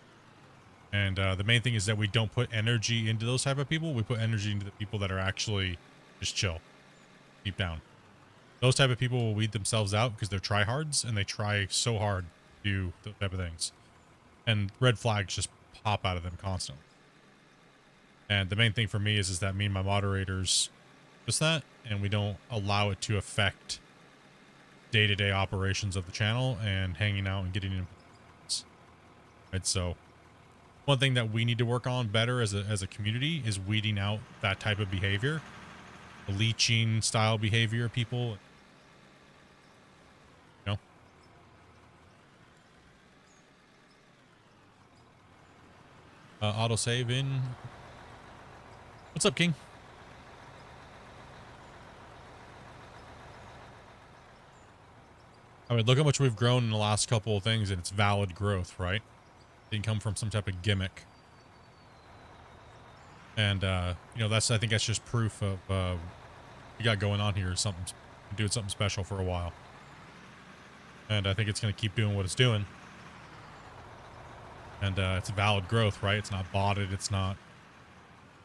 and the main thing is that we don't put energy into those type of people. We put energy into the people that are actually just chill, deep down. Those type of people will weed themselves out because they're tryhards and they try so hard to do those type of things, and red flags just pop out of them constantly. And the main thing for me is that me and my moderators just that, and we don't allow it to affect day-to-day operations of the channel and hanging out and getting in. Right, so one thing that we need to work on better as a community is weeding out that type of behavior, the leeching style behavior of people. You know, autosave in. What's up, King? I mean, look how much we've grown in the last couple of things, and it's valid growth, right? Didn't come from some type of gimmick. And, you know, I think that's just proof of we got going on here, something, doing something special for a while. And I think it's going to keep doing what it's doing. And it's valid growth, right? It's not botted. It's not,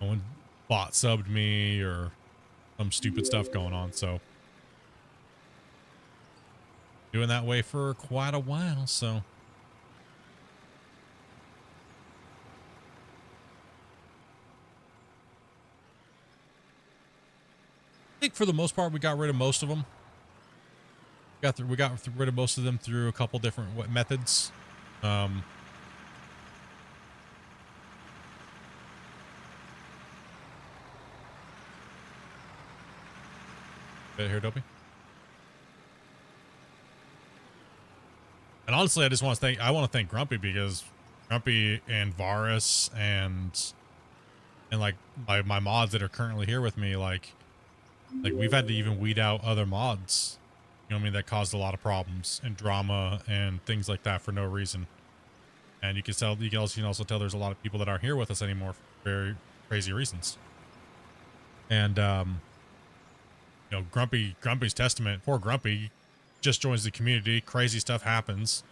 no one bot subbed me or some stupid stuff going on, so. Doing that way for quite a while, so. I think for the most part, we got rid of most of them. We got rid of most of them through a couple different methods. Bit here, Dopey. And honestly, I just want to thank Grumpy, because Grumpy and Varus and like my mods that are currently here with me, like we've had to even weed out other mods, you know what I mean, that caused a lot of problems and drama and things like that for no reason. And you can also tell there's a lot of people that aren't here with us anymore for very crazy reasons. And you know, Grumpy's testament, poor Grumpy just joins the community, crazy stuff happens,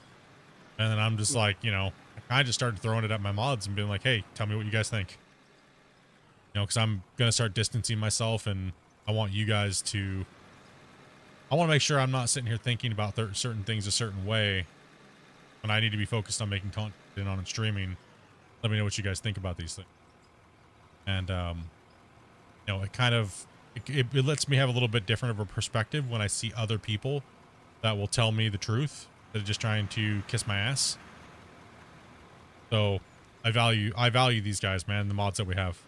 and then I'm just like, you know, I just started throwing it at my mods and being like, hey, tell me what you guys think, you know, because I'm gonna start distancing myself, and I want you guys to, I want to make sure I'm not sitting here thinking about certain things a certain way when I need to be focused on making content and streaming. Let me know what you guys think about these things. And you know, it kind of it lets me have a little bit different of a perspective when I see other people that will tell me the truth, that are just trying to kiss my ass. So I value these guys, man, the mods that we have,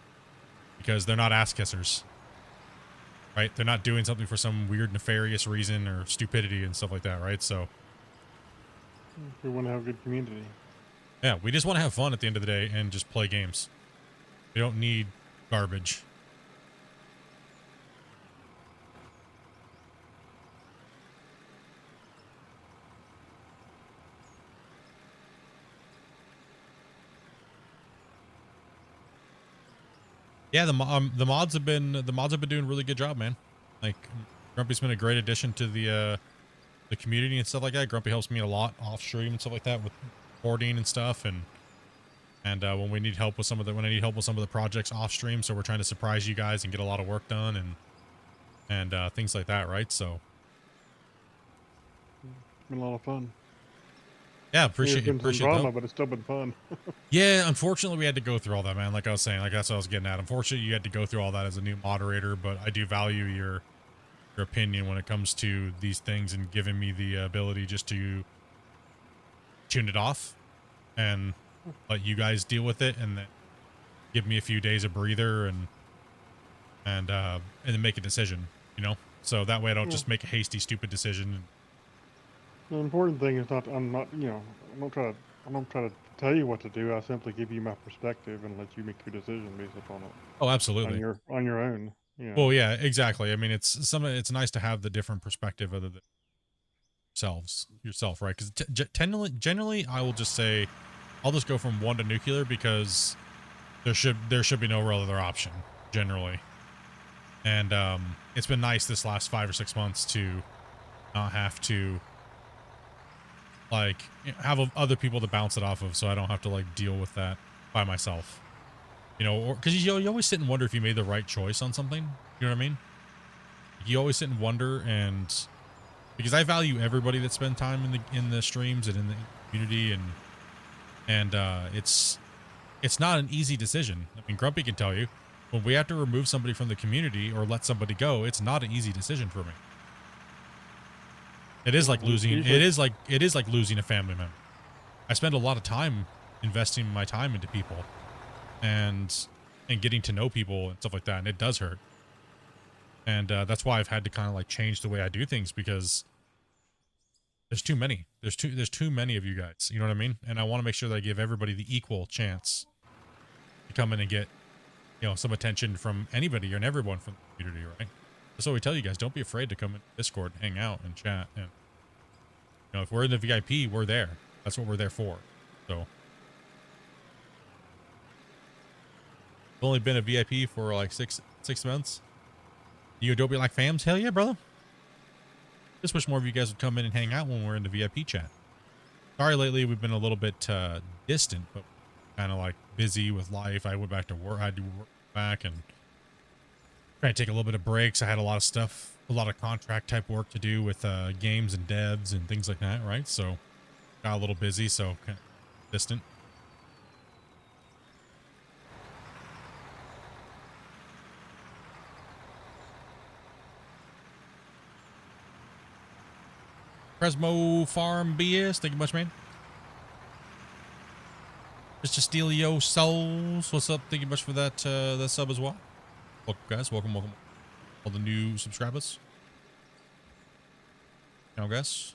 because they're not ass kissers, right? They're not doing something for some weird nefarious reason or stupidity and stuff like that, right? So we want to have a good community. Yeah, we just want to have fun at the end of the day and just play games. We don't need garbage. Yeah, the mods have been doing a really good job, man. Like, Grumpy's been a great addition to the community and stuff like that. Grumpy helps me a lot off stream and stuff like that with recording and stuff, and when we need help with some of the projects off stream, so we're trying to surprise you guys and get a lot of work done and things like that, right? So it's been a lot of fun. Yeah, appreciate drama, but it's still been fun. Yeah, unfortunately we had to go through all that, man. Like I was saying, like that's what I was getting at. Unfortunately, you had to go through all that as a new moderator, but I do value your opinion when it comes to these things and giving me the ability just to tune it off and let you guys deal with it, and then give me a few days of breather and then make a decision, you know? So that way I don't just make a hasty, stupid decision. The important thing is I'm not, you know, I don't try to tell you what to do. I simply give you my perspective and let you make your decision based upon it. Oh, absolutely. On your own. You know. Well, yeah, exactly. I mean, it's nice to have the different perspective other than yourself, right? Because generally, I will just say, I'll just go from 1 to nuclear because there should be no other option generally. And it's been nice this last 5 or 6 months to not have to like have other people to bounce it off of, so I don't have to like deal with that by myself. You know, or because you always sit and wonder if you made the right choice on something. You know what I mean? You always sit and wonder, and because I value everybody that spend time in the streams and in the community, and it's not an easy decision. I mean, Grumpy can tell you, when we have to remove somebody from the community or let somebody go, it's not an easy decision for me. It is like losing. It is like losing a family member. I spend a lot of time investing my time into people, and getting to know people and stuff like that, and it does hurt. And that's why I've had to kind of like change the way I do things, because there's too many. There's too many of you guys. You know what I mean? And I want to make sure that I give everybody the equal chance to come in and get, you know, some attention from anybody and everyone from the community, right? That's what we tell you guys. Don't be afraid to come in Discord, hang out, and chat. And you know, if we're in the VIP, we're there. That's what we're there for. So I've only been a VIP for like six months. You don't be like fams? Hell yeah, brother. Just wish more of you guys would come in and hang out when we're in the VIP chat. Sorry, lately we've been a little bit distant, but kind of like busy with life. I went back to work. I had to work back and trying to take a little bit of breaks. I had a lot of stuff, a lot of contract type work to do with games and devs and things like that, right? So got a little busy, so kind of distant. Fresmo Farm BS, thank you much, man. Mr. Steelio Souls, what's up? Thank you much for that that sub as well. Welcome, guys. Welcome. All the new subscribers. Now, guys.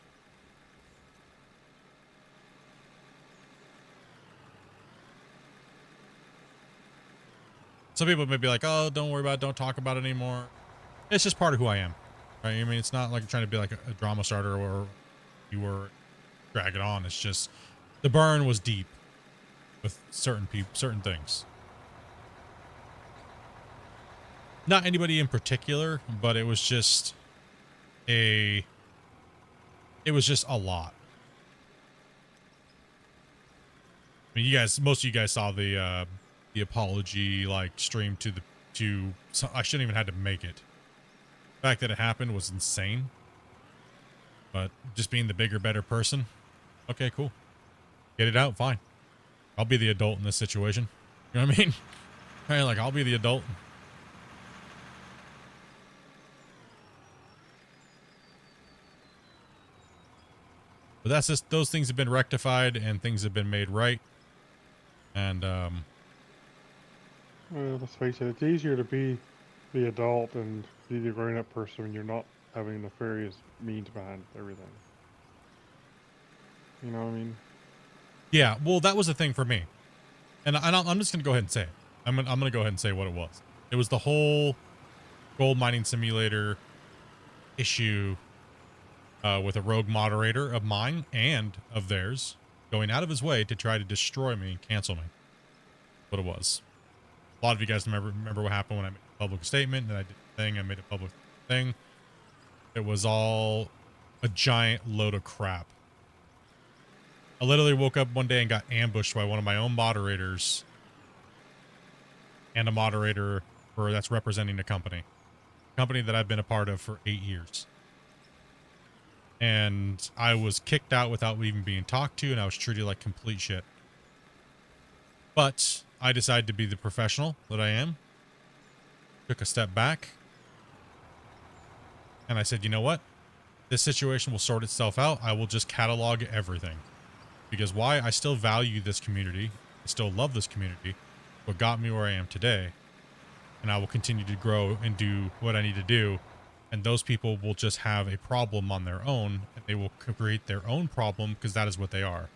Some people may be like, oh, don't worry about it. Don't talk about it anymore. It's just part of who I am. Right? I mean, it's not like I'm trying to be like a drama starter or you were drag it on. It's just the burn was deep with certain people, certain things. Not anybody in particular, but it was just a lot. I mean, most of you guys saw the apology like stream so I shouldn't even had to make it. The fact that it happened was insane. But just being the bigger, better person. Okay, cool. Get it out, fine. I'll be the adult in this situation. You know what I mean? Hey, like, I'll be the adult. But that's just, those things have been rectified and things have been made right. And, well, let's face it, it's easier to be the adult and be the grown-up person when you're not having nefarious means behind everything. You know what I mean? Yeah, well, that was the thing for me. And I'm just going to go ahead and say it. I'm going to go ahead and say what it was. It was the whole gold mining simulator issue with a rogue moderator of mine and of theirs going out of his way to try to destroy me and cancel me. What it was. A lot of you guys remember what happened when I made a public statement that I did the thing. I made a public thing. It was all a giant load of crap. I literally woke up one day and got ambushed by one of my own moderators and a moderator that's representing the company that I've been a part of for 8 years. And I was kicked out without even being talked to, and I was treated like complete shit. But I decided to be the professional that I am. Took a step back. And I said, you know what? This situation will sort itself out. I will just catalog everything. Because why? I still value this community. I still love this community. What got me where I am today. And I will continue to grow and do what I need to do. And those people will just have a problem on their own. And they will create their own problem because that is what they are.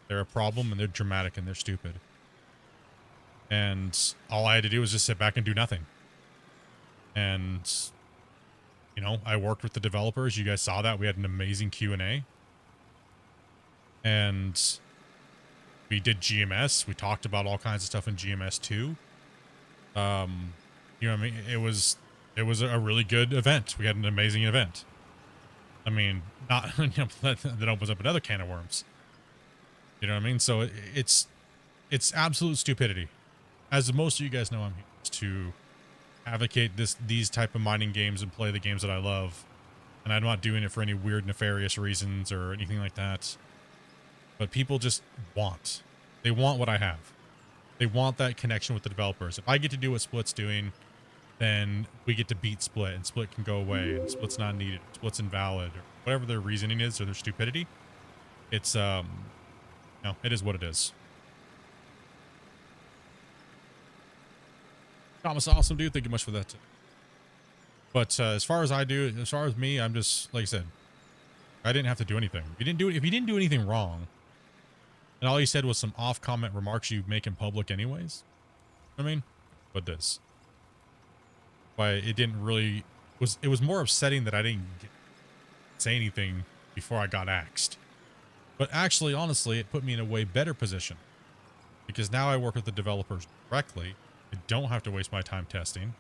They're a problem and they're dramatic and they're stupid. And all I had to do was just sit back and do nothing. And, you know, I worked with the developers. You guys saw that. We had an amazing Q&A. And we did GMS. We talked about all kinds of stuff in GMS too. You know what I mean? It was a really good event. We had an amazing event. I mean, not, you know, that opens up another can of worms. You know what I mean? So it's absolute stupidity. As most of you guys know, I'm here to advocate these type of mining games and play the games that I love. And I'm not doing it for any weird nefarious reasons or anything like that. But people just they want what I have. They want that connection with the developers. If I get to do what Split's doing, then we get to beat Split, and Split can go away, and Split's not needed, Split's invalid, or whatever their reasoning is, or their stupidity. It's, no, it is what it is. Thomas, awesome dude. Thank you much for that. But as far as me, I'm just, like I said, I didn't have to do anything. If you didn't do anything wrong, and all you said was some off-comment remarks you make in public anyways, I mean, what does? Why it didn't really, it was more upsetting that I didn't say anything before I got axed. But actually, honestly, it put me in a way better position. Because now I work with the developers directly. I don't have to waste my time testing.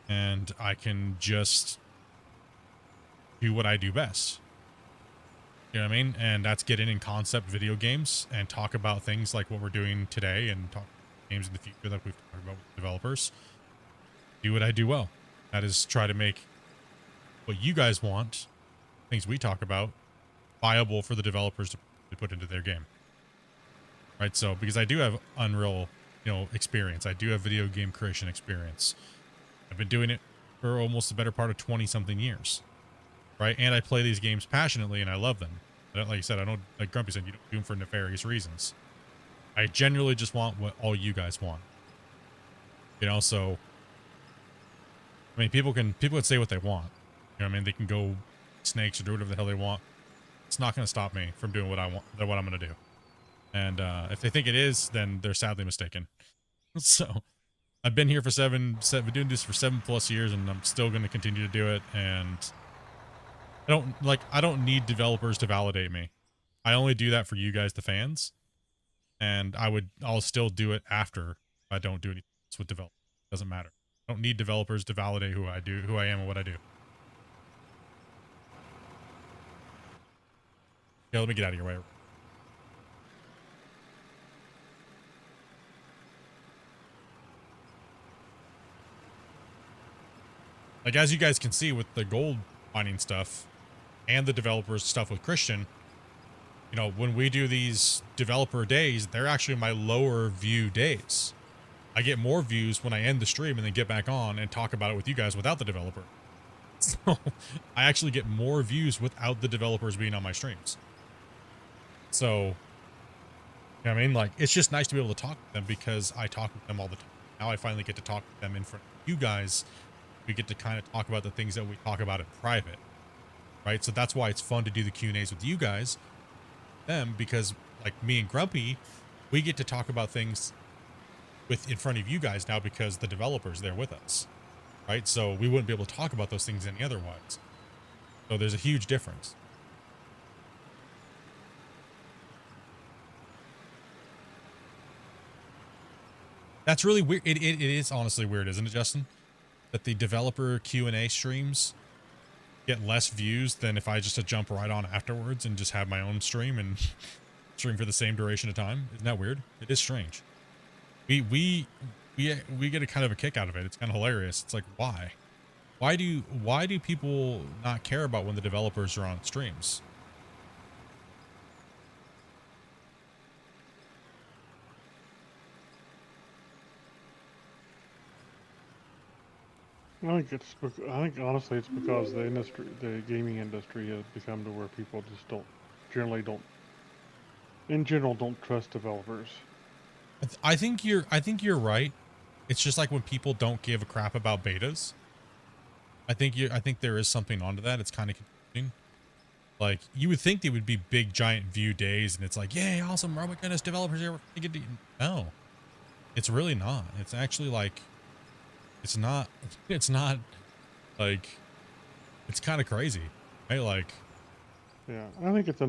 And I can just do what I do best. You know what I mean? And that's get in concept video games and talk about things like what we're doing today and talk about games in the future that we've talked about with developers. Do what I do well. That is try to make what you guys want, things we talk about, viable for the developers to put into their game. Right? So, because I do have Unreal, you know, experience. I do have video game creation experience. I've been doing it for almost the better part of 20-something years. Right? And I play these games passionately and I love them. Like I said, I don't, like Grumpy said, you don't do them for nefarious reasons. I generally just want what all you guys want. You know, so I mean, people can say what they want. You know what I mean? They can go snakes or do whatever the hell they want. It's not going to stop me from doing what I want, what I'm going to do. And if they think it is, then they're sadly mistaken. So I've been here for been doing this for 7+ years, and I'm still going to continue to do it. And I don't need developers to validate me. I only do that for you guys, the fans. And I'll still do it after I don't do anything else with developers. It doesn't matter. I don't need developers to validate who I am and what I do. Yeah, let me get out of your way. Like, as you guys can see with the gold mining stuff and the developers stuff with Christian, you know, when we do these developer days, they're actually my lower view days. I get more views when I end the stream and then get back on and talk about it with you guys without the developer. So I actually get more views without the developers being on my streams. So, you know what I mean? Like, it's just nice to be able to talk to them because I talk with them all the time. Now I finally get to talk to them in front of you guys. We get to kind of talk about the things that we talk about in private, right? So that's why it's fun to do the Q&As with you guys, them, because like me and Grumpy, we get to talk about things in front of you guys now because the developer's there with us, right? So we wouldn't be able to talk about those things any otherwise. So there's a huge difference. That's really weird. It is honestly weird, isn't it, Justin? That the developer Q&A streams get less views than if I just jump right on afterwards and just have my own stream and stream for the same duration of time. Isn't that weird? It is strange. We get a kind of a kick out of it. It's kind of hilarious. It's like, why? Why do people not care about when the developers are on streams? I think honestly it's because the gaming industry has become to where people just in general don't trust developers. I think you're right. It's just like when people don't give a crap about betas. I think there is something onto that. It's kind of confusing. Like, you would think they would be big giant view days and it's like, yay, awesome, oh my goodness, developers are no. It's really not. It's actually like it's not like it's kind of crazy. Right? Like, yeah, I think it's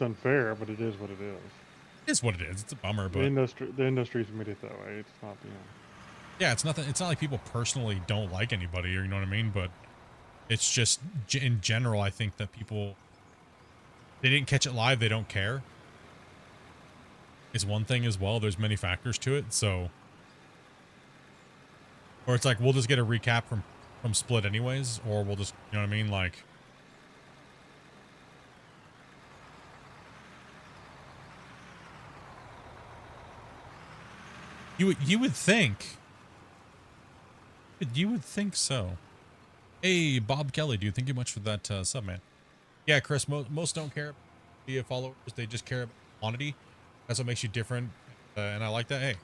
unfair, but it is what it is. It's what it is. It's a bummer, but the industry's made it that way. It's not, yeah, it's nothing. It's not like people personally don't like anybody, or you know what I mean. But it's just in general, I think that people, they didn't catch it live, they don't care. Is one thing as well. There's many factors to it, so, or it's like we'll just get a recap from Split anyways, or we'll just, you know what I mean, like. You would think. You would think so. Hey, Bob Kelly, do you think you much for that sub, man? Yeah, Chris, most don't care via followers. They just care about quantity. That's what makes you different. And I like that. Hey, I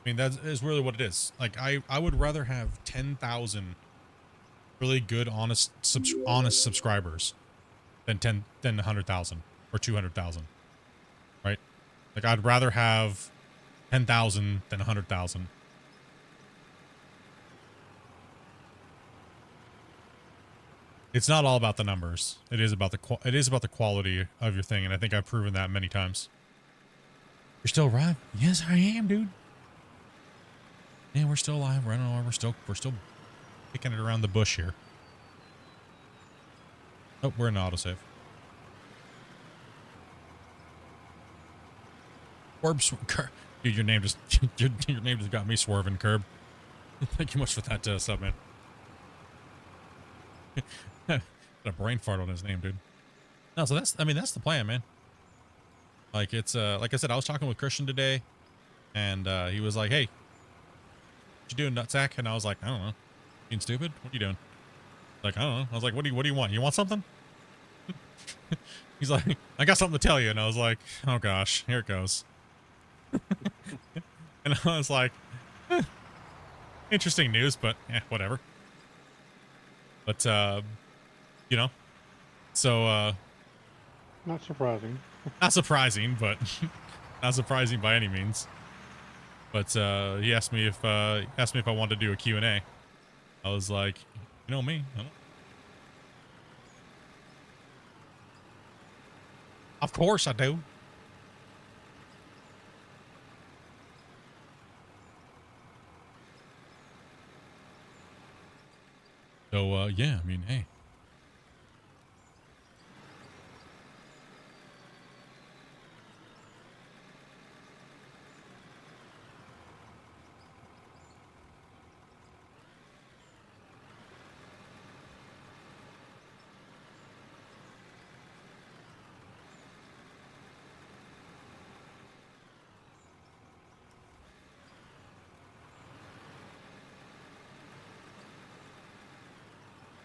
mean, that is really what it is. Like, I would rather have 10,000 really good, honest subscribers than 100,000 or 200,000. Right? Like, I'd rather have 10,000 than 100,000. It's not all about the numbers. It is about the quality of your thing, and I think I've proven that many times. You're still alive? Yes, I am, dude. Yeah, we're still alive. We're still kicking it around the bush here. Oh, we're in autosave. Dude, your name just got me swerving, Curb. Thank you much for that sub, man. Got a brain fart on his name, dude. No, so that's the plan, man. Like, it's like I said, I was talking with Christian today, and he was like, "Hey, what you doing, nutsack?" And I was like, "I don't know. Being stupid? What are you doing?" Like, I don't know. I was like, "What do you want? You want something?" He's like, "I got something to tell you," and I was like, "Oh gosh, here it goes." And I was like, interesting news, but whatever. But you know, so not surprising. Not surprising, but not surprising by any means. But he asked me if I wanted to do a Q&A. I was like, you know me, I don't. Of course I do. So, yeah, I mean, hey.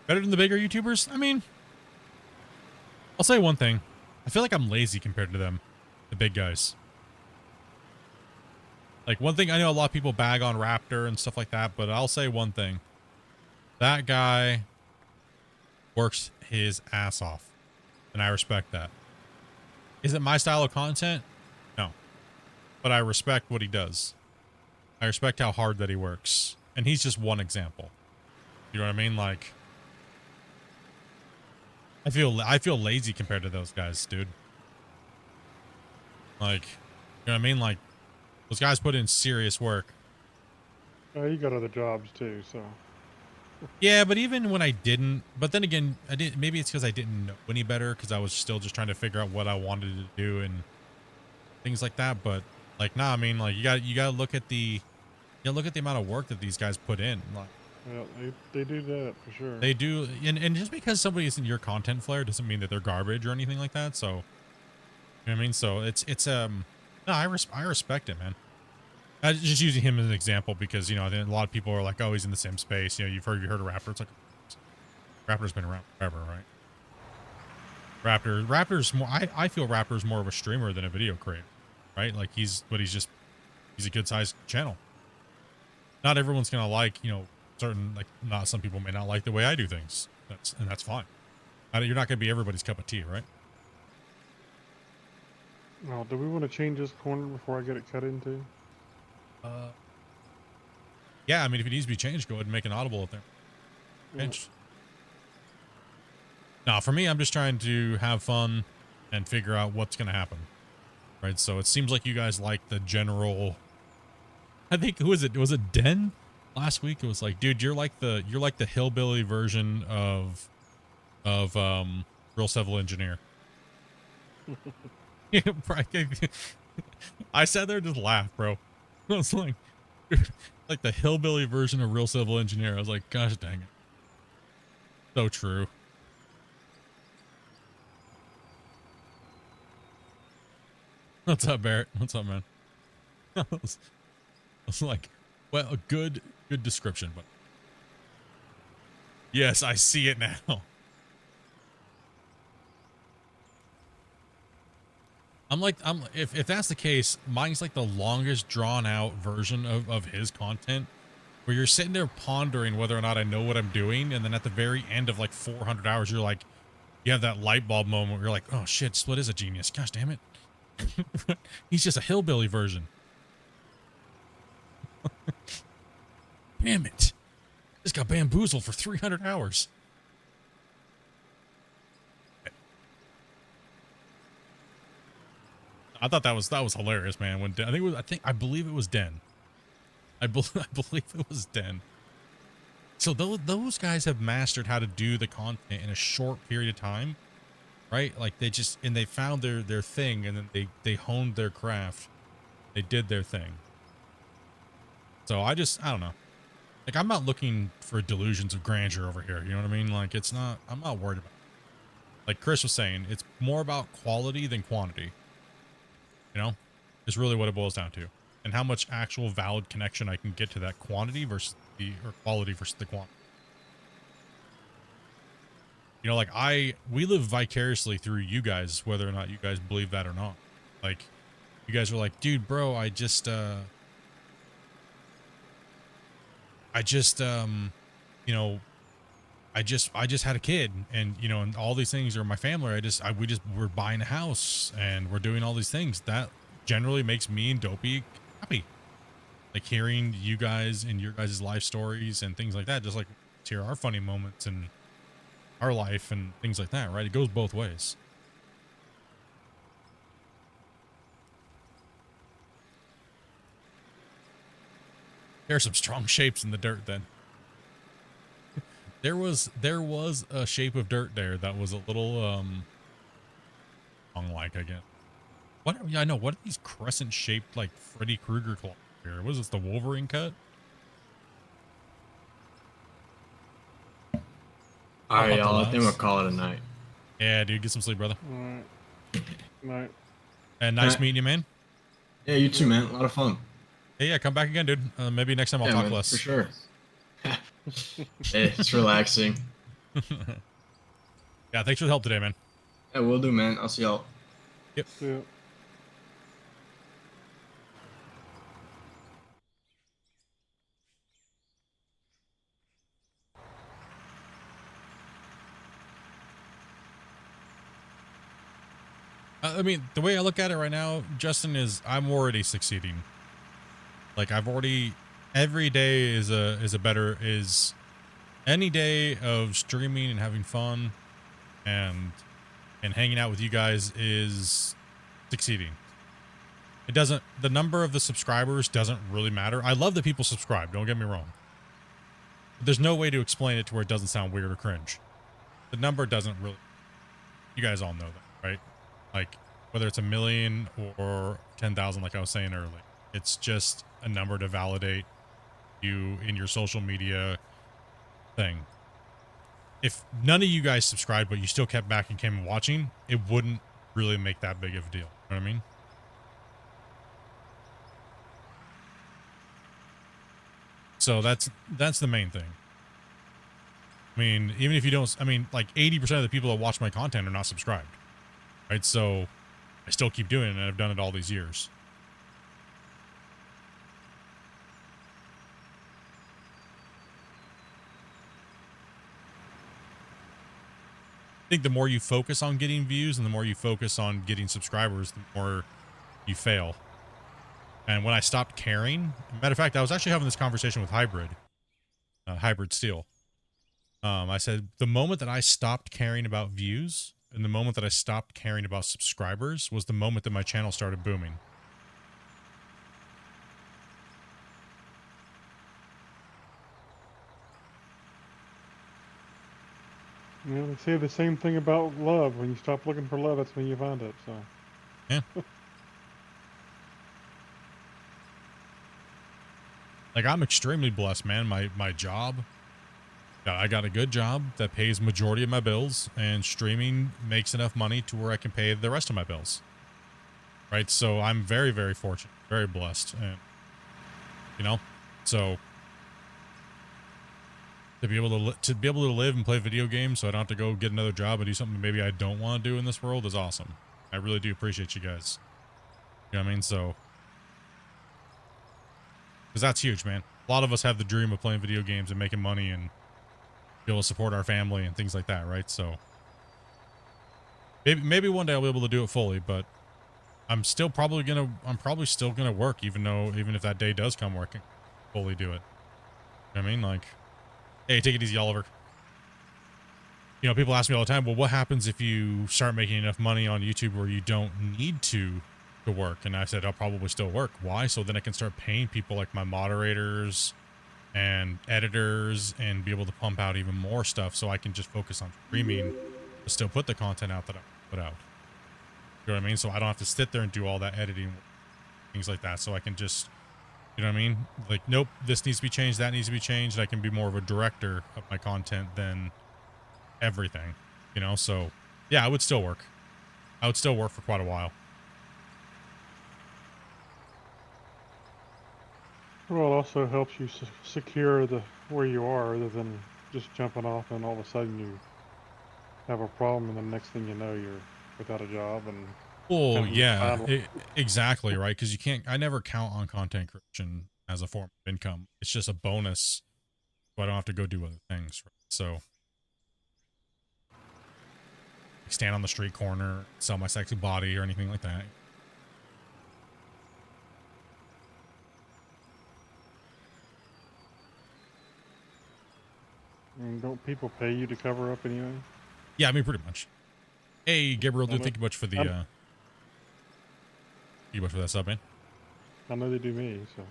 Better than the bigger YouTubers? I mean, I'll say one thing. I feel like I'm lazy compared to them, the big guys. Like, one thing, I know a lot of people bag on Raptor and stuff like that, but I'll say one thing. That guy works his ass off, and I respect that. Is it my style of content? No. But I respect what he does. I respect how hard that he works. And he's just one example. You know what I mean? Like, I feel lazy compared to those guys, dude. Like, you know what I mean? Like, those guys put in serious work. You got other jobs too, so. Yeah, but even when I didn't, but then again, I didn't. Maybe it's because I didn't know any better, because I was still just trying to figure out what I wanted to do and things like that. But like, nah, I mean, like, you gotta look at the amount of work that these guys put in. Like, yeah, they do that for sure. They do, and just because somebody isn't your content flare doesn't mean that they're garbage or anything like that. So, you know what I mean? So it's no, I respect it, man. I'm just using him as an example because, you know, a lot of people are like, oh, he's in the same space. You know, you've heard of Raptor. It's like, Raptor's been around forever, right? Raptor's more, I feel Raptor's more of a streamer than a video creator, right? Like he's a good sized channel. Not everyone's going to like, you know, some people may not like the way I do things. That's fine. You're not going to be everybody's cup of tea, right? Well, do we want to change this corner before I get it cut into? Yeah, I mean, if it needs to be changed, go ahead and make an audible up there. Changed. Now, for me, I'm just trying to have fun and figure out what's going to happen. Right? So it seems like you guys like the general... I think, who was it? Was it Den? Last week, it was like, dude, you're like the hillbilly version of Real Civil Engineer. Yeah, I sat there and just laughed, bro. I was like, dude, like the hillbilly version of Real Civil Engineer. I was like, gosh dang it. So true. What's up, Barrett? What's up, man? I was like, well, a good description, but yes, I see it now. If that's the case, mine's like the longest drawn out version of his content, where you're sitting there pondering whether or not I know what I'm doing, and then at the very end of like 400 hours, you're like, you have that light bulb moment where you're like, oh shit, Split is a genius. Gosh damn it. He's just a hillbilly version. Damn it. Just got bamboozled for 300 hours. I thought that was hilarious, man. When I believe it was Den. I believe it was Den. So those guys have mastered how to do the content in a short period of time, right? Like they found their thing, and then they honed their craft. They did their thing. So I don't know. Like, I'm not looking for delusions of grandeur over here. You know what I mean? Like, I'm not worried about it. Like Chris was saying, it's more about quality than quantity. You know, is really what it boils down to, and how much actual valid connection I can get to that quantity versus or quality versus the quantity. You know, like we live vicariously through you guys, whether or not you guys believe that or not. Like, you guys are like, dude, bro, I just you know, I just had a kid, and you know, and all these things are my family. We're buying a house and we're doing all these things. That generally makes me and Dopey happy. Like hearing you guys and your guys' life stories and things like that, just like hear our funny moments and our life and things like that, right? It goes both ways. There are some strong shapes in the dirt then. There was a shape of dirt there that was a little like, I guess. I know, what are these crescent shaped like Freddy Krueger claws here? What is this, the Wolverine cut? Alright, y'all, I think we'll call it a night. Yeah, dude, get some sleep, brother. Alright. Night. And nice meeting you, man. Yeah, you too, man. A lot of fun. Yeah, come back again, dude. Maybe next time I'll talk man, less. For sure. Hey, it's relaxing. Yeah, thanks for the help today, man. Yeah, will do, man. I'll see y'all. Yep. Yeah. I mean, the way I look at it right now, Justin, I'm already succeeding. Like, every day is any day of streaming and having fun and hanging out with you guys is succeeding. The number of the subscribers doesn't really matter. I love that people subscribe, don't get me wrong. But there's no way to explain it to where it doesn't sound weird or cringe. The number doesn't really, you guys all know that, right? Like, whether it's 1 million or 10,000, like I was saying earlier, it's just a number to validate you in your social media thing. If none of you guys subscribed, but you still kept back and came watching, it wouldn't really make that big of a deal. You know what I mean? So that's the main thing. I mean, even if you don't, I mean, like 80% of the people that watch my content are not subscribed, right? So I still keep doing it, and I've done it all these years. I think the more you focus on getting views and the more you focus on getting subscribers, the more you fail. And when I stopped caring, matter of fact, I was actually having this conversation with Hybrid Steel. I said the moment that I stopped caring about views and the moment that I stopped caring about subscribers was the moment that my channel started booming. You know, they say the same thing about love. When you stop looking for love, that's when you find it. So. Yeah. Like, I'm extremely blessed, man. My job, I got a good job that pays majority of my bills, and streaming makes enough money to where I can pay the rest of my bills. Right? So I'm very, very fortunate, very blessed, and you know, so to be able to live and play video games, so I don't have to go get another job and do something maybe I don't want to do in this world is awesome. I really do appreciate you guys. You know what I mean? So, because that's huge, man. A lot of us have the dream of playing video games and making money and be able to support our family and things like that, right? So maybe one day I'll be able to do it fully, but I'm probably still gonna work, even if that day does come where I can fully do it. You know what I mean? Like, hey, take it easy, Oliver. You know, people ask me all the time, well, what happens if you start making enough money on YouTube where you don't need to work? And I said, I'll probably still work. Why? So then I can start paying people like my moderators and editors and be able to pump out even more stuff so I can just focus on streaming to still put the content out that I put out. You know what I mean? So I don't have to sit there and do all that editing, things like that. So I can just, you know what I mean? Like, nope, this needs to be changed, that needs to be changed. I can be more of a director of my content than everything, you know? So yeah, I would still work. I would still work for quite a while. Well, it also helps you secure where you are, rather than just jumping off and all of a sudden you have a problem, and the next thing you know, you're without a job and. Oh yeah, exactly, right? Because I never count on content creation as a form of income. It's just a bonus, so I don't have to go do other things. Right? So, stand on the street corner, sell my sexy body, or anything like that. And don't people pay you to cover up anyway? Yeah, I mean, pretty much. Hey, Gabriel, dude, thank you much for the thank you much for that sub, man. I know they do me, so.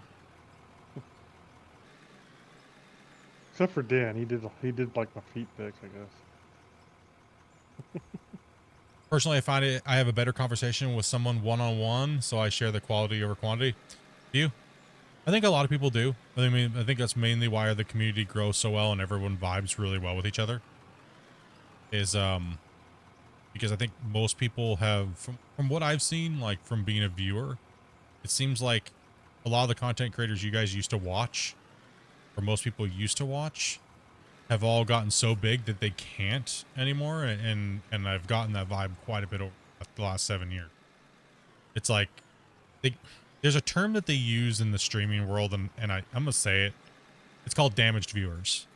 Except for Dan, he did like my feet pics, I guess. Personally, I have a better conversation with someone one-on-one, so I share the quality over quantity. Do you? I think a lot of people do. I mean, I think that's mainly why the community grows so well and everyone vibes really well with each other. Is because I think most people have, from what I've seen, like from being a viewer, it seems like a lot of the content creators you guys used to watch, or most people used to watch, have all gotten so big that they can't anymore, and I've gotten that vibe quite a bit over the last 7 years. It's like there's a term that they use in the streaming world, and I'm gonna say it. It's called damaged viewers,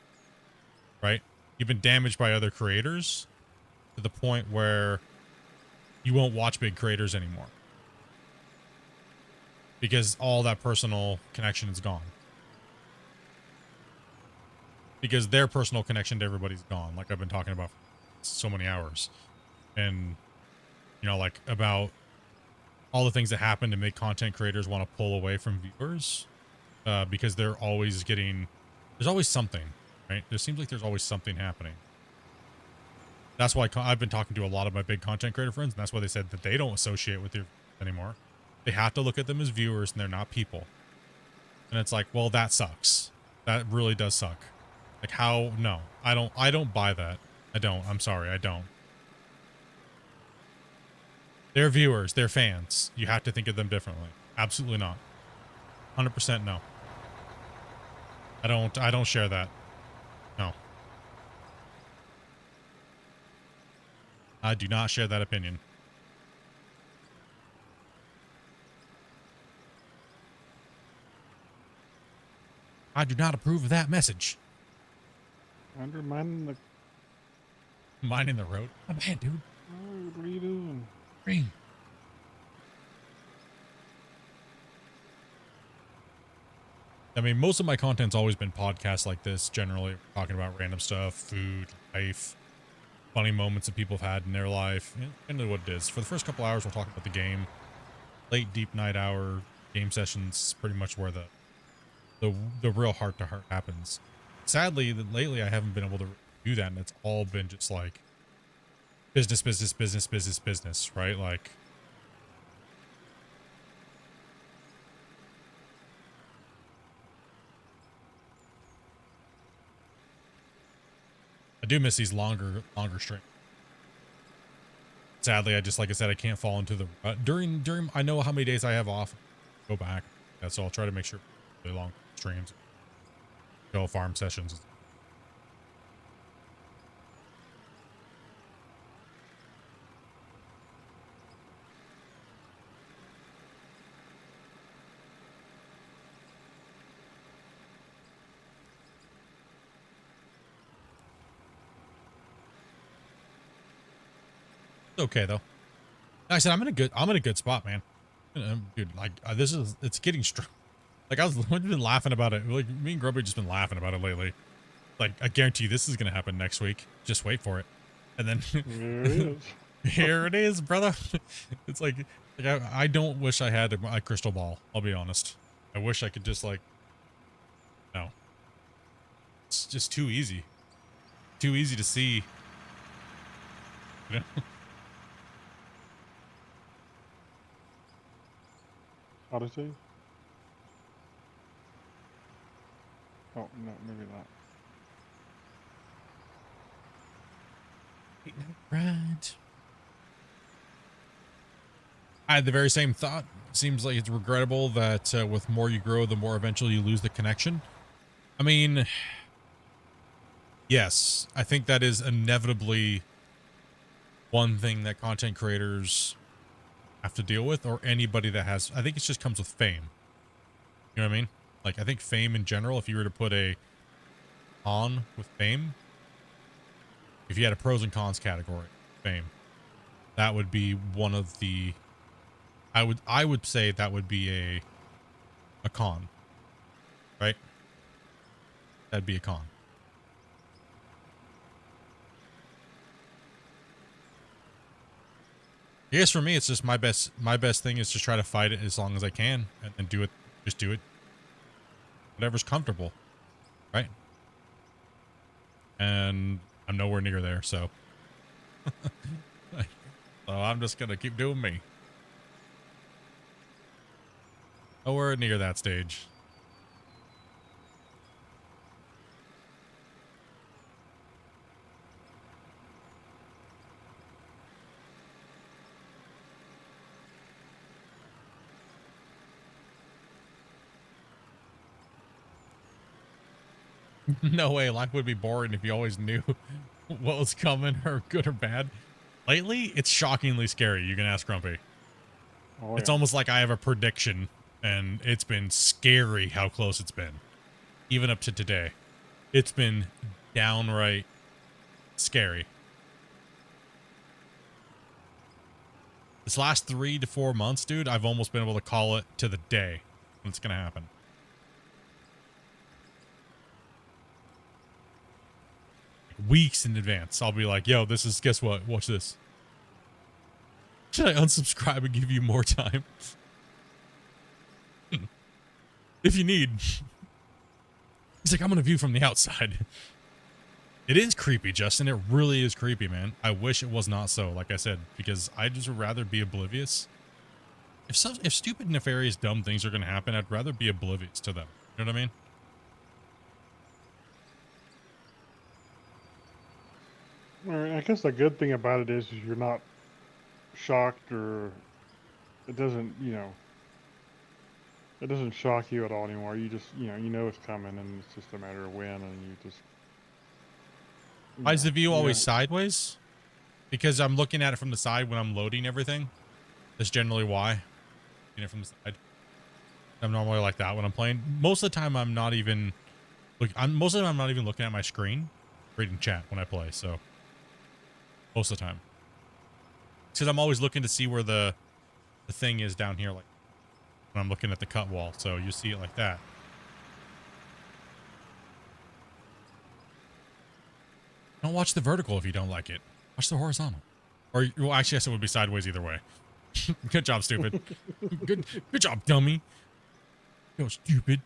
right? You've been damaged by other creators to the point where you won't watch big creators anymore because all that personal connection is gone. Because their personal connection to everybody's gone, like I've been talking about for so many hours. And, you know, like about all the things that happen to make content creators want to pull away from viewers because they're always there's always something, right? There seems like there's always something happening. That's why I've been talking to a lot of my big content creator friends, and that's why they said that they don't associate with you anymore. They have to look at them as viewers, and they're not people. And it's like, well, that sucks. That really does suck. Like, how? No, I don't buy that. I don't. I'm sorry, I don't. They're viewers. They're fans. You have to think of them differently. Absolutely not. 100% no. I don't share that. No. I do not share that opinion. I do not approve of that message. Undermining the... Minding the road? Oh, man, dude. Oh, what are you doing? Green. I mean, most of my content's always been podcasts like this, generally talking about random stuff, food, life, funny moments that people have had in their life, and what it is. For the first couple hours, we'll talk about the game. Late, deep night hour game sessions, pretty much where the real heart-to-heart happens. Sadly, lately I haven't been able to do that, and it's all been just like business, business, business, business, business, right? Like, I do miss these longer streams. Sadly, like I said, I can't fall into the during. I know how many days I have off. Go back. Yeah, so I'll try to make sure really long streams, go farm sessions. Okay though. Like I said, I'm in a good spot, man. Dude, like it's getting strong. Like we've been laughing about it. Like me and Grubby just been laughing about it lately. Like I guarantee you this is gonna happen next week. Just wait for it. And then There it is. here it is, brother. It's like I don't wish I had a crystal ball. I'll be honest. I wish I could just like, no. It's just too easy. Too easy to see. You know? Odyssey? Oh, no, maybe not. Right. I had the very same thought. Seems like it's regrettable that with more you grow, the more eventually you lose the connection. I mean, yes, I think that is inevitably one thing that content creators have to deal with, or anybody that has. I think it just comes with fame. You know what I mean? Like, I think fame in general, if you were to put a on with fame, if you had a pros and cons category, fame, that would be one of the, I would say that would be a con, right? That'd be a con. I guess for me, it's just my best thing is to try to fight it as long as I can and do it. Just do it. Whatever's comfortable. Right. And I'm nowhere near there. So, so I'm just going to keep doing me. Nowhere near that stage. No way, life would be boring if you always knew what was coming, or good or bad. Lately, it's shockingly scary. You can ask Grumpy. Oh, it's yeah. almost like I have a prediction, and it's been scary how close it's been. Even up to today. It's been downright scary. This last 3 to 4 months, dude, I've almost been able to call it to the day when it's going to happen. Weeks in advance, I'll be like, yo, this is, guess what? Watch this. Should I unsubscribe and give you more time? If you need. He's like, I'm gonna view from the outside. It is creepy, Justin. It really is creepy, man. I wish it was not so, like I said, because I just would rather be oblivious. If stupid, nefarious, dumb things are gonna happen, I'd rather be oblivious to them. You know what I mean? I guess the good thing about it is you're not shocked, or it doesn't, you know, it doesn't shock you at all anymore. You just, you know it's coming, and it's just a matter of when, and you just. Why is the view always yeah. sideways? Because I'm looking at it from the side when I'm loading everything. That's generally why. Looking at it from the side. I'm normally like that when I'm playing. Most of the time, I'm not even. Most of the time, I'm not even looking at my screen, reading chat when I play. So most of the time, because I'm always looking to see where the thing is down here, like when I'm looking at the cut wall. So you see it like that. Don't watch the vertical if you don't like it. Watch the horizontal. Or, well, actually, I guess it would be sideways either way. Good job, stupid. Good job, dummy. Yo, stupid.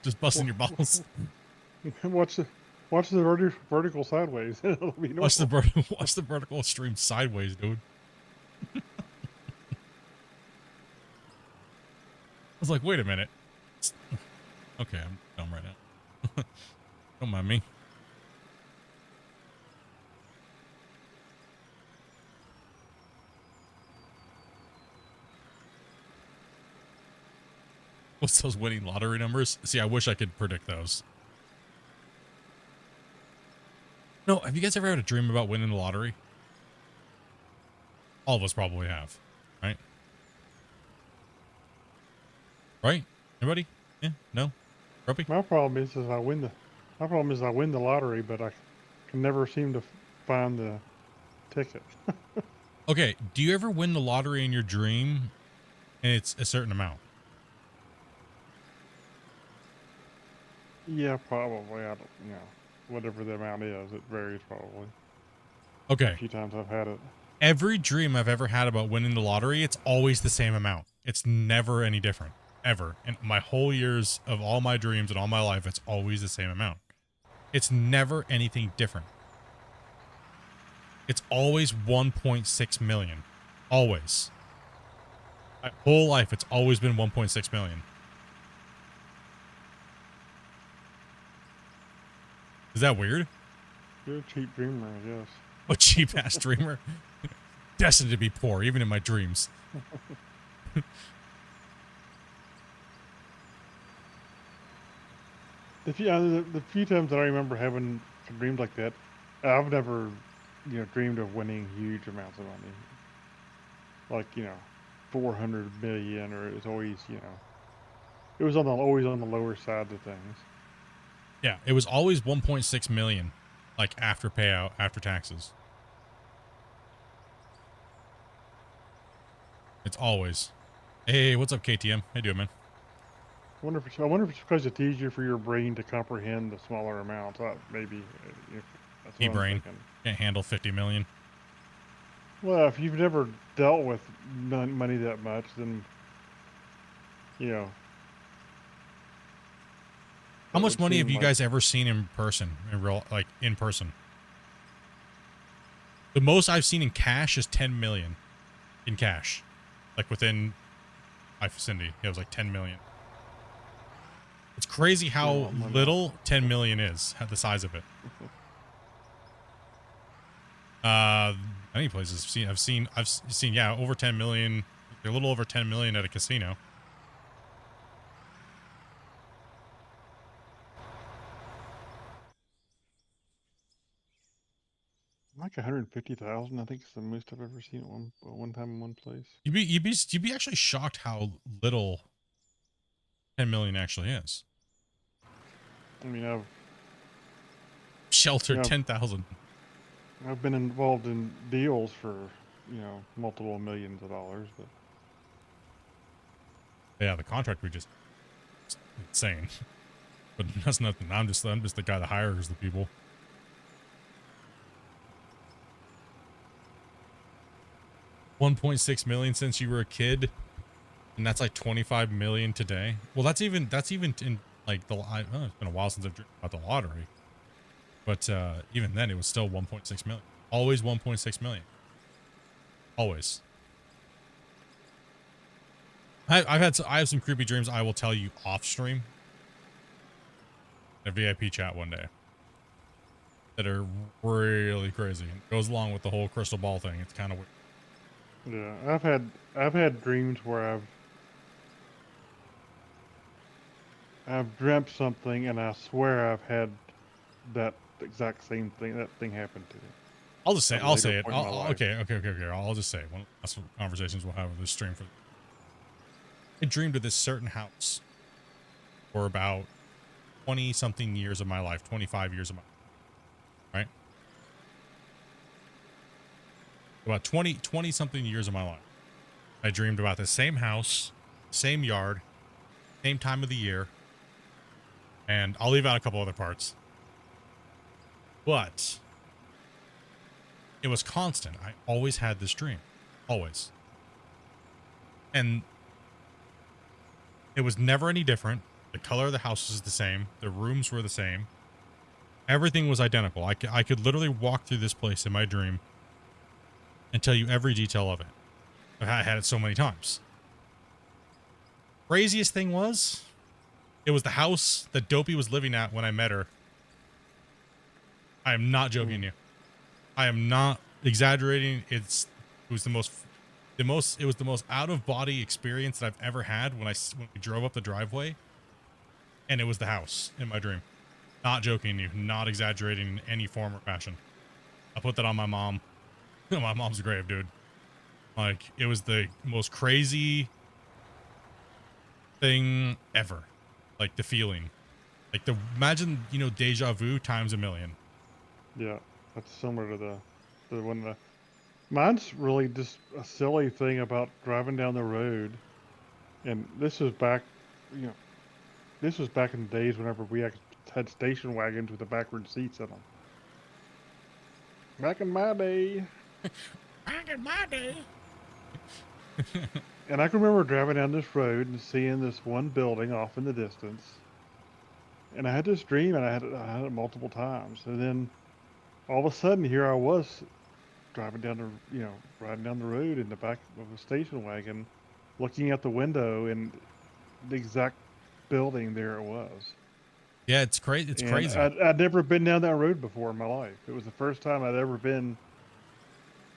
Just busting your balls. Watch the vertical sideways. It'll be normal. Watch the vertical stream sideways, dude. I was like, wait a minute. Okay, I'm dumb right now. Don't mind me. What's those winning lottery numbers? See, I wish I could predict those. No, have you guys ever had a dream about winning the lottery? All of us probably have, right? Right? Anybody? Yeah? No? Grumpy? My problem is I win the lottery, but I can never seem to find the ticket. Okay, do you ever win the lottery in your dream and it's a certain amount? Yeah, probably. I don't, whatever the amount is, it varies probably. Okay. A few times I've had it. Every dream I've ever had about winning the lottery, it's always the same amount. It's never any different. Ever. In my whole years of all my dreams and all my life, it's always the same amount. It's never anything different. It's always 1.6 million. Always. My whole life, it's always been 1.6 million. Is that weird? You're a cheap dreamer, I guess. A cheap ass dreamer. Destined to be poor, even in my dreams. The few times that I remember having dreams like that, I've never, dreamed of winning huge amounts of money. Like, 400 million, or it was always, it was always on the lower side of things. Yeah, it was always 1.6 million, like after payout, after taxes. It's always. Hey, what's up, KTM? How you doing, man? I wonder if it's because it's easier for your brain to comprehend the smaller amounts. Maybe. That's what I'm brain thinking. can't handle 50 million. Well, if you've never dealt with money that much, then, How much money have you guys ever seen in person, in person? The most I've seen in cash is 10 million in cash. Like within my vicinity, it was like 10 million. It's crazy how little 10 million is, the size of it. Many places I've seen, yeah, over 10 million, a little over 10 million at a casino. Like 150,000, I think is the most I've ever seen at one time in one place. You'd be actually shocked how little 10 million actually is. I mean, I've sheltered 10,000. I've been involved in deals for, multiple millions of dollars, but yeah, the contract we just insane. But that's nothing. I'm just the guy that hires the people. $1.6 million since you were a kid, and that's like 25 million today. Well, that's even in like it's been a while since I've dreamed about the lottery, but even then it was still 1.6 million. Always 1.6 million. Always. I have some creepy dreams I will tell you off stream. A VIP chat one day. That are really crazy. It goes along with the whole crystal ball thing. It's kind of weird. Yeah, I've had dreams where I've dreamt something and I swear I've had that exact same thing, that thing happen to me. I'll just say, I'll say it. Okay. Okay. I'll just say it. One of the last conversations we'll have with this stream for. I dreamed of this certain house for about 20 something years of my life, 25 years of my life, right? About 20 something years of my life. I dreamed about the same house, same yard, same time of the year. And I'll leave out a couple other parts. But it was constant. I always had this dream. Always. And it was never any different. The color of the house was the same. The rooms were the same. Everything was identical. I could literally walk through this place in my dream and tell you every detail of it. I had it so many times. Craziest thing was, it was the house that Dopey was living at when I met her. I am not joking you. I am not exaggerating. It was the most out of body experience that I've ever had when we drove up the driveway, and it was the house in my dream. Not joking you, not exaggerating in any form or fashion. I put that on my mom. My mom's grave, dude. Like, it was the most crazy thing ever. Like, the feeling. Like, imagine, deja vu times a million. Yeah, that's similar to the one. Mine's really just a silly thing about driving down the road, and this was back, this was back in the days whenever we had station wagons with the backward seats in them. Back in my day. Back in my day. And I can remember driving down this road and seeing this one building off in the distance. And I had this dream, and I had it multiple times. And then all of a sudden, here I was driving down riding down the road in the back of a station wagon, looking out the window, and the exact building there it was. Yeah, it's crazy. It's crazy. I'd never been down that road before in my life. It was the first time I'd ever been.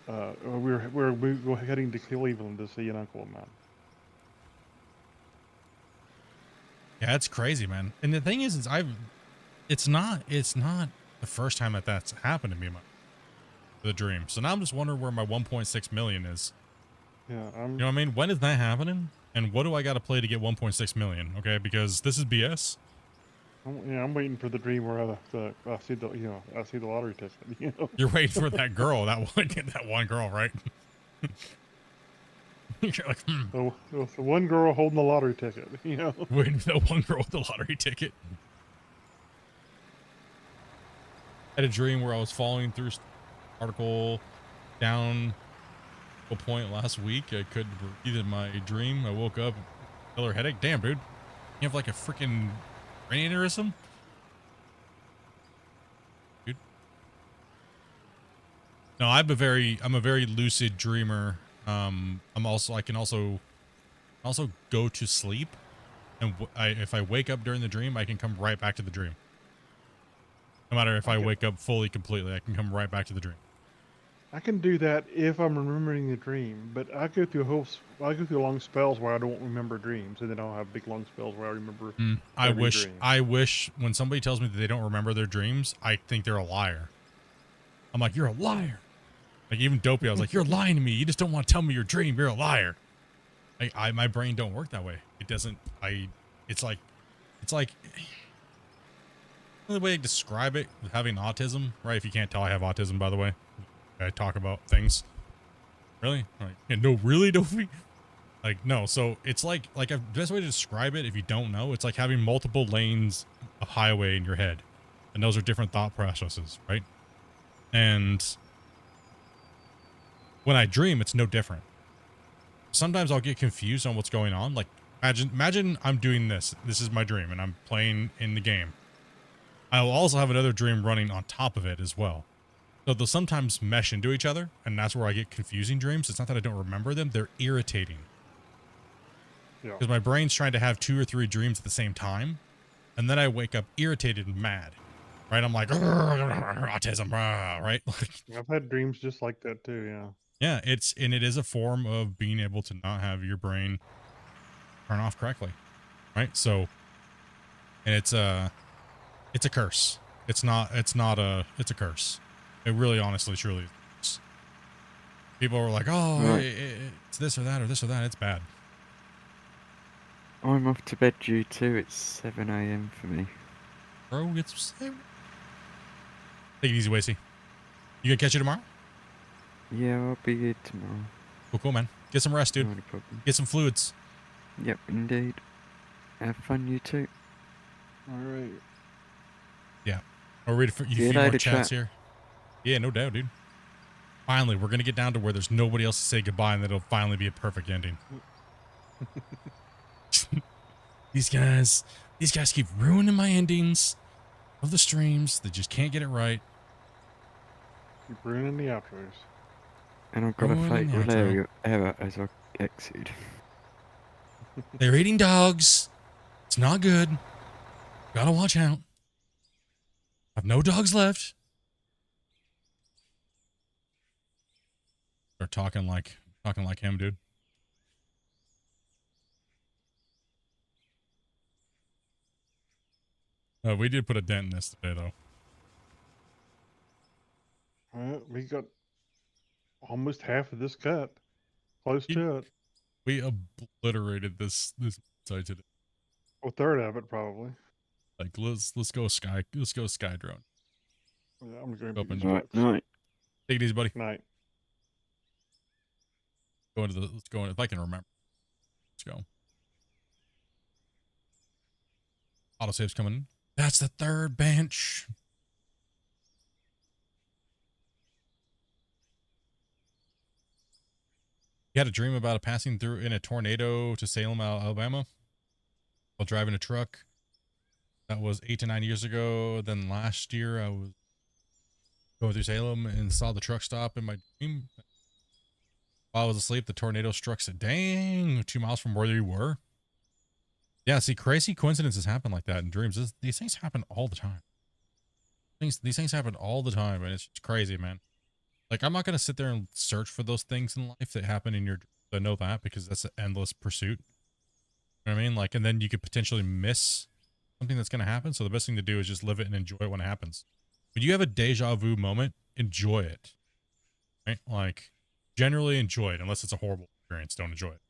We were heading to Cleveland to see an uncle of mine. Yeah, it's crazy, man. And the thing is it's not the first time that's happened to me in the dream. So now I'm just wondering where my 1.6 million is. Yeah, you know what I mean? When is that happening? And what do I got to play to get 1.6 million? Okay, because this is BS. I'm waiting for the dream where I see the lottery ticket. You're waiting for that girl, that one girl, right? You're like, the one girl holding the lottery ticket, Waiting for the one girl with the lottery ticket. I had a dream where I was falling through article down a point last week. I couldn't breathe in my dream. I woke up, killer headache. Damn, dude. You have like a freaking brain aneurysm? Dude. No, I'm a very lucid dreamer. I can also go to sleep, and if I wake up during the dream, I can come right back to the dream. No matter if I wake up fully, completely, I can come right back to the dream. I can do that if I'm remembering the dream, but I go through long spells where I don't remember dreams, and then I'll have big long spells where I remember. I wish when somebody tells me that they don't remember their dreams, I think they're a liar. I'm like, you're a liar. Like, even Dopey, I was like, you're lying to me. You just don't want to tell me your dream. You're a liar. My brain don't work that way. It doesn't. It's like the way I describe it, having autism, right? If you can't tell, I have autism, by the way. I talk about things. Really? Like, yeah, no, really, Dopey? Like, no. So it's like the best way to describe it, if you don't know, it's like having multiple lanes of highway in your head, and those are different thought processes, right? And when I dream, it's no different. Sometimes I'll get confused on what's going on. Like, imagine I'm doing this. This is my dream, and I'm playing in the game. I will also have another dream running on top of it as well. So they'll sometimes mesh into each other, and that's where I get confusing dreams. It's not that I don't remember them. They're irritating. Because my brain's trying to have 2 or 3 dreams at the same time, and then I wake up irritated and mad. Right? I'm like, autism, right? I've had dreams just like that too, yeah. Yeah, it is a form of being able to not have your brain turn off correctly, right? So, and it's a curse. It's a curse. It really, honestly, truly is a curse. People are like, oh, Right. it's this or that or this or that. It's bad. I'm off to bed due to it's 7 a.m. for me. Bro, it's... Take it easy, Wasey. You gonna catch you tomorrow? Yeah, I'll be here tomorrow. Cool, man. Get some rest, dude. Not a problem. Get some fluids. Yep, indeed. Have fun, you too. All right. Yeah. I'll read a few more chats here. Yeah, no doubt, dude. Finally, we're gonna get down to where there's nobody else to say goodbye, and that'll finally be a perfect ending. These guys keep ruining my endings of the streams. They just can't get it right. Keep ruining the outros. And I've got a fatal error as I exit. They're eating dogs. It's not good. Gotta watch out. I've no dogs left. They're talking like him, dude. We did put a dent in this today, though. We got almost half of this cut. Close to it. We obliterated this site today. A third of it, probably. Like, let's go sky drone. Yeah, I'm going Open. Right, night. Take it easy, buddy. Night. Let's go in if I can remember. Let's go. Autosave's coming in. That's the third bench. You had a dream about passing through in a tornado to Salem, Alabama, while driving a truck. That was 8 to 9 years ago. Then last year, I was going through Salem and saw the truck stop in my dream. While I was asleep, the tornado struck. Dang, 2 miles from where you were. Yeah, see, crazy coincidences happen like that in dreams. These things happen all the time. These things happen all the time, and it's just crazy, man. Like, I'm not going to sit there and search for those things in life that happen in your dreams. I know that because that's an endless pursuit. You know what I mean? Like, and then you could potentially miss something that's going to happen. So the best thing to do is just live it and enjoy it when it happens. When you have a deja vu moment, enjoy it. Right? Like, generally enjoy it, unless it's a horrible experience. Don't enjoy it.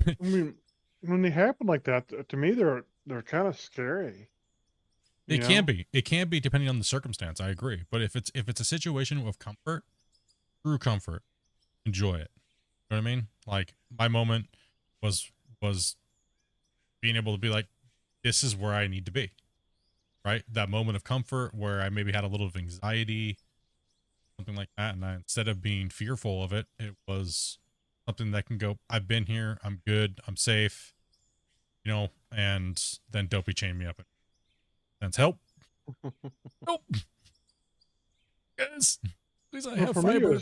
I mean, when they happen like that, to me, they're kind of scary. It can be. It can be depending on the circumstance. I agree. But if it's a situation of comfort, true comfort, enjoy it. You know what I mean? Like, my moment was being able to be like, this is where I need to be. Right? That moment of comfort where I maybe had a little of anxiety, something like that, and instead of being fearful of it, it was something that can go, I've been here, I'm good, I'm safe, you know, and then Dopey chained me up. That's help. Help. Yes. Please, I have fiber.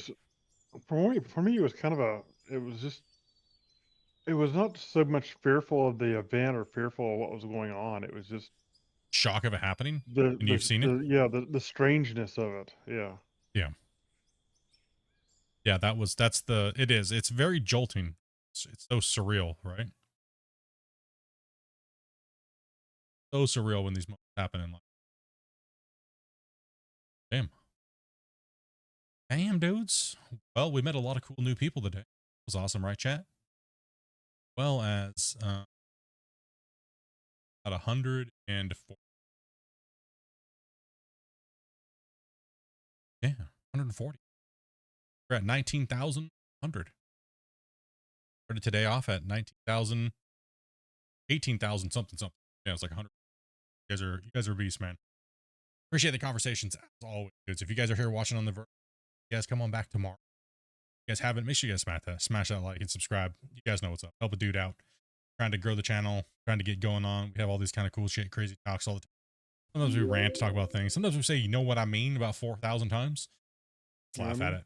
For me, it was kind of it was not so much fearful of the event or fearful of what was going on. It was just shock of it happening. And you've seen it. Yeah, the strangeness of it. Yeah. Yeah. Yeah, it's very jolting. It's so surreal, right? So surreal when these moments happen in life. Damn, dudes. Well, we met a lot of cool new people today. It was awesome, right, chat? Well as about 104. Yeah, 140. We're at 19,100. Started today off at 19,000, 18,000 something. Yeah, it's like 100. You guys are beasts, man. Appreciate the conversations as always, dudes. If you guys are here watching on the you guys come on back tomorrow. If you guys haven't, make sure you guys smash that like and subscribe. You guys know what's up. Help a dude out. Trying to grow the channel, trying to get going on. We have all these kind of cool shit, crazy talks all the time. Sometimes we rant, talk about things. Sometimes we say, you know what I mean, about 4,000 times. Let's laugh at it.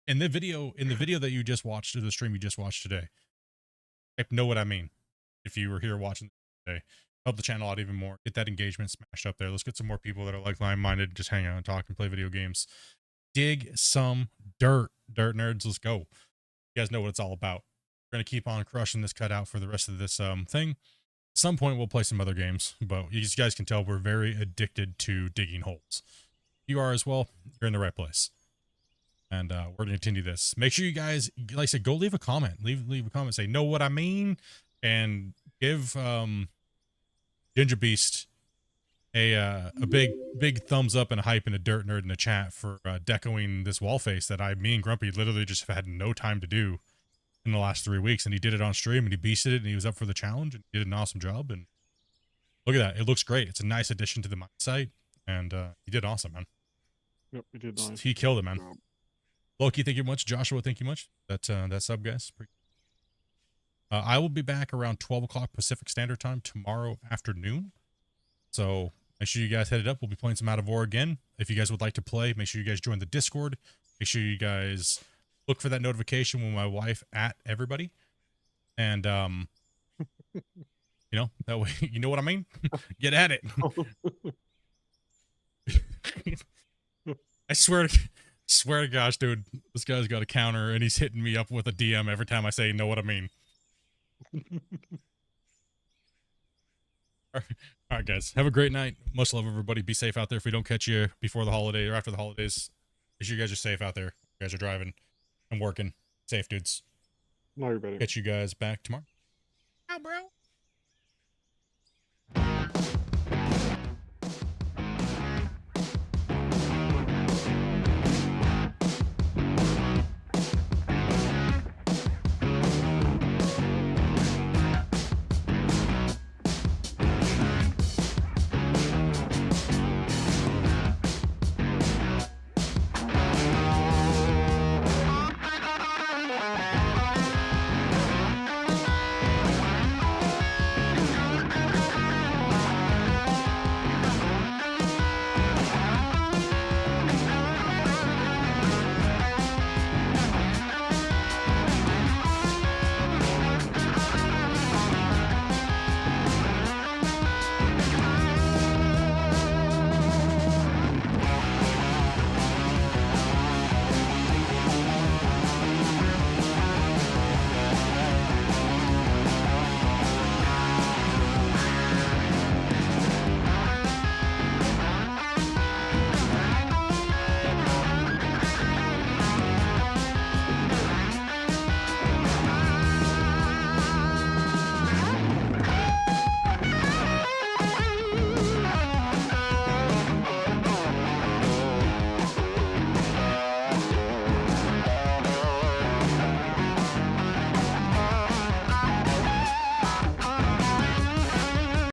In the video that you just watched, or the stream you just watched today, type know what I mean. If you were here watching today, help the channel out even more. Get that engagement smashed up there. Let's get some more people that are like minded, just hang out and talk and play video games. Dig some Dirt nerds, let's go. You guys know what it's all about. We're going to keep on crushing this cutout for the rest of this thing. At some point, we'll play some other games, but you guys can tell we're very addicted to digging holes. If you are as well, you're in the right place. And we're going to continue this. Make sure you guys, like I said, go leave a comment. Leave a comment, say, know what I mean? And give Ginger Beast a big thumbs up and a hype and a dirt nerd in the chat for decoing this wall face that me and Grumpy literally just had no time to do in the last 3 weeks, and he did it on stream and he beasted it and he was up for the challenge and he did an awesome job. And look at that, it looks great. It's a nice addition to the mine site, and he did awesome, man. Yep, he did nice. He killed it, man. Loki, thank you much. Joshua, thank you much. That sub, guys. I will be back around 12 o'clock Pacific Standard Time tomorrow afternoon. So make sure you guys head it up. We'll be playing some Out of War again. If you guys would like to play, make sure you guys join the Discord. Make sure you guys look for that notification when my wife at everybody. And, you know, that way, you know what I mean? Get at it. I swear to gosh, dude, this guy's got a counter and he's hitting me up with a DM every time I say, know what I mean. All right, guys, have a great night. Much love, everybody. Be safe out there. If we don't catch you before the holiday or after the holidays, make sure you guys are safe out there. You guys are driving and working. Safe, dudes. No, you're better. Catch you guys back tomorrow. Ciao, bro.